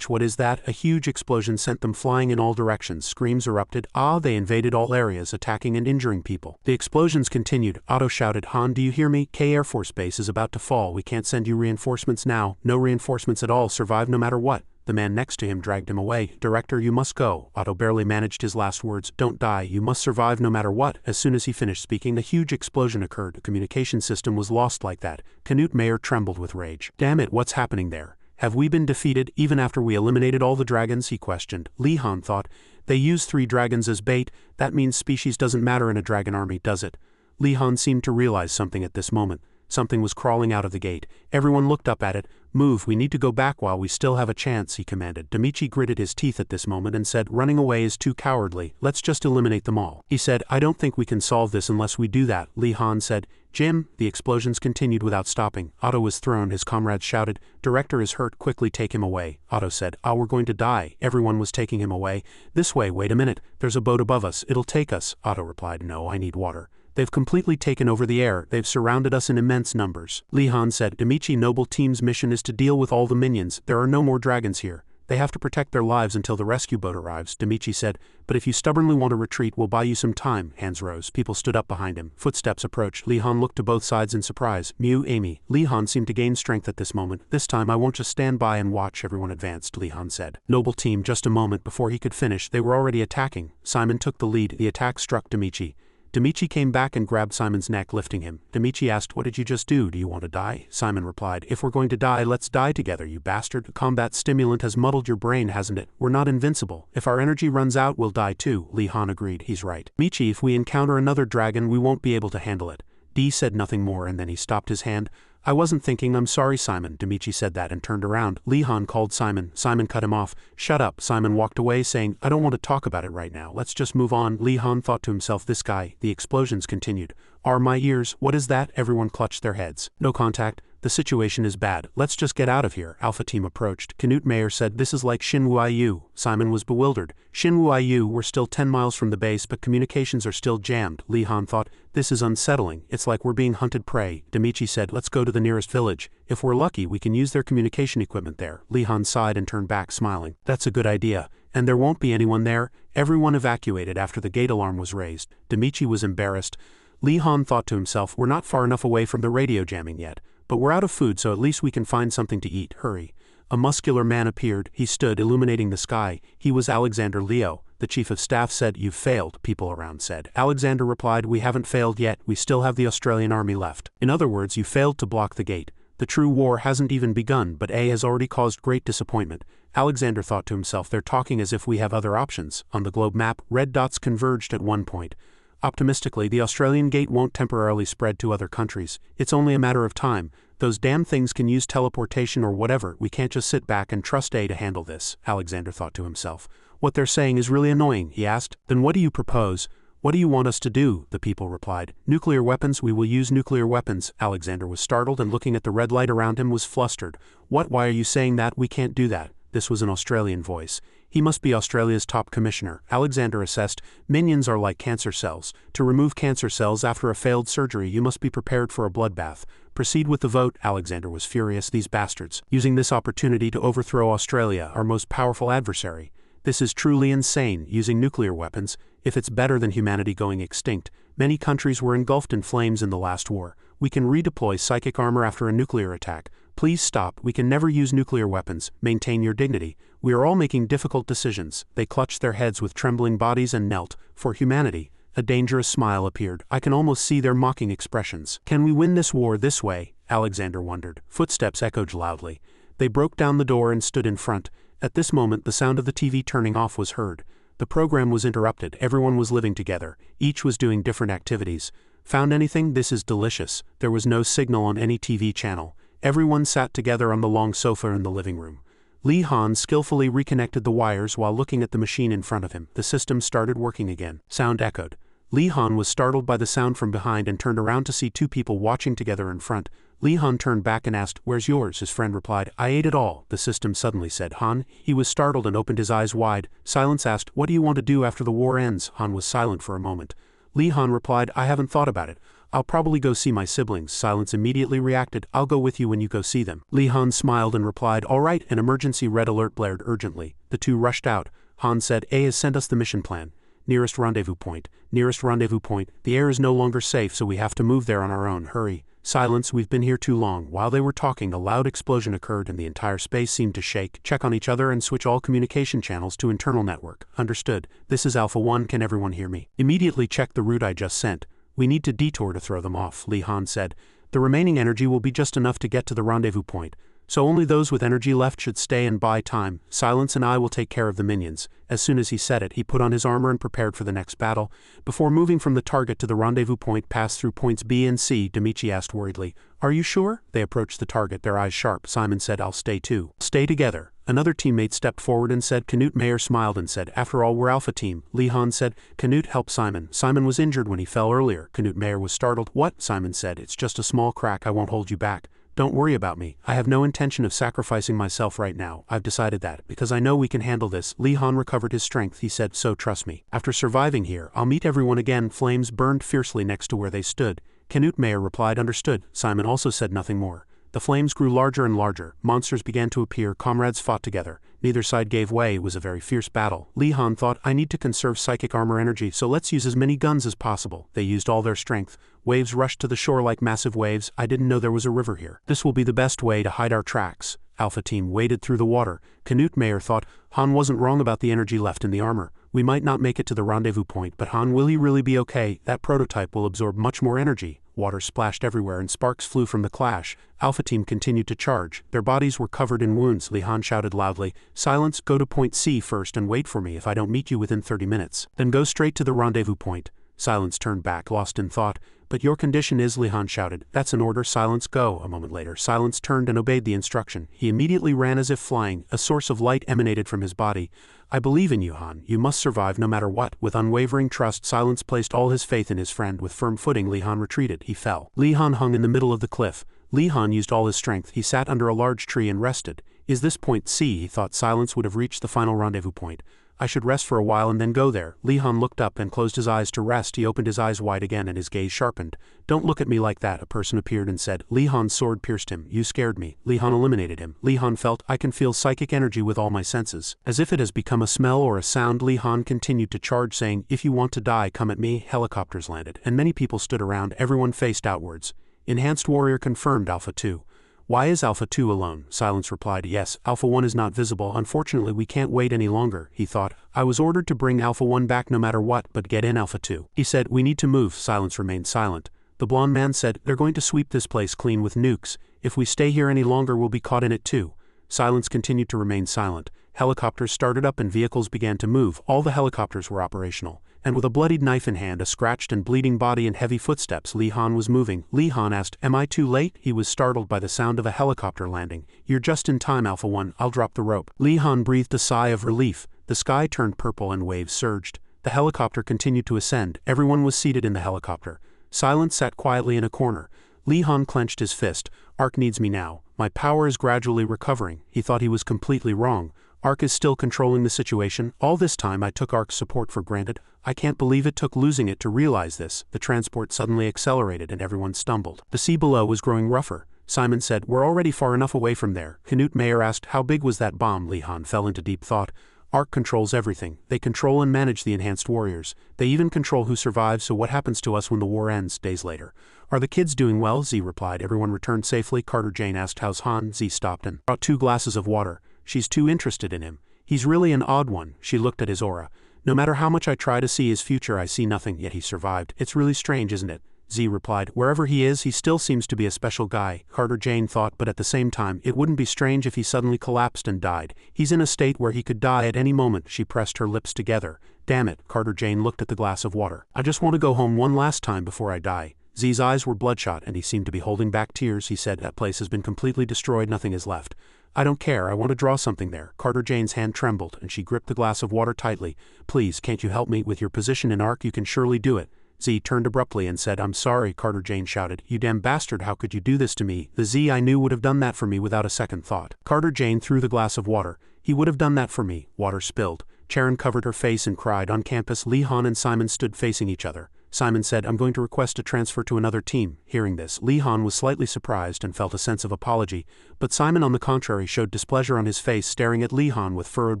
What is that? A huge explosion sent them flying in all directions. Screams erupted. They invaded all areas, attacking and injuring people. The explosions continued. Otto shouted, Han, do you hear me? K Air Force Base is about to fall. We can't send you reinforcements now. No reinforcements at all. Survive no matter what. The man next to him dragged him away. Director, you must go. Otto barely managed his last words. Don't die. You must survive no matter what. As soon as he finished speaking, a huge explosion occurred. The communication system was lost like that. Knut Mayer trembled with rage. Damn it, what's happening there? Have we been defeated even after we eliminated all the dragons? He questioned. Li Han thought, they used 3 dragons as bait. That means species doesn't matter in a dragon army, does it? Li Han seemed to realize something at this moment. Something was crawling out of the gate. Everyone looked up at it. Move, we need to go back while we still have a chance, he commanded. Demichi gritted his teeth at this moment and said, running away is too cowardly. Let's just eliminate them all. He said, I don't think we can solve this unless we do that. Li Han said, Jim. The explosions continued without stopping. Otto was thrown. His comrades shouted, Director is hurt, quickly take him away. Otto said, we're going to die. Everyone was taking him away. This way, wait a minute. There's a boat above us. It'll take us. Otto replied, no, I need water. They've completely taken over the air. They've surrounded us in immense numbers. Li Han said, Demichi Noble Team's mission is to deal with all the minions. There are no more dragons here. They have to protect their lives until the rescue boat arrives. Demichi said, but if you stubbornly want to retreat, we'll buy you some time. Hands rose. People stood up behind him. Footsteps approached. Li Han looked to both sides in surprise. Mew, Amy. Li Han seemed to gain strength at this moment. This time I won't just stand by and watch. Everyone advanced, Li Han said. Noble Team. Just a moment before he could finish, they were already attacking. Simon took the lead. The attack struck Demichi. Demichi came back and grabbed Simon's neck, lifting him. Demichi asked, what did you just do? Do you want to die? Simon replied, if we're going to die, let's die together, you bastard. The combat stimulant has muddled your brain, hasn't it? We're not invincible. If our energy runs out, we'll die too. Li Han agreed. He's right. Demichi, if we encounter another dragon, we won't be able to handle it. D said nothing more, and then he stopped his hand. I wasn't thinking. I'm sorry, Simon. Demichi said that and turned around. Li Han called Simon. Simon cut him off. Shut up. Simon walked away, saying, I don't want to talk about it right now. Let's just move on. Li Han thought to himself, this guy. The explosions continued. Are my ears? What is that? Everyone clutched their heads. No contact. The situation is bad. Let's just get out of here. Alpha team approached. Knut Mayer said, this is like Shinwoo. Simon was bewildered. Shinwoo, we're still 10 miles from the base, but communications are still jammed. Li Han thought, this is unsettling. It's like we're being hunted prey. Demichi said, let's go to the nearest village. If we're lucky, we can use their communication equipment there. Li Han sighed and turned back, smiling. That's a good idea. And there won't be anyone there. Everyone evacuated after the gate alarm was raised. Demichi was embarrassed. Li Han thought to himself, we're not far enough away from the radio jamming yet, but we're out of food, so at least we can find something to eat. Hurry. A muscular man appeared. He stood illuminating the sky. He was Alexander Leo. The chief of staff said, you've failed, people around said. Alexander replied, we haven't failed yet, we still have the Australian army left. In other words, you failed to block the gate. The true war hasn't even begun, but A has already caused great disappointment. Alexander thought to himself, they're talking as if we have other options. On the globe map, red dots converged at one point. Optimistically, the Australian gate won't temporarily spread to other countries. It's only a matter of time. Those damn things can use teleportation or whatever. We can't just sit back and trust A to handle this, Alexander thought to himself. What they're saying is really annoying, he asked. Then what do you propose? What do you want us to do? The people replied. Nuclear weapons, we will use nuclear weapons. Alexander was startled and looking at the red light around him was flustered. What? Why are you saying that? We can't do that. This was an Australian voice. He must be Australia's top commissioner. Alexander assessed. Minions are like cancer cells. To remove cancer cells after a failed surgery, you must be prepared for a bloodbath. Proceed with the vote. Alexander was furious. These bastards, using this opportunity to overthrow Australia, our most powerful adversary. This is truly insane, using nuclear weapons. If it's better than humanity going extinct. Many countries were engulfed in flames in the last war. We can redeploy psychic armor after a nuclear attack. Please stop. We can never use nuclear weapons. Maintain your dignity. We are all making difficult decisions. They clutched their heads with trembling bodies and knelt. For humanity. A dangerous smile appeared. I can almost see their mocking expressions. Can we win this war this way? Alexander wondered. Footsteps echoed loudly. They broke down the door and stood in front. At this moment, the sound of the TV turning off was heard. The program was interrupted. Everyone was living together. Each was doing different activities. Found anything? This is delicious. There was no signal on any TV channel. Everyone sat together on the long sofa in the living room. Li Han skillfully reconnected the wires while looking at the machine in front of him. The system started working again. Sound echoed. Li Han was startled by the sound from behind and turned around to see two people watching together in front. Li Han turned back and asked, where's yours? His friend replied, I ate it all. The system suddenly said, Han. He was startled and opened his eyes wide. Silence asked, what do you want to do after the war ends? Han was silent for a moment. Li Han replied, I haven't thought about it. I'll probably go see my siblings. Silence immediately reacted, I'll go with you when you go see them. Li Han smiled and replied, all right. An emergency red alert blared urgently. The two rushed out. Han said, A has sent us the mission plan. Nearest rendezvous point. Nearest rendezvous point. The air is no longer safe, so we have to move there on our own. Hurry. Silence, we've been here too long. While they were talking, a loud explosion occurred and the entire space seemed to shake. Check on each other and switch all communication channels to internal network. Understood. This is Alpha 1, can everyone hear me? Immediately check the route I just sent. We need to detour to throw them off, Li Han said. The remaining energy will be just enough to get to the rendezvous point. So only those with energy left should stay and buy time. Silence and I will take care of the minions. As soon as he said it, he put on his armor and prepared for the next battle. Before moving from the target to the rendezvous point passed through points B and C, Demichi asked worriedly, are you sure? They approached the target, their eyes sharp. Simon said, I'll stay too. Stay together. Another teammate stepped forward and said, Canute. Mayer smiled and said, after all, we're Alpha Team. Li Han said, Canute, help Simon. Simon was injured when he fell earlier. Canute Mayer was startled. What? Simon said, it's just a small crack, I won't hold you back. Don't worry about me. I have no intention of sacrificing myself right now. I've decided that, because I know we can handle this. Li Han recovered his strength. He said, so trust me. After surviving here, I'll meet everyone again. Flames burned fiercely next to where they stood. Canute Mayer replied, understood. Simon also said nothing more. The flames grew larger and larger. Monsters began to appear. Comrades fought together. Neither side gave way. It was a very fierce battle. Li Han thought, I need to conserve psychic armor energy, so let's use as many guns as possible. They used all their strength. Waves rushed to the shore like massive waves. I didn't know there was a river here. This will be the best way to hide our tracks. Alpha Team waded through the water. Canute Mayer thought, Han wasn't wrong about the energy left in the armor. We might not make it to the rendezvous point, but Han, will he really be okay? That prototype will absorb much more energy. Water splashed everywhere and sparks flew from the clash. Alpha Team continued to charge. Their bodies were covered in wounds. Li Han shouted loudly, silence, go to point C first and wait for me if I don't meet you within 30 minutes. Then go straight to the rendezvous point. Silence turned back, lost in thought. But your condition is, Li Han shouted. That's an order. Silence, go. A moment later, Silence turned and obeyed the instruction. He immediately ran as if flying. A source of light emanated from his body. I believe in you, Han. You must survive no matter what. With unwavering trust, Silence placed all his faith in his friend. With firm footing, Li Han retreated. He fell. Li Han hung in the middle of the cliff. Li Han used all his strength. He sat under a large tree and rested. Is this point C? He thought. Silence would have reached the final rendezvous point. I should rest for a while and then go there. Lee-han looked up and closed his eyes to rest. He opened his eyes wide again and his gaze sharpened. Don't look at me like that, a person appeared and said. Lee-han's sword pierced him. You scared me. Lee-han eliminated him. Lee-han felt, I can feel psychic energy with all my senses. As if it has become a smell or a sound, Lee-han continued to charge, saying, if you want to die, come at me. Helicopters landed, and many people stood around. Everyone faced outwards. Enhanced Warrior confirmed. Alpha 2. Why is Alpha 2 alone? Silence replied, yes, Alpha 1 is not visible. Unfortunately, we can't wait any longer, he thought. I was ordered to bring Alpha 1 back no matter what, but get in Alpha 2. He said, we need to move. Silence remained silent. The blonde man said, they're going to sweep this place clean with nukes. If we stay here any longer, we'll be caught in it too. Silence continued to remain silent. Helicopters started up and vehicles began to move. All the helicopters were operational. And with a bloodied knife in hand, a scratched and bleeding body and heavy footsteps, Lee-han was moving. Lee-han asked, am I too late? He was startled by the sound of a helicopter landing. You're just in time, Alpha 1. I'll drop the rope. Lee-han breathed a sigh of relief. The sky turned purple and waves surged. The helicopter continued to ascend. Everyone was seated in the helicopter. Silence sat quietly in a corner. Lee-han clenched his fist. Ark needs me now. My power is gradually recovering. He thought he was completely wrong. Ark is still controlling the situation. All this time I took Ark's support for granted. I can't believe it took losing it to realize this. The transport suddenly accelerated and everyone stumbled. The sea below was growing rougher. Simon said, we're already far enough away from there. Knut Mayer asked, how big was that bomb? Lee-han fell into deep thought. Ark controls everything. They control and manage the enhanced warriors. They even control who survives, so what happens to us when the war ends? Days later. Are the kids doing well? Z replied. Everyone returned safely. Carter Jane asked, how's Han? Z stopped and brought 2 glasses of water. She's too interested in him. He's really an odd one. She looked at his aura. No matter how much I try to see his future, I see nothing, yet he survived. It's really strange, isn't it? Z replied. Wherever he is, he still seems to be a special guy, Carter Jane thought, but at the same time, it wouldn't be strange if he suddenly collapsed and died. He's in a state where he could die at any moment. She pressed her lips together. Damn it, Carter Jane looked at the glass of water. I just want to go home one last time before I die. Z's eyes were bloodshot and he seemed to be holding back tears. He said, that place has been completely destroyed, nothing is left. I don't care, I want to draw something there. Carter Jane's hand trembled and she gripped the glass of water tightly. Please, can't you help me? With your position in Ark, you can surely do it. Z turned abruptly and said, I'm sorry, Carter Jane shouted. You damn bastard, how could you do this to me? The Z I knew would have done that for me without a second thought. Carter Jane threw the glass of water. He would have done that for me. Water spilled. Charon covered her face and cried. On campus, Lee-han and Simon stood facing each other. Simon said, I'm going to request a transfer to another team. Hearing this, Lee-han was slightly surprised and felt a sense of apology, but Simon on the contrary showed displeasure on his face, staring at Lee-han with furrowed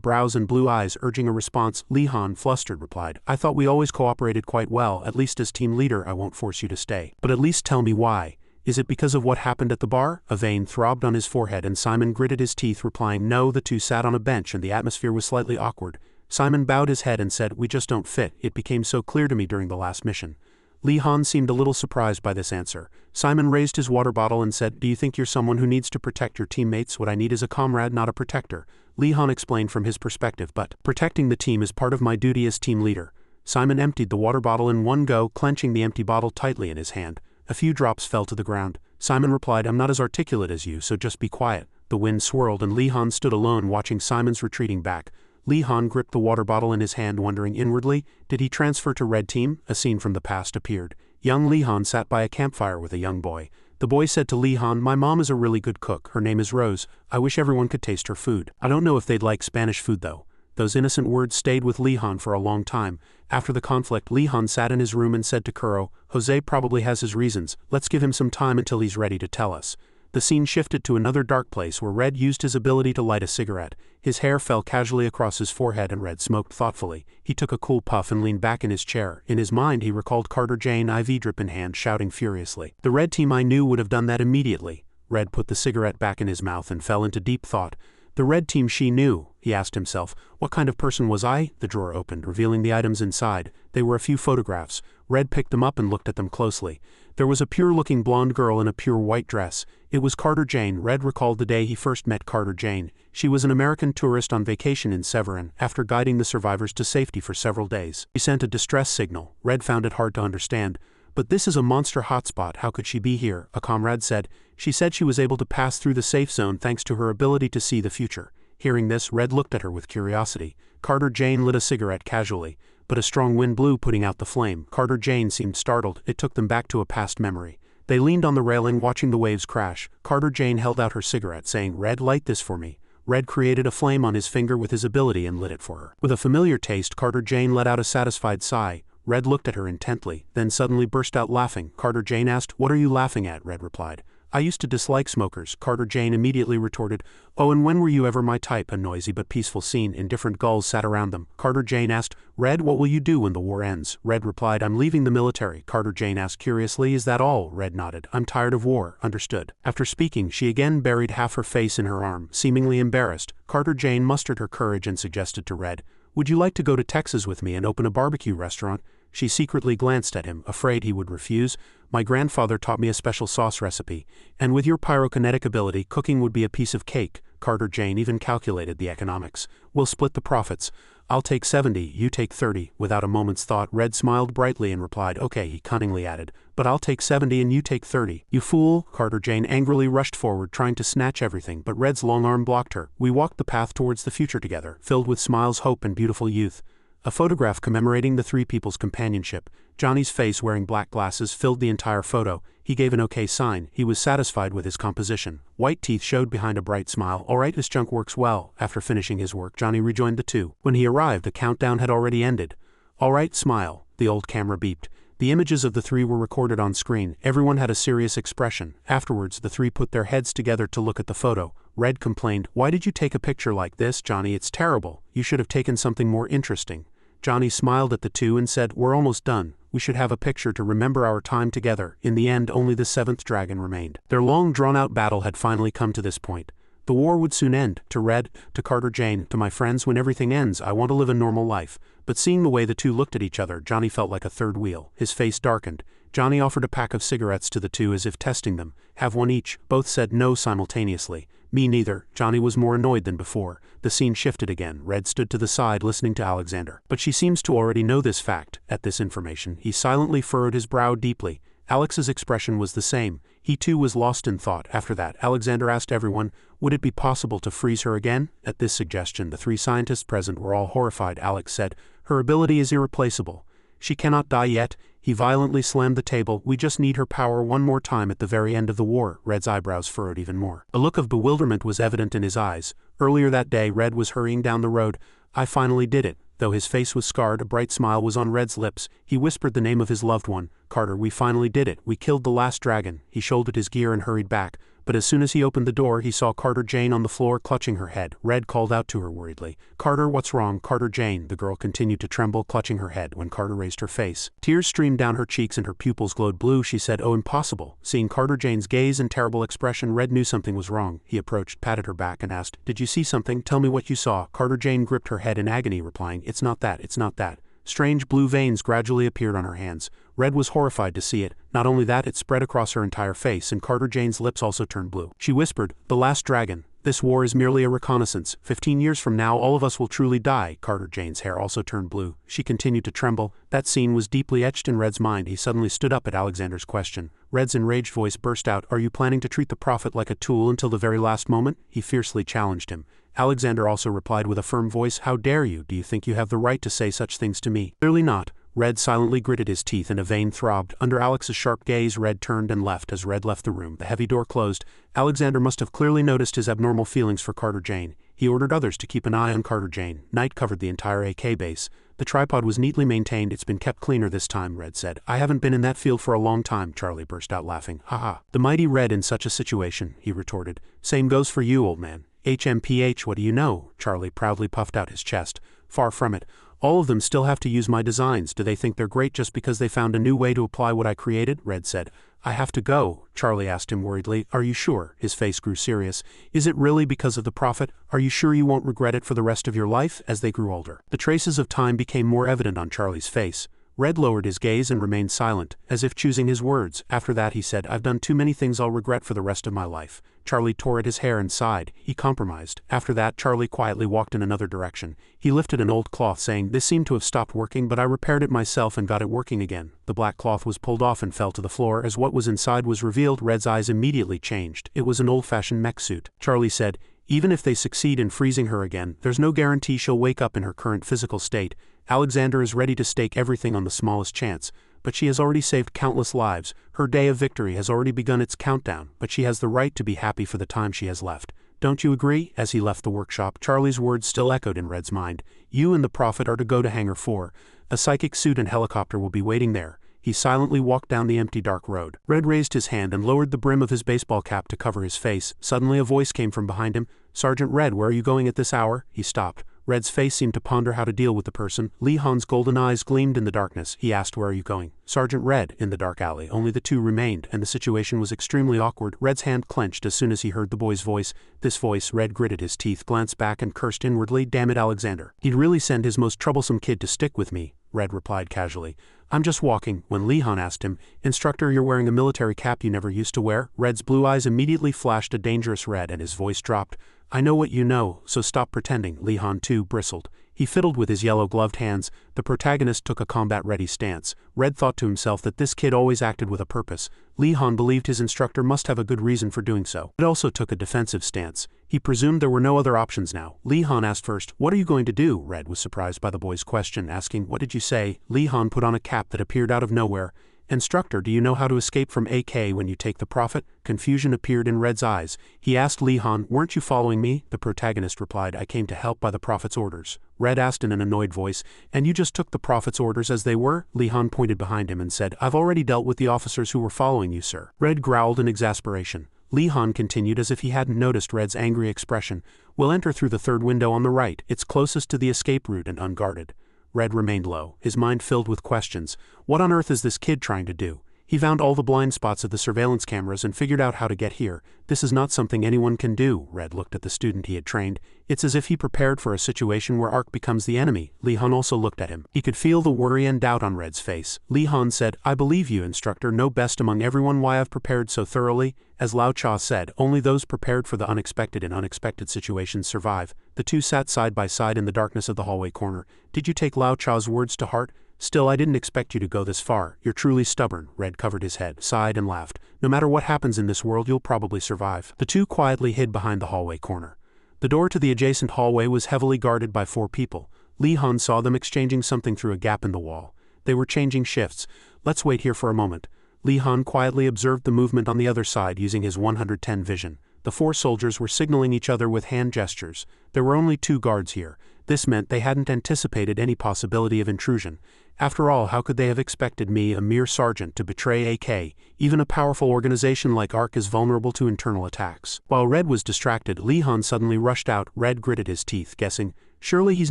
brows and blue eyes, urging a response. Lee-han, flustered, replied, I thought we always cooperated quite well, at least as team leader. I won't force you to stay. But at least tell me why. Is it because of what happened at the bar? A vein throbbed on his forehead and Simon gritted his teeth, replying, no. The two sat on a bench and the atmosphere was slightly awkward. Simon bowed his head and said, we just don't fit. It became so clear to me during the last mission. Lee-han seemed a little surprised by this answer. Simon raised his water bottle and said, do you think you're someone who needs to protect your teammates? What I need is a comrade, not a protector. Lee-han explained from his perspective, but protecting the team is part of my duty as team leader. Simon emptied the water bottle in one go, clenching the empty bottle tightly in his hand. A few drops fell to the ground. Simon replied, I'm not as articulate as you, so just be quiet. The wind swirled and Lee-han stood alone watching Simon's retreating back. Lee-han gripped the water bottle in his hand, wondering inwardly, did he transfer to Red Team? A scene from the past appeared. Young Lee-han sat by a campfire with a young boy. The boy said to Lee-han, my mom is a really good cook. Her name is Rose. I wish everyone could taste her food. I don't know if they'd like Spanish food though. Those innocent words stayed with Lee-han for a long time. After the conflict, Lee-han sat in his room and said to Kuro, Jose probably has his reasons. Let's give him some time until he's ready to tell us. The scene shifted to another dark place where Red used his ability to light a cigarette. His hair fell casually across his forehead and Red smoked thoughtfully. He took a cool puff and leaned back in his chair. In his mind he recalled Carter Jane, IV drip in hand, shouting furiously. The Red Team I knew would have done that immediately. Red put the cigarette back in his mouth and fell into deep thought. The Red Team she knew, he asked himself. What kind of person was I? The drawer opened, revealing the items inside. They were a few photographs. Red picked them up and looked at them closely. There was a pure-looking blonde girl in a pure white dress. It was Carter Jane. Red recalled the day he first met Carter Jane. She was an American tourist on vacation in Severin. After guiding the survivors to safety for several days, he sent a distress signal. Red found it hard to understand. But this is a monster hotspot. How could she be here? A comrade said. She said she was able to pass through the safe zone thanks to her ability to see the future. Hearing this, Red looked at her with curiosity. Carter Jane lit a cigarette casually, but a strong wind blew, putting out the flame. Carter Jane seemed startled. It took them back to a past memory. They leaned on the railing watching the waves crash. Carter Jane held out her cigarette, saying, Red, light this for me. Red created a flame on his finger with his ability and lit it for her. With a familiar taste, Carter Jane let out a satisfied sigh. Red looked at her intently, then suddenly burst out laughing. Carter Jane asked, "What are you laughing at?" Red replied, "I used to dislike smokers." Carter Jane immediately retorted, "Oh, and when were you ever my type?" A noisy but peaceful scene. Indifferent gulls sat around them. Carter Jane asked, "Red, what will you do when the war ends?" Red replied, "I'm leaving the military." Carter Jane asked curiously, "Is that all?" Red nodded. "I'm tired of war." Understood. After speaking, she again buried half her face in her arm, seemingly embarrassed. Carter Jane mustered her courage and suggested to Red, "Would you like to go to Texas with me and open a barbecue restaurant?" She secretly glanced at him, afraid he would refuse. "My grandfather taught me a special sauce recipe, and with your pyrokinetic ability, cooking would be a piece of cake." Carter Jane even calculated the economics. "We'll split the profits. I'll take 70, you take 30. Without a moment's thought, Red smiled brightly and replied, "Okay," he cunningly added, "but I'll take 70 and you take 30. "You fool!" Carter Jane angrily rushed forward, trying to snatch everything, but Red's long arm blocked her. We walked the path towards the future together, filled with smiles, hope, and beautiful youth. A photograph commemorating the three people's companionship. Johnny's face, wearing black glasses, filled the entire photo. He gave an okay sign. He was satisfied with his composition. White teeth showed behind a bright smile. "All right, this junk works well." After finishing his work, Johnny rejoined the two. When he arrived, the countdown had already ended. "All right, smile." The old camera beeped. The images of the three were recorded on screen. Everyone had a serious expression. Afterwards, the three put their heads together to look at the photo. Red complained, "Why did you take a picture like this, Johnny? It's terrible. You should have taken something more interesting." Johnny smiled at the two and said, "We're almost done. We should have a picture to remember our time together." In the end, only the seventh dragon remained. Their long drawn-out battle had finally come to this point. The war would soon end. To Red, to Carter Jane, to my friends, when everything ends, I want to live a normal life. But seeing the way the two looked at each other, Johnny felt like a third wheel. His face darkened. Johnny offered a pack of cigarettes to the two as if testing them. "Have one each." Both said no simultaneously. "Me neither." Johnny was more annoyed than before. The scene shifted again. Red stood to the side listening to Alexander. "But she seems to already know this fact." At this information, he silently furrowed his brow deeply. Alex's expression was the same. He too was lost in thought. After that, Alexander asked everyone, would it be possible to freeze her again? At this suggestion, the three scientists present were all horrified. Alex said, "Her ability is irreplaceable. She cannot die yet." He violently slammed the table. "We just need her power one more time at the very end of the war." Red's eyebrows furrowed even more. A look of bewilderment was evident in his eyes. Earlier that day, Red was hurrying down the road. "I finally did it." Though his face was scarred, a bright smile was on Red's lips. He whispered the name of his loved one. "Carter, we finally did it. We killed the last dragon." He shouldered his gear and hurried back. But as soon as he opened the door, he saw Carter Jane on the floor clutching her head. Red called out to her worriedly, "Carter, what's wrong?" "Carter Jane." The girl continued to tremble, clutching her head. When Carter raised her face, tears streamed down her cheeks and her pupils glowed blue. She said, "Oh, impossible." Seeing Carter Jane's gaze and terrible expression, Red knew something was wrong. He approached, patted her back, and asked, "Did you see something? Tell me what you saw." Carter Jane gripped her head in agony, replying, "It's not that, it's not that." Strange blue veins gradually appeared on her hands. Red was horrified to see it. Not only that, it spread across her entire face, and Carter Jane's lips also turned blue. She whispered, "The last dragon. This war is merely a reconnaissance. 15 years from now, all of us will truly die." Carter Jane's hair also turned blue. She continued to tremble. That scene was deeply etched in Red's mind. He suddenly stood up at Alexander's question. Red's enraged voice burst out, "Are you planning to treat the prophet like a tool until the very last moment?" He fiercely challenged him. Alexander also replied with a firm voice, "How dare you? Do you think you have the right to say such things to me?" "Clearly not." Red silently gritted his teeth and a vein throbbed. Under Alex's sharp gaze, Red turned and left. As Red left the room, the heavy door closed. Alexander must have clearly noticed his abnormal feelings for Carter Jane. He ordered others to keep an eye on Carter Jane. Night covered the entire AK base. The tripod was neatly maintained. "It's been kept cleaner this time," Red said. "I haven't been in that field for a long time." Charlie burst out laughing. "Haha. The mighty Red in such a situation," he retorted. "Same goes for you, old man." "HMPH, what do you know?" Charlie proudly puffed out his chest. "Far from it. All of them still have to use my designs. Do they think they're great just because they found a new way to apply what I created?" Red said. "I have to go." Charlie asked him worriedly, "Are you sure?" His face grew serious. "Is it really because of the prophet? Are you sure you won't regret it for the rest of your life?" As they grew older, the traces of time became more evident on Charlie's face. Red lowered his gaze and remained silent, as if choosing his words. After that he said, "I've done too many things I'll regret for the rest of my life." Charlie tore at his hair and sighed. He compromised. After that, Charlie quietly walked in another direction. He lifted an old cloth, saying, "This seemed to have stopped working, but I repaired it myself and got it working again." The black cloth was pulled off and fell to the floor. As what was inside was revealed, Red's eyes immediately changed. It was an old-fashioned mech suit. Charlie said, "Even if they succeed in freezing her again, there's no guarantee she'll wake up in her current physical state. Alexander is ready to stake everything on the smallest chance. But she has already saved countless lives. Her day of victory has already begun its countdown, but she has the right to be happy for the time she has left. Don't you agree? As he left the workshop, Charlie's words still echoed in Red's mind. You and the Prophet are to go to Hangar 4. A psychic suit and helicopter will be waiting there. He silently walked down the empty dark road. Red raised his hand and lowered the brim of his baseball cap to cover his face. Suddenly a voice came from behind him. Sergeant Red, where are you going at this hour? He stopped. Red's face seemed to ponder how to deal with the person. Lee Han's golden eyes gleamed in the darkness. He asked, where are you going? Sergeant Red, in the dark alley. Only the two remained, and the situation was extremely awkward. Red's hand clenched as soon as he heard the boy's voice. This voice, Red gritted his teeth, glanced back and cursed inwardly, damn it, Alexander. He'd really send his most troublesome kid to stick with me, Red replied casually. I'm just walking. When Lee Han asked him, Instructor, you're wearing a military cap you never used to wear? Red's blue eyes immediately flashed a dangerous red and his voice dropped. I know what you know, so stop pretending. Lee Han too bristled. He fiddled with his yellow-gloved hands. The protagonist took a combat-ready stance. Red thought to himself that this kid always acted with a purpose. Lee Han believed his instructor must have a good reason for doing so. Red also took a defensive stance. He presumed there were no other options now. Lee Han asked first, what are you going to do? Red was surprised by the boy's question, asking, what did you say? Lee Han put on a cap that appeared out of nowhere. Instructor, do you know how to escape from AK when you take the Prophet? Confusion appeared in Red's eyes. He asked Lee Han, weren't you following me? The protagonist replied, I came to help by the Prophet's orders. Red asked in an annoyed voice, and you just took the Prophet's orders as they were? Lee Han pointed behind him and said, I've already dealt with the officers who were following you, sir. Red growled in exasperation. Lee Han continued as if he hadn't noticed Red's angry expression. We'll enter through the third window on the right. It's closest to the escape route and unguarded. Red remained low, his mind filled with questions. What on earth is this kid trying to do? He found all the blind spots of the surveillance cameras and figured out how to get here. This is not something anyone can do. Red looked at the student he had trained. It's as if he prepared for a situation where Ark becomes the enemy. Lee Han also looked at him. He could feel the worry and doubt on Red's face. Lee Han said, I believe you, instructor, know best among everyone why I've prepared so thoroughly. As Lao Cha said, only those prepared for the unexpected in unexpected situations survive. The two sat side by side in the darkness of the hallway corner. Did you take Lao Cha's words to heart? Still, I didn't expect you to go this far. You're truly stubborn. Red covered his head, sighed and laughed. No matter what happens in this world, you'll probably survive. The two quietly hid behind the hallway corner. The door to the adjacent hallway was heavily guarded by 4 people. Lee Han saw them exchanging something through a gap in the wall. They were changing shifts. Let's wait here for a moment. Lee Han quietly observed the movement on the other side using his 110 vision. The 4 soldiers were signaling each other with hand gestures. There were only 2 guards here. This meant they hadn't anticipated any possibility of intrusion. After all, how could they have expected me, a mere sergeant, to betray AK? Even a powerful organization like ARC is vulnerable to internal attacks. While Red was distracted, Lee Han suddenly rushed out. Red gritted his teeth, guessing, surely he's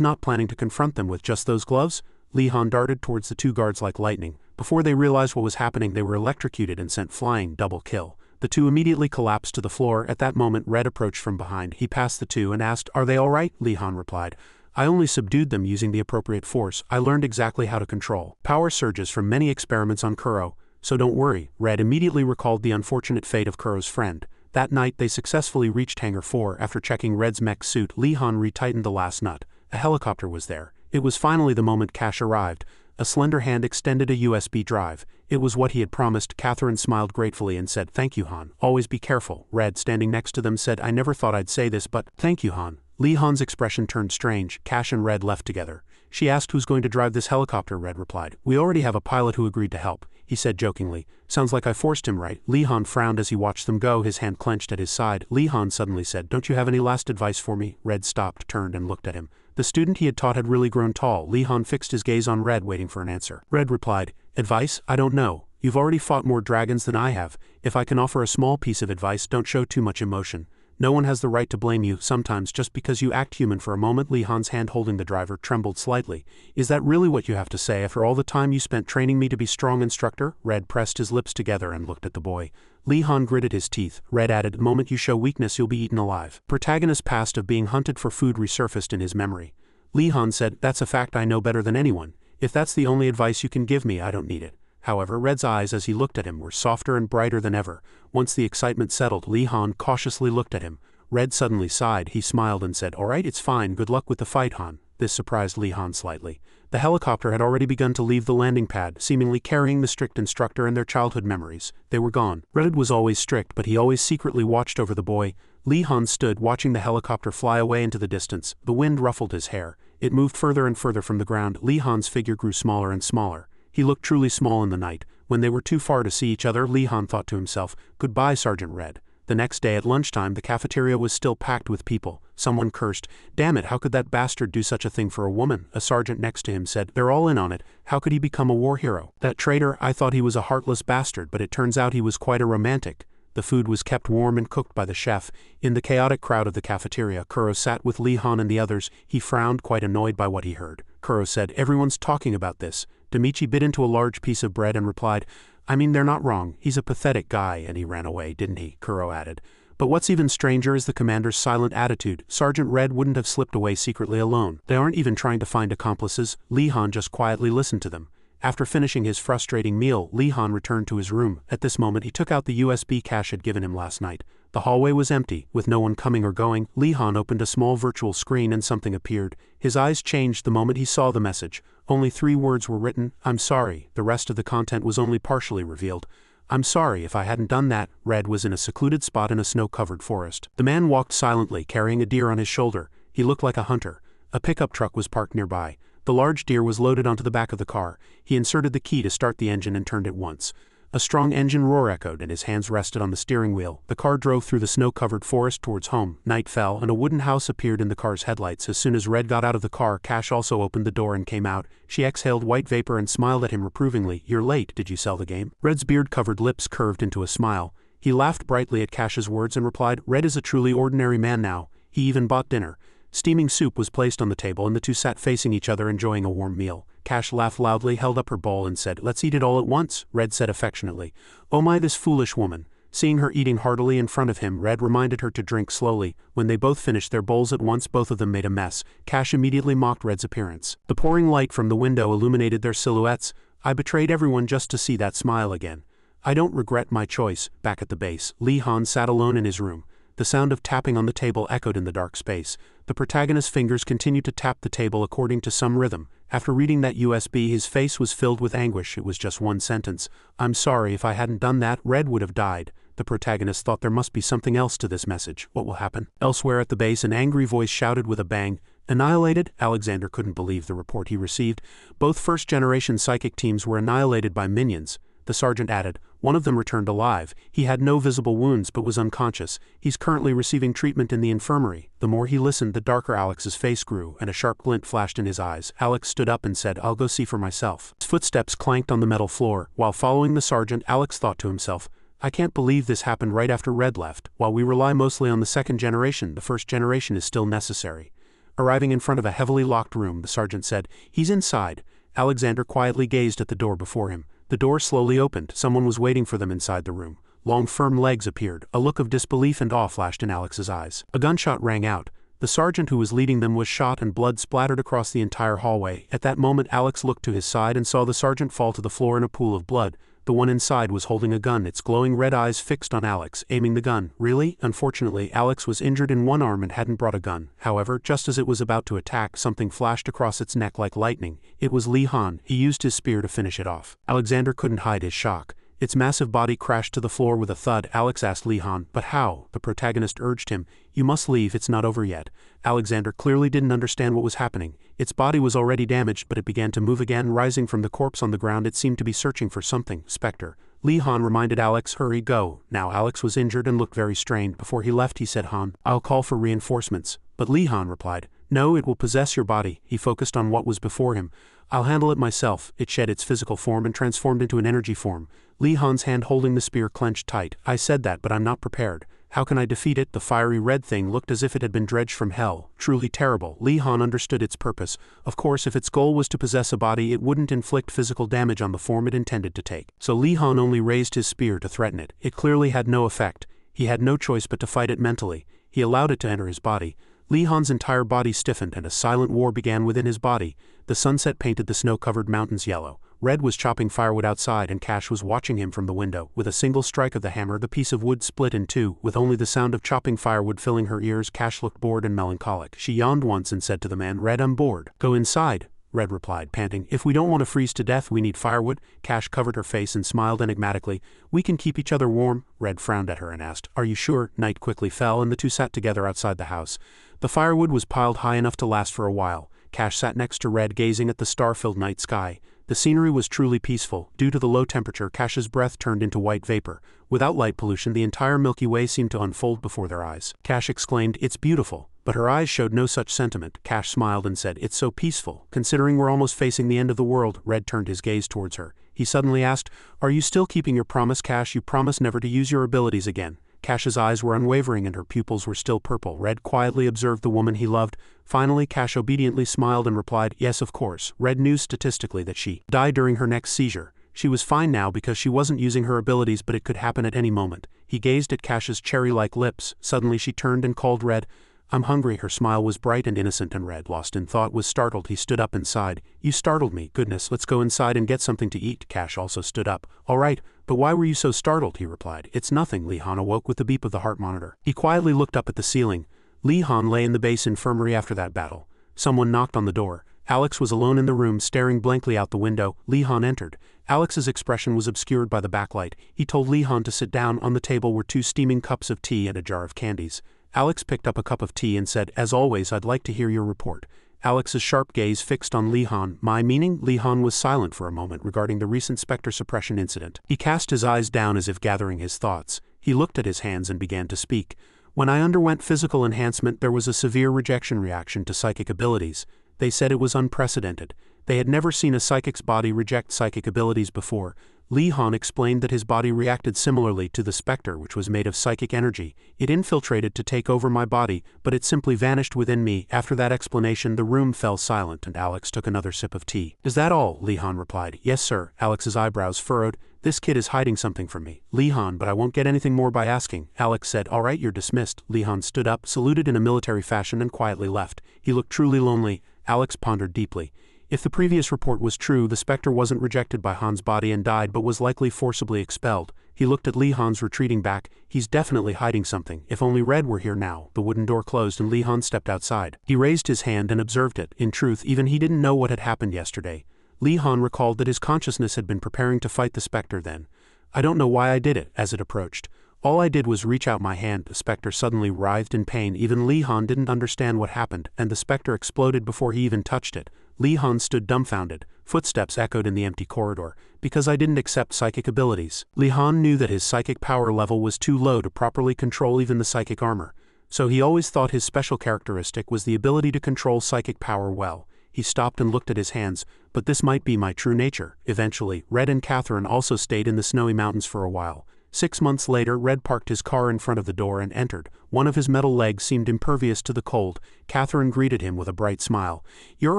not planning to confront them with just those gloves? Lee Han darted towards the 2 guards like lightning. Before they realized what was happening, they were electrocuted and sent flying. Double kill. The 2 immediately collapsed to the floor. At that moment, Red approached from behind. He passed the 2 and asked, are they all right? Lee Han replied, I only subdued them using the appropriate force. I learned exactly how to control power surges from many experiments on Kuro, so don't worry. Red immediately recalled the unfortunate fate of Kuro's friend. That night they successfully reached Hangar 4. After checking Red's mech suit, Lee Han retightened the last nut. A helicopter was there. It was finally the moment Cash arrived. A slender hand extended a USB drive. It was what he had promised. Catherine smiled gratefully and said, thank you, Han. Always be careful. Red, standing next to them, said, I never thought I'd say this, but thank you, Han. Lee Han's expression turned strange. Cash and Red left together. She asked who's going to drive this helicopter. Red replied, we already have a pilot who agreed to help. He said jokingly, sounds like I forced him, right? Lee Han frowned as he watched them go, his hand clenched at his side. Lee Han suddenly said, don't you have any last advice for me? Red stopped, turned and looked at him. The student he had taught had really grown tall. Lee Han fixed his gaze on Red, waiting for an answer. Red replied, advice? I don't know. You've already fought more dragons than I have. If I can offer a small piece of advice, don't show too much emotion. No one has the right to blame you, sometimes just because you act human for a moment. Lee Han's hand holding the driver trembled slightly. Is that really what you have to say after all the time you spent training me to be strong, instructor? Red pressed his lips together and looked at the boy. Lee Han gritted his teeth. Red added, the moment you show weakness you'll be eaten alive. Protagonist's past of being hunted for food resurfaced in his memory. Lee Han said, that's a fact I know better than anyone. If that's the only advice you can give me, I don't need it. However, Red's eyes as he looked at him were softer and brighter than ever. Once the excitement settled, Lee Han cautiously looked at him. Red suddenly sighed. He smiled and said, all right, it's fine. Good luck with the fight, Han. This surprised Lee Han slightly. The helicopter had already begun to leave the landing pad, seemingly carrying the strict instructor and their childhood memories. They were gone. Red was always strict, but he always secretly watched over the boy. Lee Han stood watching the helicopter fly away into the distance. The wind ruffled his hair. It moved further and further from the ground. Lee Han's figure grew smaller and smaller. He looked truly small in the night. When they were too far to see each other, Lee Han thought to himself, goodbye, Sergeant Red. The next day at lunchtime the cafeteria was still packed with people. Someone cursed, "Damn it, how could that bastard do such a thing for a woman?" A sergeant next to him said, "They're all in on it. How could he become a war hero? That traitor, I thought he was a heartless bastard, but it turns out he was quite a romantic." The food was kept warm and cooked by the chef. In the chaotic crowd of the cafeteria, Kuro sat with Lee Han and the others. He frowned, quite annoyed by what he heard. Kuro said, "Everyone's talking about this." Demichi bit into a large piece of bread and replied, "I mean, they're not wrong. He's a pathetic guy, and he ran away, didn't he?" Kuro added. But what's even stranger is the commander's silent attitude. Sergeant Red wouldn't have slipped away secretly alone. They aren't even trying to find accomplices. Lee Han just quietly listened to them. After finishing his frustrating meal, Lee Han returned to his room. At this moment he took out the USB cache had given him last night. The hallway was empty, with no one coming or going. Lee Han opened a small virtual screen and something appeared. His eyes changed the moment he saw the message. Only 3 words were written, "I'm sorry." The rest of the content was only partially revealed. "I'm sorry, if I hadn't done that." Red was in a secluded spot in a snow-covered forest. The man walked silently, carrying a deer on his shoulder. He looked like a hunter. A pickup truck was parked nearby. The large deer was loaded onto the back of the car. He inserted the key to start the engine and turned it once. A strong engine roar echoed and his hands rested on the steering wheel. The car drove through the snow-covered forest towards home. Night fell and a wooden house appeared in the car's headlights. As soon as Red got out of the car, Cash also opened the door and came out. She exhaled white vapor and smiled at him reprovingly. "You're late. Did you sell the game?" Red's beard-covered lips curved into a smile. He laughed brightly at Cash's words and replied, "Red is a truly ordinary man now. He even bought dinner." Steaming soup was placed on the table and the two sat facing each other enjoying a warm meal. Cash laughed loudly, held up her bowl and said, "Let's eat it all at once," Red said affectionately. "Oh my, this foolish woman." Seeing her eating heartily in front of him, Red reminded her to drink slowly. When they both finished their bowls at once, both of them made a mess. Cash immediately mocked Red's appearance. The pouring light from the window illuminated their silhouettes. "I betrayed everyone just to see that smile again. I don't regret my choice." Back at the base, Lee Han sat alone in his room. The sound of tapping on the table echoed in the dark space. The protagonist's fingers continued to tap the table according to some rhythm. After reading that USB, his face was filled with anguish. It was just one sentence. "I'm sorry, if I hadn't done that, Red would have died." The protagonist thought there must be something else to this message. What will happen? Elsewhere at the base, an angry voice shouted with a bang, "Annihilated?" Alexander couldn't believe the report he received. Both first-generation psychic teams were annihilated by minions. The sergeant added, "One of them returned alive. He had no visible wounds but was unconscious. He's currently receiving treatment in the infirmary." The more he listened, the darker Alex's face grew, and a sharp glint flashed in his eyes. Alex stood up and said, "I'll go see for myself." His footsteps clanked on the metal floor. While following the sergeant, Alex thought to himself, "I can't believe this happened right after Red left. While we rely mostly on the second generation, the first generation is still necessary." Arriving in front of a heavily locked room, the sergeant said, "He's inside." Alexander quietly gazed at the door before him. The door slowly opened. Someone was waiting for them inside the room. Long, firm legs appeared. A look of disbelief and awe flashed in Alex's eyes. A gunshot rang out. The sergeant who was leading them was shot and blood splattered across the entire hallway. At that moment, Alex looked to his side and saw the sergeant fall to the floor in a pool of blood. The one inside was holding a gun, its glowing red eyes fixed on Alex, aiming the gun. Really? Unfortunately, Alex was injured in one arm and hadn't brought a gun. However, just as it was about to attack, something flashed across its neck like lightning. It was Lee Han. He used his spear to finish it off. Alexander couldn't hide his shock. Its massive body crashed to the floor with a thud. Alex asked Lee Han, "But how?" The protagonist urged him, "You must leave, it's not over yet." Alexander clearly didn't understand what was happening. Its body was already damaged, but it began to move again. Rising from the corpse on the ground, it seemed to be searching for something. Spectre. Lee Han reminded Alex, "Hurry, go." Now Alex was injured and looked very strained. Before he left, he said, "Han, I'll call for reinforcements." But Lee Han replied, "No, it will possess your body." He focused on what was before him. "I'll handle it myself." It shed its physical form and transformed into an energy form. Lee Han's hand holding the spear clenched tight. "I said that, but I'm not prepared. How can I defeat it?" The fiery red thing looked as if it had been dredged from hell. Truly terrible. Lee Han understood its purpose. Of course, if its goal was to possess a body, it wouldn't inflict physical damage on the form it intended to take. So Lee Han only raised his spear to threaten it. It clearly had no effect. He had no choice but to fight it mentally. He allowed it to enter his body. Lee Han's entire body stiffened and a silent war began within his body. The sunset painted the snow-covered mountains yellow. Red was chopping firewood outside and Cash was watching him from the window. With a single strike of the hammer, the piece of wood split in two. With only the sound of chopping firewood filling her ears, Cash looked bored and melancholic. She yawned once and said to the man, "Red, I'm bored." "Go inside," Red replied, panting. "If we don't want to freeze to death, we need firewood." Cash covered her face and smiled enigmatically. "We can keep each other warm." Red frowned at her and asked, "Are you sure?" Night quickly fell and the two sat together outside the house. The firewood was piled high enough to last for a while. Cash sat next to Red, gazing at the star-filled night sky. The scenery was truly peaceful. Due to the low temperature, Cash's breath turned into white vapor. Without light pollution, the entire Milky Way seemed to unfold before their eyes. Cash exclaimed, "It's beautiful." But her eyes showed no such sentiment. Cash smiled and said, "It's so peaceful. Considering we're almost facing the end of the world." Red turned his gaze towards her. He suddenly asked, "Are you still keeping your promise, Cash? You promised never to use your abilities again." Cash's eyes were unwavering and her pupils were still purple. Red quietly observed the woman he loved. Finally, Cash obediently smiled and replied, "Yes, of course." Red knew statistically that she died during her next seizure. She was fine now because she wasn't using her abilities, but it could happen at any moment. He gazed at Cash's cherry-like lips. Suddenly she turned and called Red, "I'm hungry." Her smile was bright and innocent, and Red, lost in thought, was startled. He stood up and sighed. "You startled me. Goodness, let's go inside and get something to eat." Cash also stood up. "All right, but why were you so startled?" he replied. "It's nothing." Lee Han awoke with the beep of the heart monitor. He quietly looked up at the ceiling. Lee Han lay in the base infirmary after that battle. Someone knocked on the door. Alex was alone in the room, staring blankly out the window. Lee Han entered. Alex's expression was obscured by the backlight. He told Lee Han to sit down. On the table were 2 steaming cups of tea and a jar of candies. Alex picked up a cup of tea and said, "As always, I'd like to hear your report." Alex's sharp gaze fixed on Lee Han. "My meaning?" Lee Han was silent for a moment regarding the recent specter suppression incident. He cast his eyes down as if gathering his thoughts. He looked at his hands and began to speak. "When I underwent physical enhancement, there was a severe rejection reaction to psychic abilities. They said it was unprecedented. They had never seen a psychic's body reject psychic abilities before." Lee Han explained that his body reacted similarly to the specter, which was made of psychic energy. "It infiltrated to take over my body, but it simply vanished within me." After that explanation, the room fell silent and Alex took another sip of tea. "Is that all?" Lee Han replied. "Yes, sir." Alex's eyebrows furrowed. "This kid is hiding something from me." "Lee Han, but I won't get anything more by asking." Alex said, "All right, you're dismissed." Lee Han stood up, saluted in a military fashion and quietly left. He looked truly lonely. Alex pondered deeply. If the previous report was true, the specter wasn't rejected by Han's body and died but was likely forcibly expelled. He looked at Lee Han's retreating back. He's definitely hiding something. If only Red were here now. The wooden door closed and Lee Han stepped outside. He raised his hand and observed it. In truth, even he didn't know what had happened yesterday. Lee Han recalled that his consciousness had been preparing to fight the specter then. "I don't know why I did it." As it approached, "All I did was reach out my hand." The specter suddenly writhed in pain. Even Lee Han didn't understand what happened, and the specter exploded before he even touched it. Lee Han stood dumbfounded. Footsteps echoed in the empty corridor. "Because I didn't accept psychic abilities." Lee Han knew that his psychic power level was too low to properly control even the psychic armor. So he always thought his special characteristic was the ability to control psychic power well. He stopped and looked at his hands. "But this might be my true nature." Eventually, Red and Catherine also stayed in the snowy mountains for a while. 6 months later, Red parked his car in front of the door and entered. One of his metal legs seemed impervious to the cold. Catherine greeted him with a bright smile. "You're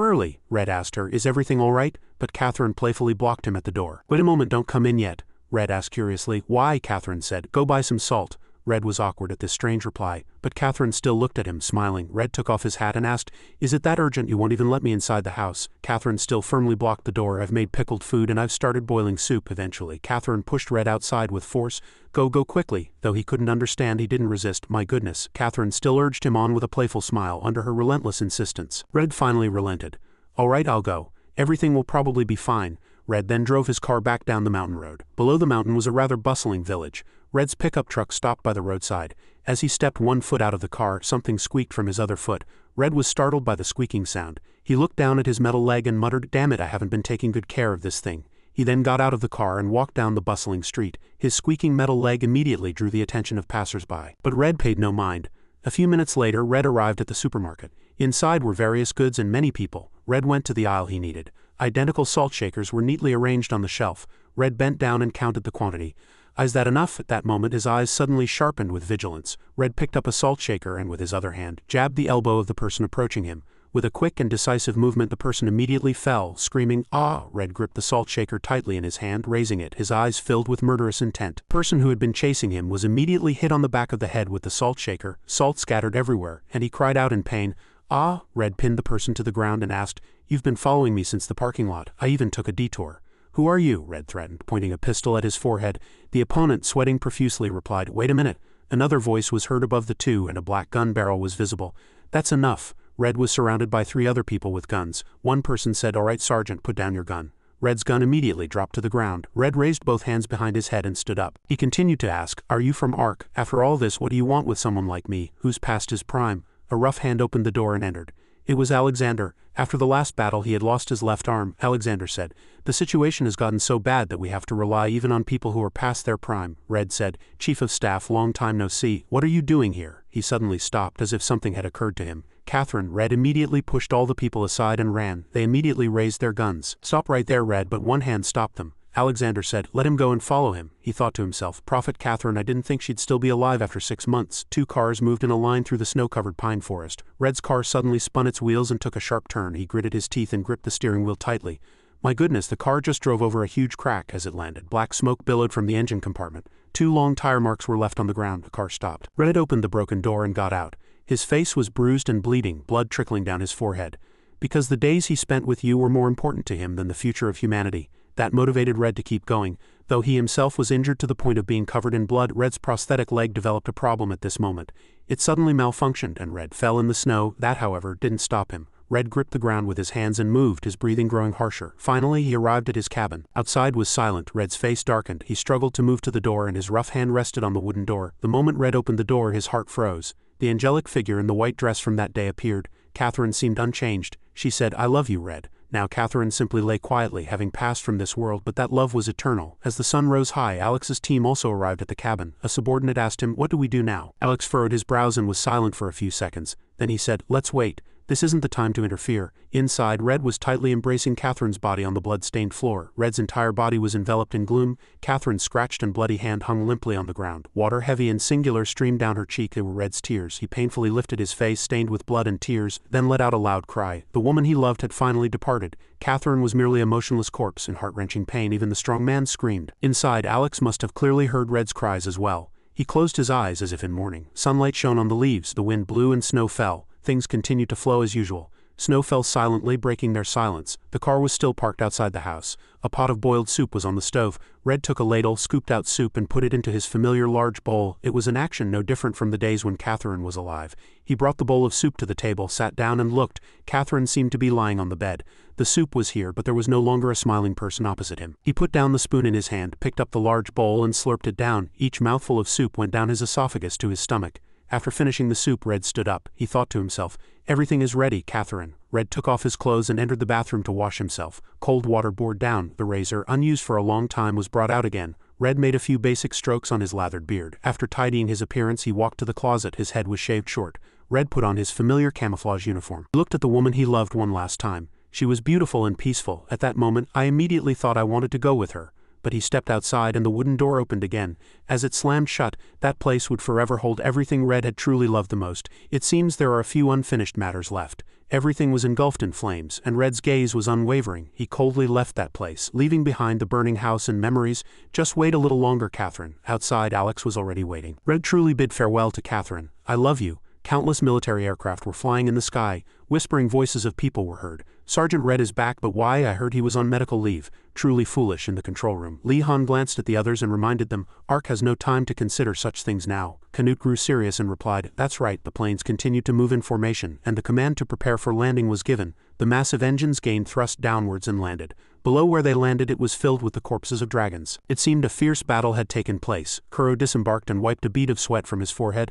early," Red asked her. "Is everything all right?" But Catherine playfully blocked him at the door. "Wait a moment, don't come in yet," Red asked curiously. "Why?" Catherine said. "Go buy some salt." Red was awkward at this strange reply, but Catherine still looked at him, smiling. Red took off his hat and asked, "Is it that urgent you won't even let me inside the house?" Catherine still firmly blocked the door. "I've made pickled food and I've started boiling soup." Eventually, Catherine pushed Red outside with force. Go quickly." Though he couldn't understand, he didn't resist. "My goodness." Catherine still urged him on with a playful smile under her relentless insistence. Red finally relented. "All right, I'll go. Everything will probably be fine." Red then drove his car back down the mountain road. Below the mountain was a rather bustling village. Red's pickup truck stopped by the roadside. As he stepped one foot out of the car, something squeaked from his other foot. Red was startled by the squeaking sound. He looked down at his metal leg and muttered, "Damn it, I haven't been taking good care of this thing." He then got out of the car and walked down the bustling street. His squeaking metal leg immediately drew the attention of passers-by. But Red paid no mind. A few minutes later, Red arrived at the supermarket. Inside were various goods and many people. Red went to the aisle he needed. Identical salt shakers were neatly arranged on the shelf. Red bent down and counted the quantity. Is that enough? At that moment his eyes suddenly sharpened with vigilance. Red picked up a salt shaker and with his other hand, jabbed the elbow of the person approaching him. With a quick and decisive movement the person immediately fell, screaming, "Ah!" Red gripped the salt shaker tightly in his hand, raising it, his eyes filled with murderous intent. The person who had been chasing him was immediately hit on the back of the head with the salt shaker. Salt scattered everywhere, and he cried out in pain. "Ah!" Red pinned the person to the ground and asked, "You've been following me since the parking lot. I even took a detour." "Who are you?" Red threatened, pointing a pistol at his forehead. The opponent, sweating profusely, replied, "Wait a minute." Another voice was heard above the two and a black gun barrel was visible. "That's enough." Red was surrounded by 3 other people with guns. One person said, "All right, Sergeant, put down your gun." Red's gun immediately dropped to the ground. Red raised both hands behind his head and stood up. He continued to ask, "Are you from ARC? After all this, what do you want with someone like me, who's past his prime?" A rough hand opened the door and entered. It was Alexander. After the last battle he had lost his left arm, Alexander said. The situation has gotten so bad that we have to rely even on people who are past their prime, Red said. Chief of Staff, long time no see. What are you doing here? He suddenly stopped as if something had occurred to him. Catherine, Red immediately pushed all the people aside and ran. They immediately raised their guns. Stop right there, Red, but one hand stopped them. Alexander said, let him go and follow him. He thought to himself, Prophet Catherine, I didn't think she'd still be alive after 6 months. 2 cars moved in a line through the snow-covered pine forest. Red's car suddenly spun its wheels and took a sharp turn. He gritted his teeth and gripped the steering wheel tightly. My goodness, the car just drove over a huge crack as it landed. Black smoke billowed from the engine compartment. 2 long tire marks were left on the ground. The car stopped. Red opened the broken door and got out. His face was bruised and bleeding, blood trickling down his forehead. Because the days he spent with you were more important to him than the future of humanity. That motivated Red to keep going. Though he himself was injured to the point of being covered in blood, Red's prosthetic leg developed a problem at this moment. It suddenly malfunctioned and Red fell in the snow. That, however, didn't stop him. Red gripped the ground with his hands and moved, his breathing growing harsher. Finally, he arrived at his cabin. Outside was silent. Red's face darkened. He struggled to move to the door and his rough hand rested on the wooden door. The moment Red opened the door, his heart froze. The angelic figure in the white dress from that day appeared. Catherine seemed unchanged. She said, I love you, Red. Now Catherine simply lay quietly, having passed from this world, but that love was eternal. As the sun rose high, Alex's team also arrived at the cabin. A subordinate asked him, what do we do now? Alex furrowed his brows and was silent for a few seconds. Then he said, let's wait. This isn't the time to interfere. Inside, Red was tightly embracing Catherine's body on the blood-stained floor. Red's entire body was enveloped in gloom. Catherine's scratched and bloody hand hung limply on the ground. Water, heavy and singular, streamed down her cheek. They were Red's tears. He painfully lifted his face, stained with blood and tears, then let out a loud cry. The woman he loved had finally departed. Catherine was merely a motionless corpse. In heart-wrenching pain, even the strong man screamed. Inside, Alex must have clearly heard Red's cries as well. He closed his eyes as if in mourning. Sunlight shone on the leaves, the wind blew and snow fell. Things continued to flow as usual. Snow fell silently, breaking their silence. The car was still parked outside the house. A pot of boiled soup was on the stove. Red took a ladle, scooped out soup and put it into his familiar large bowl. It was an action no different from the days when Catherine was alive. He brought the bowl of soup to the table, sat down and looked. Catherine seemed to be lying on the bed. The soup was here, but there was no longer a smiling person opposite him. He put down the spoon in his hand, picked up the large bowl and slurped it down. Each mouthful of soup went down his esophagus to his stomach. After finishing the soup, Red stood up. He thought to himself, everything is ready, Catherine. Red took off his clothes and entered the bathroom to wash himself. Cold water poured down. The razor, unused for a long time, was brought out again. Red made a few basic strokes on his lathered beard. After tidying his appearance, he walked to the closet. His head was shaved short. Red put on his familiar camouflage uniform. He looked at the woman he loved one last time. She was beautiful and peaceful. At that moment, I immediately thought I wanted to go with her. But he stepped outside and the wooden door opened again. As it slammed shut, that place would forever hold everything Red had truly loved the most. It seems there are a few unfinished matters left. Everything was engulfed in flames, and Red's gaze was unwavering. He coldly left that place, leaving behind the burning house and memories. Just wait a little longer, Catherine. Outside, Alex was already waiting. Red truly bid farewell to Catherine. I love you. Countless military aircraft were flying in the sky. Whispering voices of people were heard. Sergeant Red is back, but why? I heard he was on medical leave. Truly foolish. In the control room, Lee Han glanced at the others and reminded them, Ark has no time to consider such things now. Canute grew serious and replied, that's right. The planes continued to move in formation, and the command to prepare for landing was given. The massive engines gained thrust downwards and landed. Below where they landed, it was filled with the corpses of dragons. It seemed a fierce battle had taken place. Kuro disembarked and wiped a bead of sweat from his forehead.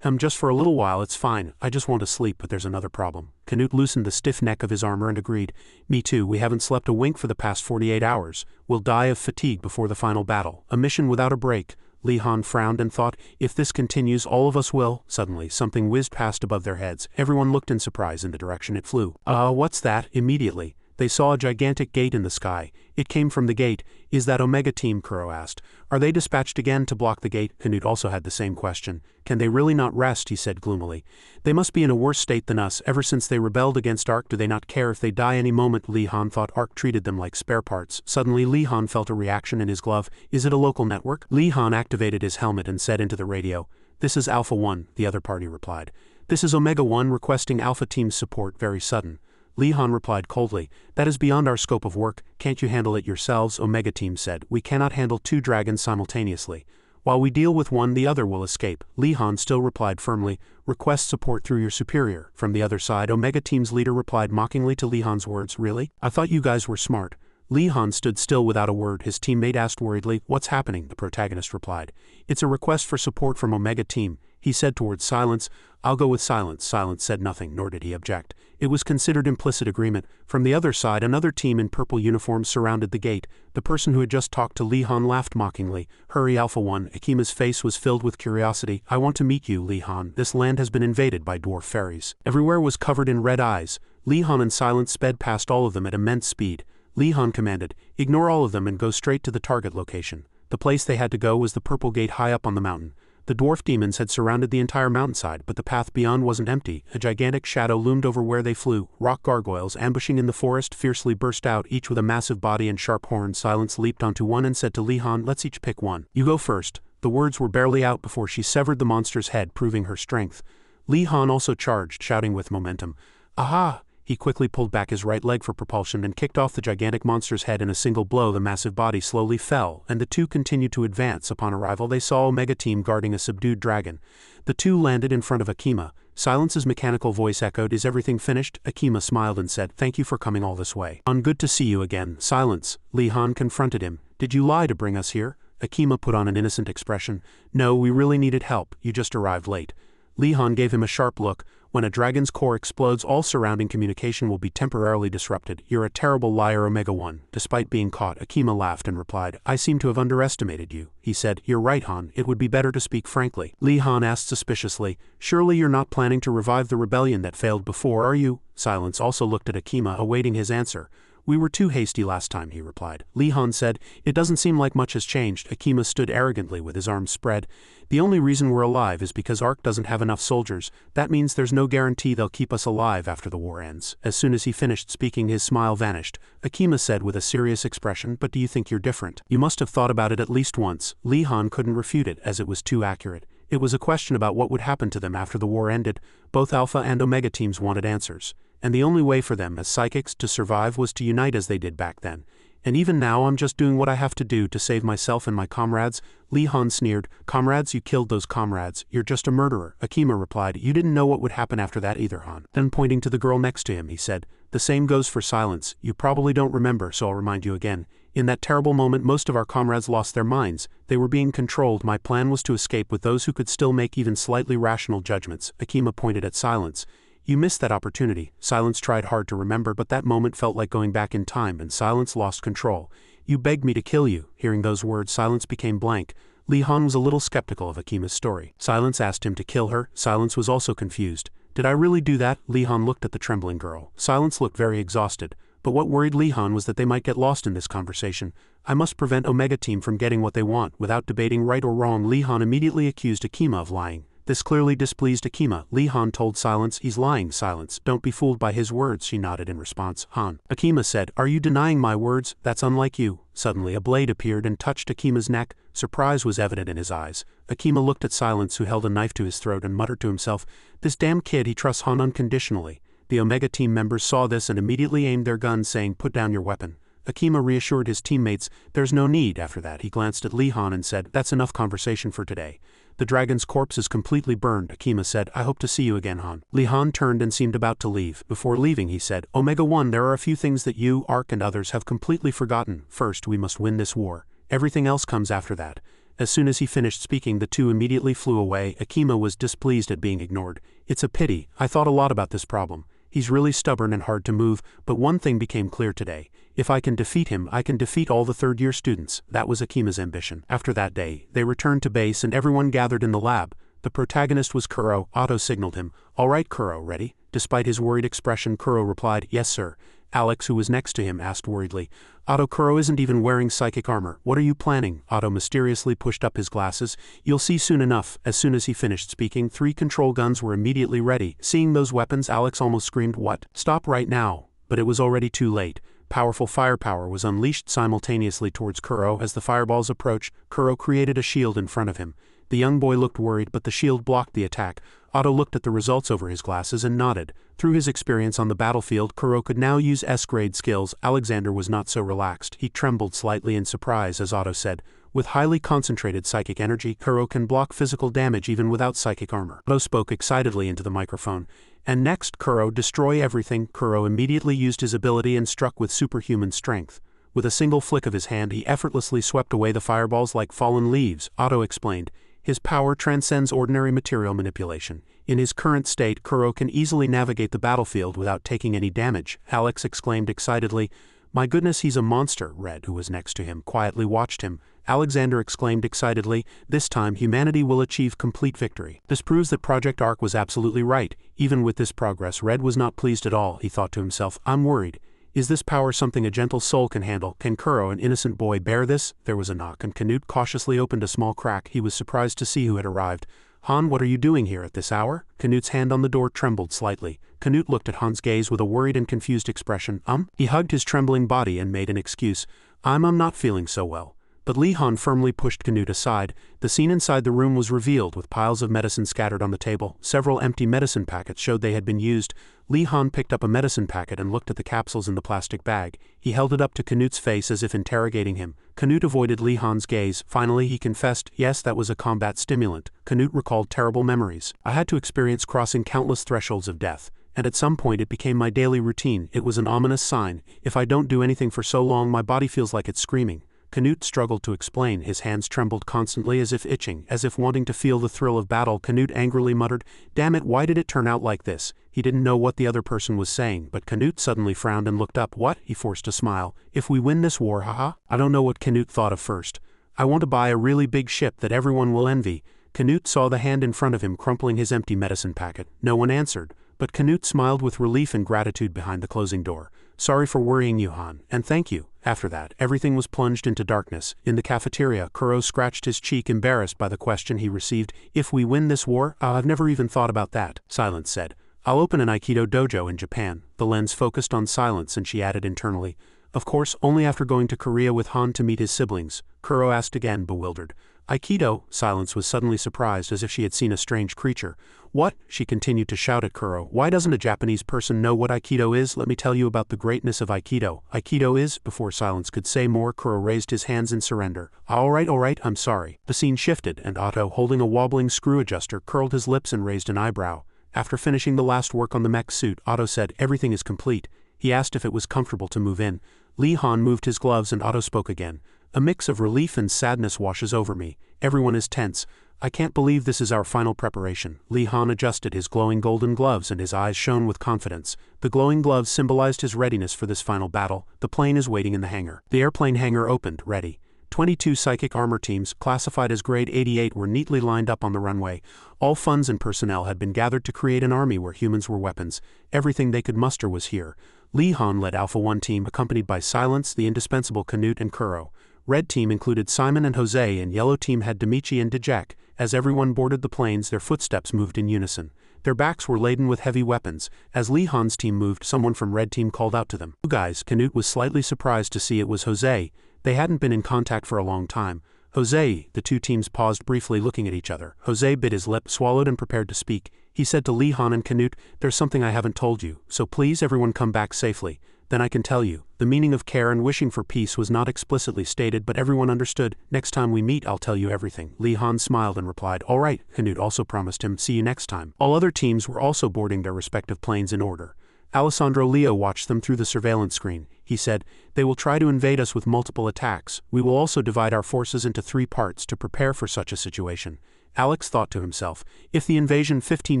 Just for a little while, it's fine. I just want to sleep, but there's another problem. Canute loosened the stiff neck of his armor and agreed. Me too, we haven't slept a wink for the past 48 hours. We'll die of fatigue before the final battle. A mission without a break. Lee Han frowned and thought, if this continues, all of us will. Suddenly, something whizzed past above their heads. Everyone looked in surprise in the direction it flew. What's that? Immediately, they saw a gigantic gate in the sky. It came from the gate. Is that Omega Team? Kuro asked. Are they dispatched again to block the gate? Canute also had the same question. Can they really not rest? He said gloomily. They must be in a worse state than us. Ever since they rebelled against Ark, do they not care if they die any moment? Lee Han thought Ark treated them like spare parts. Suddenly Lee Han felt a reaction in his glove. Is it a local network? Lee Han activated his helmet and said into the radio, this is Alpha 1, the other party replied. This is Omega 1 requesting Alpha Team's support, very sudden. Lee Han replied coldly, that is beyond our scope of work. Can't you handle it yourselves? Omega Team said, we cannot handle 2 dragons simultaneously. While we deal with one, the other will escape. Lee Han still replied firmly, request support through your superior. From the other side, Omega Team's leader replied mockingly to Lee Han's words, really? I thought you guys were smart. Lee Han stood still without a word. His teammate asked worriedly, what's happening? The protagonist replied, it's a request for support from Omega Team. he said towards Silence. I'll go with Silence. Silence said nothing, nor did he object. It was considered implicit agreement. From the other side, another team in purple uniforms surrounded the gate. The person who had just talked to Li-Han laughed mockingly. Hurry, Alpha 1. Akima's face was filled with curiosity. I want to meet you, Li-Han. This land has been invaded by dwarf fairies. Everywhere was covered in red eyes. Li-Han and Silence sped past all of them at immense speed. Li-Han commanded, ignore all of them and go straight to the target location. The place they had to go was the purple gate high up on the mountain. The dwarf demons had surrounded the entire mountainside, but the path beyond wasn't empty. A gigantic shadow loomed over where they flew. Rock gargoyles, ambushing in the forest, fiercely burst out, each with a massive body and sharp horns. Silence leaped onto one and said to Li-Han, let's each pick one. You go first. The words were barely out before she severed the monster's head, proving her strength. Li-Han also charged, shouting with momentum. Aha! He quickly pulled back his right leg for propulsion and kicked off the gigantic monster's head in a single blow. The massive body slowly fell, and the two continued to advance. Upon arrival, they saw Omega Team guarding a subdued dragon. The two landed in front of Akima. Silence's mechanical voice echoed, is everything finished? Akima smiled and said, thank you for coming all this way. Good to see you again. Silence. Li-Han confronted him. Did you lie to bring us here? Akima put on an innocent expression. No, we really needed help. You just arrived late. Li-Han gave him a sharp look. When a dragon's core explodes, all surrounding communication will be temporarily disrupted. You're a terrible liar, Omega 1. Despite being caught, Akima laughed and replied, I seem to have underestimated you. He said, you're right, Han. It would be better to speak frankly. Li-Han asked suspiciously, surely you're not planning to revive the rebellion that failed before, are you? Silence also looked at Akima, awaiting his answer. We were too hasty last time, he replied. Li-Han said, it doesn't seem like much has changed. Akima stood arrogantly with his arms spread. The only reason we're alive is because ARC doesn't have enough soldiers. That means there's no guarantee they'll keep us alive after the war ends. As soon as he finished speaking, his smile vanished. Akima said with a serious expression, but do you think you're different? You must have thought about it at least once. Li-Han couldn't refute it, as it was too accurate. It was a question about what would happen to them after the war ended. Both Alpha and Omega teams wanted answers. And the only way for them as psychics to survive was to unite as they did back then. And even now I'm just doing what I have to do to save myself and my comrades. Li-Han sneered, comrades, you killed those comrades. You're just a murderer. Akima replied, you didn't know what would happen after that either, Han. Then pointing to the girl next to him, he said, the same goes for Silence. You probably don't remember, so I'll remind you again. In that terrible moment, most of our comrades lost their minds. They were being controlled. My plan was to escape with those who could still make even slightly rational judgments. Akima pointed at Silence. You missed that opportunity. Silence tried hard to remember, but that moment felt like going back in time, and Silence lost control. You begged me to kill you. Hearing those words, Silence became blank. Li-Han was a little skeptical of Akima's story. Silence asked him to kill her. Silence was also confused. Did I really do that? Li-Han looked at the trembling girl. Silence looked very exhausted. But what worried Li-Han was that they might get lost in this conversation. I must prevent Omega Team from getting what they want. Without debating right or wrong, Li-Han immediately accused Akima of lying. This clearly displeased Akima. Li-Han told Silence, he's lying, Silence. Don't be fooled by his words, she nodded in response. Han. Akima said, are you denying my words? That's unlike you. Suddenly a blade appeared and touched Akima's neck. Surprise was evident in his eyes. Akima looked at Silence, who held a knife to his throat, and muttered to himself, this damn kid, he trusts Han unconditionally. The Omega Team members saw this and immediately aimed their guns, saying, put down your weapon. Akima reassured his teammates, there's no need. After that, he glanced at Li-Han and said, that's enough conversation for today. The dragon's corpse is completely burned. Akima said, I hope to see you again, Han. Li-Han turned and seemed about to leave. Before leaving, he said, Omega 1, there are a few things that you, ARC, and others have completely forgotten. First, we must win this war. Everything else comes after that. As soon as he finished speaking, the two immediately flew away. Akima was displeased at being ignored. It's a pity. I thought a lot about this problem. He's really stubborn and hard to move, but one thing became clear today. If I can defeat him, I can defeat all the third-year students. That was Akima's ambition. After that day, they returned to base and everyone gathered in the lab. The protagonist was Kuro. Otto signaled him. All right, Kuro, ready? Despite his worried expression, Kuro replied, yes, sir. Alex, who was next to him, asked worriedly, Otto, Kuro isn't even wearing psychic armor. What are you planning? Otto mysteriously pushed up his glasses. You'll see soon enough. As soon as he finished speaking, 3 control guns were immediately ready. Seeing those weapons, Alex almost screamed, what? Stop right now. But it was already too late. Powerful firepower was unleashed simultaneously towards Kuro. As the fireballs approached, Kuro created a shield in front of him. The young boy looked worried, but the shield blocked the attack. Otto looked at the results over his glasses and nodded. Through his experience on the battlefield, Kuro could now use S-grade skills. Alexander was not so relaxed. He trembled slightly in surprise as Otto said, with highly concentrated psychic energy, Kuro can block physical damage even without psychic armor. Otto spoke excitedly into the microphone. And next, Kuro, destroy everything. Kuro immediately used his ability and struck with superhuman strength. With a single flick of his hand, he effortlessly swept away the fireballs like fallen leaves. Otto explained, His power transcends ordinary material manipulation. In his current state, Kuro can easily navigate the battlefield without taking any damage, Alex exclaimed excitedly. My goodness, he's a monster, Red, who was next to him, quietly watched him. Alexander exclaimed excitedly, this time humanity will achieve complete victory. This proves that Project Ark was absolutely right. Even with this progress, Red was not pleased at all. He thought to himself, I'm worried. Is this power something a gentle soul can handle? Can Kuro, an innocent boy, bear this? There was a knock, and Canute cautiously opened a small crack. He was surprised to see who had arrived. Han, what are you doing here at this hour? Canute's hand on the door trembled slightly. Canute looked at Han's gaze with a worried and confused expression. He hugged his trembling body and made an excuse. I'm not feeling so well. But Li Han firmly pushed Canute aside. The scene inside the room was revealed with piles of medicine scattered on the table. Several empty medicine packets showed they had been used. Li Han picked up a medicine packet and looked at the capsules in the plastic bag. He held it up to Canute's face as if interrogating him. Canute avoided Li Han's gaze. Finally he confessed, yes, that was a combat stimulant. Canute recalled terrible memories. I had to experience crossing countless thresholds of death. And at some point it became my daily routine. It was an ominous sign. If I don't do anything for so long, my body feels like it's screaming. Canute struggled to explain. His hands trembled constantly as if itching, as if wanting to feel the thrill of battle. Canute angrily muttered, damn it, why did it turn out like this? He didn't know what the other person was saying, but Canute suddenly frowned and looked up. What? He forced a smile. If we win this war, haha? I don't know what Canute thought of first. I want to buy a really big ship that everyone will envy. Canute saw the hand in front of him crumpling his empty medicine packet. No one answered, but Canute smiled with relief and gratitude behind the closing door. Sorry for worrying you, Han, and thank you. After that, everything was plunged into darkness. In the cafeteria, Kuro scratched his cheek, embarrassed by the question he received. If we win this war? I've never even thought about that, Silence said. I'll open an Aikido dojo in Japan. The lens focused on Silence and she added internally. Of course, only after going to Korea with Han to meet his siblings. Kuro asked again, bewildered. Aikido? Silence was suddenly surprised, as if she had seen a strange creature. What? She continued to shout at Kuro. Why doesn't a Japanese person know what Aikido is? Let me tell you about the greatness of Aikido. Aikido is… Before Silence could say more, Kuro raised his hands in surrender. All right, I'm sorry. The scene shifted, and Otto, holding a wobbling screw adjuster, curled his lips and raised an eyebrow. After finishing the last work on the mech suit, Otto said, everything is complete. He asked if it was comfortable to move in. Li Han moved his gloves and Otto spoke again. A mix of relief and sadness washes over me. Everyone is tense. I can't believe this is our final preparation. Li Han adjusted his glowing golden gloves and his eyes shone with confidence. The glowing gloves symbolized his readiness for this final battle. The plane is waiting in the hangar. The airplane hangar opened, ready. 22 psychic armor teams, classified as grade 88, were neatly lined up on the runway. All funds and personnel had been gathered to create an army where humans were weapons. Everything they could muster was here. Li Han led Alpha 1 team, accompanied by Silence, the indispensable Canute, and Kuro. Red team included Simon and Jose, and Yellow team had Demichi and Dejek. As everyone boarded the planes, their footsteps moved in unison. Their backs were laden with heavy weapons. As Li Han's team moved, someone from Red team called out to them. You guys, Canute was slightly surprised to see it was Jose. They hadn't been in contact for a long time. Jose, the two teams paused briefly looking at each other. Jose bit his lip, swallowed and prepared to speak. He said to Li Han and Canute, there's something I haven't told you, so please everyone come back safely. Then I can tell you. The meaning of care and wishing for peace was not explicitly stated, but everyone understood. Next time we meet, I'll tell you everything. Li Han smiled and replied, all right. Canute also promised him, see you next time. All other teams were also boarding their respective planes in order. Alessandro Leo watched them through the surveillance screen. He said, they will try to invade us with multiple attacks. We will also divide our forces into 3 parts to prepare for such a situation. Alex thought to himself, if the invasion 15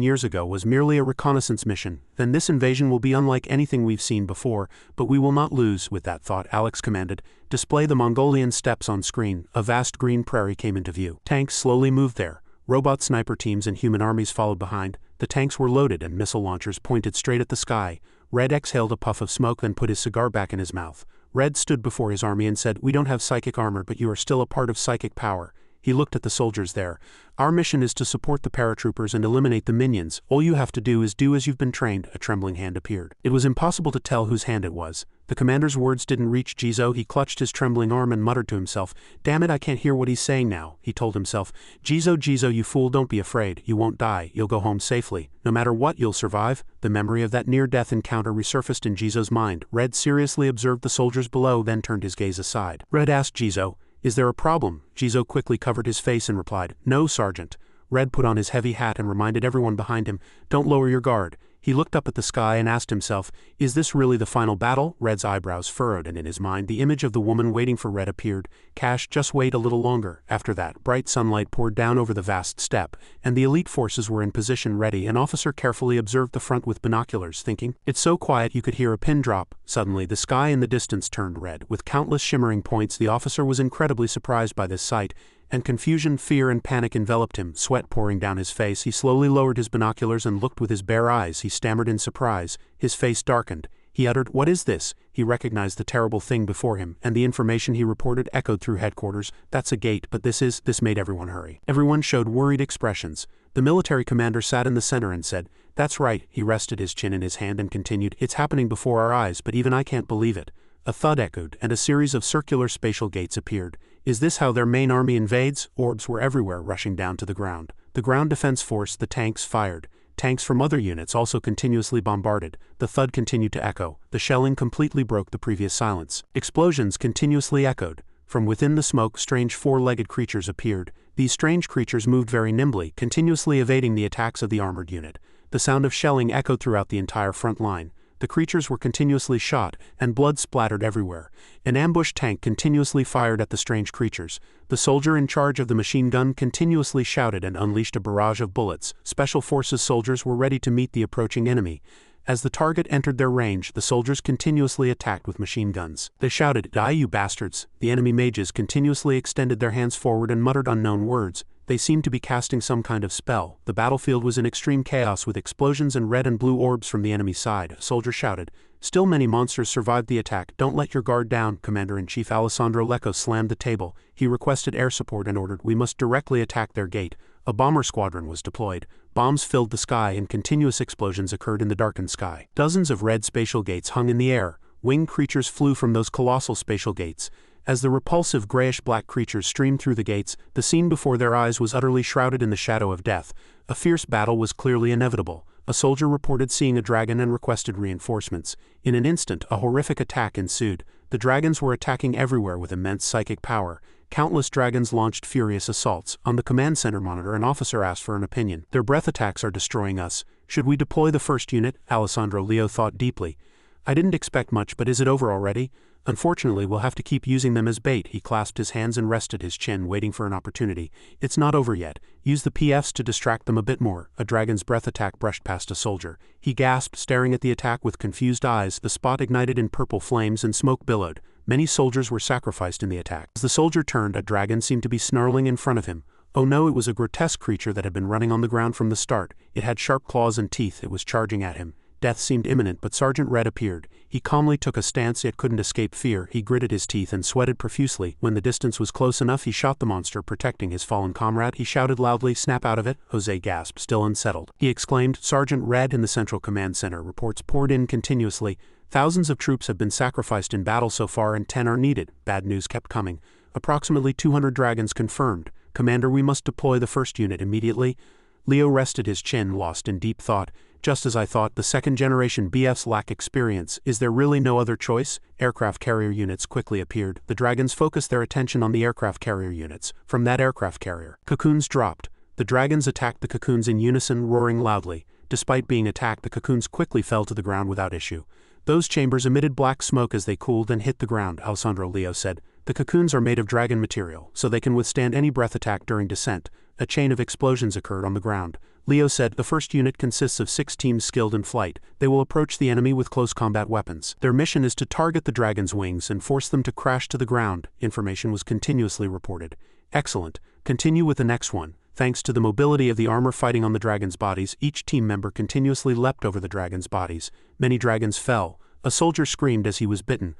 years ago was merely a reconnaissance mission, then this invasion will be unlike anything we've seen before, but we will not lose. With that thought, Alex commanded, display the Mongolian steppes on screen. A vast green prairie came into view. Tanks slowly moved there. Robot sniper teams and human armies followed behind. The tanks were loaded and missile launchers pointed straight at the sky. Red exhaled a puff of smoke, then put his cigar back in his mouth. Red stood before his army and said, we don't have psychic armor, but you are still a part of psychic power. He looked at the soldiers there. Our mission is to support the paratroopers and eliminate the minions. All you have to do is do as you've been trained. A trembling hand appeared. It was impossible to tell whose hand it was. The commander's words didn't reach Jizo. He clutched his trembling arm and muttered to himself, damn it, I can't hear what he's saying now. He told himself, Jizo, you fool, don't be afraid. You won't die. You'll go home safely. No matter what, you'll survive. The memory of that near-death encounter resurfaced in Jizo's mind. Red seriously observed the soldiers below, then turned his gaze aside. Red asked Jizo, is there a problem? Jizo quickly covered his face and replied, no, Sergeant. Red put on his heavy hat and reminded everyone behind him, don't lower your guard. He looked up at the sky and asked himself, is this really the final battle? Red's eyebrows furrowed, and in his mind the image of the woman waiting for Red appeared. Cash, just wait a little longer. After that, bright sunlight poured down over the vast steppe, and the elite forces were in position ready. An officer carefully observed the front with binoculars, thinking, it's so quiet you could hear a pin drop. Suddenly, the sky in the distance turned red, with countless shimmering points. The officer was incredibly surprised by this sight, and confusion, fear, and panic enveloped him, sweat pouring down his face. He slowly lowered his binoculars and looked with his bare eyes. He stammered in surprise. His face darkened. He uttered, what is this? He recognized the terrible thing before him, and the information he reported echoed through headquarters. That's a gate, but this made everyone hurry. Everyone showed worried expressions. The military commander sat in the center and said, that's right. He rested his chin in his hand and continued, it's happening before our eyes, but even I can't believe it. A thud echoed, and a series of circular spatial gates appeared. Is this how their main army invades? Orbs were everywhere, rushing down to the ground. The ground defense force, the tanks, fired. Tanks from other units also continuously bombarded. The thud continued to echo. The shelling completely broke the previous silence. Explosions continuously echoed. From within the smoke, strange four-legged creatures appeared. These strange creatures moved very nimbly, continuously evading the attacks of the armored unit. The sound of shelling echoed throughout the entire front line. The creatures were continuously shot, and blood splattered everywhere. An ambush tank continuously fired at the strange creatures. The soldier in charge of the machine gun continuously shouted and unleashed a barrage of bullets. Special forces soldiers were ready to meet the approaching enemy. As the target entered their range, the soldiers continuously attacked with machine guns. They shouted, die you bastards! The enemy mages continuously extended their hands forward and muttered unknown words. They seemed to be casting some kind of spell. The battlefield was in extreme chaos with explosions and red and blue orbs from the enemy side. A soldier shouted. Still many monsters survived the attack. Don't let your guard down. Commander-in-Chief Alessandro Lecco slammed the table. He requested air support and ordered, we must directly attack their gate. A bomber squadron was deployed. Bombs filled the sky and continuous explosions occurred in the darkened sky. Dozens of red spatial gates hung in the air. Winged creatures flew from those colossal spatial gates. As the repulsive grayish-black creatures streamed through the gates, the scene before their eyes was utterly shrouded in the shadow of death. A fierce battle was clearly inevitable. A soldier reported seeing a dragon and requested reinforcements. In an instant, a horrific attack ensued. The dragons were attacking everywhere with immense psychic power. Countless dragons launched furious assaults. On the command center monitor, an officer asked for an opinion. Their breath attacks are destroying us. Should we deploy the first unit? Alessandro Leo thought deeply. I didn't expect much, but is it over already? Unfortunately, we'll have to keep using them as bait. He clasped his hands and rested his chin, waiting for an opportunity. It's not over yet. Use the PFs to distract them a bit more. A dragon's breath attack brushed past a soldier. He gasped, staring at the attack with confused eyes. The spot ignited in purple flames and smoke billowed. Many soldiers were sacrificed in the attack. As the soldier turned, a dragon seemed to be snarling in front of him. Oh no, it was a grotesque creature that had been running on the ground from the start. It had sharp claws and teeth. It was charging at him. Death seemed imminent, but Sergeant Red appeared. He calmly took a stance, yet couldn't escape fear. He gritted his teeth and sweated profusely. When the distance was close enough, he shot the monster, protecting his fallen comrade. He shouted loudly, snap out of it. Jose gasped, still unsettled. He exclaimed, Sergeant Red in the Central Command Center. Reports poured in continuously. Thousands of troops have been sacrificed in battle so far and 10 are needed. Bad news kept coming. Approximately 200 dragons confirmed. Commander, we must deploy the first unit immediately. Leo rested his chin, lost in deep thought. Just as I thought, the second-generation BFs lack experience. Is there really no other choice? Aircraft carrier units quickly appeared. The dragons focused their attention on the aircraft carrier units. From that aircraft carrier, cocoons dropped. The dragons attacked the cocoons in unison, roaring loudly. Despite being attacked, the cocoons quickly fell to the ground without issue. Those chambers emitted black smoke as they cooled and hit the ground, Alessandro Leo said. The cocoons are made of dragon material, so they can withstand any breath attack during descent. A chain of explosions occurred on the ground. Leo said, the first unit consists of 6 teams skilled in flight. They will approach the enemy with close combat weapons. Their mission is to target the dragon's wings and force them to crash to the ground. Information was continuously reported. Excellent. Continue with the next one. Thanks to the mobility of the armor fighting on the dragon's bodies, each team member continuously leapt over the dragon's bodies. Many dragons fell. A soldier screamed as he was bitten.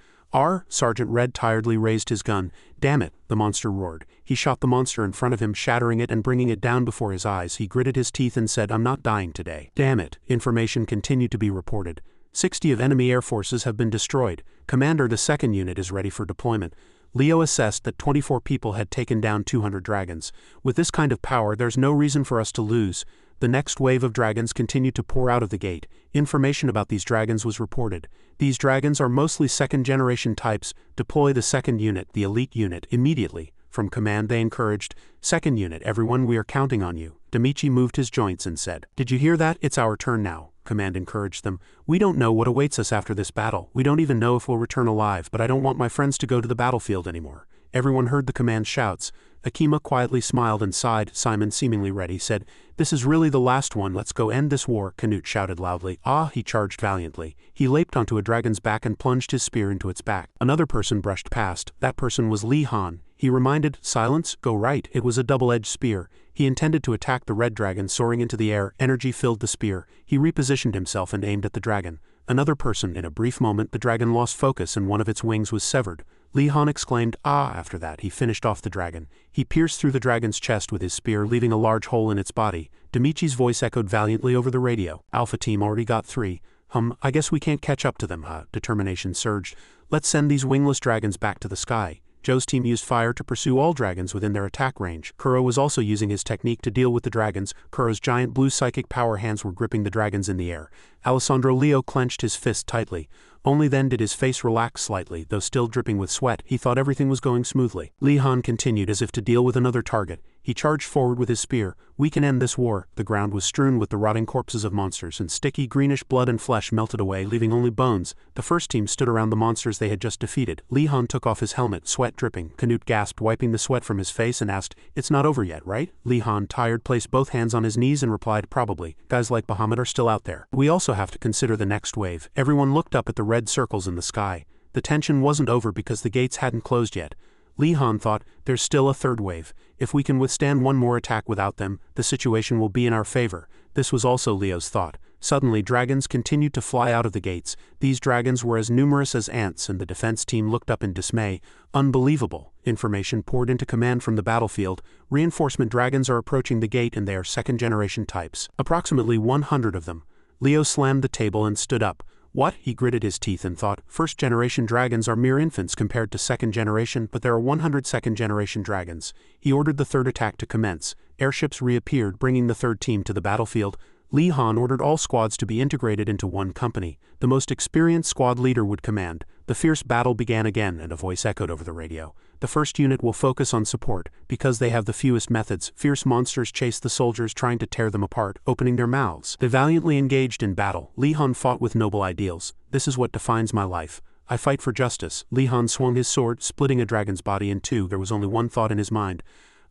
Sergeant Red tiredly raised his gun. Damn it, the monster roared. He shot the monster in front of him, shattering it and bringing it down before his eyes. He gritted his teeth and said, I'm not dying today. Damn it. Information continued to be reported. 60 of enemy air forces have been destroyed. Commander, the second unit is ready for deployment. Leo assessed that 24 people had taken down 200 dragons. With this kind of power, there's no reason for us to lose. The next wave of dragons continued to pour out of the gate. Information about these dragons was reported. These dragons are mostly second-generation types. Deploy the second unit, the elite unit, immediately. From command they encouraged, second unit, everyone, we are counting on you. Demichi moved his joints and said, Did you hear that? It's our turn now. Command encouraged them. We don't know what awaits us after this battle. We don't even know if we'll return alive, but I don't want my friends to go to the battlefield anymore. Everyone heard the command's shouts. Akima quietly smiled and sighed. Simon, seemingly ready, said, "This is really the last one. Let's go end this war." Canute shouted loudly. Ah, he charged valiantly. He leaped onto a dragon's back and plunged his spear into its back. Another person brushed past. That person was Li Han. He reminded, "Silence, go right." It was a double-edged spear. He intended to attack the red dragon soaring into the air. Energy filled the spear. He repositioned himself and aimed at the dragon. Another person. In a brief moment, the dragon lost focus and one of its wings was severed. Li Han exclaimed, "Ah!" After that, he finished off the dragon. He pierced through the dragon's chest with his spear, leaving a large hole in its body. Demichi's voice echoed valiantly over the radio. Alpha Team already got 3. I guess we can't catch up to them, huh? Determination surged. Let's send these wingless dragons back to the sky. Joe's team used fire to pursue all dragons within their attack range. Kuro was also using his technique to deal with the dragons. Kuro's giant blue psychic power hands were gripping the dragons in the air. Alessandro Leo clenched his fist tightly. Only then did his face relax slightly, though still dripping with sweat. He thought everything was going smoothly. Li Han continued as if to deal with another target. He charged forward with his spear. We can end this war. The ground was strewn with the rotting corpses of monsters, and sticky greenish blood and flesh melted away, leaving only bones. The first team stood around the monsters they had just defeated. Li Han took off his helmet, sweat dripping. Canute gasped, wiping the sweat from his face, and asked, "It's not over yet, right?" Li Han, tired, placed both hands on his knees and replied, "Probably. Guys like Bahamut are still out there. We also have to consider the next wave." Everyone looked up at the red circles in the sky. The tension wasn't over because the gates hadn't closed yet. Li Han thought, there's still a third wave. If we can withstand one more attack without them, the situation will be in our favor. This was also Leo's thought. Suddenly, dragons continued to fly out of the gates. These dragons were as numerous as ants, and the defense team looked up in dismay. Unbelievable. Information poured into command from the battlefield. Reinforcement dragons are approaching the gate, and they are second-generation types. Approximately 100 of them. Leo slammed the table and stood up. What? He gritted his teeth and thought, first-generation dragons are mere infants compared to second-generation, but there are 100 second-generation dragons. He ordered the third attack to commence. Airships reappeared, bringing the third team to the battlefield. Li Han ordered all squads to be integrated into one company. The most experienced squad leader would command. The fierce battle began again, and a voice echoed over the radio. The first unit will focus on support. Because they have the fewest methods, fierce monsters chase the soldiers, trying to tear them apart, opening their mouths. They valiantly engaged in battle. Li Han fought with noble ideals. This is what defines my life. I fight for justice. Li Han swung his sword, splitting a dragon's body in two. There was only one thought in his mind.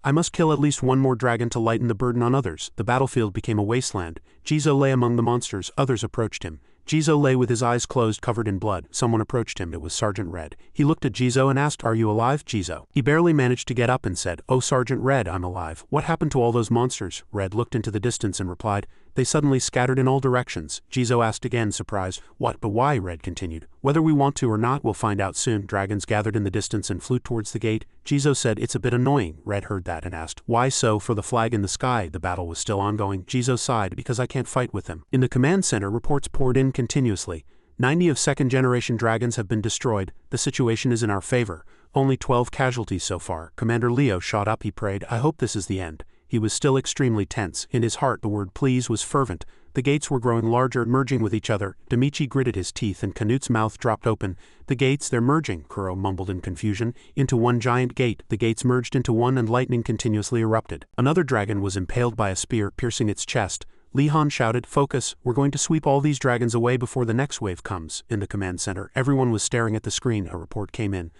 I must kill at least one more dragon to lighten the burden on others. The battlefield became a wasteland. Jizo lay among the monsters. Others approached him. Jizo lay with his eyes closed, covered in blood. Someone approached him. It was Sergeant Red. He looked at Jizo and asked, "Are you alive, Jizo?" He barely managed to get up and said, "Oh, Sergeant Red, I'm alive. What happened to all those monsters?" Red looked into the distance and replied, "They suddenly scattered in all directions." Jizo asked again, surprised. "What, but why?" Red continued. "Whether we want to or not, we'll find out soon." Dragons gathered in the distance and flew towards the gate. Jizo said, "It's a bit annoying." Red heard that and asked, "Why so?" "For the flag in the sky." The battle was still ongoing. Jizo sighed, "Because I can't fight with them." In the command center, reports poured in continuously. 90 of second-generation dragons have been destroyed. The situation is in our favor. Only 12 casualties so far. Commander Leo shot up. He prayed, "I hope this is the end." He was still extremely tense. In his heart, the word please was fervent. The gates were growing larger, merging with each other. Demichi gritted his teeth and Canute's mouth dropped open. "The gates, they're merging," Kuro mumbled in confusion. "Into one giant gate." The gates merged into one and lightning continuously erupted. Another dragon was impaled by a spear, piercing its chest. Li Han shouted, "Focus, we're going to sweep all these dragons away before the next wave comes." In the command center, everyone was staring at the screen. A report came in.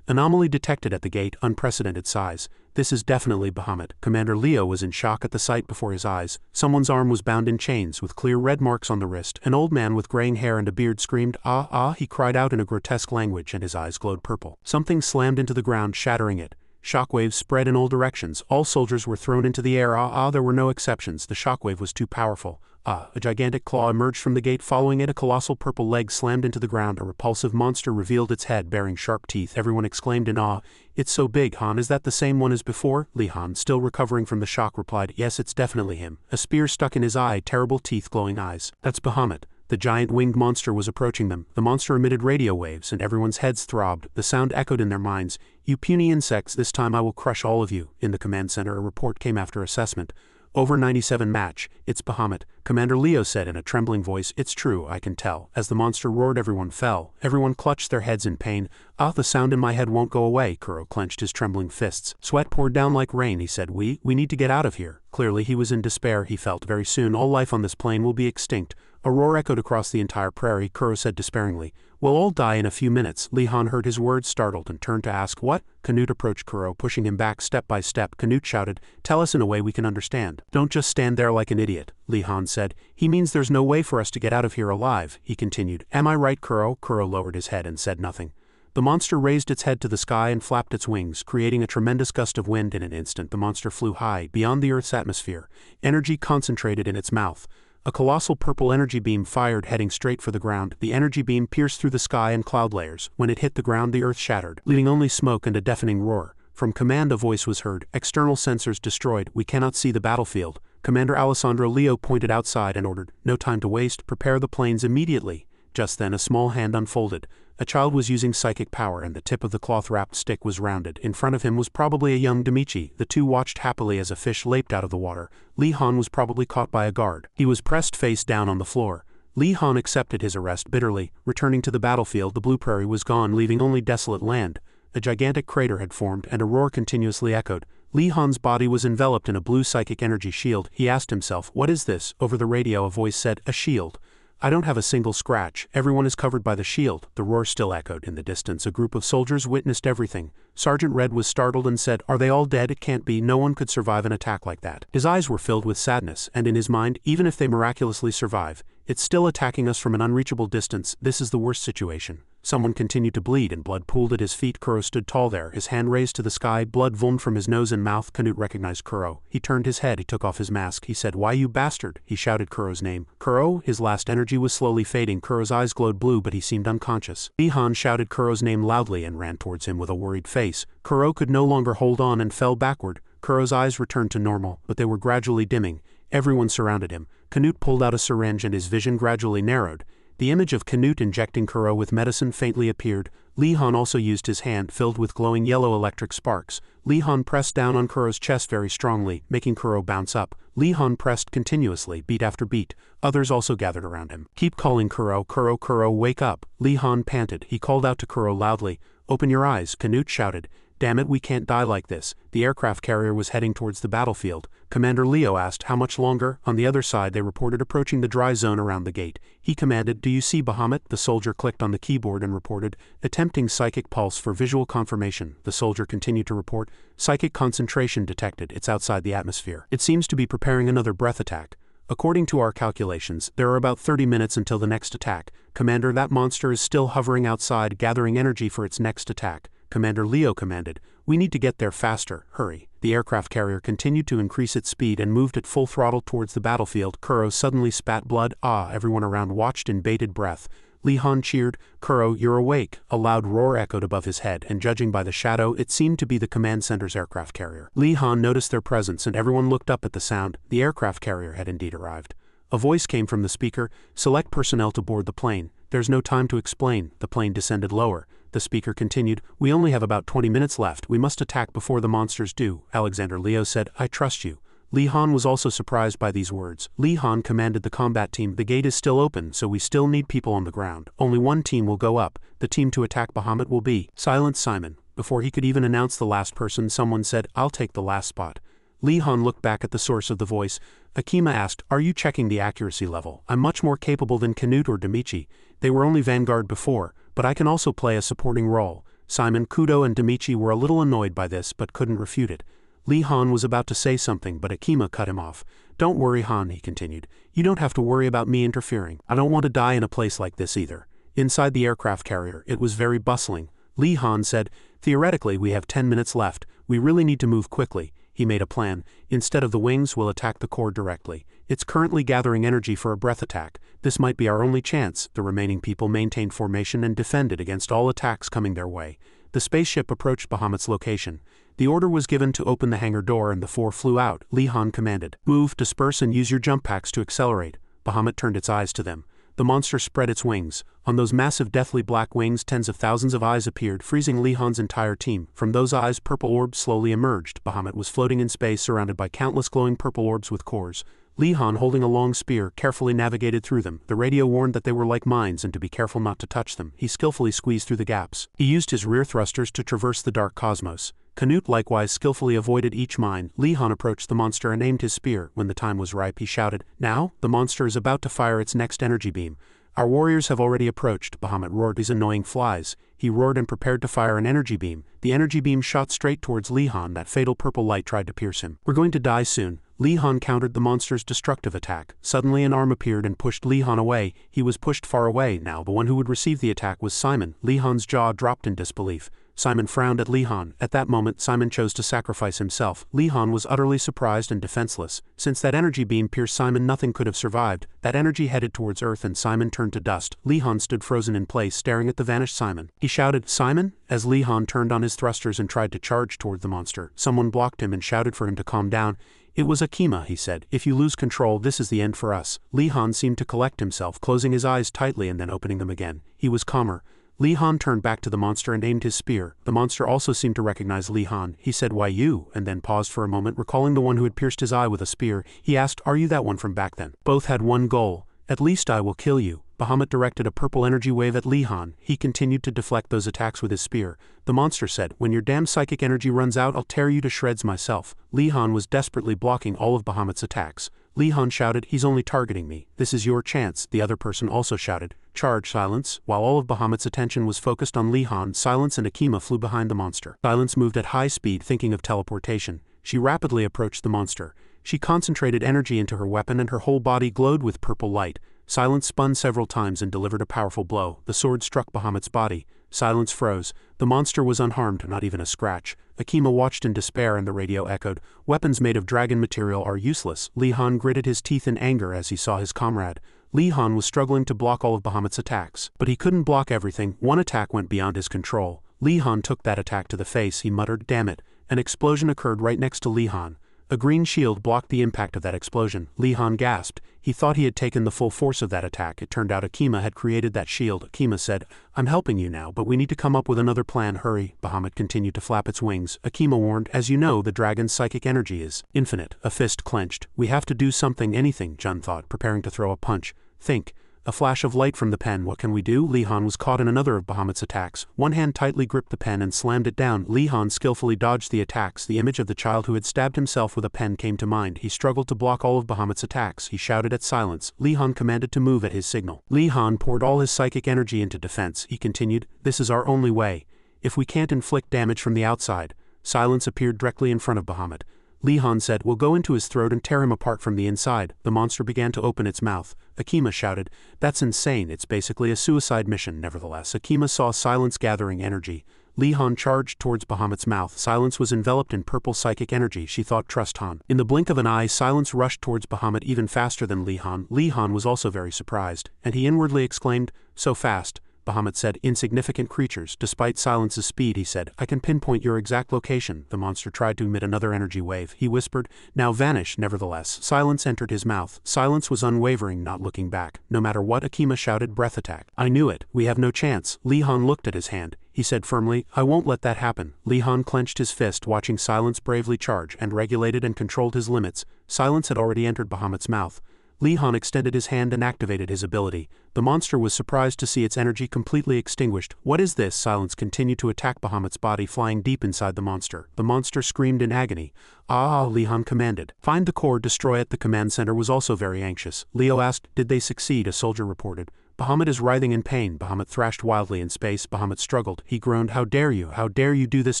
Anomaly detected at the gate, unprecedented size. This is definitely Bahamut. Commander Leo was in shock at the sight before his eyes. Someone's arm was bound in chains, with clear red marks on the wrist. An old man with graying hair and a beard screamed, "Ah, ah!" He cried out in a grotesque language, and his eyes glowed purple. Something slammed into the ground, shattering it. Shockwaves spread in all directions. All soldiers were thrown into the air. There were no exceptions. The shockwave was too powerful. A gigantic claw emerged from the gate. Following it, a colossal purple leg slammed into the ground. A repulsive monster revealed its head, bearing sharp teeth. Everyone exclaimed in awe, "It's so big, Han. Is that the same one as before?" Li Han, still recovering from the shock, replied, "Yes, it's definitely him." A spear stuck in his eye, terrible teeth, glowing eyes. "That's Bahamut." The giant winged monster was approaching them. The monster emitted radio waves, and everyone's heads throbbed. The sound echoed in their minds. "You puny insects, this time I will crush all of you." In the command center, a report came after assessment. Over 97 match. "It's Bahamut." Commander Leo said in a trembling voice, "It's true, I can tell." As the monster roared, everyone fell. Everyone clutched their heads in pain. The sound in my head won't go away." Kuro clenched his trembling fists. Sweat poured down like rain. He said, We need to get out of here." Clearly he was in despair. He felt very soon all life on this plane will be extinct. A roar echoed across the entire prairie. Kuro said despairingly, "We'll all die in a few minutes." Lee Han heard his words, startled, and turned to ask, "What?" Canute approached Kuro, pushing him back step by step. Canute shouted, "Tell us in a way we can understand. Don't just stand there like an idiot," Lee Han said. "He means there's no way for us to get out of here alive," he continued. "Am I right, Kuro?" Kuro lowered his head and said nothing. The monster raised its head to the sky and flapped its wings, creating a tremendous gust of wind. In an instant, the monster flew high, beyond the Earth's atmosphere, energy concentrated in its mouth. A colossal purple energy beam fired, heading straight for the ground. The energy beam pierced through the sky and cloud layers. When it hit the ground, the Earth shattered, leaving only smoke and a deafening roar. From command, a voice was heard. "External sensors destroyed. We cannot see the battlefield." Commander Alessandro Leo pointed outside and ordered, "No time to waste. Prepare the planes immediately." Just then, a small hand unfolded. A child was using psychic power, and the tip of the cloth-wrapped stick was rounded. In front of him was probably a young Demichi. The two watched happily as a fish leaped out of the water. Lee Han was probably caught by a guard. He was pressed face down on the floor. Lee Han accepted his arrest bitterly. Returning to the battlefield, the blue prairie was gone, leaving only desolate land. A gigantic crater had formed, and a roar continuously echoed. Lee Han's body was enveloped in a blue psychic energy shield. He asked himself, "What is this?" Over the radio, a voice said, "A shield. I don't have a single scratch. Everyone is covered by the shield." The roar still echoed. In the distance, a group of soldiers witnessed everything. Sergeant Red was startled and said, "Are they all dead? It can't be. No one could survive an attack like that." His eyes were filled with sadness, and in his mind, even if they miraculously survive, it's still attacking us from an unreachable distance. This is the worst situation. Someone continued to bleed, and blood pooled at his feet. Kuro stood tall there, his hand raised to the sky. Blood foamed from his nose and mouth. Canute recognized Kuro. He turned his head. He took off his mask. He said, "Why, you bastard?" He shouted Kuro's name. "Kuro?" His last energy was slowly fading. Kuro's eyes glowed blue, but he seemed unconscious. Lee Han shouted Kuro's name loudly and ran towards him with a worried face. Kuro could no longer hold on and fell backward. Kuro's eyes returned to normal, but they were gradually dimming. Everyone surrounded him. Canute pulled out a syringe and his vision gradually narrowed. The image of Canute injecting Kuro with medicine faintly appeared. Lee Han also used his hand, filled with glowing yellow electric sparks. Lee Han pressed down on Kuro's chest very strongly, making Kuro bounce up. Lee Han pressed continuously, beat after beat. Others also gathered around him. "Keep calling Kuro, Kuro, Kuro, wake up." Lee Han panted. He called out to Kuro loudly. "Open your eyes," Canute shouted. "Damn it, we can't die like this." The aircraft carrier was heading towards the battlefield. Commander Leo asked, "How much longer?" On the other side, they reported approaching the dry zone around the gate. He commanded, "Do you see Bahamut?" The soldier clicked on the keyboard and reported, "Attempting psychic pulse for visual confirmation." The soldier continued to report, "Psychic concentration detected. It's outside the atmosphere. It seems to be preparing another breath attack. According to our calculations, there are about 30 minutes until the next attack. Commander, that monster is still hovering outside, gathering energy for its next attack." Commander Leo commanded, "We need to get there faster. Hurry." The aircraft carrier continued to increase its speed and moved at full throttle towards the battlefield. Kuro suddenly spat blood. Everyone around watched in bated breath. Lee Han cheered, "Kuro, you're awake." A loud roar echoed above his head, and judging by the shadow, it seemed to be the command center's aircraft carrier. Lee Han noticed their presence, and everyone looked up at the sound. The aircraft carrier had indeed arrived. A voice came from the speaker, "Select personnel to board the plane." "There's no time to explain." The plane descended lower. The speaker continued, "We only have about 20 minutes left. We must attack before the monsters do." Alexander Leo said, "I trust you." Lee Han was also surprised by these words. Lee Han commanded the combat team, "The gate is still open, so we still need people on the ground. Only one team will go up. The team to attack Bahamut will be." "Silence, Simon." Before he could even announce the last person, someone said, "I'll take the last spot." Lee Han looked back at the source of the voice. Akima asked, "Are you checking the accuracy level? I'm much more capable than Canute or Demichi. They were only Vanguard before, but I can also play a supporting role." Simon, Kudo and Demichi were a little annoyed by this but couldn't refute it. Lee Han was about to say something, but Akima cut him off. "Don't worry, Han," he continued. "You don't have to worry about me interfering. I don't want to die in a place like this either." Inside the aircraft carrier, it was very bustling. Lee Han said, "Theoretically, we have 10 minutes left. We really need to move quickly." He made a plan. "Instead of the wings, we'll attack the core directly. It's currently gathering energy for a breath attack. This might be our only chance." The remaining people maintained formation and defended against all attacks coming their way. The spaceship approached Bahamut's location. The order was given to open the hangar door and the four flew out. Lee Han commanded, "Move, disperse and use your jump packs to accelerate." Bahamut turned its eyes to them. The monster spread its wings. On those massive deathly black wings, tens of thousands of eyes appeared, freezing Lee Han's entire team. From those eyes, purple orbs slowly emerged. Bahamut was floating in space, surrounded by countless glowing purple orbs with cores. Li Han, holding a long spear, carefully navigated through them. The radio warned that they were like mines and to be careful not to touch them. He skillfully squeezed through the gaps. He used his rear thrusters to traverse the dark cosmos. Canute likewise skillfully avoided each mine. Li Han approached the monster and aimed his spear. When the time was ripe, he shouted, "Now, the monster is about to fire its next energy beam." "Our warriors have already approached," Bahamut roared. "These annoying flies." He roared and prepared to fire an energy beam. The energy beam shot straight towards Li Han. That fatal purple light tried to pierce him. "We're going to die soon." Li Han countered the monster's destructive attack. Suddenly an arm appeared and pushed Li Han away. He was pushed far away. Now the one who would receive the attack was Simon. Li Han's jaw dropped in disbelief. Simon frowned at Li Han. At that moment, Simon chose to sacrifice himself. Li Han was utterly surprised and defenseless. Since that energy beam pierced Simon, nothing could have survived. That energy headed towards Earth and Simon turned to dust. Li Han stood frozen in place, staring at the vanished Simon. He shouted, "Simon?" As Li Han turned on his thrusters and tried to charge toward the monster. Someone blocked him and shouted for him to calm down. "It was Akima," he said. "If you lose control, this is the end for us." Li Han seemed to collect himself, closing his eyes tightly and then opening them again. He was calmer. Li Han turned back to the monster and aimed his spear. The monster also seemed to recognize Li Han. He said, "Why you?" and then paused for a moment, recalling the one who had pierced his eye with a spear. He asked, "Are you that one from back then?" Both had one goal. "At least I will kill you." Bahamut directed a purple energy wave at Li Han. He continued to deflect those attacks with his spear. The monster said, "When your damn psychic energy runs out, I'll tear you to shreds myself." Li Han was desperately blocking all of Bahamut's attacks. Li Han shouted, "He's only targeting me. This is your chance." The other person also shouted, "Charge, Silence." While all of Bahamut's attention was focused on Li Han, Silence and Akima flew behind the monster. Silence moved at high speed, thinking of teleportation. She rapidly approached the monster. She concentrated energy into her weapon and her whole body glowed with purple light. Silence spun several times and delivered a powerful blow. The sword struck Bahamut's body. Silence froze. The monster was unharmed, not even a scratch. Akima watched in despair and the radio echoed, "Weapons made of dragon material are useless." Li Han gritted his teeth in anger as he saw his comrade. Li Han was struggling to block all of Bahamut's attacks. But he couldn't block everything. One attack went beyond his control. Li Han took that attack to the face. He muttered, "Damn it." An explosion occurred right next to Li Han. A green shield blocked the impact of that explosion. Li Han gasped. He thought he had taken the full force of that attack. It turned out Akima had created that shield. Akima said, "I'm helping you now, but we need to come up with another plan. Hurry." Bahamut continued to flap its wings. Akima warned, "As you know, the dragon's psychic energy is infinite." A fist clenched. "We have to do something, anything," Jun thought, preparing to throw a punch. "Think." A flash of light from the pen. "What can we do?" Li Han was caught in another of Bahamut's attacks. One hand tightly gripped the pen and slammed it down. Li Han skillfully dodged the attacks. The image of the child who had stabbed himself with a pen came to mind. He struggled to block all of Bahamut's attacks. He shouted at Silence. Li Han commanded to move at his signal. Li Han poured all his psychic energy into defense. He continued, "This is our only way. If we can't inflict damage from the outside." Silence appeared directly in front of Bahamut. Li Han said, "We'll go into his throat and tear him apart from the inside." The monster began to open its mouth. Akima shouted, "That's insane. It's basically a suicide mission." Nevertheless, Akima saw Silence gathering energy. Li Han charged towards Bahamut's mouth. Silence was enveloped in purple psychic energy. She thought, "Trust Han." In the blink of an eye, Silence rushed towards Bahamut even faster than Li Han. Li Han was also very surprised, and he inwardly exclaimed, "So fast." Bahamut said, "Insignificant creatures." Despite Silence's speed, he said, "I can pinpoint your exact location." The monster tried to emit another energy wave. He whispered, "Now vanish." Nevertheless, Silence entered his mouth. Silence was unwavering, not looking back. No matter what, Akima shouted, "Breath attack." "I knew it. We have no chance." Li Han looked at his hand. He said firmly, "I won't let that happen." Li Han clenched his fist, watching Silence bravely charge, and regulated and controlled his limits. Silence had already entered Bahamut's mouth. Li Han extended his hand and activated his ability. The monster was surprised to see its energy completely extinguished. "What is this?" Silence continued to attack Bahamut's body, flying deep inside the monster. The monster screamed in agony. "Ah!" Li Han commanded. "Find the core, destroy it." The command center was also very anxious. Leo asked, "Did they succeed?" A soldier reported. "Bahamut is writhing in pain." Bahamut thrashed wildly in space. Bahamut struggled. He groaned, "How dare you? How dare you do this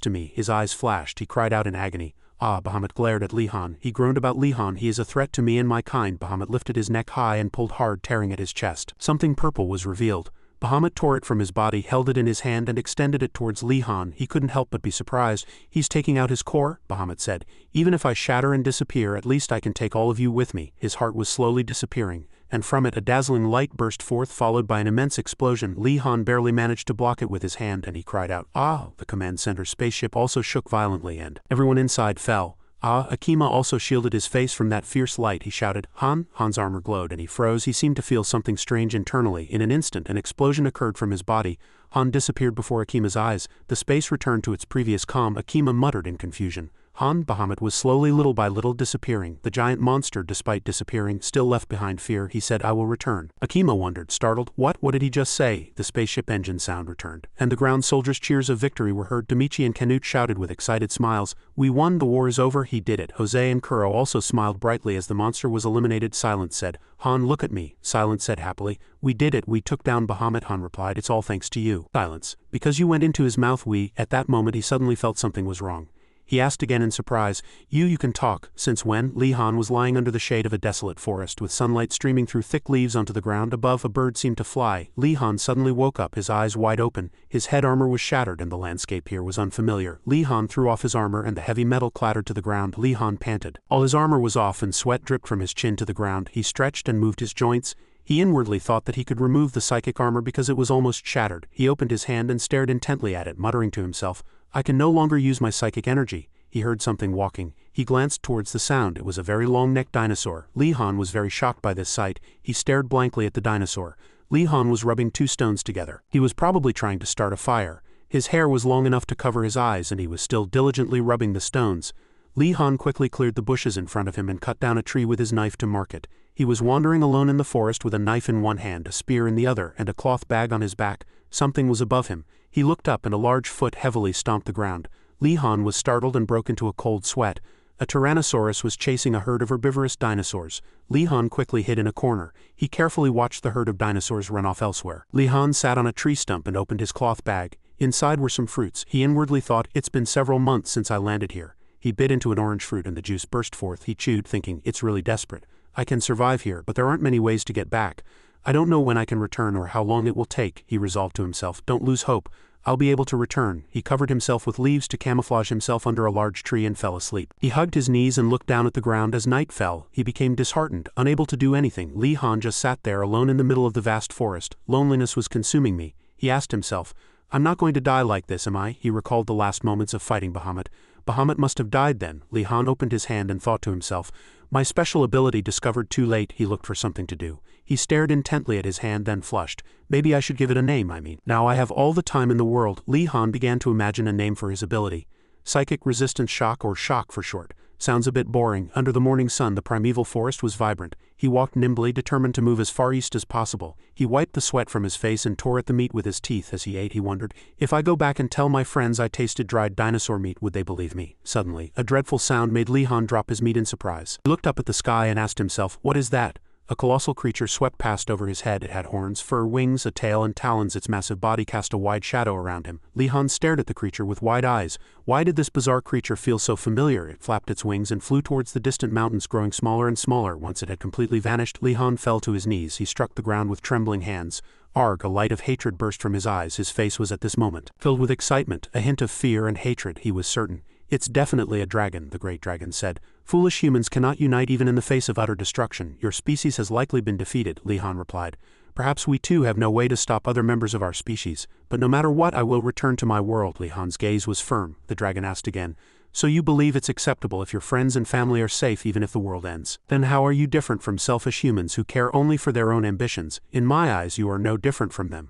to me?" His eyes flashed. He cried out in agony. "Ah!" Bahamut glared at Li Han. He groaned about Li Han. "He is a threat to me and my kind." Bahamut lifted his neck high and pulled hard, tearing at his chest. Something purple was revealed. Bahamut tore it from his body, held it in his hand and extended it towards Li Han. He couldn't help but be surprised. "He's taking out his core?" Bahamut said. "Even if I shatter and disappear, at least I can take all of you with me." His heart was slowly disappearing, and from it a dazzling light burst forth, followed by an immense explosion. Li Han barely managed to block it with his hand, and he cried out, "Ah!" The command center spaceship also shook violently, and everyone inside fell. "Ah!" Akima also shielded his face from that fierce light. He shouted, "Han!" Han's armor glowed, and he froze. He seemed to feel something strange internally. In an instant, an explosion occurred from his body. Han disappeared before Akima's eyes. The space returned to its previous calm. Akima muttered in confusion. Han. Bahamut was slowly, little by little, disappearing. The giant monster, despite disappearing, still left behind fear. He said, "I will return." Akima wondered, startled. What did he just say? The spaceship engine sound returned, and the ground soldiers' cheers of victory were heard. Demichi and Canute shouted with excited smiles, "We won, the war is over." He did it. Jose and Kuro also smiled brightly as the monster was eliminated. Silence said, "Han, look at me." Silence said happily, "We did it, we took down Bahamut." Han replied, "It's all thanks to you." Silence. "Because you went into his mouth, we—" At that moment he suddenly felt something was wrong. He asked again in surprise, You can talk. Since when?" Li Han was lying under the shade of a desolate forest with sunlight streaming through thick leaves onto the ground. Above, a bird seemed to fly. Li Han suddenly woke up, his eyes wide open. His head armor was shattered and the landscape here was unfamiliar. Li Han threw off his armor and the heavy metal clattered to the ground. Li Han panted. All his armor was off and sweat dripped from his chin to the ground. He stretched and moved his joints. He inwardly thought that he could remove the psychic armor because it was almost shattered. He opened his hand and stared intently at it, muttering to himself, "I can no longer use my psychic energy." He heard something walking. He glanced towards the sound. It was a very long-necked dinosaur. Li Han was very shocked by this sight. He stared blankly at the dinosaur. Li Han was rubbing two stones together. He was probably trying to start a fire. His hair was long enough to cover his eyes and he was still diligently rubbing the stones. Li Han quickly cleared the bushes in front of him and cut down a tree with his knife to mark it. He was wandering alone in the forest with a knife in one hand, a spear in the other, and a cloth bag on his back. Something was above him. He looked up and a large foot heavily stomped the ground. Li Han was startled and broke into a cold sweat. A Tyrannosaurus was chasing a herd of herbivorous dinosaurs. Li Han quickly hid in a corner. He carefully watched the herd of dinosaurs run off elsewhere. Li Han sat on a tree stump and opened his cloth bag. Inside were some fruits. He inwardly thought, "It's been several months since I landed here." He bit into an orange fruit and the juice burst forth. He chewed, thinking, "It's really desperate. I can survive here, but there aren't many ways to get back. I don't know when I can return or how long it will take." He resolved to himself, "Don't lose hope. I'll be able to return." He covered himself with leaves to camouflage himself under a large tree and fell asleep. He hugged his knees and looked down at the ground. As night fell, he became disheartened, unable to do anything. Li Han just sat there alone in the middle of the vast forest. Loneliness was consuming me. He asked himself, "I'm not going to die like this, am I?" He recalled the last moments of fighting Bahamut. Bahamut must have died then. Li Han opened his hand and thought to himself, "My special ability discovered too late." He looked for something to do. He stared intently at his hand, then flushed. "Maybe I should give it a name, Now I have all the time in the world." Li Han began to imagine a name for his ability. Psychic resistance shock, or shock for short. Sounds a bit boring. Under the morning sun, the primeval forest was vibrant. He walked nimbly, determined to move as far east as possible. He wiped the sweat from his face and tore at the meat with his teeth as he ate. He wondered, if I go back and tell my friends I tasted dried dinosaur meat, would they believe me? Suddenly, a dreadful sound made Li Han drop his meat in surprise. He looked up at the sky and asked himself, "What is that?" A colossal creature swept past over his head. It had horns, fur, wings, a tail, and talons. Its massive body cast a wide shadow around him. Li Han stared at the creature with wide eyes. Why did this bizarre creature feel so familiar? It flapped its wings and flew towards the distant mountains, growing smaller and smaller. Once it had completely vanished, Li Han fell to his knees. He struck the ground with trembling hands. Arg! A light of hatred burst from his eyes. His face was at this moment filled with excitement, a hint of fear and hatred. He was certain. "It's definitely a dragon," the great dragon said. "Foolish humans cannot unite even in the face of utter destruction. Your species has likely been defeated," Li Han replied. "Perhaps we too have no way to stop other members of our species. But no matter what, I will return to my world." Li Han's gaze was firm. The dragon asked again, "So you believe it's acceptable if your friends and family are safe even if the world ends? Then how are you different from selfish humans who care only for their own ambitions? In my eyes you are no different from them."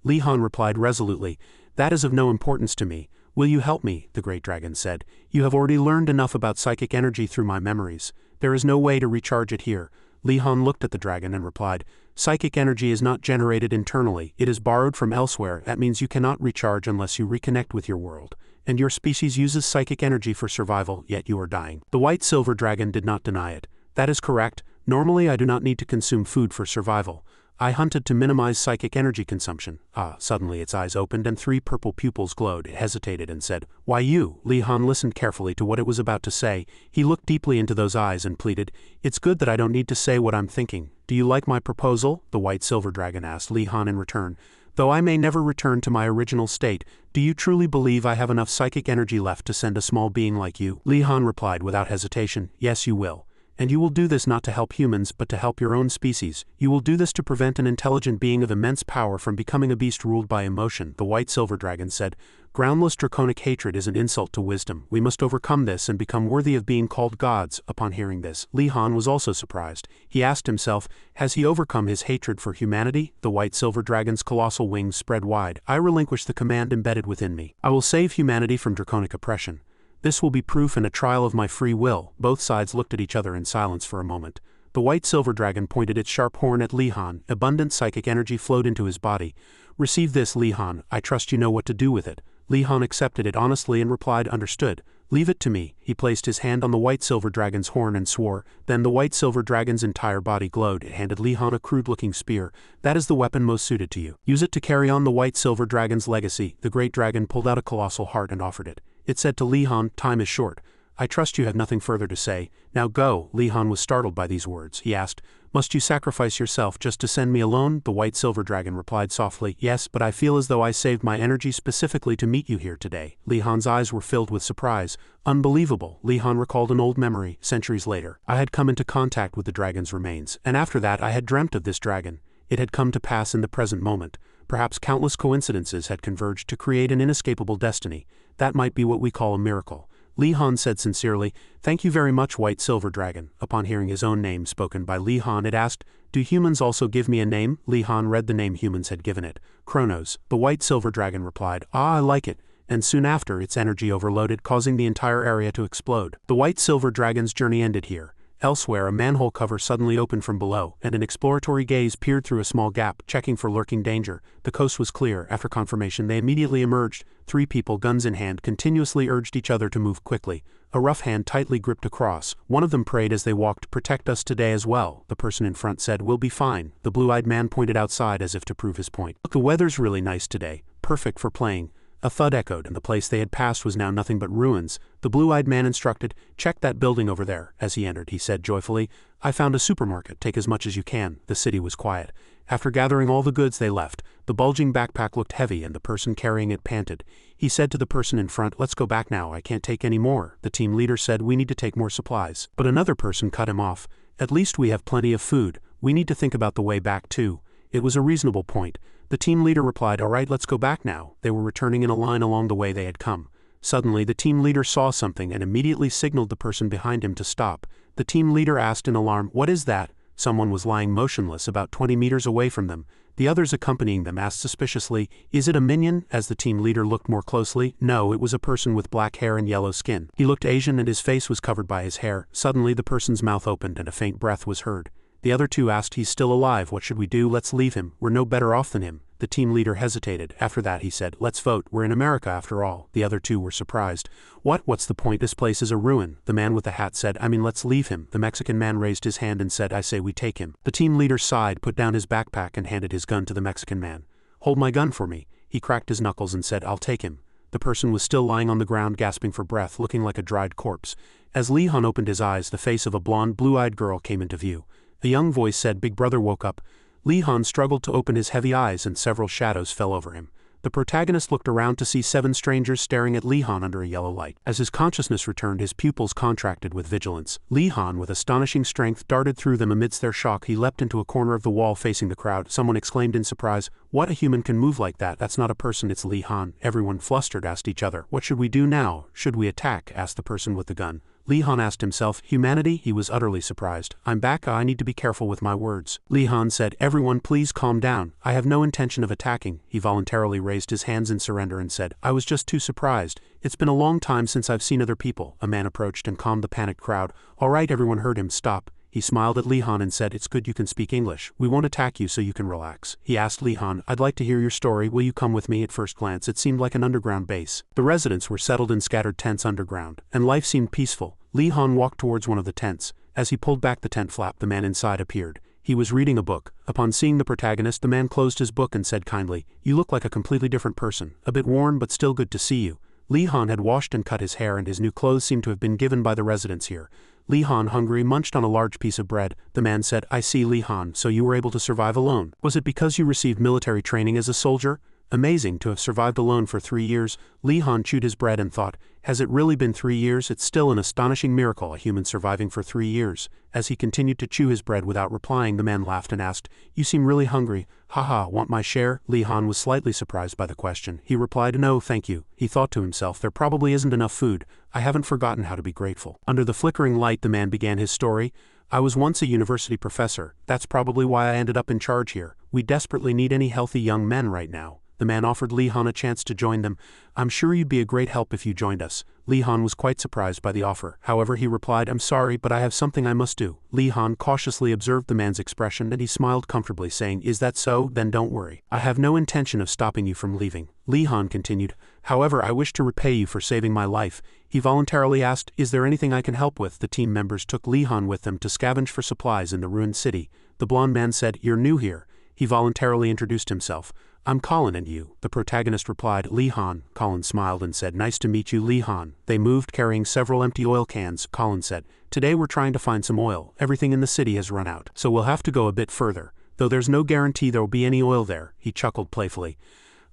Li Han replied resolutely, "That is of no importance to me. Will you help me?" the great dragon said. "You have already learned enough about psychic energy through my memories. There is no way to recharge it here." Li Han looked at the dragon and replied, "Psychic energy is not generated internally. It is borrowed from elsewhere. That means you cannot recharge unless you reconnect with your world. And your species uses psychic energy for survival, yet you are dying." The white silver dragon did not deny it. "That is correct. Normally I do not need to consume food for survival. I hunted to minimize psychic energy consumption." Suddenly its eyes opened and three purple pupils glowed. It hesitated and said, "Why you?" Li Han listened carefully to what it was about to say. He looked deeply into those eyes and pleaded, "It's good that I don't need to say what I'm thinking. Do you like my proposal?" the white silver dragon asked Li Han in return. "Though I may never return to my original state, do you truly believe I have enough psychic energy left to send a small being like you?" Li Han replied without hesitation, "Yes, you will. And you will do this not to help humans, but to help your own species. You will do this to prevent an intelligent being of immense power from becoming a beast ruled by emotion," the white silver dragon said. "Groundless draconic hatred is an insult to wisdom. We must overcome this and become worthy of being called gods." Upon hearing this, Li Han was also surprised. He asked himself, has he overcome his hatred for humanity? The white silver dragon's colossal wings spread wide. "I relinquish the command embedded within me. I will save humanity from draconic oppression." This will be proof and a trial of my free will. Both sides looked at each other in silence for a moment. The white silver dragon pointed its sharp horn at Li Han. Abundant psychic energy flowed into his body. Receive this, Li Han. I trust you know what to do with it. Li Han accepted it honestly and replied, understood. Leave it to me. He placed his hand on the white silver dragon's horn and swore. Then the white silver dragon's entire body glowed. It handed Li Han a crude-looking spear. That is the weapon most suited to you. Use it to carry on the white silver dragon's legacy. The great dragon pulled out a colossal heart and offered it. It said to Li Han, time is short. I trust you have nothing further to say. Now go. Li Han was startled by these words. He asked, must you sacrifice yourself just to send me alone? The white silver dragon replied softly, yes, but I feel as though I saved my energy specifically to meet you here today. Li Han's eyes were filled with surprise. Unbelievable. Li Han recalled an old memory. Centuries later, I had come into contact with the dragon's remains, and after that I had dreamt of this dragon. It had come to pass in the present moment. Perhaps countless coincidences had converged to create an inescapable destiny. That might be what we call a miracle. Li Han said sincerely, thank you very much, White Silver Dragon. Upon hearing his own name spoken by Li Han, it asked, do humans also give me a name? Li Han read the name humans had given it. Kronos. The White Silver Dragon replied, I like it. And soon after, its energy overloaded, causing the entire area to explode. The White Silver Dragon's journey ended here. Elsewhere, a manhole cover suddenly opened from below, and an exploratory gaze peered through a small gap, checking for lurking danger. The coast was clear. After confirmation, they immediately emerged. 3 people, guns in hand, continuously urged each other to move quickly. A rough hand tightly gripped a cross. One of them prayed as they walked, protect us today as well. The person in front said, we'll be fine. The blue-eyed man pointed outside as if to prove his point. Look, the weather's really nice today. Perfect for playing. A thud echoed, and the place they had passed was now nothing but ruins. The blue-eyed man instructed, check that building over there. As he entered, he said joyfully, I found a supermarket, take as much as you can. The city was quiet. After gathering all the goods they left. The bulging backpack looked heavy and the person carrying it panted. He said to the person in front, let's go back now, I can't take any more. The team leader said, we need to take more supplies. But another person cut him off. At least we have plenty of food. We need to think about the way back too. It was a reasonable point. The team leader replied, all right, let's go back now. They were returning in a line along the way they had come. Suddenly, the team leader saw something and immediately signaled the person behind him to stop. The team leader asked in alarm, what is that? Someone was lying motionless about 20 meters away from them. The others accompanying them asked suspiciously, is it a minion? As the team leader looked more closely, no, it was a person with black hair and yellow skin. He looked Asian and his face was covered by his hair. Suddenly, the person's mouth opened and a faint breath was heard. The other 2 asked, he's still alive, what should we do? Let's leave him, we're no better off than him. The team leader hesitated. After that he said, let's vote, we're in America after all. The other 2 were surprised. What's the point? This place is a ruin. The man with the hat said, let's leave him. The Mexican man raised his hand and said, I say we take him. The team leader sighed, put down his backpack and handed his gun to the Mexican man. Hold my gun for me. He cracked his knuckles and said, I'll take him. The person was still lying on the ground gasping for breath, looking like a dried corpse. As Li Han opened his eyes, the face of a blonde, blue-eyed girl came into view. A young voice said, Big Brother woke up. Li Han struggled to open his heavy eyes and several shadows fell over him. The protagonist looked around to see 7 strangers staring at Li Han under a yellow light. As his consciousness returned, his pupils contracted with vigilance. Li Han, with astonishing strength, darted through them. Amidst their shock, he leapt into a corner of the wall facing the crowd. Someone exclaimed in surprise, what, a human can move like that? That's not a person, it's Li Han. Everyone, flustered, asked each other, what should we do now? Should we attack? Asked the person with the gun. Li Han asked himself, humanity? He was utterly surprised. I'm back, I need to be careful with my words. Li Han said, everyone please calm down. I have no intention of attacking. He voluntarily raised his hands in surrender and said, I was just too surprised. It's been a long time since I've seen other people. A man approached and calmed the panicked crowd. All right, everyone heard him. Stop. He smiled at Li Han and said, it's good you can speak English. We won't attack you so you can relax. He asked Li Han, I'd like to hear your story. Will you come with me? At first glance, it seemed like an underground base. The residents were settled in scattered tents underground, and life seemed peaceful. Li Han walked towards one of the tents. As he pulled back the tent flap, the man inside appeared. He was reading a book. Upon seeing the protagonist, the man closed his book and said kindly, you look like a completely different person. A bit worn, but still good to see you. Li Han had washed and cut his hair, and his new clothes seemed to have been given by the residents here. Li Han, hungry, munched on a large piece of bread. The man said, I see, Li Han, so you were able to survive alone. Was it because you received military training as a soldier? Amazing to have survived alone for 3 years. Li Han chewed his bread and thought, has it really been 3 years? It's still an astonishing miracle, a human surviving for 3 years. As he continued to chew his bread without replying, the man laughed and asked, you seem really hungry. Haha, want my share? Li Han was slightly surprised by the question. He replied, no, thank you. He thought to himself, there probably isn't enough food. I haven't forgotten how to be grateful. Under the flickering light, the man began his story. I was once a university professor. That's probably why I ended up in charge here. We desperately need any healthy young men right now. The man offered Li Han a chance to join them. "I'm sure you'd be a great help if you joined us." Li Han was quite surprised by the offer. However, he replied, "I'm sorry, but I have something I must do." Li Han cautiously observed the man's expression and he smiled comfortably, saying, "Is that so? Then don't worry. I have no intention of stopping you from leaving." Li Han continued, "However, I wish to repay you for saving my life." He voluntarily asked, "Is there anything I can help with?" The team members took Li Han with them to scavenge for supplies in the ruined city. The blonde man said, "You're new here." He voluntarily introduced himself. "I'm Colin, and you?" The protagonist replied, "Li Han." Colin smiled and said, "Nice to meet you, Li Han." They moved carrying several empty oil cans. Colin said, "Today we're trying to find some oil. Everything in the city has run out, so we'll have to go a bit further. Though there's no guarantee there'll be any oil there." He chuckled playfully.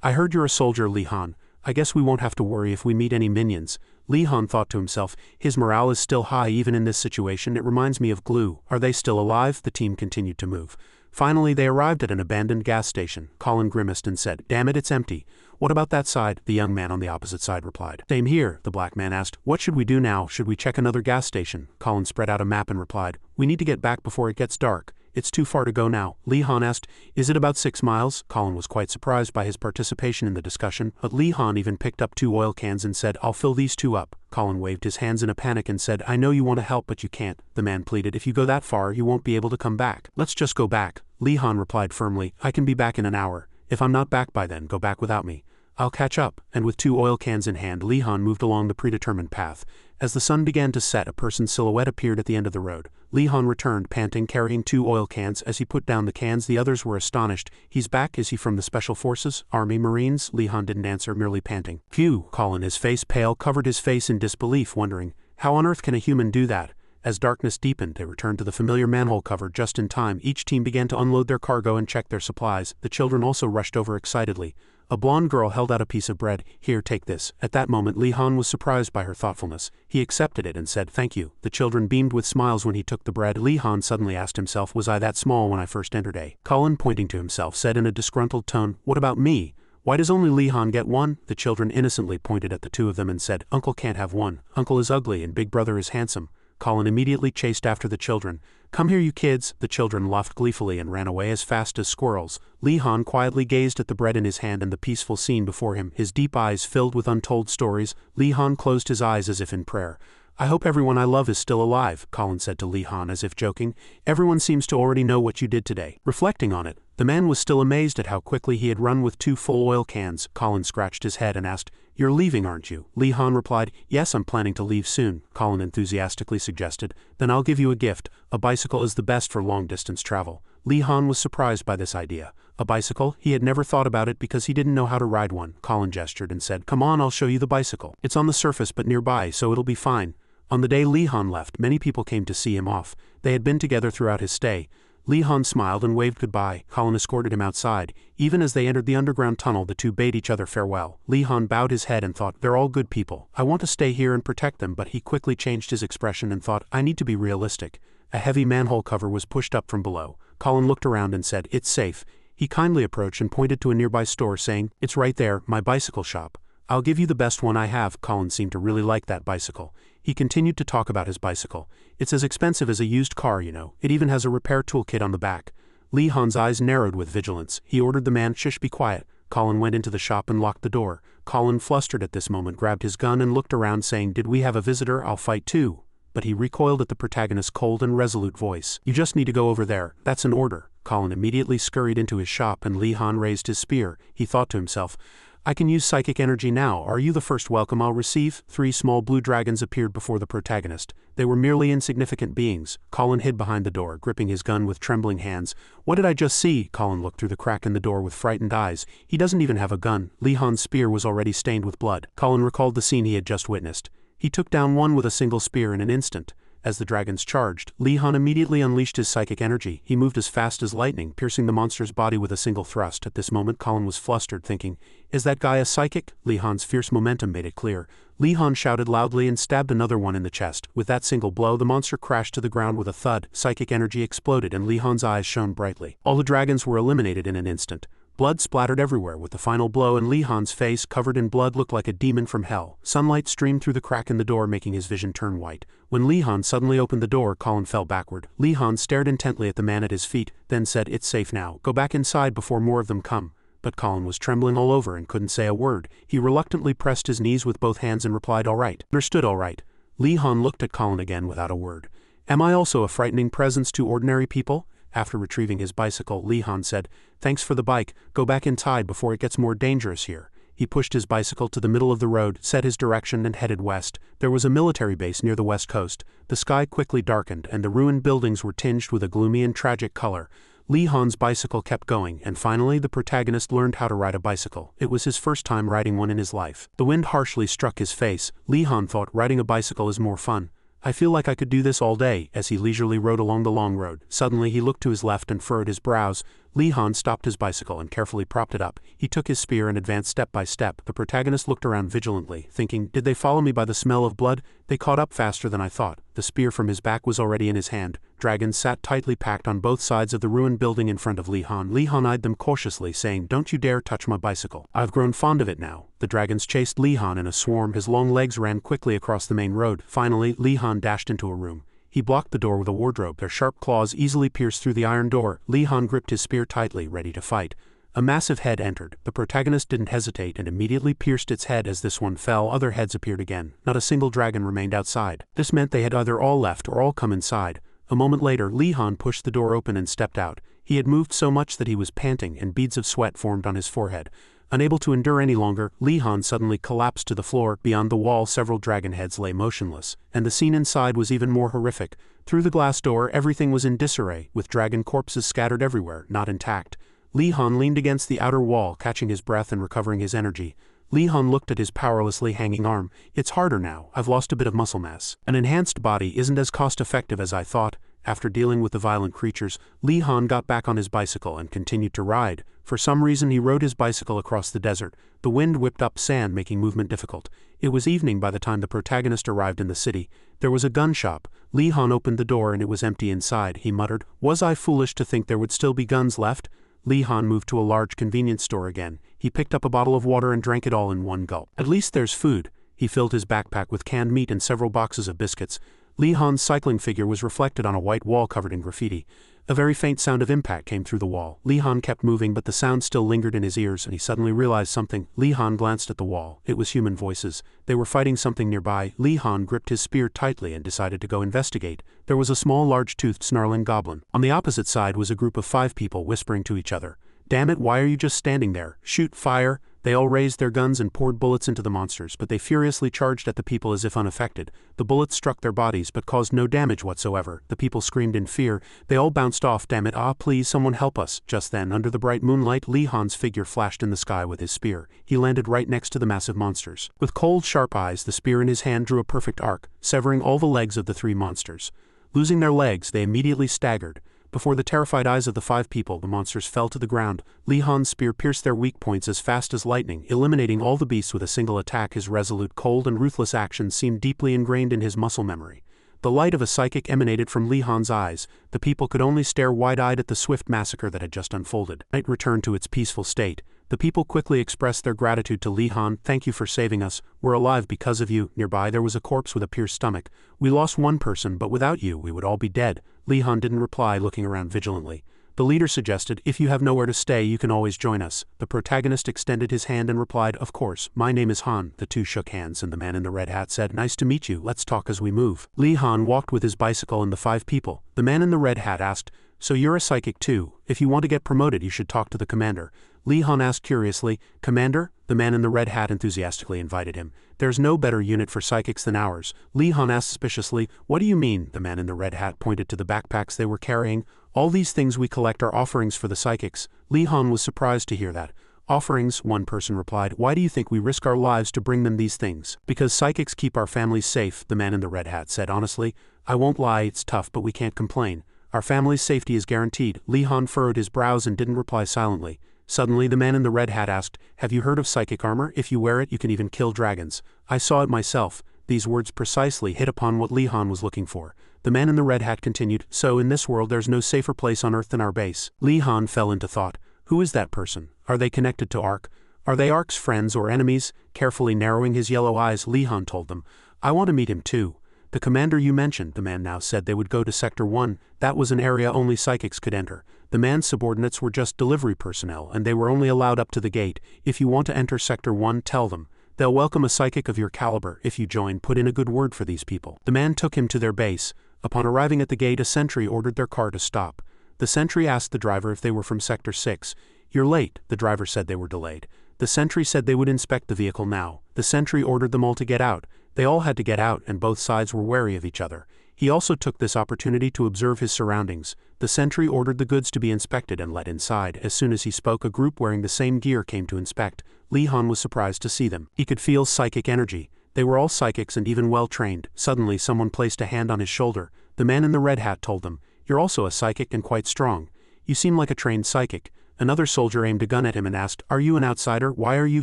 "I heard you're a soldier, Li Han. I guess we won't have to worry if we meet any minions." Li Han thought to himself, his morale is still high even in this situation. It reminds me of Glue. Are they still alive? The team continued to move. Finally, they arrived at an abandoned gas station. Colin grimaced and said, "Damn it, it's empty." "What about that side?" The young man on the opposite side replied. "Same here," the black man asked. "What should we do now? Should we check another gas station?" Colin spread out a map and replied, "We need to get back before it gets dark. It's too far to go now." Li Han asked, "Is it about 6 miles?" Colin was quite surprised by his participation in the discussion, but Li Han even picked up 2 oil cans and said, "I'll fill these 2 up." Colin waved his hands in a panic and said, "I know you want to help but you can't." The man pleaded, "If you go that far, you won't be able to come back. Let's just go back." Li Han replied firmly, "I can be back in an hour. If I'm not back by then, go back without me. I'll catch up." And with 2 oil cans in hand, Li Han moved along the predetermined path. As the sun began to set, a person's silhouette appeared at the end of the road. Li Han returned, panting, carrying 2 oil cans. As he put down the cans, the others were astonished. "He's back? Is he from the Special Forces? Army? Marines?" Li Han didn't answer, merely panting. "Phew!" Colin, his face pale, covered his face in disbelief, wondering, how on earth can a human do that? As darkness deepened, they returned to the familiar manhole cover just in time. Each team began to unload their cargo and check their supplies. The children also rushed over excitedly. A blonde girl held out a piece of bread. "Here, take this." At that moment, Li Han was surprised by her thoughtfulness. He accepted it and said, "Thank you." The children beamed with smiles when he took the bread. Li Han suddenly asked himself, was I that small when I first entered A? Colin, pointing to himself, said in a disgruntled tone, "What about me? Why does only Li Han get one?" The children innocently pointed at the 2 of them and said, "Uncle can't have one. Uncle is ugly and Big Brother is handsome." Colin immediately chased after the children. "Come here, you kids." The children laughed gleefully and ran away as fast as squirrels. Li Han quietly gazed at the bread in his hand and the peaceful scene before him, his deep eyes filled with untold stories. Li Han closed his eyes as if in prayer. "I hope everyone I love is still alive," Colin said to Li Han as if joking. "Everyone seems to already know what you did today." Reflecting on it, the man was still amazed at how quickly he had run with 2 full oil cans. Colin scratched his head and asked, "You're leaving, aren't you?" Li Han replied, "Yes, I'm planning to leave soon." Colin enthusiastically suggested, "Then I'll give you a gift. A bicycle is the best for long-distance travel." Li Han was surprised by this idea. A bicycle? He had never thought about it because he didn't know how to ride one. Colin gestured and said, "Come on, I'll show you the bicycle. It's on the surface but nearby, so it'll be fine." On the day Li Han left, many people came to see him off. They had been together throughout his stay. Li Han smiled and waved goodbye. Colin escorted him outside. Even as they entered the underground tunnel, the 2 bade each other farewell. Li Han bowed his head and thought, "They're all good people. I want to stay here and protect them," but he quickly changed his expression and thought, "I need to be realistic." A heavy manhole cover was pushed up from below. Colin looked around and said, "It's safe." He kindly approached and pointed to a nearby store, saying, "It's right there, my bicycle shop. I'll give you the best one I have." Colin seemed to really like that bicycle. He continued to talk about his bicycle. "It's as expensive as a used car, you know. It even has a repair toolkit on the back." Li Han's eyes narrowed with vigilance. He ordered the man, "Shush, be quiet." Colin went into the shop and locked the door. Colin, flustered at this moment, grabbed his gun and looked around, saying, "Did we have a visitor? I'll fight too." But he recoiled at the protagonist's cold and resolute voice. "You just need to go over there. That's an order." Colin immediately scurried into his shop and Li Han raised his spear. He thought to himself, "I can use psychic energy now. Are you the first welcome I'll receive?" 3 small blue dragons appeared before the protagonist. They were merely insignificant beings. Colin hid behind the door, gripping his gun with trembling hands. "What did I just see?" Colin looked through the crack in the door with frightened eyes. He doesn't even have a gun. Li Han's spear was already stained with blood. Colin recalled the scene he had just witnessed. He took down one with a single spear in an instant. As the dragons charged, Li Han immediately unleashed his psychic energy. He moved as fast as lightning, piercing the monster's body with a single thrust. At this moment, Colin was flustered, thinking, "Is that guy a psychic?" Li Han's fierce momentum made it clear. Li Han shouted loudly and stabbed another one in the chest. With that single blow, the monster crashed to the ground with a thud. Psychic energy exploded and Li Han's eyes shone brightly. All the dragons were eliminated in an instant. Blood splattered everywhere with the final blow, and Li Han's face, covered in blood, looked like a demon from hell. Sunlight streamed through the crack in the door, making his vision turn white. When Li Han suddenly opened the door, Colin fell backward. Li Han stared intently at the man at his feet, then said, "It's safe now. Go back inside before more of them come." but Colin was trembling all over and couldn't say a word. He reluctantly pressed his knees with both hands and replied, "All right." "Understood, all right." Lee Han looked at Colin again without a word. "Am I also a frightening presence to ordinary people?" After retrieving his bicycle, Lee Han said, "Thanks for the bike, go back inside before it gets more dangerous here." He pushed his bicycle to the middle of the road, set his direction and headed west. There was a military base near the west coast. The sky quickly darkened and the ruined buildings were tinged with a gloomy and tragic color. Lee Han's bicycle kept going, and finally the protagonist learned how to ride a bicycle. It was his first time riding one in his life. The wind harshly struck his face. Lee Han thought, riding a bicycle is more fun. "I feel like I could do this all day," as he leisurely rode along the long road. Suddenly he looked to his left and furrowed his brows. Lee Han stopped his bicycle and carefully propped it up. He took his spear and advanced step by step. The protagonist looked around vigilantly, thinking, "Did they follow me by the smell of blood? They caught up faster than I thought." The spear from his back was already in his hand. Dragons sat tightly packed on both sides of the ruined building in front of Lee Han. Lee Han eyed them cautiously, saying, "Don't you dare touch my bicycle. I've grown fond of it now." The dragons chased Lee Han in a swarm. His long legs ran quickly across the main road. Finally, Lee Han dashed into a room. He blocked the door with a wardrobe. Their sharp claws easily pierced through the iron door. Lee Han gripped his spear tightly, ready to fight. A massive head entered. The protagonist didn't hesitate and immediately pierced its head. As this one fell, other heads appeared again. Not a single dragon remained outside. This meant they had either all left or all come inside. A moment later, Lee Han pushed the door open and stepped out. He had moved so much that he was panting and beads of sweat formed on his forehead. Unable to endure any longer, Lee Han suddenly collapsed to the floor. Beyond the wall, several dragon heads lay motionless, and the scene inside was even more horrific. Through the glass door, everything was in disarray, with dragon corpses scattered everywhere, not intact. Lee Han leaned against the outer wall, catching his breath and recovering his energy. Lee Han looked at his powerlessly hanging arm. "It's harder now. I've lost a bit of muscle mass. An enhanced body isn't as cost-effective as I thought." After dealing with the violent creatures, Lee Han got back on his bicycle and continued to ride. For some reason he rode his bicycle across the desert. The wind whipped up sand, making movement difficult. It was evening by the time the protagonist arrived in the city. There was a gun shop. Lee Han opened the door and it was empty inside. He muttered, "Was I foolish to think there would still be guns left?" Lee Han moved to a large convenience store again. He picked up a bottle of water and drank it all in one gulp. "At least there's food." He filled his backpack with canned meat and several boxes of biscuits. Lee Han's cycling figure was reflected on a white wall covered in graffiti. A very faint sound of impact came through the wall. Lee Han kept moving, but the sound still lingered in his ears, and he suddenly realized something. Lee Han glanced at the wall. It was human voices. They were fighting something nearby. Lee Han gripped his spear tightly and decided to go investigate. There was a small, large-toothed, snarling goblin. On the opposite side was a group of 5 people whispering to each other. "Damn it, why are you just standing there? Shoot, fire!" They all raised their guns and poured bullets into the monsters, but they furiously charged at the people as if unaffected. The bullets struck their bodies but caused no damage whatsoever. The people screamed in fear. They all bounced off. "Damn it, please someone help us." Just then, under the bright moonlight, Lee Han's figure flashed in the sky with his spear. He landed right next to the massive monsters. With cold, sharp eyes, the spear in his hand drew a perfect arc, severing all the legs of the 3 monsters. Losing their legs, they immediately staggered. Before the terrified eyes of the 5 people, the monsters fell to the ground. Lee Han's spear pierced their weak points as fast as lightning, eliminating all the beasts with a single attack. His resolute, cold, and ruthless actions seemed deeply ingrained in his muscle memory. The light of a psychic emanated from Lee Han's eyes. The people could only stare wide-eyed at the swift massacre that had just unfolded. Night returned to its peaceful state. The people quickly expressed their gratitude to Lee Han. "Thank you for saving us. We're alive because of you." Nearby there was a corpse with a pierced stomach. "We lost one person, but without you, we would all be dead." Lee Han didn't reply, looking around vigilantly. The leader suggested, "If you have nowhere to stay, you can always join us." The protagonist extended his hand and replied, "Of course, my name is Han." The 2 shook hands and the man in the red hat said, "Nice to meet you, let's talk as we move." Lee Han walked with his bicycle and the 5 people. The man in the red hat asked, "So you're a psychic too? If you want to get promoted, you should talk to the commander." Lee Han asked curiously, "Commander?" The man in the red hat enthusiastically invited him. "There's no better unit for psychics than ours." Lee Han asked suspiciously, "What do you mean?" The man in the red hat pointed to the backpacks they were carrying. "All these things we collect are offerings for the psychics." Lee Han was surprised to hear that. "Offerings?" one person replied. "Why do you think we risk our lives to bring them these things?" "Because psychics keep our families safe," the man in the red hat said honestly. "I won't lie, it's tough, but we can't complain. Our family's safety is guaranteed." Lee Han furrowed his brows and didn't reply silently. Suddenly the man in the red hat asked, "Have you heard of psychic armor? If you wear it, you can even kill dragons." "I saw it myself." These words precisely hit upon what Lee Han was looking for. The man in the red hat continued, "So in this world there's no safer place on Earth than our base." Lee Han fell into thought. Who is that person? Are they connected to Ark? Are they Ark's friends or enemies? Carefully narrowing his yellow eyes, Lee Han told them, "I want to meet him too." "The commander you mentioned," the man now said, "they would go to Sector 1. That was an area only psychics could enter." The man's subordinates were just delivery personnel, and they were only allowed up to the gate. If you want to enter Sector 1, tell them. They'll welcome a psychic of your caliber. If you join, put in a good word for these people. The man took him to their base. Upon arriving at the gate, a sentry ordered their car to stop. The sentry asked the driver if they were from Sector 6. You're late, the driver said they were delayed. The sentry said they would inspect the vehicle now. The sentry ordered them all to get out. They all had to get out, and both sides were wary of each other. He also took this opportunity to observe his surroundings. The sentry ordered the goods to be inspected and let inside. As soon as he spoke, a group wearing the same gear came to inspect. Li Han was surprised to see them. He could feel psychic energy. They were all psychics and even well trained. Suddenly someone placed a hand on his shoulder. The man in the red hat told them, "You're also a psychic and quite strong. You seem like a trained psychic." Another soldier aimed a gun at him and asked, "Are you an outsider? Why are you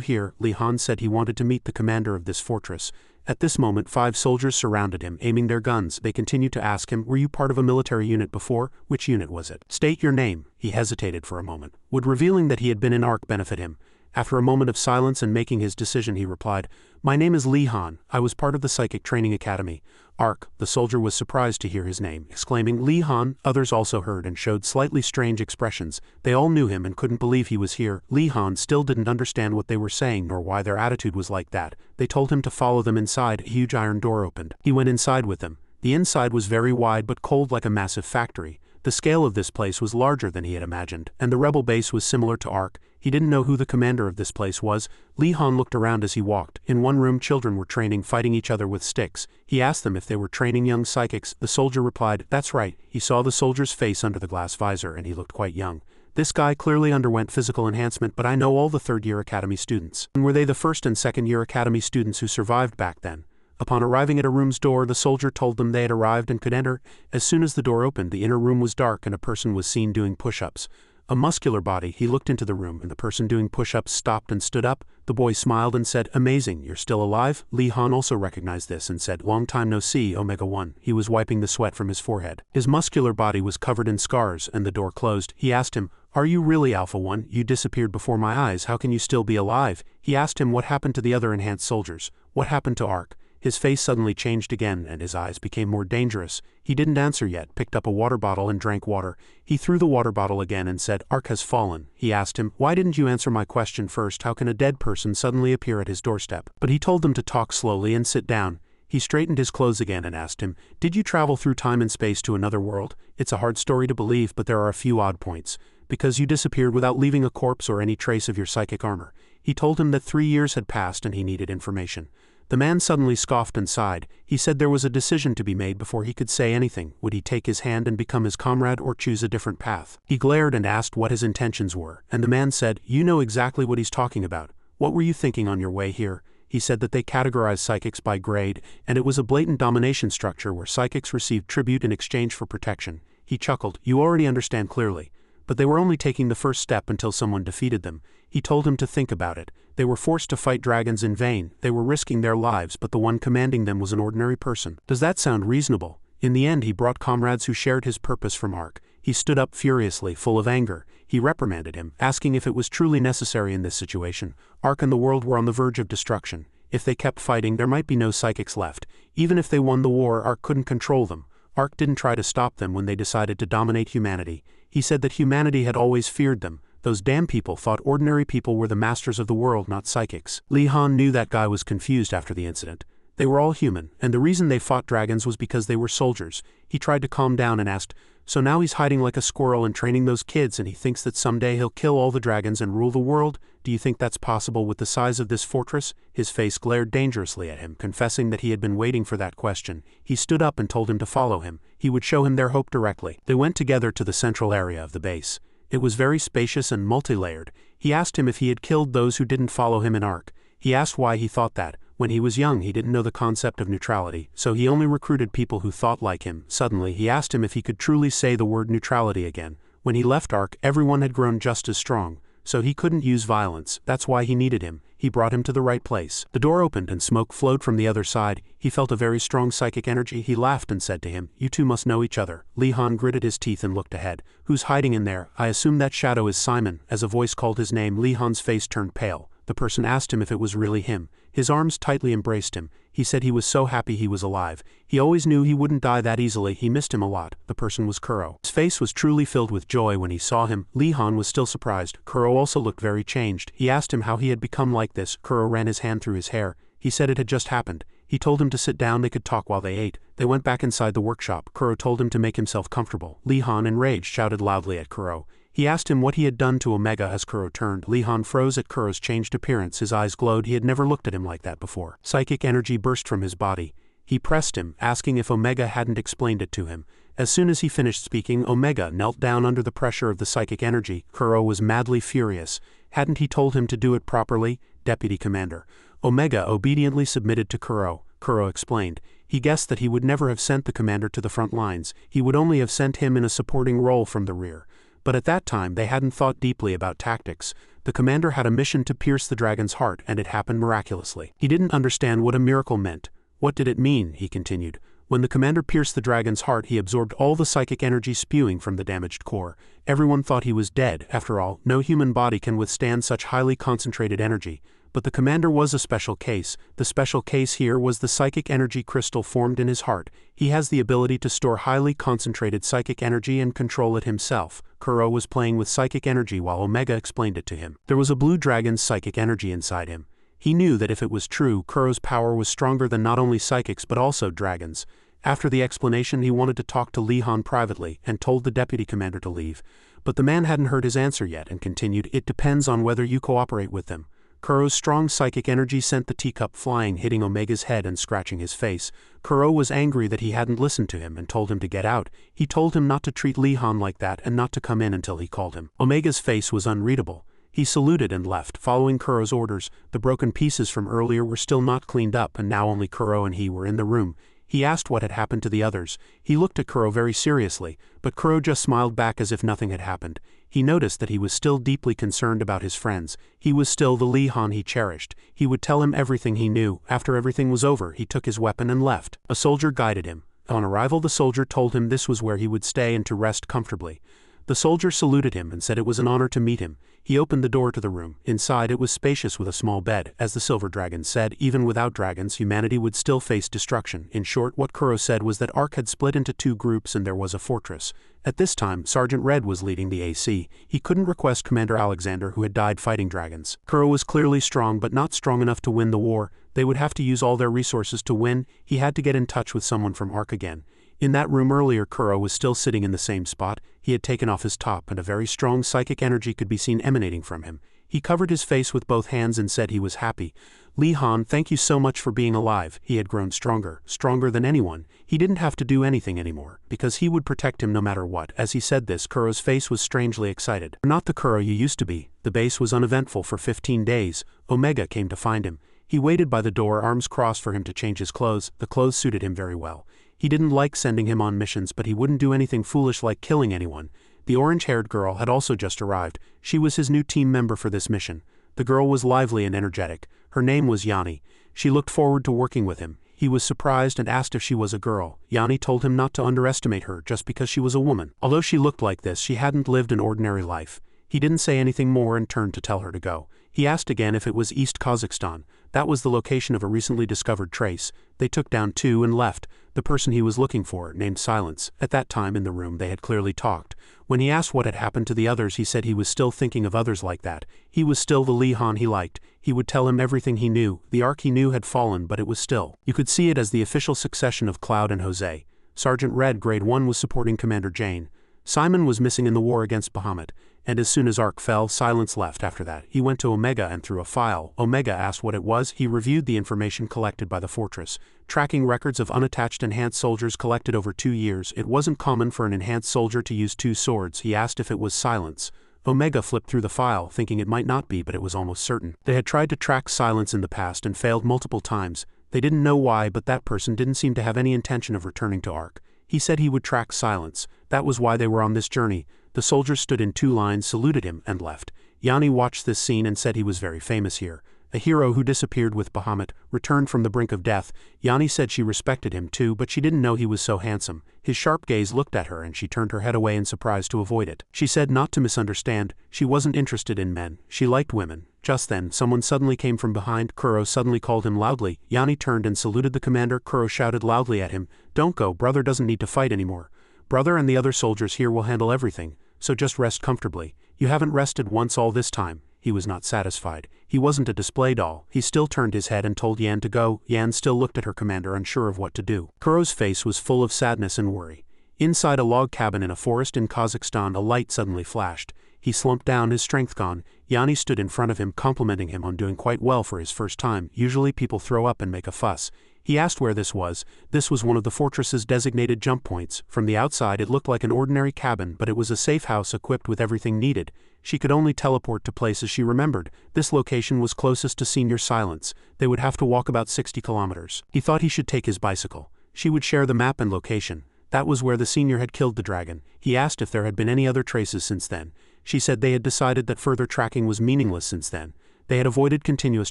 here?" Li Han said he wanted to meet the commander of this fortress. At this moment 5 soldiers surrounded him, aiming their guns. They continued to ask him, "Were you part of a military unit before? Which unit was it? State your name." He hesitated for a moment. Would revealing that he had been in ARC benefit him? After a moment of silence and making his decision, he replied, "My name is Li Han. I was part of the Psychic Training Academy." ARC. The soldier was surprised to hear his name, exclaiming, "Li Han." Others also heard and showed slightly strange expressions. They all knew him and couldn't believe he was here. Li Han still didn't understand what they were saying nor why their attitude was like that. They told him to follow them inside. A huge iron door opened. He went inside with them. The inside was very wide but cold like a massive factory. The scale of this place was larger than he had imagined, and the rebel base was similar to ARC. He didn't know who the commander of this place was. Li Han looked around as he walked. In one room, children were training, fighting each other with sticks. He asked them if they were training young psychics. The soldier replied, "That's right." He saw the soldier's face under the glass visor, and he looked quite young. "This guy clearly underwent physical enhancement, but I know all the third-year academy students." And were they the first and second-year academy students who survived back then? Upon arriving at a room's door, the soldier told them they had arrived and could enter. As soon as the door opened, the inner room was dark and a person was seen doing push-ups. A muscular body. He looked into the room, and the person doing push-ups stopped and stood up. The boy smiled and said, "Amazing, you're still alive?" Li Han also recognized this and said, "Long time no see, Omega-1." He was wiping the sweat from his forehead. His muscular body was covered in scars, and the door closed. He asked him, "Are you really Alpha-1? You disappeared before my eyes. How can you still be alive?" He asked him what happened to the other enhanced soldiers. What happened to ARC? His face suddenly changed again, and his eyes became more dangerous. He didn't answer yet, picked up a water bottle and drank water. He threw the water bottle again and said, "ARC has fallen." He asked him, "Why didn't you answer my question first? How can a dead person suddenly appear at his doorstep?" But he told them to talk slowly and sit down. He straightened his clothes again and asked him, "Did you travel through time and space to another world?" It's a hard story to believe, but there are a few odd points. Because you disappeared without leaving a corpse or any trace of your psychic armor. He told him that 3 years had passed and he needed information. The man suddenly scoffed and sighed. He said there was a decision to be made before he could say anything. Would he take his hand and become his comrade or choose a different path? He glared and asked what his intentions were, and the man said, "You know exactly what he's talking about. What were you thinking on your way here?" He said that they categorized psychics by grade, and it was a blatant domination structure where psychics received tribute in exchange for protection. He chuckled, "You already understand clearly." But they were only taking the first step until someone defeated them. He told him to think about it. They were forced to fight dragons in vain. They were risking their lives, but the one commanding them was an ordinary person. Does that sound reasonable? In the end, he brought comrades who shared his purpose from ARC. He stood up furiously, full of anger. He reprimanded him, asking if it was truly necessary in this situation. ARC and the world were on the verge of destruction. If they kept fighting, there might be no psychics left. Even if they won the war, ARC couldn't control them. ARC didn't try to stop them when they decided to dominate humanity. He said that humanity had always feared them. Those damn people thought ordinary people were the masters of the world, not psychics. Li Han knew that guy was confused after the incident. They were all human, and the reason they fought dragons was because they were soldiers. He tried to calm down and asked, "So now he's hiding like a squirrel and training those kids, and he thinks that someday he'll kill all the dragons and rule the world? Do you think that's possible with the size of this fortress?" His face glared dangerously at him, confessing that he had been waiting for that question. He stood up and told him to follow him. He would show him their hope directly. They went together to the central area of the base. It was very spacious and multi-layered. He asked him if he had killed those who didn't follow him in ARC. He asked why he thought that. When he was young, he didn't know the concept of neutrality, so he only recruited people who thought like him. Suddenly, he asked him if he could truly say the word neutrality again. When he left ARC, everyone had grown just as strong, so he couldn't use violence. That's why he needed him. He brought him to the right place. The door opened and smoke flowed from the other side. He felt a very strong psychic energy. He laughed and said to him, "You two must know each other." Li Han gritted his teeth and looked ahead. "Who's hiding in there? I assume that shadow is Simon." As a voice called his name, Li Han's face turned pale. The person asked him if it was really him. His arms tightly embraced him. He said he was so happy he was alive. He always knew he wouldn't die that easily. He missed him a lot. The person was Kuro. His face was truly filled with joy when he saw him. Lee Han was still surprised. Kuro also looked very changed. He asked him how he had become like this. Kuro ran his hand through his hair. He said it had just happened. He told him to sit down. They could talk while they ate. They went back inside the workshop. Kuro told him to make himself comfortable. Lee Han, enraged, shouted loudly at Kuro. He asked him what he had done to Omega as Kuro turned. Lee Han froze at Kuro's changed appearance. His eyes glowed. He had never looked at him like that before. Psychic energy burst from his body. He pressed him, asking if Omega hadn't explained it to him. As soon as he finished speaking, Omega knelt down under the pressure of the psychic energy. Kuro was madly furious. Hadn't he told him to do it properly? Deputy Commander. Omega obediently submitted to Kuro. Kuro explained. He guessed that he would never have sent the commander to the front lines. He would only have sent him in a supporting role from the rear. But at that time they hadn't thought deeply about tactics. The commander had a mission to pierce the dragon's heart, and it happened miraculously. He didn't understand what a miracle meant. What did it mean? He continued. When the commander pierced the dragon's heart, he absorbed all the psychic energy spewing from the damaged core. Everyone thought he was dead. After all, no human body can withstand such highly concentrated energy. But the commander was a special case. The special case here was the psychic energy crystal formed in his heart. He has the ability to store highly concentrated psychic energy and control it himself. Kuro was playing with psychic energy while Omega explained it to him. There was a blue dragon's psychic energy inside him. He knew that if it was true, Kuro's power was stronger than not only psychics but also dragons. After the explanation, he wanted to talk to Lee Han privately and told the deputy commander to leave. But the man hadn't heard his answer yet and continued, "It depends on whether you cooperate with them." Kuro's strong psychic energy sent the teacup flying, hitting Omega's head and scratching his face. Kuro was angry that he hadn't listened to him and told him to get out. He told him not to treat Lee Han like that and not to come in until he called him. Omega's face was unreadable. He saluted and left, following Kuro's orders. The broken pieces from earlier were still not cleaned up, and now only Kuro and he were in the room. He asked what had happened to the others. He looked at Kuro very seriously, but Kuro just smiled back as if nothing had happened. He noticed that he was still deeply concerned about his friends. He was still the Lee Han he cherished. He would tell him everything he knew. After everything was over, he took his weapon and left. A soldier guided him. On arrival, the soldier told him this was where he would stay and to rest comfortably. The soldier saluted him and said it was an honor to meet him. He opened the door to the room. Inside, it was spacious with a small bed. As the Silver Dragon said, even without dragons, humanity would still face destruction. In short, what Kuro said was that Ark had split into two groups and there was a fortress. At this time, Sergeant Red was leading the AC. He couldn't request Commander Alexander, who had died fighting dragons. Kuro was clearly strong, but not strong enough to win the war. They would have to use all their resources to win. He had to get in touch with someone from Ark again. In that room earlier, Kuro was still sitting in the same spot. He had taken off his top, and a very strong psychic energy could be seen emanating from him. He covered his face with both hands and said he was happy. "Lee Han, thank you so much for being alive." He had grown stronger, stronger than anyone. He didn't have to do anything anymore, because he would protect him no matter what. As he said this, Kuro's face was strangely excited. "You're not the Kuro you used to be." The base was uneventful for 15 days. Omega came to find him. He waited by the door, arms crossed, for him to change his clothes. The clothes suited him very well. He didn't like sending him on missions, but he wouldn't do anything foolish like killing anyone. The orange-haired girl had also just arrived. She was his new team member for this mission. The girl was lively and energetic. Her name was Yanni. She looked forward to working with him. He was surprised and asked if she was a girl. Yanni told him not to underestimate her just because she was a woman. Although she looked like this, she hadn't lived an ordinary life. He didn't say anything more and turned to tell her to go. He asked again if it was East Kazakhstan. That was the location of a recently discovered trace. They took down two and left. The person he was looking for, named Silence. At that time in the room they had clearly talked. When he asked what had happened to the others, he said he was still thinking of others like that. He was still the Lee Han he liked. He would tell him everything he knew. The Ark he knew had fallen, but it was still. You could see it as the official succession of Cloud and Jose. Sergeant Red, Grade 1, was supporting Commander Jane. Simon was missing in the war against Bahamut. And as soon as Ark fell, Silence left after that. He went to Omega and threw a file. Omega asked what it was. He reviewed the information collected by the fortress. Tracking records of unattached enhanced soldiers collected over 2 years. It wasn't common for an enhanced soldier to use 2 swords. He asked if it was Silence. Omega flipped through the file, thinking it might not be, but it was almost certain. They had tried to track Silence in the past and failed multiple times. They didn't know why, but that person didn't seem to have any intention of returning to Ark. He said he would track Silence. That was why they were on this journey. The soldiers stood in 2 lines, saluted him, and left. Yanni watched this scene and said he was very famous here. A hero who disappeared with Bahamut, returned from the brink of death. Yanni said she respected him too, but she didn't know he was so handsome. His sharp gaze looked at her and she turned her head away in surprise to avoid it. She said not to misunderstand, she wasn't interested in men. She liked women. Just then, someone suddenly came from behind. Kuro suddenly called him loudly. Yanni turned and saluted the commander. Kuro shouted loudly at him, "Don't go, brother doesn't need to fight anymore. Brother and the other soldiers here will handle everything, so just rest comfortably. You haven't rested once all this time." He was not satisfied. He wasn't a display doll. He still turned his head and told Yan to go. Yan still looked at her commander, unsure of what to do. Kuro's face was full of sadness and worry. Inside a log cabin in a forest in Kazakhstan, a light suddenly flashed. He slumped down, his strength gone. Yanni stood in front of him, complimenting him on doing quite well for his first time. Usually people throw up and make a fuss. He asked where this was. This was one of the fortress's designated jump points. From the outside it looked like an ordinary cabin, but it was a safe house equipped with everything needed. She could only teleport to places she remembered. This location was closest to Senior Silence. They would have to walk about 60 kilometers. He thought he should take his bicycle. She would share the map and location. That was where the senior had killed the dragon. He asked if there had been any other traces since then. She said they had decided that further tracking was meaningless since then. They had avoided continuous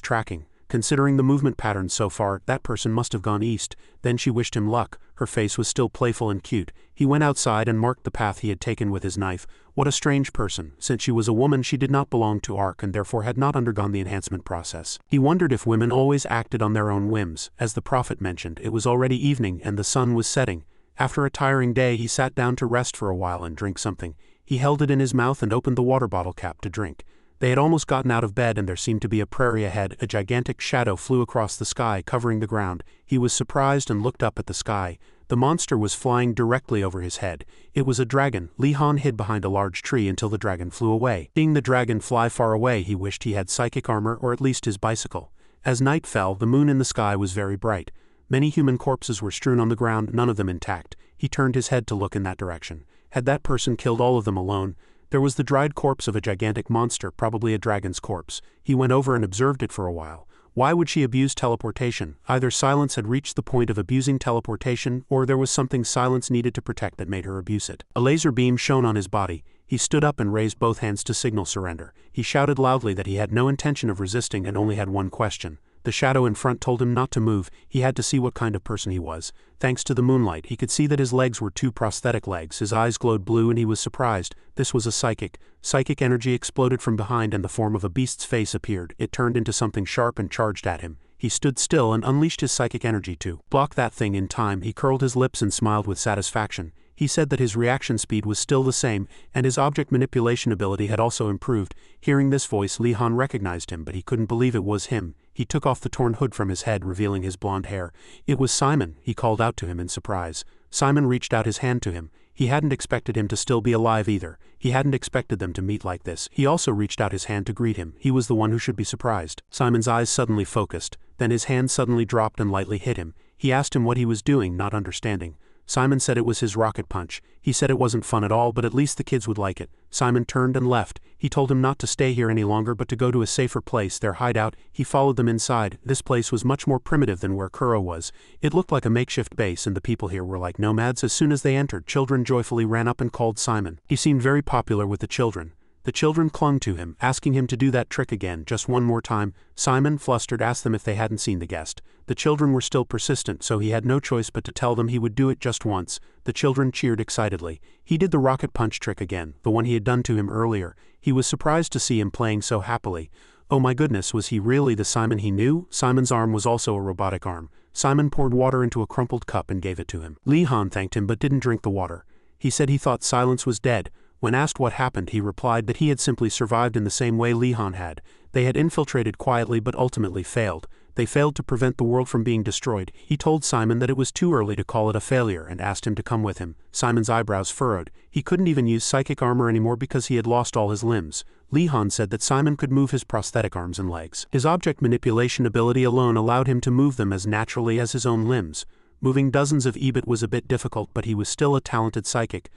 tracking. Considering the movement patterns so far, that person must have gone east. Then she wished him luck. Her face was still playful and cute. He went outside and marked the path he had taken with his knife. What a strange person. Since she was a woman, she did not belong to ARC and therefore had not undergone the enhancement process. He wondered if women always acted on their own whims. As the prophet mentioned, it was already evening and the sun was setting. After a tiring day, he sat down to rest for a while and drink something. He held it in his mouth and opened the water bottle cap to drink. They had almost gotten out of bed and there seemed to be a prairie ahead. A gigantic shadow flew across the sky, covering the ground. He was surprised and looked up at the sky. The monster was flying directly over his head. It was a dragon. Li Han hid behind a large tree until the dragon flew away. Seeing the dragon fly far away, he wished he had psychic armor or at least his bicycle. As night fell, the moon in the sky was very bright. Many human corpses were strewn on the ground, none of them intact. He turned his head to look in that direction. Had that person killed all of them alone? There was the dried corpse of a gigantic monster, probably a dragon's corpse. He went over and observed it for a while. Why would she abuse teleportation? Either Silence had reached the point of abusing teleportation, or there was something Silence needed to protect that made her abuse it. A laser beam shone on his body. He stood up and raised both hands to signal surrender. He shouted loudly that he had no intention of resisting and only had one question. The shadow in front told him not to move. He had to see what kind of person he was. Thanks to the moonlight, he could see that his legs were two prosthetic legs. His eyes glowed blue and he was surprised. This was a psychic. Psychic energy exploded from behind and the form of a beast's face appeared. It turned into something sharp and charged at him. He stood still and unleashed his psychic energy to block that thing in time. He curled his lips and smiled with satisfaction. He said that his reaction speed was still the same, and his object manipulation ability had also improved. Hearing this voice, Li Han recognized him, but he couldn't believe it was him. He took off the torn hood from his head, revealing his blonde hair. It was Simon. He called out to him in surprise. Simon reached out his hand to him. He hadn't expected him to still be alive either. He hadn't expected them to meet like this. He also reached out his hand to greet him. He was the one who should be surprised. Simon's eyes suddenly focused. Then his hand suddenly dropped and lightly hit him. He asked him what he was doing, not understanding. Simon said it was his rocket punch. He said it wasn't fun at all, but at least the kids would like it. Simon turned and left. He told him not to stay here any longer but to go to a safer place, their hideout. He followed them inside. This place was much more primitive than where Kuro was. It looked like a makeshift base and the people here were like nomads. As soon as they entered, children joyfully ran up and called Simon. He seemed very popular with the children. The children clung to him, asking him to do that trick again, just one more time. Simon, flustered, asked them if they hadn't seen the guest. The children were still persistent, so he had no choice but to tell them he would do it just once. The children cheered excitedly. He did the rocket punch trick again, the one he had done to him earlier. He was surprised to see him playing so happily. Oh my goodness, was he really the Simon he knew? Simon's arm was also a robotic arm. Simon poured water into a crumpled cup and gave it to him. Li Han thanked him but didn't drink the water. He said he thought Silence was dead. When asked what happened, he replied that he had simply survived in the same way Li Han had. They had infiltrated quietly but ultimately failed. They failed to prevent the world from being destroyed. He told Simon that it was too early to call it a failure and asked him to come with him. Simon's eyebrows furrowed. He couldn't even use psychic armor anymore because he had lost all his limbs. Li Han said that Simon could move his prosthetic arms and legs. His object manipulation ability alone allowed him to move them as naturally as his own limbs. Moving dozens of EBIT was a bit difficult, but he was still a talented psychic.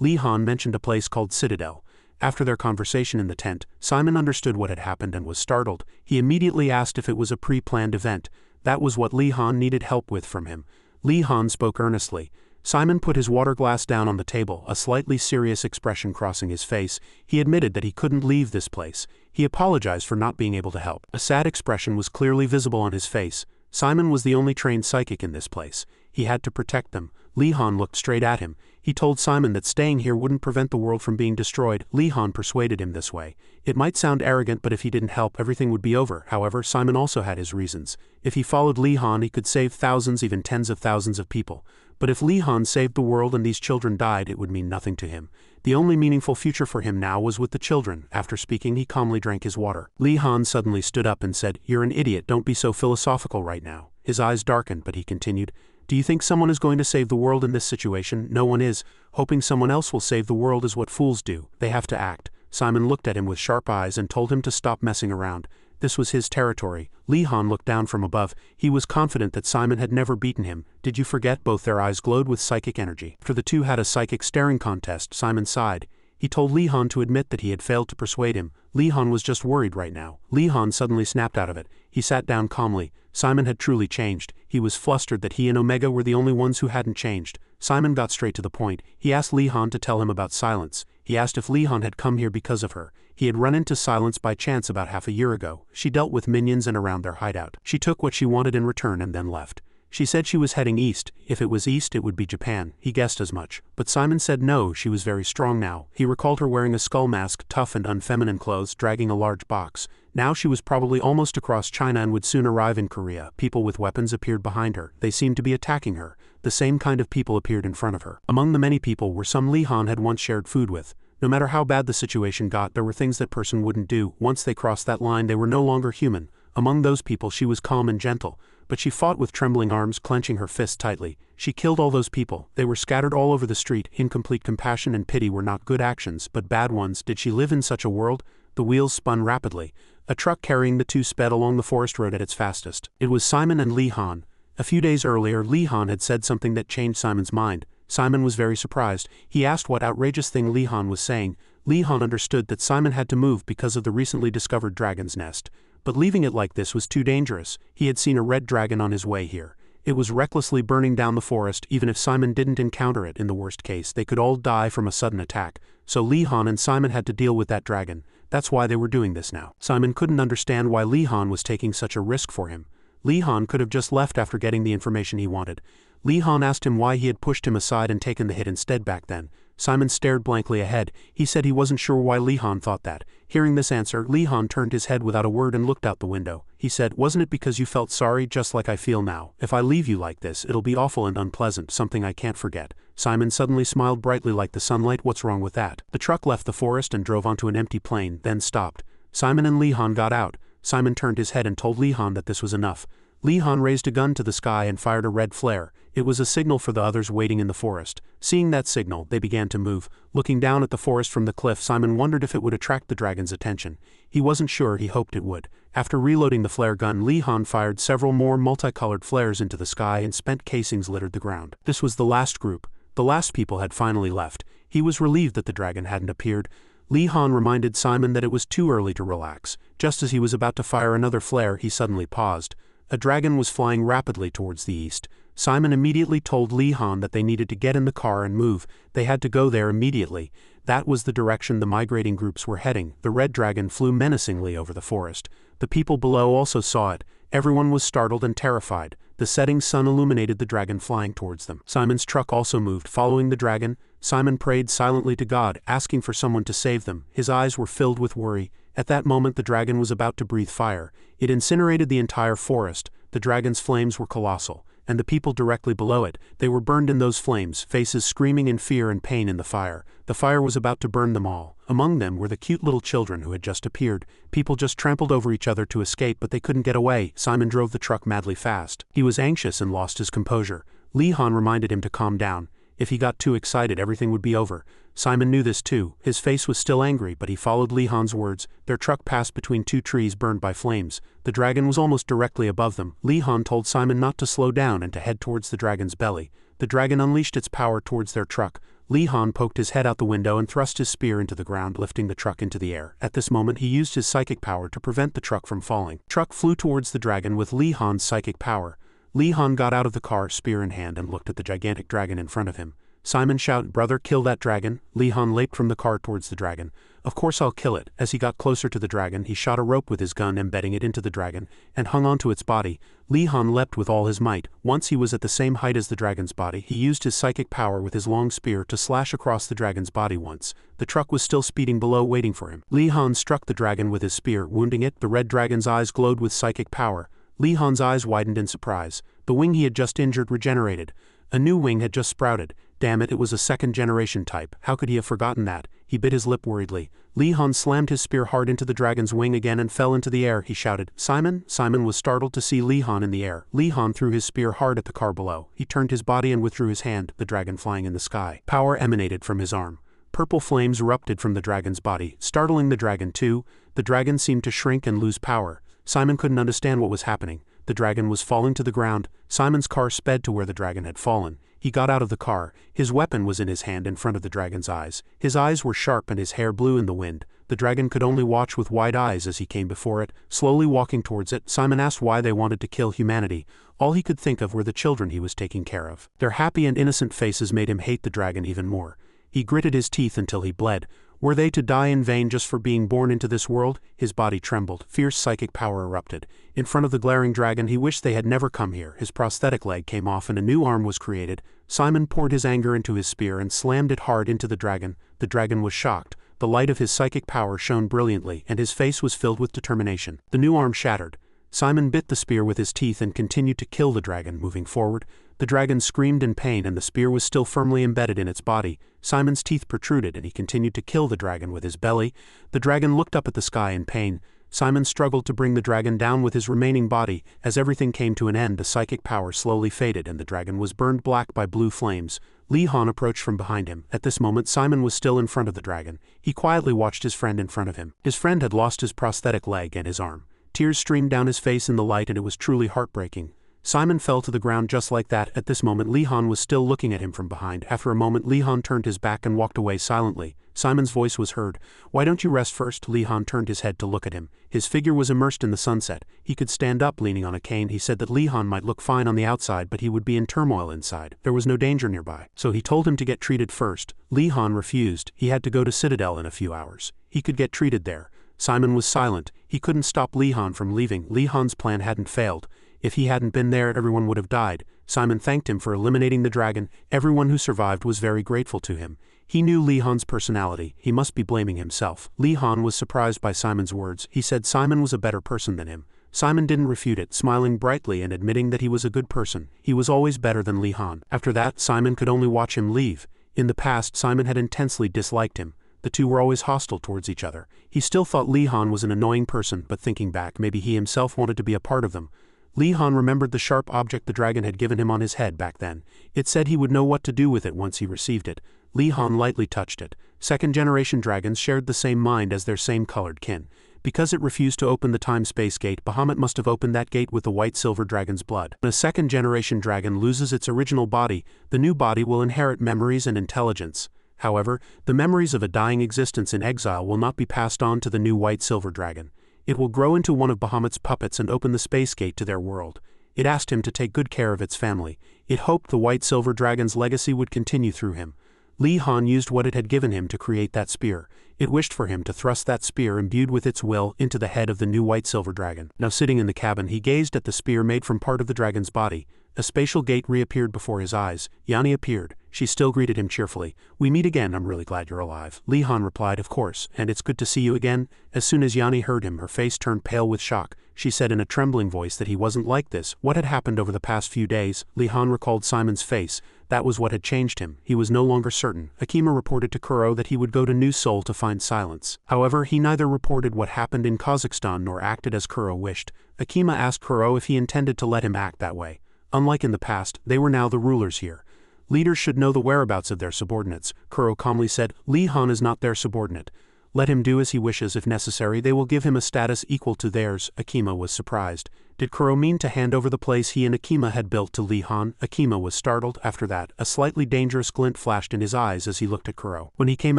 Li Han mentioned a place called Citadel. After their conversation in the tent, Simon understood what had happened and was startled. He immediately asked if it was a pre-planned event. That was what Li Han needed help with from him. Li Han spoke earnestly. Simon put his water glass down on the table, a slightly serious expression crossing his face. He admitted that he couldn't leave this place. He apologized for not being able to help. A sad expression was clearly visible on his face. Simon was the only trained psychic in this place. He had to protect them. Li Han looked straight at him. He told Simon that staying here wouldn't prevent the world from being destroyed. Li Han persuaded him this way. It might sound arrogant, but if he didn't help, everything would be over. However, Simon also had his reasons. If he followed Li Han, he could save thousands, even tens of thousands of people. But if Li Han saved the world and these children died, it would mean nothing to him. The only meaningful future for him now was with the children. After speaking, he calmly drank his water. Li Han suddenly stood up and said, "You're an idiot, don't be so philosophical right now." His eyes darkened, but he continued, "Do you think someone is going to save the world in this situation? No one is. Hoping someone else will save the world is what fools do. They have to act." Simon looked at him with sharp eyes and told him to stop messing around. This was his territory. Li Han looked down from above. He was confident that Simon had never beaten him. Did you forget? Both their eyes glowed with psychic energy. After the two had a psychic staring contest, Simon sighed. He told Li Han to admit that he had failed to persuade him. Li Han was just worried right now. Li Han suddenly snapped out of it. He sat down calmly. Simon had truly changed. He was flustered that he and Omega were the only ones who hadn't changed. Simon got straight to the point. He asked Li Han to tell him about Silence. He asked if Li Han had come here because of her. He had run into Silence by chance about half a year ago. She dealt with minions and around their hideout. She took what she wanted in return and then left. She said she was heading east. If it was east, it would be Japan. He guessed as much. But Simon said no, she was very strong now. He recalled her wearing a skull mask, tough and unfeminine clothes, dragging a large box. Now she was probably almost across China and would soon arrive in Korea. People with weapons appeared behind her. They seemed to be attacking her. The same kind of people appeared in front of her. Among the many people were some Li Han had once shared food with. No matter how bad the situation got, there were things that person wouldn't do. Once they crossed that line, they were no longer human. Among those people, she was calm and gentle. But she fought with trembling arms, clenching her fists tightly. She killed all those people. They were scattered all over the street. Incomplete compassion and pity were not good actions, but bad ones. Did she live in such a world? The wheels spun rapidly. A truck carrying the two sped along the forest road at its fastest. It was Simon and Li Han. A few days earlier, Li Han had said something that changed Simon's mind. Simon was very surprised. He asked what outrageous thing Li Han was saying. Li Han understood that Simon had to move because of the recently discovered dragon's nest. But leaving it like this was too dangerous. He had seen a red dragon on his way here. It was recklessly burning down the forest. Even if Simon didn't encounter it, in the worst case, they could all die from a sudden attack. So Li Han and Simon had to deal with that dragon. That's why they were doing this now. Simon couldn't understand why Li Han was taking such a risk for him. Li Han could have just left after getting the information he wanted. Li Han asked him why he had pushed him aside and taken the hit instead back then. Simon stared blankly ahead. He said he wasn't sure why Li Han thought that. Hearing this answer, Li Han turned his head without a word and looked out the window. He said, "Wasn't it because you felt sorry, just like I feel now? If I leave you like this, it'll be awful and unpleasant, something I can't forget." Simon suddenly smiled brightly like the sunlight. "What's wrong with that?" The truck left the forest and drove onto an empty plain, then stopped. Simon and Li Han got out. Simon turned his head and told Li Han that this was enough. Li Han raised a gun to the sky and fired a red flare. It was a signal for the others waiting in the forest. Seeing that signal, they began to move. Looking down at the forest from the cliff, Simon wondered if it would attract the dragon's attention. He wasn't sure, he hoped it would. After reloading the flare gun, Li Han fired several more multicolored flares into the sky and spent casings littered the ground. This was the last group. The last people had finally left. He was relieved that the dragon hadn't appeared. Li Han reminded Simon that it was too early to relax. Just as he was about to fire another flare, he suddenly paused. A dragon was flying rapidly towards the east. Simon immediately told Li Han that they needed to get in the car and move. They had to go there immediately. That was the direction the migrating groups were heading. The red dragon flew menacingly over the forest. The people below also saw it. Everyone was startled and terrified. The setting sun illuminated the dragon flying towards them. Simon's truck also moved, following the dragon. Simon prayed silently to God, asking for someone to save them. His eyes were filled with worry. At that moment, the dragon was about to breathe fire. It incinerated the entire forest. The dragon's flames were colossal, and the people directly below it, they were burned in those flames, faces screaming in fear and pain in the fire. The fire was about to burn them all. Among them were the cute little children who had just appeared. People just trampled over each other to escape, but they couldn't get away. Simon drove the truck madly fast. He was anxious and lost his composure. Li Han reminded him to calm down. If he got too excited, everything would be over. Simon knew this too. His face was still angry, but he followed Li Han's words. Their truck passed between two trees burned by flames. The dragon was almost directly above them. Li Han told Simon not to slow down and to head towards the dragon's belly. The dragon unleashed its power towards their truck. Li Han poked his head out the window and thrust his spear into the ground, lifting the truck into the air. At this moment, he used his psychic power to prevent the truck from falling. The truck flew towards the dragon with Li Han's psychic power. Li Han got out of the car, spear in hand, and looked at the gigantic dragon in front of him. Simon shouted, "Brother, kill that dragon." Li Han leaped from the car towards the dragon. "Of course I'll kill it." As he got closer to the dragon, he shot a rope with his gun, embedding it into the dragon, and hung onto its body. Li Han leapt with all his might. Once he was at the same height as the dragon's body, he used his psychic power with his long spear to slash across the dragon's body once. The truck was still speeding below, waiting for him. Li Han struck the dragon with his spear, wounding it. The red dragon's eyes glowed with psychic power. Li Han's eyes widened in surprise. The wing he had just injured regenerated. A new wing had just sprouted. Damn it, it was a second-generation type. How could he have forgotten that? He bit his lip worriedly. Li Han slammed his spear hard into the dragon's wing again and fell into the air. He shouted, "Simon!" Simon was startled to see Li Han in the air. Li Han threw his spear hard at the car below. He turned his body and withdrew his hand, the dragon flying in the sky. Power emanated from his arm. Purple flames erupted from the dragon's body, startling the dragon too. The dragon seemed to shrink and lose power. Simon couldn't understand what was happening. The dragon was falling to the ground. Simon's car sped to where the dragon had fallen. He got out of the car. His weapon was in his hand in front of the dragon's eyes. His eyes were sharp and his hair blew in the wind. The dragon could only watch with wide eyes as he came before it, slowly walking towards it. Simon asked why they wanted to kill humanity. All he could think of were the children he was taking care of. Their happy and innocent faces made him hate the dragon even more. He gritted his teeth until he bled. Were they to die in vain just for being born into this world? His body trembled. Fierce psychic power erupted. In front of the glaring dragon, he wished they had never come here. His prosthetic leg came off and a new arm was created. Simon poured his anger into his spear and slammed it hard into the dragon. The dragon was shocked. The light of his psychic power shone brilliantly, and his face was filled with determination. The new arm shattered. Simon bit the spear with his teeth and continued to kill the dragon, moving forward. The dragon screamed in pain and the spear was still firmly embedded in its body. Simon's teeth protruded and he continued to kill the dragon with his belly. The dragon looked up at the sky in pain. Simon struggled to bring the dragon down with his remaining body. As everything came to an end, the psychic power slowly faded and the dragon was burned black by blue flames. Li Han approached from behind him. At this moment, Simon was still in front of the dragon. He quietly watched his friend in front of him. His friend had lost his prosthetic leg and his arm. Tears streamed down his face in the light and it was truly heartbreaking. Simon fell to the ground just like that. At this moment, Li Han was still looking at him from behind. After a moment, Li Han turned his back and walked away silently. Simon's voice was heard. "Why don't you rest first?" Li Han turned his head to look at him. His figure was immersed in the sunset. He could stand up leaning on a cane. He said that Li Han might look fine on the outside, but he would be in turmoil inside. There was no danger nearby. So he told him to get treated first. Li Han refused. He had to go to Citadel in a few hours. He could get treated there. Simon was silent. He couldn't stop Li Han from leaving. Li Han's plan hadn't failed. If he hadn't been there, everyone would have died. Simon thanked him for eliminating the dragon. Everyone who survived was very grateful to him. He knew Li Han's personality. He must be blaming himself. Li Han was surprised by Simon's words. He said Simon was a better person than him. Simon didn't refute it, smiling brightly and admitting that he was a good person. He was always better than Li Han. After that, Simon could only watch him leave. In the past, Simon had intensely disliked him. The two were always hostile towards each other. He still thought Li Han was an annoying person, but thinking back, maybe he himself wanted to be a part of them. Li Han remembered the sharp object the dragon had given him on his head back then. It said he would know what to do with it once he received it. Li Han lightly touched it. Second-generation dragons shared the same mind as their same-colored kin. Because it refused to open the time-space gate, Bahamut must have opened that gate with the white-silver dragon's blood. When a second-generation dragon loses its original body, the new body will inherit memories and intelligence. However, the memories of a dying existence in exile will not be passed on to the new white-silver dragon. It will grow into one of Bahamut's puppets and open the space gate to their world. It asked him to take good care of its family. It hoped the white-silver dragon's legacy would continue through him. Li Han used what it had given him to create that spear. It wished for him to thrust that spear imbued with its will into the head of the new white-silver dragon. Now sitting in the cabin, he gazed at the spear made from part of the dragon's body. A spatial gate reappeared before his eyes. Yanni appeared. She still greeted him cheerfully. "We meet again, I'm really glad you're alive." Li Han replied, "Of course, and it's good to see you again." As soon as Yanni heard him, her face turned pale with shock. She said in a trembling voice that he wasn't like this. What had happened over the past few days? Li Han recalled Simon's face. That was what had changed him. He was no longer certain. Akima reported to Kuro that he would go to New Seoul to find silence. However, he neither reported what happened in Kazakhstan nor acted as Kuro wished. Akima asked Kuro if he intended to let him act that way. Unlike in the past, they were now the rulers here. Leaders should know the whereabouts of their subordinates. Kuro calmly said, Li Han is not their subordinate. Let him do as he wishes. If necessary, they will give him a status equal to theirs. Akima was surprised. Did Kuro mean to hand over the place he and Akima had built to Li Han? Akima was startled. After that, a slightly dangerous glint flashed in his eyes as he looked at Kuro. When he came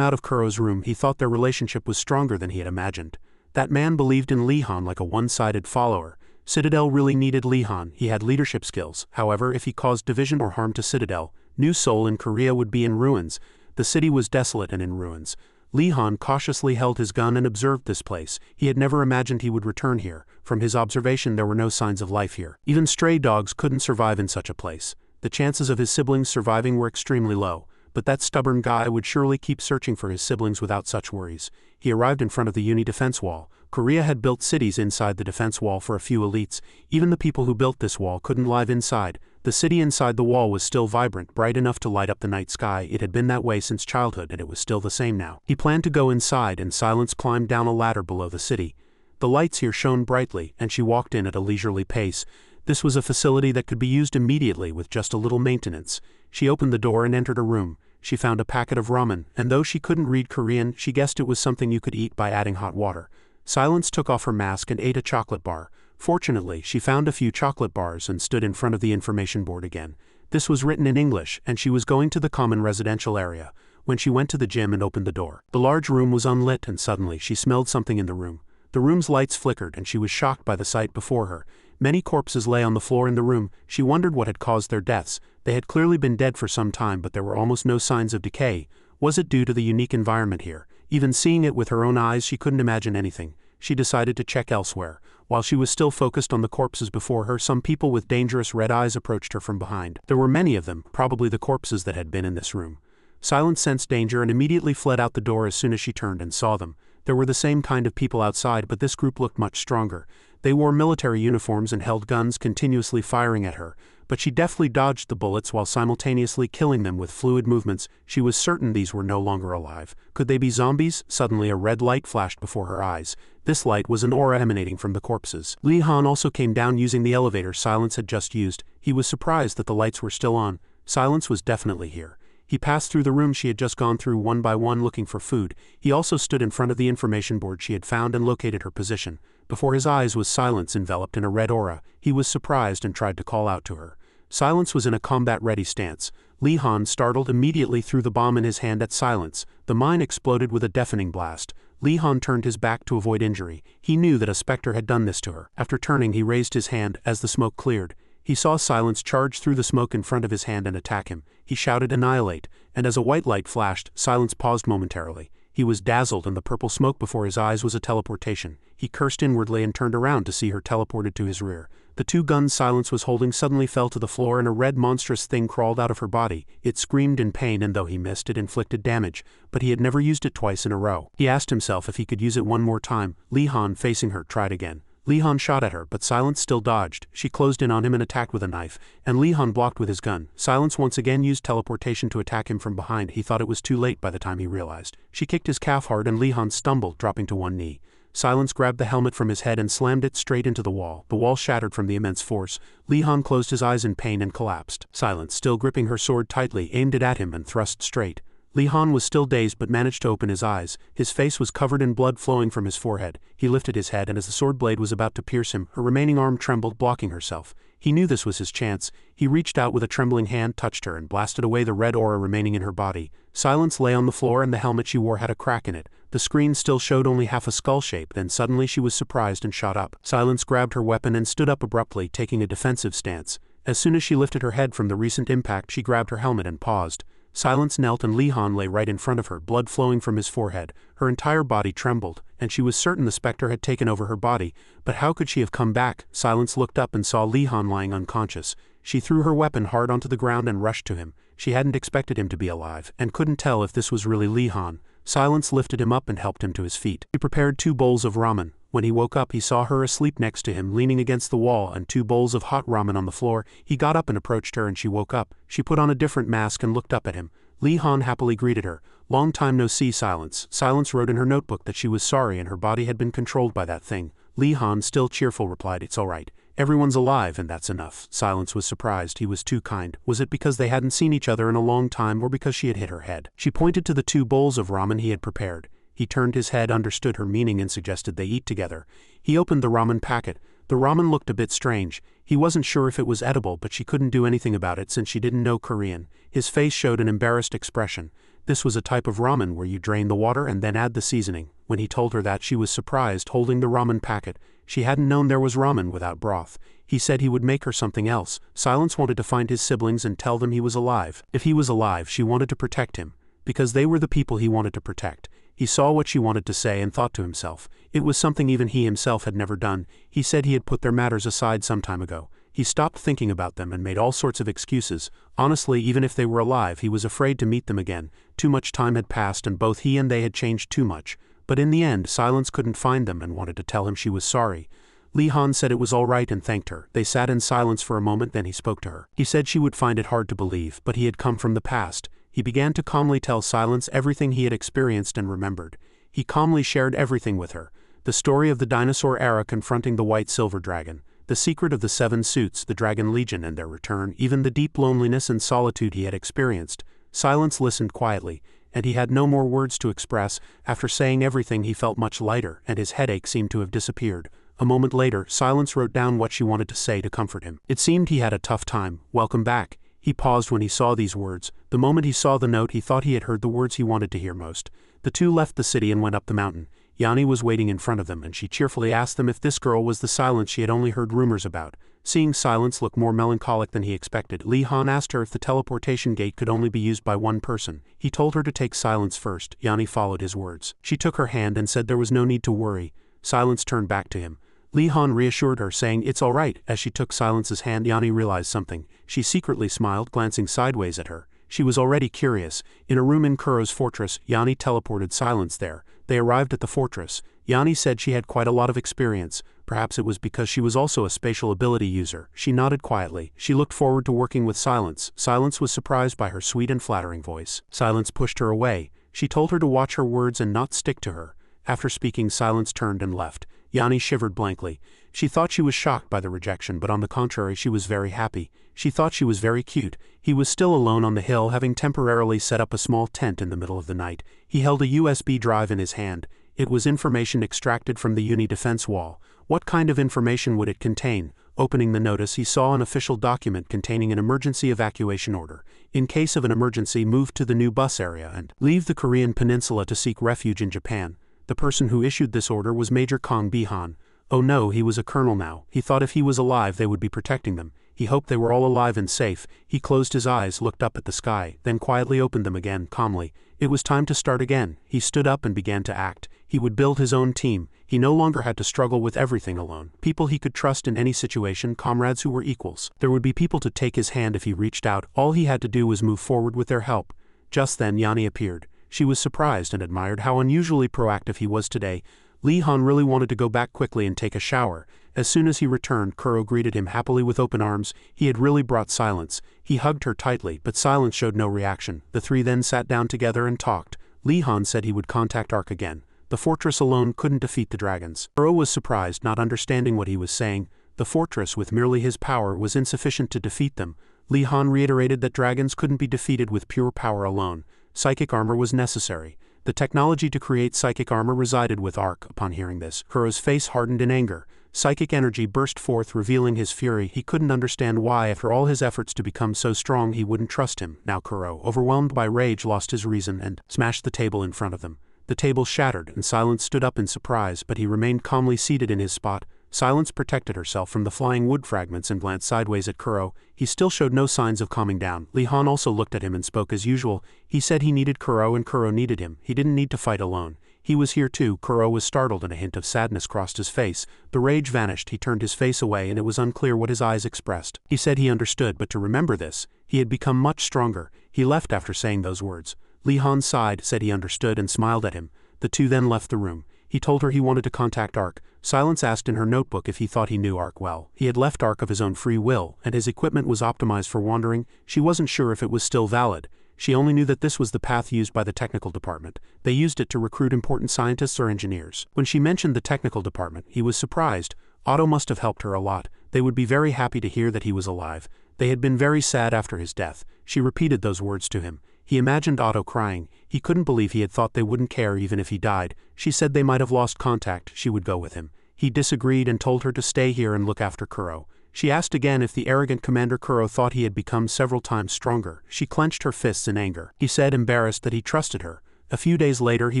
out of Kuro's room, he thought their relationship was stronger than he had imagined. That man believed in Li Han like a one-sided follower. Citadel really needed Li Han. He had leadership skills. However, if he caused division or harm to Citadel, New Seoul in Korea would be in ruins. The city was desolate and in ruins. Lee Han cautiously held his gun and observed this place. He had never imagined he would return here. From his observation, there were no signs of life here. Even stray dogs couldn't survive in such a place. The chances of his siblings surviving were extremely low, but that stubborn guy would surely keep searching for his siblings without such worries. He arrived in front of the Uni defense wall. Korea had built cities inside the defense wall for a few elites. Even the people who built this wall couldn't live inside. The city inside the wall was still vibrant, bright enough to light up the night sky. It had been that way since childhood, and it was still the same now. He planned to go inside, and Silence climbed down a ladder below the city. The lights here shone brightly, and she walked in at a leisurely pace. This was a facility that could be used immediately with just a little maintenance. She opened the door and entered a room. She found a packet of ramen, and though she couldn't read Korean, she guessed it was something you could eat by adding hot water. Silence took off her mask and ate a chocolate bar. Fortunately, she found a few chocolate bars and stood in front of the information board again. This was written in English, and she was going to the common residential area when she went to the gym and opened the door. The large room was unlit, and suddenly she smelled something in the room. The room's lights flickered, and she was shocked by the sight before her. Many corpses lay on the floor in the room. She wondered what had caused their deaths. They had clearly been dead for some time, but there were almost no signs of decay. Was it due to the unique environment here? Even seeing it with her own eyes, she couldn't imagine anything. She decided to check elsewhere. While she was still focused on the corpses before her, some people with dangerous red eyes approached her from behind. There were many of them, probably the corpses that had been in this room. Silence sensed danger and immediately fled out the door as soon as she turned and saw them. There were the same kind of people outside, but this group looked much stronger. They wore military uniforms and held guns, continuously firing at her, but she deftly dodged the bullets while simultaneously killing them with fluid movements. She was certain these were no longer alive. Could they be zombies? Suddenly a red light flashed before her eyes. This light was an aura emanating from the corpses. Lee Han also came down using the elevator Silence had just used. He was surprised that the lights were still on. Silence was definitely here. He passed through the room she had just gone through one by one looking for food. He also stood in front of the information board she had found and located her position. Before his eyes was Silence enveloped in a red aura. He was surprised and tried to call out to her. Silence was in a combat-ready stance. Lee Han, startled, immediately threw the bomb in his hand at Silence. The mine exploded with a deafening blast. Lee Han turned his back to avoid injury. He knew that a specter had done this to her. After turning, he raised his hand. As the smoke cleared, he saw Silence charge through the smoke in front of his hand and attack him. He shouted, "Annihilate," and as a white light flashed, Silence paused momentarily. He was dazzled, and the purple smoke before his eyes was a teleportation. He cursed inwardly and turned around to see her teleported to his rear. The two guns Silence was holding suddenly fell to the floor, and a red monstrous thing crawled out of her body. It screamed in pain, and though he missed, it inflicted damage, but he had never used it twice in a row. He asked himself if he could use it one more time. Lee Han, facing her, tried again. Lee Han shot at her, but Silence still dodged. She closed in on him and attacked with a knife, and Lee Han blocked with his gun. Silence once again used teleportation to attack him from behind. He thought it was too late by the time he realized. She kicked his calf hard, and Lee Han stumbled, dropping to one knee. Silence grabbed the helmet from his head and slammed it straight into the wall. The wall shattered from the immense force. Lee Han closed his eyes in pain and collapsed. Silence, still gripping her sword tightly, aimed it at him and thrust straight. Lee Han was still dazed but managed to open his eyes. His face was covered in blood flowing from his forehead. He lifted his head, and as the sword blade was about to pierce him, her remaining arm trembled, blocking herself. He knew this was his chance. He reached out with a trembling hand, touched her, and blasted away the red aura remaining in her body. Silence lay on the floor, and the helmet she wore had a crack in it. The screen still showed only half a skull shape. Then suddenly she was surprised and shot up. Silence grabbed her weapon and stood up abruptly, taking a defensive stance. As soon as she lifted her head from the recent impact, she grabbed her helmet and paused. Silence knelt, and Lee Han lay right in front of her, blood flowing from his forehead. Her entire body trembled, and she was certain the specter had taken over her body. But how could she have come back? Silence looked up and saw Lee Han lying unconscious. She threw her weapon hard onto the ground and rushed to him. She hadn't expected him to be alive, and couldn't tell if this was really Lee Han. Silence lifted him up and helped him to his feet. He prepared 2 bowls of ramen. When he woke up, he saw her asleep next to him, leaning against the wall, and 2 bowls of hot ramen on the floor. He got up and approached her, and she woke up. She put on a different mask and looked up at him. Lee Han happily greeted her. "Long time no see, Silence." Silence wrote in her notebook that she was sorry and her body had been controlled by that thing. Lee Han, still cheerful, replied, "It's all right. Everyone's alive, and that's enough." Silence was surprised. He was too kind. Was it because they hadn't seen each other in a long time, or because she had hit her head? She pointed to the 2 bowls of ramen he had prepared. He turned his head, understood her meaning, and suggested they eat together. He opened the ramen packet. The ramen looked a bit strange. He wasn't sure if it was edible, but she couldn't do anything about it since she didn't know Korean. His face showed an embarrassed expression. This was a type of ramen where you drain the water and then add the seasoning. When he told her that, she was surprised, holding the ramen packet. She hadn't known there was ramen without broth. He said he would make her something else. Silence wanted to find his siblings and tell them he was alive. If he was alive, she wanted to protect him, because they were the people he wanted to protect. He saw what she wanted to say and thought to himself. It was something even he himself had never done. He said he had put their matters aside some time ago. He stopped thinking about them and made all sorts of excuses. Honestly, even if they were alive, he was afraid to meet them again. Too much time had passed and both he and they had changed too much. But in the end, Silence couldn't find them and wanted to tell him she was sorry. Lee Han said it was all right and thanked her. They sat in silence for a moment, then he spoke to her. He said she would find it hard to believe, but he had come from the past. He began to calmly tell Silence everything he had experienced and remembered. He calmly shared everything with her. The story of the dinosaur era confronting the white silver dragon, the secret of the 7 suits, the Dragon Legion and their return, even the deep loneliness and solitude he had experienced. Silence listened quietly, and he had no more words to express. After saying everything, he felt much lighter, and his headache seemed to have disappeared. A moment later, Silence wrote down what she wanted to say to comfort him. It seemed he had a tough time. Welcome back. He paused when he saw these words. The moment he saw the note, he thought he had heard the words he wanted to hear most. The two left the city and went up the mountain. Yanni was waiting in front of them, and she cheerfully asked them if this girl was the Silence she had only heard rumors about. Seeing Silence look more melancholic than he expected, Lee Han asked her if the teleportation gate could only be used by one person. He told her to take Silence first. Yanni followed his words. She took her hand and said there was no need to worry. Silence turned back to him. Lee Han reassured her, saying, "It's all right." As she took Silence's hand, Yanni realized something. She secretly smiled, glancing sideways at her. She was already curious. In a room in Kuro's fortress, Yanni teleported Silence there. They arrived at the fortress. Yanni said she had quite a lot of experience. Perhaps it was because she was also a spatial ability user. She nodded quietly. She looked forward to working with Silence. Silence was surprised by her sweet and flattering voice. Silence pushed her away. She told her to watch her words and not stick to her. After speaking, Silence turned and left. Yanni shivered blankly. She thought she was shocked by the rejection, but on the contrary, she was very happy. She thought she was very cute. He was still alone on the hill, having temporarily set up a small tent in the middle of the night. He held a USB drive in his hand. It was information extracted from the Uni defense wall. What kind of information would it contain? Opening the notice, he saw an official document containing an emergency evacuation order. In case of an emergency, move to the new bus area and leave the Korean peninsula to seek refuge in Japan. The person who issued this order was Major Kong Bihan. Oh no, he was a colonel now. He thought if he was alive they would be protecting them. He hoped they were all alive and safe. He closed his eyes, looked up at the sky, then quietly opened them again, calmly. It was time to start again. He stood up and began to act. He would build his own team. He no longer had to struggle with everything alone. People he could trust in any situation, comrades who were equals. There would be people to take his hand if he reached out. All he had to do was move forward with their help. Just then Yanni appeared. She was surprised and admired how unusually proactive he was today. Lee Han really wanted to go back quickly and take a shower. As soon as he returned, Kuro greeted him happily with open arms. He had really brought Silence. He hugged her tightly, but Silence showed no reaction. The three then sat down together and talked. Lee Han said he would contact Ark again. The fortress alone couldn't defeat the dragons. Kuro was surprised, not understanding what he was saying. The fortress, with merely his power, was insufficient to defeat them. Lee Han reiterated that dragons couldn't be defeated with pure power alone. Psychic armor was necessary. The technology to create psychic armor resided with Ark. Upon hearing this, Kuro's face hardened in anger. Psychic energy burst forth, revealing his fury. He couldn't understand why, after all his efforts to become so strong, he wouldn't trust him. Now Kuro, overwhelmed by rage, lost his reason and smashed the table in front of them. The table shattered, and Silence stood up in surprise, but he remained calmly seated in his spot. Silence protected herself from the flying wood fragments and glanced sideways at Kuro. He still showed no signs of calming down. Lee Han also looked at him and spoke as usual. He said he needed Kuro and Kuro needed him. He didn't need to fight alone. He was here too. Kuro was startled and a hint of sadness crossed his face. The rage vanished. He turned his face away and it was unclear what his eyes expressed. He said he understood, but to remember this, he had become much stronger. He left after saying those words. Lee Han sighed, said he understood and smiled at him. The two then left the room. He told her he wanted to contact Ark. Silence asked in her notebook if he thought he knew Ark well. He had left Ark of his own free will, and his equipment was optimized for wandering. She wasn't sure if it was still valid. She only knew that this was the path used by the technical department. They used it to recruit important scientists or engineers. When she mentioned the technical department, he was surprised. Otto must have helped her a lot. They would be very happy to hear that he was alive. They had been very sad after his death. She repeated those words to him. He imagined Otto crying. He couldn't believe he had thought they wouldn't care even if he died. She said they might have lost contact. She would go with him. He disagreed and told her to stay here and look after Kuro. She asked again if the arrogant Commander Kuro thought he had become several times stronger. She clenched her fists in anger. He said, embarrassed, that he trusted her. A few days later he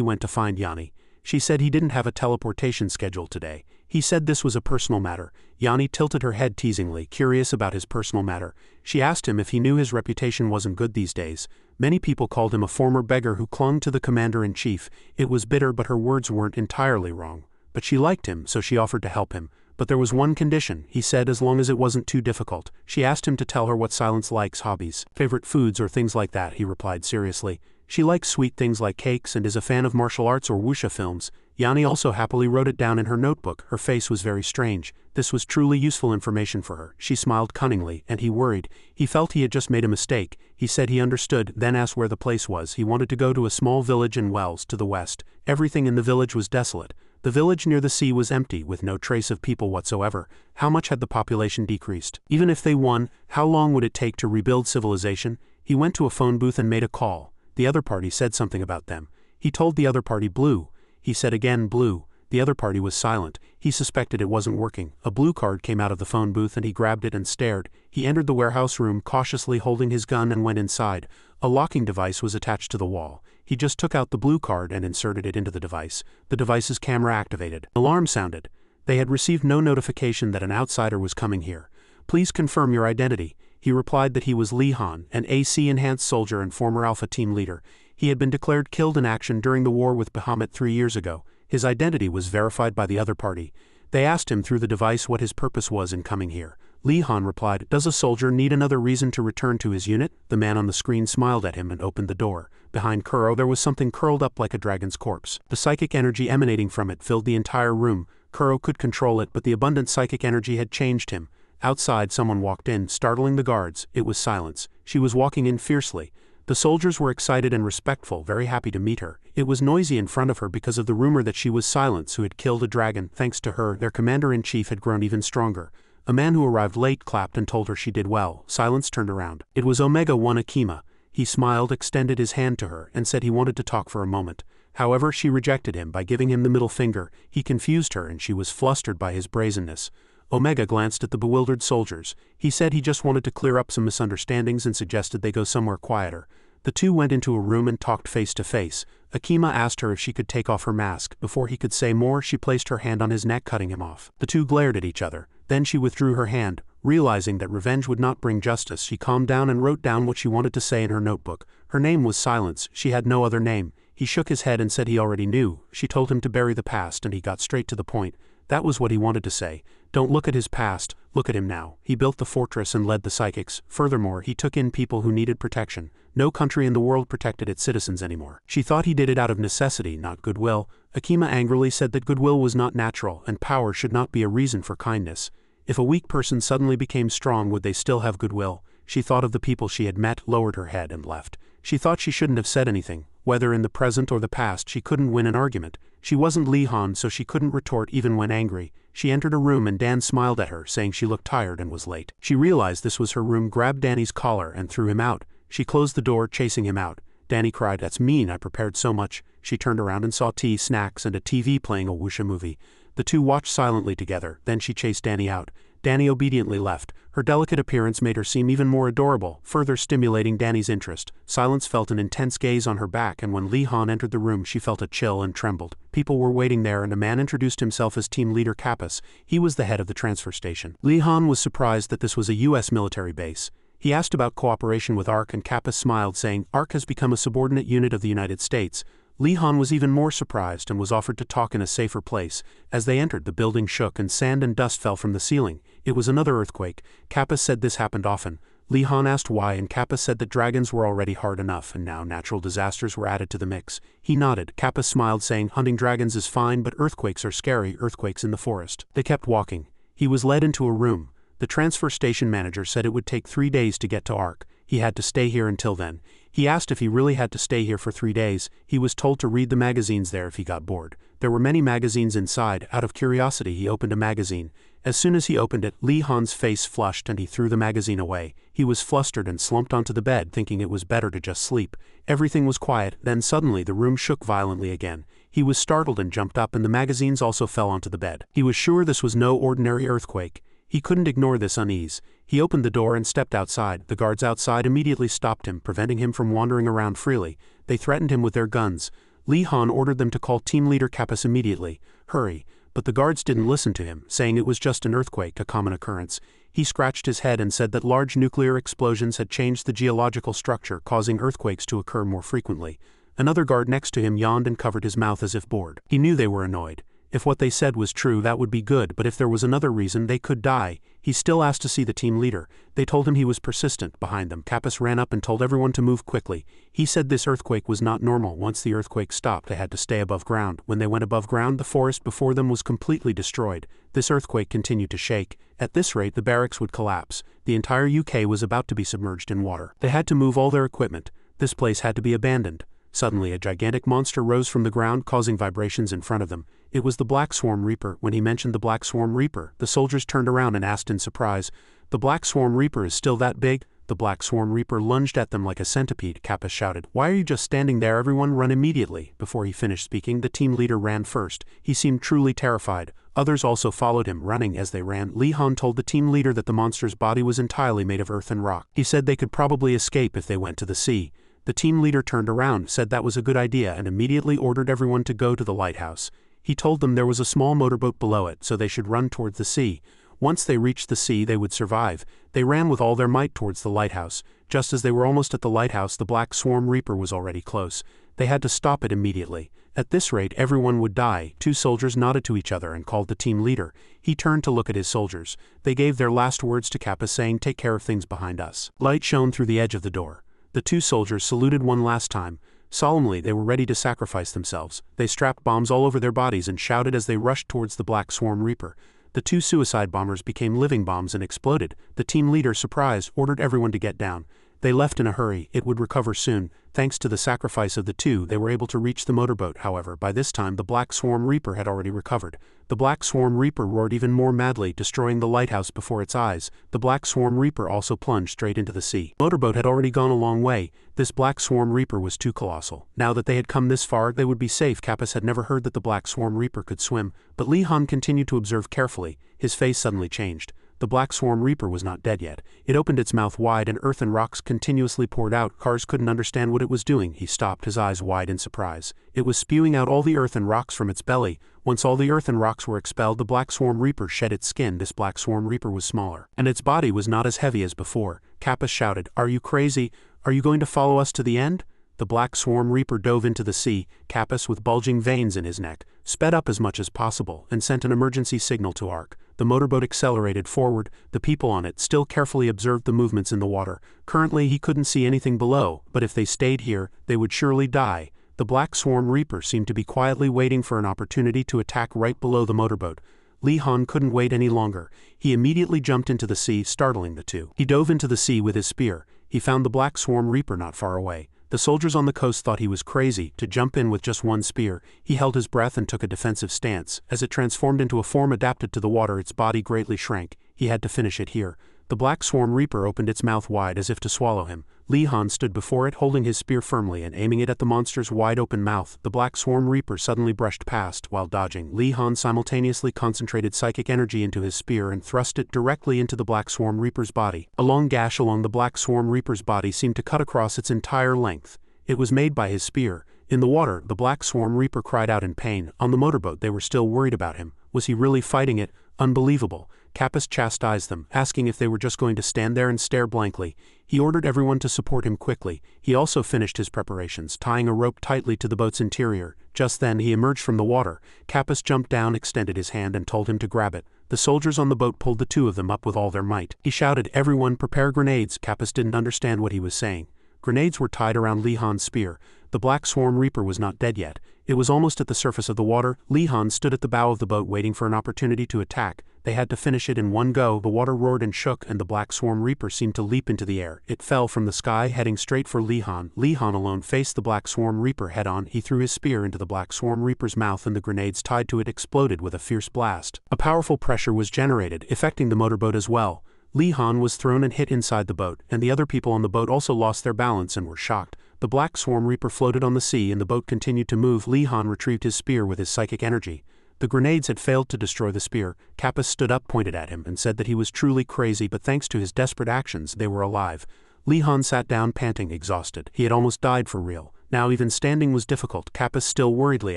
went to find Yanni. She said he didn't have a teleportation schedule today. He said this was a personal matter. Yanni tilted her head teasingly, curious about his personal matter. She asked him if he knew his reputation wasn't good these days. Many people called him a former beggar who clung to the commander-in-chief. It was bitter, but her words weren't entirely wrong. But she liked him, so she offered to help him. But there was one condition, he said, as long as it wasn't too difficult. She asked him to tell her what Silence likes, hobbies, favorite foods or things like that, he replied seriously. She likes sweet things like cakes and is a fan of martial arts or wuxia films. Yanni also happily wrote it down in her notebook. Her face was very strange. This was truly useful information for her. She smiled cunningly, and he worried. He felt he had just made a mistake. He said he understood, then asked where the place was. He wanted to go to a small village in Wells, to the west. Everything in the village was desolate. The village near the sea was empty, with no trace of people whatsoever. How much had the population decreased? Even if they won, how long would it take to rebuild civilization? He went to a phone booth and made a call. The other party said something about them. He told the other party blue. He said again blue. The other party was silent. He suspected it wasn't working. A blue card came out of the phone booth and he grabbed it and stared. He entered the warehouse room, cautiously holding his gun, and went inside. A locking device was attached to the wall. He just took out the blue card and inserted it into the device. The device's camera activated. Alarm sounded. They had received no notification that an outsider was coming here. Please confirm your identity. He replied that he was Lee Han, an AC-enhanced soldier and former Alpha Team leader. He had been declared killed in action during the war with Bahamut 3 years ago. His identity was verified by the other party. They asked him through the device what his purpose was in coming here. Lee Han replied, "Does a soldier need another reason to return to his unit?" The man on the screen smiled at him and opened the door. Behind Kuro there was something curled up like a dragon's corpse. The psychic energy emanating from it filled the entire room. Kuro could control it, but the abundant psychic energy had changed him. Outside, someone walked in, startling the guards. It was Silence. She was walking in fiercely. The soldiers were excited and respectful, very happy to meet her. It was noisy in front of her because of the rumor that she was Silence, who had killed a dragon. Thanks to her, their commander-in-chief had grown even stronger. A man who arrived late clapped and told her she did well. Silence turned around. It was Omega-1 Akima. He smiled, extended his hand to her, and said he wanted to talk for a moment. However, she rejected him by giving him the middle finger. He confused her and she was flustered by his brazenness. Omega glanced at the bewildered soldiers. He said he just wanted to clear up some misunderstandings and suggested they go somewhere quieter. The two went into a room and talked face to face. Akima asked her if she could take off her mask. Before he could say more, she placed her hand on his neck, cutting him off. The two glared at each other. Then she withdrew her hand. Realizing that revenge would not bring justice, she calmed down and wrote down what she wanted to say in her notebook. Her name was Silence. She had no other name. He shook his head and said he already knew. She told him to bury the past, and he got straight to the point. That was what he wanted to say. Don't look at his past, look at him now. He built the fortress and led the psychics. Furthermore, he took in people who needed protection. No country in the world protected its citizens anymore. She thought he did it out of necessity, not goodwill. Akima angrily said that goodwill was not natural, and power should not be a reason for kindness. If a weak person suddenly became strong, would they still have goodwill? She thought of the people she had met, lowered her head, and left. She thought she shouldn't have said anything. Whether in the present or the past, she couldn't win an argument. She wasn't Lee Han, so she couldn't retort even when angry. She entered a room and Dan smiled at her, saying she looked tired and was late. She realized this was her room, grabbed Danny's collar, and threw him out. She closed the door, chasing him out. Danny cried, "That's mean, I prepared so much." She turned around and saw tea, snacks, and a TV playing a wuxia movie. The two watched silently together, then she chased Danny out. Danny obediently left. Her delicate appearance made her seem even more adorable, further stimulating Danny's interest. Silence felt an intense gaze on her back, and when Lee Han entered the room she felt a chill and trembled. People were waiting there, and a man introduced himself as team leader Kappas. He was the head of the transfer station. Lee Han was surprised that this was a U.S. military base. He asked about cooperation with ARC, and Kappas smiled, saying, "ARC has become a subordinate unit of the United States." Lee Han was even more surprised and was offered to talk in a safer place. As they entered, the building shook and sand and dust fell from the ceiling. It was another earthquake. Kappas said this happened often. Lee Han asked why, and Kappas said that dragons were already hard enough and now natural disasters were added to the mix. He nodded. Kappas smiled, saying, "Hunting dragons is fine, but earthquakes are scary, earthquakes in the forest." They kept walking. He was led into a room. The transfer station manager said it would take 3 days to get to ARC. He had to stay here until then. He asked if he really had to stay here for 3 days. He was told to read the magazines there if he got bored. There were many magazines inside. Out of curiosity, he opened a magazine. As soon as he opened it, Lee Han's face flushed and he threw the magazine away. He was flustered and slumped onto the bed, thinking it was better to just sleep. Everything was quiet. Then suddenly the room shook violently again. He was startled and jumped up, and the magazines also fell onto the bed. He was sure this was no ordinary earthquake. He couldn't ignore this unease. He opened the door and stepped outside. The guards outside immediately stopped him, preventing him from wandering around freely. They threatened him with their guns. Lee Han ordered them to call team leader Kappas immediately. "Hurry." but the guards didn't listen to him, saying it was just an earthquake, a common occurrence. He scratched his head and said that large nuclear explosions had changed the geological structure, causing earthquakes to occur more frequently. Another guard next to him yawned and covered his mouth as if bored. He knew they were annoyed. If what they said was true, that would be good, but if there was another reason, they could die. He still asked to see the team leader. They told him he was persistent. Behind them, Kappas ran up and told everyone to move quickly. He said this earthquake was not normal. Once the earthquake stopped, they had to stay above ground. When they went above ground, the forest before them was completely destroyed. This earthquake continued to shake. At this rate, the barracks would collapse. The entire UK was about to be submerged in water. They had to move all their equipment. This place had to be abandoned. Suddenly, a gigantic monster rose from the ground, causing vibrations in front of them. It was the Black Swarm Reaper. When he mentioned the Black Swarm Reaper, the soldiers turned around and asked in surprise, "The Black Swarm Reaper is still that big?" The Black Swarm Reaper lunged at them like a centipede. Kappas shouted, "Why are you just standing there? Everyone run immediately!" Before he finished speaking, the team leader ran first. He seemed truly terrified. Others also followed him, running as they ran. Lee Han told the team leader that the monster's body was entirely made of earth and rock. He said they could probably escape if they went to the sea. The team leader turned around, said that was a good idea, and immediately ordered everyone to go to the lighthouse. He told them there was a small motorboat below it, so they should run towards the sea. Once they reached the sea, they would survive. They ran with all their might towards the lighthouse. Just as they were almost at the lighthouse, the Black Swarm Reaper was already close. They had to stop it immediately. At this rate, everyone would die. Two soldiers nodded to each other and called the team leader. He turned to look at his soldiers. They gave their last words to Kappa, saying, "Take care of things behind us." Light shone through the edge of the door. The two soldiers saluted one last time. Solemnly, they were ready to sacrifice themselves. They strapped bombs all over their bodies and shouted as they rushed towards the Black Swarm Reaper. The two suicide bombers became living bombs and exploded. The team leader, surprised, ordered everyone to get down. They left in a hurry. It would recover soon. Thanks to the sacrifice of the two, they were able to reach the motorboat. However, by this time the Black Swarm Reaper had already recovered. The Black Swarm Reaper roared even more madly, destroying the lighthouse before its eyes. The Black Swarm Reaper also plunged straight into the sea. The motorboat had already gone a long way. This Black Swarm Reaper was too colossal. Now that they had come this far, they would be safe. Kappas had never heard that the Black Swarm Reaper could swim, but Lee Han continued to observe carefully. His face suddenly changed. The Black Swarm Reaper was not dead yet. It opened its mouth wide and earth and rocks continuously poured out. Cars couldn't understand what it was doing. He stopped, his eyes wide in surprise. It was spewing out all the earth and rocks from its belly. Once all the earth and rocks were expelled, the Black Swarm Reaper shed its skin. This Black Swarm Reaper was smaller, and its body was not as heavy as before. Kappas shouted, "Are you crazy? Are you going to follow us to the end?" The Black Swarm Reaper dove into the sea. Kappas, with bulging veins in his neck, sped up as much as possible and sent an emergency signal to Ark. The motorboat accelerated forward. The people on it still carefully observed the movements in the water. Currently he couldn't see anything below, but if they stayed here, they would surely die. The Black Swarm Reaper seemed to be quietly waiting for an opportunity to attack right below the motorboat. Lee Han couldn't wait any longer. He immediately jumped into the sea, startling the two. He dove into the sea with his spear. He found the Black Swarm Reaper not far away. The soldiers on the coast thought he was crazy to jump in with just one spear. He held his breath and took a defensive stance. As it transformed into a form adapted to the water, its body greatly shrank. He had to finish it here. The Black Swarm Reaper opened its mouth wide as if to swallow him. Lee Han stood before it, holding his spear firmly and aiming it at the monster's wide-open mouth. The Black Swarm Reaper suddenly brushed past. While dodging, Lee Han simultaneously concentrated psychic energy into his spear and thrust it directly into the Black Swarm Reaper's body. A long gash along the Black Swarm Reaper's body seemed to cut across its entire length. It was made by his spear. In the water, the Black Swarm Reaper cried out in pain. On the motorboat, they were still worried about him. Was he really fighting it? Unbelievable. Kappas chastised them, asking if they were just going to stand there and stare blankly. He ordered everyone to support him quickly. He also finished his preparations, tying a rope tightly to the boat's interior. Just then, he emerged from the water. Kappas jumped down, extended his hand, and told him to grab it. The soldiers on the boat pulled the two of them up with all their might. He shouted, "Everyone, prepare grenades." Kappas didn't understand what he was saying. Grenades were tied around Lee Han's spear. The Black Swarm Reaper was not dead yet. It was almost at the surface of the water. Lee Han stood at the bow of the boat waiting for an opportunity to attack. They had to finish it in one go. The water roared and shook, and the Black Swarm Reaper seemed to leap into the air. It fell from the sky, heading straight for Lee Han. Lee Han alone faced the Black Swarm Reaper head-on. He threw his spear into the Black Swarm Reaper's mouth, and the grenades tied to it exploded with a fierce blast. A powerful pressure was generated, affecting the motorboat as well. Lee Han was thrown and hit inside the boat, and the other people on the boat also lost their balance and were shocked. The Black Swarm Reaper floated on the sea and the boat continued to move. Lee Han retrieved his spear with his psychic energy. The grenades had failed to destroy the spear. Kappas stood up, pointed at him, and said that he was truly crazy, but thanks to his desperate actions, they were alive. Lee Han sat down, panting, exhausted. He had almost died for real. Now even standing was difficult. Kappas still worriedly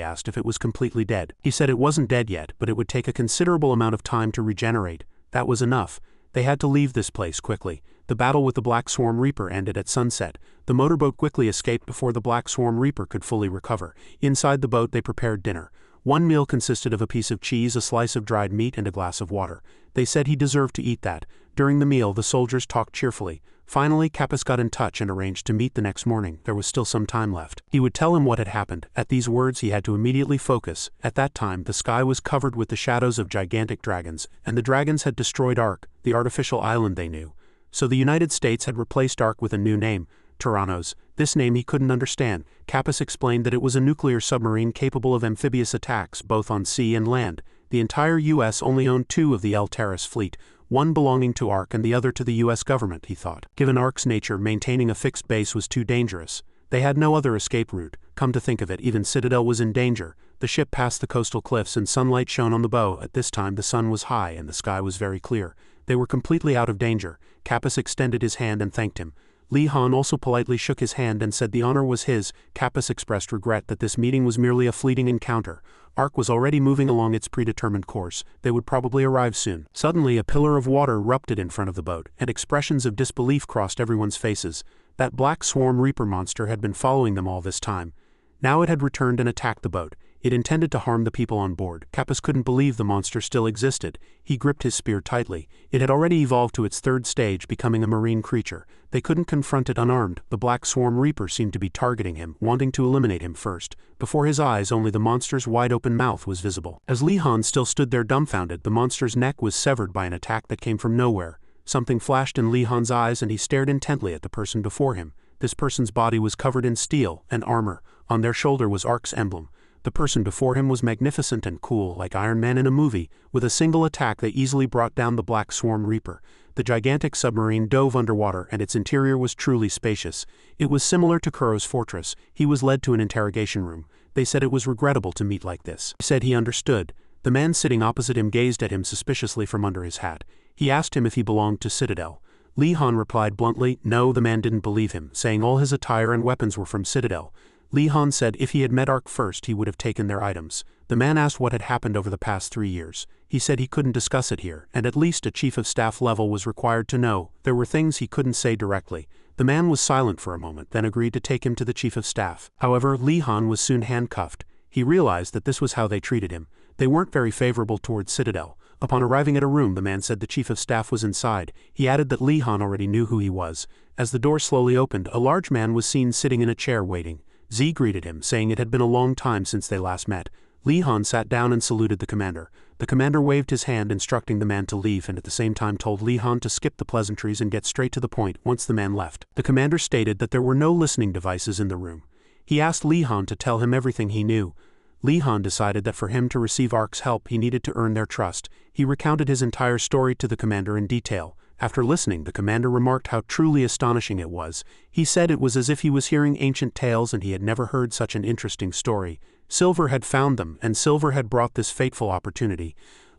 asked if it was completely dead. He said it wasn't dead yet, but it would take a considerable amount of time to regenerate. That was enough. They had to leave this place quickly. The battle with the Black Swarm Reaper ended at sunset. The motorboat quickly escaped before the Black Swarm Reaper could fully recover. Inside the boat they prepared dinner. One meal consisted of a piece of cheese, a slice of dried meat, and a glass of water. They said he deserved to eat that. During the meal the soldiers talked cheerfully. Finally, Kappas got in touch and arranged to meet the next morning. There was still some time left. He would tell him what had happened. At these words he had to immediately focus. At that time the sky was covered with the shadows of gigantic dragons, and the dragons had destroyed Ark, the artificial island they knew. So the United States had replaced Ark with a new name, Tyrannos. This name he couldn't understand. Kappas explained that it was a nuclear submarine capable of amphibious attacks both on sea and land. The entire U.S. only owned 2 of the El Terras fleet, one belonging to Ark and the other to the U.S. government, he thought. Given Ark's nature, maintaining a fixed base was too dangerous. They had no other escape route. Come to think of it, even Citadel was in danger. The ship passed the coastal cliffs and sunlight shone on the bow. At this time the sun was high and the sky was very clear. They were completely out of danger. Kappas extended his hand and thanked him. Li Han also politely shook his hand and said the honor was his. Kappas expressed regret that this meeting was merely a fleeting encounter. Ark was already moving along its predetermined course. They would probably arrive soon. Suddenly a pillar of water erupted in front of the boat, and expressions of disbelief crossed everyone's faces. That Black Swarm Reaper monster had been following them all this time. Now it had returned and attacked the boat. It intended to harm the people on board. Kappas couldn't believe the monster still existed. He gripped his spear tightly. It had already evolved to its 3rd stage, becoming a marine creature. They couldn't confront it unarmed. The Black Swarm Reaper seemed to be targeting him, wanting to eliminate him first. Before his eyes only the monster's wide-open mouth was visible. As Li Han still stood there dumbfounded, the monster's neck was severed by an attack that came from nowhere. Something flashed in Li Han's eyes and he stared intently at the person before him. This person's body was covered in steel and armor. On their shoulder was Ark's emblem. The person before him was magnificent and cool, like Iron Man in a movie. With a single attack they easily brought down the Black Swarm Reaper. The gigantic submarine dove underwater and its interior was truly spacious. It was similar to Kuro's fortress. He was led to an interrogation room. They said it was regrettable to meet like this. He said he understood. The man sitting opposite him gazed at him suspiciously from under his hat. He asked him if he belonged to Citadel. Li Han replied bluntly, no. The man didn't believe him, saying all his attire and weapons were from Citadel. Li Han said if he had met Ark first he would have taken their items. The man asked what had happened over the past 3 years. He said he couldn't discuss it here, and at least a chief of staff level was required to know. There were things he couldn't say directly. The man was silent for a moment, then agreed to take him to the chief of staff. However, Li Han was soon handcuffed. He realized that this was how they treated him. They weren't very favorable towards Citadel. Upon arriving at a room, the man said the chief of staff was inside. He added that Li Han already knew who he was. As the door slowly opened, a large man was seen sitting in a chair waiting. Z greeted him, saying it had been a long time since they last met. Li Han sat down and saluted the commander. The commander waved his hand instructing the man to leave and at the same time told Li Han to skip the pleasantries and get straight to the point. Once the man left, the commander stated that there were no listening devices in the room. He asked Li Han to tell him everything he knew. Li Han decided that for him to receive Ark's help he needed to earn their trust. He recounted his entire story to the commander in detail. After listening, the commander remarked how truly astonishing it was. He said it was as if he was hearing ancient tales and he had never heard such an interesting story. Silver had found them, and Silver had brought this fateful opportunity.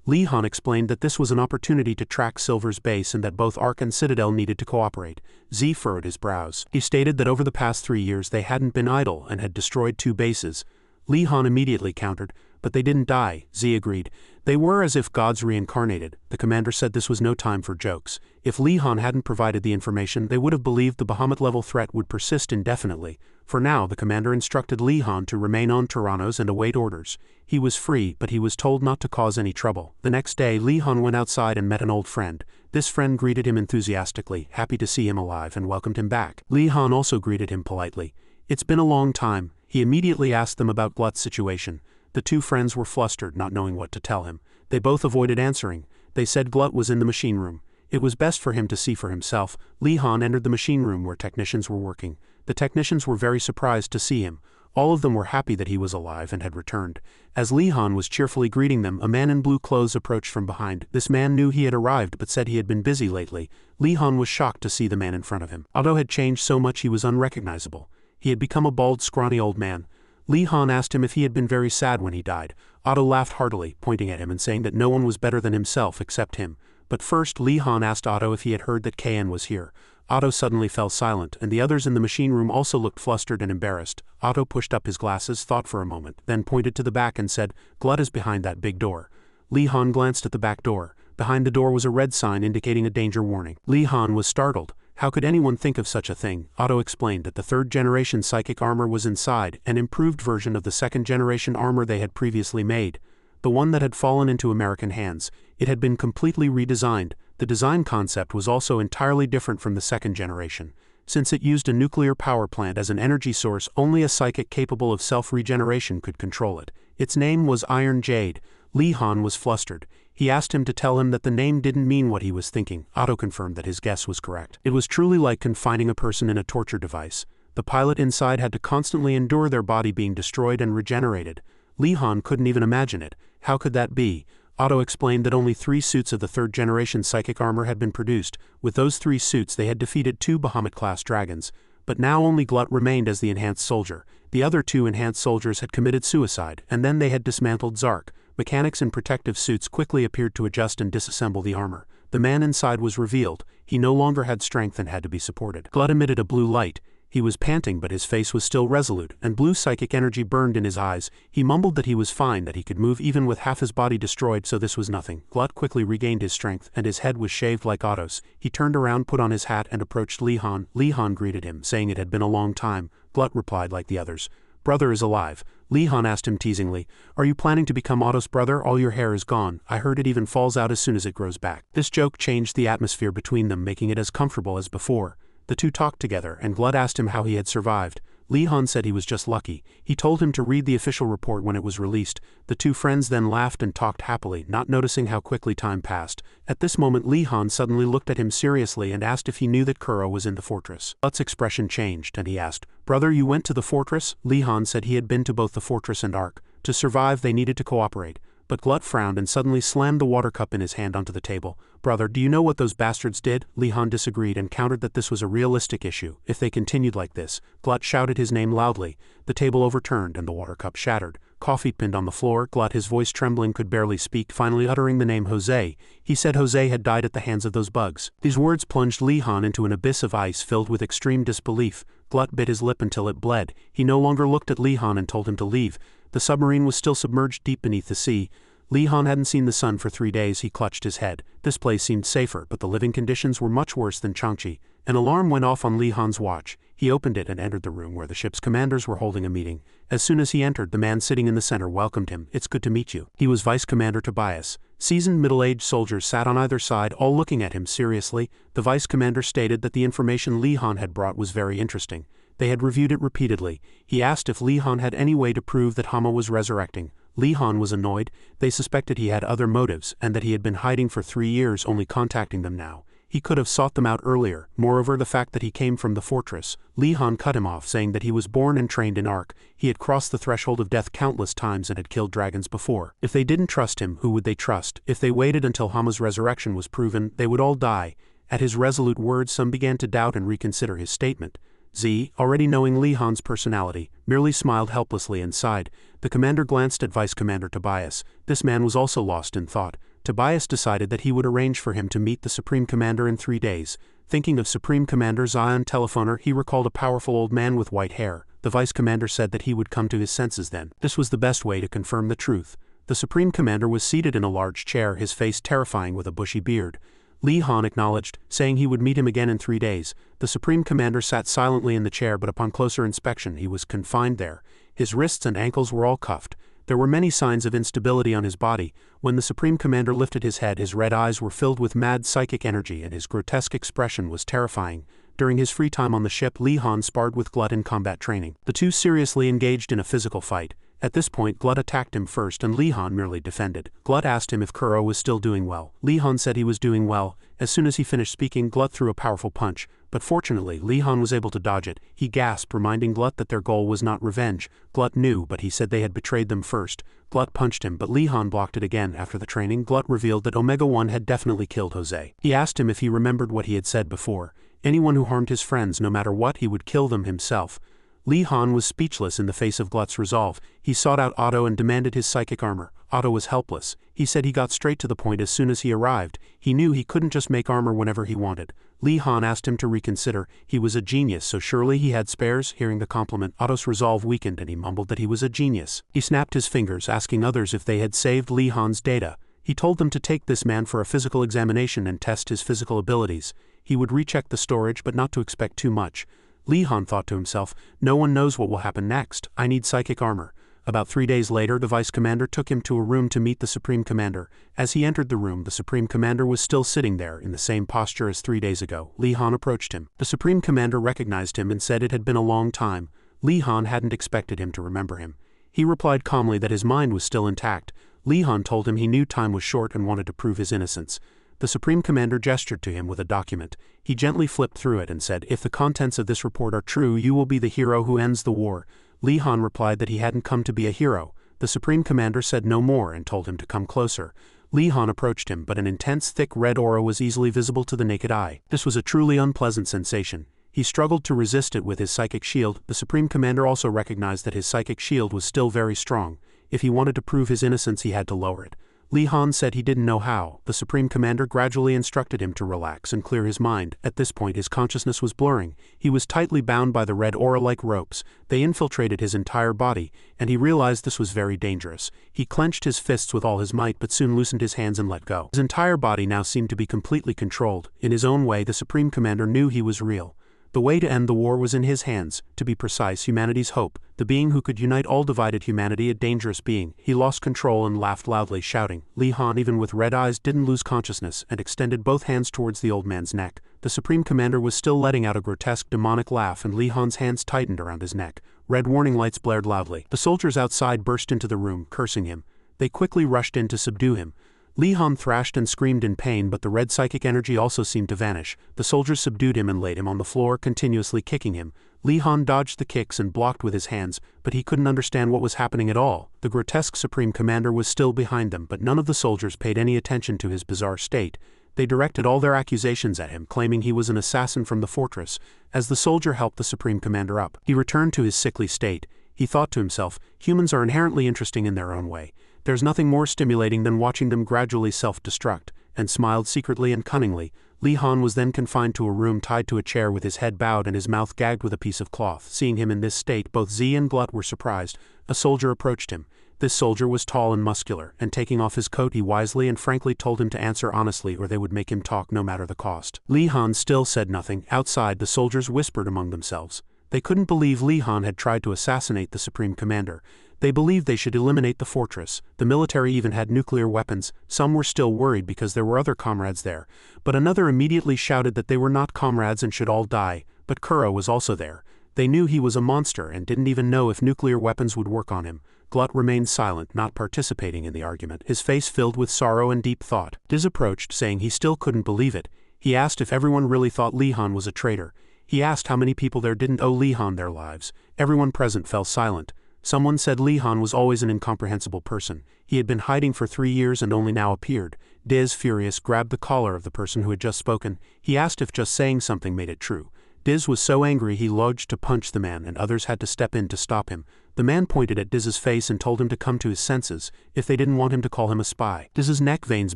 Li Han explained that this was an opportunity to track Silver's base and that both Ark and Citadel needed to cooperate. Z furrowed his brows. He stated that over the past 3 years they hadn't been idle and had destroyed 2 bases. Li Han immediately countered, but they didn't die. Z agreed. They were as if gods reincarnated. The commander said this was no time for jokes. If Li Han hadn't provided the information, they would have believed the Bahamut-level threat would persist indefinitely. For now, the commander instructed Li Han to remain on Tyrannos and await orders. He was free, but he was told not to cause any trouble. The next day, Li Han went outside and met an old friend. This friend greeted him enthusiastically, happy to see him alive, and welcomed him back. Li Han also greeted him politely. It's been a long time. He immediately asked them about Glut's situation. The 2 friends were flustered, not knowing what to tell him. They both avoided answering. They said Glut was in the machine room. It was best for him to see for himself. Li Han entered the machine room where technicians were working. The technicians were very surprised to see him. All of them were happy that he was alive and had returned. As Li Han was cheerfully greeting them, a man in blue clothes approached from behind. This man knew he had arrived but said he had been busy lately. Li Han was shocked to see the man in front of him. Otto had changed so much he was unrecognizable. He had become a bald, scrawny old man. Li Han asked him if he had been very sad when he died. Otto laughed heartily, pointing at him and saying that no one was better than himself except him. But first Li Han asked Otto if he had heard that KN was here. Otto suddenly fell silent, and the others in the machine room also looked flustered and embarrassed. Otto pushed up his glasses, thought for a moment, then pointed to the back and said, "Glut is behind that big door." Li Han glanced at the back door. Behind the door was a red sign indicating a danger warning. Li Han was startled. How could anyone think of such a thing? Otto explained that the third-generation psychic armor was inside, an improved version of the second-generation armor they had previously made. The one that had fallen into American hands. It had been completely redesigned. The design concept was also entirely different from the second generation. Since it used a nuclear power plant as an energy source, only a psychic capable of self-regeneration could control it. Its name was Iron Jade. Li Han was flustered. He asked him to tell him that the name didn't mean what he was thinking. Otto confirmed that his guess was correct. It was truly like confining a person in a torture device. The pilot inside had to constantly endure their body being destroyed and regenerated. Li Han couldn't even imagine it. How could that be? Otto explained that only 3 suits of the third-generation psychic armor had been produced. With those 3 suits they had defeated 2 Bahamut-class dragons. But now only Glut remained as the enhanced soldier. The other 2 enhanced soldiers had committed suicide, and then they had dismantled Zark. Mechanics in protective suits quickly appeared to adjust and disassemble the armor. The man inside was revealed. He no longer had strength and had to be supported. Glut emitted a blue light. He was panting, but his face was still resolute, and blue psychic energy burned in his eyes. He mumbled that he was fine, that he could move even with half his body destroyed, so this was nothing. Glut quickly regained his strength, and his head was shaved like Otto's. He turned around, put on his hat, and approached Li Han. Li Han greeted him, saying it had been a long time. Glut replied like the others. "Brother is alive." Li Han asked him teasingly, "Are you planning to become Otto's brother? All your hair is gone. I heard it even falls out as soon as it grows back." This joke changed the atmosphere between them, making it as comfortable as before. The two talked together, and Glut asked him how he had survived. Li Han said he was just lucky. He told him to read the official report when it was released. The two friends then laughed and talked happily, not noticing how quickly time passed. At this moment Li Han suddenly looked at him seriously and asked if he knew that Kuro was in the fortress. Glut's expression changed, and he asked, "Brother, you went to the fortress?" Li Han said he had been to both the fortress and Ark. To survive they needed to cooperate. But Glut frowned and suddenly slammed the water cup in his hand onto the table. "Brother, do you know what those bastards did?" Li Han disagreed and countered that this was a realistic issue. If they continued like this, Glut shouted his name loudly. The table overturned and the water cup shattered. Coffee pinned on the floor. Glut, his voice trembling, could barely speak, finally uttering the name Jose. He said Jose had died at the hands of those bugs. These words plunged Li Han into an abyss of ice filled with extreme disbelief. Glut bit his lip until it bled. He no longer looked at Li Han and told him to leave. The submarine was still submerged deep beneath the sea. Li Han hadn't seen the sun for 3 days. He clutched his head. This place seemed safer, but the living conditions were much worse than Changchi. An alarm went off on Li Han's watch. He opened it and entered the room where the ship's commanders were holding a meeting. As soon as he entered, the man sitting in the center welcomed him. "It's good to meet you." He was Vice Commander Tobias. Seasoned middle-aged soldiers sat on either side, all looking at him seriously. The Vice Commander stated that the information Li Han had brought was very interesting. They had reviewed it repeatedly. He asked if Li Han had any way to prove that Hama was resurrecting. Li Han was annoyed. They suspected he had other motives, and that he had been hiding for 3 years, only contacting them now. He could have sought them out earlier. Moreover, the fact that he came from the fortress. Li Han cut him off, saying that he was born and trained in Ark. He had crossed the threshold of death countless times and had killed dragons before. If they didn't trust him, who would they trust? If they waited until Hama's resurrection was proven, they would all die. At his resolute words, some began to doubt and reconsider his statement. Z, already knowing Li Han's personality, merely smiled helplessly and sighed. The commander glanced at Vice Commander Tobias. This man was also lost in thought. Tobias decided that he would arrange for him to meet the Supreme Commander in 3 days. Thinking of Supreme Commander Zion Telephoner, he recalled a powerful old man with white hair. The Vice Commander said that he would come to his senses then. This was the best way to confirm the truth. The Supreme Commander was seated in a large chair, his face terrifying with a bushy beard. Li Han acknowledged, saying he would meet him again in 3 days. The Supreme Commander sat silently in the chair, but upon closer inspection he was confined there. His wrists and ankles were all cuffed. There were many signs of instability on his body. When the Supreme Commander lifted his head, his red eyes were filled with mad psychic energy and his grotesque expression was terrifying. During his free time on the ship, Li Han sparred with Glut in combat training. The two seriously engaged in a physical fight. At this point, Glut attacked him first and Li Han merely defended. Glut asked him if Kuro was still doing well. Li Han said he was doing well. As soon as he finished speaking, Glut threw a powerful punch. But fortunately, Li Han was able to dodge it. He gasped, reminding Glut that their goal was not revenge. Glut knew, but he said they had betrayed them first. Glut punched him, but Li Han blocked it again. After the training, Glut revealed that Omega-1 had definitely killed Jose. He asked him if he remembered what he had said before. Anyone who harmed his friends, no matter what, he would kill them himself. Li Han was speechless in the face of Glut's resolve. He sought out Otto and demanded his psychic armor. Otto was helpless. He said he got straight to the point as soon as he arrived. He knew he couldn't just make armor whenever he wanted. Li Han asked him to reconsider. He was a genius, so surely he had spares. Hearing the compliment, Otto's resolve weakened and he mumbled that he was a genius. He snapped his fingers, asking others if they had saved Li Han's data. He told them to take this man for a physical examination and test his physical abilities. He would recheck the storage, but not to expect too much. Li Han thought to himself, no one knows what will happen next. I need psychic armor. About 3 days later, the Vice Commander took him to a room to meet the Supreme Commander. As he entered the room, the Supreme Commander was still sitting there, in the same posture as 3 days ago. Li Han approached him. The Supreme Commander recognized him and said it had been a long time. Li Han hadn't expected him to remember him. He replied calmly that his mind was still intact. Li Han told him he knew time was short and wanted to prove his innocence. The Supreme Commander gestured to him with a document. He gently flipped through it and said, if the contents of this report are true, you will be the hero who ends the war. Li Han replied that he hadn't come to be a hero. The Supreme Commander said no more and told him to come closer. Li Han approached him, but an intense, thick red aura was easily visible to the naked eye. This was a truly unpleasant sensation. He struggled to resist it with his psychic shield. The Supreme Commander also recognized that his psychic shield was still very strong. If he wanted to prove his innocence, he had to lower it. Li Han said he didn't know how. The Supreme Commander gradually instructed him to relax and clear his mind. At this point his consciousness was blurring. He was tightly bound by the red aura like ropes. They infiltrated his entire body, and he realized this was very dangerous. He clenched his fists with all his might but soon loosened his hands and let go. His entire body now seemed to be completely controlled. In his own way, the Supreme Commander knew he was real. The way to end the war was in his hands, to be precise, humanity's hope, the being who could unite all divided humanity, a dangerous being. He lost control and laughed loudly, shouting. Li Han, even with red eyes, didn't lose consciousness and extended both hands towards the old man's neck. The Supreme Commander was still letting out a grotesque demonic laugh and Li Han's hands tightened around his neck. Red warning lights blared loudly. The soldiers outside burst into the room, cursing him. They quickly rushed in to subdue him. Li Han thrashed and screamed in pain, but the red psychic energy also seemed to vanish. The soldiers subdued him and laid him on the floor, continuously kicking him. Li Han dodged the kicks and blocked with his hands, but he couldn't understand what was happening at all. The grotesque Supreme Commander was still behind them, but none of the soldiers paid any attention to his bizarre state. They directed all their accusations at him, claiming he was an assassin from the fortress. As the soldier helped the Supreme Commander up, he returned to his sickly state. He thought to himself, humans are inherently interesting in their own way. There's nothing more stimulating than watching them gradually self-destruct, and smiled secretly and cunningly. Li Han was then confined to a room, tied to a chair with his head bowed and his mouth gagged with a piece of cloth. Seeing him in this state, both Z and Glut were surprised. A soldier approached him. This soldier was tall and muscular, and taking off his coat he wisely and frankly told him to answer honestly or they would make him talk no matter the cost. Li Han still said nothing. Outside, the soldiers whispered among themselves. They couldn't believe Li Han had tried to assassinate the Supreme Commander. They believed they should eliminate the fortress. The military even had nuclear weapons. Some were still worried because there were other comrades there. But another immediately shouted that they were not comrades and should all die. But Kuro was also there. They knew he was a monster and didn't even know if nuclear weapons would work on him. Glut remained silent, not participating in the argument, his face filled with sorrow and deep thought. Diz approached, saying he still couldn't believe it. He asked if everyone really thought Li Han was a traitor. He asked how many people there didn't owe Li Han their lives. Everyone present fell silent. Someone said Li Han was always an incomprehensible person. He had been hiding for 3 years and only now appeared. Diz, furious, grabbed the collar of the person who had just spoken. He asked if just saying something made it true. Diz was so angry he lunged to punch the man and others had to step in to stop him. The man pointed at Diz's face and told him to come to his senses, if they didn't want him to call him a spy. Diz's neck veins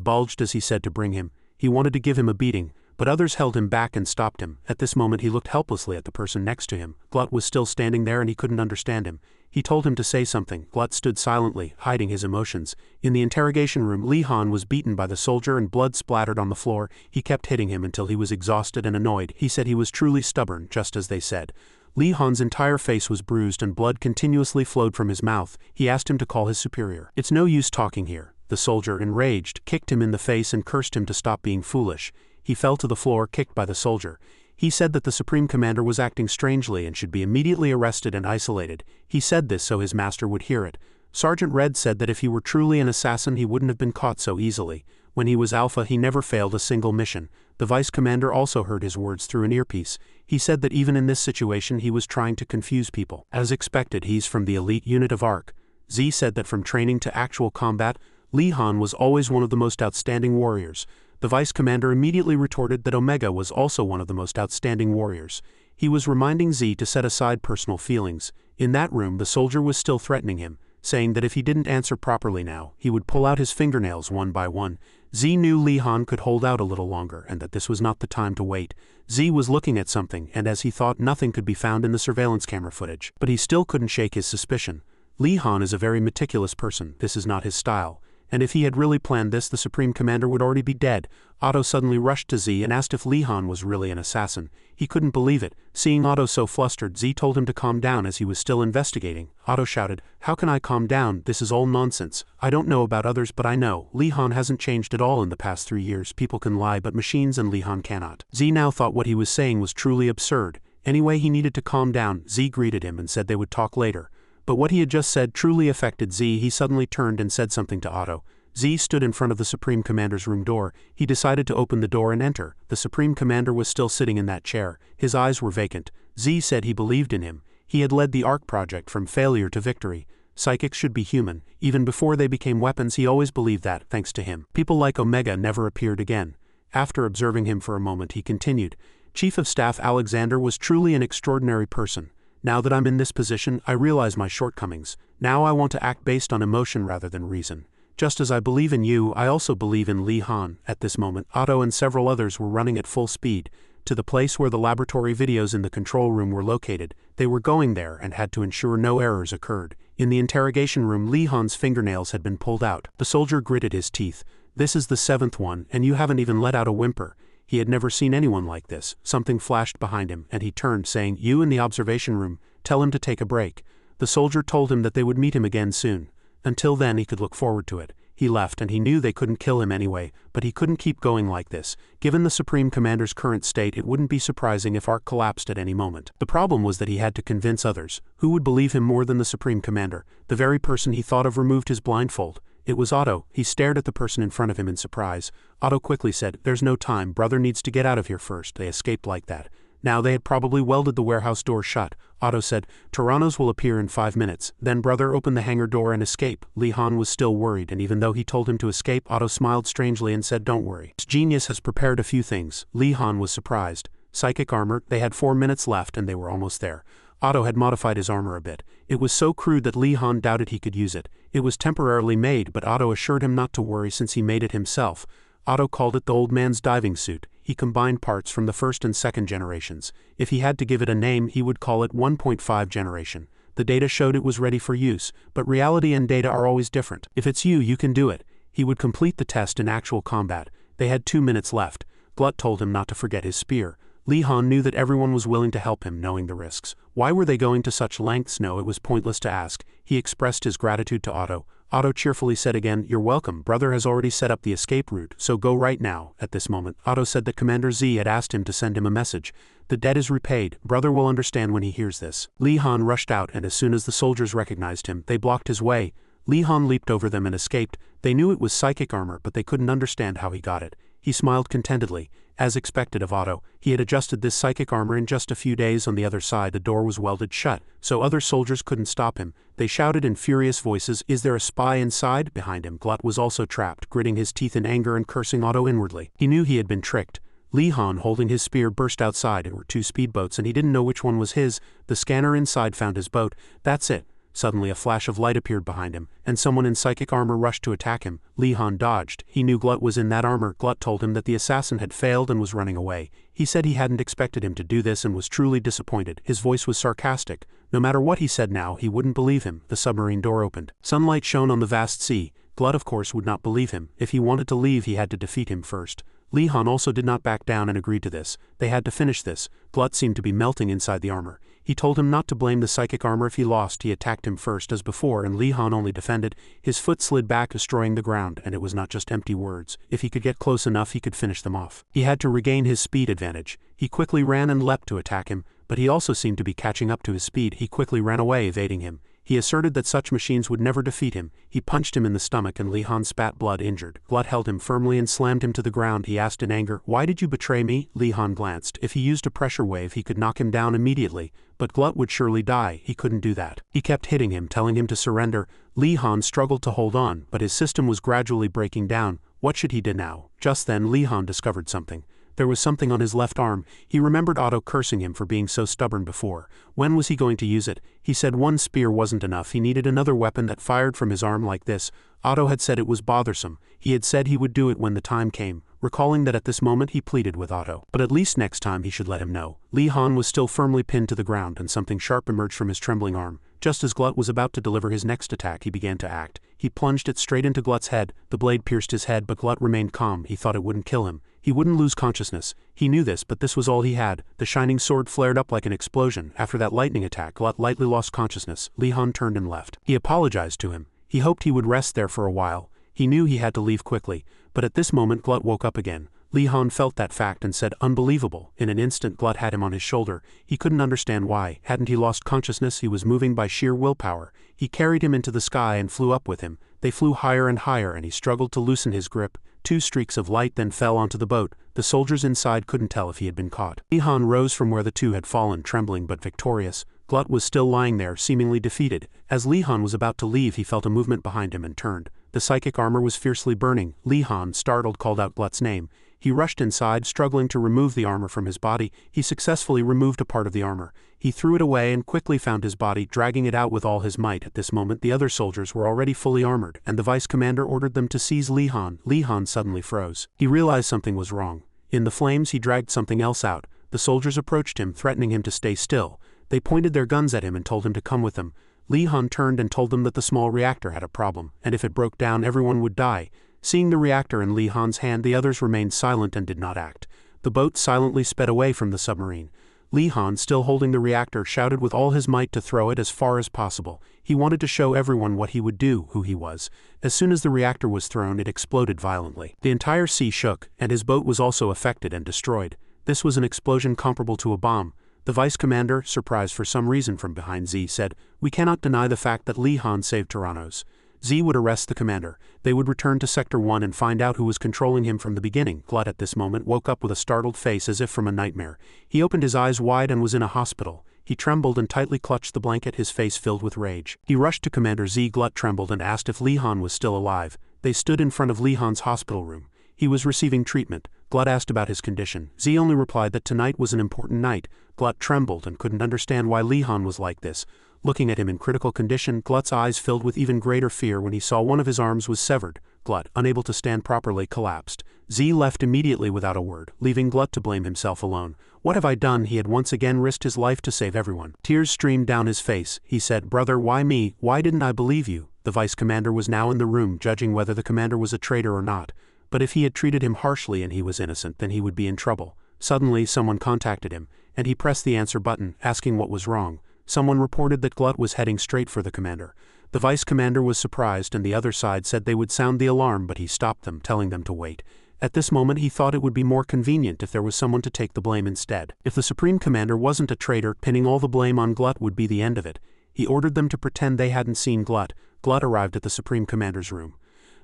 bulged as he said to bring him. He wanted to give him a beating, but others held him back and stopped him. At this moment he looked helplessly at the person next to him. Glut was still standing there and he couldn't understand him. He told him to say something. Glut stood silently, hiding his emotions. In the interrogation room, Li Han was beaten by the soldier and blood splattered on the floor. He kept hitting him until he was exhausted and annoyed. He said he was truly stubborn, just as they said. Li Han's entire face was bruised and blood continuously flowed from his mouth. He asked him to call his superior. It's no use talking here. The soldier, enraged, kicked him in the face and cursed him to stop being foolish. He fell to the floor, kicked by the soldier. He said that the Supreme Commander was acting strangely and should be immediately arrested and isolated. He said this so his master would hear it. Sergeant Red said that if he were truly an assassin he wouldn't have been caught so easily. When he was Alpha he never failed a single mission. The Vice Commander also heard his words through an earpiece. He said that even in this situation he was trying to confuse people. As expected, he's from the elite unit of ARC. Z said that from training to actual combat, Li Han was always one of the most outstanding warriors. The Vice Commander immediately retorted that Omega was also one of the most outstanding warriors. He was reminding Z to set aside personal feelings. In that room the soldier was still threatening him. saying that if he didn't answer properly now, he would pull out his fingernails one by one. Z knew Li Han could hold out a little longer and that this was not the time to wait. Z was looking at something, and as he thought, nothing could be found in the surveillance camera footage. But he still couldn't shake his suspicion. Li Han is a very meticulous person, this is not his style. And if he had really planned this, the Supreme Commander would already be dead. Otto suddenly rushed to Z and asked if Li Han was really an assassin. He couldn't believe it. Seeing Otto so flustered, Z told him to calm down as he was still investigating. Otto shouted, "How can I calm down? This is all nonsense. I don't know about others, but I know. Li Han hasn't changed at all in the past 3 years. People can lie, but machines and Li Han cannot." Z now thought what he was saying was truly absurd. Anyway, he needed to calm down. Z greeted him and said they would talk later. But what he had just said truly affected Z. He suddenly turned and said something to Otto. Z stood in front of the Supreme Commander's room door. He decided to open the door and enter. The Supreme Commander was still sitting in that chair. His eyes were vacant. Z said he believed in him. He had led the ARC project from failure to victory. Psychics should be human. Even before they became weapons, he always believed that, thanks to him. People like Omega never appeared again. After observing him for a moment, he continued, "Chief of Staff Alexander was truly an extraordinary person. Now that I'm in this position, I realize my shortcomings. Now I want to act based on emotion rather than reason. Just as I believe in you, I also believe in Li Han." At this moment, Otto and several others were running at full speed to the place where the laboratory videos in the control room were located. They were going there and had to ensure no errors occurred. In the interrogation room, Li Han's fingernails had been pulled out. The soldier gritted his teeth. "This is the 7th one, and you haven't even let out a whimper." He had never seen anyone like this. Something flashed behind him, and he turned, saying, "You in the observation room, tell him to take a break." The soldier told him that they would meet him again soon. Until then, he could look forward to it. He left, and he knew they couldn't kill him anyway, but he couldn't keep going like this. Given the Supreme Commander's current state, it wouldn't be surprising if ARC collapsed at any moment. The problem was that he had to convince others. Who would believe him more than the Supreme Commander? The very person he thought of removed his blindfold. It was Otto. He stared at the person in front of him in surprise. Otto quickly said, "There's no time. Brother needs to get out of here first." They escaped like that. Now they had probably welded the warehouse door shut. Otto said, "Tyrannos will appear in 5 minutes. Then brother opened the hangar door and escape." Li Han was still worried, and even though he told him to escape, Otto smiled strangely and said, "Don't worry. Genius has prepared a few things." Li Han was surprised. Psychic armor, they had 4 minutes left and they were almost there. Otto had modified his armor a bit. It was so crude that Li Han doubted he could use it. It was temporarily made, but Otto assured him not to worry since he made it himself. Otto called it the old man's diving suit. He combined parts from the 1st and 2nd generations. If he had to give it a name, he would call it 1.5 generation. The data showed it was ready for use, but reality and data are always different. If it's you, you can do it. He would complete the test in actual combat. They had 2 minutes left. Glut told him not to forget his spear. Li Han knew that everyone was willing to help him, knowing the risks. Why were they going to such lengths? No, it was pointless to ask. He expressed his gratitude to Otto. Otto cheerfully said again, "You're welcome. Brother has already set up the escape route, so go right now." At this moment, Otto said that Commander Z had asked him to send him a message. "The debt is repaid. Brother will understand when he hears this." Li Han rushed out, and as soon as the soldiers recognized him, they blocked his way. Li Han leaped over them and escaped. They knew it was psychic armor, but they couldn't understand how he got it. He smiled contentedly. As expected of Otto, he had adjusted this psychic armor in just a few days. On the other side, the door was welded shut, so other soldiers couldn't stop him. They shouted in furious voices, "Is there a spy inside?" Behind him, Glut was also trapped, gritting his teeth in anger and cursing Otto inwardly. He knew he had been tricked. Li Han, holding his spear, burst outside. It were 2 speedboats, and he didn't know which one was his. The scanner inside found his boat. That's it. Suddenly a flash of light appeared behind him, and someone in psychic armor rushed to attack him. Li Han dodged. He knew Glut was in that armor. Glut told him that the assassin had failed and was running away. He said he hadn't expected him to do this and was truly disappointed. His voice was sarcastic. No matter what he said now, he wouldn't believe him. The submarine door opened. Sunlight shone on the vast sea. Glut, of course, would not believe him. If he wanted to leave, he had to defeat him first. Li Han also did not back down and agreed to this. They had to finish this. Glut seemed to be melting inside the armor. He told him not to blame the psychic armor if he lost. He attacked him first as before, and Li Han only defended. His foot slid back, destroying the ground, and it was not just empty words. If he could get close enough, he could finish them off. He had to regain his speed advantage. He quickly ran and leapt to attack him, but he also seemed to be catching up to his speed. He quickly ran away, evading him. He asserted that such machines would never defeat him. He punched him in the stomach and Li Han spat blood, injured. Glut held him firmly and slammed him to the ground. He asked in anger, "Why did you betray me?" Li Han glanced. If he used a pressure wave, he could knock him down immediately, but Glut would surely die. He couldn't do that. He kept hitting him, telling him to surrender. Li Han struggled to hold on, but his system was gradually breaking down. What should he do now? Just then Li Han discovered something. There was something on his left arm. He remembered Otto cursing him for being so stubborn before. When was he going to use it? He said one spear wasn't enough. He needed another weapon that fired from his arm like this. Otto had said it was bothersome. He had said he would do it when the time came. Recalling that at this moment he pleaded with Otto. But at least next time he should let him know. Li Han was still firmly pinned to the ground and something sharp emerged from his trembling arm. Just as Glut was about to deliver his next attack, he began to act. He plunged it straight into Glut's head. The blade pierced his head, but Glut remained calm. He thought it wouldn't kill him. He wouldn't lose consciousness. He knew this, but this was all he had. The shining sword flared up like an explosion. After that lightning attack, Glut lightly lost consciousness. Li Han turned and left. He apologized to him. He hoped he would rest there for a while. He knew he had to leave quickly, but at this moment Glut woke up again. Li Han felt that fact and said, "Unbelievable." In an instant Glut had him on his shoulder. He couldn't understand why. Hadn't he lost consciousness? He was moving by sheer willpower. He carried him into the sky and flew up with him. They flew higher and higher and he struggled to loosen his grip. 2 streaks of light then fell onto the boat. The soldiers inside couldn't tell if he had been caught. Li Han rose from where the two had fallen, trembling but victorious. Glut was still lying there, seemingly defeated. As Li Han was about to leave, he felt a movement behind him and turned. The psychic armor was fiercely burning. Li Han, startled, called out Glut's name. He rushed inside, struggling to remove the armor from his body. He successfully removed a part of the armor. He threw it away and quickly found his body, dragging it out with all his might. At this moment the other soldiers were already fully armored, and the vice commander ordered them to seize Li Han. Li Han suddenly froze. He realized something was wrong. In the flames he dragged something else out. The soldiers approached him, threatening him to stay still. They pointed their guns at him and told him to come with them. Li Han turned and told them that the small reactor had a problem, and if it broke down everyone would die. Seeing the reactor in Li Han's hand, the others remained silent and did not act. The boat silently sped away from the submarine. Li Han, still holding the reactor, shouted with all his might to throw it as far as possible. He wanted to show everyone what he would do, who he was. As soon as the reactor was thrown, it exploded violently. The entire sea shook, and his boat was also affected and destroyed. This was an explosion comparable to a bomb. The vice commander, surprised for some reason from behind Z, said, "We cannot deny the fact that Li Han saved Tyrannos." Z would arrest the commander. They would return to Sector 1 and find out who was controlling him from the beginning. Glut at this moment woke up with a startled face as if from a nightmare. He opened his eyes wide and was in a hospital. He trembled and tightly clutched the blanket, his face filled with rage. He rushed to Commander Z. Glut trembled and asked if Li Han was still alive. They stood in front of Li Han's hospital room. He was receiving treatment. Glut asked about his condition. Z only replied that tonight was an important night. Glut trembled and couldn't understand why Li Han was like this. Looking at him in critical condition, Glut's eyes filled with even greater fear when he saw one of his arms was severed. Glut, unable to stand properly, collapsed. Z left immediately without a word, leaving Glut to blame himself alone. "What have I done?" He had once again risked his life to save everyone. Tears streamed down his face. He said, "Brother, why me? Why didn't I believe you?" The vice commander was now in the room, judging whether the commander was a traitor or not. But if he had treated him harshly and he was innocent, then he would be in trouble. Suddenly, someone contacted him, and he pressed the answer button, asking what was wrong. Someone reported that Glut was heading straight for the commander. The vice commander was surprised, and the other side said they would sound the alarm, but he stopped them, telling them to wait. At this moment he thought it would be more convenient if there was someone to take the blame instead. If the Supreme Commander wasn't a traitor, pinning all the blame on Glut would be the end of it. He ordered them to pretend they hadn't seen Glut. Glut arrived at the Supreme Commander's room.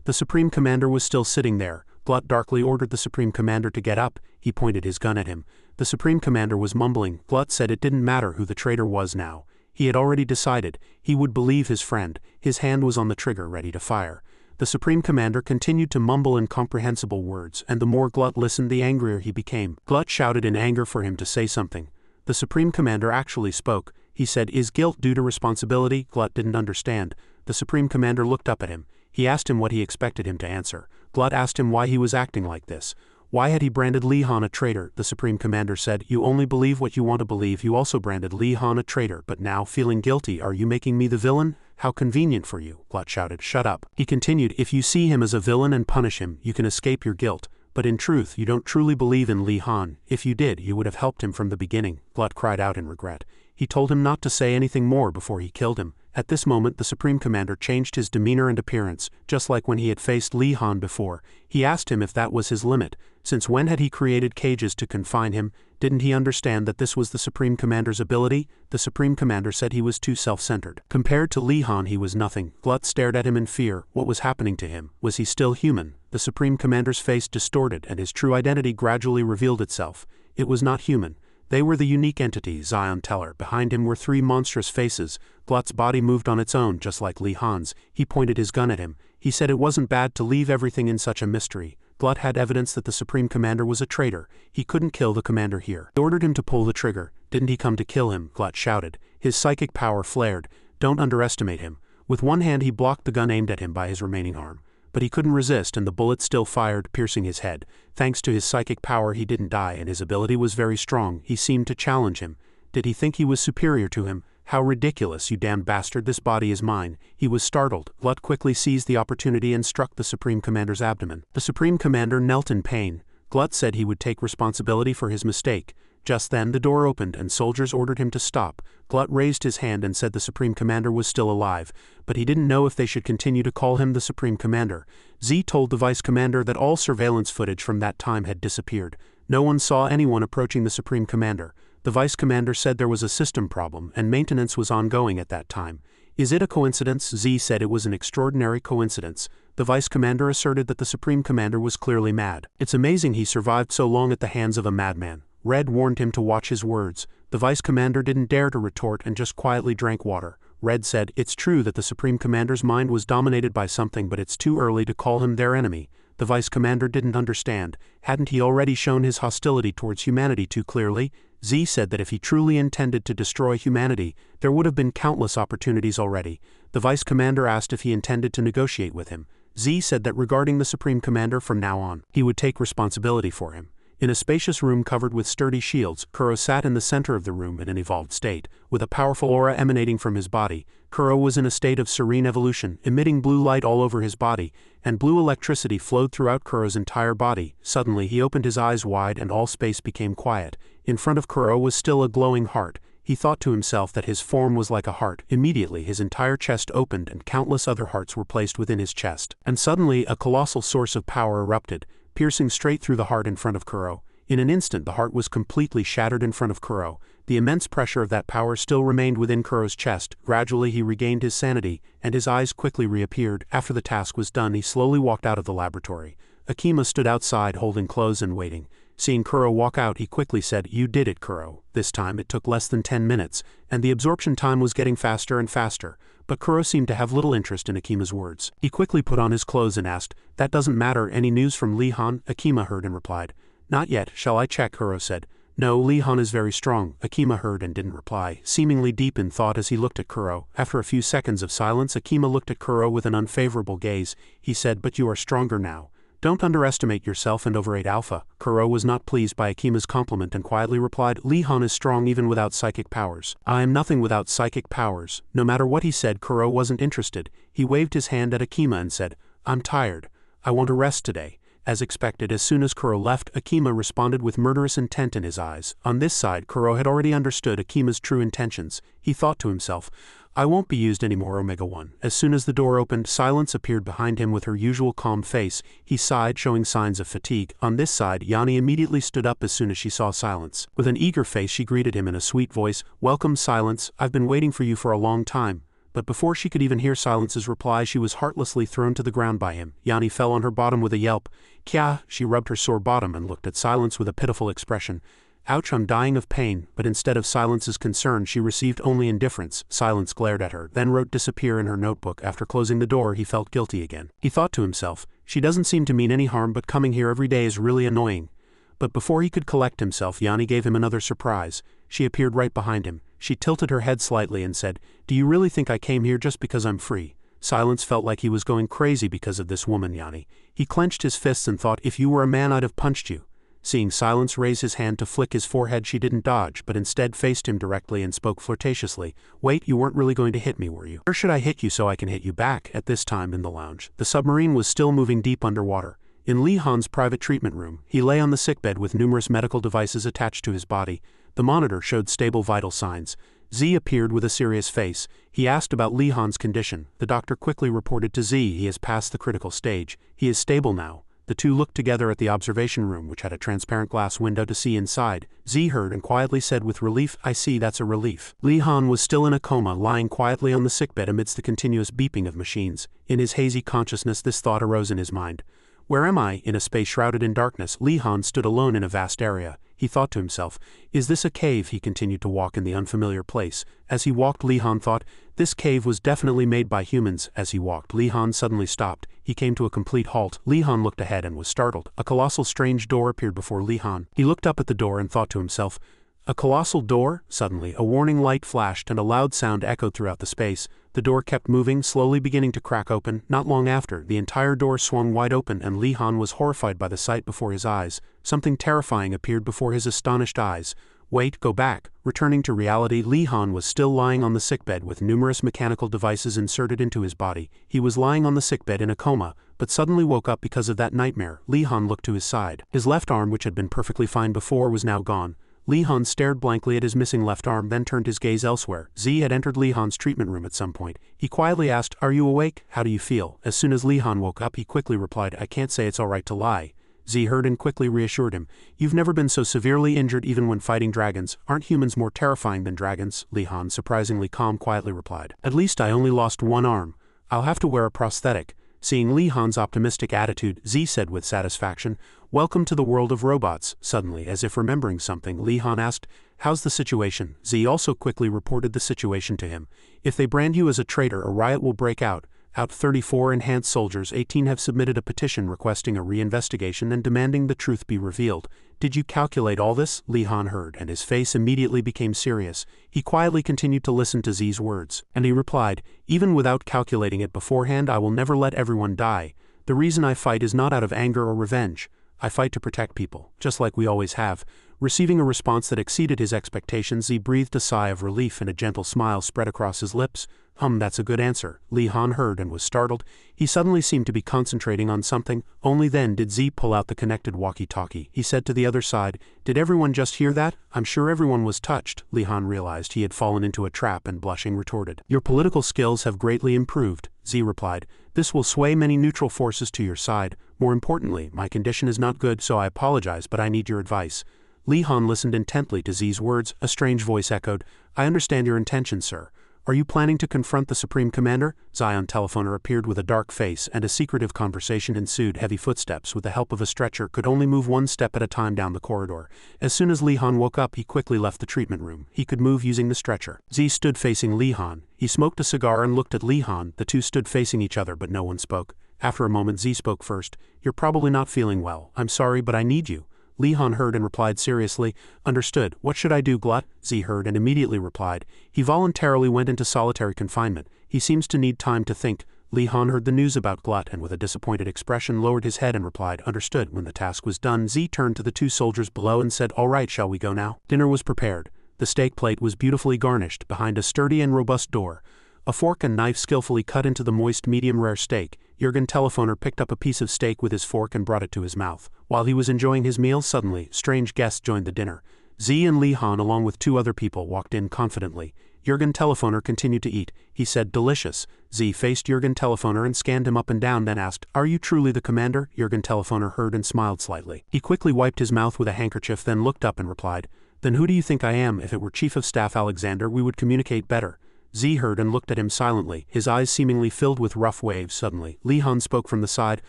The Supreme Commander was still sitting there. Glut darkly ordered the Supreme Commander to get up. He pointed his gun at him. The Supreme Commander was mumbling. Glut said it didn't matter who the traitor was now. He had already decided. He would believe his friend. His hand was on the trigger, ready to fire. The Supreme Commander continued to mumble incomprehensible words, and the more Glut listened, the angrier he became. Glut shouted in anger for him to say something. The Supreme Commander actually spoke. He said, "Is guilt due to responsibility?" Glut didn't understand. The Supreme Commander looked up at him. He asked him what he expected him to answer. Glut asked him why he was acting like this. Why had he branded Li Han a traitor? The Supreme Commander said, "You only believe what you want to believe. You also branded Li Han a traitor, but now, feeling guilty, are you making me the villain? How convenient for you." Glut shouted, "Shut up." He continued, "If you see him as a villain and punish him, you can escape your guilt. But in truth, you don't truly believe in Li Han. If you did, you would have helped him from the beginning." Glut cried out in regret. He told him not to say anything more before he killed him. At this moment the Supreme Commander changed his demeanor and appearance, just like when he had faced Li Han before. He asked him if that was his limit. Since when had he created cages to confine him? Didn't he understand that this was the Supreme Commander's ability? The Supreme Commander said he was too self-centered. Compared to Li Han he was nothing. Glut stared at him in fear. What was happening to him? Was he still human? The Supreme Commander's face distorted and his true identity gradually revealed itself. It was not human. They were the unique entity, Zion Teller. Behind him were 3 monstrous faces. Glut's body moved on its own, just like Li Han's. He pointed his gun at him. He said it wasn't bad to leave everything in such a mystery. Glut had evidence that the Supreme Commander was a traitor. He couldn't kill the commander here. He ordered him to pull the trigger. Didn't he come to kill him? Glut shouted. His psychic power flared. Don't underestimate him. With one hand he blocked the gun aimed at him by his remaining arm. But he couldn't resist and the bullet still fired, piercing his head. Thanks to his psychic power he didn't die and his ability was very strong. He seemed to challenge him. Did he think he was superior to him? How ridiculous, you damned bastard, this body is mine. He was startled. Glut quickly seized the opportunity and struck the Supreme Commander's abdomen. The Supreme Commander knelt in pain. Glut said he would take responsibility for his mistake. Just then the door opened and soldiers ordered him to stop. Glut raised his hand and said the Supreme Commander was still alive, but he didn't know if they should continue to call him the Supreme Commander. Z told the Vice Commander that all surveillance footage from that time had disappeared. No one saw anyone approaching the Supreme Commander. The Vice Commander said there was a system problem and maintenance was ongoing at that time. Is it a coincidence? Z said it was an extraordinary coincidence. The Vice Commander asserted that the Supreme Commander was clearly mad. It's amazing he survived so long at the hands of a madman. Red warned him to watch his words. The Vice Commander didn't dare to retort and just quietly drank water. Red said, it's true that the Supreme Commander's mind was dominated by something, but it's too early to call him their enemy. The Vice Commander didn't understand. Hadn't he already shown his hostility towards humanity too clearly? Z said that if he truly intended to destroy humanity, there would have been countless opportunities already. The Vice Commander asked if he intended to negotiate with him. Z said that regarding the Supreme Commander from now on, he would take responsibility for him. In a spacious room covered with sturdy shields, Kuro sat in the center of the room in an evolved state. With a powerful aura emanating from his body, Kuro was in a state of serene evolution, emitting blue light all over his body, and blue electricity flowed throughout Kuro's entire body. Suddenly he opened his eyes wide and all space became quiet. In front of Kuro was still a glowing heart. He thought to himself that his form was like a heart. Immediately his entire chest opened and countless other hearts were placed within his chest. And suddenly a colossal source of power erupted, piercing straight through the heart in front of Kuro. In an instant the heart was completely shattered in front of Kuro. The immense pressure of that power still remained within Kuro's chest. Gradually he regained his sanity, and his eyes quickly reappeared. After the task was done he slowly walked out of the laboratory. Akima stood outside holding clothes and waiting. Seeing Kuro walk out he quickly said, "You did it, Kuro." This time it took less than 10 minutes, and the absorption time was getting faster and faster. But Kuro seemed to have little interest in Akima's words. He quickly put on his clothes and asked, "That doesn't matter, any news from Lee Han?" Akima heard and replied, "Not yet, shall I check?" Kuro said. "No, Lee Han is very strong." Akima heard and didn't reply, seemingly deep in thought as he looked at Kuro. After a few seconds of silence Akima looked at Kuro with an unfavorable gaze. He said, "But you are stronger now. Don't underestimate yourself and overrate Alpha." Kuro was not pleased by Akima's compliment and quietly replied, "Lee Han is strong even without psychic powers. I am nothing without psychic powers." No matter what he said, Kuro wasn't interested. He waved his hand at Akima and said, "I'm tired. I want to rest today." As expected, as soon as Kuro left, Akima responded with murderous intent in his eyes. On this side, Kuro had already understood Akima's true intentions. He thought to himself, "I won't be used anymore, Omega-1." As soon as the door opened, Silence appeared behind him with her usual calm face. He sighed, showing signs of fatigue. On this side, Yanni immediately stood up as soon as she saw Silence. With an eager face she greeted him in a sweet voice, "Welcome, Silence. I've been waiting for you for a long time." But before she could even hear Silence's reply she was heartlessly thrown to the ground by him. Yanni fell on her bottom with a yelp. "Kya!" She rubbed her sore bottom and looked at Silence with a pitiful expression. "Ouch, I'm dying of pain." But instead of Silence's concern she received only indifference. Silence glared at her, then wrote "disappear" in her notebook. After closing the door he felt guilty again. He thought to himself, "She doesn't seem to mean any harm, but coming here every day is really annoying." But before he could collect himself, Yanni gave him another surprise. She appeared right behind him. She tilted her head slightly and said, "Do you really think I came here just because I'm free?" Silence felt like he was going crazy because of this woman, Yanni. He clenched his fists and thought, "If you were a man I'd have punched you." Seeing Silence raise his hand to flick his forehead she didn't dodge, but instead faced him directly and spoke flirtatiously. "Wait, you weren't really going to hit me, were you? Where should I hit you so I can hit you back?" At this time in the lounge, the submarine was still moving deep underwater. In Lee Han's private treatment room, he lay on the sickbed with numerous medical devices attached to his body. The monitor showed stable vital signs. Z appeared with a serious face. He asked about Lee Han's condition. The doctor quickly reported to Z he has passed the critical stage. He is stable now. The two looked together at the observation room, which had a transparent glass window to see inside. Z heard and quietly said with relief, "I see, that's a relief." Lee Han was still in a coma, lying quietly on the sickbed amidst the continuous beeping of machines. In his hazy consciousness this thought arose in his mind. Where am I? In a space shrouded in darkness, Li Han stood alone in a vast area. He thought to himself, is this a cave? He continued to walk in the unfamiliar place. As he walked, Li Han thought, this cave was definitely made by humans. As he walked, Li Han suddenly stopped. He came to a complete halt. Li Han looked ahead and was startled. A colossal strange door appeared before Li Han. He looked up at the door and thought to himself, a colossal door? Suddenly, a warning light flashed and a loud sound echoed throughout the space. The door kept moving, slowly beginning to crack open. Not long after, the entire door swung wide open and Li Han was horrified by the sight before his eyes. Something terrifying appeared before his astonished eyes. Wait, go back. Returning to reality, Li Han was still lying on the sickbed with numerous mechanical devices inserted into his body. He was lying on the sickbed in a coma, but suddenly woke up because of that nightmare. Li Han looked to his side. His left arm, which had been perfectly fine before, was now gone. Li Han stared blankly at his missing left arm, then turned his gaze elsewhere. Z had entered Li Han's treatment room at some point. He quietly asked, are you awake? How do you feel? As soon as Li Han woke up, he quickly replied, I can't say it's alright to lie. Z heard and quickly reassured him. You've never been so severely injured even when fighting dragons. Aren't humans more terrifying than dragons? Li Han, surprisingly calm, quietly replied. At least I only lost one arm. I'll have to wear a prosthetic. Seeing Li Han's optimistic attitude, Z said with satisfaction, welcome to the world of robots. Suddenly, as if remembering something, Li Han asked, how's the situation? Z also quickly reported the situation to him. If they brand you as a traitor, a riot will break out. 34 enhanced soldiers, 18 have submitted a petition requesting a reinvestigation and demanding the truth be revealed. Did you calculate all this? Li Han heard, and his face immediately became serious. He quietly continued to listen to Z's words, and he replied, even without calculating it beforehand, I will never let everyone die. The reason I fight is not out of anger or revenge. I fight to protect people, just like we always have. Receiving a response that exceeded his expectations, Z breathed a sigh of relief and a gentle smile spread across his lips. That's a good answer. Li Han heard and was startled. He suddenly seemed to be concentrating on something. Only then did Z pull out the connected walkie-talkie. He said to the other side, did everyone just hear that? I'm sure everyone was touched. Li Han realized he had fallen into a trap and blushing retorted. Your political skills have greatly improved. Z replied, this will sway many neutral forces to your side. More importantly, my condition is not good, so I apologize, but I need your advice. Li Han listened intently to Z's words. A strange voice echoed, I understand your intentions, sir. Are you planning to confront the Supreme Commander? Zion Telephoner appeared with a dark face and a secretive conversation ensued. Heavy footsteps with the help of a stretcher could only move one step at a time down the corridor. As soon as Li Han woke up, he quickly left the treatment room. He could move using the stretcher. Z stood facing Li Han. He smoked a cigar and looked at Li Han. The two stood facing each other, but no one spoke. After a moment, Z spoke first. You're probably not feeling well. I'm sorry, but I need you. Li Han heard and replied seriously, understood. What should I do, Glut? Z heard and immediately replied. He voluntarily went into solitary confinement. He seems to need time to think. Li Han heard the news about Glut and with a disappointed expression lowered his head and replied, understood. When the task was done, Z turned to the two soldiers below and said, all right, shall we go now? Dinner was prepared. The steak plate was beautifully garnished behind a sturdy and robust door. A fork and knife skillfully cut into the moist medium-rare steak. Jurgen Telephoner picked up a piece of steak with his fork and brought it to his mouth. While he was enjoying his meal, suddenly, strange guests joined the dinner. Z and Li Han along with two other people walked in confidently. Jurgen Telephoner continued to eat. He said, delicious. Z faced Jurgen Telephoner and scanned him up and down, then asked, are you truly the commander? Jurgen Telephoner heard and smiled slightly. He quickly wiped his mouth with a handkerchief, then looked up and replied, then who do you think I am? If it were Chief of Staff Alexander, we would communicate better. Z heard and looked at him silently, his eyes seemingly filled with rough waves. Suddenly, Li Han spoke from the side,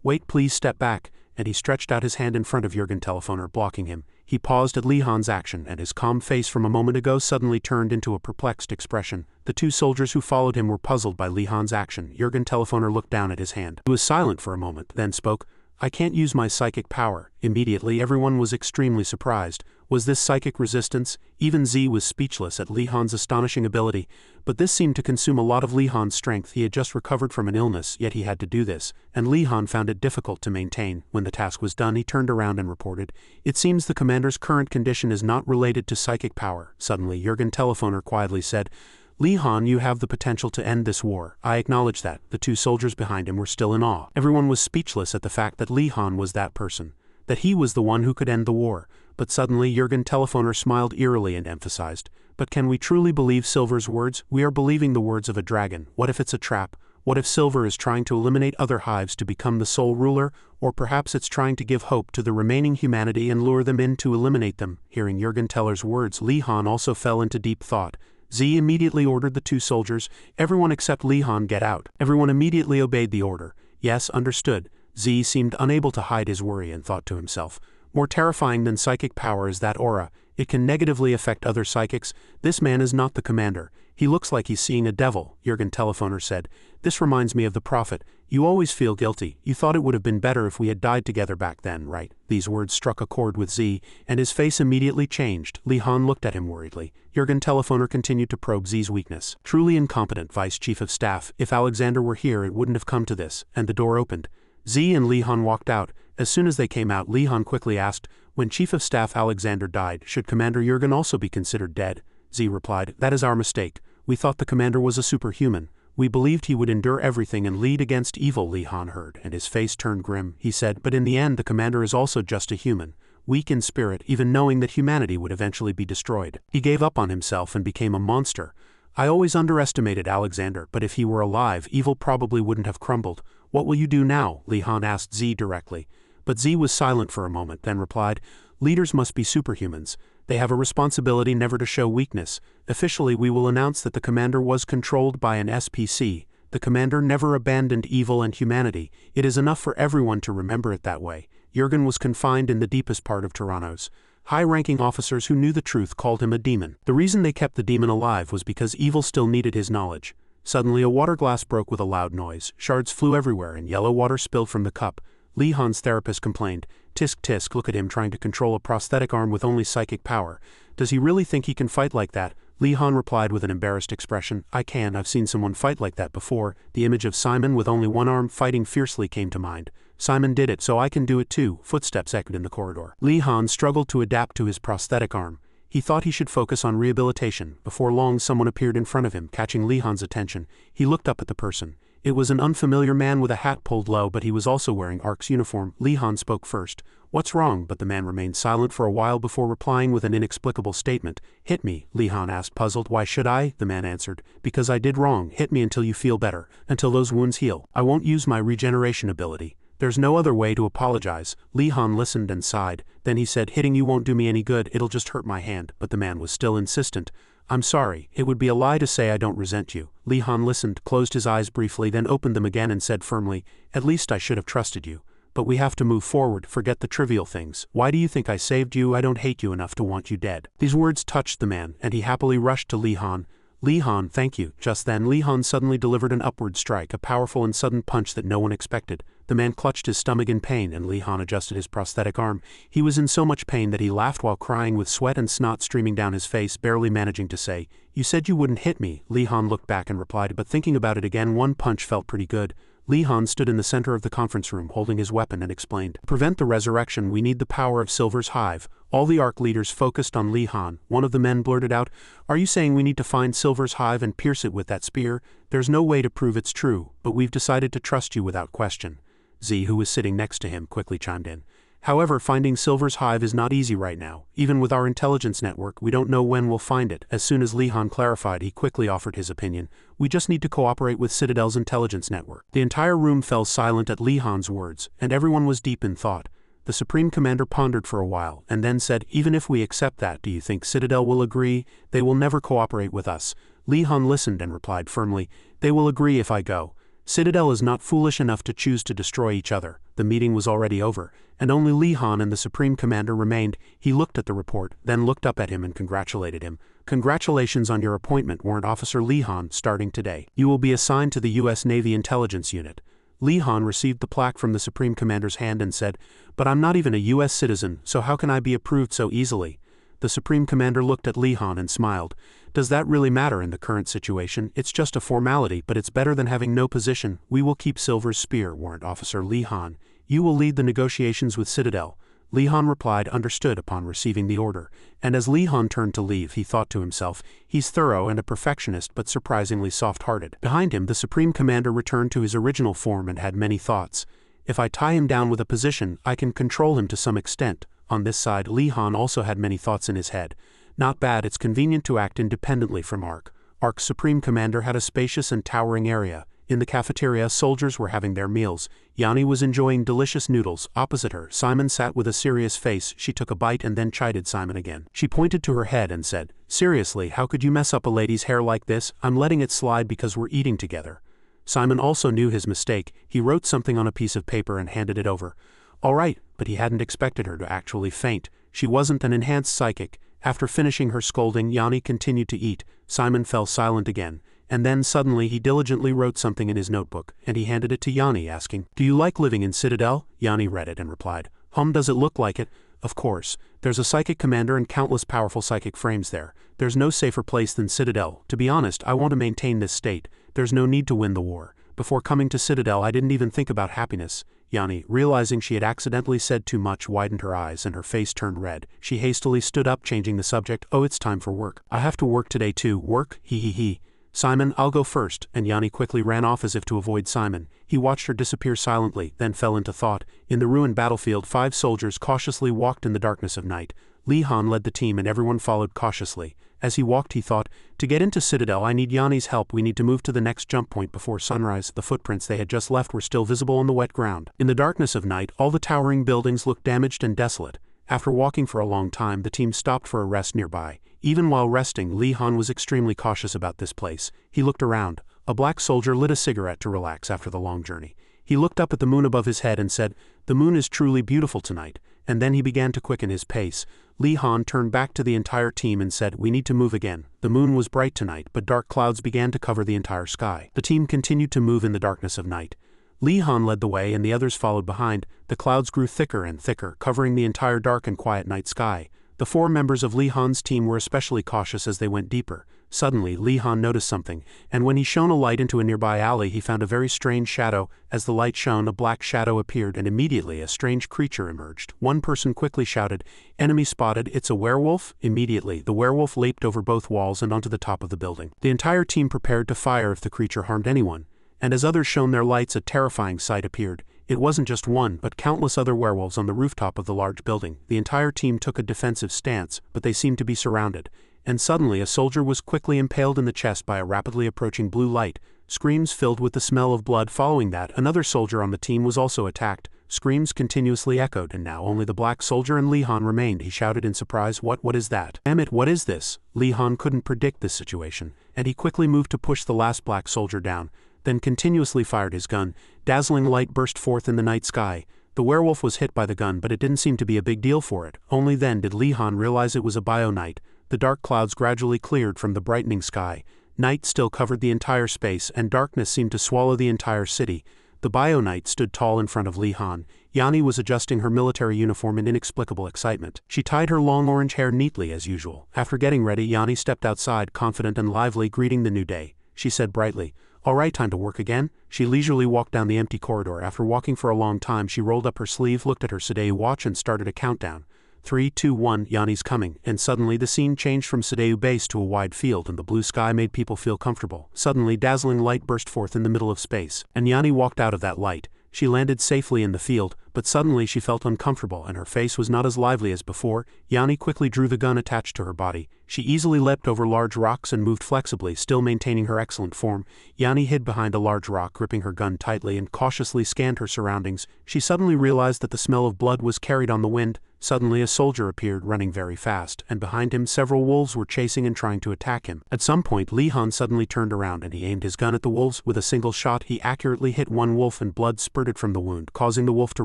wait, please step back, and he stretched out his hand in front of Jurgen Telephoner, blocking him. He paused at Li Han's action, and his calm face from a moment ago suddenly turned into a perplexed expression. The two soldiers who followed him were puzzled by Li Han's action. Jurgen Telephoner looked down at his hand. He was silent for a moment, then spoke, I can't use my psychic power. Immediately everyone was extremely surprised. Was this psychic resistance? Even Z was speechless at Li Han's astonishing ability, but this seemed to consume a lot of Li Han's strength. He had just recovered from an illness, yet he had to do this, and Li Han found it difficult to maintain. When the task was done, he turned around and reported, it seems the commander's current condition is not related to psychic power. Suddenly, Jurgen Telephoner quietly said, Li Han, you have the potential to end this war. I acknowledge that. The two soldiers behind him were still in awe. Everyone was speechless at the fact that Li Han was that person, that he was the one who could end the war. But suddenly Jurgen Telephoner smiled eerily and emphasized, but can we truly believe Silver's words? We are believing the words of a dragon. What if it's a trap? What if Silver is trying to eliminate other hives to become the sole ruler? Or perhaps it's trying to give hope to the remaining humanity and lure them in to eliminate them. Hearing Jurgen Teller's words, Li Han also fell into deep thought. Z immediately ordered the two soldiers, everyone except Li Han get out. Everyone immediately obeyed the order. Yes, understood. Z seemed unable to hide his worry and thought to himself, more terrifying than psychic power is that aura. It can negatively affect other psychics. This man is not the commander. He looks like he's seeing a devil, Jurgen Telephoner said. This reminds me of the Prophet. You always feel guilty. You thought it would have been better if we had died together back then, right? These words struck a chord with Z, and his face immediately changed. Li Han looked at him worriedly. Jurgen Telephoner continued to probe Z's weakness. Truly incompetent, Vice Chief of Staff. If Alexander were here, it wouldn't have come to this. And the door opened. Z and Li Han walked out. As soon as they came out, Li Han quickly asked, when Chief of Staff Alexander died, should Commander Jurgen also be considered dead? Z replied, that is our mistake. We thought the commander was a superhuman. We believed he would endure everything and lead against evil. Li Han heard, and his face turned grim. He said, but in the end the commander is also just a human, weak in spirit, even knowing that humanity would eventually be destroyed. He gave up on himself and became a monster. I always underestimated Alexander, but if he were alive, evil probably wouldn't have crumbled. What will you do now? Li Han asked Z directly. But Z was silent for a moment, then replied, leaders must be superhumans. They have a responsibility never to show weakness. Officially, we will announce that the commander was controlled by an SPC. The commander never abandoned evil and humanity. It is enough for everyone to remember it that way. Jurgen was confined in the deepest part of Tyrannos. High-ranking officers who knew the truth called him a demon. The reason they kept the demon alive was because evil still needed his knowledge. Suddenly, a water glass broke with a loud noise. Shards flew everywhere and yellow water spilled from the cup. Li Han's therapist complained. Tisk tisk, look at him trying to control a prosthetic arm with only psychic power. Does he really think he can fight like that? Li Han replied with an embarrassed expression. I can, I've seen someone fight like that before. The image of Simon with only one arm fighting fiercely came to mind. Simon did it, so I can do it too. Footsteps echoed in the corridor. Li Han struggled to adapt to his prosthetic arm. He thought he should focus on rehabilitation. Before long someone appeared in front of him, catching Li Han's attention. He looked up at the person. It was an unfamiliar man with a hat pulled low, but he was also wearing ARC's uniform. Li Han spoke first. What's wrong? But the man remained silent for a while before replying with an inexplicable statement. Hit me, Li Han asked, puzzled. Why should I? The man answered. Because I did wrong. Hit me until you feel better, until those wounds heal. I won't use my regeneration ability. There's no other way to apologize. Li Han listened and sighed. Then he said, hitting you won't do me any good, it'll just hurt my hand. But the man was still insistent. I'm sorry, it would be a lie to say I don't resent you. Li Han listened, closed his eyes briefly, then opened them again and said firmly, at least I should have trusted you. But we have to move forward, forget the trivial things. Why do you think I saved you? I don't hate you enough to want you dead. These words touched the man, and he happily rushed to Li Han. Li Han, thank you. Just then, Li Han suddenly delivered an upward strike, a powerful and sudden punch that no one expected. The man clutched his stomach in pain, and Li Han adjusted his prosthetic arm. He was in so much pain that he laughed while crying with sweat and snot streaming down his face, barely managing to say, you said you wouldn't hit me. Li Han looked back and replied, but thinking about it again, one punch felt pretty good. Li Han stood in the center of the conference room holding his weapon and explained, to prevent the resurrection we need the power of Silver's Hive. All the ARC leaders focused on Li Han. One of the men blurted out, are you saying we need to find Silver's Hive and pierce it with that spear? There's no way to prove it's true, but we've decided to trust you without question. Z, who was sitting next to him, quickly chimed in. However, finding Silver's Hive is not easy right now. Even with our intelligence network, we don't know when we'll find it. As soon as Li Han clarified, he quickly offered his opinion. We just need to cooperate with Citadel's intelligence network. The entire room fell silent at Li Han's words, and everyone was deep in thought. The Supreme Commander pondered for a while, and then said, even if we accept that, do you think Citadel will agree? They will never cooperate with us. Li Han listened and replied firmly, they will agree if I go. Citadel is not foolish enough to choose to destroy each other. The meeting was already over, and only Li Han and the Supreme Commander remained. He looked at the report, then looked up at him and congratulated him. Congratulations on your appointment, Warrant Officer Li Han, starting today. You will be assigned to the U.S. Navy Intelligence Unit. Li Han received the plaque from the Supreme Commander's hand and said, but I'm not even a U.S. citizen, so how can I be approved so easily? The Supreme Commander looked at Li Han and smiled. Does that really matter in the current situation? It's just a formality, but it's better than having no position. We will keep Silver's spear, Warrant Officer Li Han. You will lead the negotiations with Citadel. Li Han replied, understood, upon receiving the order. And as Li Han turned to leave, he thought to himself, he's thorough and a perfectionist but surprisingly soft-hearted. Behind him, the Supreme Commander returned to his original form and had many thoughts. If I tie him down with a position, I can control him to some extent. On this side, Li Han also had many thoughts in his head. Not bad, it's convenient to act independently from ARC. ARC's Supreme Commander had a spacious and towering area. In the cafeteria, soldiers were having their meals. Yanni was enjoying delicious noodles. Opposite her, Simon sat with a serious face. She took a bite and then chided Simon again. She pointed to her head and said, seriously, how could you mess up a lady's hair like this? I'm letting it slide because we're eating together. Simon also knew his mistake. He wrote something on a piece of paper and handed it over. All right, but he hadn't expected her to actually faint. She wasn't an enhanced psychic. After finishing her scolding, Yanni continued to eat. Simon fell silent again, and then suddenly he diligently wrote something in his notebook, and he handed it to Yanni, asking, "Do you like living in Citadel?" Yanni read it and replied, "Does it look like it? Of course. There's a psychic commander and countless powerful psychic frames there. There's no safer place than Citadel. To be honest, I want to maintain this state. There's no need to win the war. Before coming to Citadel, I didn't even think about happiness." Yanni, realizing she had accidentally said too much, widened her eyes and her face turned red. She hastily stood up, changing the subject. "Oh, it's time for work. I have to work today too." "Work? He. "Simon, I'll go first," and Yanni quickly ran off as if to avoid Simon. He watched her disappear silently, then fell into thought. In the ruined battlefield, 5 soldiers cautiously walked in the darkness of night. Li Han led the team and everyone followed cautiously. As he walked, he thought, "To get into Citadel, I need Yanni's help. We need to move to the next jump point before sunrise." The footprints they had just left were still visible on the wet ground. In the darkness of night, all the towering buildings looked damaged and desolate. After walking for a long time, the team stopped for a rest nearby. Even while resting, Li Han was extremely cautious about this place. He looked around. A black soldier lit a cigarette to relax after the long journey. He looked up at the moon above his head and said, "The moon is truly beautiful tonight," and then he began to quicken his pace. Li Han turned back to the entire team and said, "We need to move again." The moon was bright tonight, but dark clouds began to cover the entire sky. The team continued to move in the darkness of night. Li Han led the way and the others followed behind. The clouds grew thicker and thicker, covering the entire dark and quiet night sky. The 4 members of Li Han's team were especially cautious as they went deeper. Suddenly, Li Han noticed something, and when he shone a light into a nearby alley, he found a very strange shadow. As the light shone, a black shadow appeared, and immediately a strange creature emerged. One person quickly shouted, "Enemy spotted, it's a werewolf!" Immediately, the werewolf leaped over both walls and onto the top of the building. The entire team prepared to fire if the creature harmed anyone, and as others shone their lights, a terrifying sight appeared. It wasn't just one, but countless other werewolves on the rooftop of the large building. The entire team took a defensive stance, but they seemed to be surrounded. And suddenly a soldier was quickly impaled in the chest by a rapidly approaching blue light. Screams filled with the smell of blood. Following that, another soldier on the team was also attacked. Screams continuously echoed, and now only the black soldier and Li Han remained. He shouted in surprise, What is that? Damn it, what is this?" Li Han couldn't predict this situation, and he quickly moved to push the last black soldier down, then continuously fired his gun. Dazzling light burst forth in the night sky. The werewolf was hit by the gun, but it didn't seem to be a big deal for it. Only then did Li Han realize it was a bio night. The dark clouds gradually cleared from the brightening sky. Night still covered the entire space, and darkness seemed to swallow the entire city. The bio knight stood tall in front of Li Han. Yanni was adjusting her military uniform in inexplicable excitement. She tied her long orange hair neatly as usual. After getting ready, Yanni stepped outside, confident and lively, greeting the new day. She said brightly, "All right, time to work again?" She leisurely walked down the empty corridor. After walking for a long time, she rolled up her sleeve, looked at her Sadeu watch and started a countdown. 3, 2, 1, Yanni's coming, and suddenly the scene changed from Sadeu base to a wide field, and the blue sky made people feel comfortable. Suddenly, dazzling light burst forth in the middle of space, and Yanni walked out of that light. She landed safely in the field, but suddenly she felt uncomfortable and her face was not as lively as before. Yanni quickly drew the gun attached to her body. She easily leapt over large rocks and moved flexibly, still maintaining her excellent form. Yanni hid behind a large rock, gripping her gun tightly, and cautiously scanned her surroundings. She suddenly realized that the smell of blood was carried on the wind. Suddenly a soldier appeared, running very fast, and behind him several wolves were chasing and trying to attack him. At some point, Li Han suddenly turned around and he aimed his gun at the wolves. With a single shot, he accurately hit one wolf and blood spurted from the wound, causing the wolf to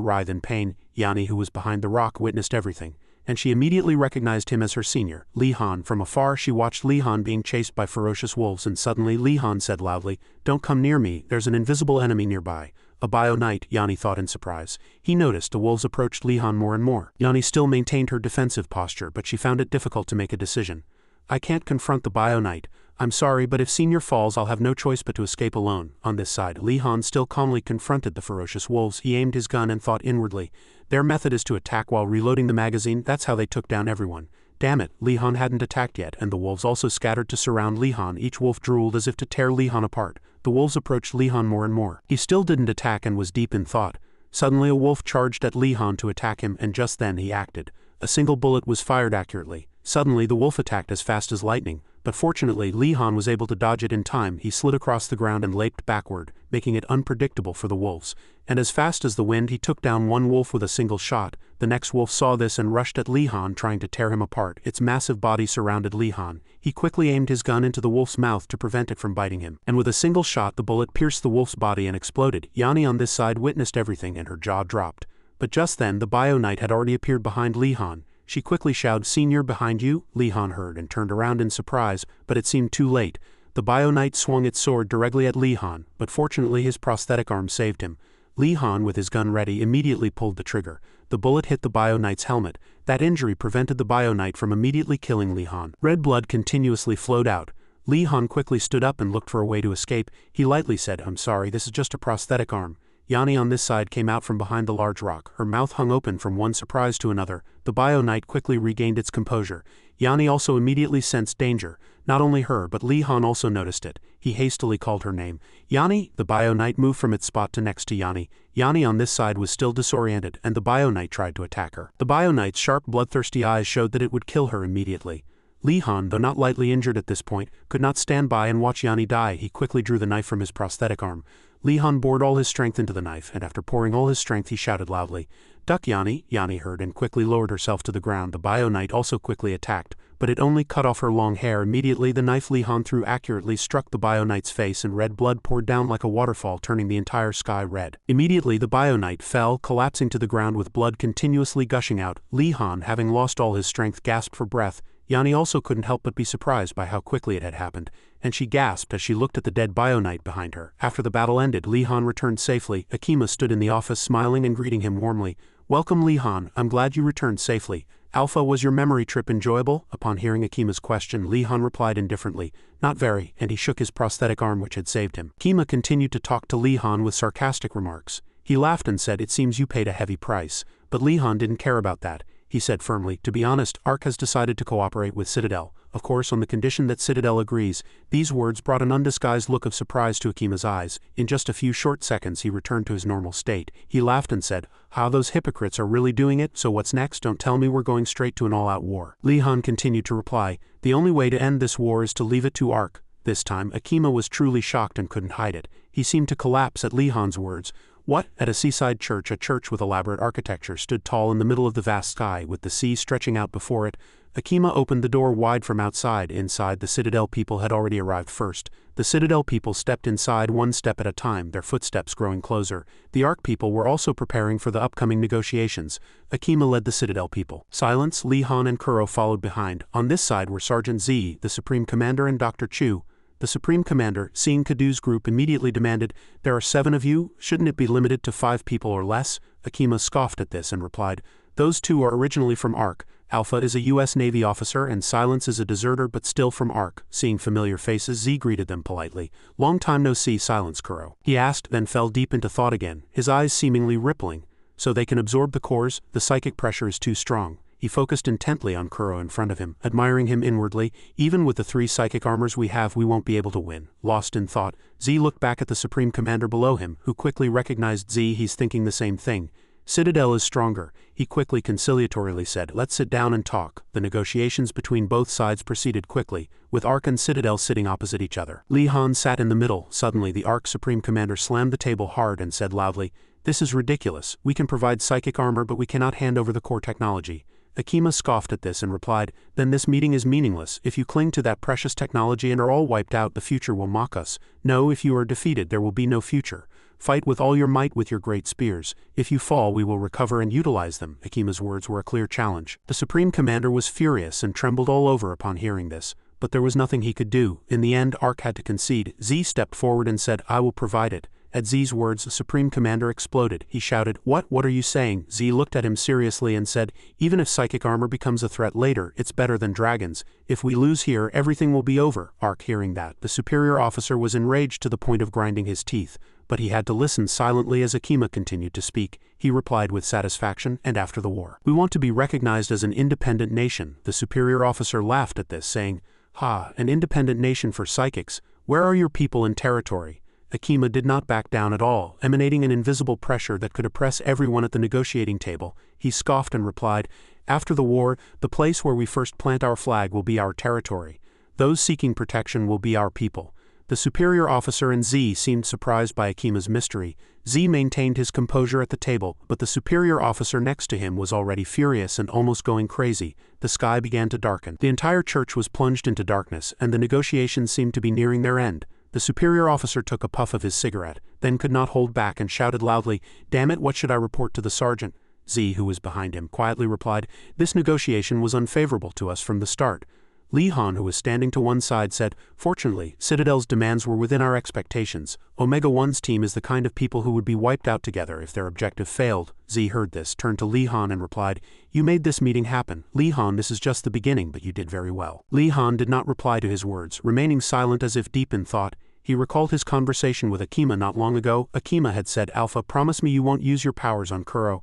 writhe in pain. Yanni, who was behind the rock, witnessed everything, and she immediately recognized him as her senior, Li Han. From afar, she watched Li Han being chased by ferocious wolves, and suddenly Li Han said loudly, "Don't come near me, there's an invisible enemy nearby." A bio knight, Yanni thought in surprise. He noticed the wolves approached Li Han more and more. Yanni still maintained her defensive posture, but she found it difficult to make a decision. "I can't confront the bio knight. I'm sorry, but if senior falls, I'll have no choice but to escape alone." On this side, Li Han still calmly confronted the ferocious wolves. He aimed his gun and thought inwardly, "Their method is to attack while reloading the magazine. That's how they took down everyone. Damn it, Li Han hadn't attacked yet, and the wolves also scattered to surround Li Han. Each wolf drooled as if to tear Li Han apart. The wolves approached Li Han more and more. He still didn't attack and was deep in thought. Suddenly a wolf charged at Li Han to attack him, and just then he acted. A single bullet was fired accurately. Suddenly the wolf attacked as fast as lightning. but fortunately Li Han was able to dodge it in time. He slid across the ground and leaped backward, making it unpredictable for the wolves. And as fast as the wind, he took down one wolf with a single shot. The next wolf saw this and rushed at Li Han, trying to tear him apart. Its massive body surrounded Li Han. He quickly aimed his gun into the wolf's mouth to prevent it from biting him. And with a single shot, the bullet pierced the wolf's body and exploded. Yanni on this side witnessed everything and her jaw dropped. But just then, the Bio Knight had already appeared behind Li Han. She quickly shouted, "Senior, behind you!" Li Han heard and turned around in surprise, but it seemed too late. The Bio Knight swung its sword directly at Li Han, but fortunately his prosthetic arm saved him. Li Han, with his gun ready, immediately pulled the trigger. The bullet hit the Bio Knight's helmet. That injury prevented the Bio Knight from immediately killing Li Han. Red blood continuously flowed out. Li Han quickly stood up and looked for a way to escape. He lightly said, "I'm sorry, this is just a prosthetic arm." Yanni on this side came out from behind the large rock. Her mouth hung open from one surprise to another. The Bio Knight quickly regained its composure. Yanni also immediately sensed danger. Not only her, but Li Han also noticed it. He hastily called her name. "Yanni!" The Bio Knight moved from its spot to next to Yanni. Yanni on this side was still disoriented, and the Bio Knight tried to attack her. The Bio Knight's sharp, bloodthirsty eyes showed that it would kill her immediately. Li Han, though not lightly injured at this point, could not stand by and watch Yanni die. He quickly drew the knife from his prosthetic arm. Li Han poured all his strength into the knife, and after pouring all his strength he shouted loudly, "Duck, Yanni!" Yanni heard and quickly lowered herself to the ground. The Bio Knight also quickly attacked, but it only cut off her long hair. Immediately the knife Li Han threw accurately struck the Bio Knight's face, and red blood poured down like a waterfall, turning the entire sky red. Immediately the Bio Knight fell, collapsing to the ground with blood continuously gushing out. Li Han, having lost all his strength, gasped for breath. Yanni also couldn't help but be surprised by how quickly it had happened, and she gasped as she looked at the dead Bio Knight behind her. After the battle ended, Li Han returned safely. Akima stood in the office smiling and greeting him warmly. "Welcome, Li Han. I'm glad you returned safely. Alpha, was your memory trip enjoyable?" Upon hearing Akima's question, Li Han replied indifferently, "Not very," and he shook his prosthetic arm which had saved him. Akima continued to talk to Li Han with sarcastic remarks. He laughed and said, "It seems you paid a heavy price." But Li Han didn't care about that. He said firmly, "To be honest, ARC has decided to cooperate with Citadel. Of course, on the condition that Citadel agrees." These words brought an undisguised look of surprise to Akima's eyes. In just a few short seconds he returned to his normal state. He laughed and said, "How those hypocrites are really doing it? So what's next? Don't tell me we're going straight to an all-out war." Li Han continued to reply, "The only way to end this war is to leave it to ARC." This time, Akima was truly shocked and couldn't hide it. He seemed to collapse at Li Han's words. What? At a seaside church, a church with elaborate architecture stood tall in the middle of the vast sky, with the sea stretching out before it. Akima opened the door wide from outside. Inside, the Citadel people had already arrived first. The Citadel people stepped inside one step at a time, their footsteps growing closer. The ARC people were also preparing for the upcoming negotiations. Akima led the Citadel people. Silence, Li Han and Kuro followed behind. On this side were Sergeant Z, the Supreme Commander, and Dr. Chu. The Supreme Commander, seeing Kadu's group, immediately demanded, "There are 7 of you, shouldn't it be limited to 5 people or less?" Akima scoffed at this and replied, "Those 2 are originally from ARC. Alpha is a U.S. Navy officer and Silence is a deserter but still from ARC." Seeing familiar faces, Z greeted them politely. "Long time no see, Silence, Kuro," he asked, then fell deep into thought again, his eyes seemingly rippling. "So they can absorb the cores? The psychic pressure is too strong." He focused intently on Kuro in front of him, admiring him inwardly. "Even with the 3 psychic armors we have, we won't be able to win." Lost in thought, Z looked back at the Supreme Commander below him, who quickly recognized Z. He's thinking the same thing. "Citadel is stronger," he quickly conciliatorily said. "Let's sit down and talk." The negotiations between both sides proceeded quickly, with ARC and Citadel sitting opposite each other. Li Han sat in the middle. Suddenly the ARC Supreme Commander slammed the table hard and said loudly, "This is ridiculous. We can provide psychic armor but we cannot hand over the core technology." Akima scoffed at this and replied, "Then this meeting is meaningless. If you cling to that precious technology and are all wiped out, the future will mock us. No, if you are defeated, there will be no future. Fight with all your might with your great spears. If you fall, we will recover and utilize them." Akima's words were a clear challenge. The Supreme Commander was furious and trembled all over upon hearing this, but there was nothing he could do. In the end, ARC had to concede. Z stepped forward and said, "I will provide it." At Z's words, the Supreme Commander exploded. He shouted, What are you saying?" Z looked at him seriously and said, "Even if psychic armor becomes a threat later, it's better than dragons. If we lose here, everything will be over." ARC hearing that, the superior officer was enraged to the point of grinding his teeth, but he had to listen silently as Akima continued to speak. He replied with satisfaction, "And after the war, we want to be recognized as an independent nation." The superior officer laughed at this, saying, "Ha, an independent nation for psychics? Where are your people and territory?" Akima did not back down at all, emanating an invisible pressure that could oppress everyone at the negotiating table. He scoffed and replied, "After the war, the place where we first plant our flag will be our territory." Those seeking protection will be our people. The superior officer and Z seemed surprised by Akima's mystery. Z maintained his composure at the table, but the superior officer next to him was already furious and almost going crazy. The sky began to darken. The entire church was plunged into darkness, and the negotiations seemed to be nearing their end. The superior officer took a puff of his cigarette, then could not hold back and shouted loudly, "Damn it, what should I report to the sergeant?" Z, who was behind him, quietly replied, "This negotiation was unfavorable to us from the start." Li Han, who was standing to one side, said, "Fortunately, Citadel's demands were within our expectations. Omega-1's team is the kind of people who would be wiped out together if their objective failed." Z heard this, turned to Li Han and replied, "You made this meeting happen. Li Han, this is just the beginning, but you did very well." Li Han did not reply to his words, remaining silent as if deep in thought. He recalled his conversation with Akima not long ago. Akima had said, "Alpha, promise me you won't use your powers on Kuro."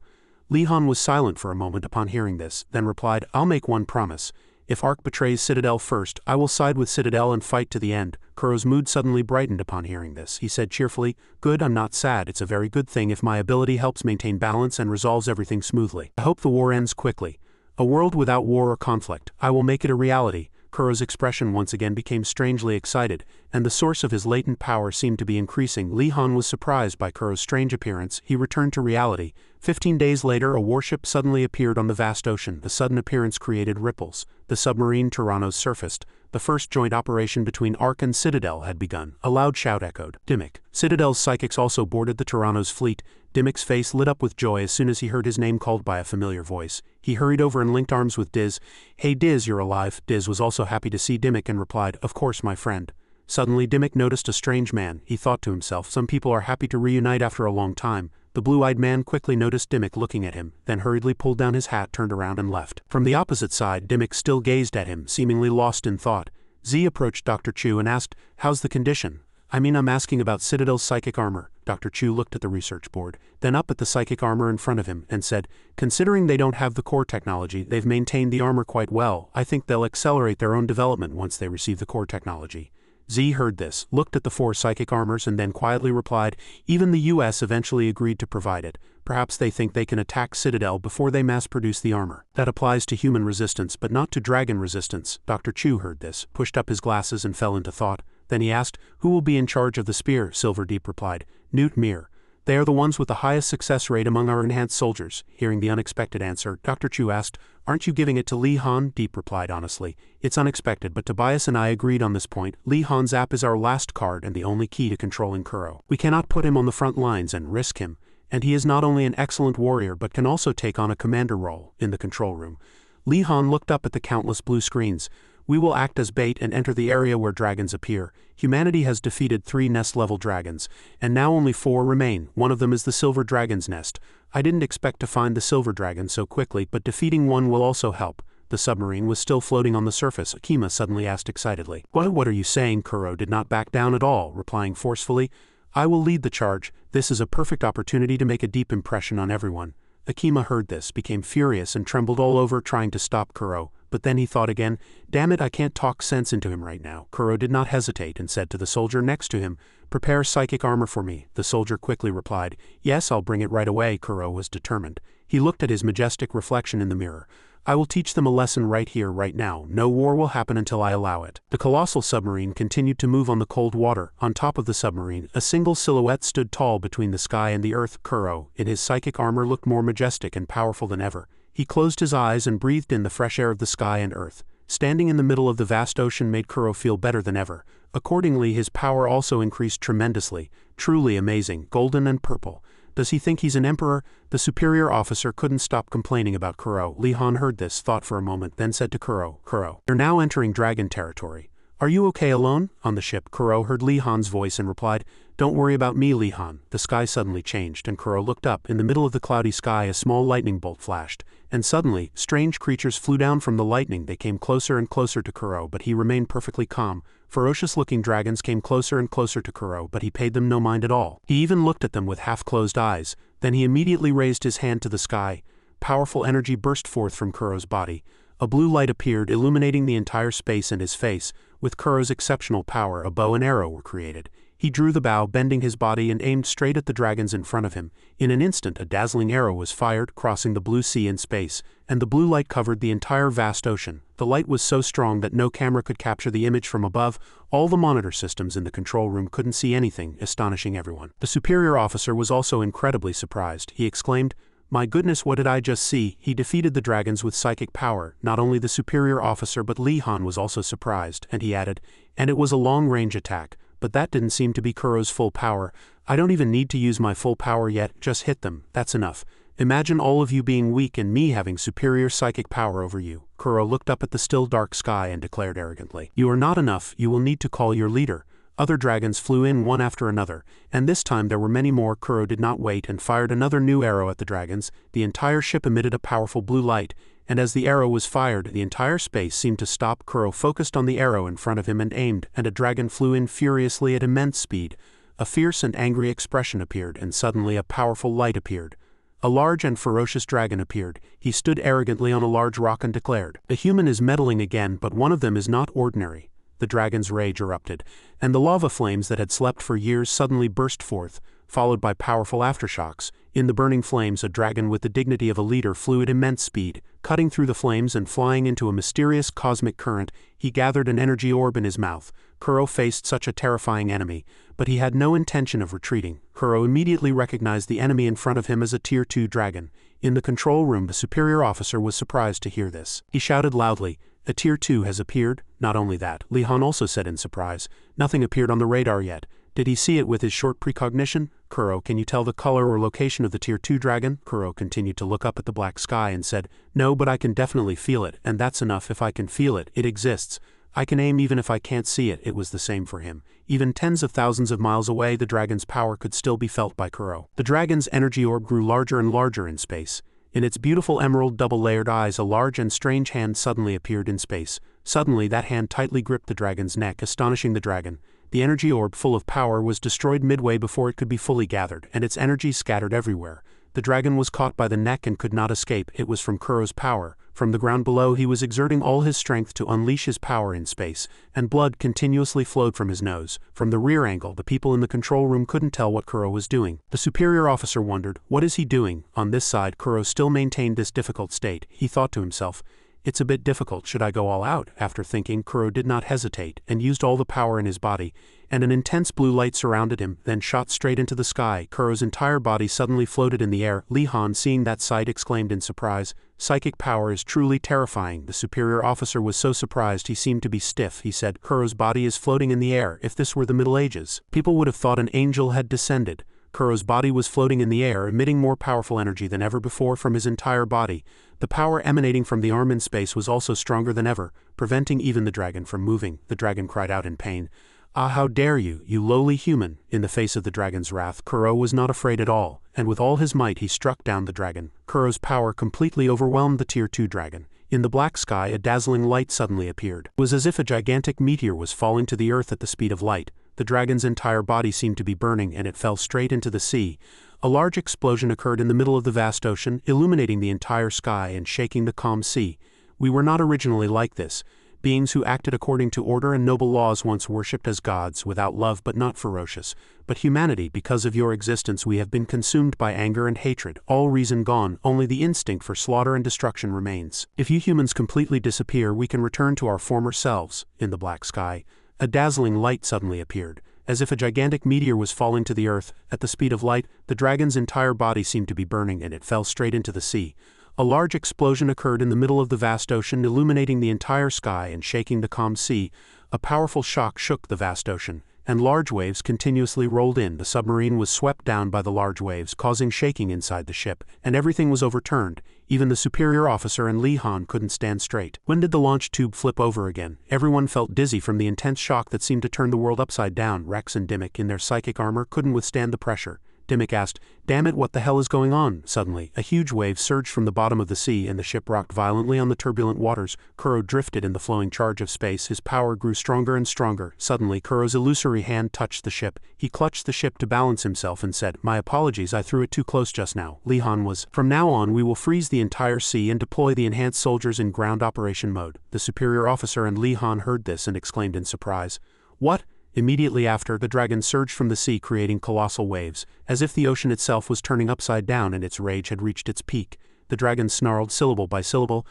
Li Han was silent for a moment upon hearing this, then replied, "I'll make one promise. If Ark betrays Citadel first, I will side with Citadel and fight to the end." Kuro's mood suddenly brightened upon hearing this. He said cheerfully, "Good, I'm not sad. It's a very good thing if my ability helps maintain balance and resolves everything smoothly. I hope the war ends quickly. A world without war or conflict. I will make it a reality." Kuro's expression once again became strangely excited, and the source of his latent power seemed to be increasing. Li Han was surprised by Kuro's strange appearance. He returned to reality. 15 days later, a warship suddenly appeared on the vast ocean. The sudden appearance created ripples. The submarine Tyrannos surfaced. The first joint operation between Ark and Citadel had begun. A loud shout echoed. Dimmick. Citadel's psychics also boarded the Tyrannos fleet. Dimmick's face lit up with joy as soon as he heard his name called by a familiar voice. He hurried over and linked arms with Diz. "Hey Diz, you're alive." Diz was also happy to see Dimmick and replied, "Of course, my friend." Suddenly Dimmick noticed a strange man. He thought to himself, some people are happy to reunite after a long time. The blue-eyed man quickly noticed Dimmick looking at him, then hurriedly pulled down his hat, turned around and left. From the opposite side, Dimmick still gazed at him, seemingly lost in thought. Z approached Dr. Chu and asked, "How's the condition?" I'm asking about Citadel's psychic armor." Dr. Chu looked at the research board, then up at the psychic armor in front of him, and said, "Considering they don't have the core technology, they've maintained the armor quite well. I think they'll accelerate their own development once they receive the core technology." Z heard this, looked at the 4 psychic armors and then quietly replied, "Even the US eventually agreed to provide it. Perhaps they think they can attack Citadel before they mass-produce the armor. That applies to human resistance but not to dragon resistance." Dr. Chu heard this, pushed up his glasses and fell into thought. Then he asked, "Who will be in charge of the spear?" Silverdeep replied, "Newt Mir. They are the ones with the highest success rate among our enhanced soldiers." Hearing the unexpected answer, Dr. Chu asked, "Aren't you giving it to Li Han?" Deep replied honestly, "It's unexpected, but Tobias and I agreed on this point. Li Han's app is our last card and the only key to controlling Kuro. We cannot put him on the front lines and risk him. And he is not only an excellent warrior but can also take on a commander role in the control room." Li Han looked up at the countless blue screens. "We will act as bait and enter the area where dragons appear. Humanity has defeated 3 nest-level dragons, and now only 4 remain. One of them is the Silver Dragon's nest. I didn't expect to find the Silver Dragon so quickly, but defeating one will also help." The submarine was still floating on the surface. Akima suddenly asked excitedly, What are you saying?" Kuro did not back down at all, replying forcefully, "I will lead the charge. This is a perfect opportunity to make a deep impression on everyone." Akima heard this, became furious and trembled all over, trying to stop Kuro. But then he thought again, "Damn it, I can't talk sense into him right now." Kuro did not hesitate and said to the soldier next to him, "Prepare psychic armor for me." The soldier quickly replied, "Yes, I'll bring it right away." Kuro was determined. He looked at his majestic reflection in the mirror. "I will teach them a lesson right here, right now. No war will happen until I allow it." The colossal submarine continued to move on the cold water. On top of the submarine, a single silhouette stood tall between the sky and the earth. Kuro, in his psychic armor, looked more majestic and powerful than ever. He closed his eyes and breathed in the fresh air of the sky and earth. Standing in the middle of the vast ocean made Kuro feel better than ever. Accordingly, his power also increased tremendously. Truly amazing, golden and purple. Does he think he's an emperor? The superior officer couldn't stop complaining about Kuro. Li Han heard this, thought for a moment, then said to Kuro, "You're now entering dragon territory. Are you okay alone?" On the ship, Kuro heard Li Han's voice and replied, "Don't worry about me, Li Han." The sky suddenly changed, and Kuro looked up. In the middle of the cloudy sky, a small lightning bolt flashed. And suddenly, strange creatures flew down from the lightning. They came closer and closer to Kuro, but he remained perfectly calm. Ferocious-looking dragons came closer and closer to Kuro, but he paid them no mind at all. He even looked at them with half-closed eyes. Then he immediately raised his hand to the sky. Powerful energy burst forth from Kuro's body. A blue light appeared, illuminating the entire space and his face. With Kuro's exceptional power, a bow and arrow were created. He drew the bow, bending his body, and aimed straight at the dragons in front of him. In an instant, a dazzling arrow was fired, crossing the blue sea in space, and the blue light covered the entire vast ocean. The light was so strong that no camera could capture the image from above. All the monitor systems in the control room couldn't see anything, astonishing everyone. The superior officer was also incredibly surprised. He exclaimed, "My goodness, what did I just see?" He defeated the dragons with psychic power. Not only the superior officer but Lee Han was also surprised, and he added, "And it was a long-range attack. But that didn't seem to be Kuro's full power. I don't even need to use my full power yet, just hit them, that's enough. Imagine all of you being weak and me having superior psychic power over you." Kuro looked up at the still dark sky and declared arrogantly, "You are not enough, you will need to call your leader." Other dragons flew in one after another, and this time there were many more. Kuro did not wait and fired another new arrow at the dragons. The entire ship emitted a powerful blue light, and as the arrow was fired, the entire space seemed to stop. Kuro focused on the arrow in front of him and aimed, and a dragon flew in furiously at immense speed. A fierce and angry expression appeared, and suddenly a powerful light appeared. A large and ferocious dragon appeared. He stood arrogantly on a large rock and declared, "The human is meddling again, but one of them is not ordinary." The dragon's rage erupted, and the lava flames that had slept for years suddenly burst forth, followed by powerful aftershocks. In the burning flames, a dragon with the dignity of a leader flew at immense speed, cutting through the flames and flying into a mysterious cosmic current. He gathered an energy orb in his mouth. Kuro faced such a terrifying enemy, but he had no intention of retreating. Kuro immediately recognized the enemy in front of him as a Tier 2 dragon. In the control room, the superior officer was surprised to hear this. He shouted loudly, "A Tier 2 has appeared." Not only that, Lee Han also said in surprise, "Nothing appeared on the radar yet." Did he see it with his short precognition? "Kuro, can you tell the color or location of the Tier 2 dragon?" Kuro continued to look up at the black sky and said, "No, but I can definitely feel it, and that's enough. If I can feel it, it exists. I can aim even if I can't see it." It was the same for him. Even tens of thousands of miles away, the dragon's power could still be felt by Kuro. The dragon's energy orb grew larger and larger in space. In its beautiful emerald double-layered eyes, a large and strange hand suddenly appeared in space. Suddenly, that hand tightly gripped the dragon's neck, astonishing the dragon. The energy orb, full of power, was destroyed midway before it could be fully gathered, and its energy scattered everywhere. The dragon was caught by the neck and could not escape. It was from Kuro's power. From the ground below, he was exerting all his strength to unleash his power in space, and blood continuously flowed from his nose. From the rear angle, the people in the control room couldn't tell what Kuro was doing. The superior officer wondered, "What is he doing?" On this side, Kuro still maintained this difficult state. He thought to himself, "It's a bit difficult. Should I go all out?" After thinking, Kuro did not hesitate, and used all the power in his body, and an intense blue light surrounded him, then shot straight into the sky. Kuro's entire body suddenly floated in the air. Lee Han, seeing that sight, exclaimed in surprise, "Psychic power is truly terrifying." The superior officer was so surprised he seemed to be stiff. He said, "Kuro's body is floating in the air. If this were the Middle Ages, people would have thought an angel had descended." Kuro's body was floating in the air, emitting more powerful energy than ever before from his entire body. The power emanating from the arm in space was also stronger than ever, preventing even the dragon from moving. The dragon cried out in pain, "Ah, how dare you, you lowly human!" In the face of the dragon's wrath, Kuro was not afraid at all, and with all his might he struck down the dragon. Kuro's power completely overwhelmed the Tier 2 dragon. In the black sky, a dazzling light suddenly appeared. It was as if a gigantic meteor was falling to the earth at the speed of light. The dragon's entire body seemed to be burning, and it fell straight into the sea. A large explosion occurred in the middle of the vast ocean, illuminating the entire sky and shaking the calm sea. We were not originally like this. Beings who acted according to order and noble laws, once worshipped as gods, without love but not ferocious. But humanity, because of your existence we have been consumed by anger and hatred, all reason gone, only the instinct for slaughter and destruction remains. If you humans completely disappear, we can return to our former selves." In the black sky, a dazzling light suddenly appeared. As if a gigantic meteor was falling to the earth, at the speed of light, the dragon's entire body seemed to be burning, and it fell straight into the sea. A large explosion occurred in the middle of the vast ocean, illuminating the entire sky and shaking the calm sea. A powerful shock shook the vast ocean, and large waves continuously rolled in. The submarine was swept down by the large waves, causing shaking inside the ship, and everything was overturned. Even the superior officer and Lee Han couldn't stand straight. When did the launch tube flip over again? Everyone felt dizzy from the intense shock that seemed to turn the world upside down. Rex and Dimmick, in their psychic armor, couldn't withstand the pressure. Dimmick asked, "Damn it, what the hell is going on?" Suddenly, a huge wave surged from the bottom of the sea and the ship rocked violently on the turbulent waters. Kuro drifted in the flowing charge of space. His power grew stronger and stronger. Suddenly, Kuro's illusory hand touched the ship. He clutched the ship to balance himself and said, "My apologies, I threw it too close just now." Lee Han was, "From now on we will freeze the entire sea and deploy the enhanced soldiers in ground operation mode." The superior officer and Lee Han heard this and exclaimed in surprise, "What? Immediately after, the dragon surged from the sea, creating colossal waves, as if the ocean itself was turning upside down and its rage had reached its peak. The dragon snarled syllable by syllable,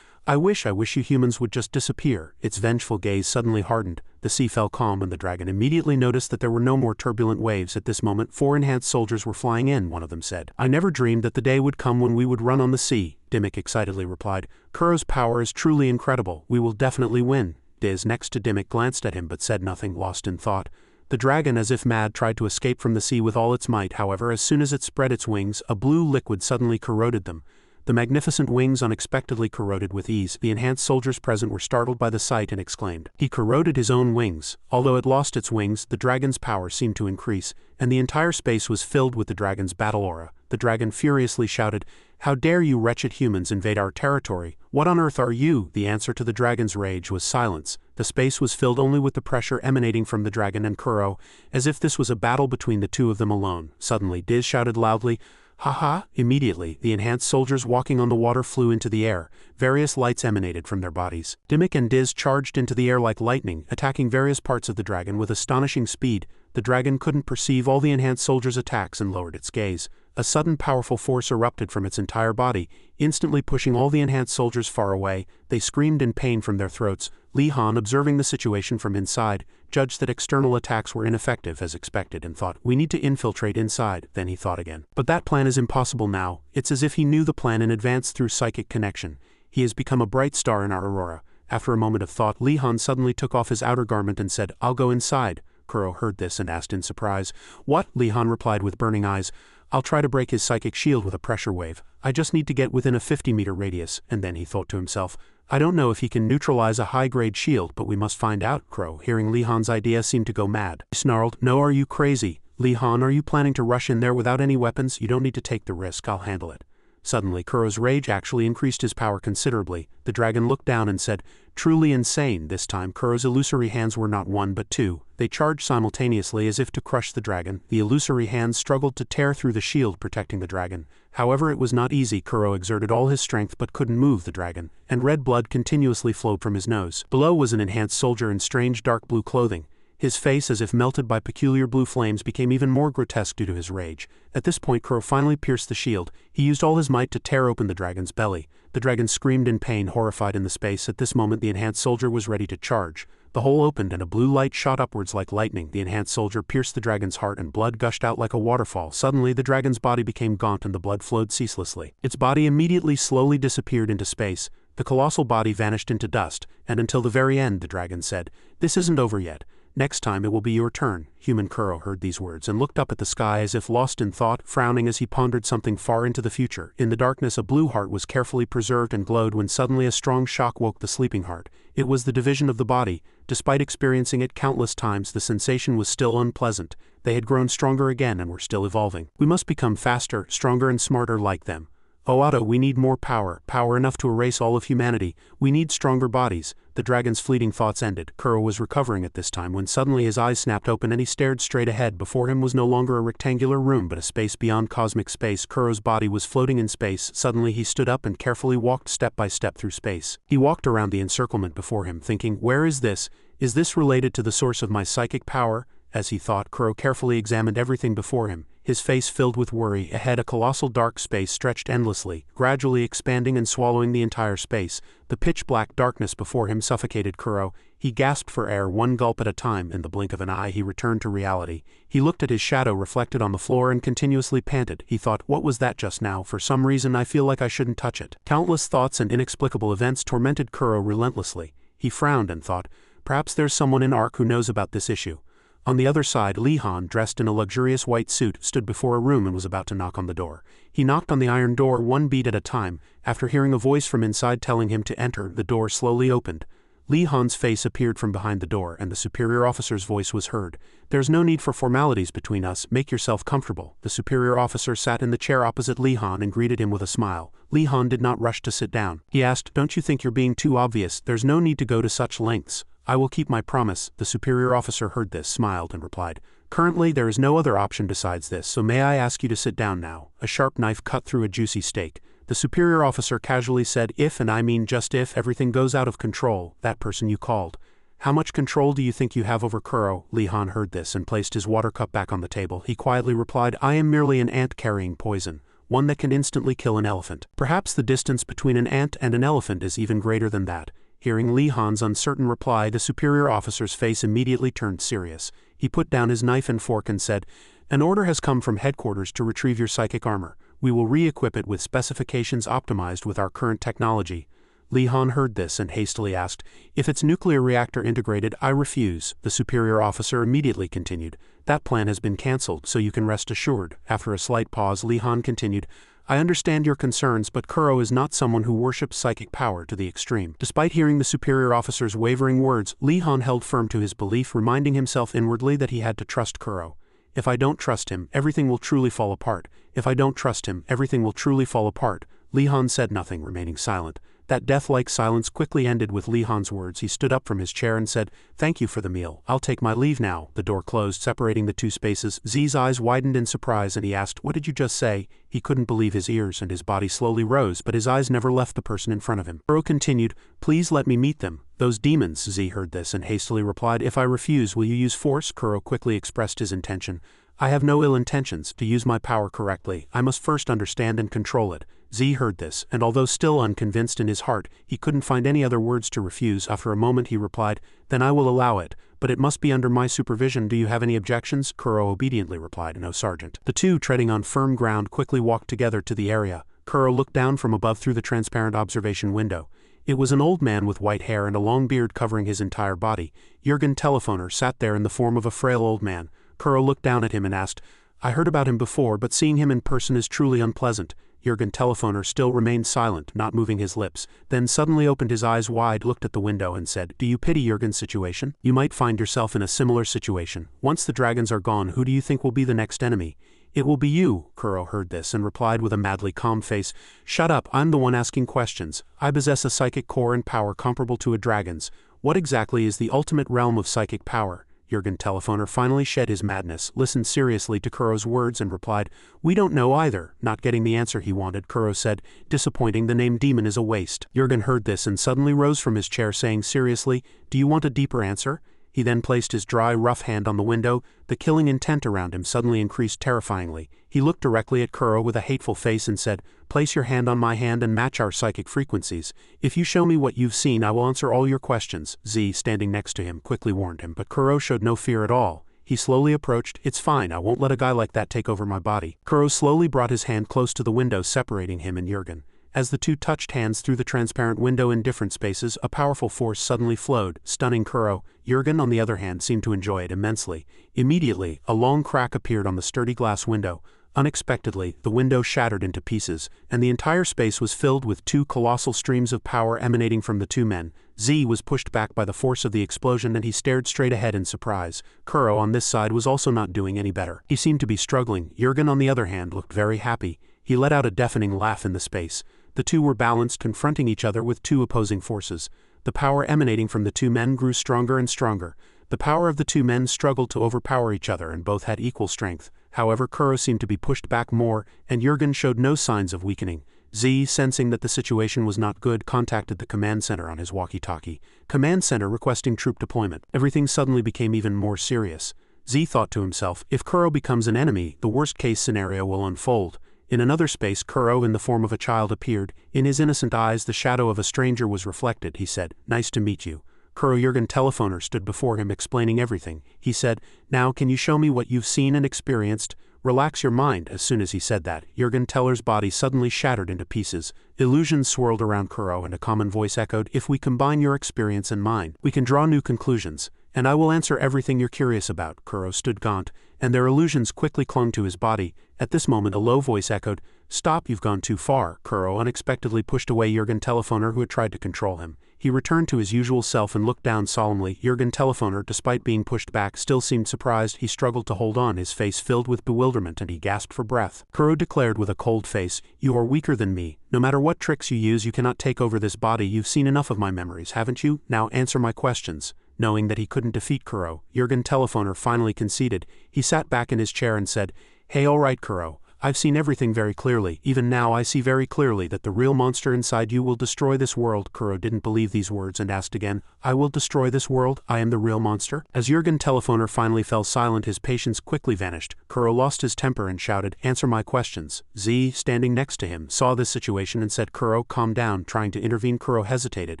I wish you humans would just disappear." Its vengeful gaze suddenly hardened. The sea fell calm and the dragon immediately noticed that there were no more turbulent waves. At this moment, 4 enhanced soldiers were flying in, one of them said. "I never dreamed that the day would come when we would run on the sea," Dimmick excitedly replied. "Kuro's power is truly incredible. We will definitely win." Diz, next to Dimmick, glanced at him but said nothing, lost in thought. The dragon, as if mad, tried to escape from the sea with all its might. However, as soon as it spread its wings, a blue liquid suddenly corroded them. The magnificent wings unexpectedly corroded with ease. The enhanced soldiers present were startled by the sight and exclaimed, "He corroded his own wings." Although it lost its wings, the dragon's power seemed to increase, and the entire space was filled with the dragon's battle aura. The dragon furiously shouted, "How dare you wretched humans invade our territory? What on earth are you?" The answer to the dragon's rage was silence. The space was filled only with the pressure emanating from the dragon and Kuro, as if this was a battle between the two of them alone. Suddenly, Diz shouted loudly, "Ha ha!" Immediately, the enhanced soldiers walking on the water flew into the air. Various lights emanated from their bodies. Dimmick and Diz charged into the air like lightning, attacking various parts of the dragon with astonishing speed. The dragon couldn't perceive all the enhanced soldiers' attacks and lowered its gaze. A sudden powerful force erupted from its entire body, instantly pushing all the enhanced soldiers far away. They screamed in pain from their throats. Li Han, observing the situation from inside, judged that external attacks were ineffective as expected and thought, "We need to infiltrate inside." Then he thought again. But that plan is impossible now. It's as if he knew the plan in advance through psychic connection. He has become a bright star in our aurora. After a moment of thought, Li Han suddenly took off his outer garment and said, "I'll go inside." Kuro heard this and asked in surprise, "What?" Li Han replied with burning eyes, "I'll try to break his psychic shield with a pressure wave. I just need to get within a 50-meter radius." And then he thought to himself, "I don't know if he can neutralize a high-grade shield, but we must find out." Kuro, hearing Li Han's idea, seemed to go mad. He snarled, "No, are you crazy? Li Han, are you planning to rush in there without any weapons? You don't need to take the risk, I'll handle it." Suddenly, Kuro's rage actually increased his power considerably. The dragon looked down and said, "Truly insane." This time, Kuro's illusory hands were not one but two. They charged simultaneously as if to crush the dragon. The illusory hands struggled to tear through the shield protecting the dragon. However, it was not easy. Kuro exerted all his strength but couldn't move the dragon, and red blood continuously flowed from his nose. Below was an enhanced soldier in strange dark blue clothing. His face, as if melted by peculiar blue flames, became even more grotesque due to his rage. At this point, Kuro finally pierced the shield. He used all his might to tear open the dragon's belly. The dragon screamed in pain, horrified in the space. At this moment, the enhanced soldier was ready to charge. The hole opened and a blue light shot upwards like lightning. The enhanced soldier pierced the dragon's heart and blood gushed out like a waterfall. Suddenly, the dragon's body became gaunt and the blood flowed ceaselessly. Its body immediately slowly disappeared into space. The colossal body vanished into dust, and until the very end, the dragon said, "This isn't over yet. Next time it will be your turn." Human Kuro heard these words and looked up at the sky as if lost in thought, frowning as he pondered something far into the future. In the darkness, a blue heart was carefully preserved and glowed when suddenly a strong shock woke the sleeping heart. It was the division of the body. Despite experiencing it countless times, the sensation was still unpleasant. They had grown stronger again and were still evolving. "We must become faster, stronger and smarter like them. Oh Otto, we need more power, power enough to erase all of humanity. We need stronger bodies." The dragon's fleeting thoughts ended. Kuro was recovering at this time when suddenly his eyes snapped open and he stared straight ahead. Before him was no longer a rectangular room but a space beyond cosmic space. Kuro's body was floating in space. Suddenly he stood up and carefully walked step by step through space. He walked around the encirclement before him, thinking, "Where is this? Is this related to the source of my psychic power?" As he thought, Kuro carefully examined everything before him. His face filled with worry. Ahead, a colossal dark space stretched endlessly, gradually expanding and swallowing the entire space. The pitch-black darkness before him suffocated Kuro. He gasped for air, one gulp at a time. In the blink of an eye, he returned to reality. He looked at his shadow reflected on the floor and continuously panted. He thought, "What was that just now? For some reason I feel like I shouldn't touch it." Countless thoughts and inexplicable events tormented Kuro relentlessly. He frowned and thought, "Perhaps there's someone in Ark who knows about this issue." On the other side, Li Han, dressed in a luxurious white suit, stood before a room and was about to knock on the door. He knocked on the iron door one beat at a time. After hearing a voice from inside telling him to enter, the door slowly opened. Li Han's face appeared from behind the door, and the superior officer's voice was heard. "There's no need for formalities between us. Make yourself comfortable." The superior officer sat in the chair opposite Li Han and greeted him with a smile. Li Han did not rush to sit down. He asked, "Don't you think you're being too obvious? There's no need to go to such lengths." "I will keep my promise." The superior officer heard this, smiled, and replied, "Currently there is no other option besides this, so may I ask you to sit down now?" A sharp knife cut through a juicy steak. The superior officer casually said, "If, and I mean just if, everything goes out of control, that person you called, How much control do you think you have over Kuro? Li-Han heard this and placed his water cup back on the table. He quietly replied, I am merely an ant carrying poison, one that can instantly kill an elephant. Perhaps the distance between an ant and an elephant is even greater than that. Hearing Li-Han's uncertain reply, the superior officer's face immediately turned serious. He put down his knife and fork and said, an order has come from headquarters to retrieve your psychic armor. We will re-equip it with specifications optimized with our current technology. Li-Han heard this and hastily asked, if it's nuclear reactor integrated, I refuse. The superior officer immediately continued, that plan has been cancelled, so you can rest assured. After a slight pause, Li-Han continued, I understand your concerns, but Kuro is not someone who worships psychic power to the extreme. Despite hearing the superior officer's wavering words, Li-Han held firm to his belief, reminding himself inwardly that he had to trust Kuro. If I don't trust him, everything will truly fall apart. If I don't trust him, everything will truly fall apart. Li-Han said nothing, remaining silent. That death-like silence quickly ended with Li-Han's words. He stood up from his chair and said, thank you for the meal. I'll take my leave now. The door closed, separating the two spaces. Z's eyes widened in surprise and he asked, what did you just say? He couldn't believe his ears and his body slowly rose, but his eyes never left the person in front of him. Kuro continued, please let me meet them. Those demons. Z heard this and hastily replied, if I refuse, will you use force? Kuro quickly expressed his intention. I have no ill intentions. To use my power correctly, I must first understand and control it. Z heard this, and although still unconvinced in his heart, he couldn't find any other words to refuse. After a moment he replied, then I will allow it, but it must be under my supervision. Do you have any objections? Kuro obediently replied, no, Sergeant. The two, treading on firm ground, quickly walked together to the area. Kuro looked down from above through the transparent observation window. It was an old man with white hair and a long beard covering his entire body. Jurgen Telephoner sat there in the form of a frail old man. Kuro looked down at him and asked, I heard about him before, but seeing him in person is truly unpleasant. Jurgen Telephoner still remained silent, not moving his lips, then suddenly opened his eyes wide, looked at the window and said, do you pity Jurgen's situation? You might find yourself in a similar situation. Once the dragons are gone, who do you think will be the next enemy? It will be you. Kuro heard this and replied with a madly calm face, shut up, I'm the one asking questions. I possess a psychic core and power comparable to a dragon's. What exactly is the ultimate realm of psychic power? Jurgen Telephoner finally shed his madness, listened seriously to Kuro's words and replied, we don't know either. Not getting the answer he wanted, Kuro said, disappointing, the name demon is a waste. Jurgen heard this and suddenly rose from his chair saying seriously, do you want a deeper answer? He then placed his dry, rough hand on the window. The killing intent around him suddenly increased terrifyingly. He looked directly at Kuro with a hateful face and said, place your hand on my hand and match our psychic frequencies. If you show me what you've seen, I will answer all your questions. Z, standing next to him, quickly warned him, but Kuro showed no fear at all. He slowly approached. It's fine, I won't let a guy like that take over my body. Kuro slowly brought his hand close to the window, separating him and Jurgen. As the two touched hands through the transparent window in different spaces, a powerful force suddenly flowed, stunning Kuro. Jurgen, on the other hand, seemed to enjoy it immensely. Immediately, a long crack appeared on the sturdy glass window. Unexpectedly, the window shattered into pieces, and the entire space was filled with two colossal streams of power emanating from the two men. Z was pushed back by the force of the explosion and he stared straight ahead in surprise. Kuro, on this side, was also not doing any better. He seemed to be struggling. Jurgen, on the other hand, looked very happy. He let out a deafening laugh in the space. The two were balanced, confronting each other with two opposing forces. The power emanating from the two men grew stronger and stronger. The power of the two men struggled to overpower each other and both had equal strength. However, Kuro seemed to be pushed back more, and Jurgen showed no signs of weakening. Z, sensing that the situation was not good, contacted the command center on his walkie-talkie. Command center requesting troop deployment. Everything suddenly became even more serious. Z thought to himself, if Kuro becomes an enemy, the worst-case scenario will unfold. In another space, Kuro, in the form of a child, appeared. In his innocent eyes, the shadow of a stranger was reflected. He said, nice to meet you. Kuro Jurgen Telephoner stood before him explaining everything. He said, now can you show me what you've seen and experienced? Relax your mind. As soon as he said that, Jurgen Teller's body suddenly shattered into pieces. Illusions swirled around Kuro and a common voice echoed, if we combine your experience and mine, we can draw new conclusions. And I will answer everything you're curious about. Kuro stood gaunt, and their illusions quickly clung to his body. At this moment a low voice echoed, stop, you've gone too far. Kuro unexpectedly pushed away Jurgen Telephoner, who had tried to control him. He returned to his usual self and looked down solemnly. Jurgen Telephoner, despite being pushed back, still seemed surprised. He struggled to hold on, his face filled with bewilderment, and he gasped for breath. Kuro declared with a cold face, you are weaker than me. No matter what tricks you use, you cannot take over this body. You've seen enough of my memories, haven't you? Now answer my questions. Knowing that he couldn't defeat Kuro, Jurgen Telephoner finally conceded. He sat back in his chair and said, hey, all right, Kuro. I've seen everything very clearly. Even now I see very clearly that the real monster inside you will destroy this world. Kuro didn't believe these words and asked again, I will destroy this world? I am the real monster? As Jurgen Telephoner finally fell silent, his patience quickly vanished. Kuro lost his temper and shouted, answer my questions. Z, standing next to him, saw this situation and said, Kuro, calm down. Trying to intervene, Kuro hesitated,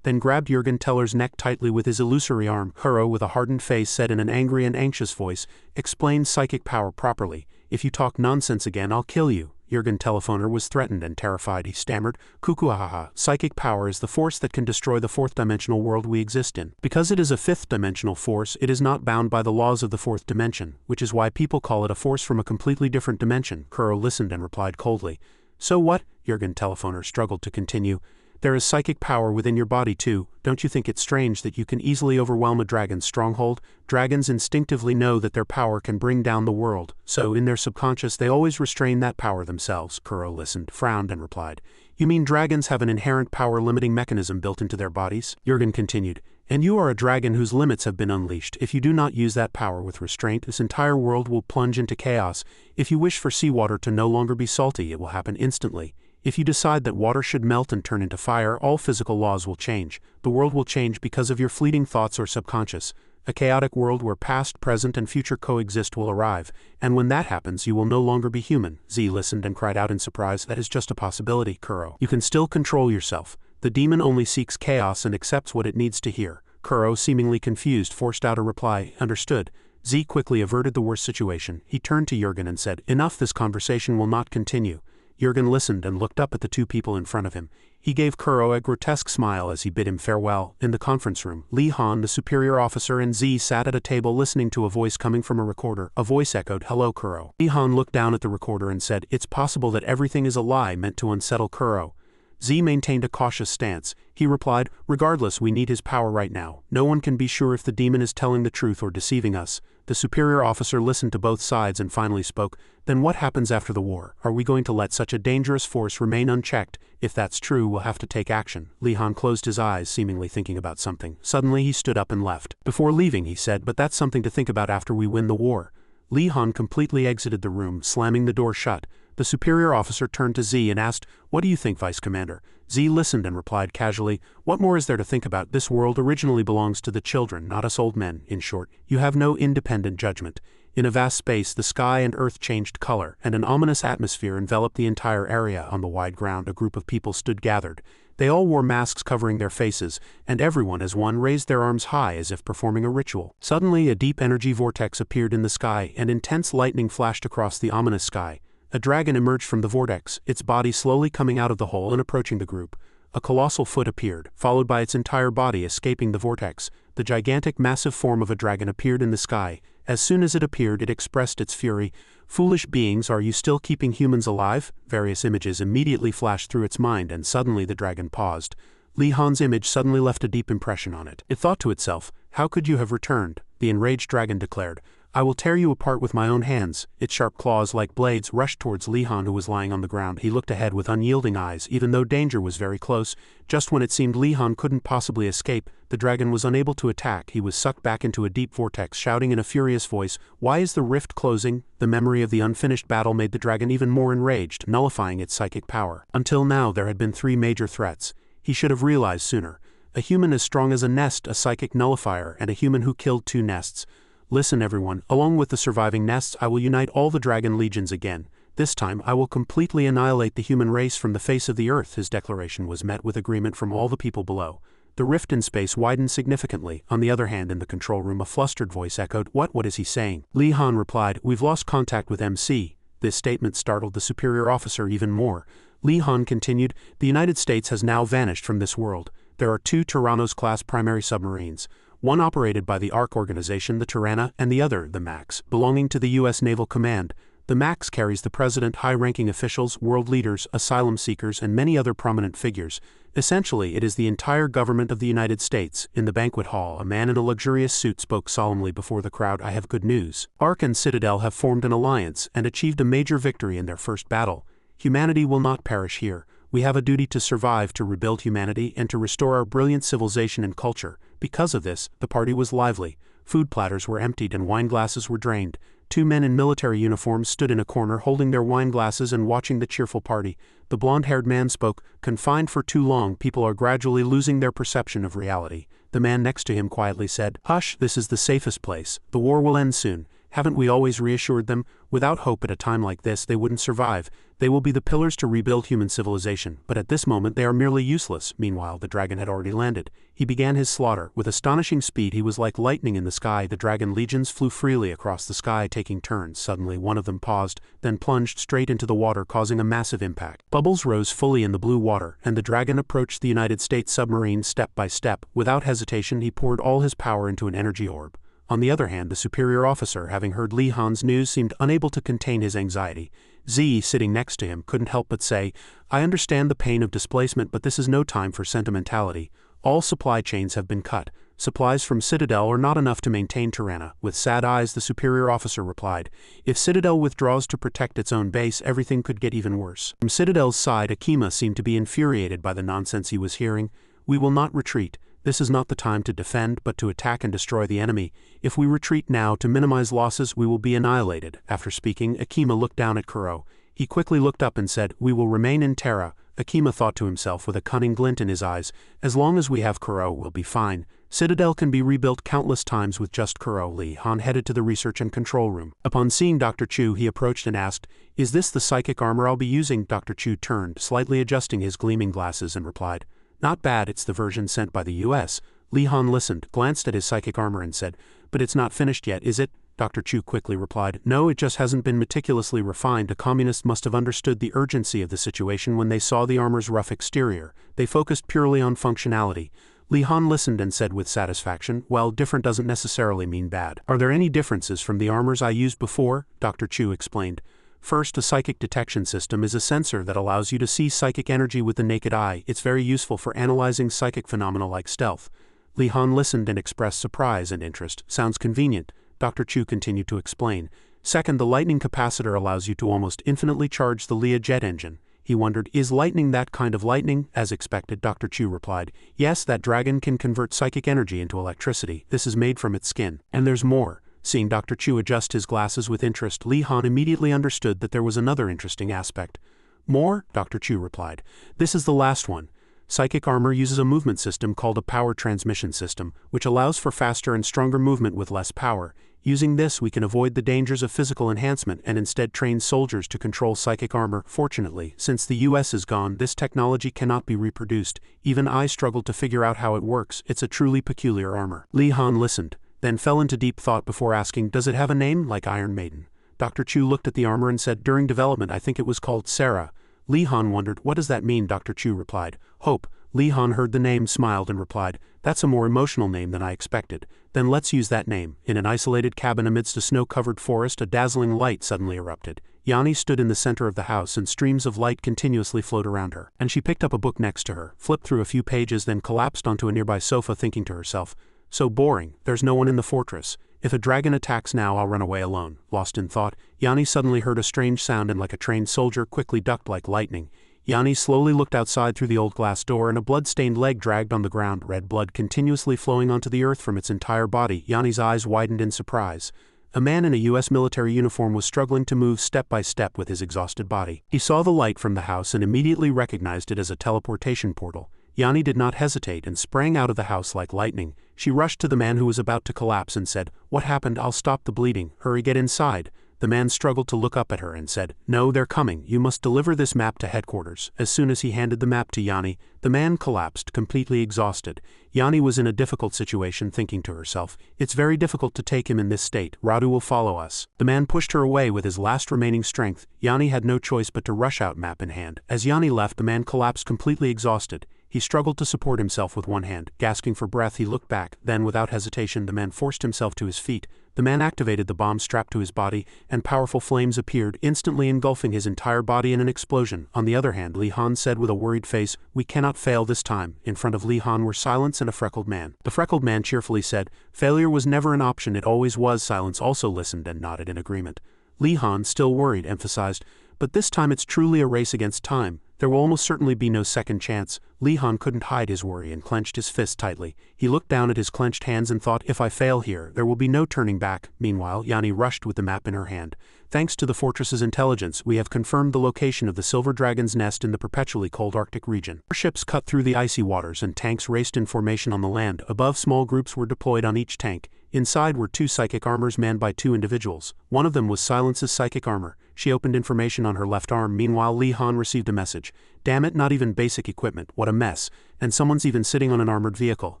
then grabbed Jurgen Teller's neck tightly with his illusory arm. Kuro, with a hardened face, said in an angry and anxious voice, explain psychic power properly. If you talk nonsense again, I'll kill you. Jurgen Telephoner was threatened and terrified. He stammered, Kukuahaha, psychic power is the force that can destroy the fourth-dimensional world we exist in. Because it is a fifth-dimensional force, it is not bound by the laws of the fourth dimension, which is why people call it a force from a completely different dimension. Kuro listened and replied coldly. So what? Jurgen Telephoner struggled to continue. There is psychic power within your body too. Don't you think it's strange that you can easily overwhelm a dragon's stronghold? Dragons instinctively know that their power can bring down the world, so in their subconscious they always restrain that power themselves. Kuro listened, frowned and replied, you mean dragons have an inherent power-limiting mechanism built into their bodies? Jurgen continued, and you are a dragon whose limits have been unleashed. If you do not use that power with restraint, this entire world will plunge into chaos. If you wish for seawater to no longer be salty, it will happen instantly. If you decide that water should melt and turn into fire, all physical laws will change. The world will change because of your fleeting thoughts or subconscious. A chaotic world where past, present, and future coexist will arrive, and when that happens, you will no longer be human. Z listened and cried out in surprise, that is just a possibility, Kuro. You can still control yourself. The demon only seeks chaos and accepts what it needs to hear. Kuro, seemingly confused, forced out a reply, understood. Z quickly averted the worst situation. He turned to Jurgen and said, enough, this conversation will not continue. Jurgen listened and looked up at the two people in front of him. He gave Kuro a grotesque smile as he bid him farewell. In the conference room, Li Han, the superior officer, and Z sat at a table listening to a voice coming from a recorder. A voice echoed, hello, Kuro. Li Han looked down at the recorder and said, it's possible that everything is a lie meant to unsettle Kuro. Z maintained a cautious stance. He replied, regardless, we need his power right now. No one can be sure if the demon is telling the truth or deceiving us. The superior officer listened to both sides and finally spoke, then what happens after the war? Are we going to let such a dangerous force remain unchecked? If that's true, we'll have to take action. Li Han closed his eyes, seemingly thinking about something. Suddenly he stood up and left. Before leaving, he said, but that's something to think about after we win the war. Li Han completely exited the room, slamming the door shut. The superior officer turned to Z and asked, what do you think, Vice Commander? Z listened and replied casually, what more is there to think about? This world originally belongs to the children, not us old men. In short, you have no independent judgment. In a vast space, the sky and earth changed color, and an ominous atmosphere enveloped the entire area. On the wide ground, a group of people stood gathered. They all wore masks covering their faces, and everyone as one raised their arms high as if performing a ritual. Suddenly, a deep energy vortex appeared in the sky, and intense lightning flashed across the ominous sky. A dragon emerged from the vortex, its body slowly coming out of the hole and approaching the group. A colossal foot appeared, followed by its entire body escaping the vortex. The gigantic, massive form of a dragon appeared in the sky. As soon as it appeared, it expressed its fury. Foolish beings, are you still keeping humans alive? Various images immediately flashed through its mind, and suddenly the dragon paused. Li Han's image suddenly left a deep impression on it. It thought to itself, how could you have returned? The enraged dragon declared, I will tear you apart with my own hands. Its sharp claws, like blades, rushed towards Li Han, who was lying on the ground. He looked ahead with unyielding eyes, even though danger was very close. Just when it seemed Li Han couldn't possibly escape, the dragon was unable to attack. He was sucked back into a deep vortex, shouting in a furious voice, why is the rift closing? The memory of the unfinished battle made the dragon even more enraged, nullifying its psychic power. Until now, there had been 3 major threats. He should have realized sooner. A human as strong as a nest, a psychic nullifier, and a human who killed 2 nests. Listen, everyone, along with the surviving nests, I will unite all the dragon legions again. This time, I will completely annihilate the human race from the face of the earth. His declaration was met with agreement from all the people below. The rift in space widened significantly. On the other hand, in the control room, a flustered voice echoed, what is he saying? Li Han replied, we've lost contact with MC. This statement startled the superior officer even more. Li Han continued, the United States has now vanished from this world. There are 2 Tyrannos-class primary submarines. One operated by the ARC organization, the Tirana, and the other, the MAX, belonging to the U.S. Naval Command. The MAX carries the president, high-ranking officials, world leaders, asylum seekers, and many other prominent figures. Essentially, it is the entire government of the United States. In the banquet hall, a man in a luxurious suit spoke solemnly before the crowd, I have good news. ARC and Citadel have formed an alliance and achieved a major victory in their first battle. Humanity will not perish here. We have a duty to survive, to rebuild humanity, and to restore our brilliant civilization and culture. Because of this, the party was lively. Food platters were emptied and wine glasses were drained. Two men in military uniforms stood in a corner holding their wine glasses and watching the cheerful party. The blonde-haired man spoke. Confined for too long, people are gradually losing their perception of reality. The man next to him quietly said, "Hush, this is the safest place. The war will end soon. Haven't we always reassured them? Without hope at a time like this, they wouldn't survive. They will be the pillars to rebuild human civilization, but at this moment they are merely useless." Meanwhile, the dragon had already landed. He began his slaughter. With astonishing speed, he was like lightning in the sky. The dragon legions flew freely across the sky, taking turns. Suddenly, one of them paused, then plunged straight into the water, causing a massive impact. Bubbles rose fully in the blue water, and the dragon approached the United States submarine step by step. Without hesitation, he poured all his power into an energy orb. On the other hand, the superior officer, having heard Li Han's news, seemed unable to contain his anxiety. Z, sitting next to him, couldn't help but say, "I understand the pain of displacement, but this is no time for sentimentality. All supply chains have been cut. Supplies from Citadel are not enough to maintain Tirana." With sad eyes, the superior officer replied, "If Citadel withdraws to protect its own base, everything could get even worse." From Citadel's side, Akima seemed to be infuriated by the nonsense he was hearing. "We will not retreat. This is not the time to defend, but to attack and destroy the enemy. If we retreat now to minimize losses, we will be annihilated." After speaking, Akima looked down at Kuro. He quickly looked up and said, "We will remain in Terra." Akima thought to himself with a cunning glint in his eyes, "As long as we have Kuro, we'll be fine. Citadel can be rebuilt countless times with just Kuro." Li Han headed to the research and control room. Upon seeing Dr. Chu, he approached and asked, "Is this the psychic armor I'll be using?" Dr. Chu turned, slightly adjusting his gleaming glasses, and replied, "Not bad, it's the version sent by the US. Li Han listened, glanced at his psychic armor and said, "But it's not finished yet, is it?" Dr. Chu quickly replied, "No, it just hasn't been meticulously refined. A communist must have understood the urgency of the situation when they saw the armor's rough exterior. They focused purely on functionality." Li Han listened and said with satisfaction, "Well, different doesn't necessarily mean bad. Are there any differences from the armors I used before?" Dr. Chu explained. First, a psychic detection system is a sensor that allows you to see psychic energy with the naked eye. It's very useful for analyzing psychic phenomena like stealth. Li Han listened and expressed surprise and interest. "Sounds convenient." Dr. Chu continued to explain. Second, the lightning capacitor allows you to almost infinitely charge the Leah jet engine. He wondered, "Is lightning that kind of lightning?" As expected, Dr. Chu replied, "Yes, that dragon can convert psychic energy into electricity. This is made from its skin. And there's more." Seeing Dr. Chu adjust his glasses with interest, Li Han immediately understood that there was another interesting aspect. "More?" Dr. Chu replied. "This is the last one. Psychic armor uses a movement system called a power transmission system, which allows for faster and stronger movement with less power. Using this, we can avoid the dangers of physical enhancement and instead train soldiers to control psychic armor. Fortunately, since the US is gone, this technology cannot be reproduced. Even I struggled to figure out how it works. It's a truly peculiar armor." Li Han listened, then fell into deep thought before asking, "Does it have a name, like Iron Maiden?" Dr. Chu looked at the armor and said, "During development, I think it was called Sarah." Li Han wondered, "What does that mean?" Dr. Chu replied, "Hope." Li Han heard the name, smiled, and replied, "That's a more emotional name than I expected. Then let's use that name." In an isolated cabin amidst a snow-covered forest, a dazzling light suddenly erupted. Yanni stood in the center of the house, and streams of light continuously flowed around her. And she picked up a book next to her, flipped through a few pages, then collapsed onto a nearby sofa, thinking to herself, "So boring. There's no one in the fortress. If a dragon attacks now, I'll run away alone." Lost in thought, Yanni suddenly heard a strange sound and, like a trained soldier, quickly ducked like lightning. Yanni slowly looked outside through the old glass door, and a blood-stained leg dragged on the ground, red blood continuously flowing onto the earth from its entire body. Yanni's eyes widened in surprise. A man in a U.S. military uniform was struggling to move step by step with his exhausted body. He saw the light from the house and immediately recognized it as a teleportation portal. Yanni did not hesitate and sprang out of the house like lightning. She rushed to the man who was about to collapse and said, "What happened? I'll stop the bleeding. Hurry, get inside." The man struggled to look up at her and said, "No, they're coming. You must deliver this map to headquarters." As soon as he handed the map to Yanni, the man collapsed, completely exhausted. Yanni was in a difficult situation, thinking to herself, "It's very difficult to take him in this state. Radu will follow us." The man pushed her away with his last remaining strength. Yanni had no choice but to rush out, map in hand. As Yanni left, the man collapsed, completely exhausted. He struggled to support himself with one hand. Gasping for breath, he looked back. Then, without hesitation, the man forced himself to his feet. The man activated the bomb strapped to his body, and powerful flames appeared, instantly engulfing his entire body in an explosion. On the other hand, Li Han said with a worried face, "We cannot fail this time." In front of Li Han were Silence and a freckled man. The freckled man cheerfully said, "Failure was never an option, it always was." Silence also listened and nodded in agreement. Li Han, still worried, emphasized, "But this time it's truly a race against time. There will almost certainly be no second chance. Li Han couldn't hide his worry and clenched his fist tightly. He looked down at his clenched hands and thought, if I fail here, there will be no turning back. Meanwhile, Yanni rushed with the map in her hand. Thanks to the fortress's intelligence, we have confirmed the location of the Silver Dragon's nest in the perpetually cold Arctic region. Ships cut through the icy waters and tanks raced in formation on the land. Above, small groups were deployed on each tank. Inside were 2 psychic armors manned by 2 individuals. One of them was Silence's psychic armor. She opened information on her left arm. Meanwhile, Li Han received a message. Damn it, not even basic equipment, what a mess. And someone's even sitting on an armored vehicle.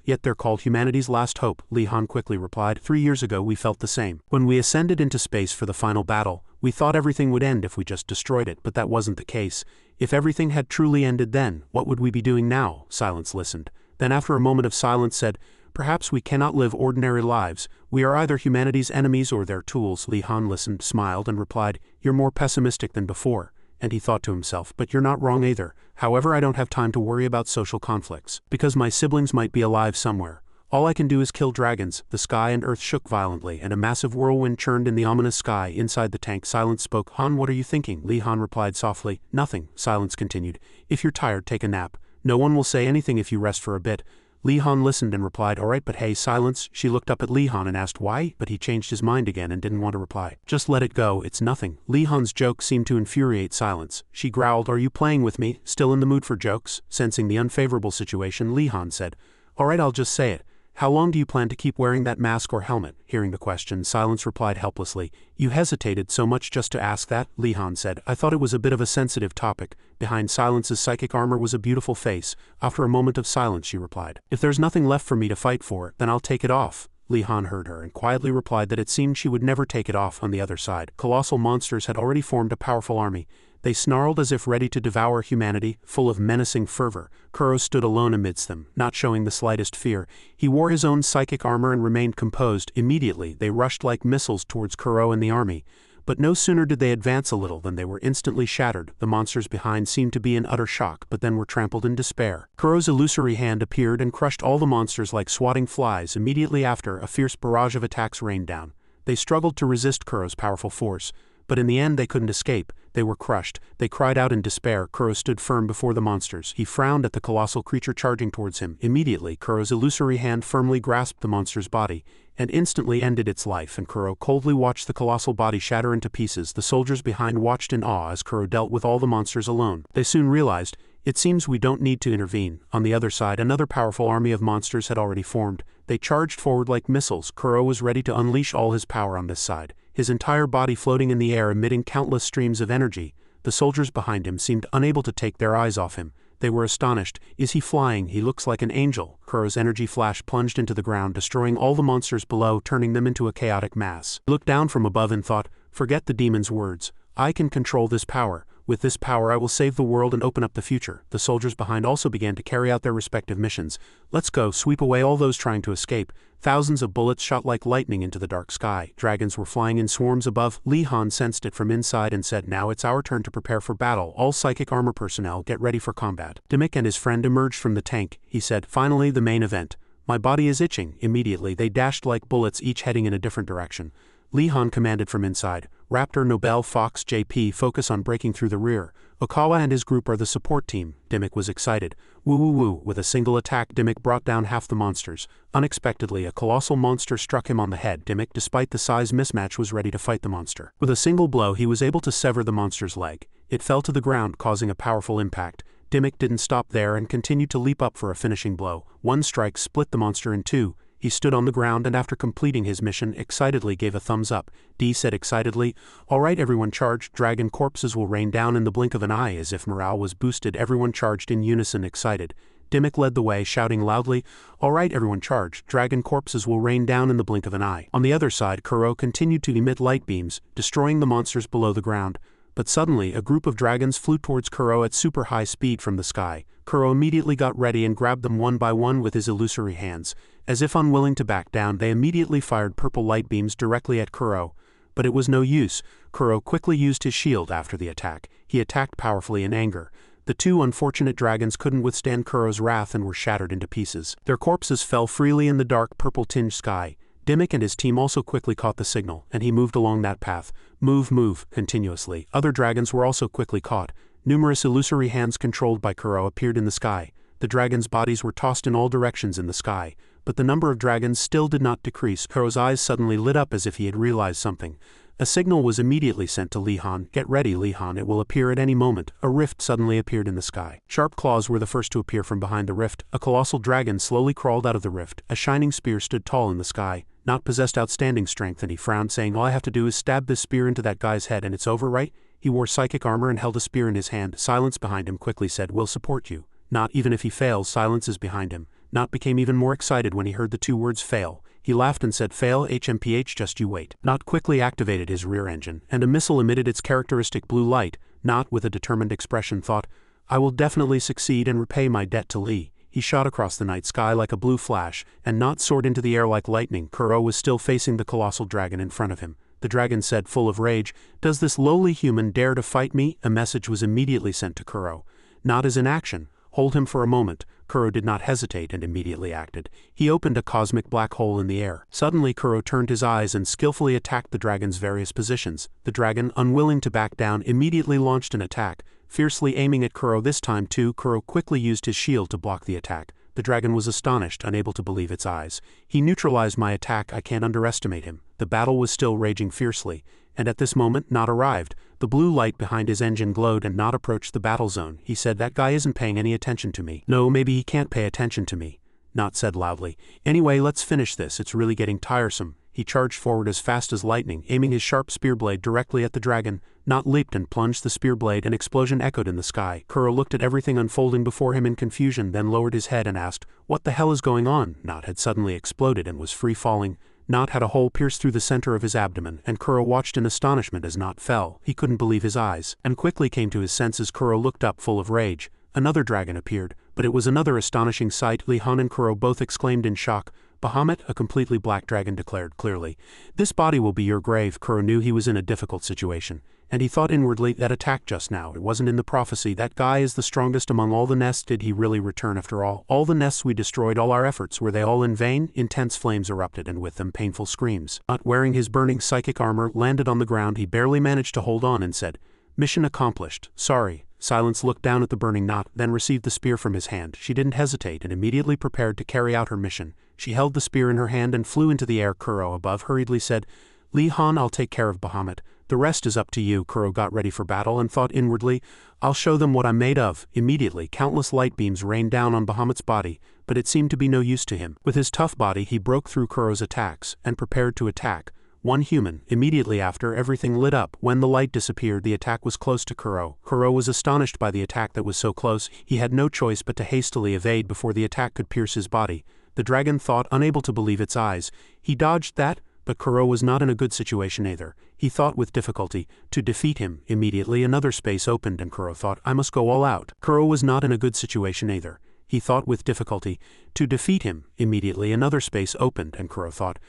Yet they're called humanity's last hope, Li Han quickly replied. 3 years ago we felt the same. When we ascended into space for the final battle, we thought everything would end if we just destroyed it, but that wasn't the case. If everything had truly ended then, what would we be doing now? Silence listened. Then after a moment of silence said, perhaps we cannot live ordinary lives. We are either humanity's enemies or their tools. Li Han listened, smiled, and replied, you're more pessimistic than before. And he thought to himself, but you're not wrong either. However, I don't have time to worry about social conflicts, because my siblings might be alive somewhere. All I can do is kill dragons. The sky and earth shook violently, and a massive whirlwind churned in the ominous sky. Inside the tank, Silence spoke. Han, what are you thinking? Li Han replied softly, nothing. Silence continued, if you're tired, take a nap. No one will say anything if you rest for a bit. Li Han listened and replied, alright, but hey, Silence. She looked up at Li Han and asked why, but he changed his mind again and didn't want to reply. Just let it go, it's nothing. Li Han's joke seemed to infuriate Silence. She growled, are you playing with me? Still in the mood for jokes? Sensing the unfavorable situation, Li Han said, alright, I'll just say it. How long do you plan to keep wearing that mask or helmet? Hearing the question, Silence replied helplessly. You hesitated so much just to ask that? Li Han said. I thought it was a bit of a sensitive topic. Behind Silence's psychic armor was a beautiful face. After a moment of silence, she replied, if there's nothing left for me to fight for, then I'll take it off. Li Han heard her and quietly replied that it seemed she would never take it off. On the other side, colossal monsters had already formed a powerful army. They snarled as if ready to devour humanity, full of menacing fervor. Kuro stood alone amidst them, not showing the slightest fear. He wore his own psychic armor and remained composed. Immediately, they rushed like missiles towards Kuro and the army. But no sooner did they advance a little than they were instantly shattered. The monsters behind seemed to be in utter shock, but then were trampled in despair. Kuro's illusory hand appeared and crushed all the monsters like swatting flies. Immediately after, a fierce barrage of attacks rained down. They struggled to resist Kuro's powerful force, but in the end they couldn't escape. They were crushed. They cried out in despair. Kuro stood firm before the monsters. He frowned at the colossal creature charging towards him. Immediately, Kuro's illusory hand firmly grasped the monster's body, and instantly ended its life, and Kuro coldly watched the colossal body shatter into pieces. The soldiers behind watched in awe as Kuro dealt with all the monsters alone. They soon realized, it seems we don't need to intervene. On the other side, another powerful army of monsters had already formed. They charged forward like missiles. Kuro was ready to unleash all his power on this side, his entire body floating in the air emitting countless streams of energy. The soldiers behind him seemed unable to take their eyes off him. They were astonished. Is he flying? He looks like an angel. Kuro's energy flash plunged into the ground, destroying all the monsters below, turning them into a chaotic mass. He looked down from above and thought, forget the demon's words. I can control this power. With this power I will save the world and open up the future. The soldiers behind also began to carry out their respective missions. Let's go, sweep away all those trying to escape. Thousands of bullets shot like lightning into the dark sky. Dragons were flying in swarms above. Li Han sensed it from inside and said, now it's our turn to prepare for battle. All psychic armor personnel, get ready for combat. Dimik and his friend emerged from the tank. He said, finally the main event. My body is itching. Immediately they dashed like bullets, each heading in a different direction. Li Han commanded from inside, Raptor, Nobel, Fox, JP focus on breaking through the rear. Okawa and his group are the support team. Dimik was excited. Woo woo woo. With a single attack, Dimik brought down half the monsters. Unexpectedly, a colossal monster struck him on the head. Dimik, despite the size mismatch, was ready to fight the monster. With a single blow, he was able to sever the monster's leg. It fell to the ground, causing a powerful impact. Dimik didn't stop there and continued to leap up for a finishing blow. One strike split the monster in two. He stood on the ground and after completing his mission, excitedly gave a thumbs up. D said excitedly, alright everyone charge, dragon corpses will rain down in the blink of an eye. As if morale was boosted, everyone charged in unison, excited. Dimik led the way, shouting loudly, alright everyone charge, dragon corpses will rain down in the blink of an eye. On the other side, Kuro continued to emit light beams, destroying the monsters below the ground. But suddenly, a group of dragons flew towards Kuro at super high speed from the sky. Kuro immediately got ready and grabbed them one by one with his illusory hands. As if unwilling to back down, they immediately fired purple light beams directly at Kuro. But it was no use. Kuro quickly used his shield after the attack. He attacked powerfully in anger. The two unfortunate dragons couldn't withstand Kuro's wrath and were shattered into pieces. Their corpses fell freely in the dark purple-tinged sky. Dimik and his team also quickly caught the signal, and he moved along that path. Move, move, continuously. Other dragons were also quickly caught. Numerous illusory hands controlled by Kuro appeared in the sky. The dragons' bodies were tossed in all directions in the sky, but the number of dragons still did not decrease. Kuro's eyes suddenly lit up as if he had realized something. A signal was immediately sent to Li-Han. "Get ready, Li-Han, it will appear at any moment." A rift suddenly appeared in the sky. Sharp claws were the first to appear from behind the rift. A colossal dragon slowly crawled out of the rift. A shining spear stood tall in the sky. Not possessed outstanding strength, and he frowned, saying, "All I have to do is stab this spear into that guy's head and it's over, right?" He wore psychic armor and held a spear in his hand. Silence behind him quickly said, "We'll support you." Not even if he fails, silence is behind him. Not became even more excited when he heard the two words fail. He laughed and said, "Fail, HMPH, just you wait." Not quickly activated his rear engine, and a missile emitted its characteristic blue light. Not, with a determined expression, thought, "I will definitely succeed and repay my debt to Li." He shot across the night sky like a blue flash, and Not soared into the air like lightning. Kuro was still facing the colossal dragon in front of him. The dragon said, full of rage, "Does this lowly human dare to fight me?" A message was immediately sent to Kuro. Not as in action. Hold him for a moment. Kuro did not hesitate and immediately acted. He opened a cosmic black hole in the air. Suddenly Kuro turned his eyes and skillfully attacked the dragon's various positions. The dragon, unwilling to back down, immediately launched an attack, fiercely aiming at Kuro this time too. Kuro quickly used his shield to block the attack. The dragon was astonished, unable to believe its eyes. "He neutralized my attack, I can't underestimate him." The battle was still raging fiercely, and at this moment Not arrived. The blue light behind his engine glowed and Not approached the battle zone. He said, "That guy isn't paying any attention to me." "No, maybe he can't pay attention to me," Not said loudly. "Anyway, let's finish this, it's really getting tiresome." He charged forward as fast as lightning, aiming his sharp spear blade directly at the dragon. Not leaped and plunged the spear blade. An explosion echoed in the sky. Kuro looked at everything unfolding before him in confusion, then lowered his head and asked, "What the hell is going on?" Not had suddenly exploded and was free falling. Not had a hole pierced through the center of his abdomen, and Kuro watched in astonishment as Not fell. He couldn't believe his eyes, and quickly came to his senses. Kuro looked up full of rage. Another dragon appeared, but it was another astonishing sight. Li-Han and Kuro both exclaimed in shock. "Bahamut," a completely black dragon declared clearly, "this body will be your grave." Kuro knew he was in a difficult situation, and he thought inwardly, that attack just now, it wasn't in the prophecy. That guy is the strongest among all the nests. Did he really return after all? All the nests we destroyed, all our efforts, were they all in vain? Intense flames erupted, and with them painful screams. Not wearing his burning psychic armor, landed on the ground. He barely managed to hold on and said, "Mission accomplished. Sorry." Silence looked down at the burning Not, then received the spear from his hand. She didn't hesitate and immediately prepared to carry out her mission. She held the spear in her hand and flew into the air. Kuro above hurriedly said, "Li-Han, I'll take care of Bahamut. The rest is up to you." Kuro got ready for battle and thought inwardly, "I'll show them what I'm made of." Immediately, countless light beams rained down on Bahamut's body, but it seemed to be no use to him. With his tough body, he broke through Kuro's attacks and prepared to attack. One human. Immediately after, everything lit up. When the light disappeared, the attack was close to Kuro. Kuro was astonished by the attack that was so close. He had no choice but to hastily evade before the attack could pierce his body. The dragon thought, unable to believe its eyes. He dodged that, but Kuro was not in a good situation either. He thought with difficulty to defeat him. Immediately another space opened and Kuro thought, "I must go all out." Kuro was not in a good situation either. He thought with difficulty to defeat him. Immediately another space opened and Kuro thought,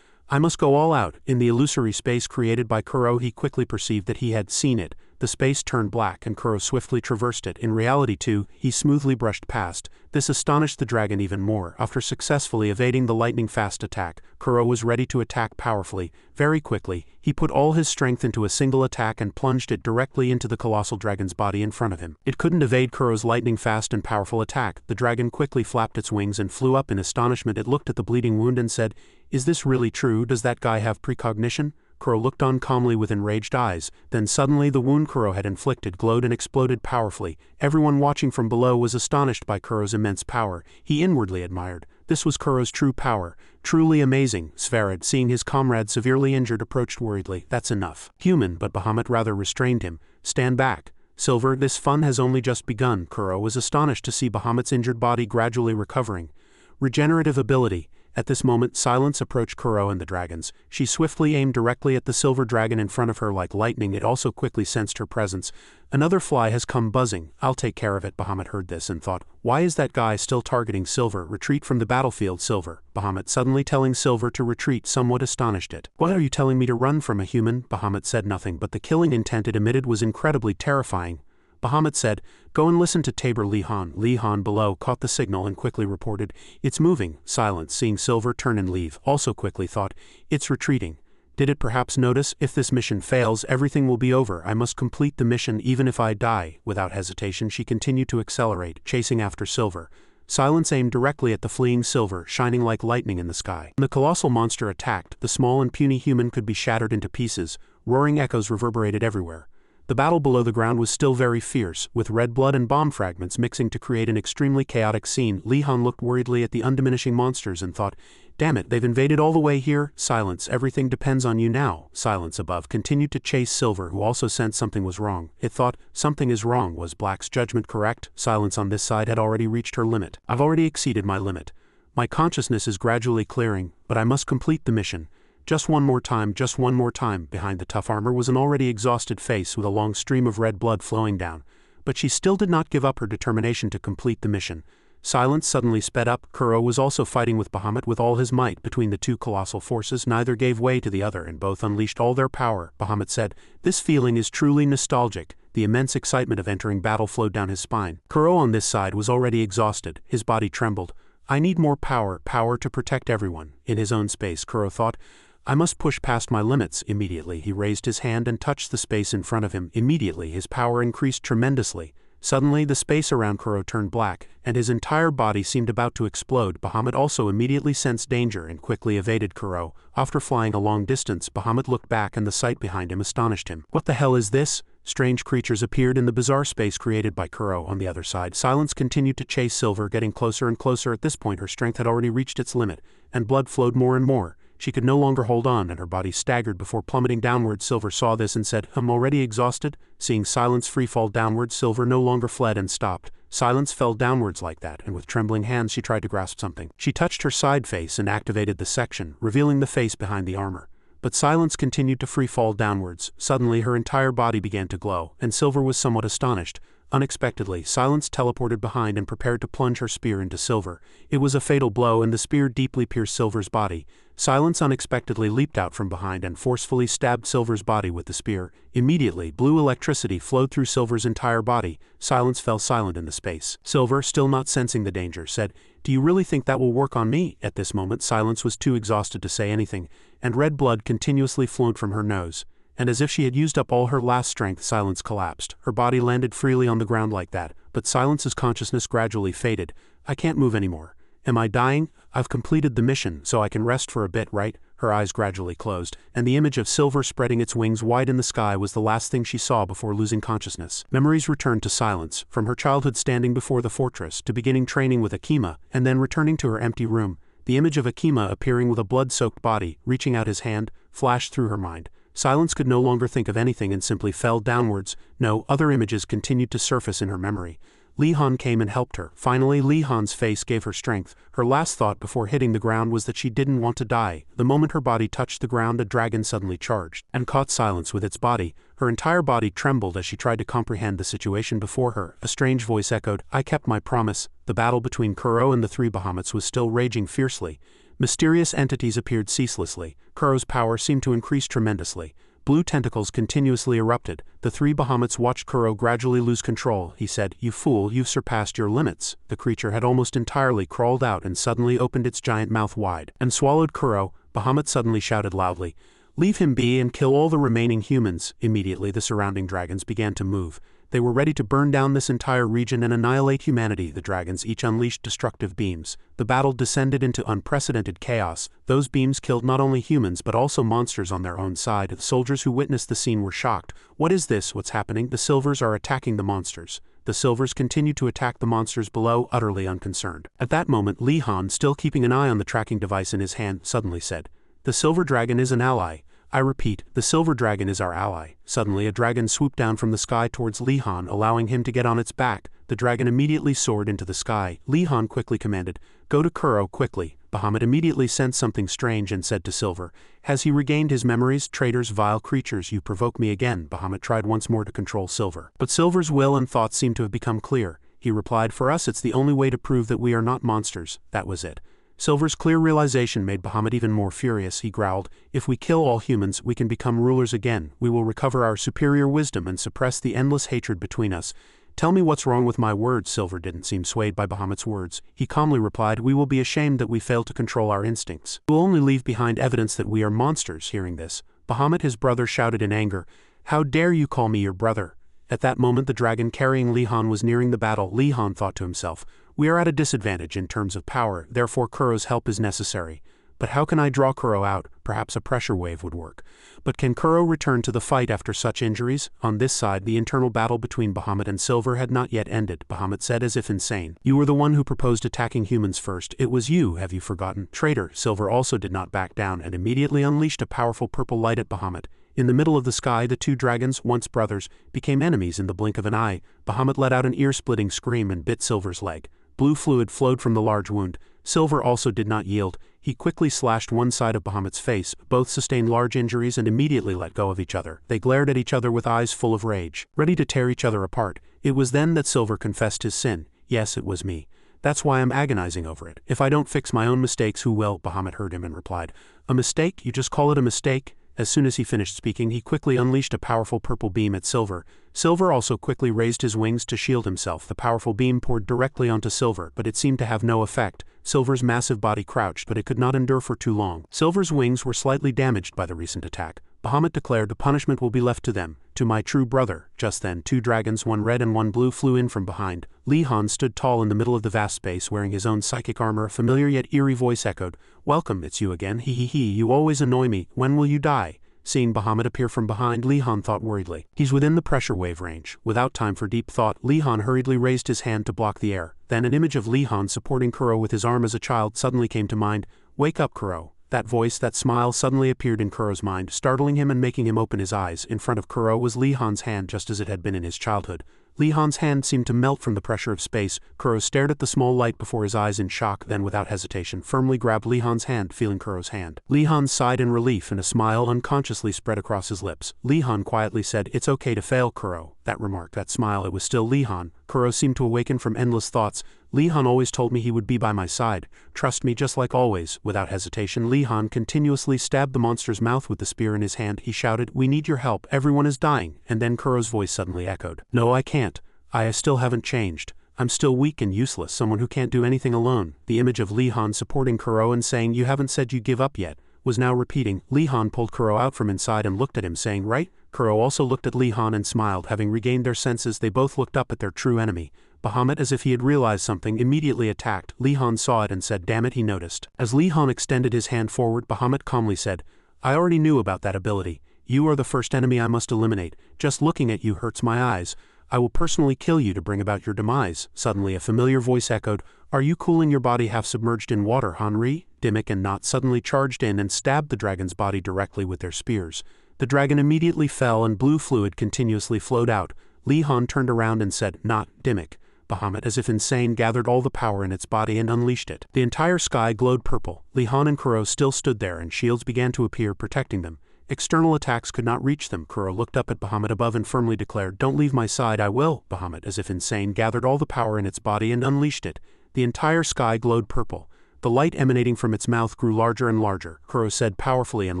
"I must go all out." In the illusory space created by Kuro, he quickly perceived that he had seen it. The space turned black and Kuro swiftly traversed it. In reality too, he smoothly brushed past. This astonished the dragon even more. After successfully evading the lightning-fast attack, Kuro was ready to attack powerfully. Very quickly, he put all his strength into a single attack and plunged it directly into the colossal dragon's body in front of him. It couldn't evade Kuro's lightning-fast and powerful attack. The dragon quickly flapped its wings and flew up in astonishment. It looked at the bleeding wound and said, "Is this really true? Does that guy have precognition?" Kuro looked on calmly with enraged eyes. Then suddenly the wound Kuro had inflicted glowed and exploded powerfully. Everyone watching from below was astonished by Kuro's immense power. He inwardly admired. This was Kuro's true power. Truly amazing. Svarad, seeing his comrade severely injured, approached worriedly. "That's enough." Human, but Bahamut rather restrained him. "Stand back. Silver, this fun has only just begun." Kuro was astonished to see Bahamut's injured body gradually recovering. Regenerative ability. At this moment, Silence approached Kuro and the dragons. She swiftly aimed directly at the silver dragon in front of her like lightning. It also quickly sensed her presence. "Another fly has come buzzing. I'll take care of it." Bahamut heard this and thought, "Why is that guy still targeting Silver? Retreat from the battlefield, Silver." Bahamut suddenly telling Silver to retreat somewhat astonished it. "What are you telling me to run from a human?" Bahamut said nothing, but the killing intent it emitted was incredibly terrifying. Bahamut said, "Go and listen to Tabor Li-Han." Li-Han below caught the signal and quickly reported, "It's moving." Silence, seeing Silver turn and leave, also quickly thought, "It's retreating." Did it perhaps notice, if this mission fails, everything will be over. I must complete the mission even if I die. Without hesitation, she continued to accelerate, chasing after Silver. Silence aimed directly at the fleeing Silver, shining like lightning in the sky. When the colossal monster attacked, the small and puny human could be shattered into pieces. Roaring echoes reverberated everywhere. The battle below the ground was still very fierce, with red blood and bomb fragments mixing to create an extremely chaotic scene. Li-Han looked worriedly at the undiminishing monsters and thought, "Damn it, they've invaded all the way here." Silence, everything depends on you now. Silence above continued to chase Silver, who also sensed something was wrong. It thought, something is wrong. Was Black's judgment correct? Silence on this side had already reached her limit. I've already exceeded my limit. My consciousness is gradually clearing, but I must complete the mission. Just one more time, just one more time. Behind the tough armor was an already exhausted face with a long stream of red blood flowing down. But she still did not give up her determination to complete the mission. Silence suddenly sped up. Kuro was also fighting with Bahamut with all his might. Between the two colossal forces, neither gave way to the other, and both unleashed all their power. Bahamut said, "This feeling is truly nostalgic." The immense excitement of entering battle flowed down his spine. Kuro on this side was already exhausted. His body trembled. "I need more power, power to protect everyone." In his own space, Kuro thought, "I must push past my limits." Immediately, he raised his hand and touched the space in front of him. Immediately, his power increased tremendously. Suddenly, the space around Kuro turned black, and his entire body seemed about to explode. Bahamut also immediately sensed danger and quickly evaded Kuro. After flying a long distance, Bahamut looked back and the sight behind him astonished him. What the hell is this? Strange creatures appeared in the bizarre space created by Kuro. On the other side, Silence continued to chase Silver, getting closer and closer. At this point, her strength had already reached its limit, and blood flowed more and more. She could no longer hold on, and her body staggered before plummeting downward. Silver saw this and said, "I'm already exhausted." Seeing Silence free-fall downward, Silver no longer fled and stopped. Silence fell downwards like that, and with trembling hands she tried to grasp something. She touched her side face and activated the section, revealing the face behind the armor. But Silence continued to free-fall downwards. Suddenly her entire body began to glow, and Silver was somewhat astonished. Unexpectedly, Silence teleported behind and prepared to plunge her spear into Silver. It was a fatal blow, and the spear deeply pierced Silver's body. Silence unexpectedly leaped out from behind and forcefully stabbed Silver's body with the spear. Immediately, blue electricity flowed through Silver's entire body. Silence fell silent in the space. Silver, still not sensing the danger, said, "Do you really think that will work on me?" At this moment, Silence was too exhausted to say anything, and red blood continuously flowed from her nose. And as if she had used up all her last strength, Silence collapsed. Her body landed freely on the ground like that, but Silence's consciousness gradually faded. "I can't move anymore. Am I dying? I've completed the mission, so I can rest for a bit, right?" Her eyes gradually closed, and the image of Silver spreading its wings wide in the sky was the last thing she saw before losing consciousness. Memories returned to Silence, from her childhood standing before the fortress, to beginning training with Akima, and then returning to her empty room. The image of Akima appearing with a blood-soaked body, reaching out his hand, flashed through her mind. Silence could no longer think of anything and simply fell downwards. No, other images continued to surface in her memory. Li-Han came and helped her. Finally, Li-Han's face gave her strength. Her last thought before hitting the ground was that she didn't want to die. The moment her body touched the ground, a dragon suddenly charged and caught Silence with its body. Her entire body trembled as she tried to comprehend the situation before her. A strange voice echoed, "I kept my promise." The battle between Kuro and the three Bahamuts was still raging fiercely. Mysterious entities appeared ceaselessly. Kuro's power seemed to increase tremendously. Blue tentacles continuously erupted. The three Bahamuts watched Kuro gradually lose control. He said, "You fool, you've surpassed your limits." The creature had almost entirely crawled out and suddenly opened its giant mouth wide and swallowed Kuro. Bahamut suddenly shouted loudly, "Leave him be and kill all the remaining humans." Immediately the surrounding dragons began to move. They were ready to burn down this entire region and annihilate humanity. The dragons each unleashed destructive beams. The battle descended into unprecedented chaos. Those beams killed not only humans but also monsters on their own side. The soldiers who witnessed the scene were shocked. "What is this? What's happening?" The Silvers are attacking the monsters. The Silvers continued to attack the monsters below, utterly unconcerned. At that moment, Li-Han, still keeping an eye on the tracking device in his hand, suddenly said, "The Silver Dragon is an ally. I repeat, the Silver Dragon is our ally." Suddenly a dragon swooped down from the sky towards Li-Han, allowing him to get on its back. The dragon immediately soared into the sky. Li-Han quickly commanded, "Go to Kuro, quickly." Bahamut immediately sensed something strange and said to Silver, "Has he regained his memories? Traitors, vile creatures, you provoke me again." Bahamut tried once more to control Silver, but Silver's will and thoughts seemed to have become clear. He replied, "For us it's the only way to prove that we are not monsters." That was it. Silver's clear realization made Bahamut even more furious. He growled, "If we kill all humans, we can become rulers again. We will recover our superior wisdom and suppress the endless hatred between us." Tell me what's wrong with my words. Silver didn't seem swayed by Bahamut's words. He calmly replied, we will be ashamed that we failed to control our instincts. We will only leave behind evidence that we are monsters. Hearing this, Bahamut, his brother, shouted in anger, how dare you call me your brother? At that moment the dragon carrying Li-Han was nearing the battle. Li-Han thought to himself, we are at a disadvantage in terms of power, therefore Kuro's help is necessary. But how can I draw Kuro out? Perhaps a pressure wave would work. But can Kuro return to the fight after such injuries? On this side, the internal battle between Bahamut and Silver had not yet ended. Bahamut said as if insane, you were the one who proposed attacking humans first. It was you, have you forgotten? Traitor. Silver also did not back down and immediately unleashed a powerful purple light at Bahamut. In the middle of the sky, the two dragons, once brothers, became enemies in the blink of an eye. Bahamut let out an ear-splitting scream and bit Silver's leg. Blue fluid flowed from the large wound. Silver also did not yield. He quickly slashed one side of Bahamut's face. Both sustained large injuries and immediately let go of each other. They glared at each other with eyes full of rage, ready to tear each other apart. It was then that Silver confessed his sin. Yes, it was me. That's why I'm agonizing over it. If I don't fix my own mistakes, who will? Bahamut heard him and replied, a mistake? You just call it a mistake? As soon as he finished speaking, he quickly unleashed a powerful purple beam at Silver. Silver also quickly raised his wings to shield himself. The powerful beam poured directly onto Silver, but it seemed to have no effect. Silver's massive body crouched, but it could not endure for too long. Silver's wings were slightly damaged by the recent attack. Bahamut declared the punishment will be left to them, to my true brother. Just then, two dragons, one red and one blue, flew in from behind. Li-Han stood tall in the middle of the vast space, wearing his own psychic armor. A familiar yet eerie voice echoed, welcome, it's you again. He, you always annoy me. When will you die? Seeing Bahamut appear from behind, Li-Han thought worriedly. He's within the pressure wave range. Without time for deep thought, Li-Han hurriedly raised his hand to block the air. Then an image of Li-Han supporting Kuro with his arm as a child suddenly came to mind. Wake up, Kuro. That voice, that smile suddenly appeared in Kuro's mind, startling him and making him open his eyes. In front of Kuro was Li-Han's hand, just as it had been in his childhood. Li-Han's hand seemed to melt from the pressure of space. Kuro stared at the small light before his eyes in shock, then without hesitation firmly grabbed Li-Han's hand, feeling Kuro's hand. Li-Han sighed in relief and a smile unconsciously spread across his lips. Li-Han quietly said, it's okay to fail, Kuro. That remark, that smile, it was still Li-Han. Kuro seemed to awaken from endless thoughts. Li-Han always told me he would be by my side. Trust me, just like always. Without hesitation, Li-Han continuously stabbed the monster's mouth with the spear in his hand. He shouted, we need your help, everyone is dying. And then Kuro's voice suddenly echoed, no, I can't. I still haven't changed. I'm still weak and useless, someone who can't do anything alone. The image of Li-Han supporting Kuro and saying, you haven't said you give up yet, was now repeating. Li-Han pulled Kuro out from inside and looked at him, saying, right? Kuro also looked at Li-Han and smiled. Having regained their senses, they both looked up at their true enemy. Bahamut, as if he had realized something, immediately attacked. Li-Han saw it and said, damn it, he noticed. As Li-Han extended his hand forward, Bahamut calmly said, I already knew about that ability. You are the first enemy I must eliminate. Just looking at you hurts my eyes. I will personally kill you to bring about your demise. Suddenly a familiar voice echoed, are you cooling your body half submerged in water, Henri? Dimmick and Not suddenly charged in and stabbed the dragon's body directly with their spears. The dragon immediately fell and blue fluid continuously flowed out. Li-Han turned around and said, not Dimmick. Bahamut, as if insane, gathered all the power in its body and unleashed it. The entire sky glowed purple. Li-Han and Kuro still stood there and shields began to appear, protecting them. External attacks could not reach them. Kuro looked up at Bahamut above and firmly declared, don't leave my side, I will. Bahamut, as if insane, gathered all the power in its body and unleashed it. The entire sky glowed purple. The light emanating from its mouth grew larger and larger. Kuro said powerfully and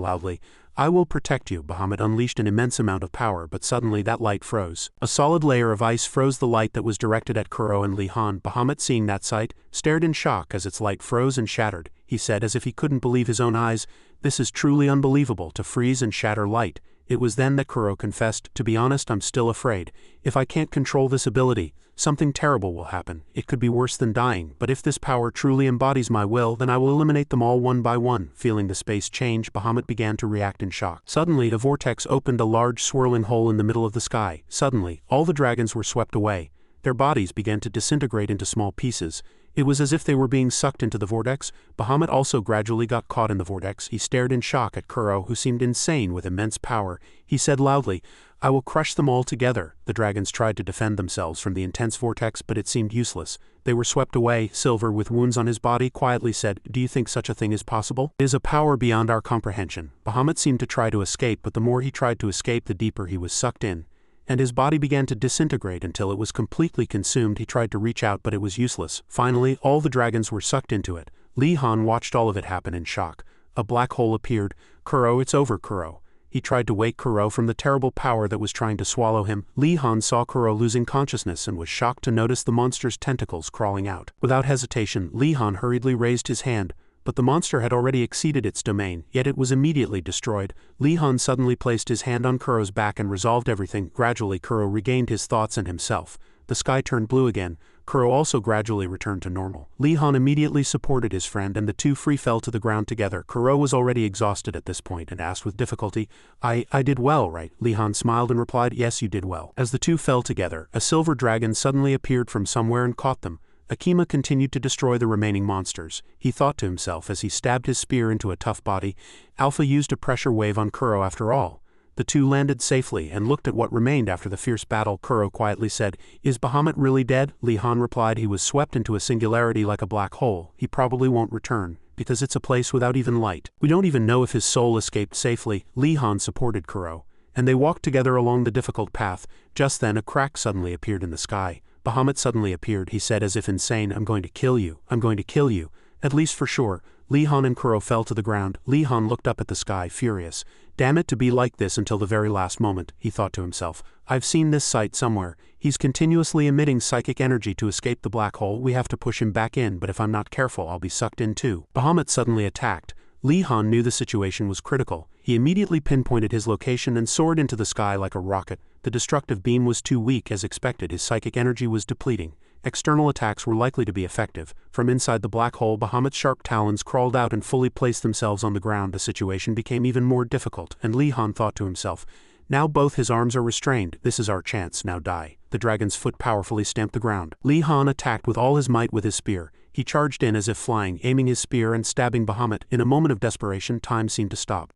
loudly, I will protect you. Bahamut unleashed an immense amount of power, but suddenly that light froze. A solid layer of ice froze the light that was directed at Kuro and Li-Han. Bahamut, seeing that sight, stared in shock as its light froze and shattered. He said as if he couldn't believe his own eyes, this is truly unbelievable, to freeze and shatter light. It was then that Kuro confessed, to be honest, I'm still afraid. If I can't control this ability, something terrible will happen. It could be worse than dying, but if this power truly embodies my will, then I will eliminate them all one by one. Feeling the space change, Bahamut began to react in shock. Suddenly, a vortex opened a large swirling hole in the middle of the sky. Suddenly, all the dragons were swept away. Their bodies began to disintegrate into small pieces. It was as if they were being sucked into the vortex. Bahamut also gradually got caught in the vortex. He stared in shock at Kuro, who seemed insane with immense power. He said loudly, I will crush them all together. The dragons tried to defend themselves from the intense vortex, but it seemed useless. They were swept away. Silver, with wounds on his body, quietly said, do you think such a thing is possible? It is a power beyond our comprehension. Bahamut seemed to try to escape, but the more he tried to escape, the deeper he was sucked in. And his body began to disintegrate until it was completely consumed. He tried to reach out, but it was useless. Finally, all the dragons were sucked into it. Li-Han watched all of it happen in shock. A black hole appeared. Kuro, it's over, Kuro. He tried to wake Kuro from the terrible power that was trying to swallow him. Lee Han saw Kuro losing consciousness and was shocked to notice the monster's tentacles crawling out. Without hesitation, Lee Han hurriedly raised his hand, but the monster had already exceeded its domain, yet it was immediately destroyed. Lee Han suddenly placed his hand on Kuro's back and resolved everything. Gradually Kuro regained his thoughts and himself. The sky turned blue again. Kuro also gradually returned to normal. Lee Han immediately supported his friend and the two free fell to the ground together. Kuro was already exhausted at this point and asked with difficulty, I did well, right? Lee Han smiled and replied, yes, you did well. As the two fell together, a silver dragon suddenly appeared from somewhere and caught them. Akima continued to destroy the remaining monsters. He thought to himself as he stabbed his spear into a tough body, Alpha used a pressure wave on Kuro after all. The two landed safely and looked at what remained after the fierce battle. Kuro quietly said, is Bahamut really dead? Lee Han replied, he was swept into a singularity like a black hole. He probably won't return, because it's a place without even light. We don't even know if his soul escaped safely. Lee Han supported Kuro, and they walked together along the difficult path. Just then a crack suddenly appeared in the sky. Bahamut suddenly appeared. He said as if insane, I'm going to kill you. I'm going to kill you. At least for sure. Lee Han and Kuro fell to the ground. Lee Han looked up at the sky, furious. Damn it to be like this until the very last moment, he thought to himself. I've seen this sight somewhere. He's continuously emitting psychic energy to escape the black hole. We have to push him back in, but if I'm not careful, I'll be sucked in too. Bahamut suddenly attacked. Lee Han knew the situation was critical. He immediately pinpointed his location and soared into the sky like a rocket. The destructive beam was too weak. As expected, his psychic energy was depleting. External attacks were likely to be effective. From inside the black hole, Bahamut's sharp talons crawled out and fully placed themselves on the ground. The situation became even more difficult, and Lee Han thought to himself, now both his arms are restrained. This is our chance. Now die. The dragon's foot powerfully stamped the ground. Lee Han attacked with all his might with his spear. He charged in as if flying, aiming his spear and stabbing Bahamut. In a moment of desperation, time seemed to stop.